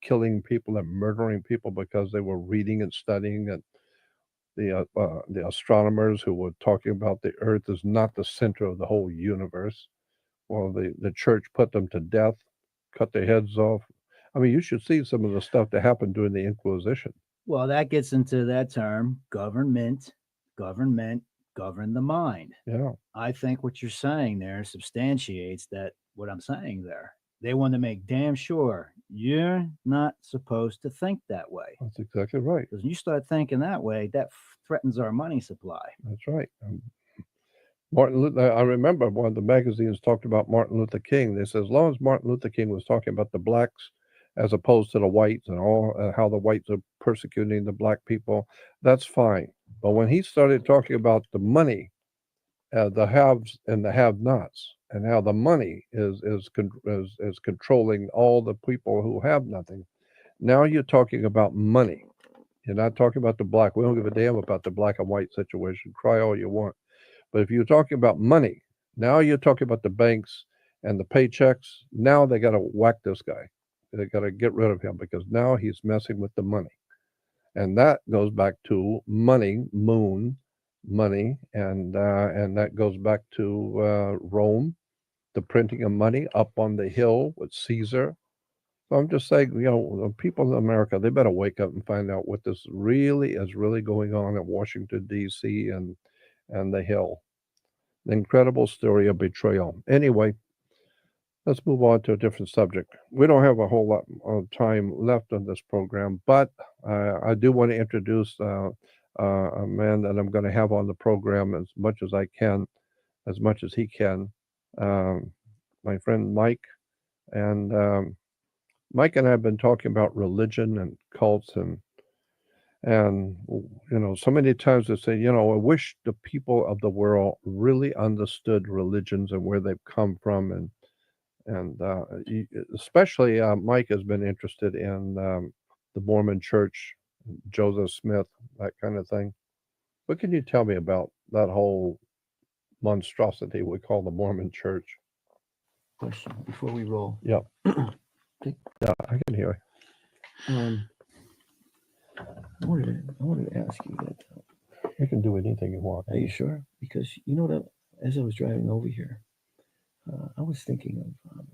killing people and murdering people because they were reading and studying, and the astronomers who were talking about the Earth is not the center of the whole universe. Well, the church put them to death, cut their heads off. I mean, you should see some of the stuff that happened during the Inquisition. Well, that gets into that term, government, govern the mind. Yeah. I think what you're saying there substantiates that what I'm saying there. They want to make damn sure you're not supposed to think that way. That's exactly right. Because when you start thinking that way, that threatens our money supply. That's right. Martin Luther, I remember one of the magazines talked about Martin Luther King. They said as long as Martin Luther King was talking about the blacks as opposed to the whites and all how the whites are persecuting the black people, that's fine. But when he started talking about the money, the haves and the have-nots, and how the money is controlling all the people who have nothing, now you're talking about money. You're not talking about the black. We don't give a damn about the black and white situation. Cry all you want. But if you're talking about money, now you're talking about the banks and the paychecks. Now they got to whack this guy. They got to get rid of him because now he's messing with the money. And that goes back to money, money, and that goes back to Rome, the printing of money up on the hill with Caesar. So I'm just saying, the people in America, they better wake up and find out what this really is going on in Washington, D.C. and the Hill. The incredible story of betrayal. Anyway, let's move on to a different subject. We don't have a whole lot of time left on this program, but I do want to introduce a man that I'm going to have on the program as much as I can, as much as he can. My friend Mike. And Mike and I have been talking about religion and cults and so many times they say, I wish the people of the world really understood religions and where they've come from, and especially Mike has been interested in the Mormon Church, Joseph Smith, that kind of thing. What can you tell me about that whole monstrosity we call the Mormon Church? Question before we roll. Yeah. Okay. Yeah, I can hear you. I wanted to ask you that. You can do anything you want. Are you sure? Because you know that as I was driving over here, I was thinking of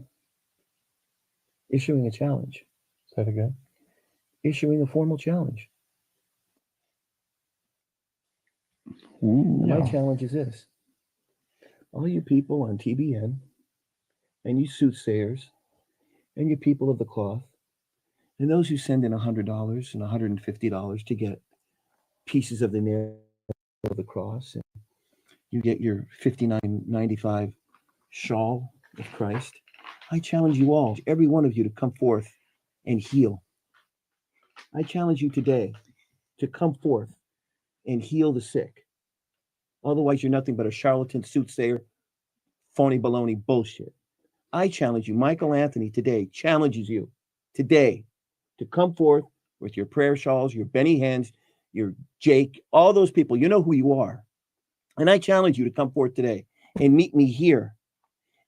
issuing a challenge. Say it again. Issuing a formal challenge. Yeah. My challenge is this: all you people on TBN, and you soothsayers, and you people of the cloth, and those who send in $100 and $150 to get pieces of the nail of the cross, and you get your $59.95 shawl of Christ. I challenge you all, every one of you, to come forth and heal. I challenge you today to come forth and heal the sick. Otherwise, you're nothing but a charlatan, soothsayer, phony baloney bullshit. I challenge you, Michael Anthony today challenges you today to come forth with your prayer shawls, your Benny Hanns, your Jake, all those people. You know who you are. And I challenge you to come forth today and meet me here.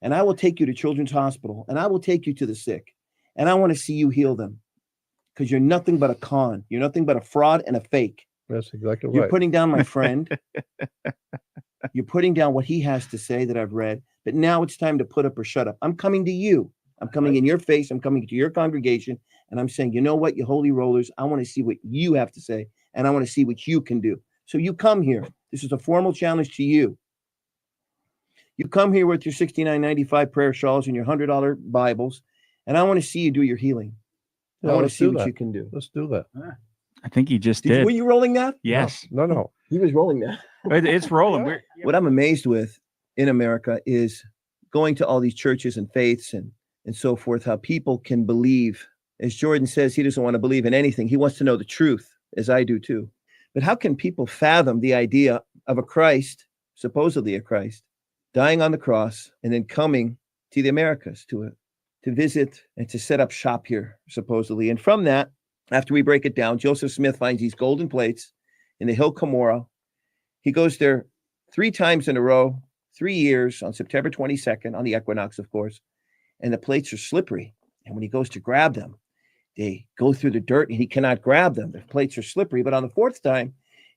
And I will take you to Children's Hospital, and I will take you to the sick. And I want to see you heal them, because you're nothing but a con. You're nothing but a fraud and a fake. That's exactly right. You're putting down my friend. You're putting down what he has to say that I've read. But now it's time to put up or shut up. I'm coming to you. I'm coming in your face. I'm coming to your congregation. And I'm saying, you know what, you holy rollers, I want to see what you have to say. And I want to see what you can do. So you come here. This is a formal challenge to you. You come here with your $69.95 prayer shawls and your $100 Bibles, and I want to see you do your healing. I Yeah, want to let's see do what that. you can do. Let's do that. I think he just did. Were you rolling that? Yes. No. He was rolling that. It's rolling. Yeah. What I'm amazed with in America is going to all these churches and faiths and so forth, how people can believe. As Jordan says, he doesn't want to believe in anything. He wants to know the truth, as I do too. But how can people fathom the idea of a Christ, supposedly a Christ, dying on the cross and then coming to the Americas to visit and to set up shop here, supposedly? And from that, after we break it down, Joseph Smith finds these golden plates in the Hill Cumorah. He goes there 3 times in a row, 3 years, on September 22nd, on the equinox, of course. And the plates are slippery. And when he goes to grab them, they go through the dirt and he cannot grab them. The plates are slippery. But on the 4th time,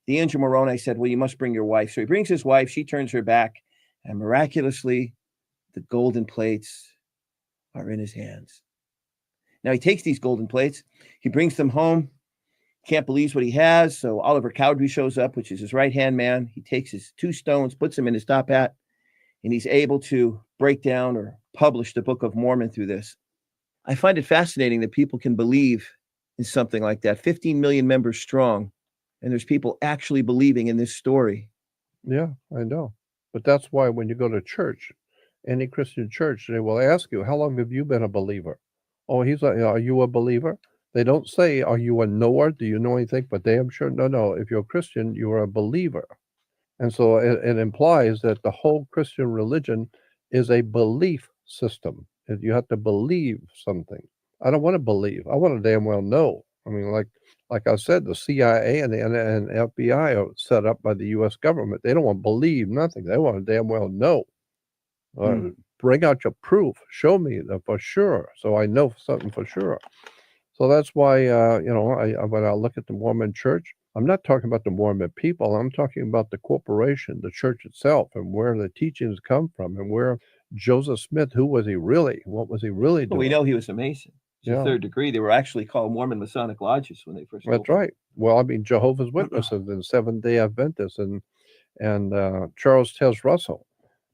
the angel Moroni said, well, you must bring your wife. So he brings his wife. She turns her back. And miraculously, the golden plates are in his hands. Now he takes these golden plates. He brings them home. Can't believe what he has. So Oliver Cowdery shows up, which is his right-hand man. He takes his 2 stones, puts them in his top hat, and he's able to break down or publish the Book of Mormon through this. I find it fascinating that people can believe in something like that. 15 million members strong, and there's people actually believing in this story. Yeah, I know. But that's why when you go to church, any Christian church, they will ask you, how long have you been a believer? Oh, are you a believer? They don't say, are you a knower? Do you know anything? But damn sure, no. If you're a Christian, you're a believer. And so it implies that the whole Christian religion is a belief system. You have to believe something. I don't want to believe. I want to damn well know. I mean, like I said, the CIA and the FBI are set up by the U.S. government. They don't want to believe nothing. They want to damn well know. Bring out your proof. Show me for sure, so I know something for sure. So that's why, when I look at the Mormon Church, I'm not talking about the Mormon people. I'm talking about the corporation, the church itself, and where the teachings come from, and where Joseph Smith, who was he really? What was he really doing? Well, we know he was a Mason. He's Yeah. a 3rd degree. They were actually called Mormon Masonic Lodges when they first That's opened. right. Well, I mean, Jehovah's Witnesses and Seventh-day Adventists and Charles Taze Russell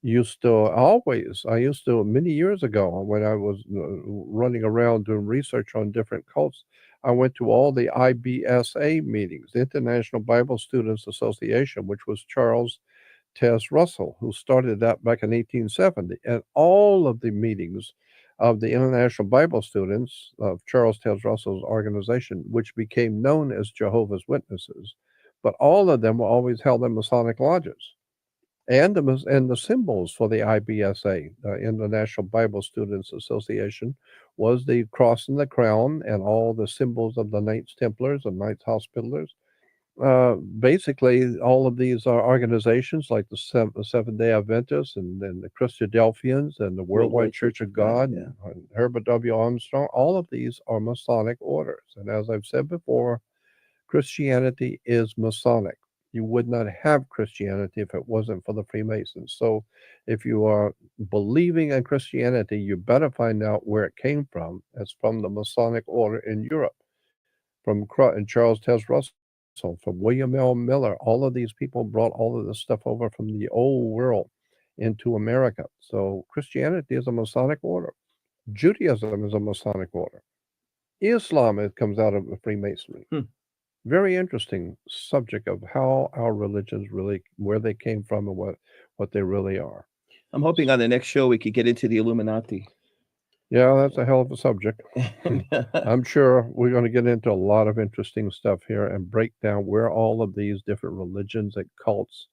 used to many years ago when I was running around doing research on different cults, I went to all the IBSA meetings, the International Bible Students Association, which was Charles Taze Russell, who started that back in 1870. And all of the meetings of the International Bible Students of Charles Taze Russell's organization, which became known as Jehovah's Witnesses, but all of them were always held in Masonic lodges. And the symbols for the IBSA, International Bible Students Association, was the cross and the crown and all the symbols of the Knights Templars and Knights Hospitallers. Basically, all of these are organizations like the Seventh-day Adventists and the Christadelphians and the Worldwide Church of God, yeah. and Herbert W. Armstrong. All of these are Masonic orders. And as I've said before, Christianity is Masonic. You would not have Christianity if it wasn't for the Freemasons. So if you are believing in Christianity, you better find out where it came from. It's from the Masonic order in Europe, from Charles Taze Russell, from William L. Miller. All of these people brought all of this stuff over from the old world into America. So Christianity is a Masonic order. Judaism is a Masonic order. Islam, it comes out of Freemasonry. Very interesting subject of how our religions really, where they came from and what they really are. I'm hoping on the next show we could get into the Illuminati. Yeah, that's a hell of a subject. I'm sure we're going to get into a lot of interesting stuff here and break down where all of these different religions and cults,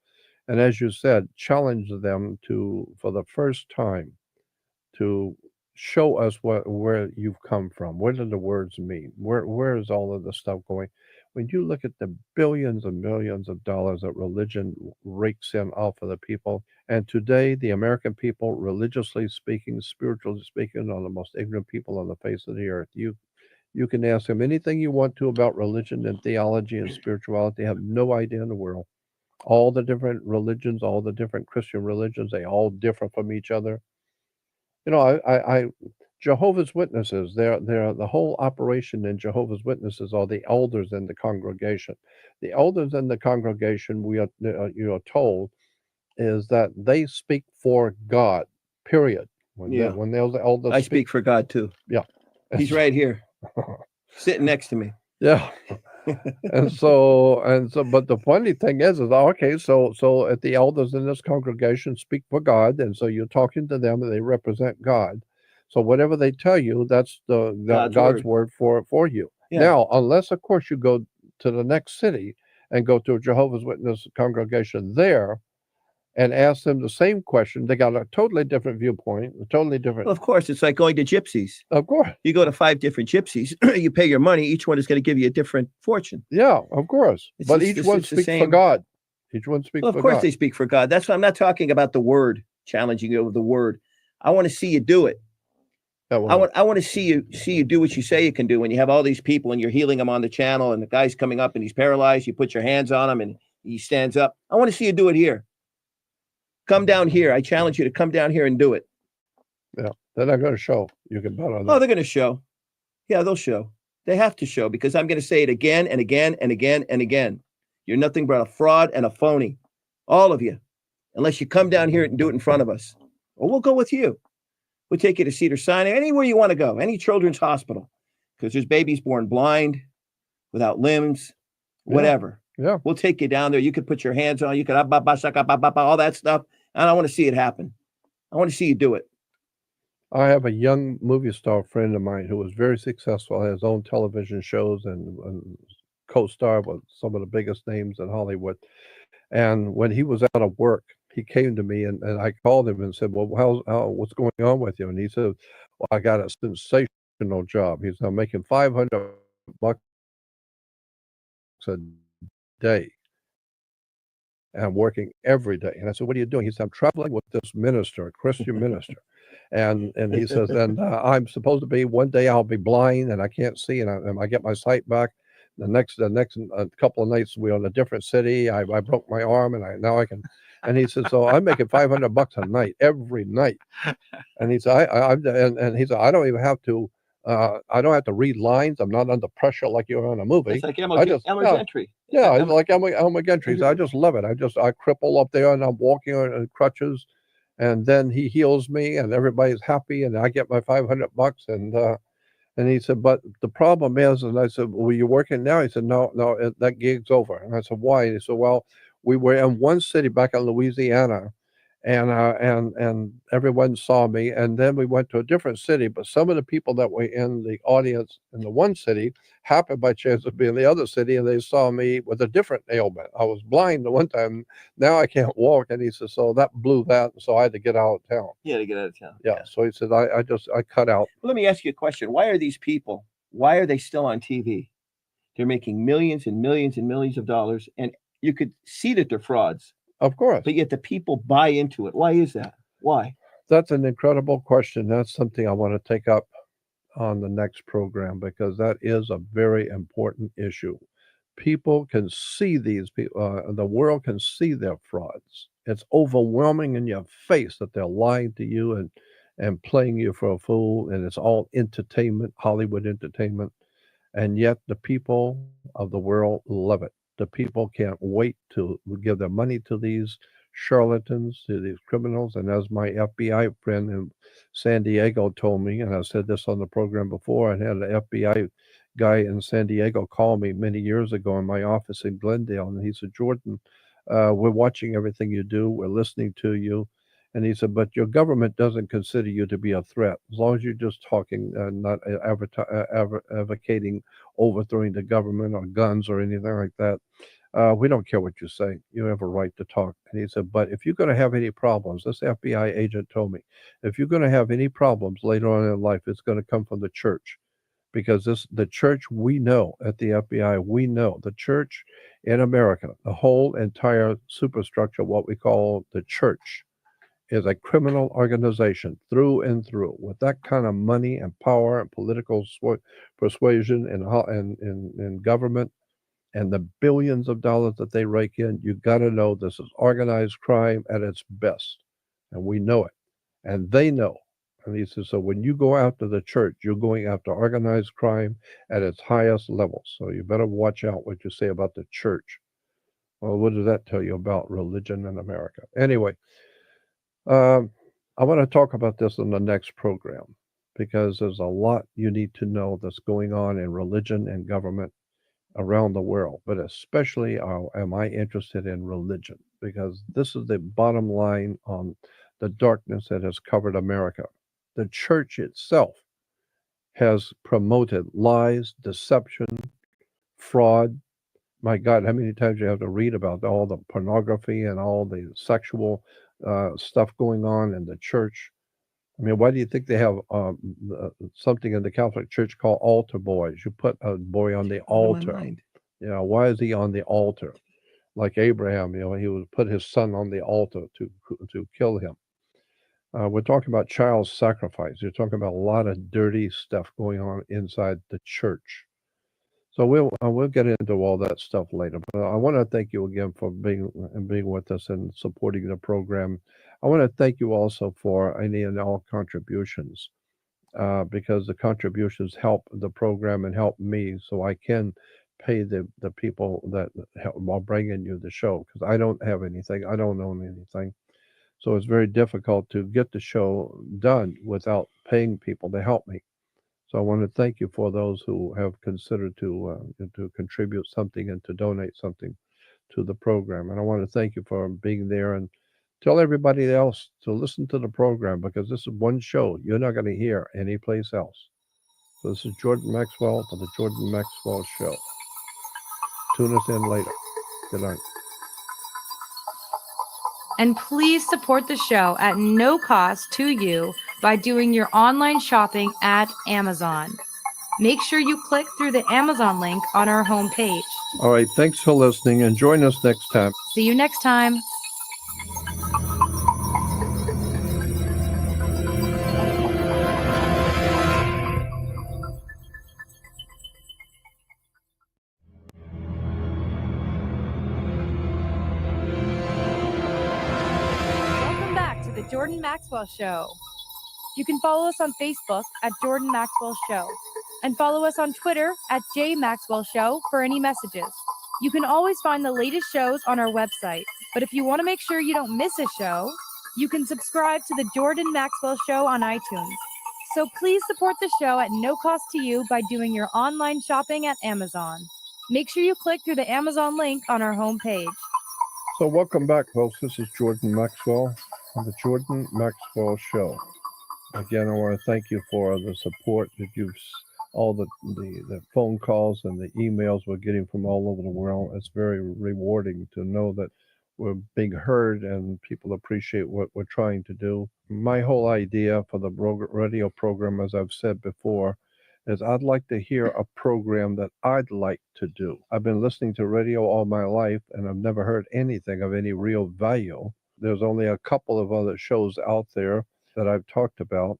and as you said, challenge them to, for the first time, to show us where you've come from. What do the words mean? Where is all of this stuff going? When you look at the billions and millions of dollars that religion rakes in off of the people, and today the American people, religiously speaking, spiritually speaking, are the most ignorant people on the face of the earth. You can ask them anything you want to about religion and theology and spirituality. They have no idea in the world. All the different religions, all the different Christian religions, they all differ from each other. You know, Jehovah's Witnesses. They're the whole operation in Jehovah's Witnesses are the elders in the congregation. The elders in the congregation, we are you are told, is that they speak for God. Period. When those elders I speak for God too. Yeah. He's right here, sitting next to me. Yeah. and so, but the funny thing is okay, so if the elders in this congregation speak for God, and so you're talking to them and they represent God. So whatever they tell you, that's God's word for you. Yeah. Now, unless of course you go to the next city and go to a Jehovah's Witness congregation there and ask them the same question, they got a totally different viewpoint, a totally different. Well, of course, it's like going to gypsies. Of course. You go to 5 different gypsies, you pay your money, each one is going to give you a different fortune. Yeah, of course. But each one speaks for God. Each one speaks for God. Of course they speak for God. That's why I'm not talking about the word, challenging you with the word. I want to see you do it. I want to see you do what you say you can do. When you have all these people and you're healing them on the channel and the guy's coming up and he's paralyzed, you put your hands on him and he stands up. I want to see you do it here. Come down here. I challenge you to come down here and do it. Yeah, they're not going to show. You can bet on that. Oh, they're going to show. Yeah, they'll show. They have to show because I'm going to say it again and again and again and again. You're nothing but a fraud and a phony. All of you. Unless you come down here and do it in front of us. Or we'll go with you. We'll take you to Cedars-Sinai, anywhere you want to go, any children's hospital. Because there's babies born blind, without limbs, whatever. Yeah. We'll take you down there. You could put your hands on, you could all that stuff. And I want to see it happen. I want to see you do it. I have a young movie star friend of mine who was very successful, had his own television shows and co-star with some of the biggest names in Hollywood. And when he was out of work, he came to me and I called him and said, well, what's going on with you? And he said, well, I got a sensational job. He said, I'm making $500 a day. And I'm working every day. And I said, what are you doing? He said, I'm traveling with this minister, a Christian minister. And he says, and I'm supposed to be, one day I'll be blind and I can't see and I get my sight back. The next couple of nights we're in a different city. I broke my arm and now I can. And he said, so I'm making $500 a night, every night. And he said, and he said, I don't even have to, I don't have to read lines. I'm not under pressure like you're on a movie. It's like Elmer's entry. Yeah, it's like Elmer Gentry's. I just love it. I cripple up there and I'm walking on crutches, and then he heals me and everybody's happy and I get my $500 and he said, but the problem is, and I said, well, you're working now? He said, no, that gig's over. And I said, why? And he said, well, we were in one city back in Louisiana, and everyone saw me. And then we went to a different city, but some of the people that were in the audience in the one city happened by chance to be in the other city, and they saw me with a different ailment. I was blind the one time. Now I can't walk. And he said, so that blew that. So I had to get out of town. Yeah, to get out of town. Yeah. So he said, I cut out. Well, let me ask you a question. Why are these people, why are they still on TV? They're making millions and millions and millions of dollars, and you could see that they're frauds. Of course. But yet the people buy into it. Why is that? Why? That's an incredible question. That's something I want to take up on the next program because that is a very important issue. People can see these people, the world can see their frauds. It's overwhelming in your face that they're lying to you and playing you for a fool, and it's all entertainment, Hollywood entertainment. And yet the people of the world love it. The people can't wait to give their money to these charlatans, to these criminals. And as my FBI friend in San Diego told me, and I said this on the program before, I had an FBI guy in San Diego call me many years ago in my office in Glendale. And he said, Jordan, we're watching everything you do. We're listening to you. And he said, but your government doesn't consider you to be a threat. As long as you're just talking, not advocating overthrowing the government or guns or anything like that. We don't care what you say. You have a right to talk. And he said, but if you're going to have any problems, this FBI agent told me, if you're going to have any problems later on in life, it's going to come from the church. Because the church we know at the FBI, we know the church in America, the whole entire superstructure, what we call the church, is a criminal organization through and through. With that kind of money and power and political persuasion and government and the billions of dollars that they rake in, you got to know this is organized crime at its best. And we know it. And they know. And he says, so when you go after the church, you're going after organized crime at its highest level. So you better watch out what you say about the church. Well, what does that tell you about religion in America? Anyway, I want to talk about this in the next program because there's a lot you need to know that's going on in religion and government around the world, but especially am I interested in religion because this is the bottom line on the darkness that has covered America. The church itself has promoted lies, deception, fraud. My God, how many times you have to read about all the pornography and all the sexual stuff going on in the church? I mean, why do you think they have something in the Catholic Church called altar boys? You put a boy on the altar. You know, why is he on the altar? Like Abraham, you know, he would put his son on the altar to kill him. We're talking about child sacrifice. You're talking about a lot of dirty stuff going on inside the church. So we'll get into all that stuff later. But I want to thank you again for being with us and supporting the program. I want to thank you also for any and all contributions because the contributions help the program and help me, so I can pay the people that help while bringing you the show because I don't have anything. I don't own anything. So it's very difficult to get the show done without paying people to help me. So I want to thank you for those who have considered to contribute something and to donate something to the program. And I want to thank you for being there and tell everybody else to listen to the program because this is one show you're not going to hear anyplace else. So this is Jordan Maxwell for the Jordan Maxwell Show. Tune us in later. Good night. And please support the show at no cost to you by doing your online shopping at Amazon. Make sure you click through the Amazon link on our homepage. All right. Thanks for listening and join us next time. See you next time. Welcome back to the Jordan Maxwell Show. You can follow us on Facebook at Jordan Maxwell Show and follow us on Twitter at J Maxwell Show for any messages. You can always find the latest shows on our website, but if you want to make sure you don't miss a show, you can subscribe to the Jordan Maxwell Show on iTunes. So please support the show at no cost to you by doing your online shopping at Amazon. Make sure you click through the Amazon link on our homepage. So welcome back, folks. This is Jordan Maxwell on the Jordan Maxwell Show. Again, I want to thank you for the support that all the phone calls and the emails we're getting from all over the world. It's very rewarding to know that we're being heard and people appreciate what we're trying to do. My whole idea for the radio program, as I've said before, is I'd like to hear a program that I'd like to do. I've been listening to radio all my life and I've never heard anything of any real value. There's only a couple of other shows out there that I've talked about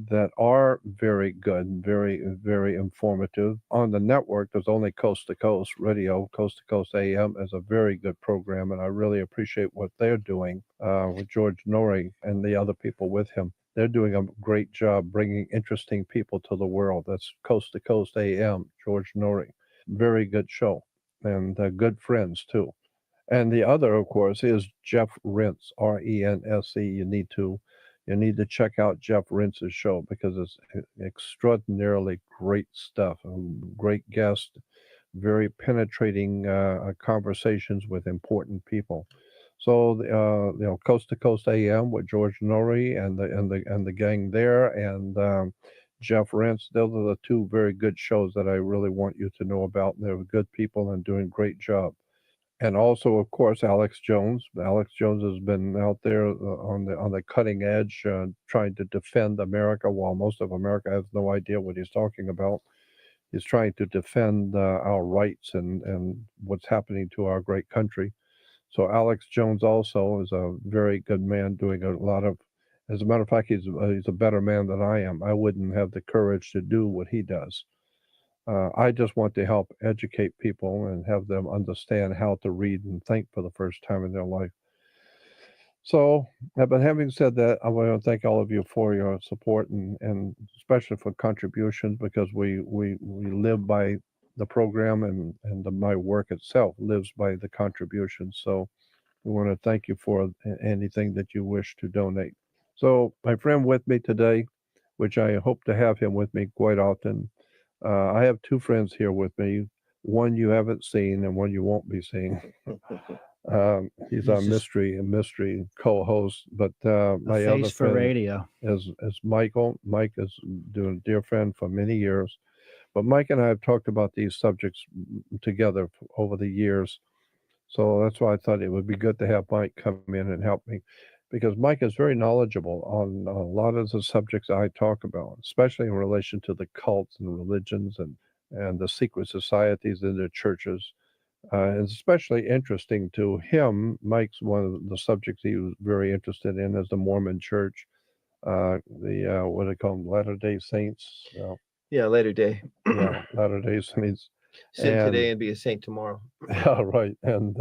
that are very good, very, very informative. On the network, there's only Coast to Coast Radio. Coast to Coast AM is a very good program, and I really appreciate what they're doing with George Norrie and the other people with him. They're doing a great job bringing interesting people to the world. That's Coast to Coast AM, George Norrie. Very good show, and good friends, too. And the other, of course, is Jeff Rense, R-E-N-S-E. You need to check out Jeff Rense's show because it's extraordinarily great stuff. Great guests, very penetrating conversations with important people. So Coast to Coast AM with George Norrie and the gang there, and Jeff Rense. Those are the two very good shows that I really want you to know about. They're good people and doing a great job. And also, of course, Alex Jones. Alex Jones has been out there on the cutting edge, trying to defend America, while most of America has no idea what he's talking about. He's trying to defend our rights and what's happening to our great country. So Alex Jones also is a very good man, doing a lot of. As a matter of fact, he's a better man than I am. I wouldn't have the courage to do what he does. I just want to help educate people and have them understand how to read and think for the first time in their life. So, but having said that, I want to thank all of you for your support and especially for contributions, because we live by the program, and my work itself lives by the contributions. So we want to thank you for anything that you wish to donate. So my friend with me today, which I hope to have him with me quite often, I have two friends here with me. One you haven't seen and one you won't be seeing. He's a mystery co-host, but my other Face for friend radio. is Michael. Mike is a dear friend for many years, but Mike and I have talked about these subjects together over the years. So that's why I thought it would be good to have Mike come in and help me, because Mike is very knowledgeable on a lot of the subjects I talk about, especially in relation to the cults and religions and the secret societies in the churches. It's especially interesting to him. Mike's one of the subjects he was very interested in is the Mormon Church, what do they call them, Latter-day Saints? Yeah, later day. Yeah, Latter-day Saints. Sin And- today and be a saint tomorrow. Yeah, right. And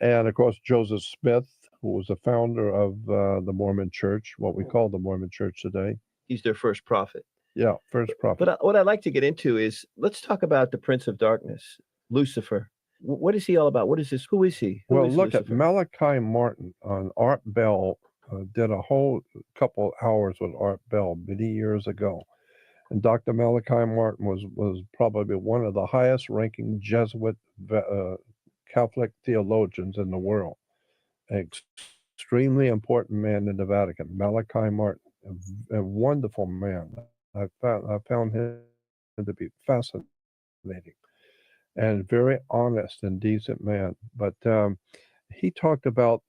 of course Joseph Smith, who was the founder of the Mormon Church, what we call the Mormon Church today. He's their first prophet. Yeah, first prophet. But what I'd like to get into is, let's talk about the Prince of Darkness, Lucifer. What is he all about? What is this? Who is he? Who Well, is look Lucifer? at Malachi Martin on Art Bell. Did a whole couple hours with Art Bell many years ago. And Dr. Malachi Martin was probably one of the highest ranking Jesuit Catholic theologians in the world. Extremely important man in the Vatican, Malachi Martin, a wonderful man. I found him to be fascinating and very honest and decent man. But he talked about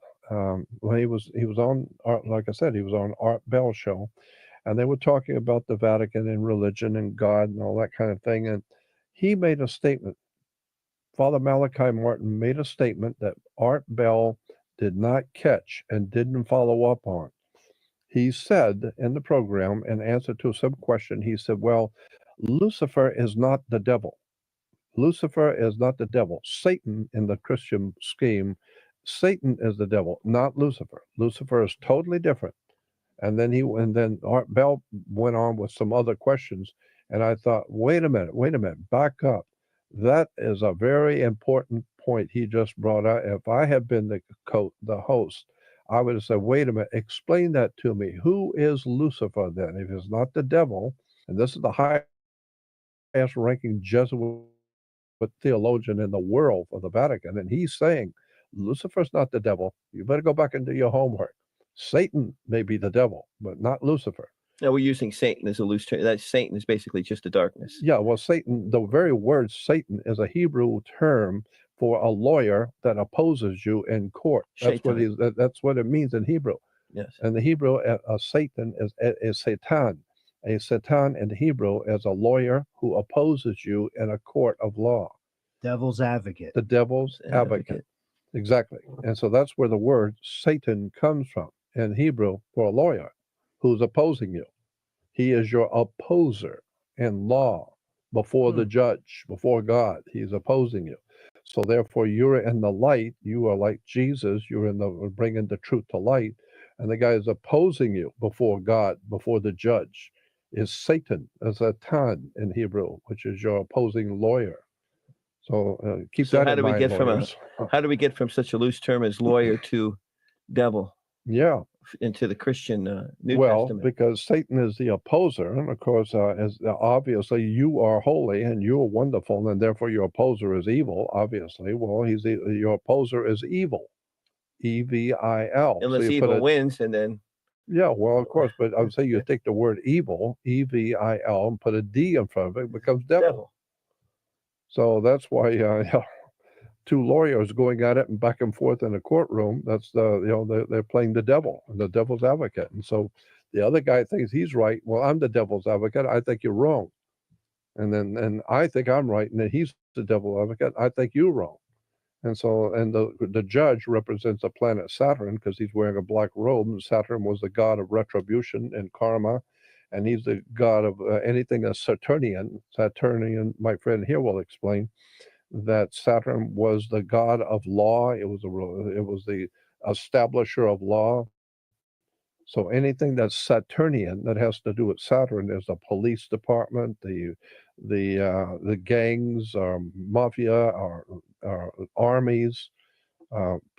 when he was on like I said, he was on Art Bell show, and they were talking about the Vatican and religion and God and all that kind of thing. And he made a statement. Father Malachi Martin made a statement that Art Bell did not catch and didn't follow up on. He said in the program, in answer to some question, he said, well, Lucifer is not the devil. Lucifer is not the devil. Satan, in the Christian scheme, Satan is the devil, not Lucifer. Lucifer is totally different. And then Art Bell went on with some other questions, and I thought, wait a minute, back up. That is a very important point he just brought out. If I had been the host, I would have said, wait a minute, explain that to me. Who is Lucifer then? If it's not the devil, and this is the highest ranking Jesuit theologian in the world for the Vatican, and he's saying, Lucifer's not the devil. You better go back and do your homework. Satan may be the devil, but not Lucifer. Now we're using Satan as a loose term. That Satan is basically just the darkness. Yeah, well, Satan, the very word Satan is a Hebrew term for a lawyer that opposes you in court. That's what it means in Hebrew. Yes. And the Hebrew, Satan is Satan. A Satan in Hebrew is a lawyer who opposes you in a court of law. Devil's advocate. The devil's advocate. Exactly. And so that's where the word Satan comes from in Hebrew for a lawyer who's opposing you. He is your opposer in law before the judge, before God. He's opposing you. So therefore, you're in the light. You are like Jesus. You're bringing the truth to light. And the guy is opposing you before God, before the judge, is Satan, Satan in Hebrew, which is your opposing lawyer. So keep that in mind, lawyers. How do we get from such a loose term as lawyer to devil? Yeah. Into the Christian New Well, Testament. because Satan is the opposer, and of course, as obviously you are holy and you are wonderful, and therefore your opposer is evil. Obviously, well, your opposer is evil, evil. Unless evil wins, and then. Yeah, well, of course, but I would say you take the word evil, evil, and put a D in front of it, it becomes devil. So that's why two lawyers going at it and back and forth in a courtroom. That's they're playing the devil and the devil's advocate. And so the other guy thinks he's right. Well, I'm the devil's advocate. I think you're wrong. And I think I'm right. And then he's the devil's advocate. I think you're wrong. And so, and the judge represents the planet Saturn because he's wearing a black robe. And Saturn was the god of retribution and karma. And he's the god of anything that's Saturnian. Saturnian, my friend here will explain that Saturn was the god of law. It was the establisher of law. So anything that's Saturnian that has to do with Saturn is the police department, the gangs, or mafia, or armies,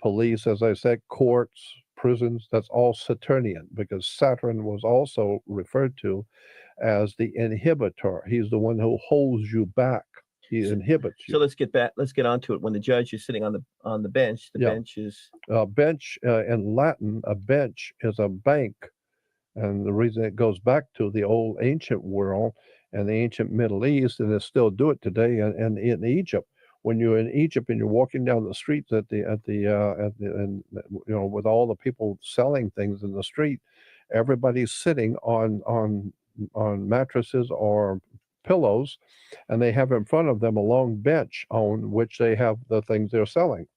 police, as I said, courts, prisons. That's all Saturnian, because Saturn was also referred to as the inhibitor. He's the one who holds you back. He inhibits you. So let's get back. Let's get onto it. When the judge is sitting on the bench, the Yeah. bench is A bench, in Latin, a bench is a bank. And the reason it goes back to the old ancient world and the ancient Middle East, and they still do it today, and in Egypt. When you're in Egypt and you're walking down the streets and with all the people selling things in the street, everybody's sitting on mattresses or pillows, and they have in front of them a long bench on which they have the things they're selling.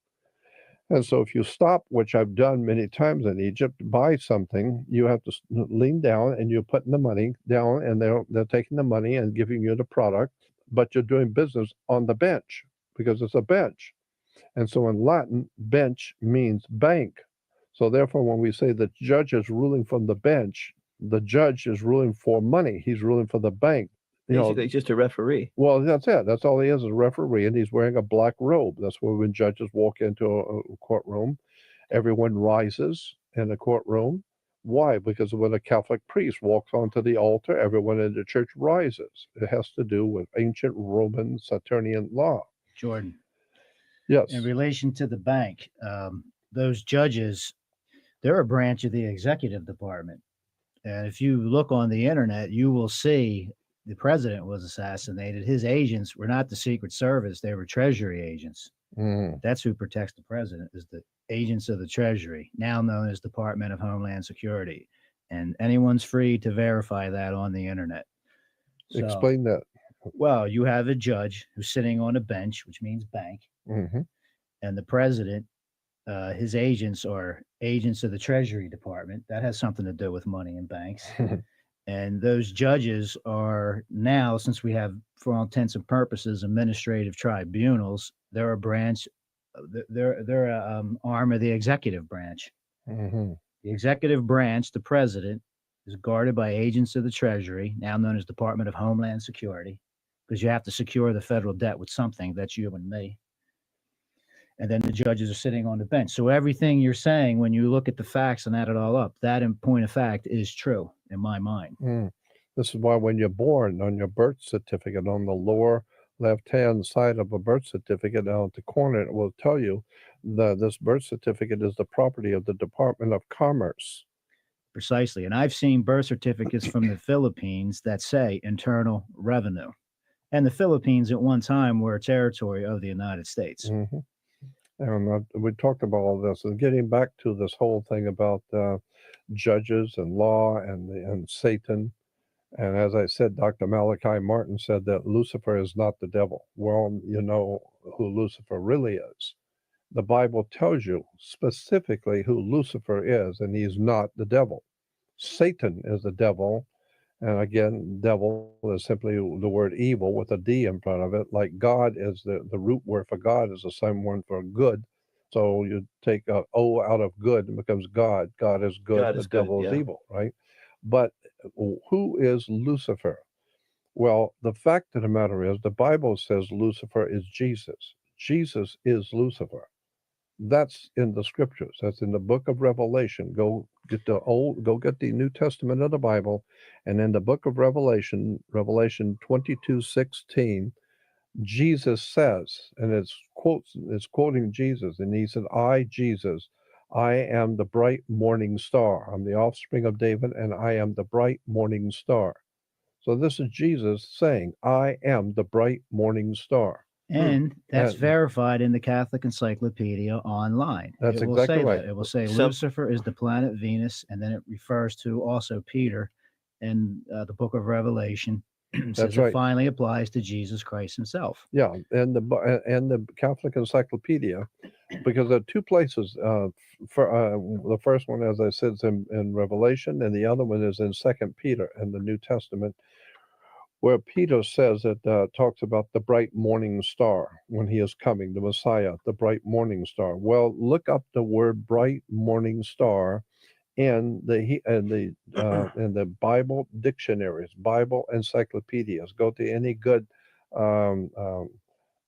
And so if you stop, which I've done many times in Egypt, buy something, you have to lean down and you're putting the money down, and they're taking the money and giving you the product, but you're doing business on the bench because it's a bench. And so in Latin, bench means bank. So therefore, when we say the judge is ruling from the bench, the judge is ruling for money. He's ruling for the bank. basically just a referee. Well, that's it. That's all he is a referee, and he's wearing a black robe. That's why when judges walk into a courtroom, everyone rises in the courtroom. Why? Because when a Catholic priest walks onto the altar, everyone in the church rises. It has to do with ancient Roman Saturnian law. Jordan, Yes. in relation to the bank, those judges, they're a branch of the executive department. And if you look on the internet, you will see the president was assassinated. His agents were not the Secret Service. They were Treasury agents. Mhm. That's who protects the president, is the agents of the Treasury, now known as Department of Homeland Security. And anyone's free to verify that on the internet. So, Explain that. well, you have a judge who's sitting on a bench, which means bank, Mhm. and the president, his agents are agents of the Treasury Department. That has something to do with money in banks. And those judges are now, since we have, for all intents and purposes, administrative tribunals, they're a branch, they're a arm of the executive branch. Mhm. The executive branch, the president, is guarded by agents of the Treasury, now known as Department of Homeland Security, because you have to secure the federal debt with something. That's you and me. And then the judges are sitting on the bench. So everything you're saying, when you look at the facts and add it all up, that in point of fact is true in my mind. This is why when you're born, on your birth certificate, on the lower left-hand side of a birth certificate, down at the corner, it will tell you that this birth certificate is the property of the Department of Commerce. Precisely. And I've seen birth certificates from the Philippines that say Internal Revenue. And the Philippines at one time were a territory of the United States. Mhm. And we talked about all this, and getting back to this whole thing about judges and law and Satan. And as I said, Dr. Malachi Martin said that Lucifer is not the devil. Well, you know who Lucifer really is. The Bible tells you specifically who Lucifer is, and he's not the devil. Satan is the devil. And again, devil is simply the word evil with a D in front of it. Like God is the root word for God is the same one for good. So you take a O out of good and it becomes God. God is good. God The is good, devil is yeah. evil, right? But who is Lucifer? Well, the fact of the matter is the Bible says Lucifer is Jesus. Jesus is Lucifer. That's in the scriptures. That's in the book of Revelation. Go get the New Testament of the Bible, and in the book of Revelation, Revelation 22:16, Jesus says, and it's quoting Jesus, and he said, I, Jesus, I am the bright morning star. I'm the offspring of David, and I am the bright morning star. So this is Jesus saying, I am the bright morning star. And that's And- verified in the Catholic Encyclopedia online. That's It will exactly say right. that. It will say So- Lucifer is the planet Venus, and then it refers to also Peter in the book of Revelation. Says That's it right. finally applies to Jesus Christ himself. Yeah, and the Catholic Encyclopedia, because there are two places. The first one, as I said, is in Revelation, and the other one is in Second Peter in the New Testament, where Peter says it talks about the bright morning star when he is coming, the Messiah, the bright morning star. Well, look up the word bright morning star in the Bible dictionaries, Bible encyclopedias. Go to any good um, um,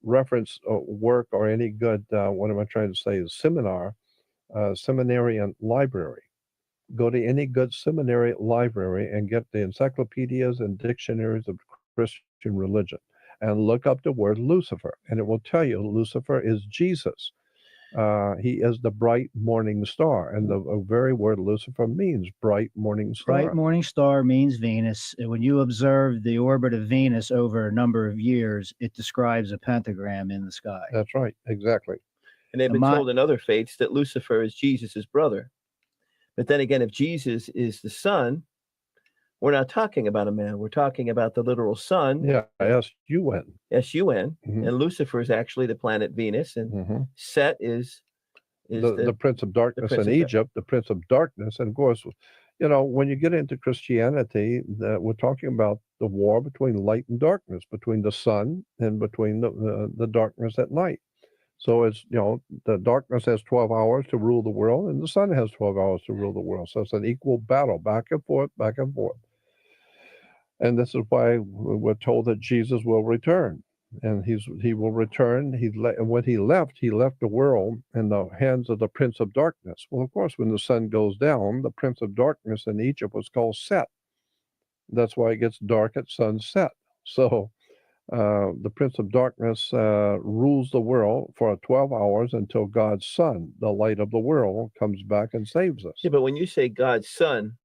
reference work or any good what am I trying to say? Seminar, seminarian library. Go to any good seminary library and get the encyclopedias and dictionaries of Christian religion and look up the word Lucifer, and it will tell you Lucifer is Jesus. He is the bright morning star, and the very word Lucifer means bright morning star. Bright morning star means Venus. And when you observe the orbit of Venus over a number of years, it describes a pentagram in the sky. That's right, exactly. And they've been told in other faiths that Lucifer is Jesus's brother. But then again, if Jesus is the Son, we're not talking about a man. We're talking about the literal sun. Yeah, S-U-N. S-U-N. Mhm. And Lucifer is actually the planet Venus. And Mhm. Set is the prince of darkness prince in of Egypt, the prince of darkness. And of course, you know, when you get into Christianity, we're talking about the war between light and darkness, between the sun and between the darkness at night. So it's, you know, the darkness has 12 hours to rule the world, and the sun has 12 hours to rule the world. So it's an equal battle, back and forth, back and forth. And this is why we're told that Jesus will return. And he will return. When he left the world in the hands of the Prince of Darkness. Well, of course, when the sun goes down, the Prince of Darkness in Egypt was called Set. That's why it gets dark at sunset. So the Prince of Darkness rules the world for 12 hours until God's Son, the light of the world, comes back and saves us. Yeah, but when you say God's Son,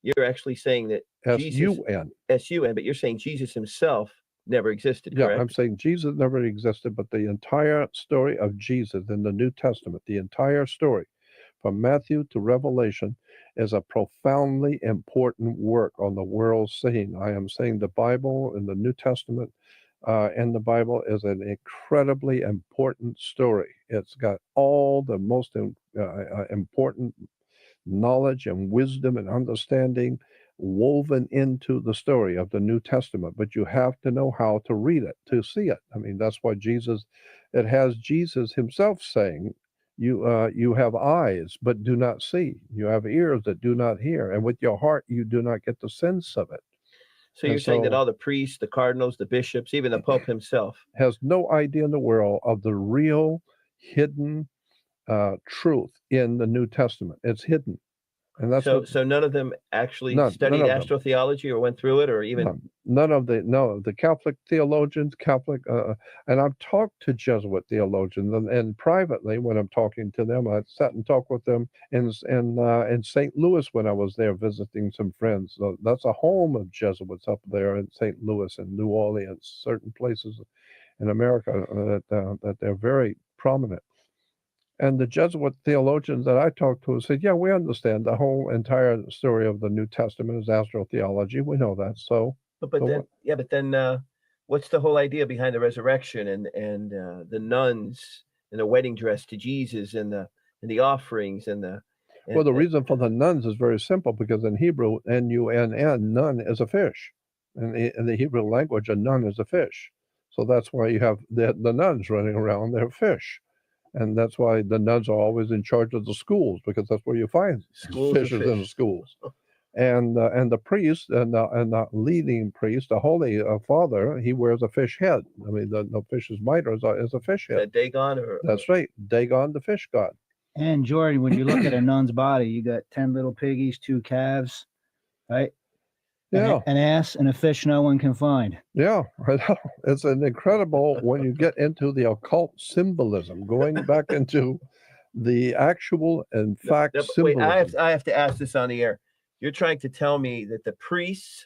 you're actually saying that S-U-N. S-U-N, but you're saying Jesus himself never existed, Yeah, correct? I'm saying Jesus never existed, but the entire story of Jesus in the New Testament, the entire story from Matthew to Revelation, is a profoundly important work on the world scene. I am saying the Bible and the New Testament and the Bible is an incredibly important story. It's got all the most important knowledge and wisdom and understanding woven into the story of the New Testament, but you have to know how to read it to see it. I mean, that's why it has Jesus himself saying, you have eyes but do not see, you have ears that do not hear, and with your heart you do not get the sense of it. So you're saying that all the priests, the cardinals, the bishops, even the Pope himself has no idea in the world of the real hidden truth in the New Testament. It's hidden. And that's so none of them actually studied astrotheology or went through it, or even none of the Catholic theologians, and I've talked to Jesuit theologians, and privately when I'm talking to them, I sat and talked with them in St. Louis when I was there visiting some friends. So that's a home of Jesuits up there in St. Louis and New Orleans, certain places in America that they're very prominent. And the Jesuit theologians that I talked to said, yeah, we understand the whole entire story of the New Testament is astrotheology. We know that. But then what's the whole idea behind the resurrection and the nuns and the wedding dress to Jesus and the offerings well, the reason for the nuns is very simple, because in Hebrew, N-U-N-N, nun is a fish. In the Hebrew language, a nun is a fish. So that's why you have the nuns running around, they're fish. And that's why the nuns are always in charge of the schools, because that's where you find fishes in the schools. And the priest and the leading priest, the Holy Father, he wears a fish head. I mean, the fish's mitre is a fish head. Dagon, that's right, Dagon, the fish god. And Jordan, when you look at a nun's body, you got 10 little piggies, 2 calves, right? Yeah, an ass and a fish no one can find. Yeah, it's an incredible when you get into the occult symbolism, going back into the actual and fact symbolism. Wait, I have to ask this on the air. You're trying to tell me that the priests,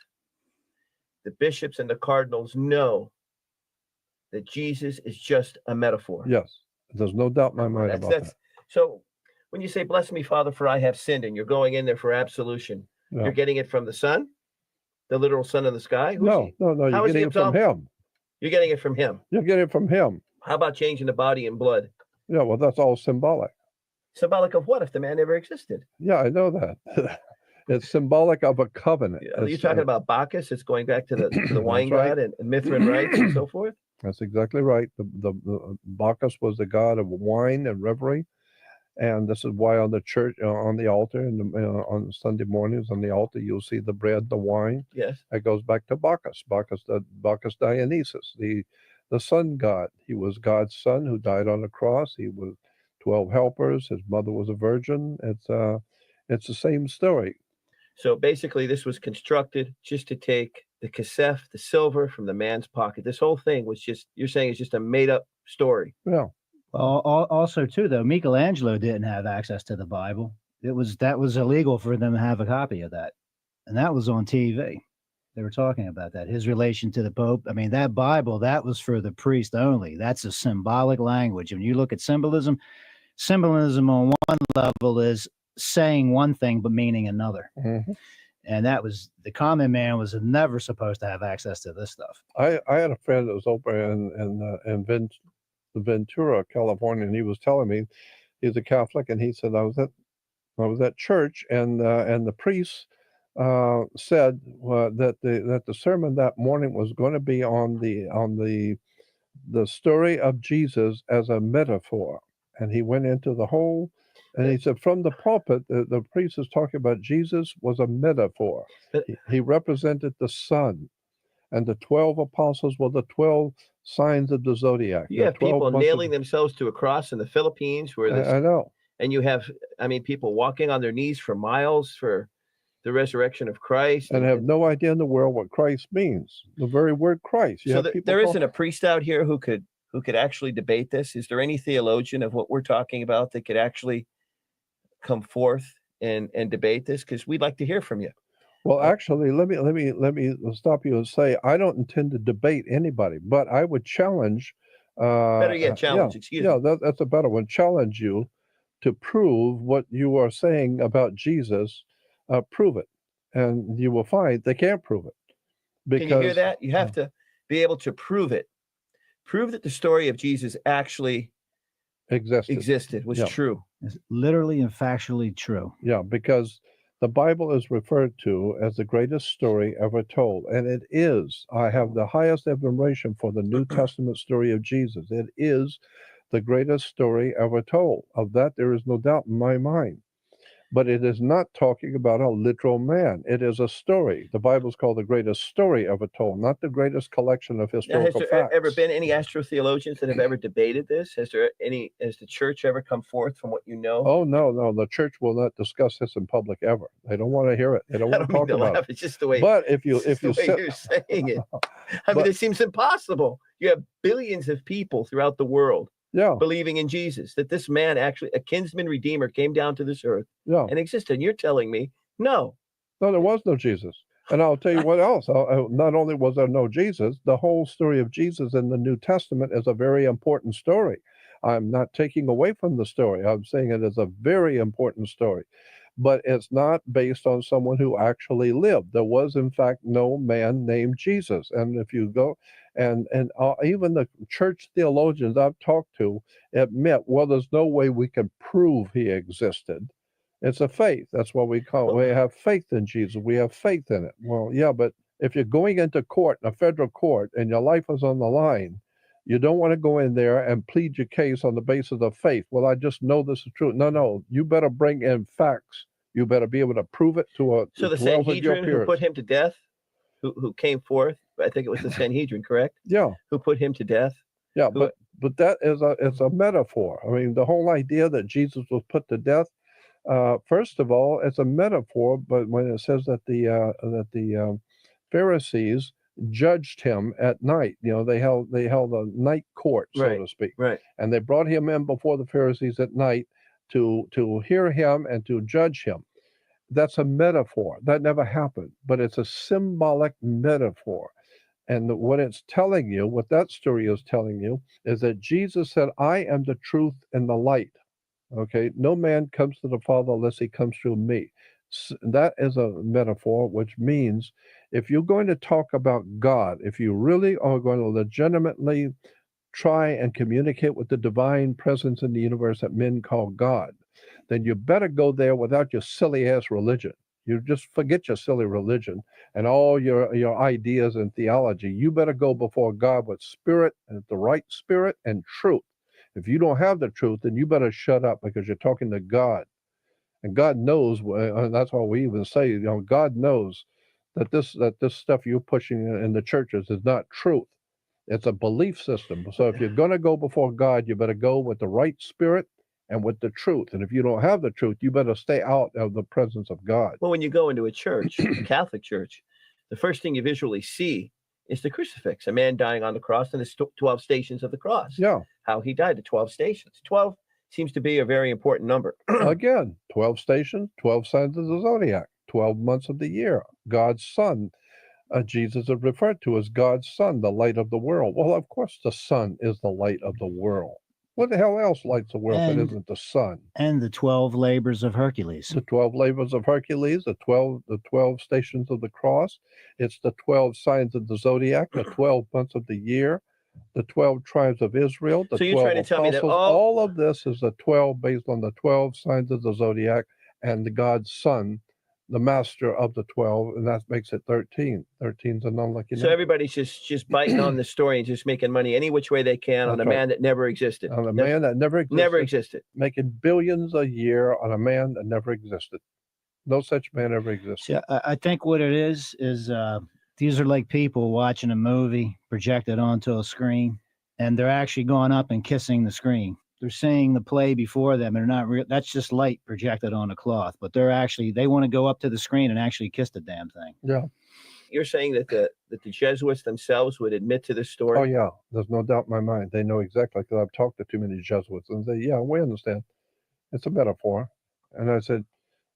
the bishops, and the cardinals know that Jesus is just a metaphor? Yes, there's no doubt in my mind about that. So when you say, bless me, Father, for I have sinned, and you're going in there for absolution, you're getting it from the Son? The literal sun in the sky? No, you're getting it from him. You're getting it from him. You're getting it from him. How about changing the body and blood? Yeah, well, that's all symbolic. Symbolic of what if the man never existed? Yeah, I know that. It's symbolic of a covenant. Are you talking about Bacchus? It's going back to the wine right. god and Mithrin rites and so forth? That's exactly right. The Bacchus was the god of wine and revelry, and this is why on the church, on the altar, and on Sunday mornings on the altar, you'll see the bread, the wine. Yes. It goes back to Bacchus, Bacchus Dionysus, the sun god. He was God's son who died on the cross. He was 12 helpers. His mother was a virgin. It's the same story. So basically, this was constructed just to take the kesef, the silver, from the man's pocket. This whole thing was just, you're saying, it's just a made up story. Yeah. Also, too, though, Michelangelo didn't have access to the Bible. That was illegal for them to have a copy of that, and that was on TV. They were talking about that, his relation to the Pope. I mean, that Bible, that was for the priest only. That's a symbolic language. When you look at symbolism on one level is saying one thing but meaning another. Mm-hmm. And that was, the common man was never supposed to have access to this stuff. I had a friend that was over in Ventura, California, and he was telling me, he's a Catholic, and he said, I was at church, and the priest said that the sermon that morning was going to be on the story of Jesus as a metaphor, and he went into the whole. And he said, from the pulpit, the priest is talking about Jesus was a metaphor. He represented the sun, and the 12 apostles were the 12 signs of the zodiac. You have people nailing themselves to a cross in the Philippines, where I know. And you have, people walking on their knees for miles for the resurrection of Christ, and have no idea in the world what Christ means. The very word Christ. So there isn't a priest out here who could actually debate this. Is there any theologian of what we're talking about that could actually come forth and debate this? Because we'd like to hear from you. Well, actually, let me stop you and say, I don't intend to debate anybody, but I would challenge. Better yet, challenge. Excuse me. Yeah, that's a better one. Challenge you to prove what you are saying about Jesus. Prove it, and you will find they can't prove it. Because, can you hear that? You have to be able to prove it. Prove that the story of Jesus actually existed, was true. It's literally and factually true. Yeah, because the Bible is referred to as the greatest story ever told. And it is. I have the highest admiration for the New Testament story of Jesus. It is the greatest story ever told. Of that, there is no doubt in my mind. But it is not talking about a literal man. It is a story. The Bible is called the greatest story ever told, not the greatest collection of historical facts. Has there ever been any astrotheologians that have ever debated this? Has the church ever come forth from what you know? Oh, no. The church will not discuss this in public ever. They don't want to hear it. They don't want to talk about it. It's just the way. But if you're saying it, it seems impossible. You have billions of people throughout the world. Yeah. Believing in Jesus, that this man actually, a kinsman redeemer, came down to this earth and existed. And you're telling me, no, there was no Jesus. And I'll tell you what else. Not only was there no Jesus, the whole story of Jesus in the New Testament is a very important story. I'm not taking away from the story. I'm saying it is a very important story. But it's not based on someone who actually lived. There was, in fact, no man named Jesus. And if you go, and even the church theologians I've talked to admit, well, there's no way we can prove he existed. It's a faith. That's what we call it. We have faith in Jesus. We have faith in it. Well, yeah, but if you're going into court, in a federal court, and your life is on the line, you don't want to go in there and plead your case on the basis of faith. Well, I just know this is true. No. You better bring in facts. You better be able to prove it to a. So the Sanhedrin who put him to death, who came forth, I think it was the Sanhedrin, correct? Yeah. Who put him to death? Yeah, but that is it's a metaphor. I mean, the whole idea that Jesus was put to death. First of all, it's a metaphor. But when it says that the Pharisees judged him at night, they held a night court, so to speak, right? And they brought him in before the Pharisees at night to hear him and to judge him. That's a metaphor. That never happened, but it's a symbolic metaphor. And what it's telling you, what that story is telling you, is that Jesus said, I am the truth and the light. Okay, no man comes to the Father unless he comes through me. That is a metaphor, which means if you're going to talk about God, if you really are going to legitimately try and communicate with the divine presence in the universe that men call God, then you better go there without your silly ass religion. You just forget your silly religion and all your ideas and theology. You better go before God with spirit and the right spirit and truth. If you don't have the truth, then you better shut up because you're talking to God. And God knows, and that's why we even say, God knows that this stuff you're pushing in the churches is not truth. It's a belief system. So if you're going to go before God, you better go with the right spirit and with the truth. And if you don't have the truth, you better stay out of the presence of God. Well, when you go into a church, a Catholic church, the first thing you visually see is the crucifix, a man dying on the cross, and the 12 stations of the cross. Yeah. How he died, the 12 stations. 12 seems to be a very important number. Again, 12 stations, 12 signs of the zodiac, 12 months of the year, God's son. Jesus is referred to as God's son, the light of the world. Well, of course, the sun is the light of the world. What the hell else lights the world if it isn't the sun? And the 12 labors of Hercules. The 12 labors of Hercules, the 12 stations of the cross. It's the 12 signs of the zodiac, the 12 months of the year, the 12 tribes of Israel, the So you're 12 trying to tell me that apostles. All of this is the 12 based on the 12 signs of the zodiac and the God's son, the master of the 12, and that makes it 13. 13 is a non-lucky So number. everybody's just biting on the story and just making money any which way they can on a man that never existed. On a man that never existed. Never existed. Making billions a year on a man that never existed. No such man ever existed. See, I think what it is these are like people watching a movie projected onto a screen, and they're actually going up and kissing the screen. They're seeing the play before them, and they're not real. That's just light projected on a cloth, but they want to go up to the screen and actually kiss the damn thing. Yeah. You're saying that the Jesuits themselves would admit to this story? Oh, yeah. There's no doubt in my mind. They know exactly, because I've talked to too many Jesuits, and they, yeah, we understand. It's a metaphor. And I said,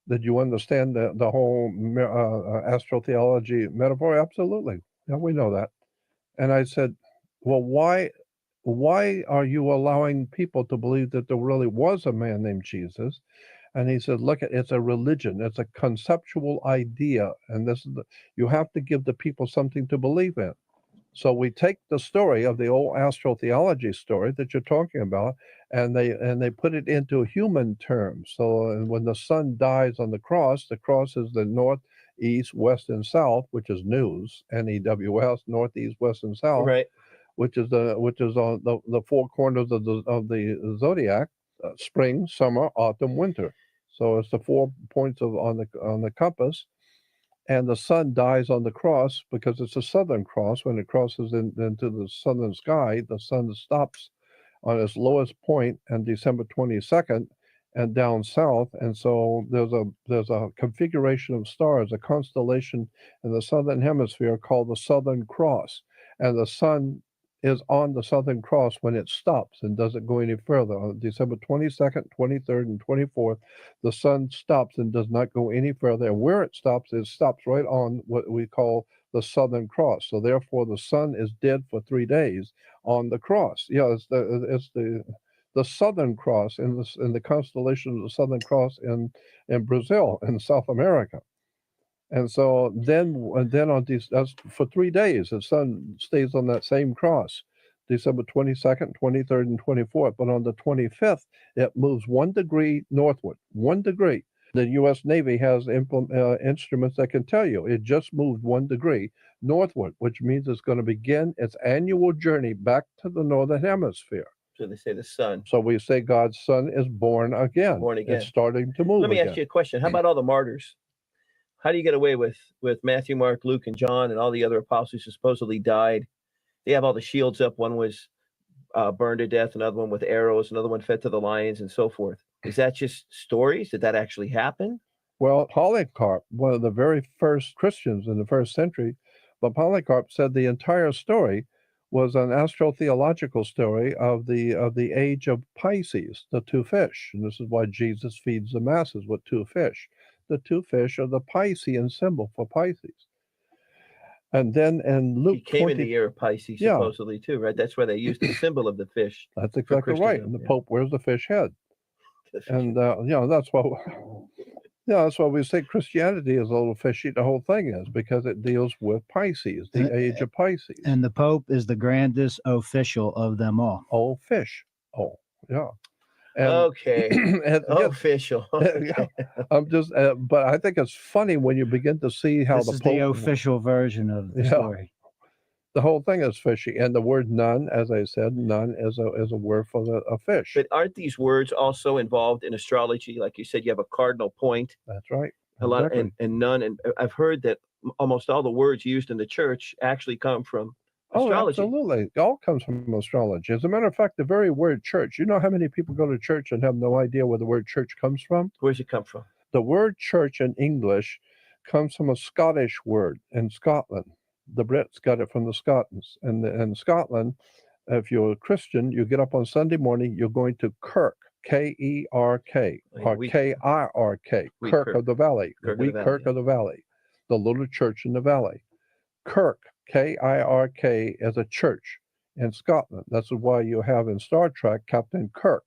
did you understand the whole astrotheology metaphor? Absolutely. Yeah, we know that. And I said, well, why are you allowing people to believe that there really was a man named Jesus? And he said, look, it's a religion. It's a conceptual idea. And this is you have to give the people something to believe in. So we take the story of the old astrotheology story that you're talking about, and they put it into human terms. So when the son dies on the cross is the north, east, west, and south, which is news, NEWS, north, east, west, and south. Right. Which is on the four corners of the zodiac, spring, summer, autumn, winter. So it's the 4 points on the compass, and the sun dies on the cross because it's a southern cross. When it crosses into the southern sky, the sun stops on its lowest point on December 22nd and down south. And so there's a configuration of stars, a constellation in the southern hemisphere called the Southern Cross, and the sun is on the Southern Cross when it stops and doesn't go any further. On December 22nd, 23rd, and 24th, the sun stops and does not go any further. And where it stops right on what we call the Southern Cross. So therefore, the sun is dead for 3 days on the cross. Yeah, it's the Southern Cross in the constellation of the Southern Cross in Brazil, in South America. And so then on that's for 3 days, the sun stays on that same cross, December 22nd, 23rd, and 24th. But on the 25th, it moves 1 degree northward, 1 degree. The U.S. Navy has instruments that can tell you it just moved 1 degree northward, which means it's going to begin its annual journey back to the northern hemisphere. So they say the sun. So we say God's son is born again. Born again. It's starting to move. Let me again. ask you a question. How about all the martyrs? How do you get away with Matthew, Mark, Luke, and John, and all the other apostles who supposedly died? They have all the shields up. One was burned to death, another one with arrows, another one fed to the lions, and so forth. Is that just stories? Did that actually happen? Well, Polycarp, one of the very first Christians in the first century, but Polycarp said the entire story was an astrotheological story of the age of Pisces, the 2 fish. And this is why Jesus feeds the masses with 2 fish. The 2 fish are the Piscean symbol for Pisces. And then in Luke he came in the year of Pisces, supposedly, too, right? That's where they used the symbol of the fish. That's exactly right. And the Pope wears the fish head. And that's why that's why we say Christianity is a little fishy. The whole thing is because it deals with Pisces, the age of Pisces. And the Pope is the grandest official of them all. Oh, fish. Oh, yeah. And, Okay. and yeah, Official. yeah, I'm just, but I think it's funny when you begin to see how This the is the Pope, official version of the Yeah. story. the whole thing is fishy. And the word none, as I said, none is a word for a fish. But aren't these words also involved in astrology? Like you said, you have a cardinal point, That's right. a lot, Exactly. and none. And I've heard that almost all the words used in the church actually come from Oh, astrology. absolutely. It all comes from astrology. As a matter of fact, the very word church, you know how many people go to church and have no idea where the word church comes from? Where's it come from? The word church in English comes from a Scottish word in Scotland. The Brits got it from the Scots. And in Scotland, if you're a Christian, you get up on Sunday morning, you're going to Kirk, K-E-R-K, or We- K-I-R-K, we Kirk Kirk. of the Valley, Kirk of the the wee Valley, Kirk yeah. of the Valley, the little church in the valley. Kirk, K-I-R-K, is a church in Scotland. That's why you have in Star Trek Captain Kirk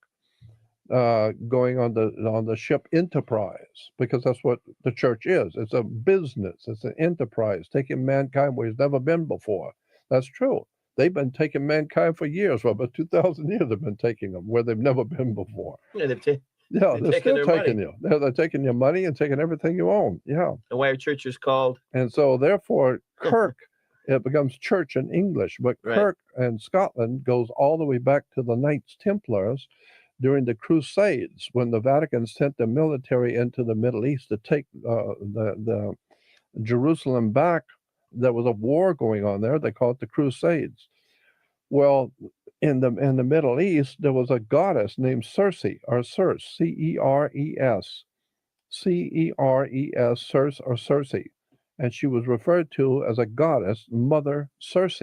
going on the ship Enterprise, because that's what the church is. It's a business. It's an enterprise, taking mankind where he's never been before. That's true. They've been taking mankind for years. For about 2,000 years they've been taking them where they've never been before. Yeah, Yeah, they're they're taking still their taking money. you. They're taking your money and taking everything you own. Yeah. And why are churches called? And so therefore Kirk, it becomes church in English, but Right. Kirk in Scotland goes all the way back to the Knights Templars during the Crusades, when the Vatican sent the military into the Middle East to take the Jerusalem back. There was a war going on there. They called it the Crusades. Well, in the Middle East, there was a goddess named Circe, or Circe, C-E-R-E-S, C-E-R-E-S, Circe or Circe, and she was referred to as a goddess, Mother Circe.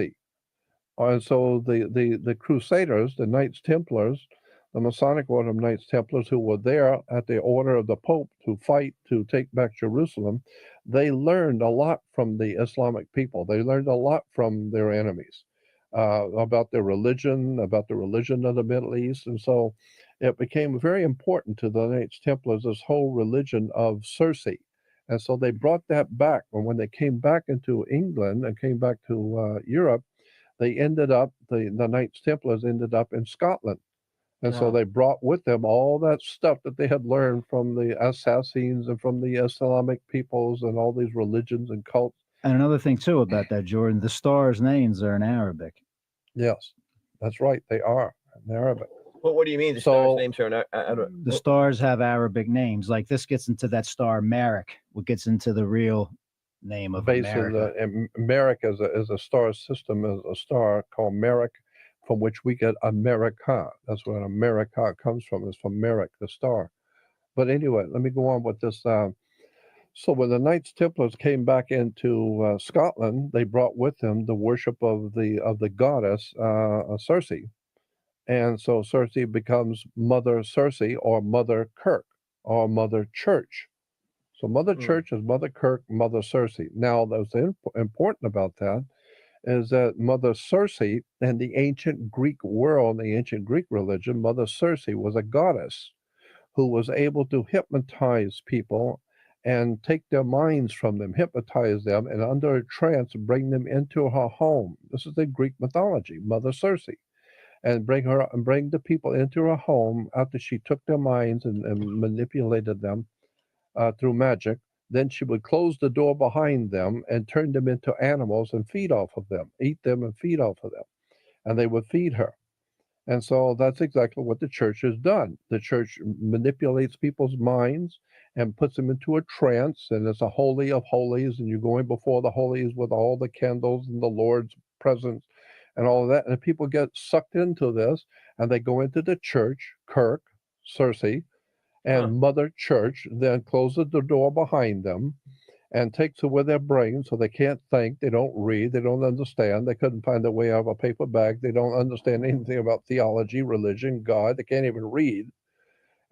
And so the Crusaders, the Knights Templars, the Masonic Order of Knights Templars, who were there at the order of the Pope to fight to take back Jerusalem, they learned a lot from the Islamic people. They learned a lot from their enemies about their religion, about the religion of the Middle East. And so it became very important to the Knights Templars, this whole religion of Circe. And so they brought that back. And when they came back into England and came back to Europe, they ended up, the Knights Templars ended up in Scotland. And so Wow. they brought with them all that stuff that they had learned from the Assassins and from the Islamic peoples and all these religions and cults. And another thing too about that, Jordan, the stars' names are in Arabic. Yes, that's right. They are in Arabic. Well, what do you mean? The So- stars' names are not. The stars have Arabic names. Like this gets into that star Marek, what gets into the real name of Basically, America. Merrick is a star system, is a star called Merrick, from which we get America. That's where America comes from, is from Merrick, the star. But anyway, let me go on with this. So when the Knights Templars came back into Scotland, they brought with them the worship of the goddess Circe, and so Circe becomes Mother Circe or Mother Kirk or Mother Church. So Mother Church is Mother Kirk, Mother Circe. Now, what's important about that is that Mother Circe in the ancient Greek world, the ancient Greek religion, Mother Circe was a goddess who was able to hypnotize people and take their minds from them, hypnotize them, and under a trance bring them into her home. This is the Greek mythology, Mother Circe, and bring the people into her home after she took their minds and manipulated them through magic. Then she would close the door behind them and turn them into animals and feed off of them, eat them and feed off of them. And they would feed her. And so that's exactly what the church has done. The church manipulates people's minds and puts them into a trance, and it's a holy of holies, and you're going before the holies with all the candles and the Lord's presence and all of that. And people get sucked into this, and they go into the church, Kirk, Circe, and Mother Church, then closes the door behind them and takes away their brains, so they can't think, they don't read, they don't understand, they couldn't find their way out of a paper bag, they don't understand anything about theology, religion, God, they can't even read.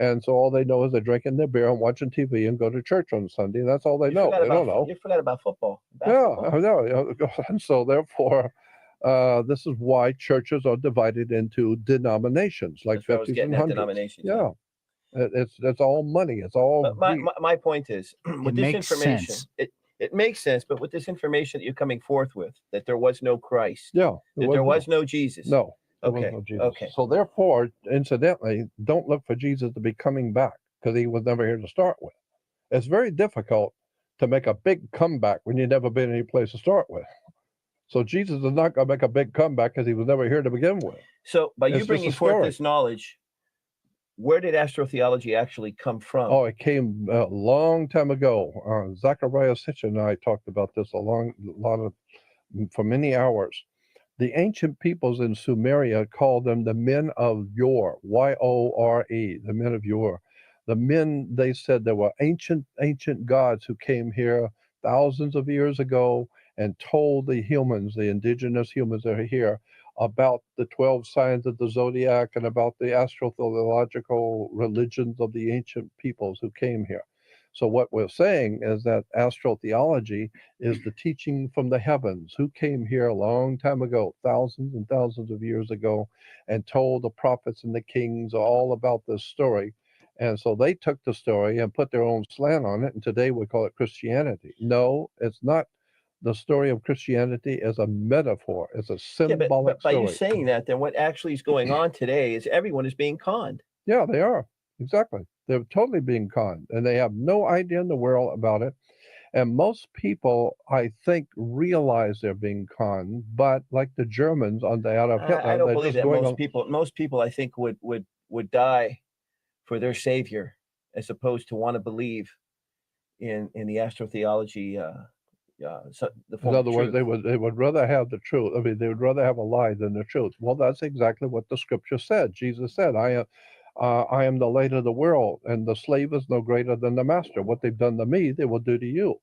And so all they know is they're drinking their beer and watching TV and go to church on Sunday. That's all they know. They don't know. You forgot about football. Yeah, Basketball. I know. And so therefore, this is why churches are divided into denominations, like That's what I was 50s getting and at, 100s. denominations. Yeah. It's all money. It's all But greed. my point is, with this makes information, sense. it makes sense. But with this information that you're coming forth with, that there was no Christ, Yeah. that there was no Jesus, No. There was Okay, no Jesus. okay. So therefore, incidentally, don't look for Jesus to be coming back because he was never here to start with. It's very difficult to make a big comeback when you've never been any place to start with. So Jesus is not going to make a big comeback because he was never here to begin with. So by you It's just bringing a forth story. this knowledge, where did astrotheology actually come from? Oh, it came a long time ago. Zachariah Sitchin and I talked about this for many hours. The ancient peoples in Sumeria called them the men of Yore, Y-O-R-E, the men of Yore. The men, they said there were ancient gods who came here thousands of years ago and told the humans, the indigenous humans that are here, about the 12 signs of the zodiac and about the astrotheological religions of the ancient peoples who came here. So what we're saying is that astrotheology is the teaching from the heavens, who came here a long time ago, thousands and thousands of years ago, and told the prophets and the kings all about this story. And so they took the story and put their own slant on it, and today we call it Christianity. No, it's not. The story of Christianity is a metaphor. It's a symbolic but by story. you saying that, then what actually is going on today is everyone is being conned. Yeah, they are. Exactly. They're totally being conned, and they have no idea in the world about it. And most people, I think, realize they're being conned, but like the Germans on the out of Hitler, I don't they're believe just that going most people, I think, would die for their savior as opposed to want to believe in the astrotheology. In other words, they would rather have the truth. I mean, they would rather have a lie than the truth. Well, that's exactly what the scripture said. Jesus said, I am the light of the world, and the slave is no greater than the master. What they've done to me, they will do to you.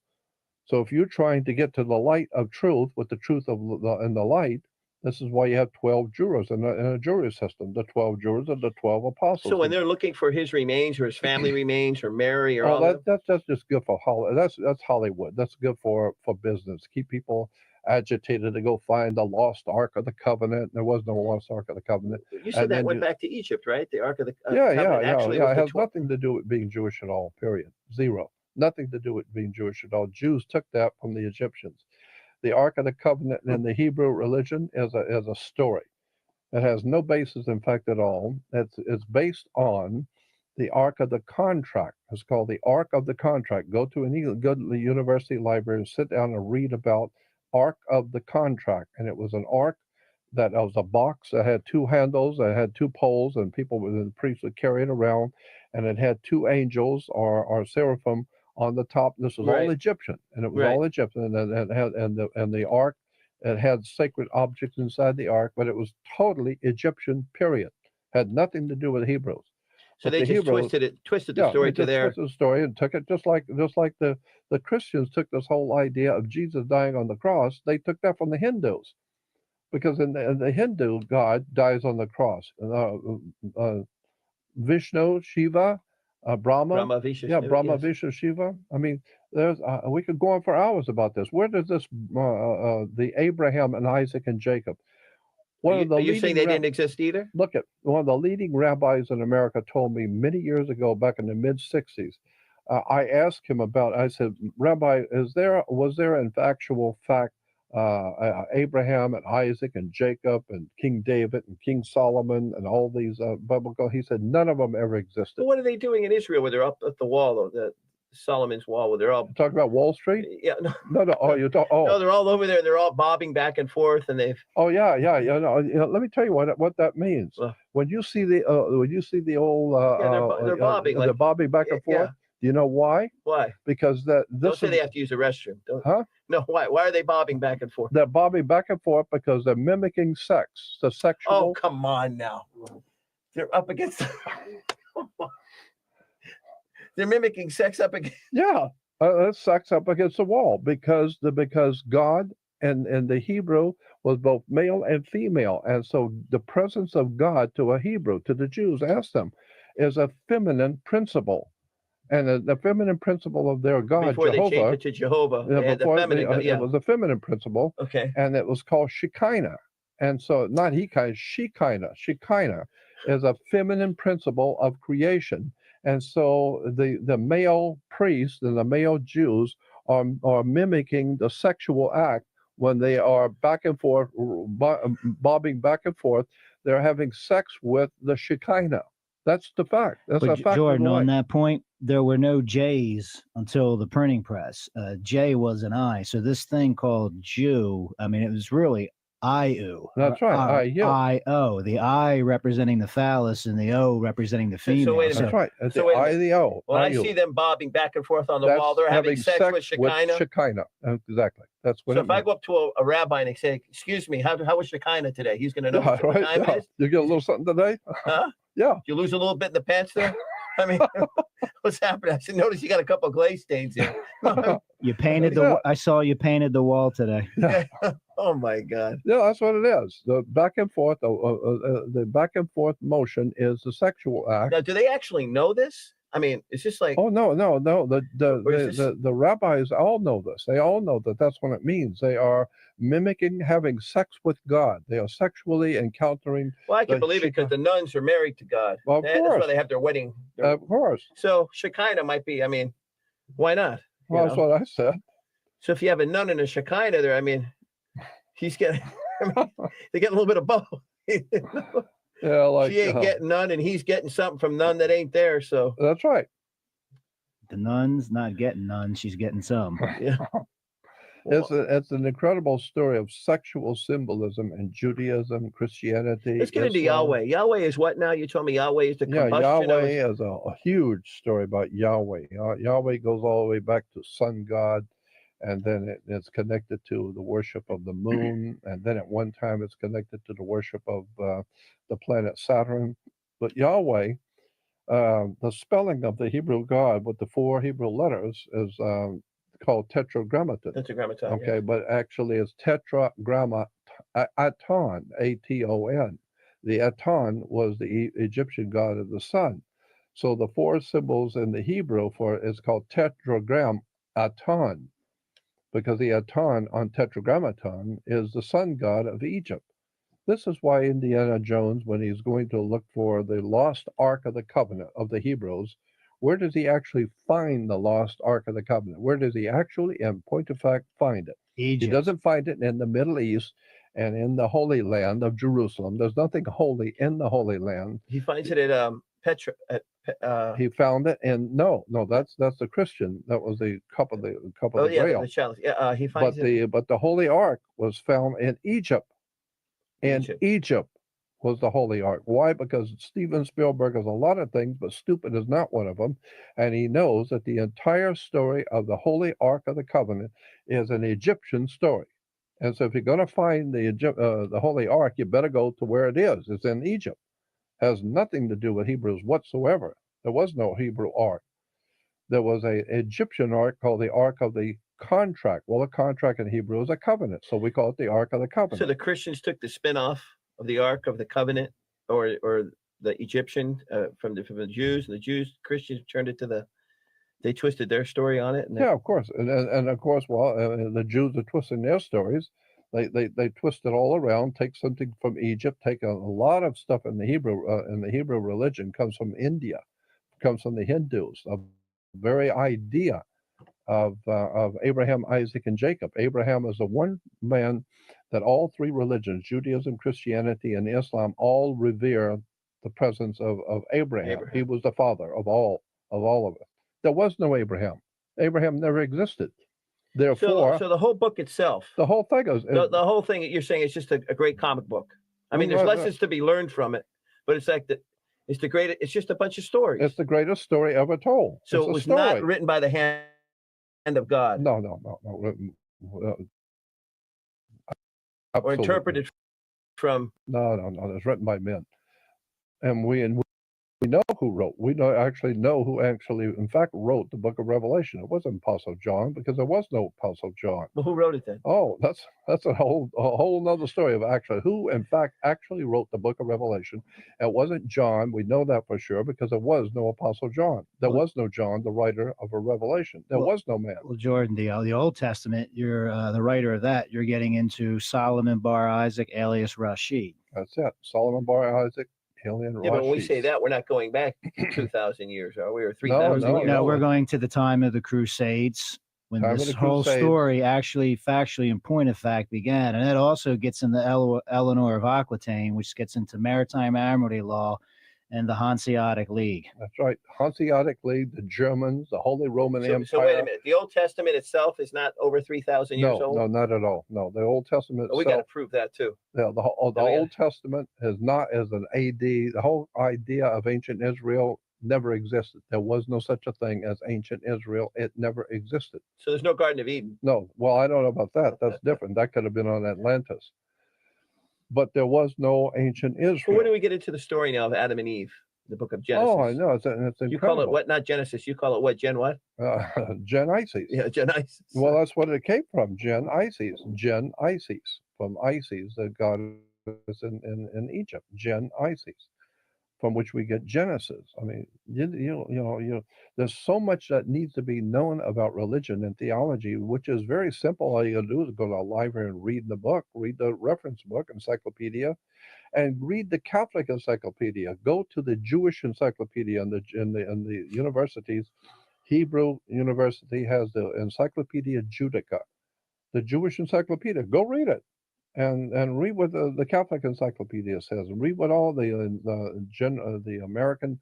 So if you're trying to get to the light of truth with the truth and the light, this is why you have 12 jurors in a jury system. The 12 jurors are the 12 apostles. So when they're looking for his remains or his family remains or Mary or that's just good for Hollywood. That's Hollywood. That's good for business. Keep people agitated to go find the lost Ark of the Covenant. There was no lost Ark of the Covenant. You said that went back to Egypt, right? The Ark of the Covenant. Yeah. It has nothing to do with being Jewish at all. Period. Zero. Nothing to do with being Jewish at all. Jews took that from the Egyptians. The Ark of the Covenant in the Hebrew religion is a story. It has no basis, in fact, at all. It's based on the Ark of the Contract. It's called the Ark of the Contract. Go to the university library and sit down and read about Ark of the Contract. And it was an ark that was a box that had two handles, that had two poles, and the priests would carry it around. And it had two angels or seraphim on the top. This was all Egyptian, and it was all Egyptian, and the ark, it had sacred objects inside the ark, but it was totally Egyptian. Period. Had nothing to do with Hebrews. So they just twisted the story to their twisted the story and took it just like the Christians took this whole idea of Jesus dying on the cross. They took that from the Hindus, because in the Hindu God dies on the cross. Vishnu, Shiva. Brahma, Vishnu, Shiva. I mean, there's we could go on for hours about this. Where does this the Abraham and Isaac and Jacob? Are you saying they didn't exist either? Look at one of the leading rabbis in America told me many years ago, back in the mid '60s. I asked him about. I said, Rabbi, was there in actual fact Abraham and Isaac and Jacob and King David and King Solomon and all these biblical? He said none of them ever existed. But what are they doing in Israel where they're up at the wall, the Solomon's wall, where they're all talking about Wall Street? Yeah, no. Oh, no, they're all over there. They're all bobbing back and forth, and they've. Oh yeah. No, let me tell you what that means. When you see the old they're bobbing. They're bobbing back and forth. Yeah. Do you know why? Why? Because don't say they have to use the restroom. No, why? Why are they bobbing back and forth? They're bobbing back and forth because they're mimicking sex. The sexual. Oh, come on now. They're up against. They're mimicking sex up against. Yeah, sex up against the wall because God and the Hebrew was both male and female, and so the presence of God to a Hebrew, to the Jews, ask them, is a feminine principle. And the feminine principle of their God, before Jehovah, they changed it to Jehovah, it was a feminine principle. Okay. And it was called Shekinah. And so not Shekinah. Shekinah is a feminine principle of creation. And so the male priests and the male Jews are mimicking the sexual act when they are back and forth, bobbing back and forth. they're having sex with the Shekinah. That's the fact. That's a But fact. Jordan, of on life. that point, there were no J's until the printing press. J was an I. So this thing called Jew, I mean, it was really I-U. That's right, I-U. I-O. The I representing the phallus and the O representing the So female. wait a That's minute. right. It's So the wait a I, minute. the O. When I I-U. see them bobbing back and forth on the That's wall, they're having sex with Shekinah. Shekinah. Exactly. That's what So it if I means. go up to a rabbi and I say, "Excuse me, how was Shekinah today?" He's going to know Yeah, what right. time Yeah. it is. You get a little something today? Huh? Yeah. You lose a little bit in the pants there. I mean, what's happening? I said, notice you got a couple of glaze stains here. You painted the. Yeah. I saw you painted the wall today. Oh my God. Yeah, that's what it is. The back and forth, the back and forth motion is the sexual act. Now, do they actually know this? I mean, it's just like, Oh no. Or is The rabbis all know this. They all know that that's what it means. They are mimicking having sex with God. They are sexually encountering. well, I can the believe it because the nuns are married to God. Well, of That's why course. they have their wedding. Of course. So Shekinah might be. I mean, why not? You Well, that's know? what I said. So if you have a nun and a Shekinah there, I mean, he's getting. I mean, they get a little bit of both. Yeah, like She ain't getting none, and he's getting something from none that ain't there. So that's right. The nun's not getting none. She's getting some. yeah. It's an incredible story of sexual symbolism in Judaism, Christianity. Let's get into Islam. Yahweh. Yahweh is what now? You told me Yahweh is the Yeah, combustion of Yahweh is a huge story about Yahweh. Yahweh goes all the way back to sun god, and then it's connected to the worship of the moon, and then at one time it's connected to the worship of the planet Saturn. But Yahweh, the spelling of the Hebrew God with the 4 Hebrew letters is called tetragrammaton. That's a grammaton. Okay, but actually it's tetragrammaton, A-T-O-N. The Aton was the Egyptian god of the sun. So the 4 symbols in the Hebrew for is called tetragram Aton, because the Aton on tetragrammaton is the sun god of Egypt. This is why Indiana Jones, when he's going to look for the lost Ark of the Covenant of the Hebrews, where does he actually find the lost Ark of the Covenant? Where does he actually, in point of fact, find it? Egypt. He doesn't find it in the Middle East and in the Holy Land of Jerusalem. There's nothing holy in the Holy Land. He finds it at Petra. He found it in that's the Christian. That was the cup of the Grail. The chalice. Yeah, he finds But the Holy Ark was found in Egypt. And Egypt was the Holy Ark. Why? Because Steven Spielberg is a lot of things, but stupid is not one of them. And he knows that the entire story of the Holy Ark of the Covenant is an Egyptian story. And so if you're going to find the Holy Ark, you better go to where it is. It's in Egypt. Has nothing to do with Hebrews whatsoever. There was no Hebrew Ark. There was an Egyptian Ark called the Ark of the Contract. Well, a contract in Hebrew is a covenant, so we call it the Ark of the Covenant. So the Christians took the spin-off of the Ark of the Covenant, or the Egyptian from the Jews, and the Christians turned it to they twisted their story on it. And yeah, of course, and of course, well, the Jews are twisting their stories. They twist it all around. Take something from Egypt. Take a lot of stuff in the Hebrew religion comes from India, comes from the Hindus. The very idea of Abraham, Isaac, and Jacob. Abraham is the one man that all 3 religions, Judaism, Christianity, and Islam, all revere the presence of Abraham. He was the father of all of it. There was no Abraham. Abraham never existed. Therefore, so the whole book itself, the whole thing is the whole thing you're saying is just a great comic book. I mean, there's lessons to be learned from it, but it's like it's the greatest. It's just a bunch of stories. It's the greatest story ever told. So it was not written by the hand of God. No. Or interpreted from. No. It's written by men, and we know who wrote. We actually know who in fact wrote the Book of Revelation. It wasn't Apostle John, because there was no Apostle John. Well, who wrote it then? Oh, that's a whole nother story of actually who in fact actually wrote the Book of Revelation. It wasn't John. We know that for sure because there was no Apostle John. There was no John, the writer of a Revelation. There was no man. Well, Jordan, the Old Testament, you're the writer of that. You're getting into Solomon bar Isaac, alias Rashid. That's it. Solomon bar Isaac. Yeah, but when we say that, we're not going back 2,000 years, are we? Or 3,000 years? No, we're going to the time of the Crusades. when Time of this the whole Crusades. story actually factually and point of fact began. And that also gets into Eleanor of Aquitaine, which gets into maritime admiralty law and the Hanseatic League. That's right. Hanseatic League, the Germans, the Holy Roman Empire. So wait a minute. The Old Testament itself is not over 3,000 years old? No, not at all. No, the Old Testament Oh, we got to itself, prove that too. the Old Testament is not as an AD. The whole idea of ancient Israel never existed. There was no such a thing as ancient Israel. It never existed. So there's no Garden of Eden. No, well, I don't know about that. That's different. That could have been on Atlantis. But there was no ancient Well, Israel. when do we get into the story now of Adam and Eve, the book of Genesis? Oh, I know. It's incredible. You call it what? Not Genesis. You call it what? Gen what? Genesis. Yeah, Genesis. Well, that's what it came from. Genesis. From Isis, the goddess in Egypt. Genesis, from which we get Genesis. I mean, there's so much that needs to be known about religion and theology, which is very simple. All you got to do is go to a library and read the book, read the reference book, encyclopedia, and read the Catholic encyclopedia. Go to the Jewish encyclopedia in the universities. Hebrew University has the Encyclopedia Judaica, the Jewish encyclopedia. Go read it. And read what the Catholic Encyclopedia says. Read what all the American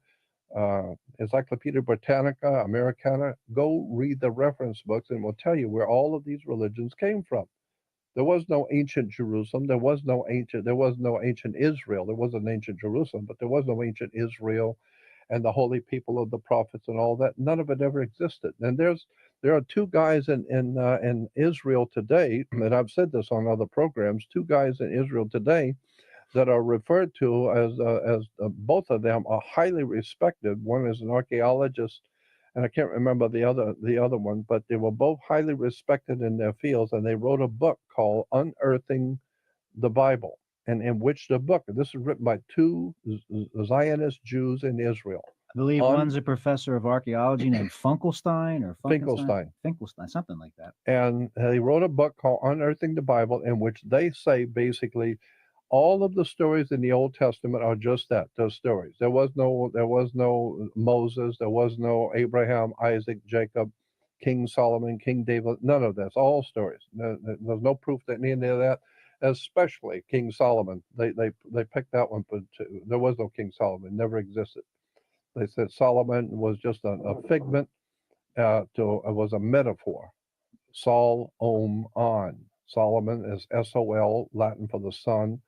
Encyclopedia Britannica, Americana. Go read the reference books, and we'll tell you where all of these religions came from. There was no ancient Jerusalem. There was no ancient Israel. There was an ancient Jerusalem, but there was no ancient Israel, and the holy people of the prophets and all that. None of it ever existed. And there are two guys in Israel today, and I've said this on other programs, two guys in Israel today that are referred to as both of them are highly respected. One is an archaeologist, and I can't remember the other one, but they were both highly respected in their fields, and they wrote a book called Unearthing the Bible, and in which the book, this is written by two Zionist Jews in Israel. I believe one's a professor of archaeology named Finkelstein, something like that. And he wrote a book called Unearthing the Bible, in which they say basically all of the stories in the Old Testament are just that, those stories. There was no Moses, there was no Abraham, Isaac, Jacob, King Solomon, King David, none of that's all stories. There's no proof that any of that, especially King Solomon. They picked that one, but there was no King Solomon, never existed. They said Solomon was just a figment, it was a metaphor. Sol, Om, On. Solomon is S-O-L, Latin for the sun.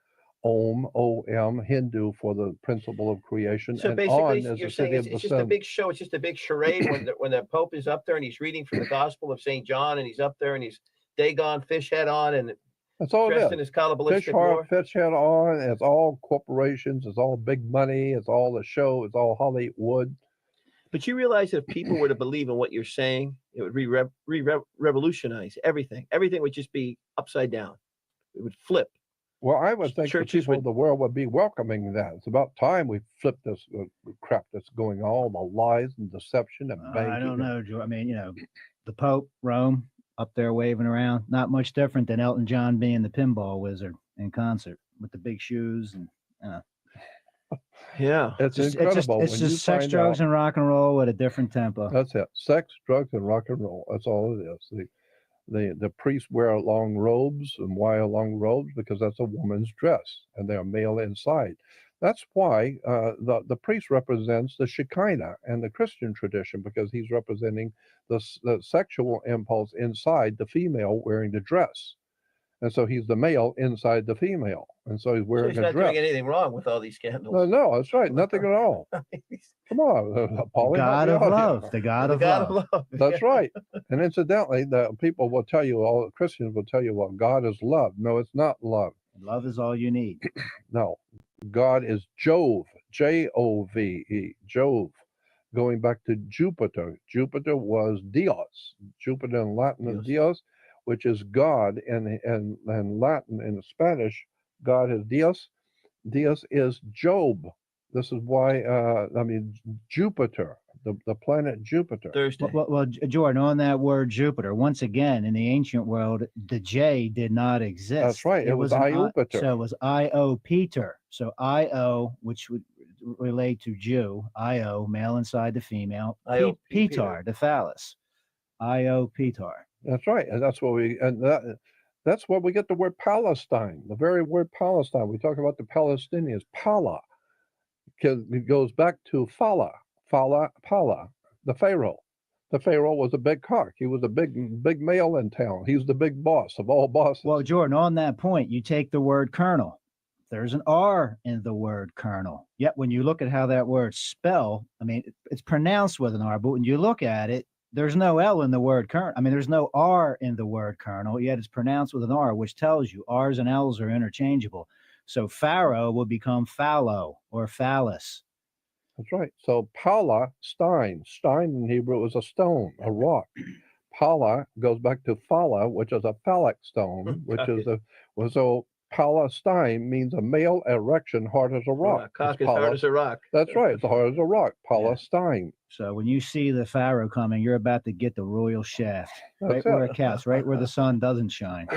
Om, O-M, Hindu for the principle of creation. So and basically, On is you're the saying city it's of the just a sun. big show. It's just a big charade when the Pope is up there and he's reading from the Gospel of St. John, and he's up there and he's Dagon, fish head on, and That's all it dressed is. in his kabbalistic lore. Fish head on. It's all corporations. It's all big money. It's all the show. It's all Hollywood. But you realize that if people were to believe in what you're saying, it would revolutionize everything. Everything would just be upside down. It would flip. Well, I would think the people of the world would be welcoming that. It's about time we flip this crap that's going on, all the lies and deception and banking. I don't know, Joe. I mean, the Pope, Rome, up there waving around, not much different than Elton John being the pinball wizard in concert with the big shoes and. Yeah, it's incredible. It's just sex, drugs, and rock and roll with a different tempo. That's it. Sex, drugs, and rock and roll. That's all it is. The priests wear long robes, and why long robes? Because that's a woman's dress, and they are male inside. That's why the priest represents the Shekinah and the Christian tradition, because he's representing the sexual impulse inside the female wearing the dress. And so he's the male inside the female. And so he's wearing he's a not dress. doing anything wrong with all these candles. No, that's right. Nothing at all. Come on. Paulie, God of love. The God of love. That's right. And incidentally, the people will tell you, all Christians will tell you, well, God is love. No, it's not love. Love is all you need. No. God is Jove. J-O-V-E. Jove. Going back to Jupiter. Jupiter was Dios. Jupiter in Latin is Dios, which is God, and Latin and Spanish, God is Dios. Dios is Job. This is why, Jupiter, the planet Jupiter. Thursday. Well, Jordan, on that word Jupiter, once again, in the ancient world, the J did not exist. That's right. It was Iopeter. So it was Io-Peter. So Io, which would relate to Jew, Io, male inside the female, Petar, the phallus. Io Petar. That's right, and that's that's where we get the word Palestine. The very word Palestine. We talk about the Palestinians. Pala, because it goes back to Pala, the Pharaoh. The Pharaoh was a big cock. He was a big male in town. He was the big boss of all bosses. Well, Jordan, on that point, you take the word colonel. There's an R in the word colonel. Yet when you look at how that word spell, I mean, it's pronounced with an R, but when you look at it, there's no L in the word colonel. I mean, there's no R in the word colonel, yet it's pronounced with an R, which tells you R's and L's are interchangeable. So Pharaoh will become fallow or phallus. That's right. So Palestine. Stein in Hebrew is a stone, a rock. Pala goes back to phala, which is a phallic stone, which is so Palestine means a male erection hard as a rock. Cock is hard as a rock. That's right. It's hard as a rock. Palestine. So when you see the Pharaoh coming, you're about to get the royal shaft, right That's where it. it counts, right where the sun doesn't shine.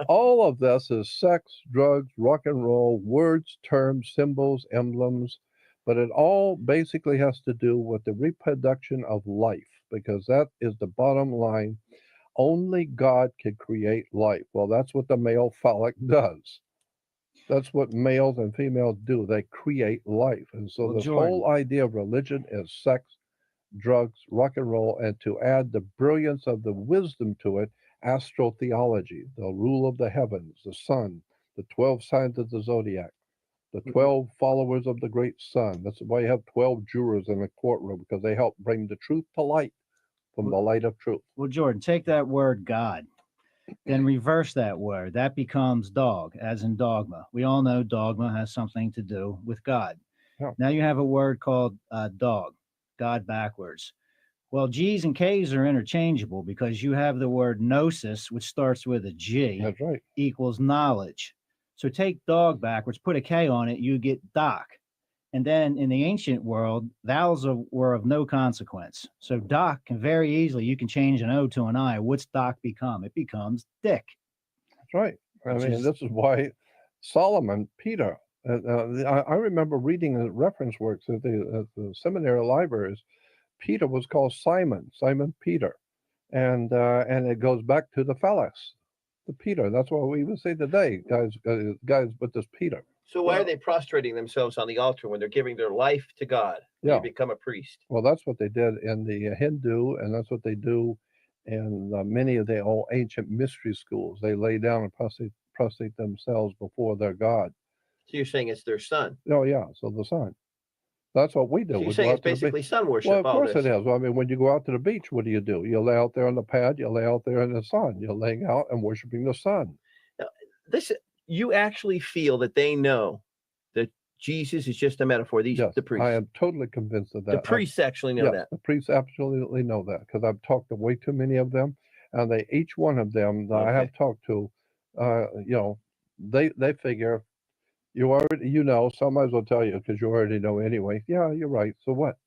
All of this is sex, drugs, rock and roll, words, terms, symbols, emblems, but it all basically has to do with the reproduction of life, because that is the bottom line. Only God can create life. Well, that's what the male phallic does. That's what males and females do. They create life. And so this whole idea of religion is sex, drugs, rock and roll, and to add the brilliance of the wisdom to it, astrotheology, the rule of the heavens, the sun, the 12 signs of the zodiac, the 12 followers of the great sun. That's why you have 12 jurors in a courtroom, because they help bring the truth to light from the light of truth. Well, Jordan, take that word God, then reverse that word. That becomes dog, as in dogma. We all know dogma has something to do with God. Yeah. Now you have a word called dog, God backwards. Well, G's and K's are interchangeable because you have the word gnosis, which starts with a G, That's right, equals knowledge. So take dog backwards, put a K on it, you get doc. And then in the ancient world, vowels were of no consequence. So doc can very easily, you can change an O to an I. What's doc become? It becomes dick. That's right. I mean, this is why Solomon, Peter, I remember reading the reference works at the seminary libraries. Peter was called Simon Peter. And it goes back to the phallus, the Peter. That's what we even say today, guys, but this Peter. So why are they prostrating themselves on the altar when they're giving their life to God? Yeah. They become a priest. Well, that's what they did in the Hindu, and that's what they do in many of the old ancient mystery schools. They lay down and prostrate themselves before their God. So you're saying it's their son? Oh, yeah. So the sun. That's what we do. So you're saying it's basically sun worship. Well, of course it is. Well, I mean, when you go out to the beach, what do? You lay out there on the pad. You lay out there in the sun. You're laying out and worshiping the sun. Now, you actually feel that they know that Jesus is just a metaphor. The priests. I am totally convinced of that. The priests actually know that. The priests absolutely know that, because I've talked to way too many of them, and each one of them that I have talked to, they figure you already so I might as well tell you, because you already know anyway. Yeah, you're right. So what?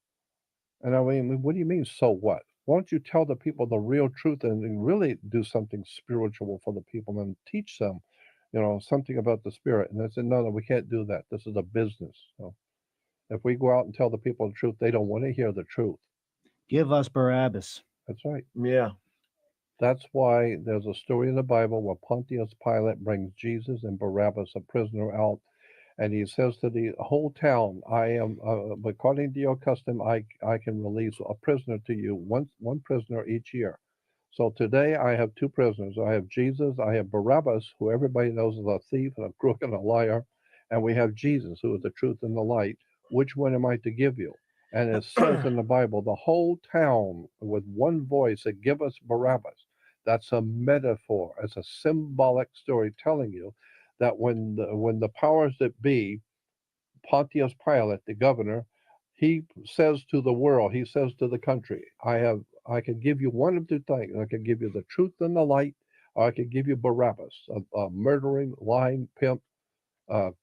And I mean, what do you mean, so what? Why don't you tell the people the real truth and really do something spiritual for the people and teach them, something about the spirit? And they said, no, we can't do that. This is a business. So if we go out and tell the people the truth, they don't want to hear the truth. Give us Barabbas. That's right. Yeah. That's why there's a story in the Bible where Pontius Pilate brings Jesus and Barabbas, a prisoner, out. And he says to the whole town, I am, according to your custom, I can release a prisoner to you, one prisoner each year. So today I have two prisoners. I have Jesus, I have Barabbas, who everybody knows is a thief and a crook and a liar. And we have Jesus, who is the truth and the light. Which one am I to give you? And it says in the Bible, the whole town with one voice said, give us Barabbas. That's a metaphor. It's a symbolic story telling you that when the powers that be, Pontius Pilate, the governor, he says to the world, he says to the country, I can give you one of two things. I can give you the truth and the light, or I can give you Barabbas, a murdering, lying pimp,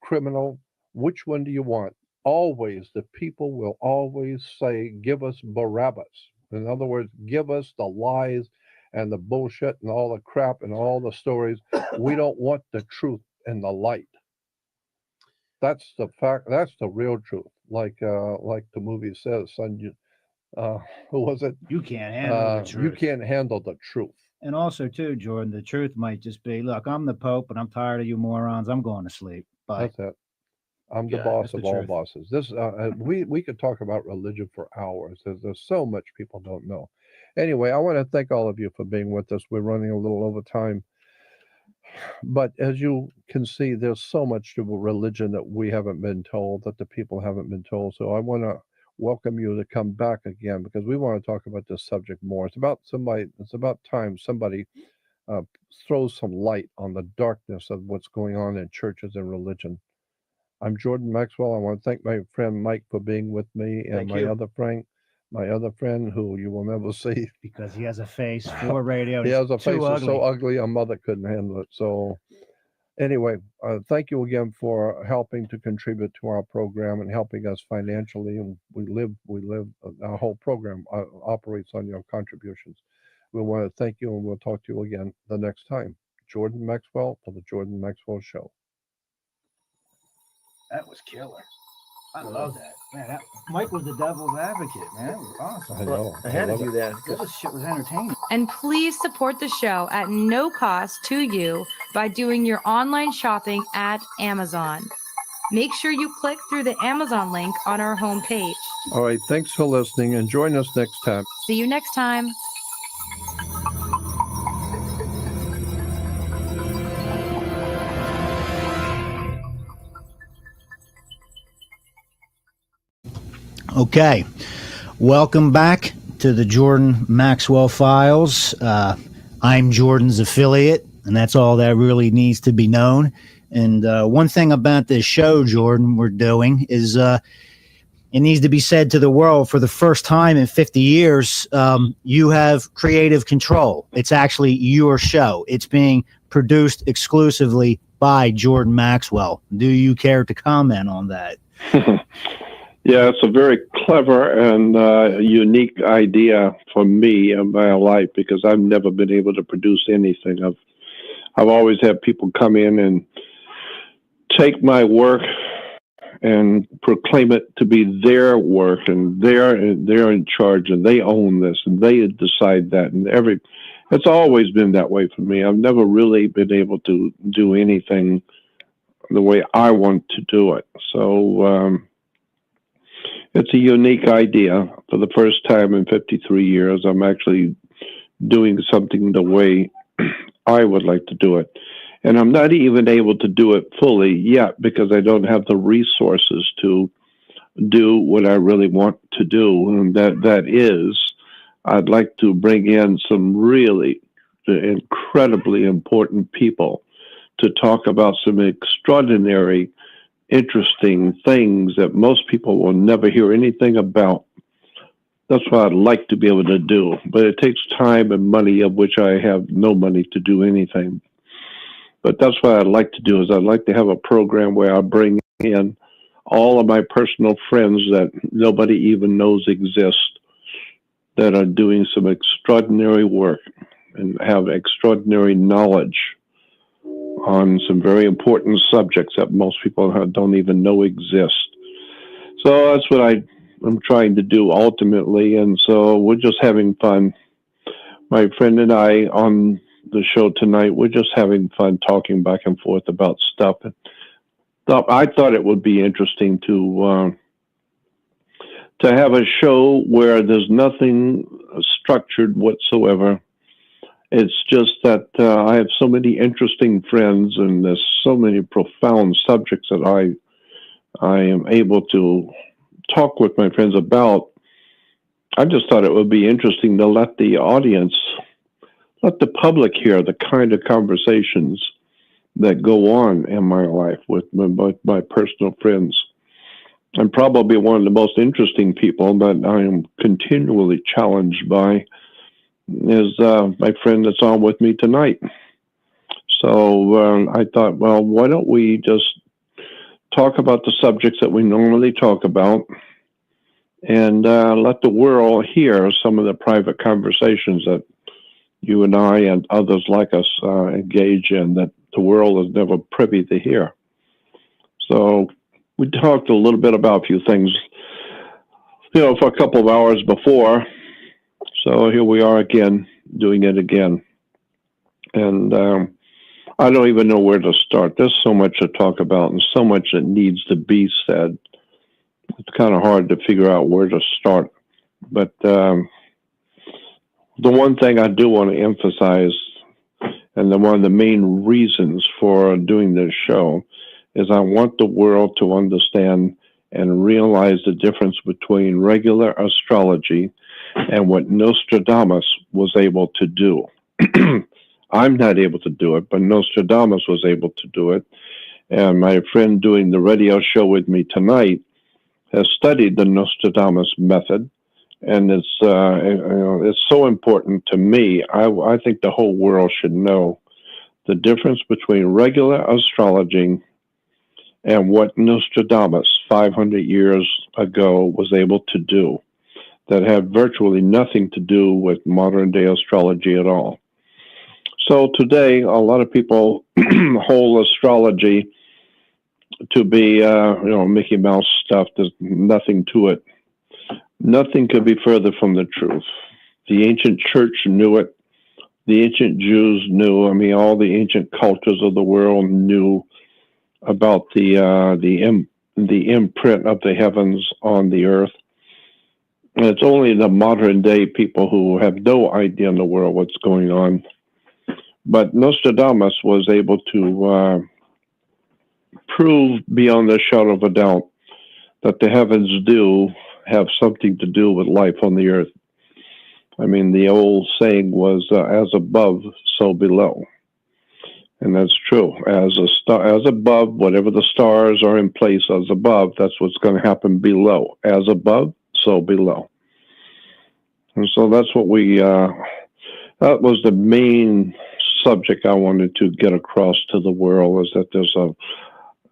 criminal. Which one do you want? Always, the people will always say, give us Barabbas. In other words, give us the lies and the bullshit and all the crap and all the stories. We don't want the truth and the light. That's the fact. That's the real truth. Like the movie says, son, Who was it? You can't handle the truth. You can't handle the truth. And also, too, Jordan, the truth might just be, look, I'm the Pope, and I'm tired of you morons. I'm going to sleep. Bye. That's it. I'm the Yeah, boss that's the of all truth. bosses. This we could talk about religion for hours. There's so much people don't know. Anyway, I want to thank all of you for being with us. We're running a little over time, but as you can see, there's so much to religion that we haven't been told, that the people haven't been told. So I want to welcome you to come back again, because we want to talk about this subject more. It's about time somebody throws some light on the darkness of what's going on in churches and religion. I'm Jordan Maxwell. I want to thank my friend Mike for being with me, and Thank my you. other friend who you will never see. Because he has a face for radio. He and has a he's too face that's so ugly. ugly a mother couldn't handle it. So anyway, thank you again for helping to contribute to our program and helping us financially. And we live, our whole program operates on your contributions. We want to thank you, and we'll talk to you again the next time. Jordan Maxwell for the Jordan Maxwell Show. That was killer. I love that. Man, Mike was the devil's advocate, man. That was awesome. I know. I had to love do it. that. This shit was entertaining. And please support the show at no cost to you by doing your online shopping at Amazon. Make sure you click through the Amazon link on our homepage. All right. Thanks for listening, and join us next time. See you next time. Okay. Welcome back to the Jordan Maxwell Files. I'm Jordan's affiliate, and that's all that really needs to be known. And one thing about this show, Jordan, we're doing is it needs to be said to the world, for the first time in 50 years, you have creative control. It's actually your show. It's being produced exclusively by Jordan Maxwell. Do you care to comment on that? Yeah, it's a very clever and unique idea for me in my life, because I've never been able to produce anything. I've always had people come in and take my work and proclaim it to be their work, and they're in charge, and they own this, and they decide that, and it's always been that way for me. I've never really been able to do anything the way I want to do it. So it's a unique idea. For the first time in 53 years, I'm actually doing something the way I would like to do it. And I'm not even able to do it fully yet, because I don't have the resources to do what I really want to do. And that is, I'd like to bring in some really incredibly important people to talk about some extraordinary, interesting things that most people will never hear anything about. That's what I'd like to be able to do. But it takes time and money, of which I have no money to do anything. But that's what I'd like to do, is I'd like to have a program where I bring in all of my personal friends that nobody even knows exist, that are doing some extraordinary work and have extraordinary knowledge on some very important subjects that most people don't even know exist. So that's what I'm trying to do ultimately. And so we're just having fun. My friend and I on the show tonight, we're just having fun talking back and forth about stuff. I thought it would be interesting to have a show where there's nothing structured whatsoever. It's just that I have so many interesting friends, and there's so many profound subjects that I am able to talk with my friends about. I just thought it would be interesting to let the audience, let the public hear the kind of conversations that go on in my life with my personal friends. I'm probably one of the most interesting people that I am continually challenged by is my friend that's on with me tonight. So I thought, well, why don't we just talk about the subjects that we normally talk about, and let the world hear some of the private conversations that you and I and others like us engage in, that the world is never privy to hear. So we talked a little bit about a few things. for a couple of hours before. So here we are again, doing it again. And I don't even know where to start. There's so much to talk about and so much that needs to be said. It's kind of hard to figure out where to start. But the one thing I do want to emphasize, and one of the main reasons for doing this show, is I want the world to understand and realize the difference between regular astrology and what Nostradamus was able to do. I'm not able to do it, but Nostradamus was able to do it. And my friend doing the radio show with me tonight has studied the Nostradamus method, and it's so important to me. I think the whole world should know the difference between regular astrology and what Nostradamus 500 years ago was able to do, that had virtually nothing to do with modern day astrology at all. So today, a lot of people hold astrology to be, Mickey Mouse stuff. There's nothing to it. Nothing could be further from the truth. The ancient church knew it. The ancient Jews knew. I mean, all the ancient cultures of the world knew about the imprint of the heavens on the earth. And it's only the modern day people who have no idea in the world what's going on. But Nostradamus was able to prove beyond a shadow of a doubt that the heavens do have something to do with life on the earth. I mean, the old saying was, as above, so below. And that's true. As above, whatever the stars are in place as above, that's what's going to happen below. As above, so below. And so that's what that was the main subject I wanted to get across to the world, is that there's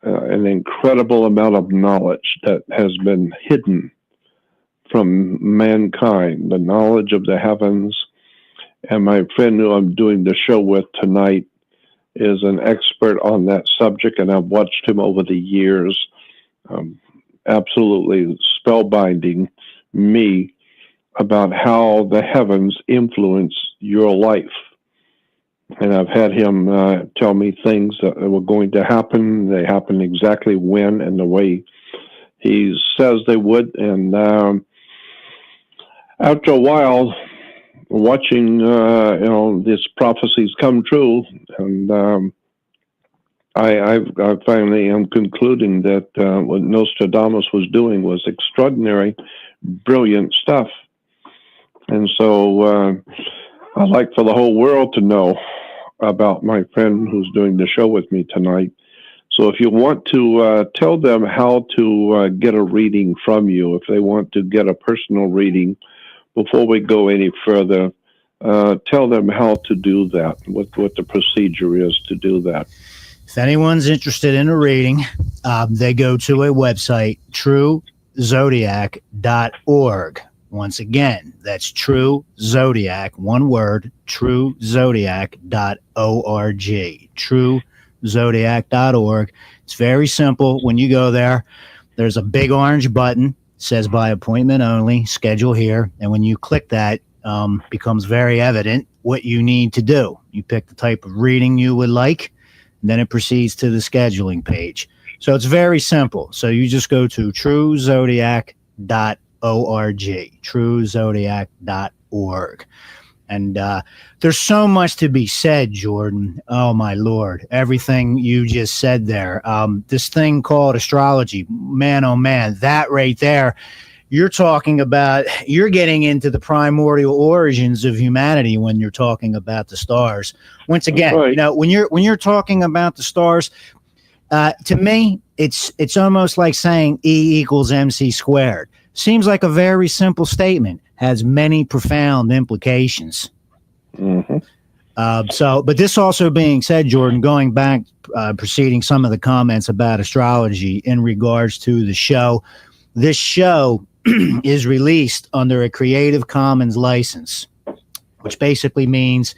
an incredible amount of knowledge that has been hidden from mankind, the knowledge of the heavens. And my friend who I'm doing the show with tonight is an expert on that subject, and I've watched him over the years, absolutely spellbinding me about how the heavens influence your life. And I've had him tell me things that were going to happen. They happen exactly when and the way he says they would. And after a while, watching these prophecies come true, and I finally am concluding that what Nostradamus was doing was extraordinary, brilliant stuff. And so I'd like for the whole world to know about my friend who's doing the show with me tonight. So if you want to tell them how to get a reading from you, if they want to get a personal reading, before we go any further, tell them how to do that, what the procedure is to do that. If anyone's interested in a reading, they go to a website, truezodiac.org. Once again, that's True Zodiac, one word, truezodiac.org. Truezodiac.org. It's very simple. When you go there, there's a big orange button, says by appointment only, schedule here. And when you click that, becomes very evident what you need to do. You pick the type of reading you would like, and then it proceeds to the scheduling page. So it's very simple. So you just go to truezodiac.org. truezodiac.org. And there's so much to be said, Jordan. Oh, my Lord. Everything you just said there. This thing called astrology, man, oh, man, that right there, you're talking about, you're getting into the primordial origins of humanity when you're talking about the stars. Once again, right. When you're talking about the stars, to me, it's almost like saying E equals MC squared. Seems like a very simple statement, has many profound implications. Mm-hmm. But this also being said, Jordan, going back, preceding some of the comments about astrology in regards to the show, this show is released under a Creative Commons license, which basically means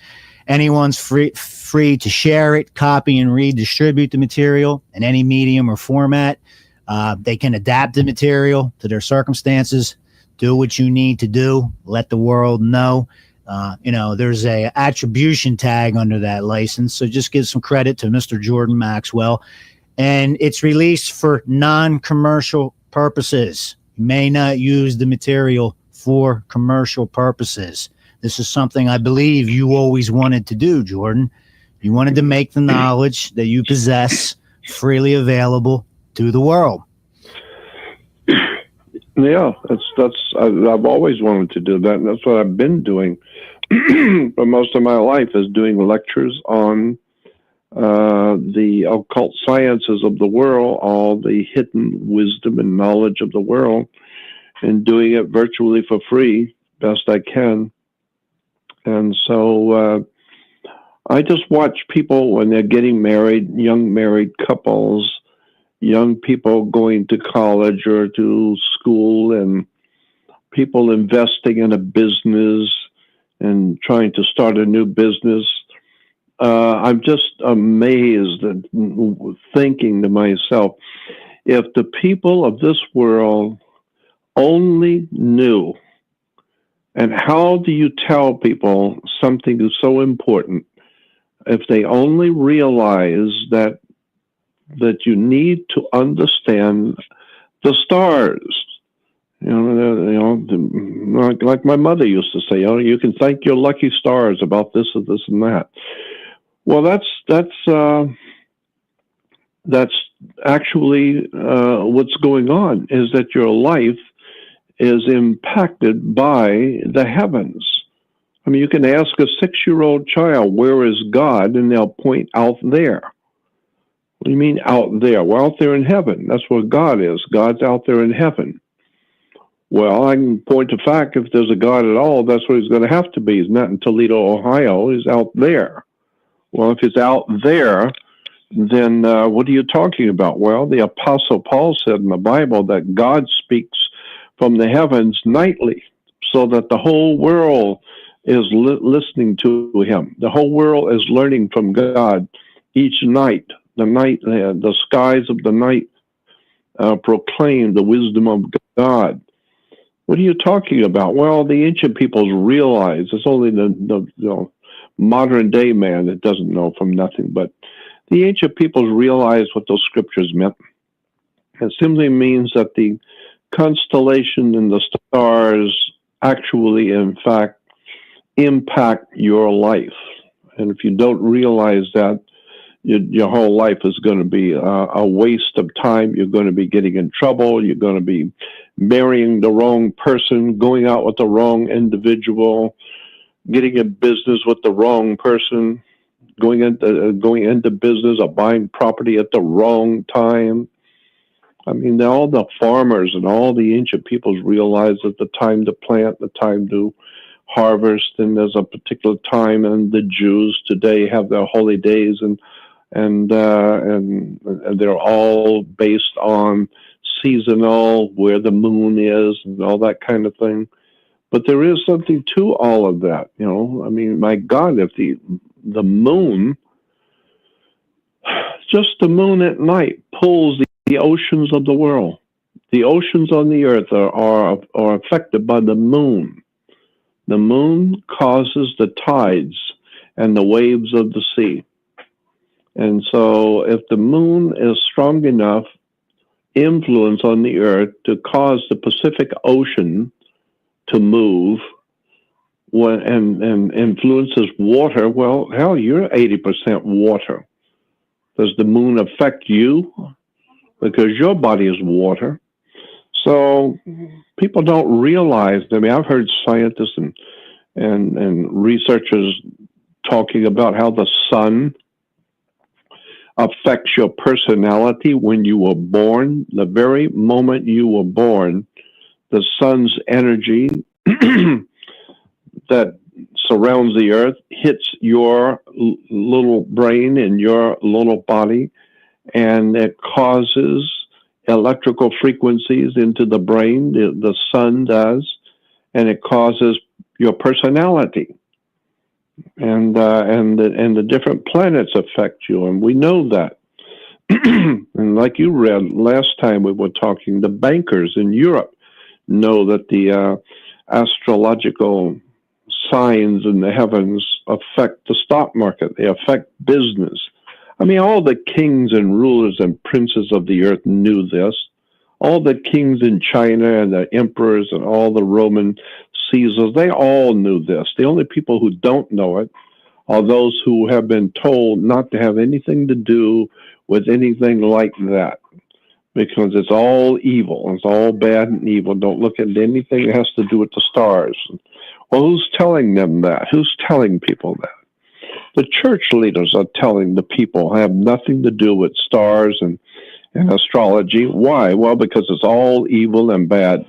anyone's free to share it, copy and redistribute the material in any medium or format. They can adapt the material to their circumstances. do what you need to do. Let the world know. There's a attribution tag under that license. So just give some credit to Mr. Jordan Maxwell. And it's released for non-commercial purposes. You may not use the material for commercial purposes. This is something I believe you always wanted to do, Jordan. You wanted to make the knowledge that you possess freely available to the world. Yeah, I've always wanted to do that, and that's what I've been doing for most of my life, is doing lectures on the occult sciences of the world, all the hidden wisdom and knowledge of the world, and doing it virtually for free, best I can. And so I just watch people when they're getting married, young married couples, young people going to college or to school, and people investing in a business and trying to start a new business. I'm just amazed and thinking to myself, if the people of this world only knew, and how do you tell people something is so important? If they only realize that you need to understand the stars. Like my mother used to say, you can thank your lucky stars about this or this and that. Well, that's actually what's going on, is that your life is impacted by the heavens. I mean, you can ask a 6-year-old child, where is God? And they'll point out there. What do you mean out there? Well, out there in heaven. That's where God is. God's out there in heaven. Well, I can point to fact, if there's a God at all, that's where he's going to have to be. He's not in Toledo, Ohio. He's out there. Well, if he's out there, then what are you talking about? Well, the Apostle Paul said in the Bible that God speaks from the heavens nightly, so that the whole world is listening to him. The whole world is learning from God each night. The skies of the night proclaim the wisdom of God. What are you talking about? Well, the ancient peoples realize, it's only the modern day man that doesn't know from nothing, but the ancient peoples realized what those scriptures meant. It simply means that the constellation and the stars actually, in fact, impact your life. And if you don't realize that, your whole life is going to be a waste of time. You're going to be getting in trouble. You're going to be marrying the wrong person, going out with the wrong individual, getting in business with the wrong person, going into business or buying property at the wrong time. I mean, all the farmers and all the ancient peoples realized that the time to plant, the time to harvest, and there's a particular time, and the Jews today have their holy days, and they're all based on seasonal, where the moon is, and all that kind of thing. But there is something to all of that, I mean, my God, if the moon, just the moon at night, pulls the oceans of the world. The oceans on the earth are affected by the moon. The moon causes the tides and the waves of the sea. And so if the moon is strong enough influence on the earth to cause the Pacific Ocean to move and influences water, well, hell, you're 80% water. Does the moon affect you? Because your body is water. So people don't realize, I mean, I've heard scientists and researchers talking about how the sun affects your personality when you were born. The very moment you were born, the sun's energy that surrounds the earth hits your little brain and your little body, and it causes electrical frequencies into the brain, the sun does, and it causes your personality. And the different planets affect you, and we know that. And like you read last time we were talking, the bankers in Europe know that the astrological signs in the heavens affect the stock market. They affect business. I mean, all the kings and rulers and princes of the earth knew this. All the kings in China and the emperors and all the Roman Caesars, they all knew this. The only people who don't know it are those who have been told not to have anything to do with anything like that, because it's all evil. It's all bad and evil. Don't look at anything that has to do with the stars. Well, who's telling them that? Who's telling people that? The church leaders are telling the people have nothing to do with stars and astrology. Why? Well, because it's all evil and bad.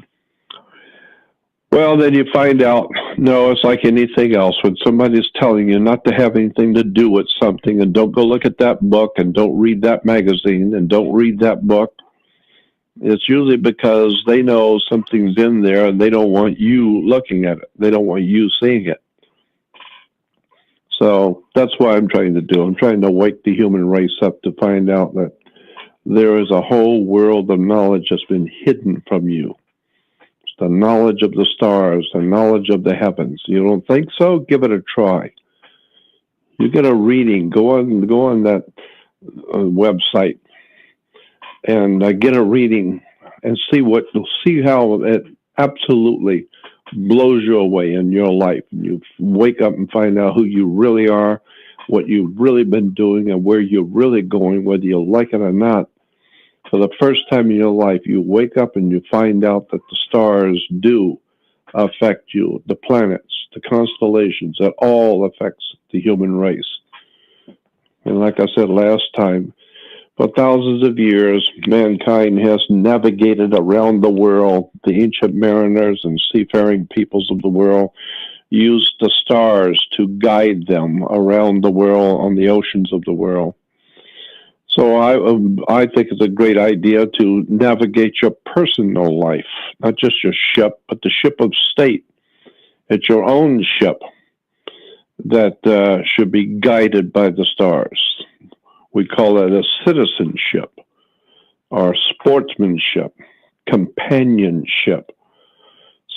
Well, then you find out, no, it's like anything else. When somebody's telling you not to have anything to do with something, and don't go look at that book, and don't read that magazine, and don't read that book, it's usually because they know something's in there and they don't want you looking at it. They don't want you seeing it. So that's what I'm trying to do. I'm trying to wake the human race up to find out that there is a whole world of knowledge that's been hidden from you. It's the knowledge of the stars, the knowledge of the heavens. You don't think so? Give it a try. You get a reading. Go on that website and get a reading and see how it absolutely blows you away in your life. You wake up and find out who you really are, what you've really been doing, and where you're really going, whether you like it or not. For the first time in your life, you wake up and you find out that the stars do affect you, the planets, the constellations, that all affects the human race. And like I said last time, for thousands of years, mankind has navigated around the world. The ancient mariners and seafaring peoples of the world used the stars to guide them around the world on the oceans of the world. So I think it's a great idea to navigate your personal life, not just your ship, but the ship of state. It's your own ship that should be guided by the stars. We call it a citizenship, or sportsmanship, companionship.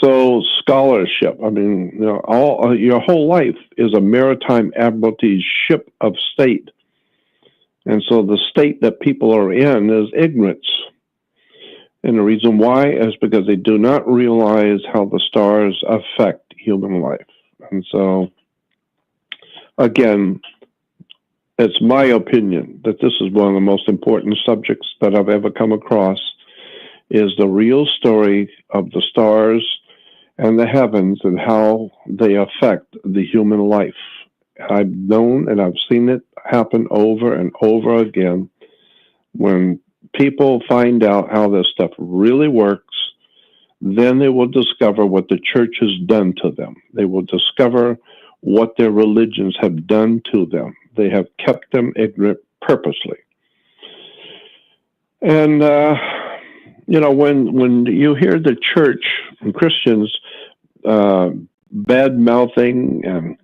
So scholarship. I mean, your whole life is a maritime admiralty ship of state. And so the state that people are in is ignorance. And the reason why is because they do not realize how the stars affect human life. And so, again, it's my opinion that this is one of the most important subjects that I've ever come across, is the real story of the stars and the heavens and how they affect the human life. I've known and I've seen it happen over and over again. When people find out how this stuff really works, then they will discover what the church has done to them. They will discover what their religions have done to them. They have kept them ignorant purposely. And, when you hear the church and Christians bad-mouthing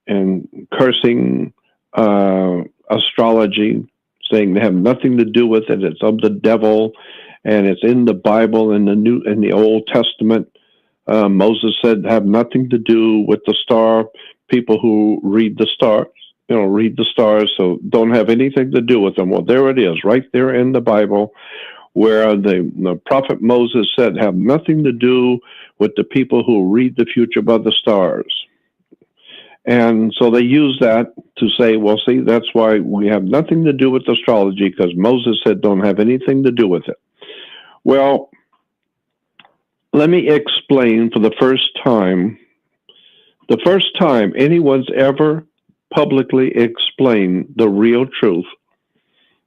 and cursing astrology, saying they have nothing to do with it, it's of the devil, and it's in the Bible, in the Old Testament. Moses said, have nothing to do with the star. People who read the stars, so don't have anything to do with them. Well, there it is, right there in the Bible, where the prophet Moses said, have nothing to do with the people who read the future by the stars. And so they use that to say, well, see, that's why we have nothing to do with astrology, because Moses said don't have anything to do with it. Well, let me explain for the first time anyone's ever publicly explained the real truth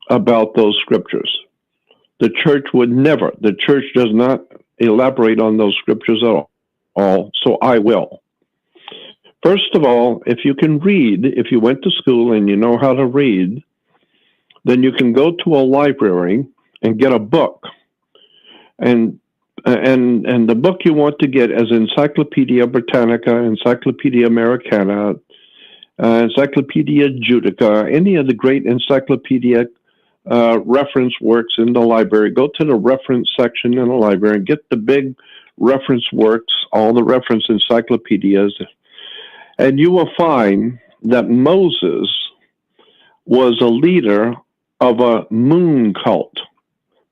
about those scriptures. The church does not elaborate on those scriptures at all, so I will. First of all, if you can read, if you went to school and you know how to read, then you can go to a library and get a book. And the book you want to get is Encyclopedia Britannica, Encyclopedia Americana, Encyclopedia Judica, any of the great encyclopedia reference works in the library. Go to the reference section in the library and get the big reference works, all the reference encyclopedias, and you will find that Moses was a leader of a moon cult.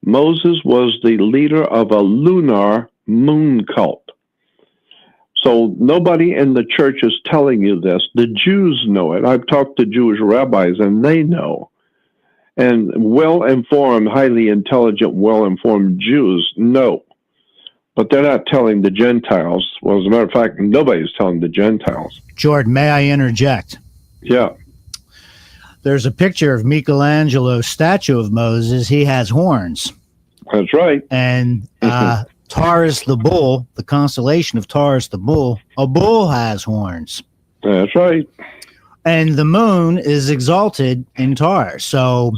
Moses was the leader of a lunar moon cult. So nobody in the church is telling you this. The Jews know it. I've talked to Jewish rabbis, and they know. And well-informed, highly intelligent, well-informed Jews know. But they're not telling the Gentiles. Well, as a matter of fact, nobody's telling the Gentiles. Jordan, may I interject? Yeah. There's a picture of Michelangelo's statue of Moses. He has horns. That's right. And Taurus the bull, the constellation of Taurus the bull, a bull has horns. That's right. And the moon is exalted in Taurus. So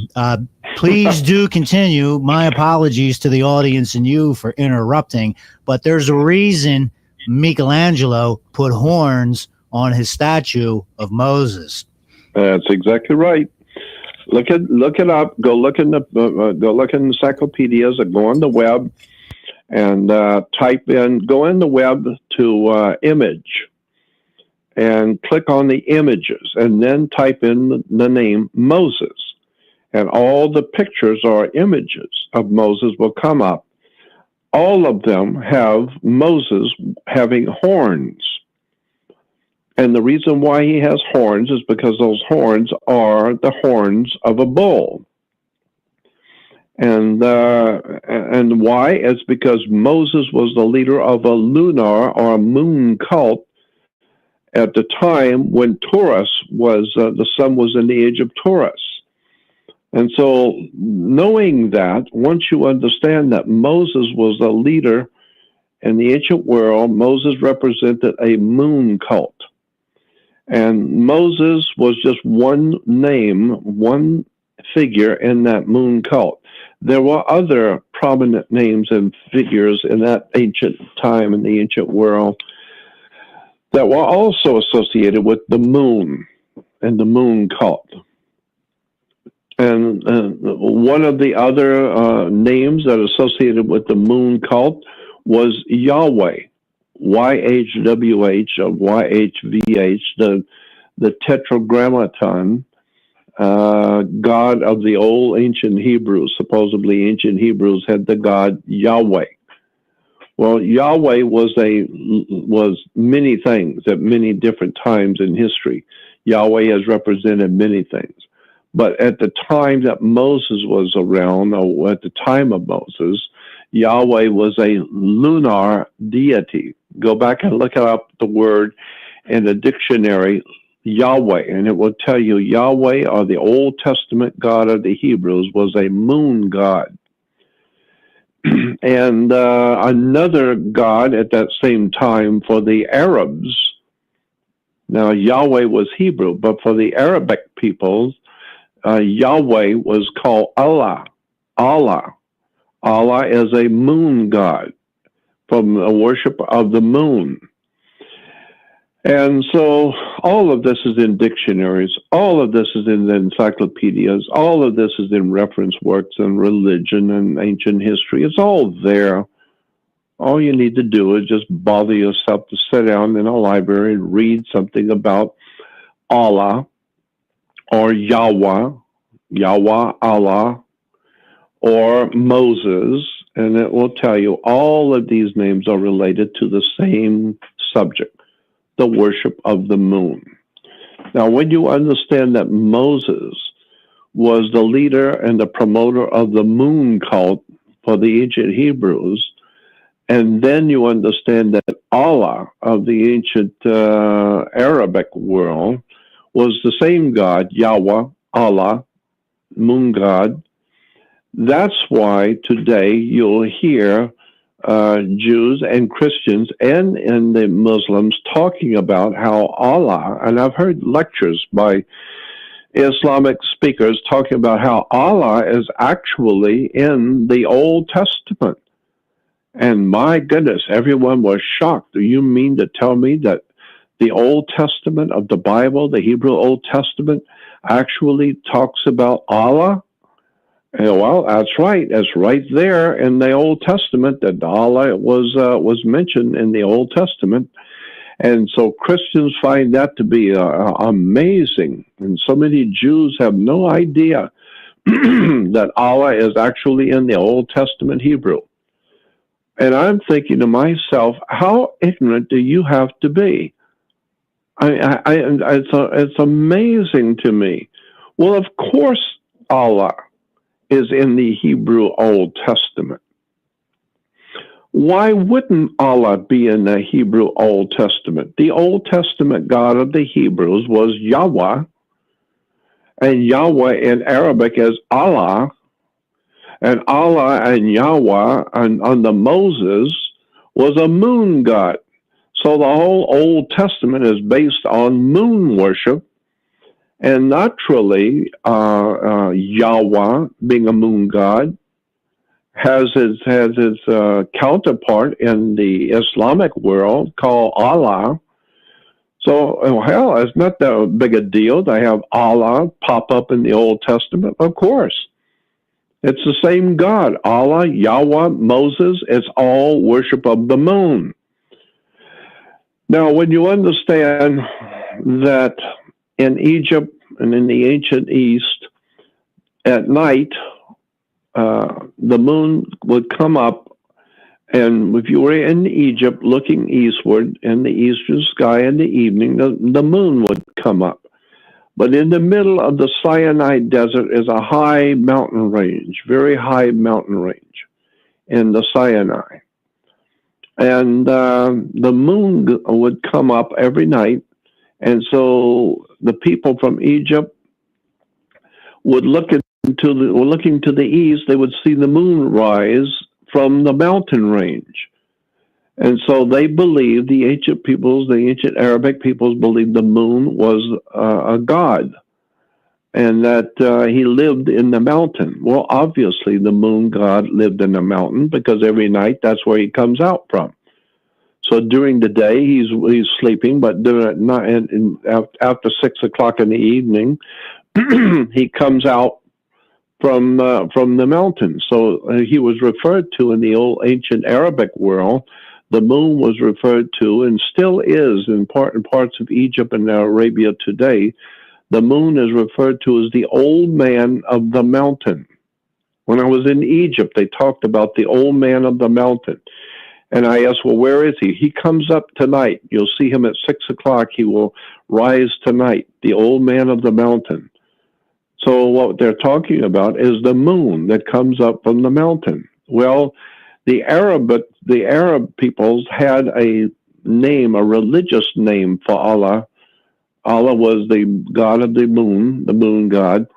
please do continue. My apologies to the audience and you for interrupting, but there's a reason Michelangelo put horns on his statue of Moses. That's exactly right. Look it up. Go look in the encyclopedias, or go on the web, and go in the web to image, and click on the images, and then type in the name Moses, and all the pictures or images of Moses will come up. All of them have Moses having horns. And the reason why he has horns is because those horns are the horns of a bull. And why? It's because Moses was the leader of a lunar or a moon cult at the time when Taurus was, the sun was in the age of Taurus. And so knowing that, once you understand that Moses was a leader in the ancient world, Moses represented a moon cult. And Moses was just one name, one figure in that moon cult. There were other prominent names and figures in that ancient time, in the ancient world, that were also associated with the moon and the moon cult. And one of the other names that associated with the moon cult was Yahweh. YHWH or YHVH, the Tetragrammaton, God of the old ancient Hebrews. Supposedly ancient Hebrews had the God Yahweh. Well, Yahweh was many things at many different times in history. Yahweh has represented many things. But at the time that Moses was around, or at the time of Moses, Yahweh was a lunar deity. Go back and look up the word in the dictionary, Yahweh, and it will tell you Yahweh, or the Old Testament God of the Hebrews, was a moon god. And another god at that same time for the Arabs. Now, Yahweh was Hebrew, but for the Arabic peoples, Yahweh was called Allah. Allah is a moon god, from the worship of the moon. And so all of this is in dictionaries, all of this is in the encyclopedias, all of this is in reference works on religion and ancient history. It's all there. All you need to do is just bother yourself to sit down in a library and read something about Allah or Yahweh, Allah, or Moses, and it will tell you all of these names are related to the same subject, the worship of the moon. Now, when you understand that Moses was the leader and the promoter of the moon cult for the ancient Hebrews, and then you understand that Allah of the ancient Arabic world was the same God, Yahweh, Allah, moon god. That's why today you'll hear Jews and Christians and the Muslims talking about how Allah, and I've heard lectures by Islamic speakers talking about how Allah is actually in the Old Testament. And my goodness, everyone was shocked. Do you mean to tell me that the Old Testament of the Bible, the Hebrew Old Testament, actually talks about Allah? Well, that's right. That's right there in the Old Testament that Allah was mentioned in the Old Testament. And so Christians find that to be amazing. And so many Jews have no idea that Allah is actually in the Old Testament Hebrew. And I'm thinking to myself, how ignorant do you have to be? It's amazing to me. Well, of course, Allah is in the Hebrew Old Testament. Why wouldn't Allah be in the Hebrew Old Testament? The Old Testament God of the Hebrews was Yahweh, and Yahweh in Arabic is Allah, and Allah and Yahweh under Moses was a moon god. So the whole Old Testament is based on moon worship, and naturally, Yahweh, being a moon god, has his counterpart in the Islamic world called Allah. So, hell, it's not that big a deal to have Allah pop up in the Old Testament. Of course. It's the same God. Allah, Yahweh, Moses, it's all worship of the moon. Now, when you understand that in Egypt and in the ancient East, at night, the moon would come up, and if you were in Egypt looking eastward in the eastern sky in the evening, the moon would come up. But in the middle of the Sinai Desert is a high mountain range, very high mountain range in the Sinai. And the moon would come up every night, and so the people from Egypt would looking to the east, they would see the moon rise from the mountain range. And so they believed, the ancient peoples, the ancient Arabic peoples believed the moon was a god, and that he lived in the mountain. Well, obviously the moon god lived in the mountain, because every night that's where he comes out from. So during the day he's sleeping, but after 6 o'clock in the evening, he comes out from the mountain. So he was referred to in the old ancient Arabic world. The moon was referred to, and still is in parts of Egypt and Arabia today. The moon is referred to as the old man of the mountain. When I was in Egypt, they talked about the old man of the mountain. And I asked, well, where is he? He comes up tonight. You'll see him at 6 o'clock. He will rise tonight, the old man of the mountain. So what they're talking about is the moon that comes up from the mountain. Well, the Arab peoples had a name, a religious name for Allah. Allah was the god of the moon god.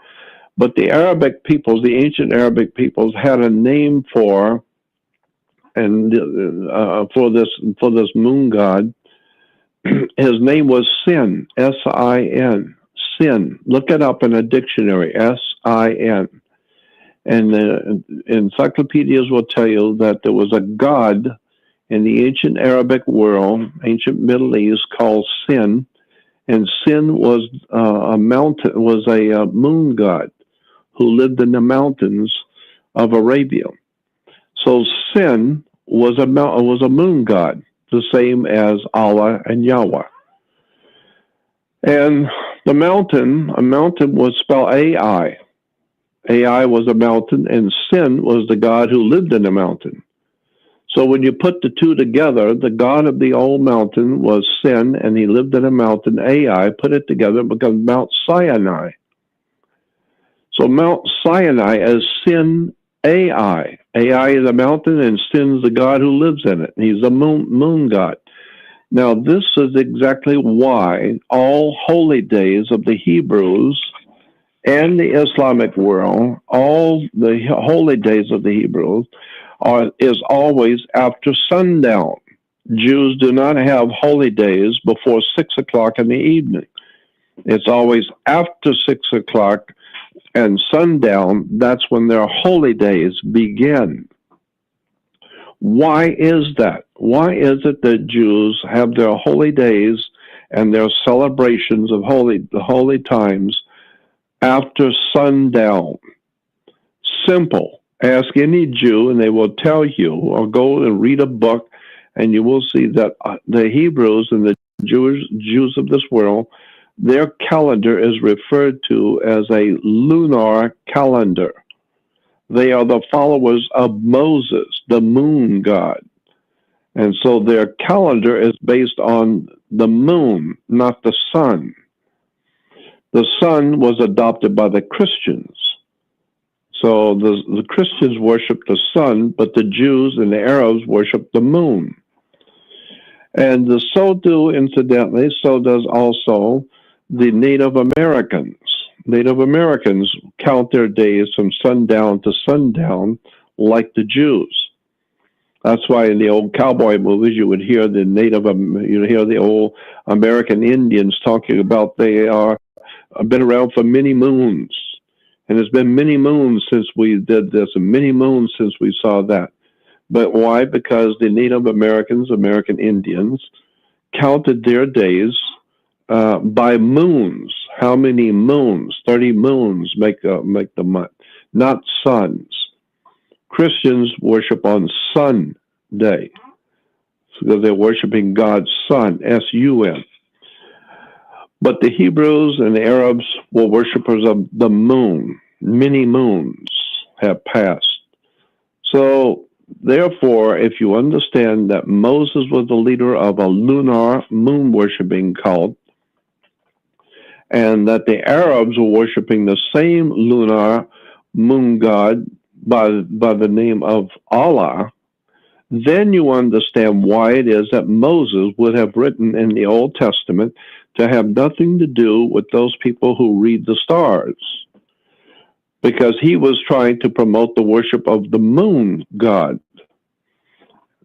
But the Arabic peoples, the ancient Arabic peoples, had a name for this moon god. His name was Sin, S-I-N, Sin. Look it up in a dictionary, S-I-N. And the encyclopedias will tell you that there was a god in the ancient Arabic world, ancient Middle East, called Sin, and Sin was a moon god who lived in the mountains of Arabia. So Sin was a moon god, the same as Allah and Yahweh. And a mountain was spelled A-I. Ai was a mountain, and Sin was the god who lived in the mountain. So when you put the two together, the god of the old mountain was Sin, and he lived in a mountain, Ai. Put it together, it becomes Mount Sinai. So Mount Sinai is Sin Ai. Ai is a mountain, and Sin is the god who lives in it. He's a moon god. Now, this is exactly why all holy days of the Hebrews and the Islamic world, all the holy days of the Hebrews is always after sundown. Jews do not have holy days before 6 o'clock in the evening. It's always after 6 o'clock and sundown. That's when their holy days begin. Why is that? Why is it that Jews have their holy days and their celebrations of the holy times after sundown? simple. Ask any Jew and they will tell you, or go and read a book, and you will see that the Hebrews and the Jews of this world, their calendar is referred to as a lunar calendar. They are the followers of Moses, the moon god. And so their calendar is based on the moon, not the sun. The sun was adopted by the Christians. So the Christians worship the sun, but the Jews and the Arabs worship the moon. And so does also the Native Americans. Native Americans count their days from sundown to sundown like the Jews. That's why in the old cowboy movies you would hear the old American Indians talking about they are been around for many moons. And it's been many moons since we did this and many moons since we saw that. But why? Because the Native Americans, American Indians, counted their days by moons. How many moons? 30 moons make the month, not suns. Christians worship on Sunday because they're worshiping God's Son, S-U-N. But the Hebrews and the Arabs were worshipers of the moon. Many moons have passed. So, therefore, if you understand that Moses was the leader of a lunar moon worshiping cult, and that the Arabs were worshiping the same lunar moon god by the name of Allah, then you understand why it is that Moses would have written in the Old Testament to have nothing to do with those people who read the stars, because he was trying to promote the worship of the moon god.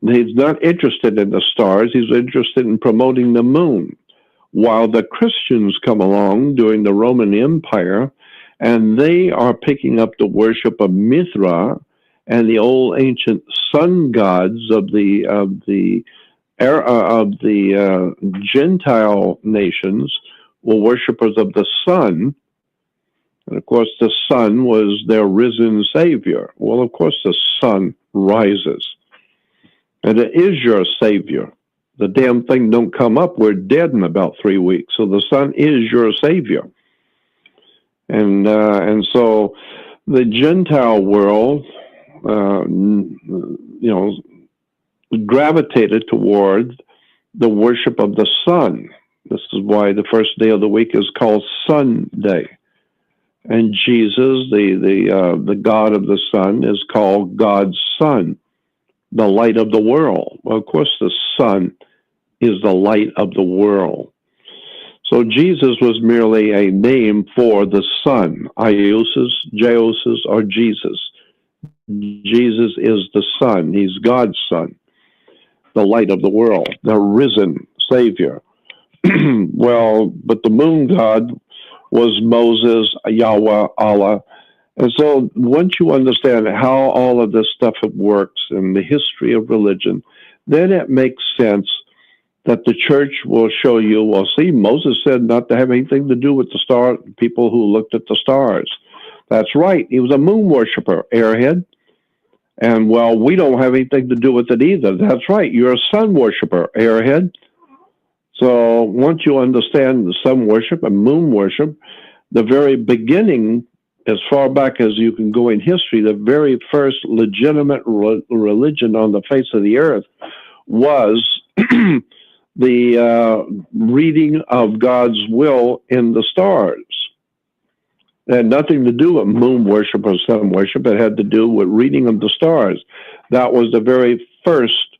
He's not interested in the stars, he's interested in promoting the moon. While the Christians come along during the Roman Empire, and they are picking up the worship of Mithra and the old ancient sun gods of the Gentile nations were worshipers of the sun. And of course, the sun was their risen Savior. Well, of course, the sun rises. And it is your Savior. The damn thing don't come up. We're dead in about 3 weeks. So the sun is your Savior. And so the Gentile world, gravitated toward the worship of the sun. This is why the first day of the week is called Sunday. And Jesus, the God of the sun, is called God's Son, the light of the world. Well, of course, the sun is the light of the world. So Jesus was merely a name for the sun, Iosis, Jeosis, or Jesus. Jesus is the Son. He's God's Son, the light of the world, the risen Savior. Well, but the moon god was Moses, Yahweh, Allah. And so once you understand how all of this stuff works and the history of religion, then it makes sense that the church will show you, well, see, Moses said not to have anything to do with the star, people who looked at the stars. That's right. He was a moon worshiper, airhead. And, well, we don't have anything to do with it either. That's right. You're a sun worshiper, airhead. So once you understand the sun worship and moon worship, the very beginning, as far back as you can go in history, the very first legitimate religion on the face of the earth was the reading of God's will in the stars. It had nothing to do with moon worship or sun worship. It had to do with reading of the stars. That was the very first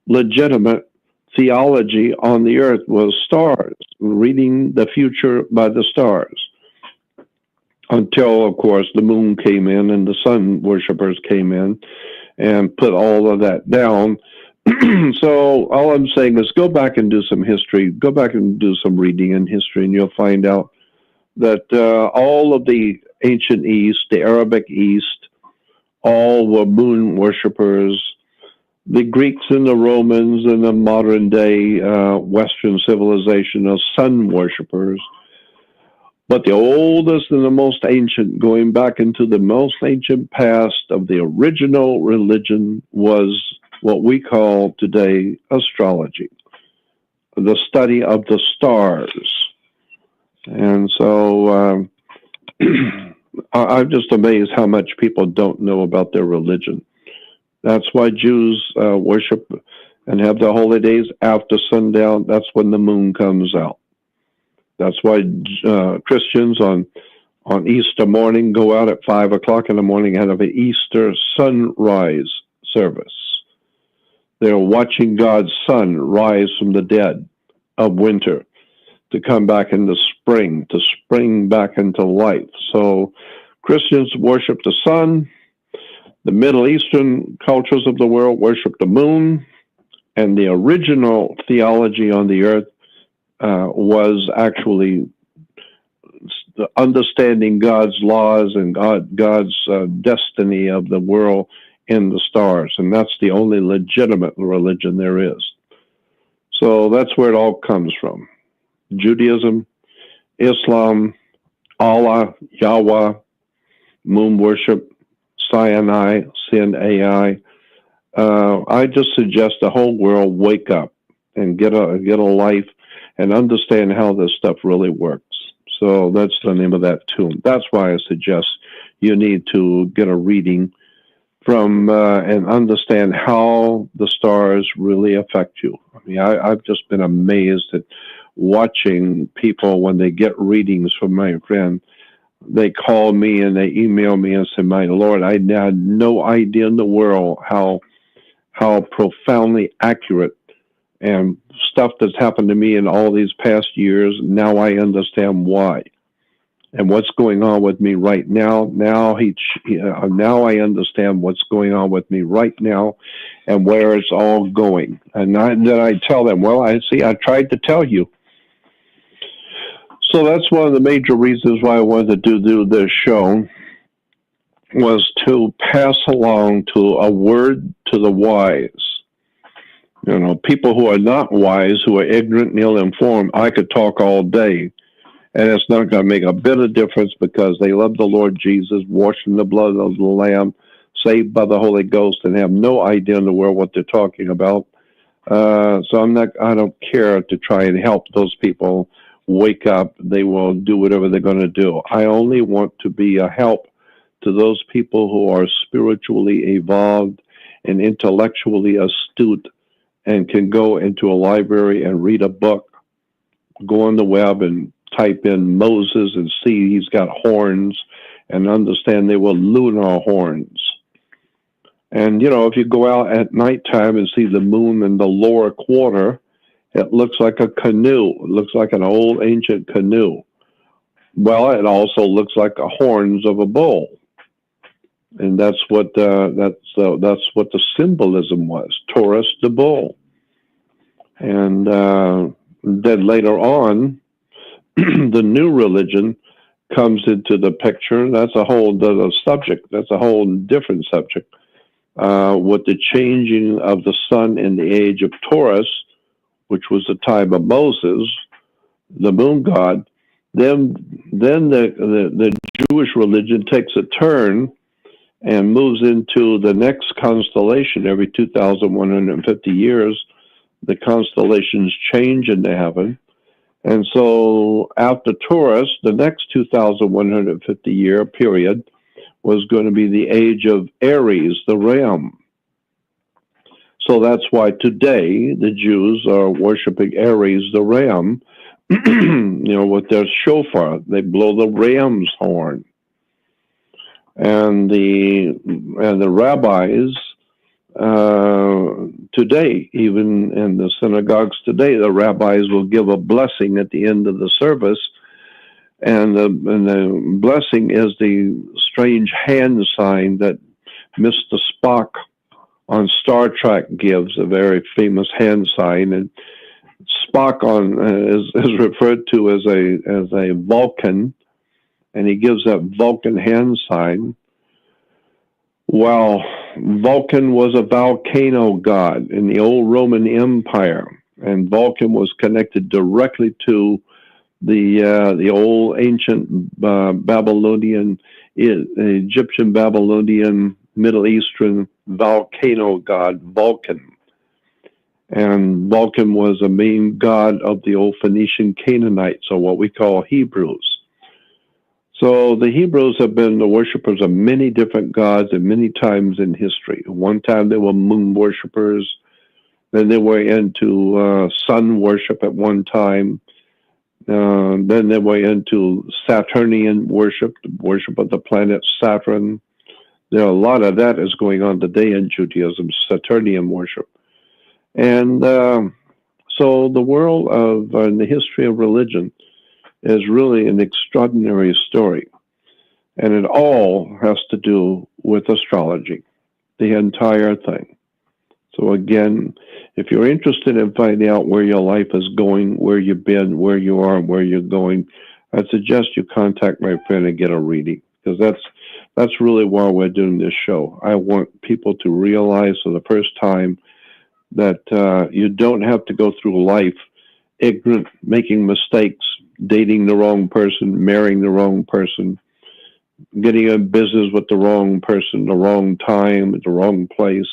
legitimate theology on the earth, was stars, reading the future by the stars. Until, of course, the moon came in and the sun worshipers came in and put all of that down. So all I'm saying is go back and do some history, go back and do some reading in history, and you'll find out that all of the ancient East, the Arabic East, all were moon worshipers. The Greeks and the Romans and the modern day Western civilization are sun worshipers. But the oldest and the most ancient, going back into the most ancient past of the original religion, was what we call today astrology, the study of the stars. And so I'm just amazed how much people don't know about their religion. That's why Jews worship and have their holy days after sundown. That's when the moon comes out. That's why Christians on Easter morning go out at 5 o'clock in the morning and have an Easter sunrise service. They're watching God's sun rise from the dead of winter to come back into spring, to spring back into life. So Christians worship the sun. The Middle Eastern cultures of the world worship the moon. And the original theology on the earth was actually understanding God's laws and God's destiny of the world in the stars. And that's the only legitimate religion there is. So that's where it all comes from. Judaism, Islam, Allah, Yahweh, moon worship, Sinai, Sin AI. I just suggest the whole world wake up and get a life and understand how this stuff really works. So that's the name of that tune. That's why I suggest you need to get a reading from and understand how the stars really affect you. I mean, I've just been amazed at watching people when they get readings from my friend. They call me and they email me and say, "My Lord, I had no idea in the world how profoundly accurate and stuff that's happened to me in all these past years. Now I understand why and what's going on with me right now. Now I understand what's going on with me right now and where it's all going." And then I tell them, "Well, I tried to tell you." So that's one of the major reasons why I wanted to do this show, was to pass along to a word to the wise. You know, people who are not wise, who are ignorant and ill-informed, I could talk all day, and it's not going to make a bit of difference because they love the Lord Jesus, washed in the blood of the Lamb, saved by the Holy Ghost, and have no idea in the world what they're talking about. So I don't care to try and help those people wake up. They will do whatever they're going to do. I only want to be a help to those people who are spiritually evolved and intellectually astute and can go into a library and read a book, go on the web and type in Moses and see he's got horns and understand they were lunar horns. And, you know, if you go out at nighttime and see the moon in the lower quarter, it looks like a canoe. It looks like an old ancient canoe. Well, it also looks like the horns of a bull. And that's what the symbolism was, Taurus the bull. And then later on, the new religion comes into the picture. That's a whole other subject. That's a whole different subject. With the changing of the sun in the age of Taurus, which was the time of Moses, the moon god, then the Jewish religion takes a turn and moves into the next constellation. Every 2,150 years, the constellations change in the heaven. And so after Taurus, the next 2,150 year period was going to be the age of Aries, the ram. So that's why today the Jews are worshiping Aries, the ram, with their shofar. They blow the ram's horn. And the rabbis today, even in the synagogues today, the rabbis will give a blessing at the end of the service. And the blessing is the strange hand sign that Mr. Spock on Star Trek gives, a very famous hand sign. And Spock is referred to as a Vulcan, and he gives that Vulcan hand sign. Well, Vulcan was a volcano god in the old Roman Empire, and Vulcan was connected directly to the old ancient Babylonian, Egyptian, Babylonian, Middle Eastern volcano god Vulcan. And Vulcan was a main god of the old Phoenician Canaanites, or what we call Hebrews. So the Hebrews have been the worshippers of many different gods at many times in history. One time they were moon worshippers. Then they were into sun worship at one time. Then they were into Saturnian worship, the worship of the planet Saturn. There are a lot of that is going on today in Judaism, Saturnian worship. And so the world of the history of religion is really an extraordinary story. And it all has to do with astrology, the entire thing. So again, if you're interested in finding out where your life is going, where you've been, where you are, and where you're going, I'd suggest you contact my friend and get a reading, because that's really why we're doing this show. I want people to realize for the first time that you don't have to go through life ignorant, making mistakes, dating the wrong person, marrying the wrong person, getting in business with the wrong person, the wrong time, at the wrong place,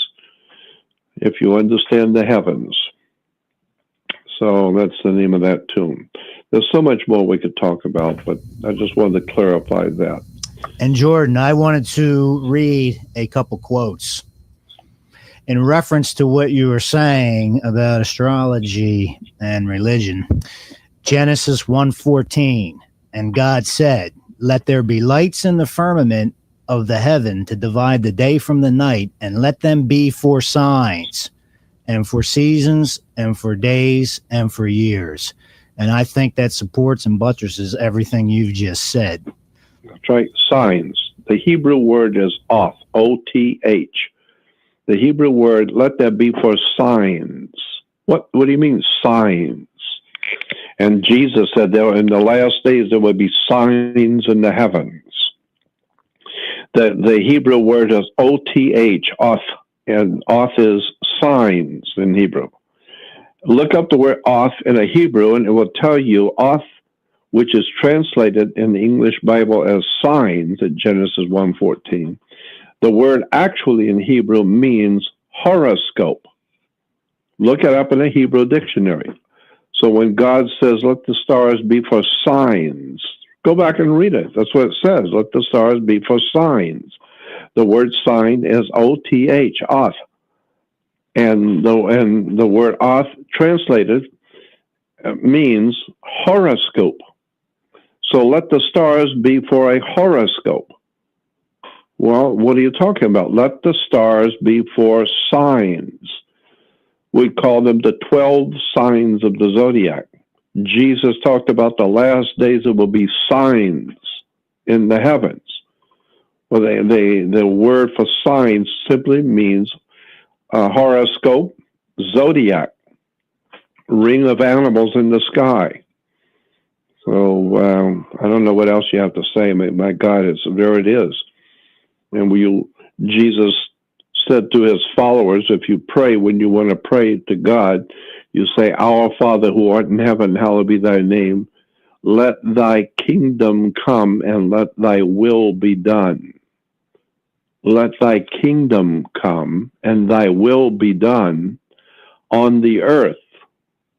if you understand the heavens. So that's the name of that tune. There's so much more we could talk about, but I just wanted to clarify that. And Jordan, I wanted to read a couple quotes in reference to what you were saying about astrology and religion. Genesis 1:14, and God said, "Let there be lights in the firmament of the heaven to divide the day from the night, and let them be for signs, and for seasons, and for days, and for years." And I think that supports and buttresses everything you've just said. That's right, signs. The Hebrew word is oth, O-T-H. The Hebrew word, let that be for signs. What do you mean, signs? And Jesus said there in the last days there would be signs in the heavens. The Hebrew word is O-T-H, oth, and oth is signs in Hebrew. Look up the word oth in a Hebrew, and it will tell you oth, which is translated in the English Bible as signs at Genesis 1:14. The word actually in Hebrew means horoscope. Look it up in a Hebrew dictionary. So when God says, let the stars be for signs, go back and read it. That's what it says. Let the stars be for signs. The word sign is O-T-H, oth. And the word oth translated means horoscope. So let the stars be for a horoscope. Well, what are you talking about? Let the stars be for signs. We call them the 12 signs of the zodiac. Jesus talked about the last days there will be signs in the heavens. Well, the word for signs simply means horoscope, zodiac, ring of animals in the sky. So I don't know what else you have to say. My God, there it is. And Jesus said to his followers, if you pray, when you want to pray to God, you say, Our Father who art in heaven, hallowed be thy name. Let thy kingdom come and let thy will be done. Let thy kingdom come and thy will be done on the earth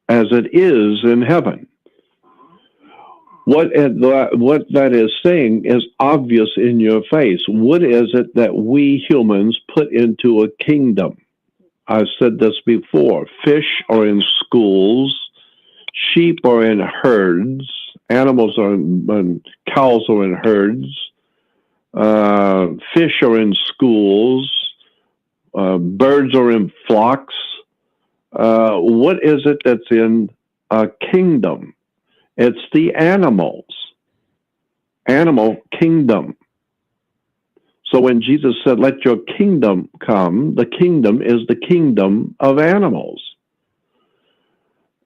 as it is in heaven. What that is saying is obvious in your face. What is it that we humans put into a kingdom? I've said this before. Fish are in schools, sheep are in herds, animals are cows are in herds, fish are in schools, birds are in flocks. What is it that's in a kingdom? It's the animal kingdom. So when Jesus said, let your kingdom come, the kingdom is the kingdom of animals.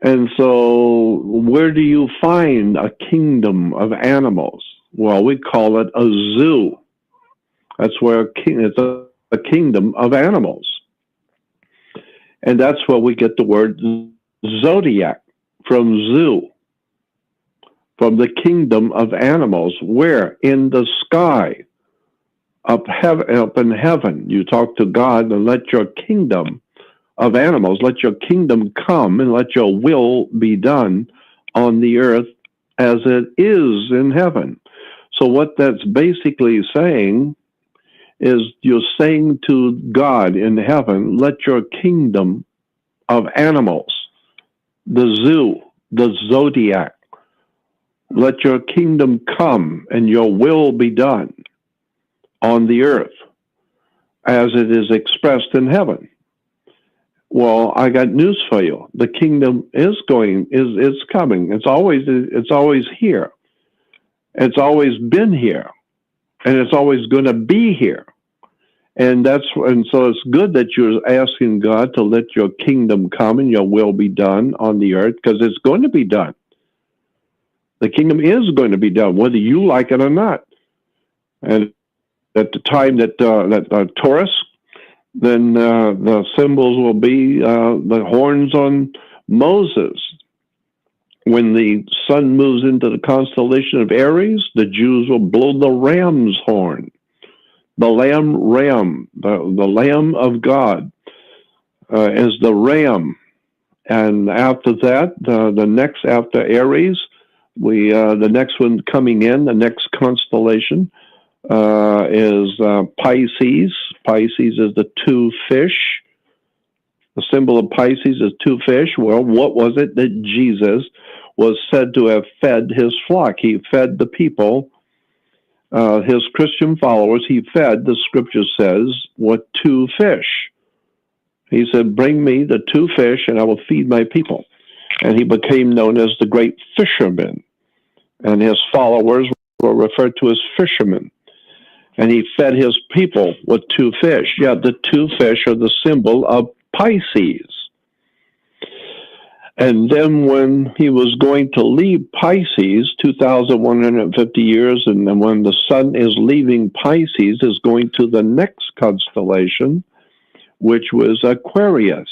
And so where do you find a kingdom of animals? Well, we call it a zoo. That's where it's a kingdom of animals. And that's where we get the word zodiac from zoo. from the kingdom of animals. Where? In the sky. Up in heaven. You talk to God and let your kingdom of animals, let your kingdom come and let your will be done on the earth as it is in heaven. So what that's basically saying is you're saying to God in heaven, let your kingdom of animals, the zoo, the zodiac, let your kingdom come and your will be done on the earth as it is expressed in heaven. Well, I got news for you. The kingdom is coming. It's always here. It's always been here, and it's always going to be here. And so it's good that you're asking God to let your kingdom come and your will be done on the earth, because it's going to be done. The kingdom is going to be done, whether you like it or not. And at the time that Taurus, then the symbols will be the horns on Moses. When the sun moves into the constellation of Aries, the Jews will blow the ram's horn. The ram, the Lamb of God is the ram. And after that, the next after Aries, the next one coming in, the next constellation is Pisces. Pisces is the two fish. The symbol of Pisces is two fish. Well, what was it that Jesus was said to have fed his flock? He fed the people, his Christian followers. He fed, the scripture says, with two fish. He said, bring me the two fish and I will feed my people. And he became known as the great fisherman. And his followers were referred to as fishermen. And he fed his people with two fish. Yeah, the two fish are the symbol of Pisces. And then when he was going to leave Pisces, 2,150 years, and then when the sun is leaving Pisces, is going to the next constellation, which was Aquarius.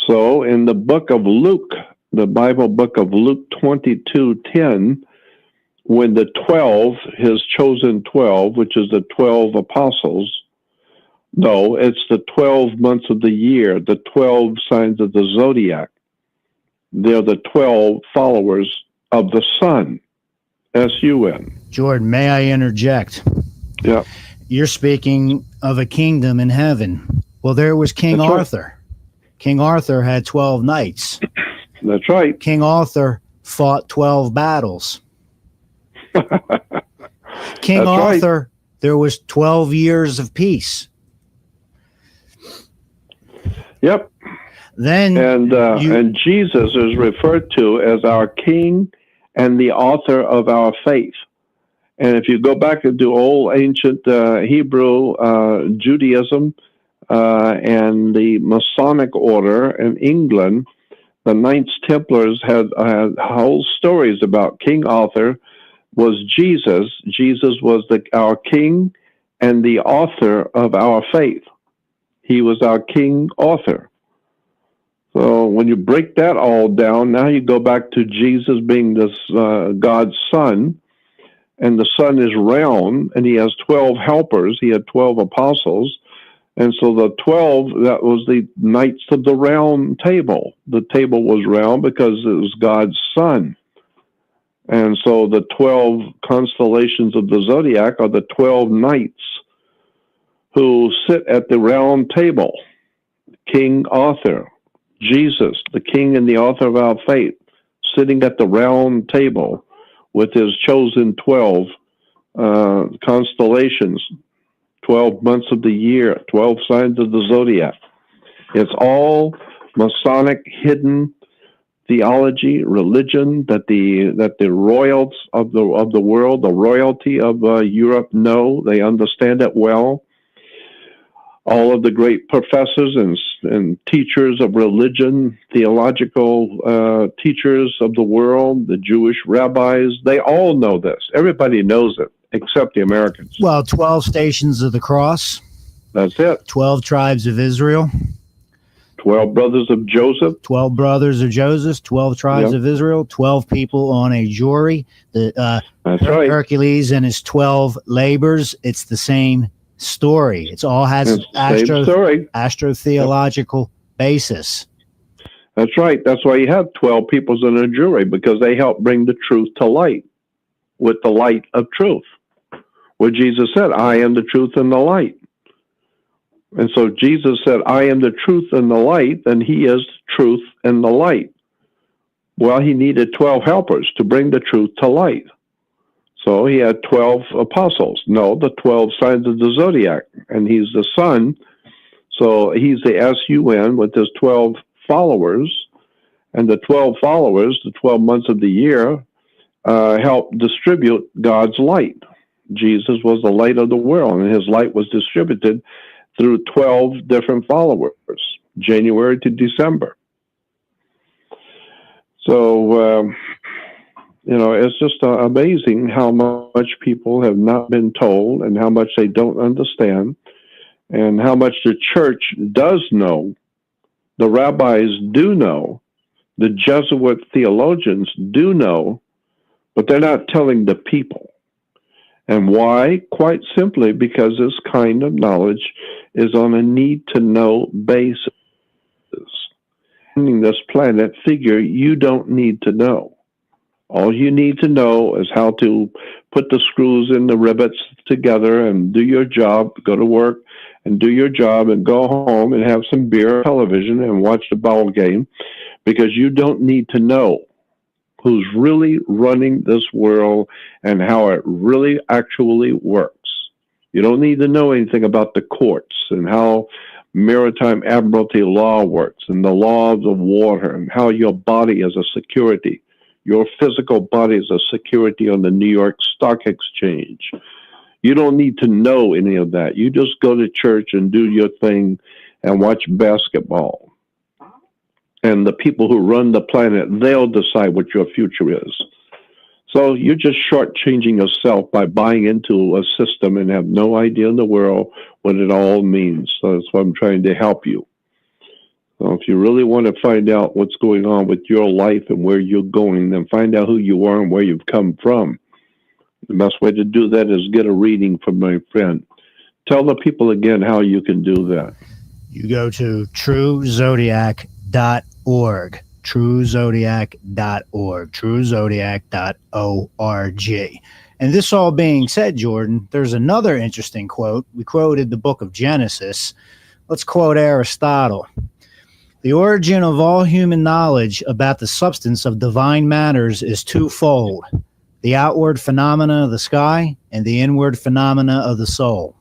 So in the book of Luke, the Bible book of Luke 22:10, when the 12, his chosen 12, which is the 12 apostles, no, it's the 12 months of the year, the 12 signs of the zodiac. They're the 12 followers of the sun, S-U-N. Jordan, may I interject? Yeah. You're speaking of a kingdom in heaven. Well, there was King That's right. Arthur. King Arthur had 12 knights. That's right. King Arthur fought 12 battles. King That's Arthur, right. there was 12 years of peace. Yep. Then and Jesus is referred to as our King and the author of our faith. And if you go back into old ancient Hebrew Judaism and the Masonic order in England, the Knights Templars had whole stories about King Arthur was Jesus. Jesus was our king and the author of our faith. He was our king author. So when you break that all down, now you go back to Jesus being this God's son, and the sun is round, and he has 12 helpers. He had 12 apostles. And so the 12, that was the Knights of the Round Table. The table was round because it was God's son. And so the 12 constellations of the zodiac are the 12 knights who sit at the round table. King Arthur, Jesus, the king and the author of our faith, sitting at the round table with his chosen 12 constellations, 12 months of the year, 12 signs of the zodiac. It's all Masonic hidden theology, religion that the royals of the world, the royalty of Europe know. They understand it well. All of the great professors and teachers of religion, theological teachers of the world, the Jewish rabbis, they all know this. Everybody knows it, except the Americans. Well, 12 stations of the cross. That's it. 12 tribes of Israel. 12 brothers of Joseph. 12 brothers of Joseph, 12 tribes Yep. of Israel, 12 people on a jury. The That's right. Hercules and his 12 labors. It's the same story. It's all has It's the same story. astrotheological basis. That's right. That's why you have 12 peoples in a jury, because they help bring the truth to light with the light of truth. Where Jesus said, I am the truth and the light. And so Jesus said, I am the truth and the light, and he is truth and the light. Well, he needed 12 helpers to bring the truth to light. So he had 12 apostles. No, the 12 signs of the zodiac. And he's the sun. So he's the SUN with his 12 followers. And the 12 followers, the 12 months of the year, help distribute God's light. Jesus was the light of the world, and his light was distributed through 12 different followers, January to December. So, it's just amazing how much people have not been told and how much they don't understand and how much the church does know, the rabbis do know, the Jesuit theologians do know, but they're not telling the people. And why? Quite simply because this kind of knowledge is on a need-to-know basis. In this planet figure, you don't need to know. All you need to know is how to put the screws in the rivets together and do your job, go to work and do your job and go home and have some beer, television, and watch the ball game, because you don't need to know who's really running this world and how it really actually works. You don't need to know anything about the courts and how maritime admiralty law works and the law of the water and how your body is a security. Your physical body is a security on the New York Stock Exchange. You don't need to know any of that. You just go to church and do your thing and watch basketball. And the people who run the planet, they'll decide what your future is. So you're just shortchanging yourself by buying into a system and have no idea in the world what it all means. So that's why I'm trying to help you. So if you really want to find out what's going on with your life and where you're going, then find out who you are and where you've come from. The best way to do that is get a reading from my friend. Tell the people again how you can do that. You go to truezodiac.org, truezodiac.org, truezodiac.org. And this all being said, Jordan, there's another interesting quote. We quoted the book of Genesis. Let's quote Aristotle. The origin of all human knowledge about the substance of divine matters is twofold: the outward phenomena of the sky and the inward phenomena of the soul.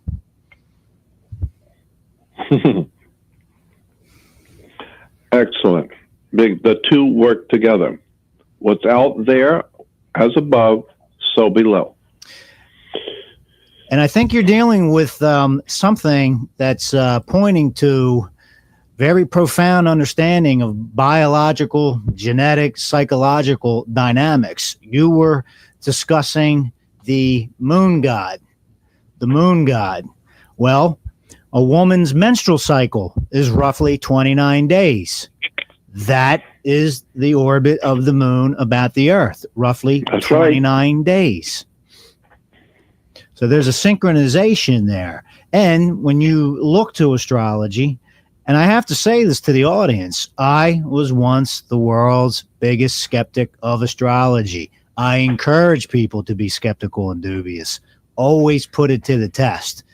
Excellent. The two work together. What's out there as above, so below. And I think you're dealing with something that's pointing to very profound understanding of biological, genetic, psychological dynamics. You were discussing the moon god. The moon god. Well, a woman's menstrual cycle is roughly 29 days. That is the orbit of the moon about the earth, roughly 29 days. So there's a synchronization there. And when you look to astrology, and I have to say this to the audience, I was once the world's biggest skeptic of astrology. I encourage people to be skeptical and dubious. Always put it to the test.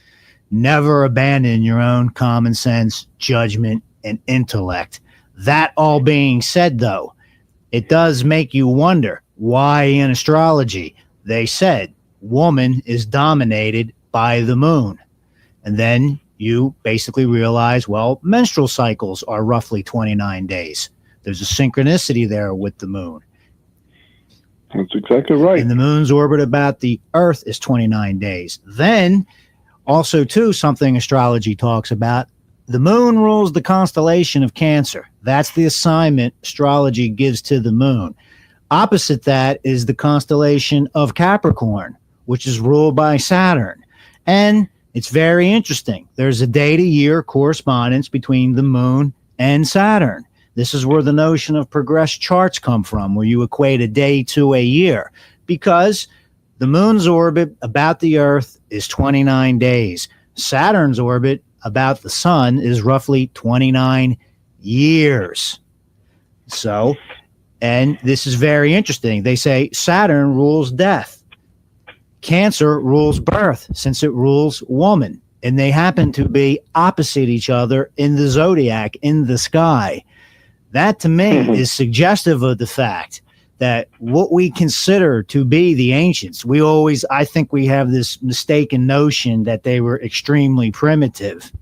Never abandon your own common sense, judgment, and intellect. That all being said, though, it does make you wonder why in astrology they said woman is dominated by the moon. And then you basically realize, well, menstrual cycles are roughly 29 days. There's a synchronicity there with the moon. That's exactly right. And the moon's orbit about the earth is 29 days. Then also, too, something astrology talks about, the moon rules the constellation of Cancer. That's the assignment astrology gives to the moon. Opposite that is the constellation of Capricorn, which is ruled by Saturn. And it's very interesting. There's a day-to-year correspondence between the moon and Saturn. This is where the notion of progressed charts come from, where you equate a day to a year, because the moon's orbit about the Earth is 29 days. Saturn's orbit about the sun is roughly 29 years. So, and this is very interesting. They say Saturn rules death. Cancer rules birth, since it rules woman. And they happen to be opposite each other in the zodiac, in the sky. That, to me, is suggestive of the fact that what we consider to be the ancients, I think we have this mistaken notion that they were extremely primitive.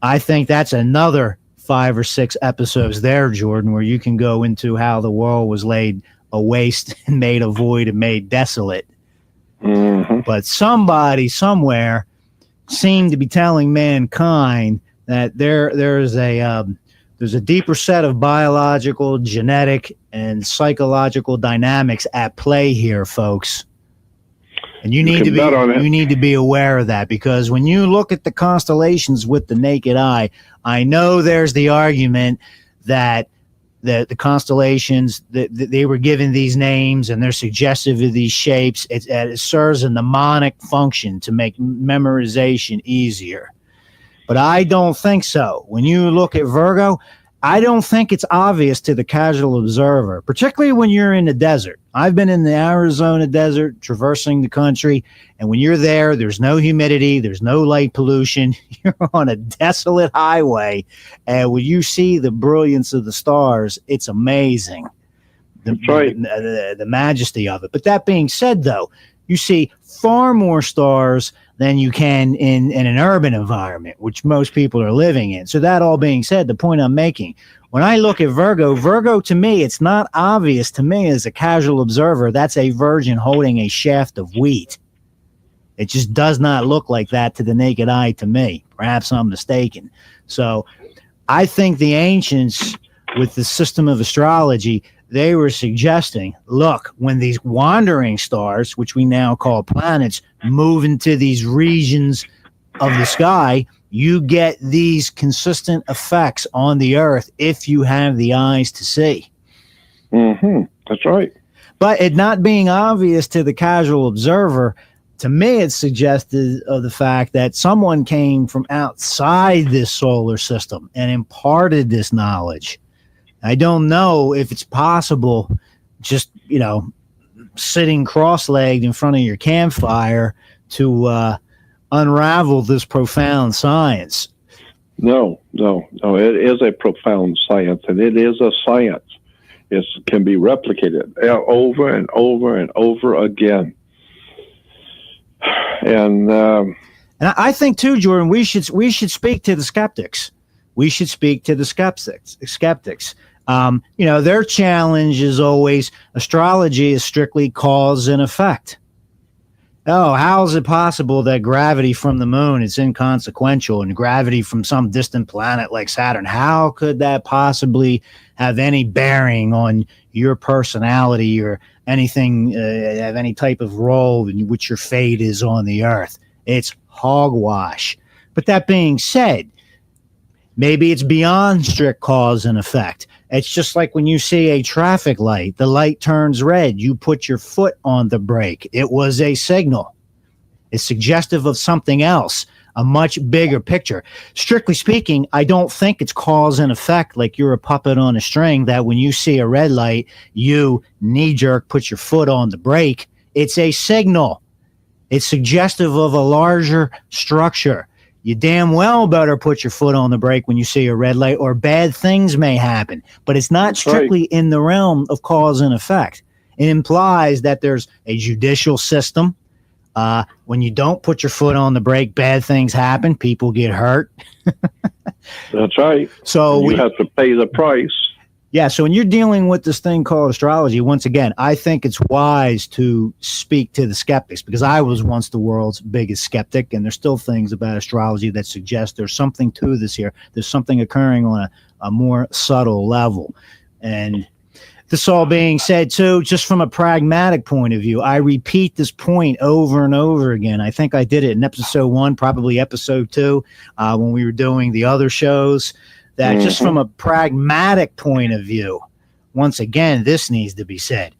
I think that's another 5 or 6 episodes there, Jordan, where you can go into how the world was laid a waste and made a void and made desolate. But somebody somewhere seemed to be telling mankind that there's a deeper set of biological, genetic, and psychological dynamics at play here, folks. And you need to be aware of that, because when you look at the constellations with the naked eye, I know there's the argument that the constellations, they were given these names and they're suggestive of these shapes. It serves a mnemonic function to make memorization easier. But I don't think so. When you look at Virgo, I don't think it's obvious to the casual observer, particularly when you're in the desert. I've been in the Arizona desert, traversing the country, and when you're there, there's no humidity, there's no light pollution. You're on a desolate highway, and when you see the brilliance of the stars, it's amazing. That's right. The majesty of it. But that being said, though, you see far more stars than you can in an urban environment, which most people are living in. So that all being said, the point I'm making, when I look at Virgo to me, it's not obvious to me as a casual observer. That's a virgin holding a shaft of wheat. It just does not look like that to the naked eye to me. Perhaps I'm mistaken. So I think the ancients, with the system of astrology, they were suggesting, look, when these wandering stars, which we now call planets, move into these regions of the sky, you get these consistent effects on the Earth if you have the eyes to see. That's right. But it not being obvious to the casual observer, to me, it's suggested of the fact that someone came from outside this solar system and imparted this knowledge. I don't know if it's possible, just, sitting cross-legged in front of your campfire to unravel this profound science. No. It is a profound science, and it is a science. It can be replicated over and over and over again. And I think too, Jordan, we should speak to the skeptics. We should speak to the skeptics. Their challenge is always astrology is strictly cause and effect. Oh, how is it possible that gravity from the moon is inconsequential and gravity from some distant planet like Saturn? How could that possibly have any bearing on your personality or anything, have any type of role in which your fate is on the Earth? It's hogwash. But that being said, maybe it's beyond strict cause and effect. It's just like when you see a traffic light, the light turns red, you put your foot on the brake. It was a signal. It's suggestive of something else, a much bigger picture. Strictly speaking, I don't think it's cause and effect like you're a puppet on a string that when you see a red light, you knee-jerk put your foot on the brake. It's a signal. It's suggestive of a larger structure. You damn well better put your foot on the brake when you see a red light, or bad things may happen. But it's not strictly in the realm of cause and effect. It implies that there's a judicial system. When you don't put your foot on the brake, bad things happen. People get hurt. That's right. So you have to pay the price. Yeah, so when you're dealing with this thing called astrology, once again, I think it's wise to speak to the skeptics, because I was once the world's biggest skeptic, and there's still things about astrology that suggest there's something to this here. There's something occurring on a more subtle level. And this all being said, too, just from a pragmatic point of view, I repeat this point over and over again. I think I did it in episode 1, probably episode 2, when we were doing the other shows. that just from a pragmatic point of view, once again, this needs to be said.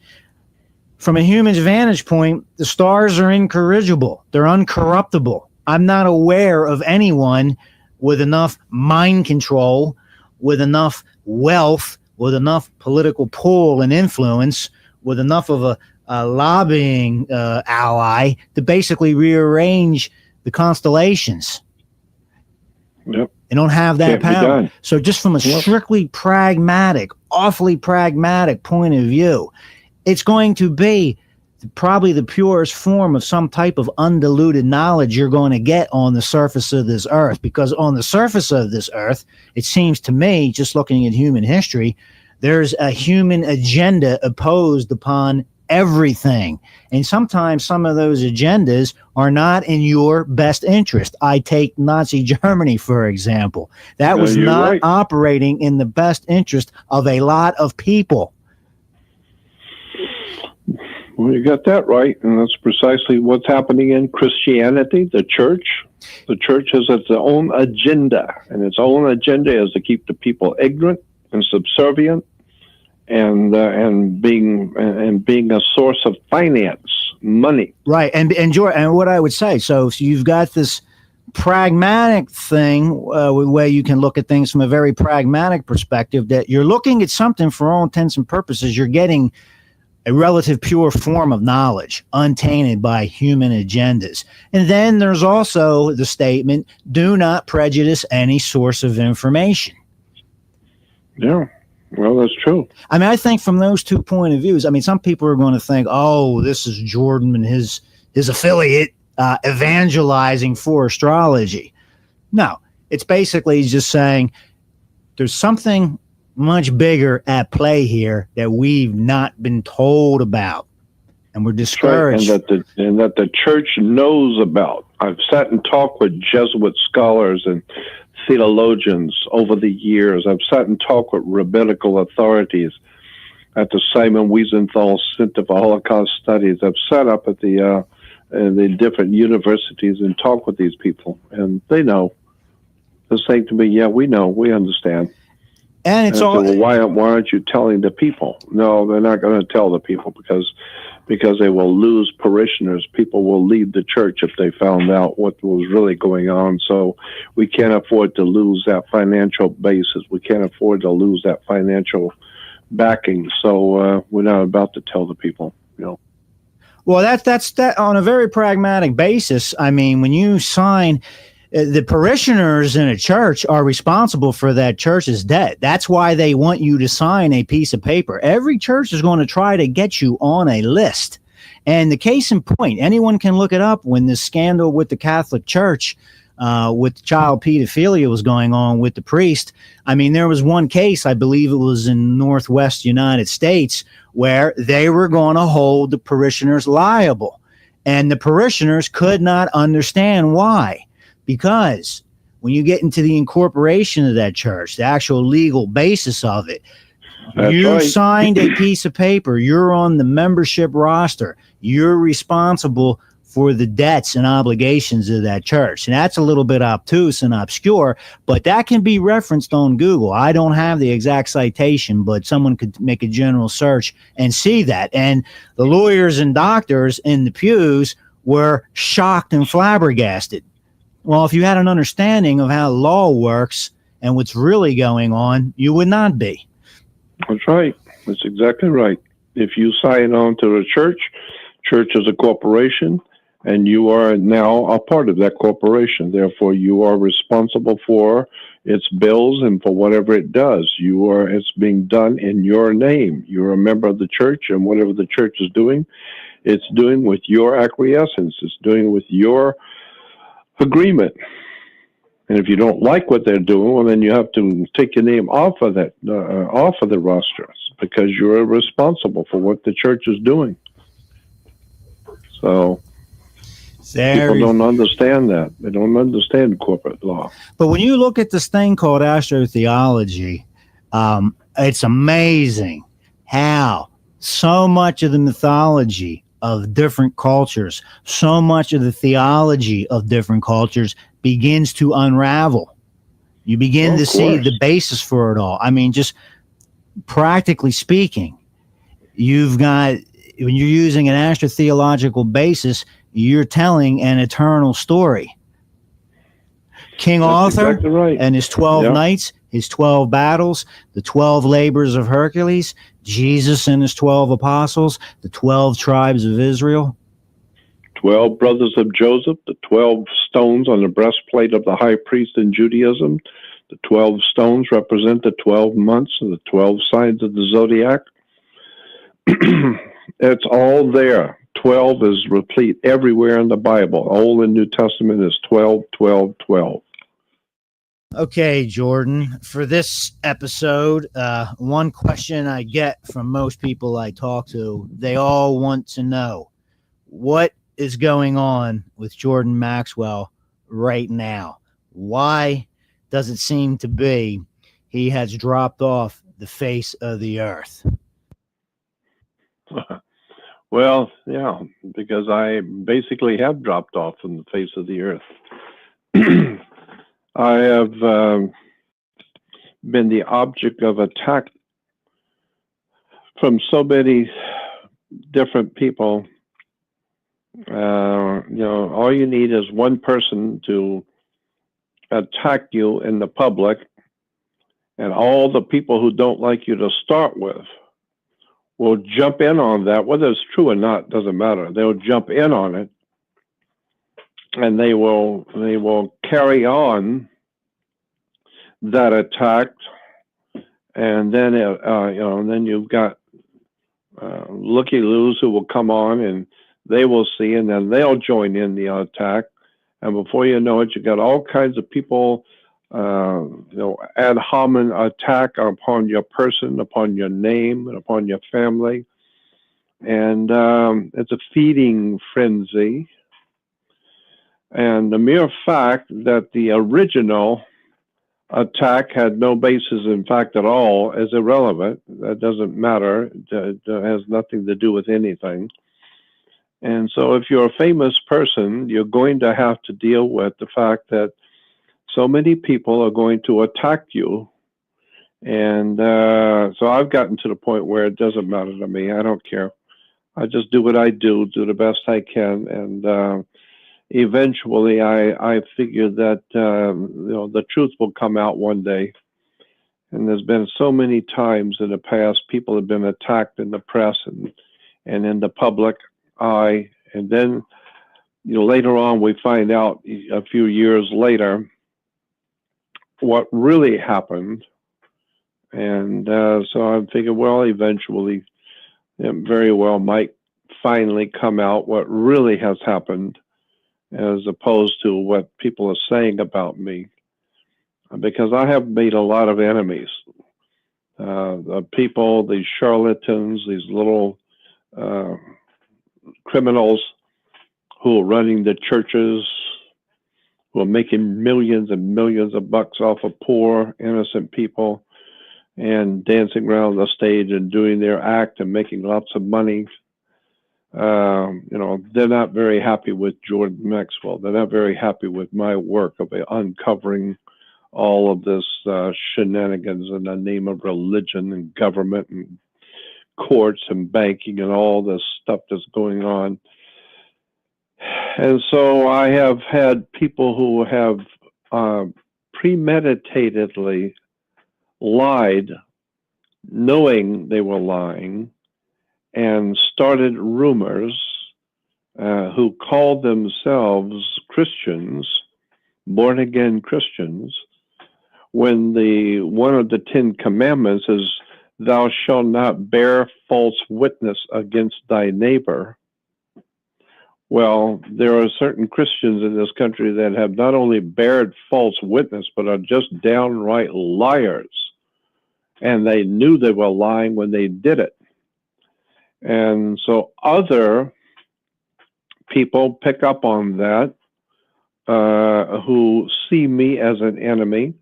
From a human's vantage point, the stars are incorrigible. They're uncorruptible. I'm not aware of anyone with enough mind control, with enough wealth, with enough political pull and influence, with enough of a lobbying ally to basically rearrange the constellations. Yep. They don't have that Can't be power. done. So just from a strictly pragmatic, awfully pragmatic point of view, it's going to be probably the purest form of some type of undiluted knowledge you're going to get on the surface of this earth. Because on the surface of this earth, it seems to me, just looking at human history, there's a human agenda opposed upon everything. And sometimes some of those agendas are not in your best interest. I take Nazi Germany, for example. That was you're not right. operating in the best interest of a lot of people. Well, you got that right, and that's precisely what's happening in Christianity. The church has its own agenda, and its own agenda is to keep the people ignorant and subservient, and being a source of finance, money. Right, and George, and what I would say, so you've got this pragmatic thing where you can look at things from a very pragmatic perspective, that you're looking at something for all intents and purposes. You're getting a relative pure form of knowledge, untainted by human agendas. And then there's also the statement, do not prejudice any source of information. Yeah, well, that's true. I mean, I think from those two point of views, I mean, some people are going to think, oh, this is Jordan and his affiliate evangelizing for astrology. No, it's basically just saying there's something much bigger at play here that we've not been told about, and we're discouraged. Right, and that the church knows about. I've sat and talked with Jesuit scholars and theologians over the years. I've sat and talked with rabbinical authorities at the Simon Wiesenthal Center for Holocaust Studies. I've sat up at the different universities and talked with these people, and they know. They're saying to me, "Yeah, we know, we understand." And it's all. Well, why aren't you telling the people? No, they're not going to tell the people because they will lose parishioners. People will leave the church if they found out what was really going on. So we can't afford to lose that financial basis. We can't afford to lose that financial backing. So we're not about to tell the people. You know. Well, that's that on a very pragmatic basis. I mean, when you sign. The parishioners in a church are responsible for that church's debt. That's why they want you to sign a piece of paper. Every church is going to try to get you on a list. And the case in point, anyone can look it up when this scandal with the Catholic Church, with child pedophilia was going on with the priest. I mean, there was one case, I believe it was in Northwest United States, where they were going to hold the parishioners liable. And the parishioners could not understand why. Because when you get into the incorporation of that church, the actual legal basis of it, you signed a piece of paper. You're on the membership roster. You're responsible for the debts and obligations of that church. And that's a little bit obtuse and obscure, but that can be referenced on Google. I don't have the exact citation, but someone could make a general search and see that. And the lawyers and doctors in the pews were shocked and flabbergasted. Well, if you had an understanding of how law works and what's really going on, you would not be. That's right. That's exactly right. If you sign on to a church is a corporation, and you are now a part of that corporation. Therefore, you are responsible for its bills and for whatever it does. It's being done in your name. You're a member of the church, and whatever the church is doing, it's doing with your acquiescence. It's doing with your agreement. And if you don't like what they're doing, well, then you have to take your name off of that, off of the rosters, because you're responsible for what the church is doing. So people don't understand that. They don't understand corporate law. But when you look at this thing called astrotheology, it's amazing how so much of the mythology of different cultures, so much of the theology of different cultures begins to unravel. You begin Of to see course. the basis for it all. I mean, just practically speaking, you've got, when you're using an astrotheological basis, you're telling an eternal story. King That's Arthur exactly right. and his 12 Yeah. knights, his 12 battles, the 12 labors of Hercules, Jesus and his 12 apostles, the 12 tribes of Israel. 12 brothers of Joseph, the 12 stones on the breastplate of the high priest in Judaism. The 12 stones represent the 12 months and the 12 signs of the zodiac. It's all there. 12 is replete everywhere in the Bible. Old and New Testament is 12, 12, 12. Okay, Jordan, for this episode, one question I get from most people I talk to, they all want to know, what is going on with Jordan Maxwell right now? Why does it seem to be he has dropped off the face of the earth? Well, yeah, because I basically have dropped off from the face of the earth. I have been the object of attack from so many different people. All you need is one person to attack you in the public, and all the people who don't like you to start with will jump in on that. Whether it's true or not doesn't matter. They'll jump in on it, and they will carry on that attack, and then then you've got looky-loos who will come on, and they will see, and then they'll join in the attack, and before you know it, you got all kinds of people, ad hominem attack upon your person, upon your name, and upon your family, and it's a feeding frenzy. And the mere fact that the original attack had no basis in fact at all is irrelevant. That doesn't matter. It has nothing to do with anything. And so if you're a famous person, you're going to have to deal with the fact that so many people are going to attack you. And so I've gotten to the point where it doesn't matter to me. I don't care. I just do what I do the best I can. And eventually I figure that the truth will come out one day. And there's been so many times in the past people have been attacked in the press and in the public eye, and then later on we find out a few years later what really happened. And so I'm thinking, well, eventually it very well might finally come out what really has happened, as opposed to what people are saying about me, because I have made a lot of enemies. The people, these charlatans, these little criminals who are running the churches, who are making millions and millions of bucks off of poor, innocent people, and dancing around the stage and doing their act and making lots of money. They're not very happy with Jordan Maxwell. They're not very happy with my work of uncovering all of this shenanigans in the name of religion and government and courts and banking and all this stuff that's going on. And so I have had people who have premeditatedly lied, knowing they were lying, and started rumors, who called themselves Christians, born-again Christians, when one of the 10 commandments is, "Thou shalt not bear false witness against thy neighbor." Well, there are certain Christians in this country that have not only bared false witness, but are just downright liars. And they knew they were lying when they did it. And so other people pick up on that, who see me as an enemy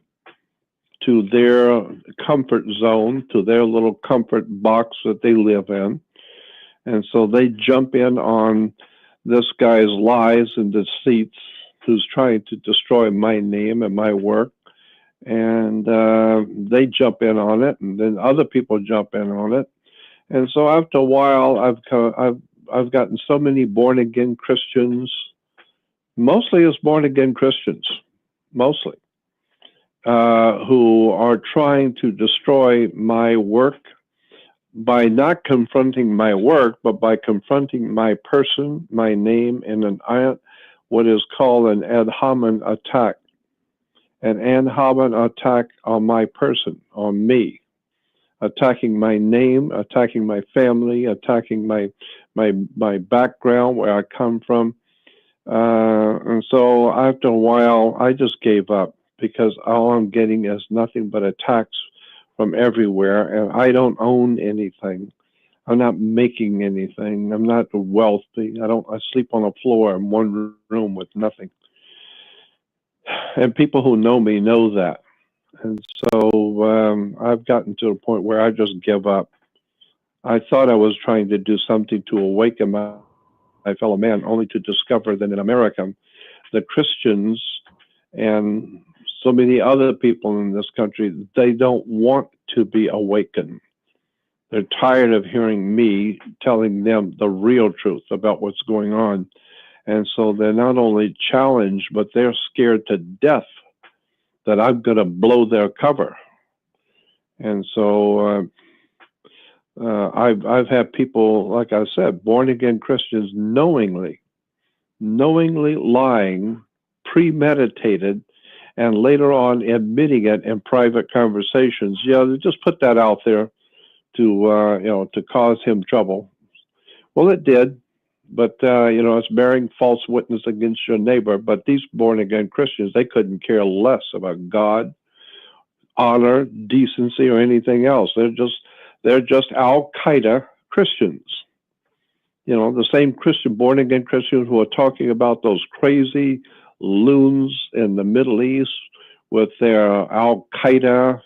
to their comfort zone, to their little comfort box that they live in. And so they jump in on this guy's lies and deceits, who's trying to destroy my name and my work. and they jump in on it, and then other people jump in on it, and so after a while, I've gotten so many born again Christians. Mostly it's born again Christians, mostly, who are trying to destroy my work by not confronting my work, but by confronting my person, my name, and what is called an ad hominem attack. An ad hominem attack on my person, on me, attacking my name, attacking my family, attacking my background, where I come from. And so after a while, I just gave up because all I'm getting is nothing but attacks from everywhere, and I don't own anything. I'm not making anything. I'm not wealthy. I sleep on the floor in one room with nothing. And people who know me know that. And so I've gotten to a point where I just give up. I thought I was trying to do something to awaken my fellow man, only to discover that in America, the Christians and so many other people in this country, they don't want to be awakened. They're tired of hearing me telling them the real truth about what's going on. And so they're not only challenged, but they're scared to death that I'm going to blow their cover. And so I've had people, like I said, born again Christians knowingly lying, premeditated, and later on admitting it in private conversations. Yeah, they just put that out there to to cause him trouble. Well, it did, but it's bearing false witness against your neighbor. But these born again Christians, they couldn't care less about God, honor, decency, or anything else. They're just Al Qaeda Christians. The same born again Christians who are talking about those crazy loons in the Middle East with their Al Qaeda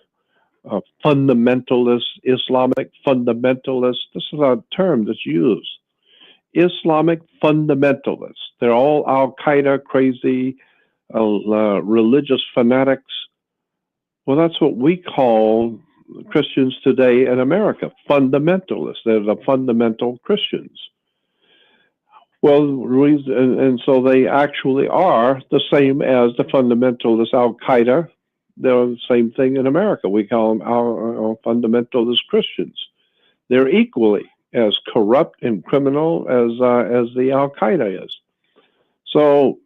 fundamentalists, Islamic fundamentalists. This is a term that's used. Islamic fundamentalists. They're all Al Qaeda crazy religious fanatics. Well, that's what we call Christians today in America, fundamentalists. They're the fundamental Christians. Well, and so they actually are the same as the fundamentalists Al Qaeda. They're the same thing in America. We call them our fundamentalist Christians. They're equally as corrupt and criminal as the Al Qaeda is. So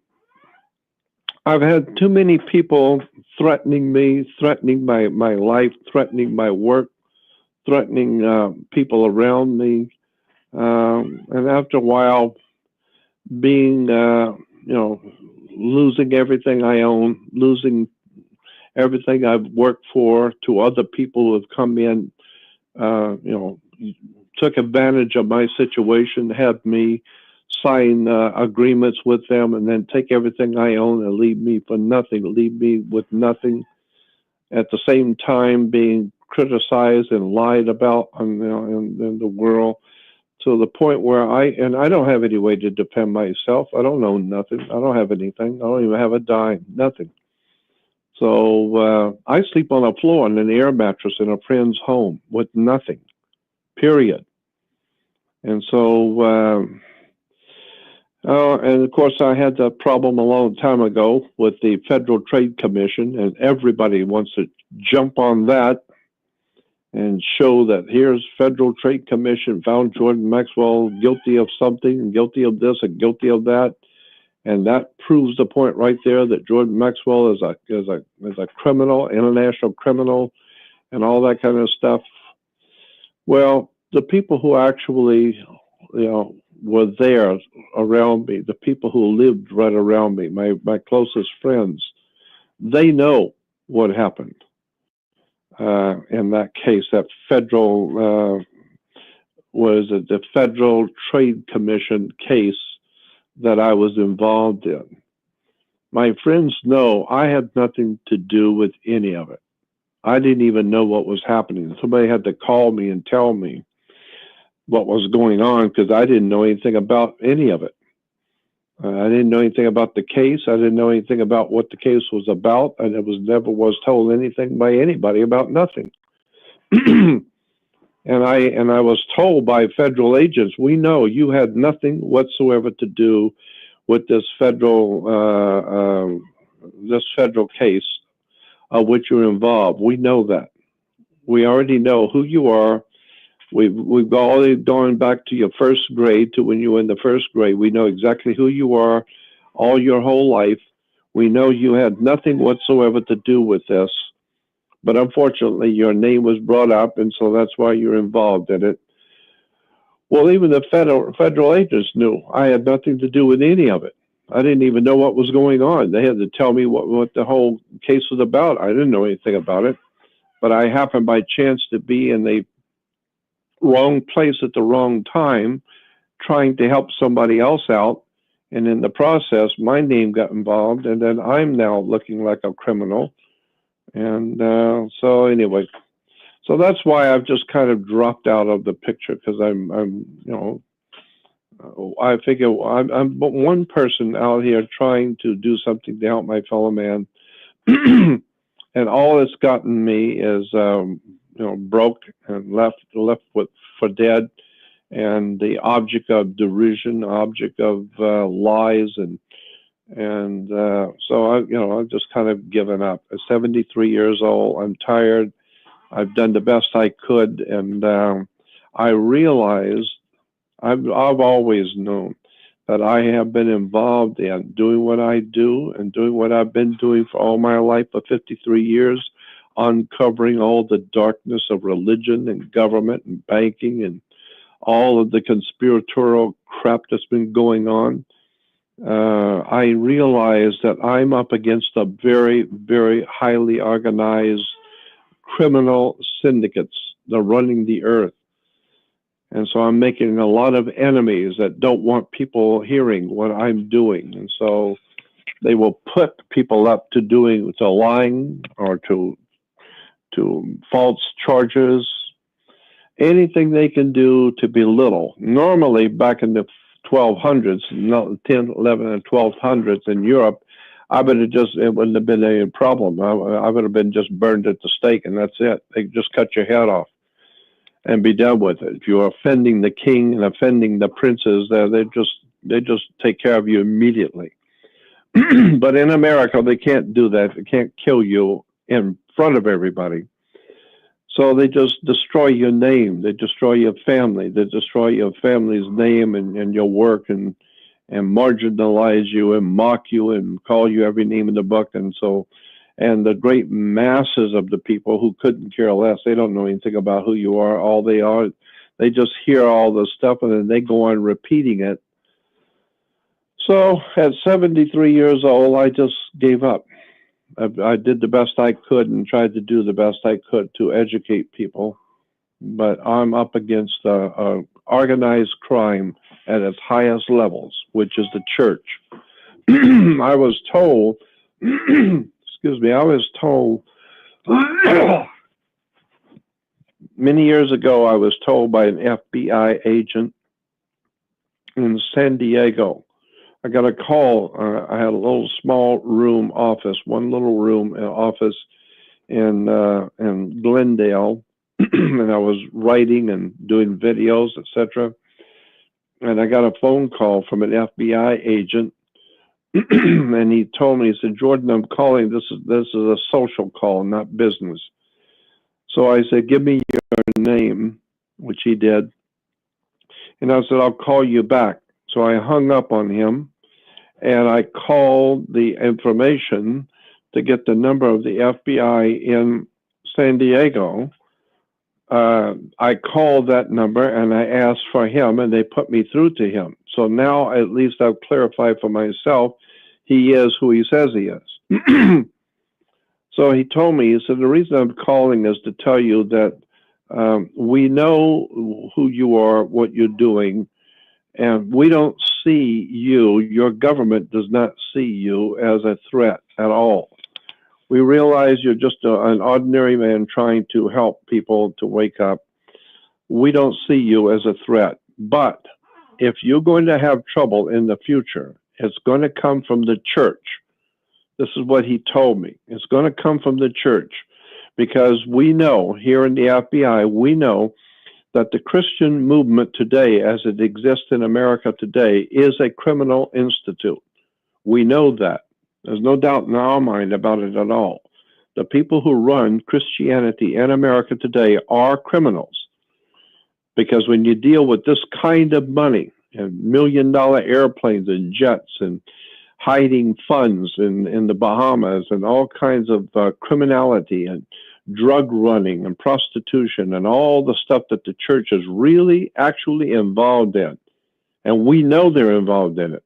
I've had too many people threatening me, threatening my life, threatening my work, threatening people around me, and after a while, being losing everything I own, losing everything I've worked for to other people who have come in, took advantage of my situation, had me sign agreements with them, and then take everything I own and leave me for nothing, leave me with nothing. At the same time, being criticized and lied about in the world, to the point where I don't have any way to defend myself. I don't own nothing. I don't have anything. I don't even have a dime, nothing. So I sleep on a floor on an air mattress in a friend's home with nothing, period. And so, and of course, I had that problem a long time ago with the Federal Trade Commission, and everybody wants to jump on that and show that here's Federal Trade Commission found Jordan Maxwell guilty of something, guilty of this, and guilty of that, and that proves the point right there that Jordan Maxwell is a criminal, international criminal, and all that kind of stuff. Well, the people who actually, were there around me, the people who lived right around me, my closest friends, they know what happened. In that case, that federal, the Federal Trade Commission case that I was involved in. My friends know I had nothing to do with any of it. I didn't even know what was happening. Somebody had to call me and tell me what was going on because I didn't know anything about any of it. I didn't know anything about the case. I didn't know anything about what the case was about, and it was never was told anything by anybody about nothing. And I was told by federal agents, we know you had nothing whatsoever to do with this federal case of which you're involved. We know that. We already know who you are. We've already gone back to your first grade, to when you were in the first grade. We know exactly who you are all your whole life. We know you had nothing whatsoever to do with this. But unfortunately, your name was brought up, and so that's why you're involved in it. Well, even the federal agents knew I had nothing to do with any of it. I didn't even know what was going on. They had to tell me what the whole case was about. I didn't know anything about it. But I happened by chance to be in the wrong place at the wrong time, trying to help somebody else out. And in the process, my name got involved, and then I'm now looking like a criminal. And so anyway, so that's why I've just kind of dropped out of the picture, because I'm I figure I'm but one person out here trying to do something to help my fellow man, and all it's gotten me is broke and left for dead, and the object of derision, object of lies, and so I've just kind of given up. I'm 73 years old. I'm tired. I've done the best I could, and I realized I've always known that I have been involved in doing what I do and doing what I've been doing for all my life for 53 years, uncovering all the darkness of religion and government and banking and all of the conspiratorial crap that's been going on. I realize that I'm up against a very, very highly organized criminal syndicates. They're running the earth. And so I'm making a lot of enemies that don't want people hearing what I'm doing. And so they will put people up to lying or to false charges, anything they can do to belittle. Normally, back in the 1200s, 10, 11, and 1200s in Europe, it wouldn't have been any problem. I would have been just burned at the stake, and that's it. They just cut your head off and be done with it. If you're offending the king and offending the princes, they just take care of you immediately. But in America, they can't do that. They can't kill you in front of everybody. So they just destroy your name. They destroy your family. They destroy your family's name and your work, and marginalize you and mock you and call you every name in the book. And the great masses of the people who couldn't care less, they don't know anything about who you are. All they are, they just hear all this stuff and then they go on repeating it. So at 73 years old, I just gave up. I did the best I could and tried to do the best I could to educate people. But I'm up against organized crime at its highest levels, which is the church. I was told, many years ago, I was told by an FBI agent in San Diego. I got a call. I had a little small room office, one little room office in Glendale, and I was writing and doing videos, etc. And I got a phone call from an FBI agent, and he told me, he said, "Jordan, I'm calling. This is a social call, not business." So I said, "Give me your name," which he did. And I said, "I'll call you back." So I hung up on him, and I called the information to get the number of the FBI in San Diego. I called that number and I asked for him, and they put me through to him. So now at least I've clarified for myself, he is who he says he is. So he told me, he said, "The reason I'm calling is to tell you that we know who you are, what you're doing, and we don't see you, your government does not see you as a threat at all. We realize you're just an ordinary man trying to help people to wake up. We don't see you as a threat. But if you're going to have trouble in the future It's going to come from the church. This is what he told me. It's going to come from the church because we know here in the FBI, we know that the Christian movement today, as it exists in America today, is a criminal institute. We know that. There's no doubt in our mind about it at all. The people who run Christianity in America today are criminals. Because when you deal with this kind of money, and million-dollar airplanes and jets and hiding funds in the Bahamas and all kinds of criminality and drug running and prostitution and all the stuff that the church is really actually involved in. And we know they're involved in it.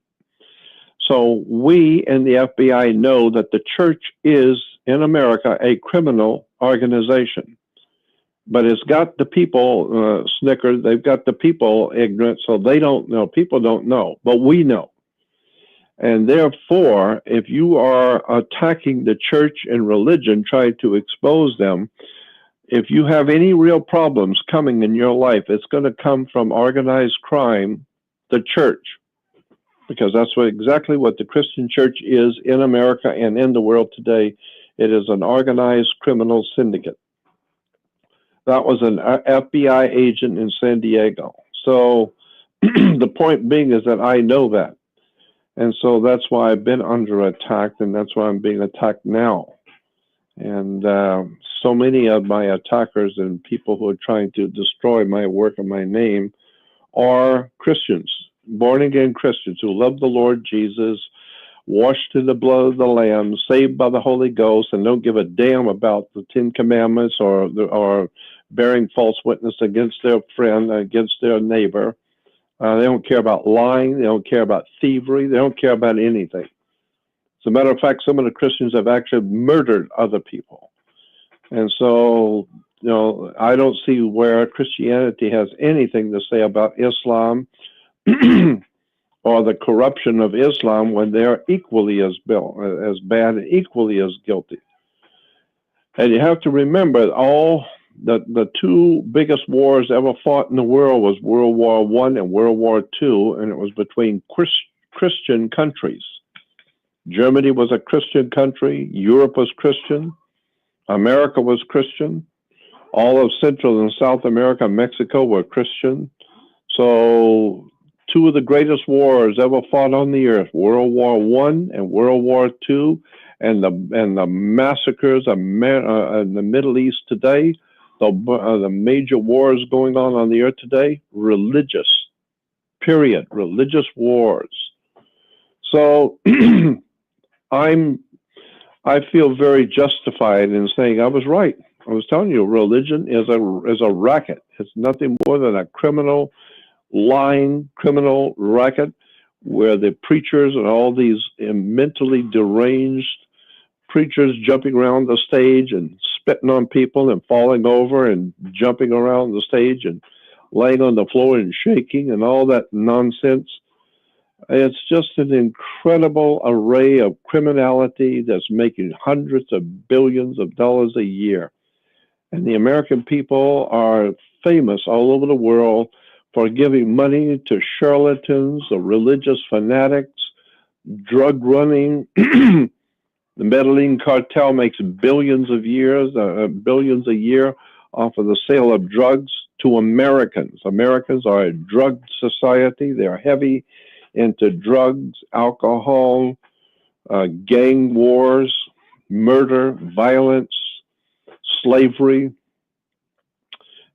So we in the FBI know that the church is, in America, a criminal organization. But it's got the people snickered. They've got the people ignorant, so they don't know. People don't know, but we know. And therefore, if you are attacking the church and religion, trying to expose them, if you have any real problems coming in your life, it's going to come from organized crime, the church, because that's exactly what the Christian church is in America and in the world today. It is an organized criminal syndicate. That was an FBI agent in San Diego. So the point being is that I know that. And so that's why I've been under attack, and that's why I'm being attacked now. And so many of my attackers and people who are trying to destroy my work and my name are Christians, born-again Christians who love the Lord Jesus, washed in the blood of the Lamb, saved by the Holy Ghost, and don't give a damn about the Ten Commandments or bearing false witness against their friend, against their neighbor. They don't care about lying. They don't care about thievery. They don't care about anything. As a matter of fact, some of the Christians have actually murdered other people. And so, you know, I don't see where Christianity has anything to say about Islam or the corruption of Islam when they're equally as bad and equally as guilty. And you have to remember the two biggest wars ever fought in the world was World War I and World War II, and it was between Christian countries. Germany was a Christian country, Europe was Christian, America was Christian, all of Central and South America, Mexico were Christian. So two of the greatest wars ever fought on the earth, World War I and World War II, and the massacres in the Middle East today, the major wars going on the earth today, religious, period, religious wars. So I feel very justified in saying I was right. I was telling you, religion is a racket. It's nothing more than a criminal, lying criminal racket where the preachers and all these mentally deranged preachers jumping around the stage and spitting on people and falling over and jumping around the stage and laying on the floor and shaking and all that nonsense. It's just an incredible array of criminality that's making hundreds of billions of dollars a year. And the American people are famous all over the world for giving money to charlatans or religious fanatics, drug running. The Medellin cartel makes billions a year off of the sale of drugs to Americans. Americans are a drug society. They're heavy into drugs, alcohol, gang wars, murder, violence, slavery,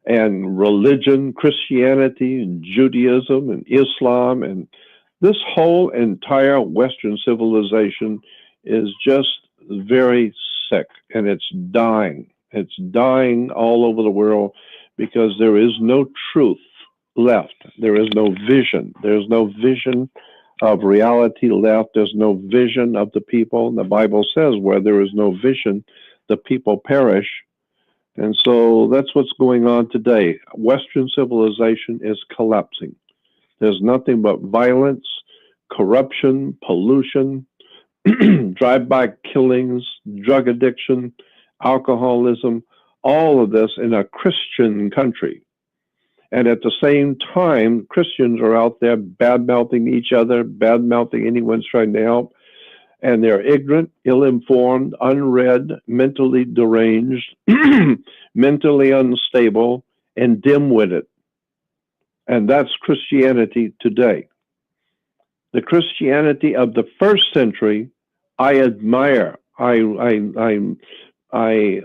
and religion, Christianity, and Judaism, and Islam. And this whole entire Western civilization is just very sick, and it's dying. It's dying all over the world because there is no truth left. There is no vision. There's no vision of reality left. There's no vision of the people. The Bible says where there is no vision, the people perish. And so that's what's going on today. Western civilization is collapsing. There's nothing but violence, corruption, pollution, drive-by killings, drug addiction, alcoholism, all of this in a Christian country. And at the same time, Christians are out there bad-mouthing each other, bad-mouthing anyone trying to help. And they're ignorant, ill-informed, unread, mentally deranged, mentally unstable, and dim-witted. And that's Christianity today. The Christianity of the first century, I admire. I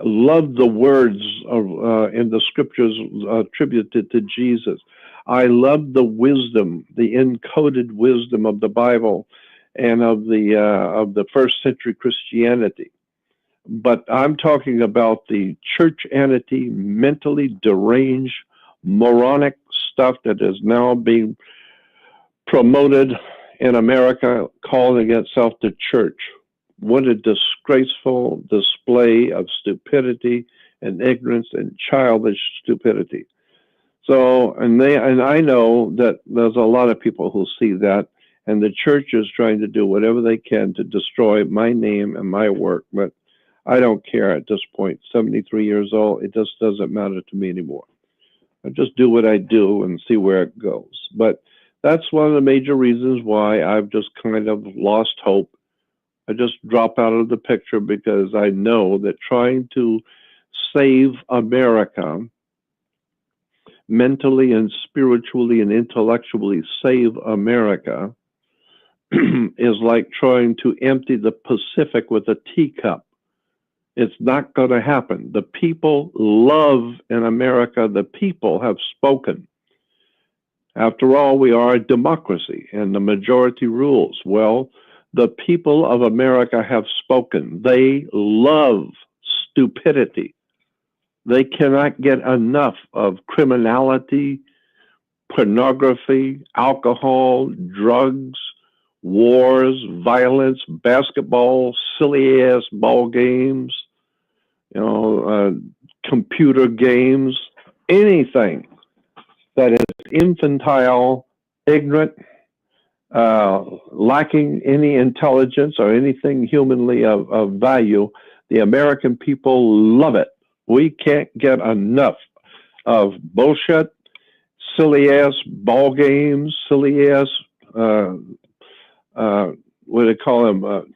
love the words in the scriptures attributed to Jesus. I love the wisdom, the encoded wisdom of the Bible and of the first century Christianity. But I'm talking about the churchianity, mentally deranged, moronic stuff that is now being promoted in America, calling itself the church. What a disgraceful display of stupidity and ignorance and childish stupidity. So, and I know that there's a lot of people who see that, and the church is trying to do whatever they can to destroy my name and my work, but I don't care at this point. 73 years old, it just doesn't matter to me anymore. I just do what I do and see where it goes. But that's one of the major reasons why I've just kind of lost hope. I just drop out of the picture because I know that trying to save America, mentally and spiritually and intellectually save America, is like trying to empty the Pacific with a teacup. It's not going to happen. The people love in America. The people have spoken. After all, we are a democracy and the majority rules. Well, the people of America have spoken. They love stupidity. They cannot get enough of criminality, pornography, alcohol, drugs, wars, violence, basketball, silly ass ball games, computer games, anything that is infantile, ignorant, lacking any intelligence or anything humanly of value. The American people love it. We can't get enough of bullshit, silly ass ball games, silly ass what do they call them,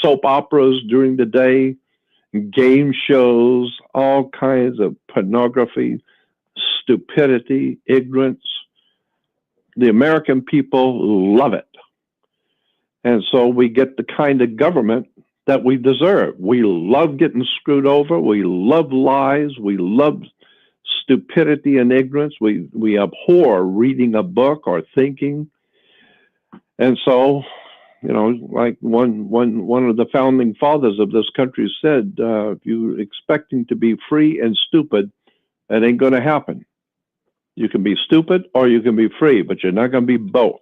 soap operas during the day, game shows, all kinds of pornography, stupidity, ignorance. The American people love it. And so we get the kind of government that we deserve. We love getting screwed over. We love lies. We love stupidity and ignorance. We abhor reading a book or thinking. And so, like one of the founding fathers of this country said, if you're expecting to be free and stupid, that ain't going to happen. You can be stupid or you can be free, but you're not going to be both.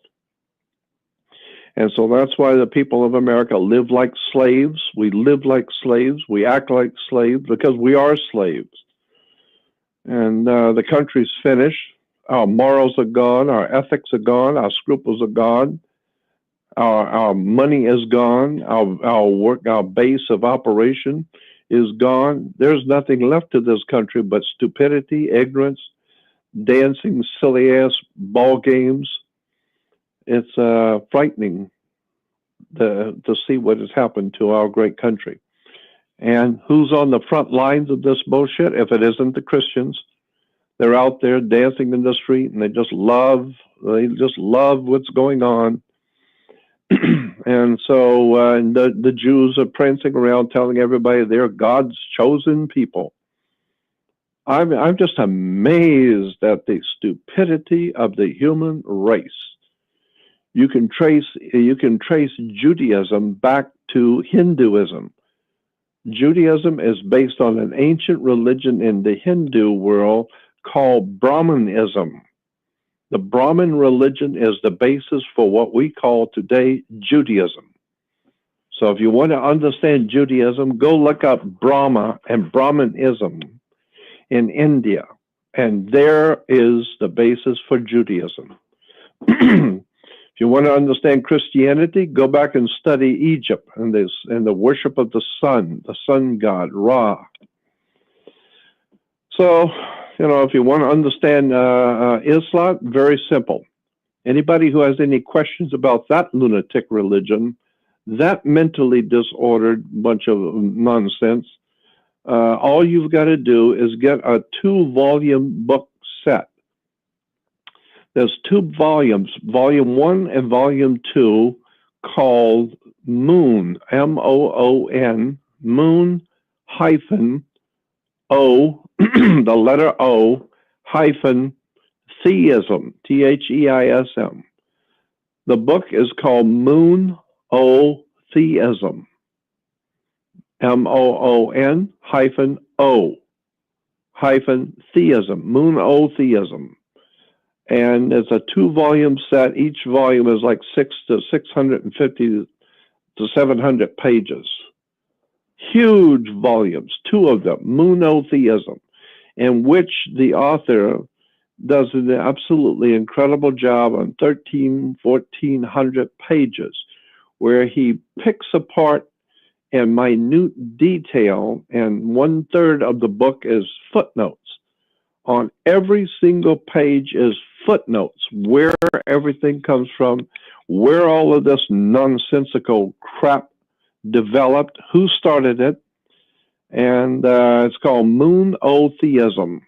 And so that's why the people of America live like slaves. We live like slaves. We act like slaves because we are slaves. And the country's finished. Our morals are gone. Our ethics are gone. Our scruples are gone. Our money is gone. Our work, our base of operation is gone. There's nothing left to this country but stupidity, ignorance, dancing, silly ass ball games. It's frightening to see what has happened to our great country. And who's on the front lines of this bullshit? If it isn't the Christians, they're out there dancing in the street, and they just love what's going on. And so the Jews are prancing around telling everybody they're God's chosen people. I'm just amazed at the stupidity of the human race. You can trace Judaism back to Hinduism. Judaism is based on an ancient religion in the Hindu world called Brahmanism. The Brahmin religion is the basis for what we call today Judaism. So if you want to understand Judaism, go look up Brahma and Brahmanism in India, and there is the basis for Judaism. If you want to understand Christianity, go back and study Egypt and the worship of the sun god, Ra. So, if you want to understand Islam, very simple. Anybody who has any questions about that lunatic religion, that mentally disordered bunch of nonsense, all you've got to do is get a 2-volume book set. There's 2 volumes, Volume 1 and Volume 2, called Moon, M-O-O-N, Moon hyphen O, the letter O, hyphen Theism, T-H-E-I-S-M. The book is called Moon O Theism, M-O-O-N hyphen O hyphen Theism, Moon O Theism. And it's a 2-volume set. Each volume is like 650 to 700 pages. Huge volumes, 2 of them, Monotheism, in which the author does an absolutely incredible job on 1,400 pages, where he picks apart in minute detail, and 1/3 of the book is footnotes. On every single page is footnotes, where everything comes from, where all of this nonsensical crap developed, who started it, and it's called Monotheism.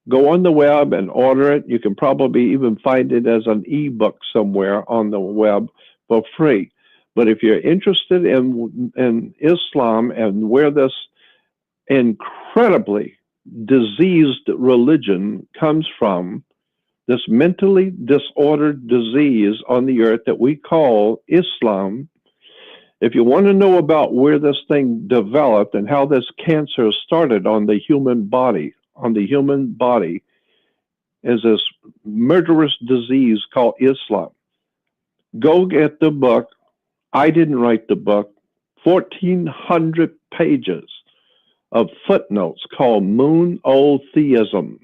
Go on the web and order it. You can probably even find it as an ebook somewhere on the web for free. But if you're interested in Islam and where this incredibly diseased religion comes from, this mentally disordered disease on the earth that we call Islam, if you want to know about where this thing developed and how this cancer started on the human body, is this murderous disease called Islam. Go get the book. I didn't write the book. 1,400 pages of footnotes called Monotheism.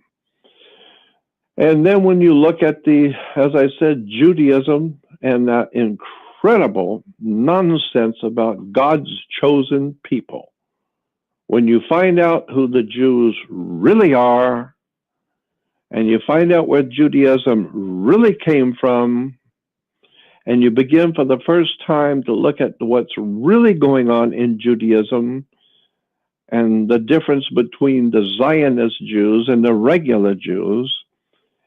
And then when you look at as I said, Judaism and that incredible nonsense about God's chosen people, when you find out who the Jews really are, and you find out where Judaism really came from, and you begin for the first time to look at what's really going on in Judaism and the difference between the Zionist Jews and the regular Jews,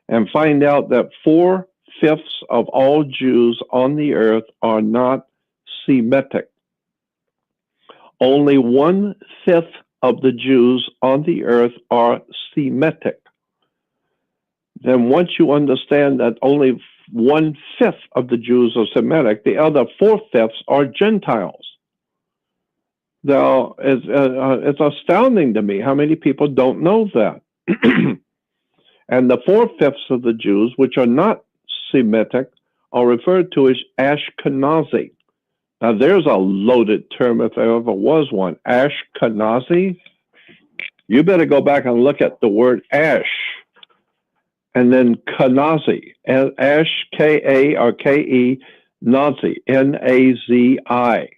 and find out that 4/5 of all Jews on the earth are not Semitic. Only 1/5 of the Jews on the earth are Semitic. Then once you understand that only 1/5 of the Jews are Semitic, the other 4/5 are Gentiles. Now, it's astounding to me how many people don't know that. And the 4/5 of the Jews, which are not Semitic, are referred to as Ashkenazi. Now, there's a loaded term if there ever was one. Ashkenazi. You better go back and look at the word ash, and then Kenazi, Ash, K-A or K-E, Nazi, N-A-Z-I.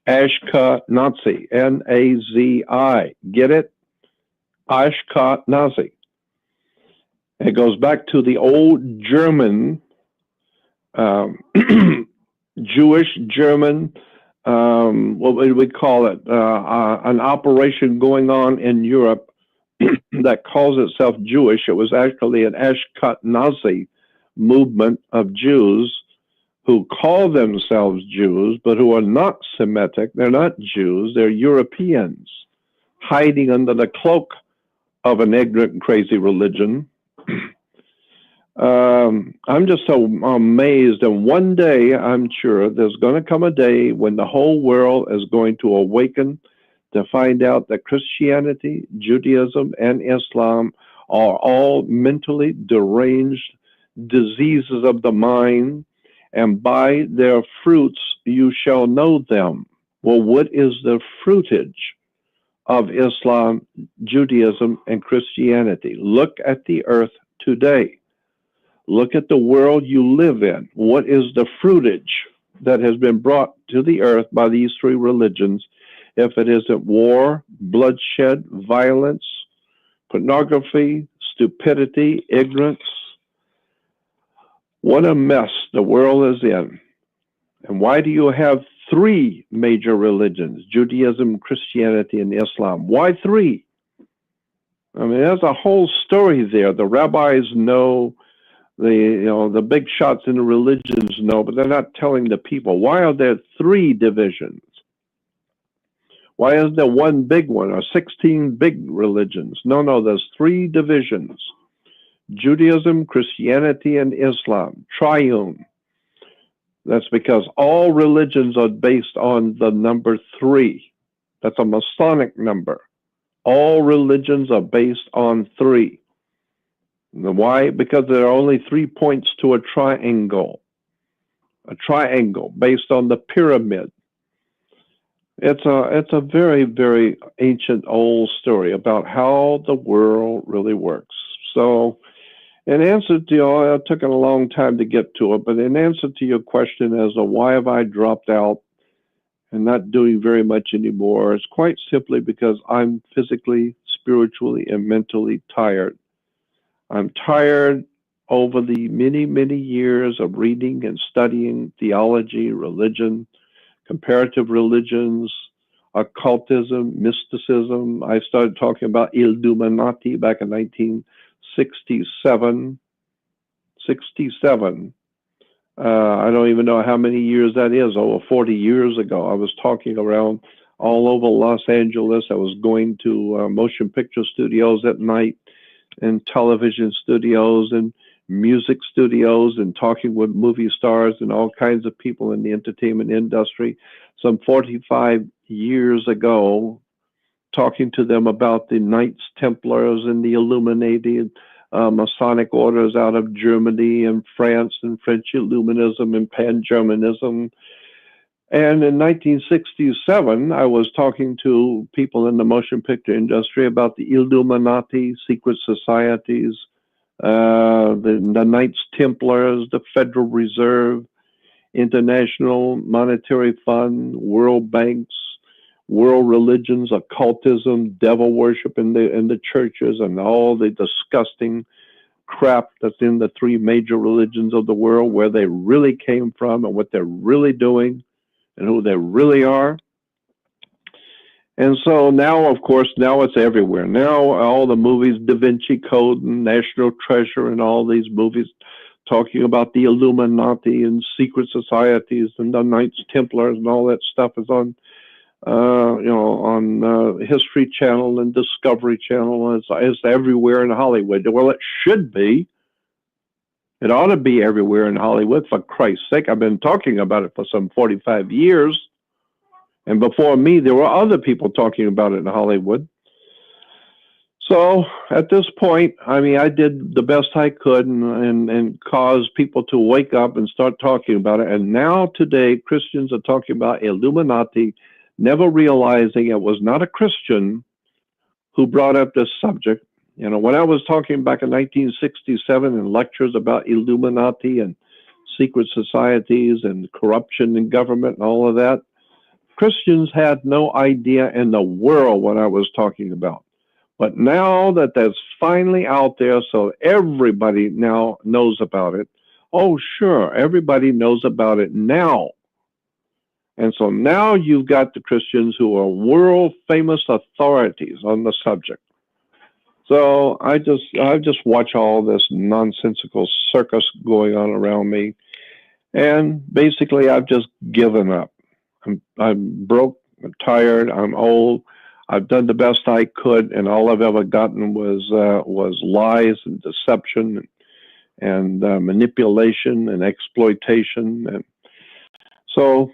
Ashkenazi, N-A-Z-I. Get it? Ashkenazi. It goes back to the old German, Jewish German, what would we call it? An operation going on in Europe that calls itself Jewish. It was actually an Ashkenazi movement of Jews who call themselves Jews, but who are not Semitic. They're not Jews. They're Europeans hiding under the cloak of an ignorant and crazy religion. I'm just so amazed. And one day, I'm sure there's going to come a day when the whole world is going to awaken to find out that Christianity, Judaism, and Islam are all mentally deranged diseases of the mind, and by their fruits you shall know them. Well, what is the fruitage of Islam, Judaism, and Christianity? Look at the earth today. Look at the world you live in. What is the fruitage that has been brought to the earth by these 3 religions, if it isn't war, bloodshed, violence, pornography, stupidity, ignorance. What a mess the world is in. And why do you have three major religions, Judaism, Christianity, and Islam? Why three? I mean, there's a whole story there. The rabbis know, the big shots in the religions know, but they're not telling the people. Why are there three divisions? Why isn't there one big one or 16 big religions? No, there's three divisions. Judaism, Christianity, and Islam. Triune. That's because all religions are based on the number three. That's a Masonic number. All religions are based on three. Why? Because there are only 3 points to a triangle. A triangle based on the pyramid. It's a very, very ancient old story about how the world really works. So in answer to it took a long time to get to it, but in answer to your question as to why have I dropped out and not doing very much anymore, it's quite simply because I'm physically, spiritually, and mentally tired. I'm tired over the many, many years of reading and studying theology, religion, comparative religions, occultism, mysticism. I started talking about Illuminati back in 1967. I don't even know how many years that is, over 40 years ago. I was talking around all over Los Angeles. I was going to motion picture studios at night and television studios and music studios and talking with movie stars and all kinds of people in the entertainment industry. Some 45 years ago, talking to them about the Knights Templars and the Illuminati, Masonic orders out of Germany and France, and French Illuminism and Pan-Germanism. And in 1967, I was talking to people in the motion picture industry about the Illuminati, secret societies, the Knights Templars, the Federal Reserve, International Monetary Fund, World Banks, world religions, occultism, devil worship in the churches, and all the disgusting crap that's in the three major religions of the world, where they really came from and what they're really doing and who they really are. And so now, of course, now it's everywhere. Now all the movies, Da Vinci Code and National Treasure and all these movies talking about the Illuminati and secret societies and the Knights Templars and all that stuff is on on History Channel and Discovery Channel. It's everywhere in Hollywood. Well, it should be. It ought to be everywhere in Hollywood, for Christ's sake. I've been talking about it for some 45 years. And before me, there were other people talking about it in Hollywood. So at this point, I mean, I did the best I could and caused people to wake up and start talking about it. And now today, Christians are talking about Illuminati, never realizing it was not a Christian who brought up this subject. You know, when I was talking back in 1967 in lectures about Illuminati and secret societies and corruption in government and all of that, Christians had no idea in the world what I was talking about. But now that that's finally out there, so everybody now knows about it. Oh, sure, everybody knows about it now. And so now you've got the Christians who are world famous authorities on the subject. So I just watch all this nonsensical circus going on around me, and basically I've just given up. I'm broke, I'm tired, I'm old. I've done the best I could, and all I've ever gotten was lies and deception and manipulation and exploitation. And so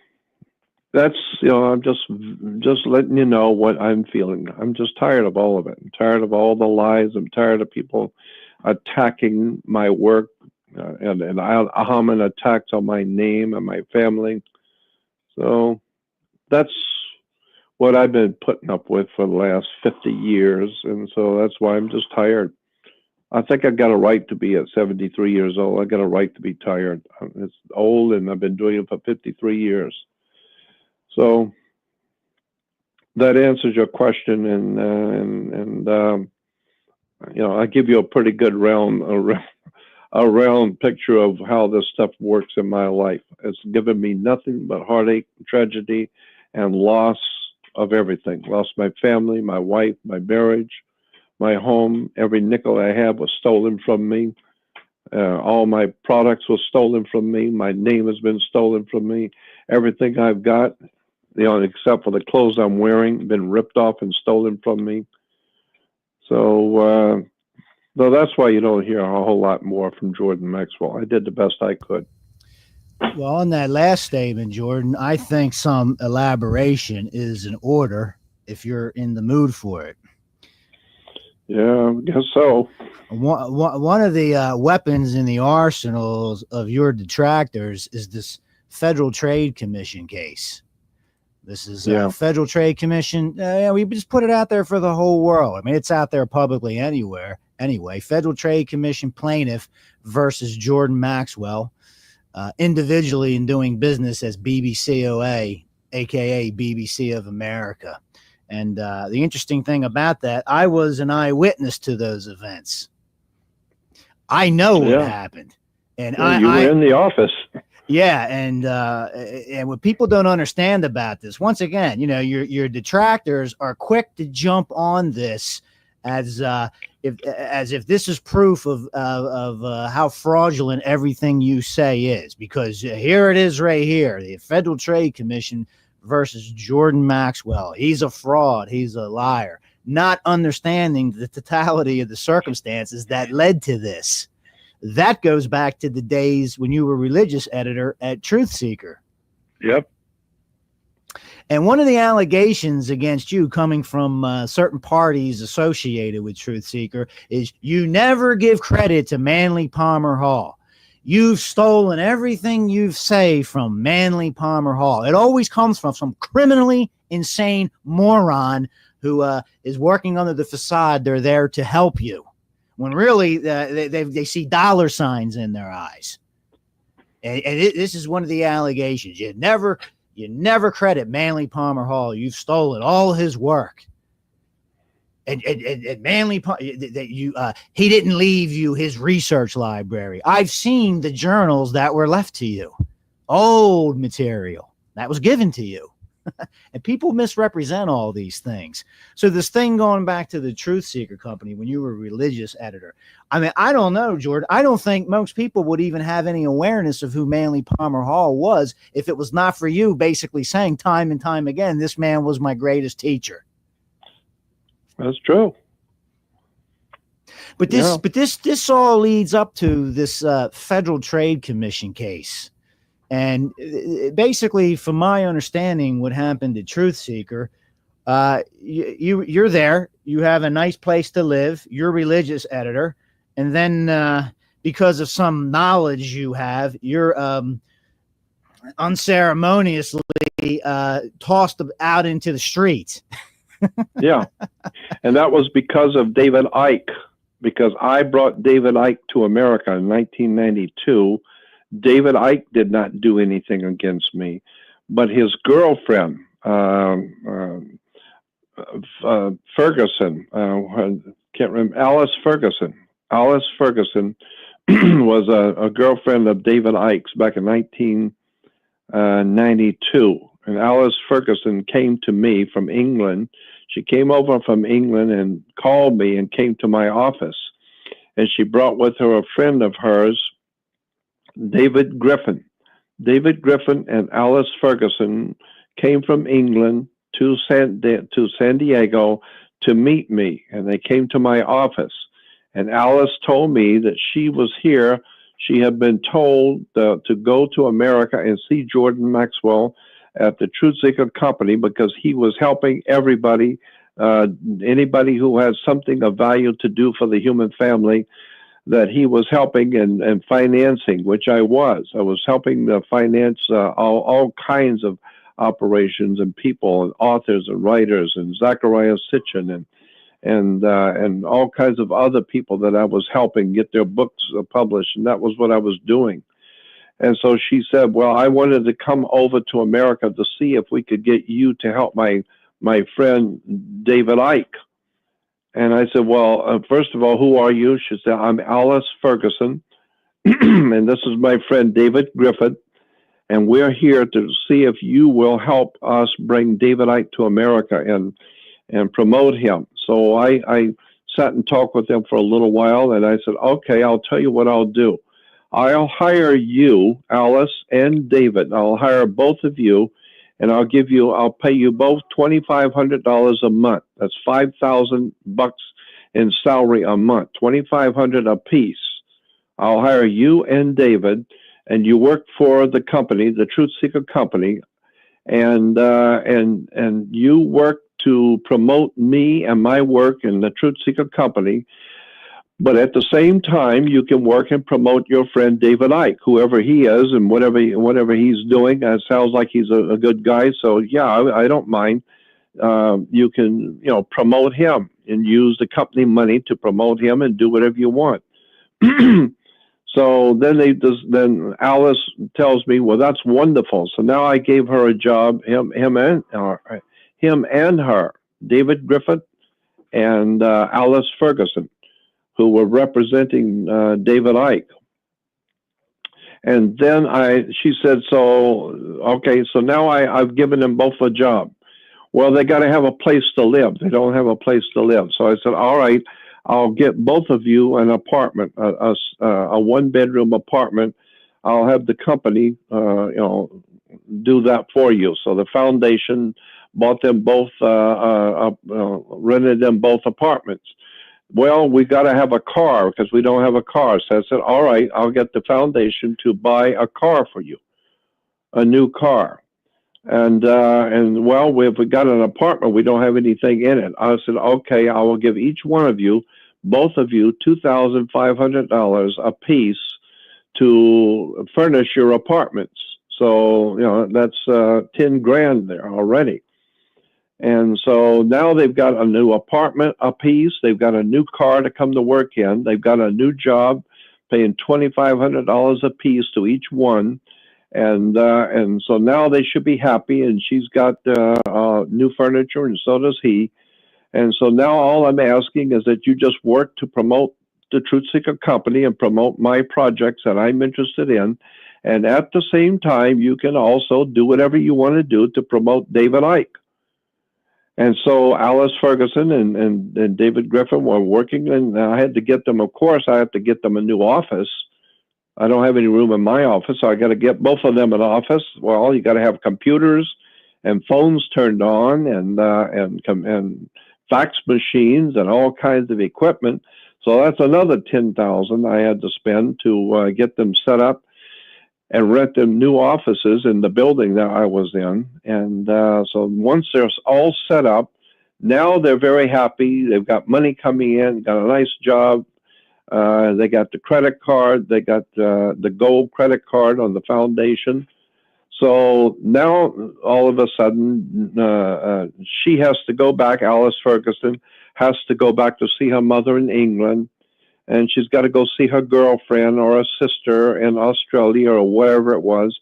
that's, I'm just letting you know what I'm feeling. I'm just tired of all of it. I'm tired of all the lies. I'm tired of people attacking my work and Ahman attacks on my name and my family. So that's what I've been putting up with for the last 50 years. And so that's why I'm just tired. I think I've got a right to be at 73 years old. I got a right to be tired. It's old, and I've been doing it for 53 years. So that answers your question. And I give you a pretty good round picture of how this stuff works in my life. It's given me nothing but heartache, tragedy, and loss of everything. Lost my family, my wife, my marriage, my home. Every nickel I had was stolen from me. All my products were stolen from me. My name has been stolen from me. Everything I've got, except for the clothes I'm wearing, been ripped off and stolen from me. So that's why you don't hear a whole lot more from Jordan Maxwell. I did the best I could. Well, on that last statement, Jordan, I think some elaboration is in order if you're in the mood for it. Yeah, I guess so. One of the weapons in the arsenals of your detractors is this Federal Trade Commission case. This is a Federal Trade Commission. We just put it out there for the whole world. I mean, it's out there publicly anywhere. Anyway, Federal Trade Commission plaintiff versus Jordan Maxwell, individually in doing business as BBCOA, aka BBC of America. And the interesting thing about that, I was an eyewitness to those events. I know what happened, and you were in the office. Yeah, and what people don't understand about this, once again, your detractors are quick to jump on this as if this is proof of how fraudulent everything you say is, because here it is right here, the Federal Trade Commission versus Jordan Maxwell. He's a fraud. He's a liar, not understanding the totality of the circumstances that led to this. That goes back to the days when you were religious editor at Truth Seeker. Yep. And one of the allegations against you coming from certain parties associated with Truth Seeker is you never give credit to Manly Palmer Hall. You've stolen everything you say from Manly Palmer Hall. It always comes from some criminally insane moron who is working under the facade they're there to help you, when really they see dollar signs in their eyes. And this is one of the allegations. You never credit Manly Palmer Hall. You've stolen all his work. And Manly, he didn't leave you his research library. I've seen the journals that were left to you, old material that was given to you. And people misrepresent all these things. So this thing going back to the Truth Seeker Company when you were a religious editor, I mean, I don't know, Jordan. I don't think most people would even have any awareness of who Manly Palmer Hall was if it was not for you basically saying time and time again, this man was my greatest teacher. That's true. But this all leads up to this Federal Trade Commission case. And basically, from my understanding, what happened at Truth Seeker, you're there, you have a nice place to live, you're a religious editor, and then because of some knowledge you have, you're unceremoniously tossed out into the street. Yeah, and that was because of David Icke, because I brought David Icke to America in 1992. David Icke did not do anything against me, but his girlfriend, Ferguson, can't remember, Alice Ferguson. Alice Ferguson was a girlfriend of David Icke's back in 1992. And Alice Ferguson came to me from England. She came over from England and called me and came to my office. And she brought with her a friend of hers, David Griffin. David Griffin and Alice Ferguson came from England to San Diego to meet me, and they came to my office. And Alice told me that she was here. She had been told to go to America and see Jordan Maxwell at the Truth Seeker Company because he was helping everybody, anybody who has something of value to do for the human family, that he was helping and financing, which I was. I was helping to finance all kinds of operations and people and authors and writers and Zachariah Sitchin and all kinds of other people that I was helping get their books published, and that was what I was doing. And so she said, well, I wanted to come over to America to see if we could get you to help my friend David Icke. And I said, well, first of all, who are you? She said, I'm Alice Ferguson, and this is my friend David Griffith, and we're here to see if you will help us bring David Icke to America and promote him. So I sat and talked with them for a little while, and I said, okay, I'll tell you what I'll do. I'll hire you, Alice and David. I'll hire both of you, and I'll pay you both $2,500 a month. That's $5,000 in salary a month, $2,500 a piece. I'll hire you and David, and you work for the company, the Truth Seeker Company, and you work to promote me and my work in the Truth Seeker Company. But at the same time, you can work and promote your friend David Icke, whoever he is, and whatever he's doing. It sounds like he's a good guy, so yeah, I don't mind. You can promote him and use the company money to promote him and do whatever you want. So then Alice tells me, well, that's wonderful. So now I gave her a job, him and her, David Griffith and Alice Ferguson, who were representing David Icke. And then she said, so now I've given them both a job. Well, they got to have a place to live. They don't have a place to live. So I said, all right, I'll get both of you an apartment, a one-bedroom apartment. I'll have the company, do that for you. So the foundation bought them both, rented them both apartments. Well, we got to have a car because we don't have a car. So I said, all right, I'll get the foundation to buy a car for you, a new car. And well, if we got an apartment, we don't have anything in it. I said, okay, I will give each one of you, both of you, $2,500 a piece to furnish your apartments. So, that's 10 grand there already. And so now they've got a new apartment a piece. They've got a new car to come to work in. They've got a new job, paying $2,500 a piece to each one. And so now they should be happy. And she's got new furniture, and so does he. And so now all I'm asking is that you just work to promote the Truth Seeker Company and promote my projects that I'm interested in. And at the same time, you can also do whatever you want to do to promote David Icke. And so Alice Ferguson and David Griffin were working, and I had to get them, of course, I have to get them a new office. I don't have any room in my office, so I got to get both of them an office. Well, you got to have computers and phones turned on and fax machines and all kinds of equipment. So that's another $10,000 I had to spend to get them set up and rent them new offices in the building that I was in. And so once they're all set up, now they're very happy. They've got money coming in, got a nice job. They got the credit card. They got the gold credit card on the foundation. So now all of a sudden, she has to go back, Alice Ferguson has to go back to see her mother in England. And she's got to go see her girlfriend or a sister in Australia or wherever it was.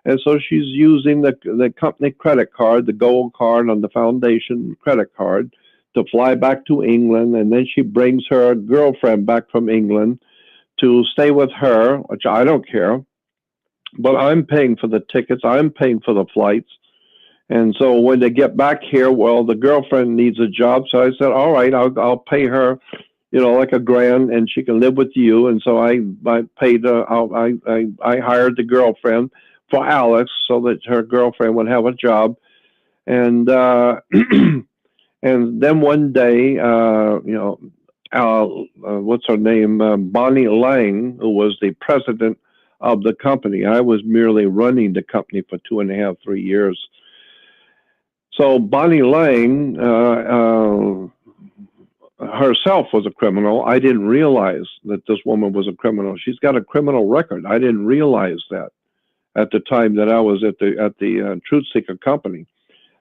And so she's using the company credit card, the gold card on the foundation credit card, to fly back to England. And then she brings her girlfriend back from England to stay with her, which I don't care. But I'm paying for the tickets. I'm paying for the flights. And so when they get back here, well, the girlfriend needs a job. So I said, all right, I'll pay her, like $1,000, and she can live with you. And so I paid, I hired the girlfriend for Alex so that her girlfriend would have a job. And and then one day, what's her name? Bonnie Lang, who was the president of the company. I was merely running the company for 2.5, 3 years. So Bonnie Lang, herself was a criminal. I didn't realize that this woman was a criminal. She's got a criminal record. I didn't realize that at the time that I was at the Truth Seeker Company.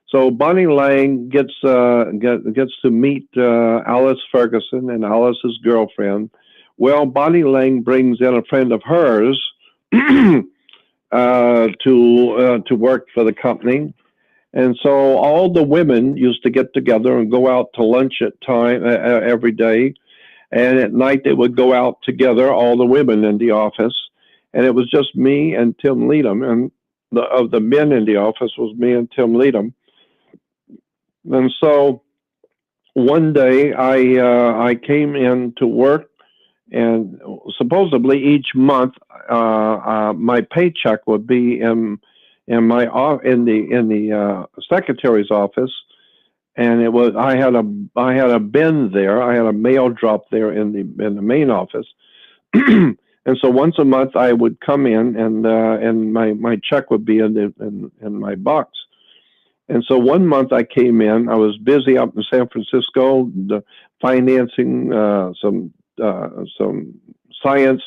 So Bonnie Lang gets to meet Alice Ferguson and Alice's girlfriend. Well, Bonnie Lang brings in a friend of hers to work for the company. And so all the women used to get together and go out to lunch at time every day. And at night they would go out together, all the women in the office. And it was just me and Tim Leadham. And of the men in the office was me and Tim Leadham. And so one day I came in to work, and supposedly each month my paycheck would be in the secretary's office, and it was I had a bin there. I had a mail drop there in the main office, and so once a month I would come in, and my check would be in my box. And so one month I came in. I was busy up in San Francisco, financing some science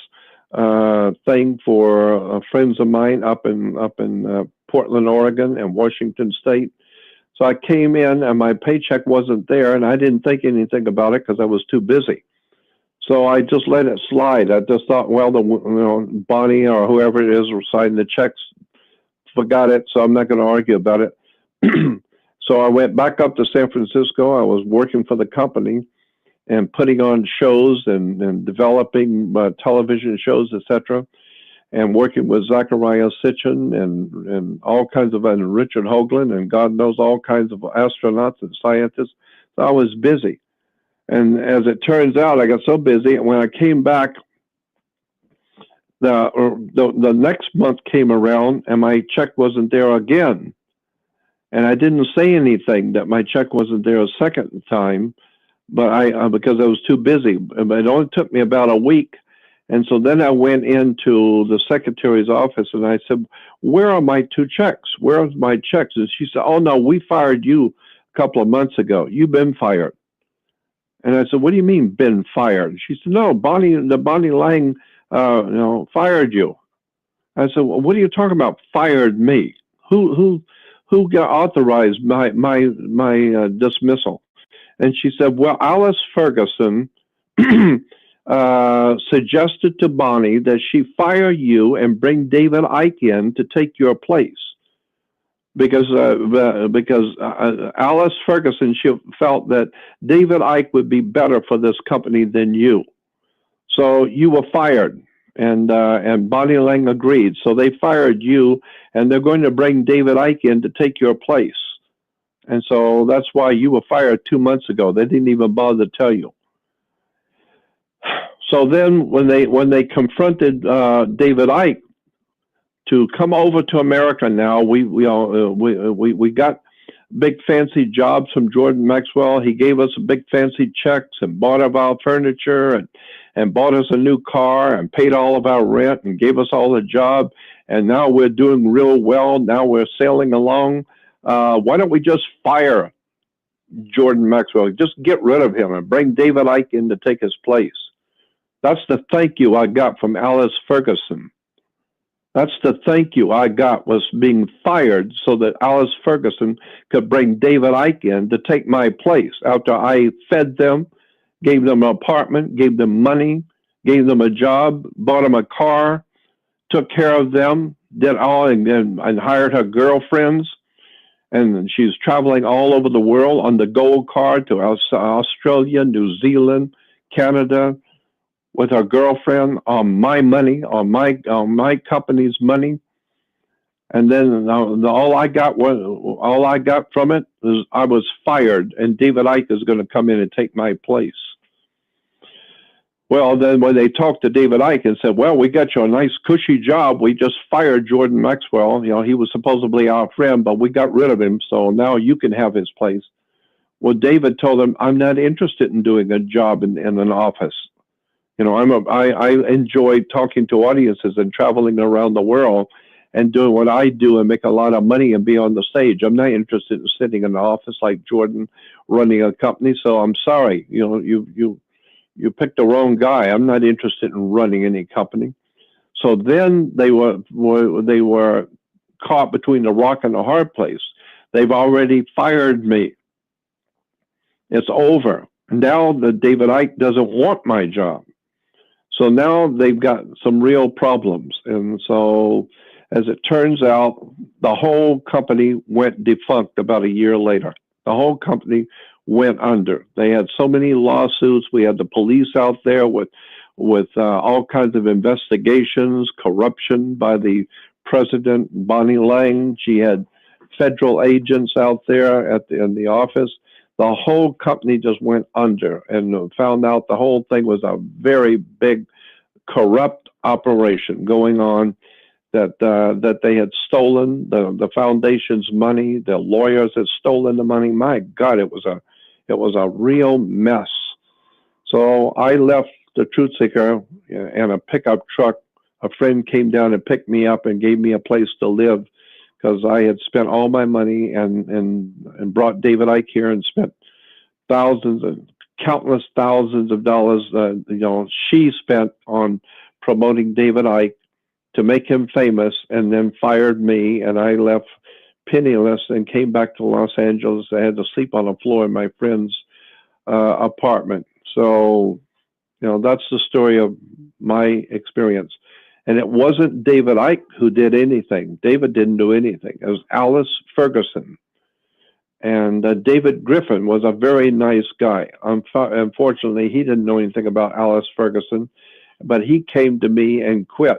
thing for friends of mine up in Portland, Oregon, and Washington State. So I came in, and my paycheck wasn't there, and I didn't think anything about it because I was too busy. So I just let it slide. I just thought, well, Bonnie or whoever it is were signing the checks, forgot it, so I'm not going to argue about it. So I went back up to San Francisco. I was working for the company and putting on shows and developing television shows, etc., and working with Zachariah Sitchin and all kinds of, and Richard Hoagland, and God knows all kinds of astronauts and scientists. So I was busy. And as it turns out, I got so busy, and when I came back, the next month came around, and my check wasn't there again. And I didn't say anything that my check wasn't there a second time, but because I was too busy. But it only took me about a week. And so then I went into the secretary's office and I said, "Where are my two checks? Where are my checks?" And she said, "Oh no, we fired you a couple of months ago. You've been fired." And I said, "What do you mean been fired?" She said, "No, Bonnie Lang, fired you." I said, "Well, what are you talking about? Fired me? Who got authorized my dismissal?" And she said, "Well, Alice Ferguson suggested to Bonnie that she fire you and bring David Icke in to take your place because Alice Ferguson, she felt that David Icke would be better for this company than you. So you were fired." And Bonnie Lang agreed. So they fired you, and they're going to bring David Icke in to take your place. And so that's why you were fired 2 months ago. They didn't even bother to tell you. So then when they confronted David Icke to come over to America now, we got big fancy jobs from Jordan Maxwell. He gave us big fancy checks and bought our furniture and bought us a new car and paid all of our rent and gave us all a job. And now we're doing real well. Now we're sailing along. Why don't we just fire Jordan Maxwell? Just get rid of him and bring David Icke in to take his place. That's the thank you I got from Alice Ferguson. That's the thank you I got, was being fired so that Alice Ferguson could bring David Icke in to take my place after I fed them, gave them an apartment, gave them money, gave them a job, bought them a car, took care of them, did all, and hired her girlfriends. And she's traveling all over the world on the gold card to Australia, New Zealand, Canada, with her girlfriend on my money, on my company's money. And then all I got from it was I was fired, and David Icke is going to come in and take my place. Well, then when they talked to David Icke and said, "Well, we got you a nice cushy job. We just fired Jordan Maxwell. He was supposedly our friend, but we got rid of him. So now you can have his place." Well, David told him, "I'm not interested in doing a job in an office. I enjoy talking to audiences and traveling around the world and doing what I do and make a lot of money and be on the stage. I'm not interested in sitting in an office like Jordan running a company. So I'm sorry, you picked the wrong guy. I'm not interested in running any company." So then they were caught between the rock and the hard place. They've already fired me. It's over. Now David Icke doesn't want my job. So now they've got some real problems. And so As it turns out, the whole company went defunct about a year later. The whole company went under. They had so many lawsuits. We had the police out there with all kinds of investigations, corruption by the president, Bonnie Lang. She had federal agents out there in the office. The whole company just went under, and found out the whole thing was a very big corrupt operation going on, that they had stolen the foundation's money. The lawyers had stolen the money. My God, it was a real mess. So I left the Truth Seeker in a pickup truck. A friend came down and picked me up and gave me a place to live, because I had spent all my money and brought David Icke here and spent countless thousands of dollars. She spent on promoting David Icke to make him famous, and then fired me, and I left penniless and came back to Los Angeles. I had to sleep on the floor in my friend's apartment. So, that's the story of my experience. And it wasn't David Icke who did anything. David didn't do anything. It was Alice Ferguson. And David Griffin was a very nice guy. Unfortunately, he didn't know anything about Alice Ferguson, but he came to me and quit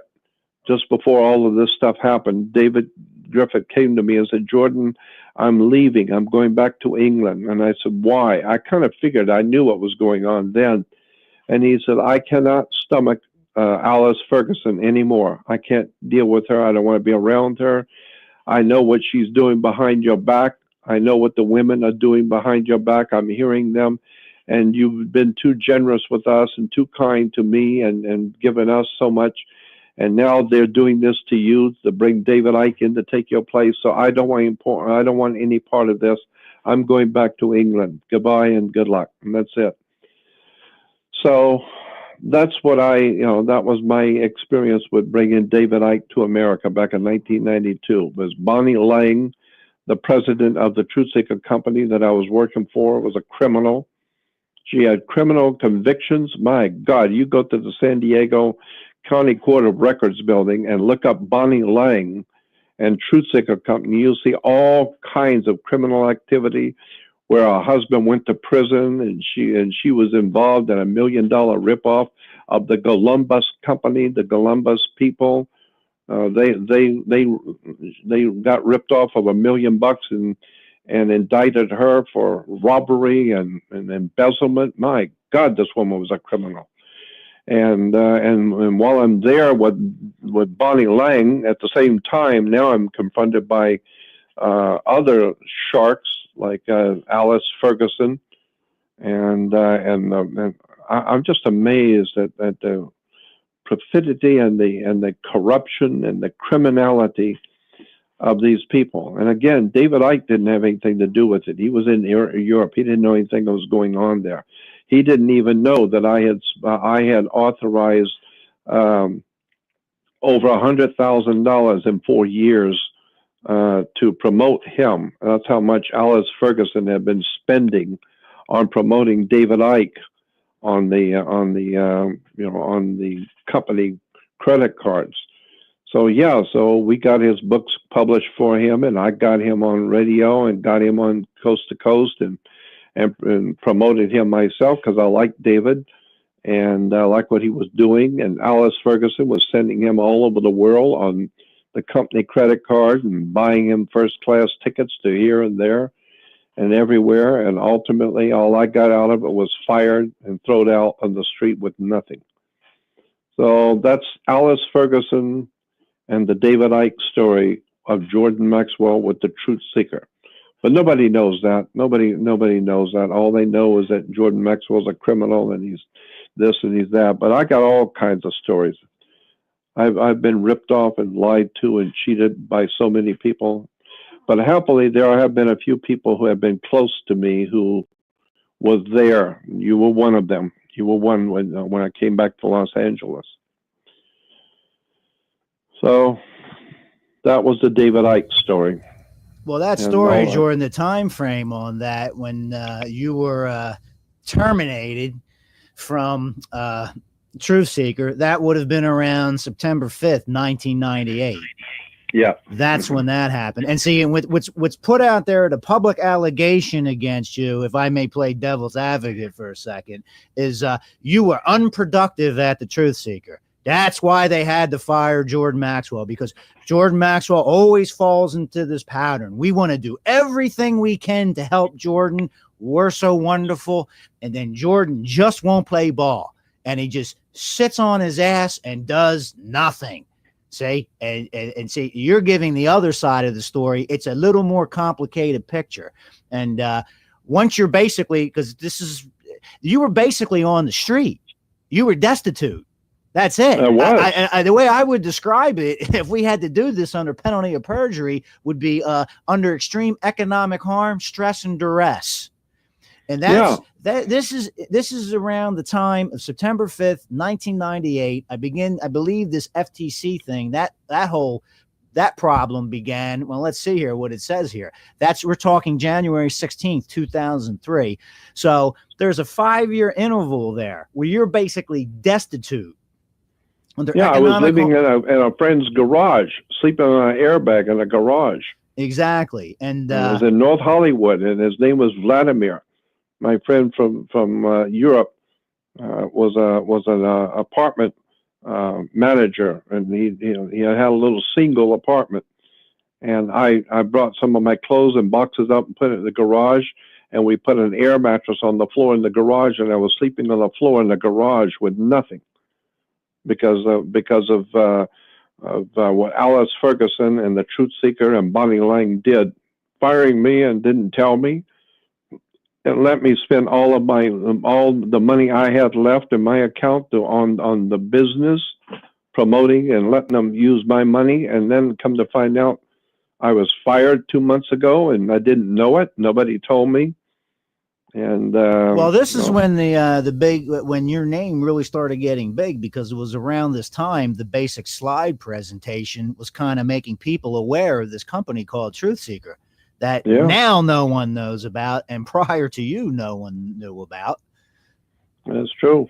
just before all of this stuff happened. David Griffin came to me and said, "Jordan, I'm leaving. I'm going back to England." And I said, "Why?" I kind of figured I knew what was going on then. And he said, "I cannot stomach Alice Ferguson anymore. I can't deal with her. I don't want to be around her. I know what she's doing behind your back. I know what the women are doing behind your back. I'm hearing them. And you've been too generous with us and too kind to me and given us so much. And now they're doing this to you to bring David Icke in to take your place. So I don't want any part of this. I'm going back to England. Goodbye and good luck." And that's it. So that's what that was my experience with bringing David Icke to America back in 1992. It was Bonnie Lang, the president of the Truth Seeker company that I was working for, was a criminal. She had criminal convictions. My God, you go to the San Diego County Court of Records building and look up Bonnie Lang and Truth Seeker company. You'll see all kinds of criminal activity where her husband went to prison, and she was involved in $1 million ripoff of the Columbus company, the Columbus people. They got ripped off of $1 million and indicted her for robbery and embezzlement. My God, this woman was a criminal. And while I'm there with Bonnie Lang, at the same time, now I'm confronted by other sharks like Alice Ferguson, and I'm just amazed at the perfidy and the corruption and the criminality of these people. And again, David Icke didn't have anything to do with it. He was in Europe. He didn't know anything that was going on there. He didn't even know that I had authorized over $100,000 in 4 years to promote him. That's how much Alice Ferguson had been spending on promoting David Icke on the company credit cards. So we got his books published for him, and I got him on radio and got him on Coast to Coast and promoted him myself because I liked David and I liked what he was doing. And Alice Ferguson was sending him all over the world on the company credit card and buying him first class tickets to here and there and everywhere. And ultimately, all I got out of it was fired and thrown out on the street with nothing. So that's Alice Ferguson and the David Icke story of Jordan Maxwell with the Truth Seeker. But nobody knows that. Nobody knows that. All they know is that Jordan Maxwell's a criminal and he's this and he's that. But I got all kinds of stories. I've been ripped off and lied to and cheated by so many people. But happily, there have been a few people who have been close to me who was there. You were one of them. You were one when I came back to Los Angeles. So that was the David Icke story. Well, that story, Jordan, the time frame on that when you were terminated from Truth Seeker, that would have been around September 5th, 1998. Yeah. That's when that happened. And see, and with what's put out there, the public allegation against you, if I may play devil's advocate for a second, is you were unproductive at the Truth Seeker. That's why they had to fire Jordan Maxwell, because Jordan Maxwell always falls into this pattern. We want to do everything we can to help Jordan. We're so wonderful. And then Jordan just won't play ball. And he just sits on his ass and does nothing. See, and see, you're giving the other side of the story. It's a little more complicated picture. And once you're basically, because you were basically on the street. You were destitute. That's it. The way I would describe it, if we had to do this under penalty of perjury, would be under extreme economic harm, stress, and duress. And this is around the time of September 5th, 1998. I believe this FTC thing, that problem began. Well, let's see here what it says here. We're talking January 16th, 2003. So there's a 5-year interval there where you're basically destitute. I was living in a friend's garage, sleeping on an airbag in a garage. Exactly. And it was in North Hollywood, and his name was Vladimir. My friend from Europe was an apartment manager, and he had a little single apartment. And I brought some of my clothes and boxes up and put it in the garage, and we put an air mattress on the floor in the garage, and I was sleeping on the floor in the garage with nothing. Because of what Alice Ferguson and the Truth Seeker and Bonnie Lang did, firing me and didn't tell me, and let me spend all the money I had left in my account on the business, promoting and letting them use my money, and then come to find out I was fired 2 months ago and I didn't know it. Nobody told me. And well, this is when when your name really started getting big, because it was around this time the basic slide presentation was kind of making people aware of this company called Truth Seeker that now no one knows about, and prior to you no one knew about. That's true.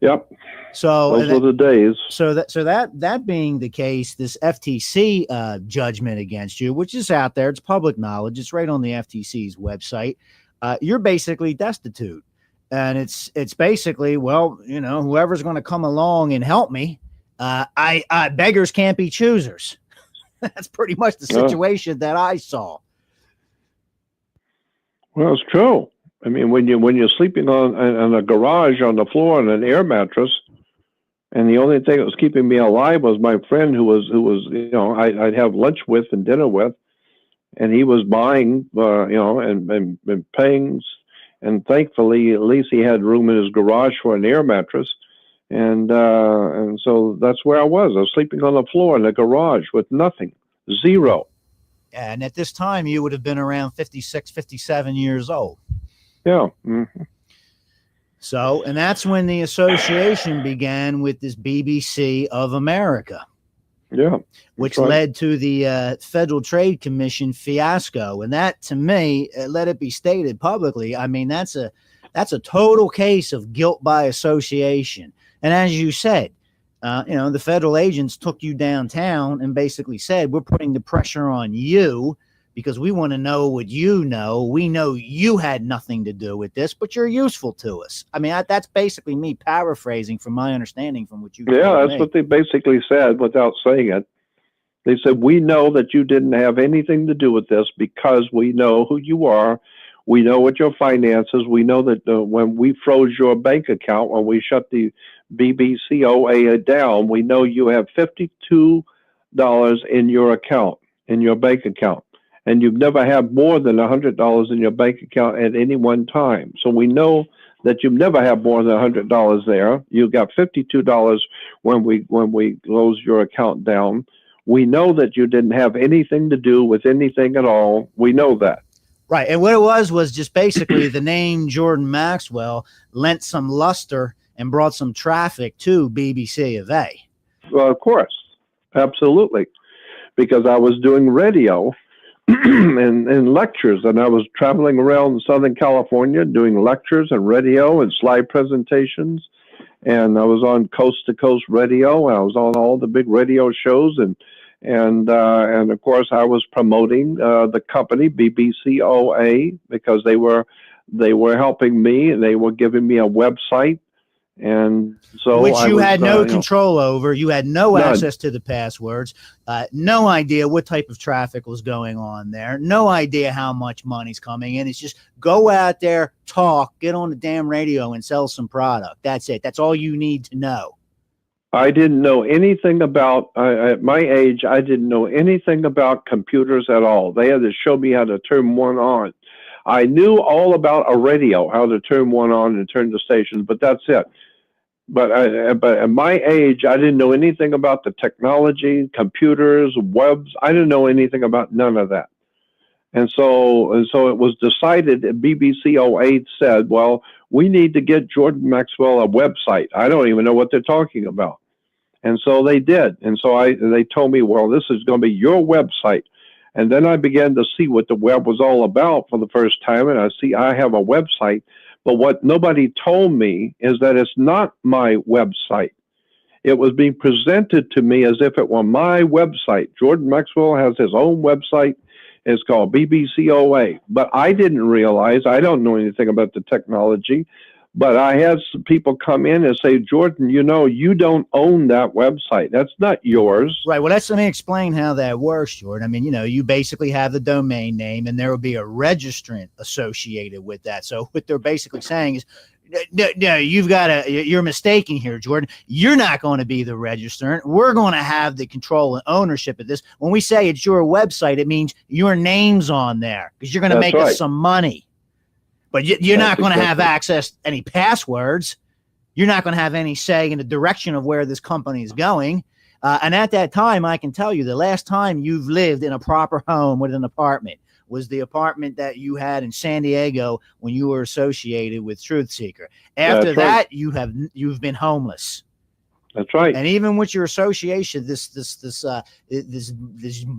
Yep. So those were the days. So that being the case, this FTC judgment against you, which is out there, it's public knowledge, it's right on the FTC's website. You're basically destitute, and it's basically, well, whoever's going to come along and help me. Beggars can't be choosers. That's pretty much the situation that I saw. Well, it's true. I mean, when you're sleeping on a garage on the floor on an air mattress, and the only thing that was keeping me alive was my friend who was I'd have lunch with and dinner with, and he was buying and paying, and thankfully at least he had room in his garage for an air mattress, and so that's where I was sleeping on the floor in the garage with nothing, zero. And at this time you would have been around 56, 57 years old. Yeah. Mm-hmm. So, and that's when the association began with this BBC of America. Yeah. Which led to the Federal Trade Commission fiasco. And that, to me, let it be stated publicly, I mean, that's a total case of guilt by association. And as you said, the federal agents took you downtown and basically said, we're putting the pressure on you because we want to know what you know. We know you had nothing to do with this, but you're useful to us. I mean, that's basically me paraphrasing from my understanding from what you told that's me. what they basically said without saying it. They said, we know that you didn't have anything to do with this because we know who you are. We know what your finances. We know that when we froze your bank account, when we shut the BBCOA down, we know you have $52 in your account, in your bank account. And you've never had more than $100 in your bank account at any one time. So we know that you've never had more than $100 there. You got $52 when we closed your account down. We know that you didn't have anything to do with anything at all. We know that. Right. And what it was just basically the name Jordan Maxwell lent some luster and brought some traffic to BBC of A. Well, of course. Absolutely. Because I was doing radio and lectures, and I was traveling around Southern California doing lectures and radio and slide presentations, and I was on Coast to Coast Radio, and I was on all the big radio shows, and And of course, I was promoting the company BBCOA because they were helping me, and they were giving me a website, and so which I you was, had no you know, control over. You had no none. access to the passwords, no idea what type of traffic was going on there, no idea how much money's coming in. It's just go out there, talk, get on the damn radio and sell some product. That's it. That's all you need to know. I didn't know anything about, at my age, I didn't know anything about computers at all. They had to show me how to turn one on. I knew all about a radio, how to turn one on and turn the stations, but that's it. But at my age, I didn't know anything about the technology, computers, webs. I didn't know anything about none of that. And so it was decided that BBCOA said, well, we need to get Jordan Maxwell a website. I don't even know what they're talking about. And so they did. And so they told me, well, this is going to be your website. And then I began to see what the web was all about for the first time. And I have a website. But what nobody told me is that it's not my website. It was being presented to me as if it were my website. Jordan Maxwell has his own website. It's called BBCOA. But I didn't realize, I don't know anything about the technology, but I had some people come in and say, Jordan, you know, you don't own that website. That's not yours. Right. Well, let me explain how that works, Jordan. I mean, you know, you basically have the domain name and there will be a registrant associated with that. So what they're basically saying is, no, you're mistaken here, Jordan. You're not going to be the registrant. We're going to have the control and ownership of this. When we say it's your website, it means your name's on there because you're going to make us some money. But you're not going to have access to any passwords. You're not going to have any say in the direction of where this company is going. And at that time, I can tell you the last time you've lived in a proper home with an apartment was the apartment that you had in San Diego when you were associated with Truth Seeker. After that, you've been homeless. That's right. And even with your association, this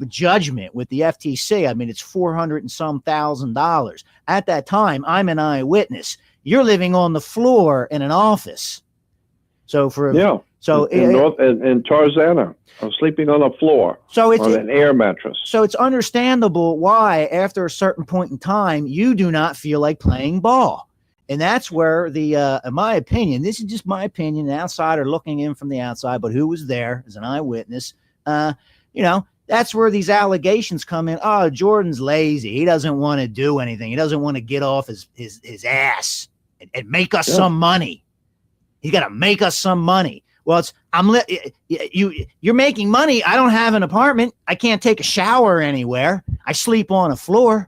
judgment with the FTC, I mean, it's $400 and some $1,000. At that time, I'm an eyewitness. You're living on the floor in an office. So in Tarzana, I'm sleeping on the floor. So it's on an air mattress. So it's understandable why, after a certain point in time, you do not feel like playing ball. And that's where in my opinion, this is just my opinion, an outsider looking in from the outside, but who was there as an eyewitness, that's where these allegations come in. Oh, Jordan's lazy. He doesn't want to do anything. He doesn't want to get off his ass and make us some money. He's got to make us some money. Well, you're making money. I don't have an apartment. I can't take a shower anywhere. I sleep on a floor.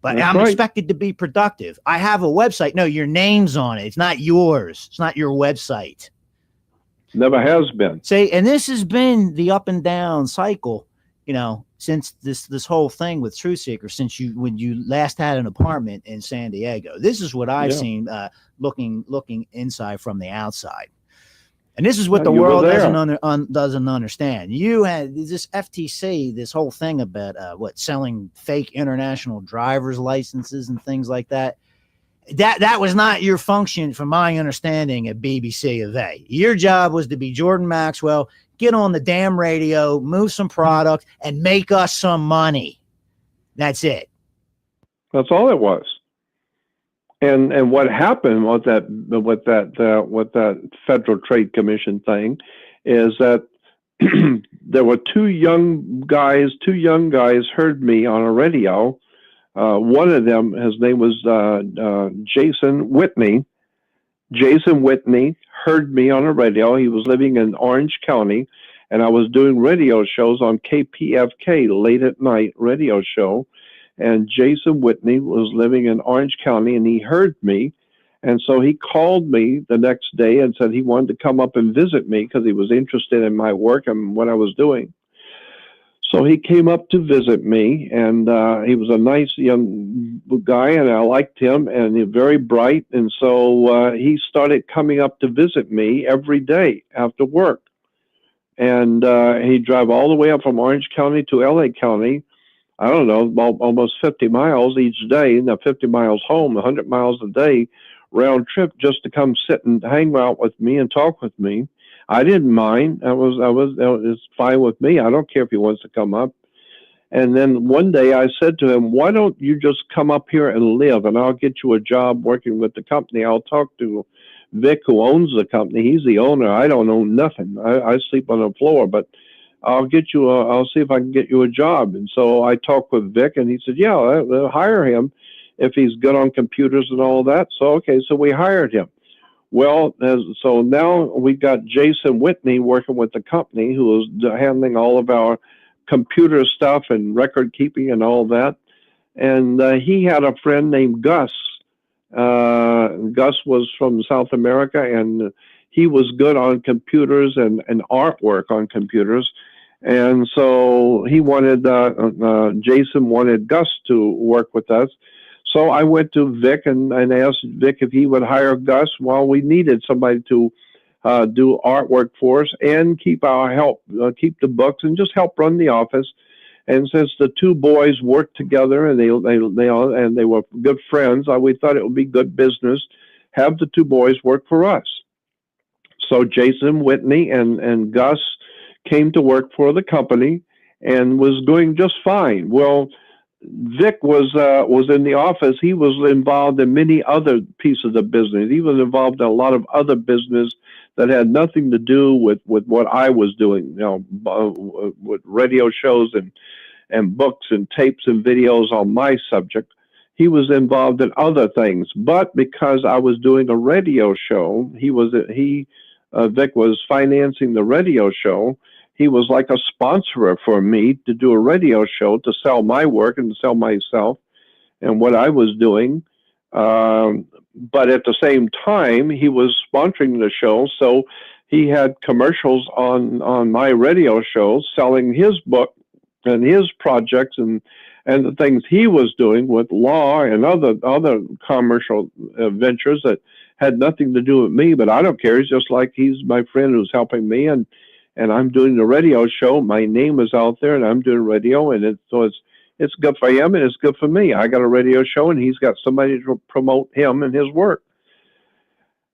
But I'm expected to be productive. I have a website. No, your name's on it. It's not yours. It's not your website. Never has been. See, and this has been the up and down cycle, since this whole thing with Truth Seeker, when you last had an apartment in San Diego. This is what I've seen looking inside from the outside. And this is what the world doesn't understand. You had this FTC, this whole thing about selling fake international driver's licenses and things like that. That was not your function, from my understanding, at BBC of A. Your job was to be Jordan Maxwell, get on the damn radio, move some product, and make us some money. That's it. That's all it was. And what happened with that Federal Trade Commission thing is that there were two young guys heard me on a radio. One of them, his name was Jason Whitney. Jason Whitney heard me on a radio. He was living in Orange County, and I was doing radio shows on KPFK, late at night radio show. And Jason Whitney was living in Orange County, and he heard me. And so he called me the next day and said he wanted to come up and visit me because he was interested in my work and what I was doing. So he came up to visit me, and he was a nice young guy, and I liked him, and he was very bright. And so he started coming up to visit me every day after work. And he'd drive all the way up from Orange County to LA County. I don't know, almost 50 miles each day, 50 miles home, 100 miles a day, round trip, just to come sit and hang out with me and talk with me. I didn't mind. It's fine with me. I don't care if he wants to come up. And then one day I said to him, why don't you just come up here and live, and I'll get you a job working with the company. I'll talk to Vic, who owns the company. He's the owner. I don't own nothing. I sleep on the floor, but I'll see if I can get you a job. And so I talked with Vic, and he said, yeah, I'll hire him if he's good on computers and all that. So, okay, so we hired him. Well, so now we got Jason Whitney working with the company, who is handling all of our computer stuff and record keeping and all that. And he had a friend named Gus. Gus was from South America, and he was good on computers and artwork on computers. And so he wanted, Jason wanted Gus to work with us. So I went to Vic and asked Vic if he would hire Gus while we needed somebody to do artwork for us and keep the books and just help run the office. And since the two boys worked together and they were good friends, we thought it would be good business have the two boys work for us. So Jason Whitney and Gus came to work for the company and was doing just fine. Well, Vic was in the office. He was involved in many other pieces of business. He was involved in a lot of other business that had nothing to do with what I was doing, with radio shows and books and tapes and videos on my subject. He was involved in other things, but because I was doing a radio show, Vic was financing the radio show. He was like a sponsor for me to do a radio show to sell my work and to sell myself and what I was doing. But at the same time, he was sponsoring the show. So he had commercials on my radio show selling his book and his projects and the things he was doing with law and other commercial ventures that had nothing to do with me. But I don't care. It's just like he's my friend who's helping me, and I'm doing the radio show. My name is out there, and I'm doing radio, and it's good for him, and it's good for me. I got a radio show, and he's got somebody to promote him and his work.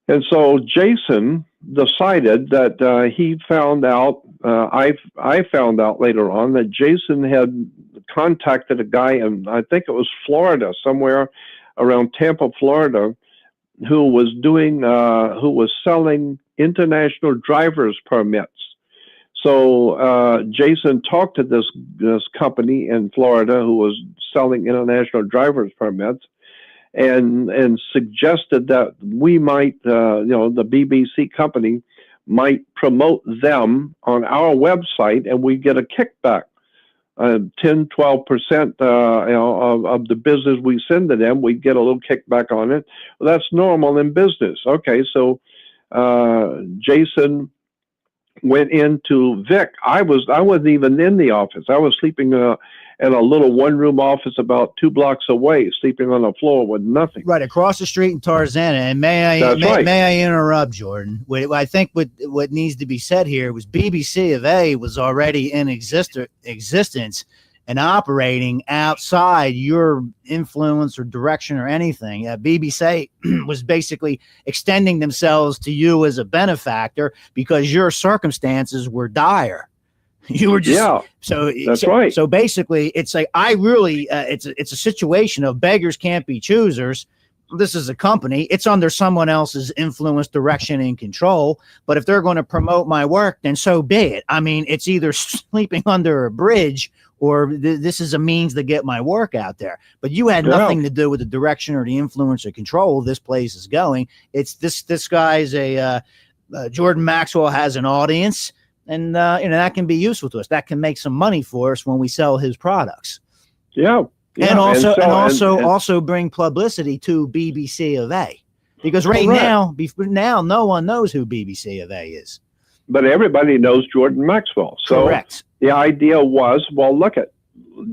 And so Jason decided that he found out, I found out later on that Jason had contacted a guy in, I think it was Florida, somewhere around Tampa, Florida, who was selling international driver's permits. So Jason talked to this company in Florida who was selling international driver's permits, and suggested that we might, the BBC company might promote them on our website, and we get a kickback, 10-12% of the business we send to them. We get a little kickback on it. Well, that's normal in business. Okay, so Jason went into Vic. I wasn't even in the office. I was sleeping in a little one-room office about 2 blocks away, sleeping on the floor with nothing. Right across the street in Tarzana. And may I interrupt, Jordan? I think what needs to be said here was BBC of A was already in existence and operating outside your influence or direction or anything. BBC was basically extending themselves to you as a benefactor because your circumstances were dire. You were just right. So basically, it's like it's a situation of beggars can't be choosers. This is a company. It's under someone else's influence, direction, and control. But if they're going to promote my work, then so be it. I mean, it's either sleeping under a bridge or this is a means to get my work out there. But you had nothing to do with the direction or the influence or control this place is going. It's this guy's Jordan Maxwell has an audience. And that can be useful to us. That can make some money for us when we sell his products. Yeah. And also bring publicity to BBC of A, because now no one knows who BBC of A is. But everybody knows Jordan Maxwell. So correct. The idea was, well, look at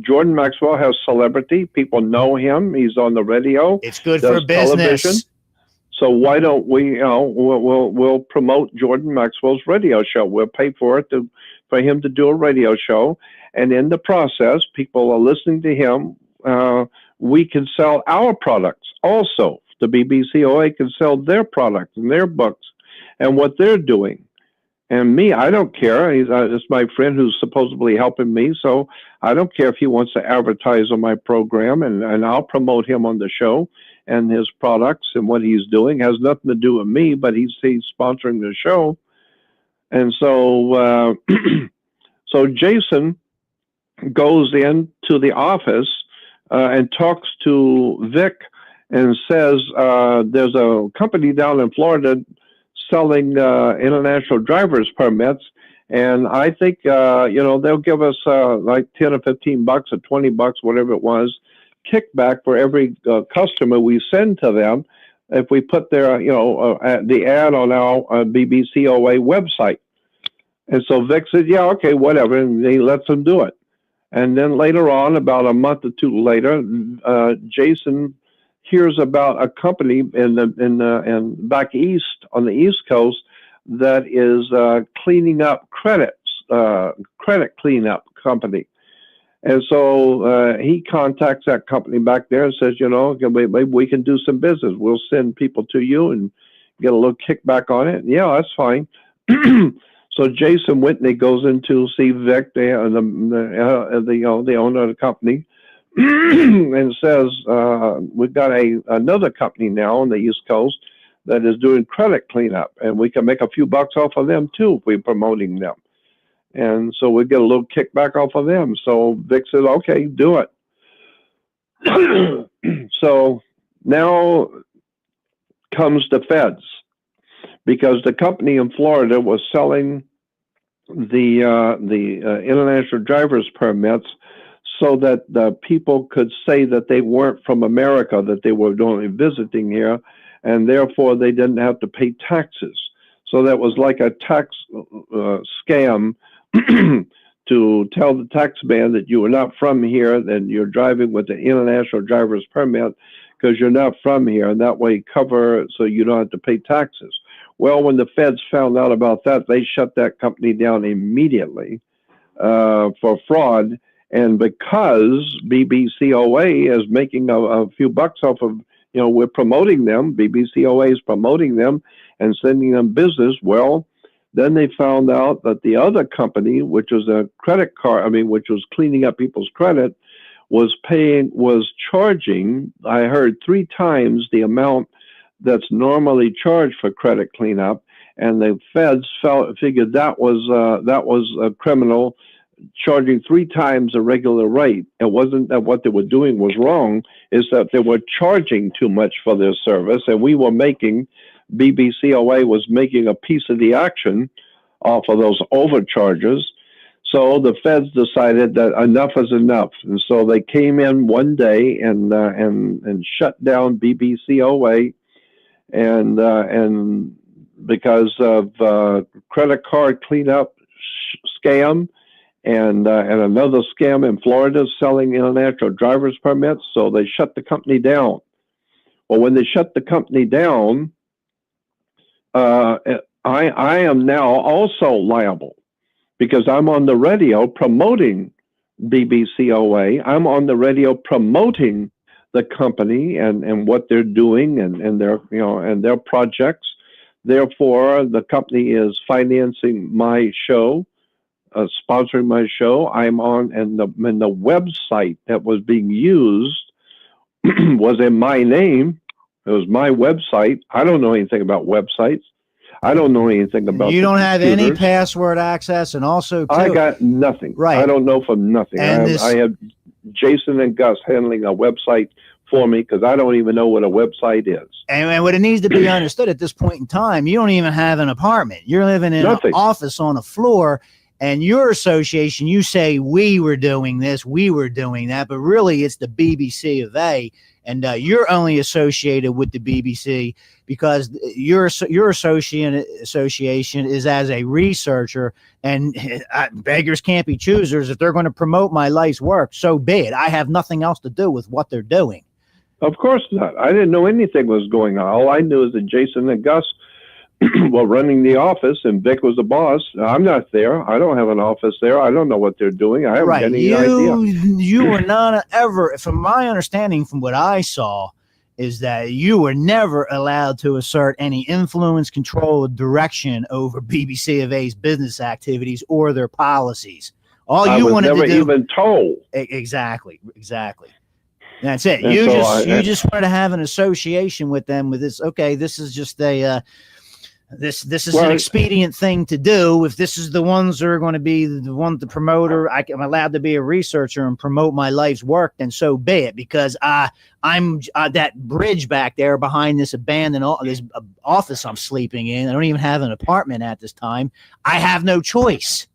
Jordan Maxwell has celebrity. People know him. He's on the radio. It's good for business. Television. So why don't we, we'll promote Jordan Maxwell's radio show. We'll pay for it for him to do a radio show. And in the process, people are listening to him. We can sell our products also. The BBC OA can sell their products and their books and what they're doing. And me, I don't care. It's my friend who's supposedly helping me, so I don't care if he wants to advertise on my program, and I'll promote him on the show and his products and what he's doing. It has nothing to do with me, but he's sponsoring the show. And so, so Jason goes into the office and talks to Vic and says, there's a company down in Florida selling international driver's permits, and I think they'll give us like $10 or $15 or $20, whatever it was, kickback for every customer we send to them if we put their the ad on our BBCOA website. And so Vic said, yeah, okay, whatever, and he lets them do it. And then later on, about a month or two later, Jason hears about a company in back east on the East Coast that is cleaning up credit cleanup company. And so he contacts that company back there and says, maybe we can do some business. We'll send people to you and get a little kickback on it. Yeah, that's fine. So Jason Whitney goes in to see Vic, the owner of the company, and says, we've got another company now on the East Coast that is doing credit cleanup, and we can make a few bucks off of them too if we're promoting them. And so we get a little kickback off of them. So Vic says, okay, do it. So now comes the feds, because the company in Florida was selling the international driver's permits so that the people could say that they weren't from America, that they were only visiting here, and therefore they didn't have to pay taxes. So that was like a tax scam to tell the tax man that you were not from here, then you're driving with an international driver's permit because you're not from here, and that way cover so you don't have to pay taxes. Well, when the feds found out about that, they shut that company down immediately for fraud. And because BBCOA is making a few bucks off of, we're promoting them, BBCOA is promoting them and sending them business, well, then they found out that the other company, which was a credit card, which was cleaning up people's credit, was charging, I heard 3 times the amount that's normally charged for credit cleanup, and the feds figured that was a criminal, charging 3 times the regular rate. It wasn't that what they were doing was wrong, is that they were charging too much for their service, and BBCOA was making a piece of the action off of those overcharges. So the feds decided that enough is enough, and so they came in one day and shut down BBCOA, and because of credit card cleanup scam and another scam in Florida selling international driver's permits, so they shut the company down. Well, when they shut the company down, I am now also liable, because I'm on the radio promoting BBCOA. I'm on the radio promoting the company and what they're doing and their and their projects. Therefore, the company is financing my show, sponsoring my show. I'm on, and the website that was being used was in my name. It was my website. I don't know anything about websites. I don't know anything about. You don't have computers. any password access, and also too, I got nothing. Right. I don't know from nothing. I have Jason and Gus handling a website for me, because I don't even know what a website is. And what it needs to be understood at this point in time, you don't even have an apartment. You're living in an office on a floor, and your association, you say we were doing this, we were doing that, but really it's the BBC of A, and you're only associated with the BBC because your association is as a researcher, and beggars can't be choosers. If they're going to promote my life's work, so be it. I have nothing else to do with what they're doing. Of course not. I didn't know anything was going on. All I knew is that Jason and Gus were running the office, and Vic was the boss. I'm not there. I don't have an office there. I don't know what they're doing. I haven't got any idea. You were not ever, from my understanding, from what I saw, is that you were never allowed to assert any influence, control, or direction over BBC of A's business activities or their policies. All I you was wanted never to do, even told. exactly. That's it. And You so just wanted to have an association with them with this. Okay, this is just a this is an expedient thing to do. If this is the ones that are going to be the one the promoter, I'm allowed to be a researcher and promote my life's work, then so be it. Because I'm that bridge back there behind this abandoned this office I'm sleeping in. I don't even have an apartment at this time. I have no choice.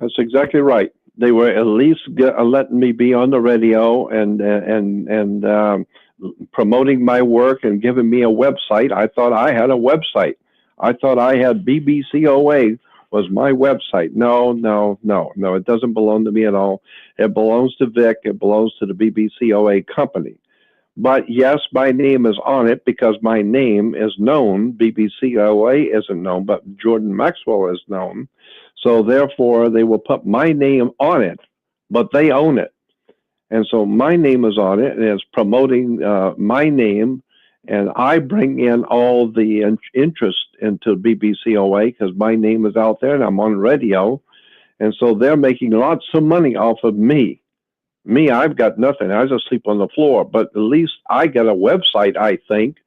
That's exactly right. They were at least letting me be on the radio and promoting my work and giving me a website. I thought I had a website. I thought I had BBCOA was my website. No. It doesn't belong to me at all. It belongs to Vic. It belongs to the BBCOA company. But yes, my name is on it because my name is known. BBCOA isn't known, but Jordan Maxwell is known. So therefore, they will put my name on it, but they own it. And so my name is on it, and it's promoting my name. And I bring in all the interest into BBCOA because my name is out there and I'm on radio. And so they're making lots of money off of me. Me, I've got nothing. I just sleep on the floor. But at least I get a website, I think.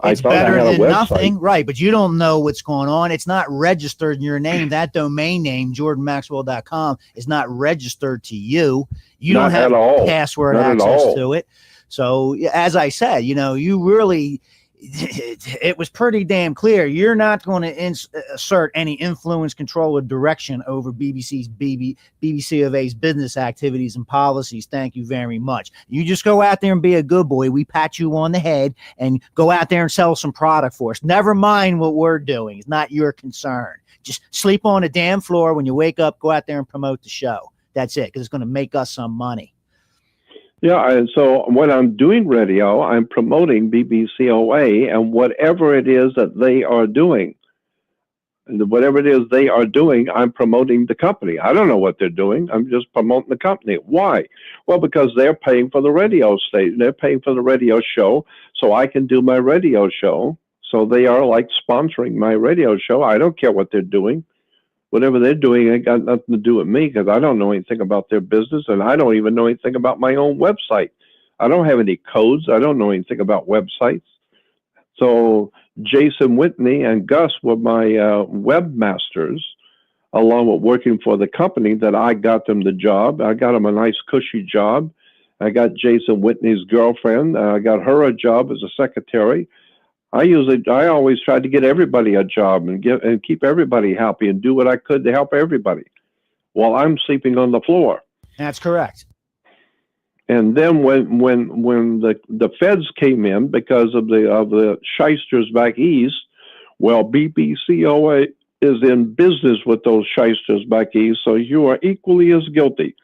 It's better than nothing, right? But you don't know what's going on. It's not registered in your name. That domain name, jordanmaxwell.com, is not registered to you. You don't have password access to it. So, as I said, you really, it was pretty damn clear. You're not going to assert any influence, control, or direction over BBC of A's business activities and policies. Thank you very much. You just go out there and be a good boy. We pat you on the head and go out there and sell some product for us. Never mind what we're doing. It's not your concern. Just sleep on the damn floor. When you wake up, go out there and promote the show. That's it, because it's going to make us some money. Yeah, and so when I'm doing radio, I'm promoting BBCOA and whatever it is that they are doing. Whatever it is they are doing, I'm promoting the company. I don't know what they're doing. I'm just promoting the company. Why? Well, because they're paying for the radio station. They're paying for the radio show so I can do my radio show. So they are like sponsoring my radio show. I don't care what they're doing. Whatever they're doing ain't got nothing to do with me because I don't know anything about their business and I don't even know anything about my own website. I don't have any codes. I don't know anything about websites. So Jason Whitney and Gus were my webmasters, along with working for the company that I got them the job. I got them a nice cushy job. I got Jason Whitney's girlfriend. I got her a job as a secretary. I always tried to get everybody a job and keep everybody happy and do what I could to help everybody while I'm sleeping on the floor. That's correct. And then when the feds came in because of the shysters back east, well, BBCOA is in business with those shysters back east, so you are equally as guilty.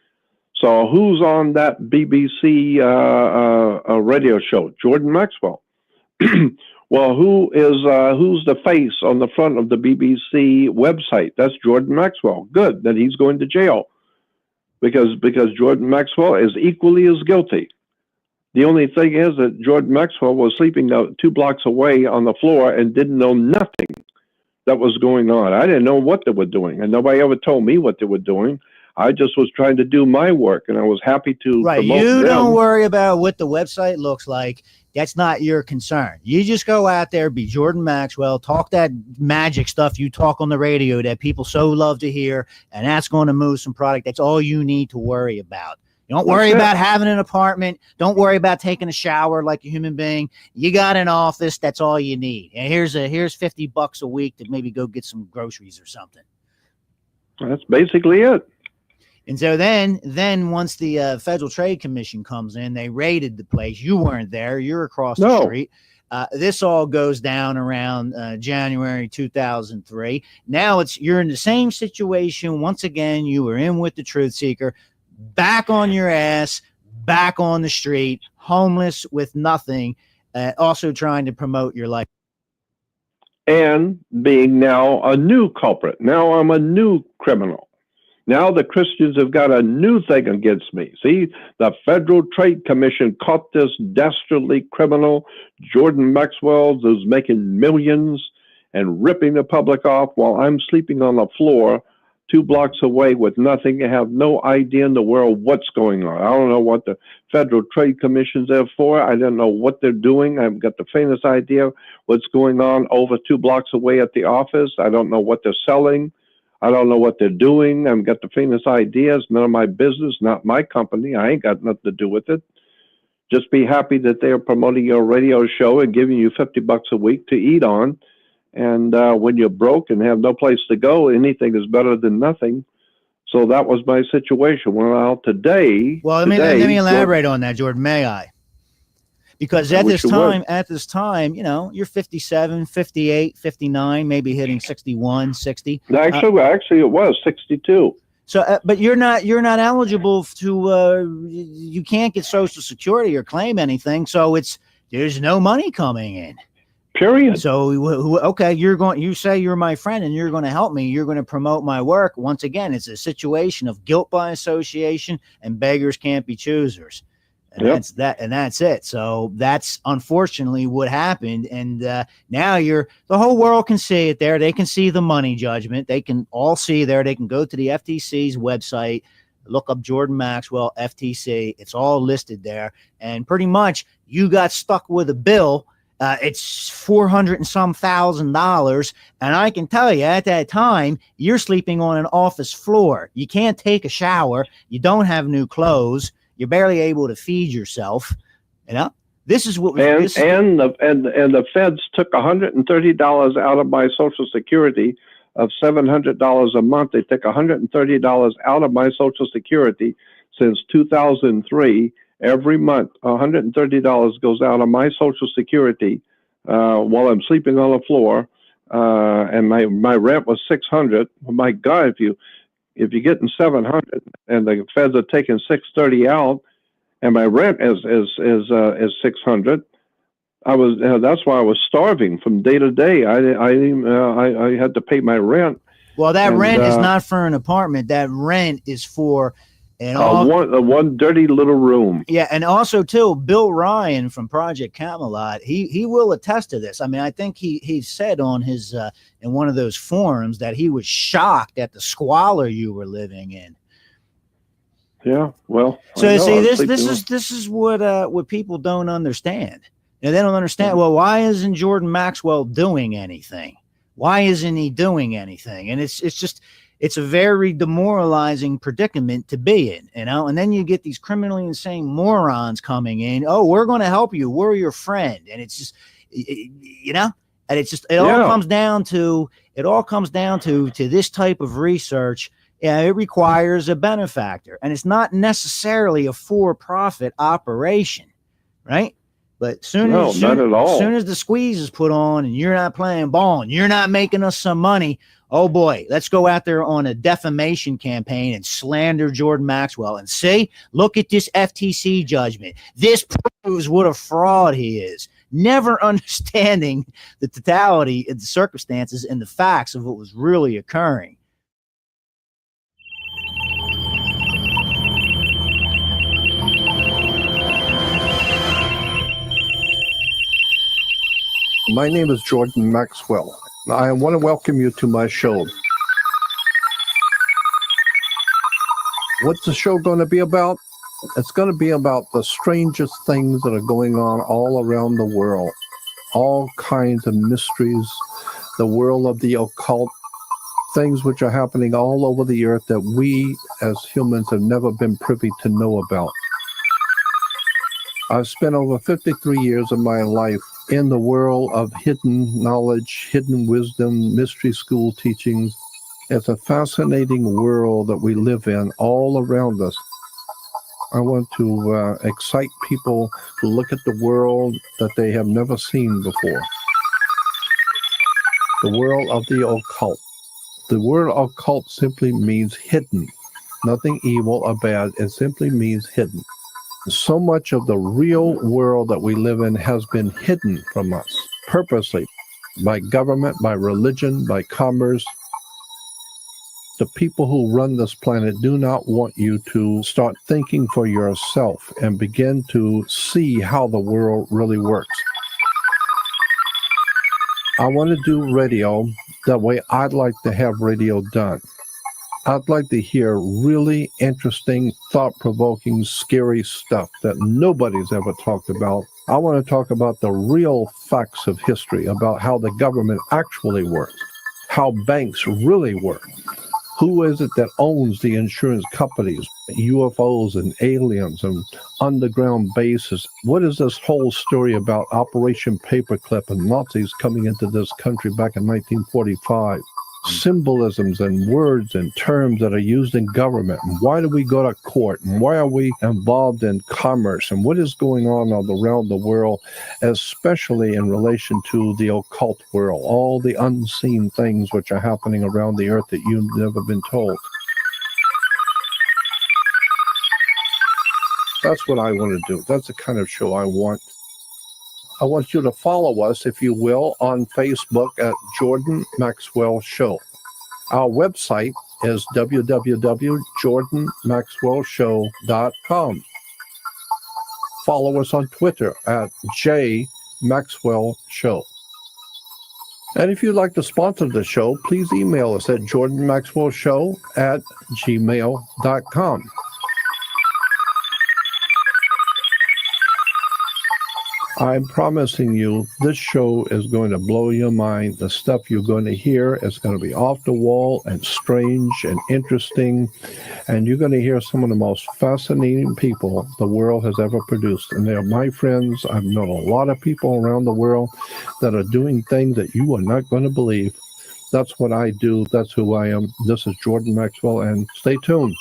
So who's on that BBC radio show? Jordan Maxwell. Well, who's the face on the front of the BBC website? That's Jordan Maxwell. Good, then he's going to jail because Jordan Maxwell is equally as guilty. The only thing is that Jordan Maxwell was sleeping 2 blocks away on the floor and didn't know nothing that was going on. I didn't know what they were doing, and nobody ever told me what they were doing. I just was trying to do my work, and I was happy to promote you them. Don't worry about what the website looks like. That's not your concern. You just go out there, be Jordan Maxwell, talk that magic stuff you talk on the radio that people so love to hear, and that's going to move some product. That's all you need to worry about. You don't worry about having an apartment. Don't worry about taking a shower like a human being. You got an office. That's all you need. And here's $50 a week to maybe go get some groceries or something. That's basically it. And so then once the Federal Trade Commission comes in, they raided the place. You weren't there. You're across the street. This all goes down around January 2003. Now you're in the same situation. Once again, you were in with the Truth Seeker, back on your ass, back on the street, homeless with nothing, also trying to promote your life. And being now a new culprit. Now I'm a new criminal. Now the Christians have got a new thing against me. See, the Federal Trade Commission caught this dastardly criminal, Jordan Maxwell, who's making millions and ripping the public off while I'm sleeping on the floor 2 blocks away with nothing. I have no idea in the world what's going on. I don't know what the Federal Trade Commission's there for. I don't know what they're doing. I haven't got the faintest idea what's going on over 2 blocks away at the office. I don't know what they're selling. I don't know what they're doing. I haven't got the faintest ideas. None of my business, not my company. I ain't got nothing to do with it. Just be happy that they're promoting your radio show and giving you $50 a week to eat on. And when you're broke and have no place to go, anything is better than nothing. So that was my situation. Well, today. Well, let me elaborate on that, Jordan. May I? Because at this time, you know, you're 57, 58, 59, maybe hitting 61, 60. Actually, it was 62. So, but you're not eligible to. You can't get Social Security or claim anything. So there's no money coming in. Period. So, okay, you say you're my friend and you're going to help me. You're going to promote my work. Once again, it's a situation of guilt by association, and beggars can't be choosers. And that's it. So that's unfortunately what happened. And now the whole world can see it there. They can see the money judgment. They can all see there. They can go to the FTC's website, look up Jordan Maxwell, FTC. It's all listed there. And pretty much you got stuck with a bill. It's $400 and some $1,000. And I can tell you at that time, you're sleeping on an office floor. You can't take a shower. You don't have new clothes. You're barely able to feed yourself. You know, this is what was, and the feds took $130 out of my Social Security of $700 a month. They took $130 out of my Social Security since 2003. Every month, $130 goes out of my Social Security while I'm sleeping on the floor, and my rent was $600. Oh my God, if you're getting $700 and the feds are taking $630 out, and my rent is $600, that's why I was starving from day to day. I had to pay my rent. Well, that rent is not for an apartment. That rent is for one dirty little room. Yeah, and also too, Bill Ryan from Project Camelot, he will attest to this. I mean, I think he said on his in one of those forums that he was shocked at the squalor you were living in. Yeah, well. So you see, this is what people don't understand. And they don't understand. Well, why isn't Jordan Maxwell doing anything? Why isn't he doing anything? And it's a very demoralizing predicament to be in, you know. And then you get these criminally insane morons coming in. Oh, we're going to help you. We're your friend. And it's just, you know, and it all comes down to this type of research. Yeah, it requires a benefactor, and it's not necessarily a for-profit operation, right? But not at all. As soon as the squeeze is put on and you're not playing ball and you're not making us some money, oh boy, let's go out there on a defamation campaign and slander Jordan Maxwell and say, look at this FTC judgment. This proves what a fraud he is. Never understanding the totality of the circumstances and the facts of what was really occurring. My name is Jordan Maxwell. I want to welcome you to my show. What's the show going to be about? It's going to be about the strangest things that are going on all around the world. All kinds of mysteries, the world of the occult, things which are happening all over the earth that we as humans have never been privy to know about. I've spent over 53 years of my life in the world of hidden knowledge, hidden wisdom, mystery school teachings. It's a fascinating world that we live in all around us. I want to excite people to look at the world that they have never seen before. The world of the occult. The word occult simply means hidden. Nothing evil or bad. It simply means hidden. So much of the real world that we live in has been hidden from us, purposely, by government, by religion, by commerce. The people who run this planet do not want you to start thinking for yourself and begin to see how the world really works. I want to do radio the way I'd like to have radio done. I'd like to hear really interesting, thought-provoking, scary stuff that nobody's ever talked about. I want to talk about the real facts of history, about how the government actually works, how banks really work. Who is it that owns the insurance companies, UFOs and aliens and underground bases? What is this whole story about Operation Paperclip and Nazis coming into this country back in 1945? Symbolisms and words and terms that are used in government. And why do we go to court? And why are we involved in commerce? And what is going on around the world, especially in relation to the occult world, all the unseen things which are happening around the earth that you've never been told. That's what I want to do. That's the kind of show I want. I want you to follow us, if you will, on Facebook at Jordan Maxwell Show. Our website is www.jordanmaxwellshow.com. Follow us on Twitter at JMaxwellShow. And if you'd like to sponsor the show, please email us at jordanmaxwellshow@gmail.com. I'm promising you, this show is going to blow your mind. The stuff you're going to hear is going to be off the wall and strange and interesting. And you're going to hear some of the most fascinating people the world has ever produced. And they're my friends. I've known a lot of people around the world that are doing things that you are not going to believe. That's what I do. That's who I am. This is Jordan Maxwell, and stay tuned.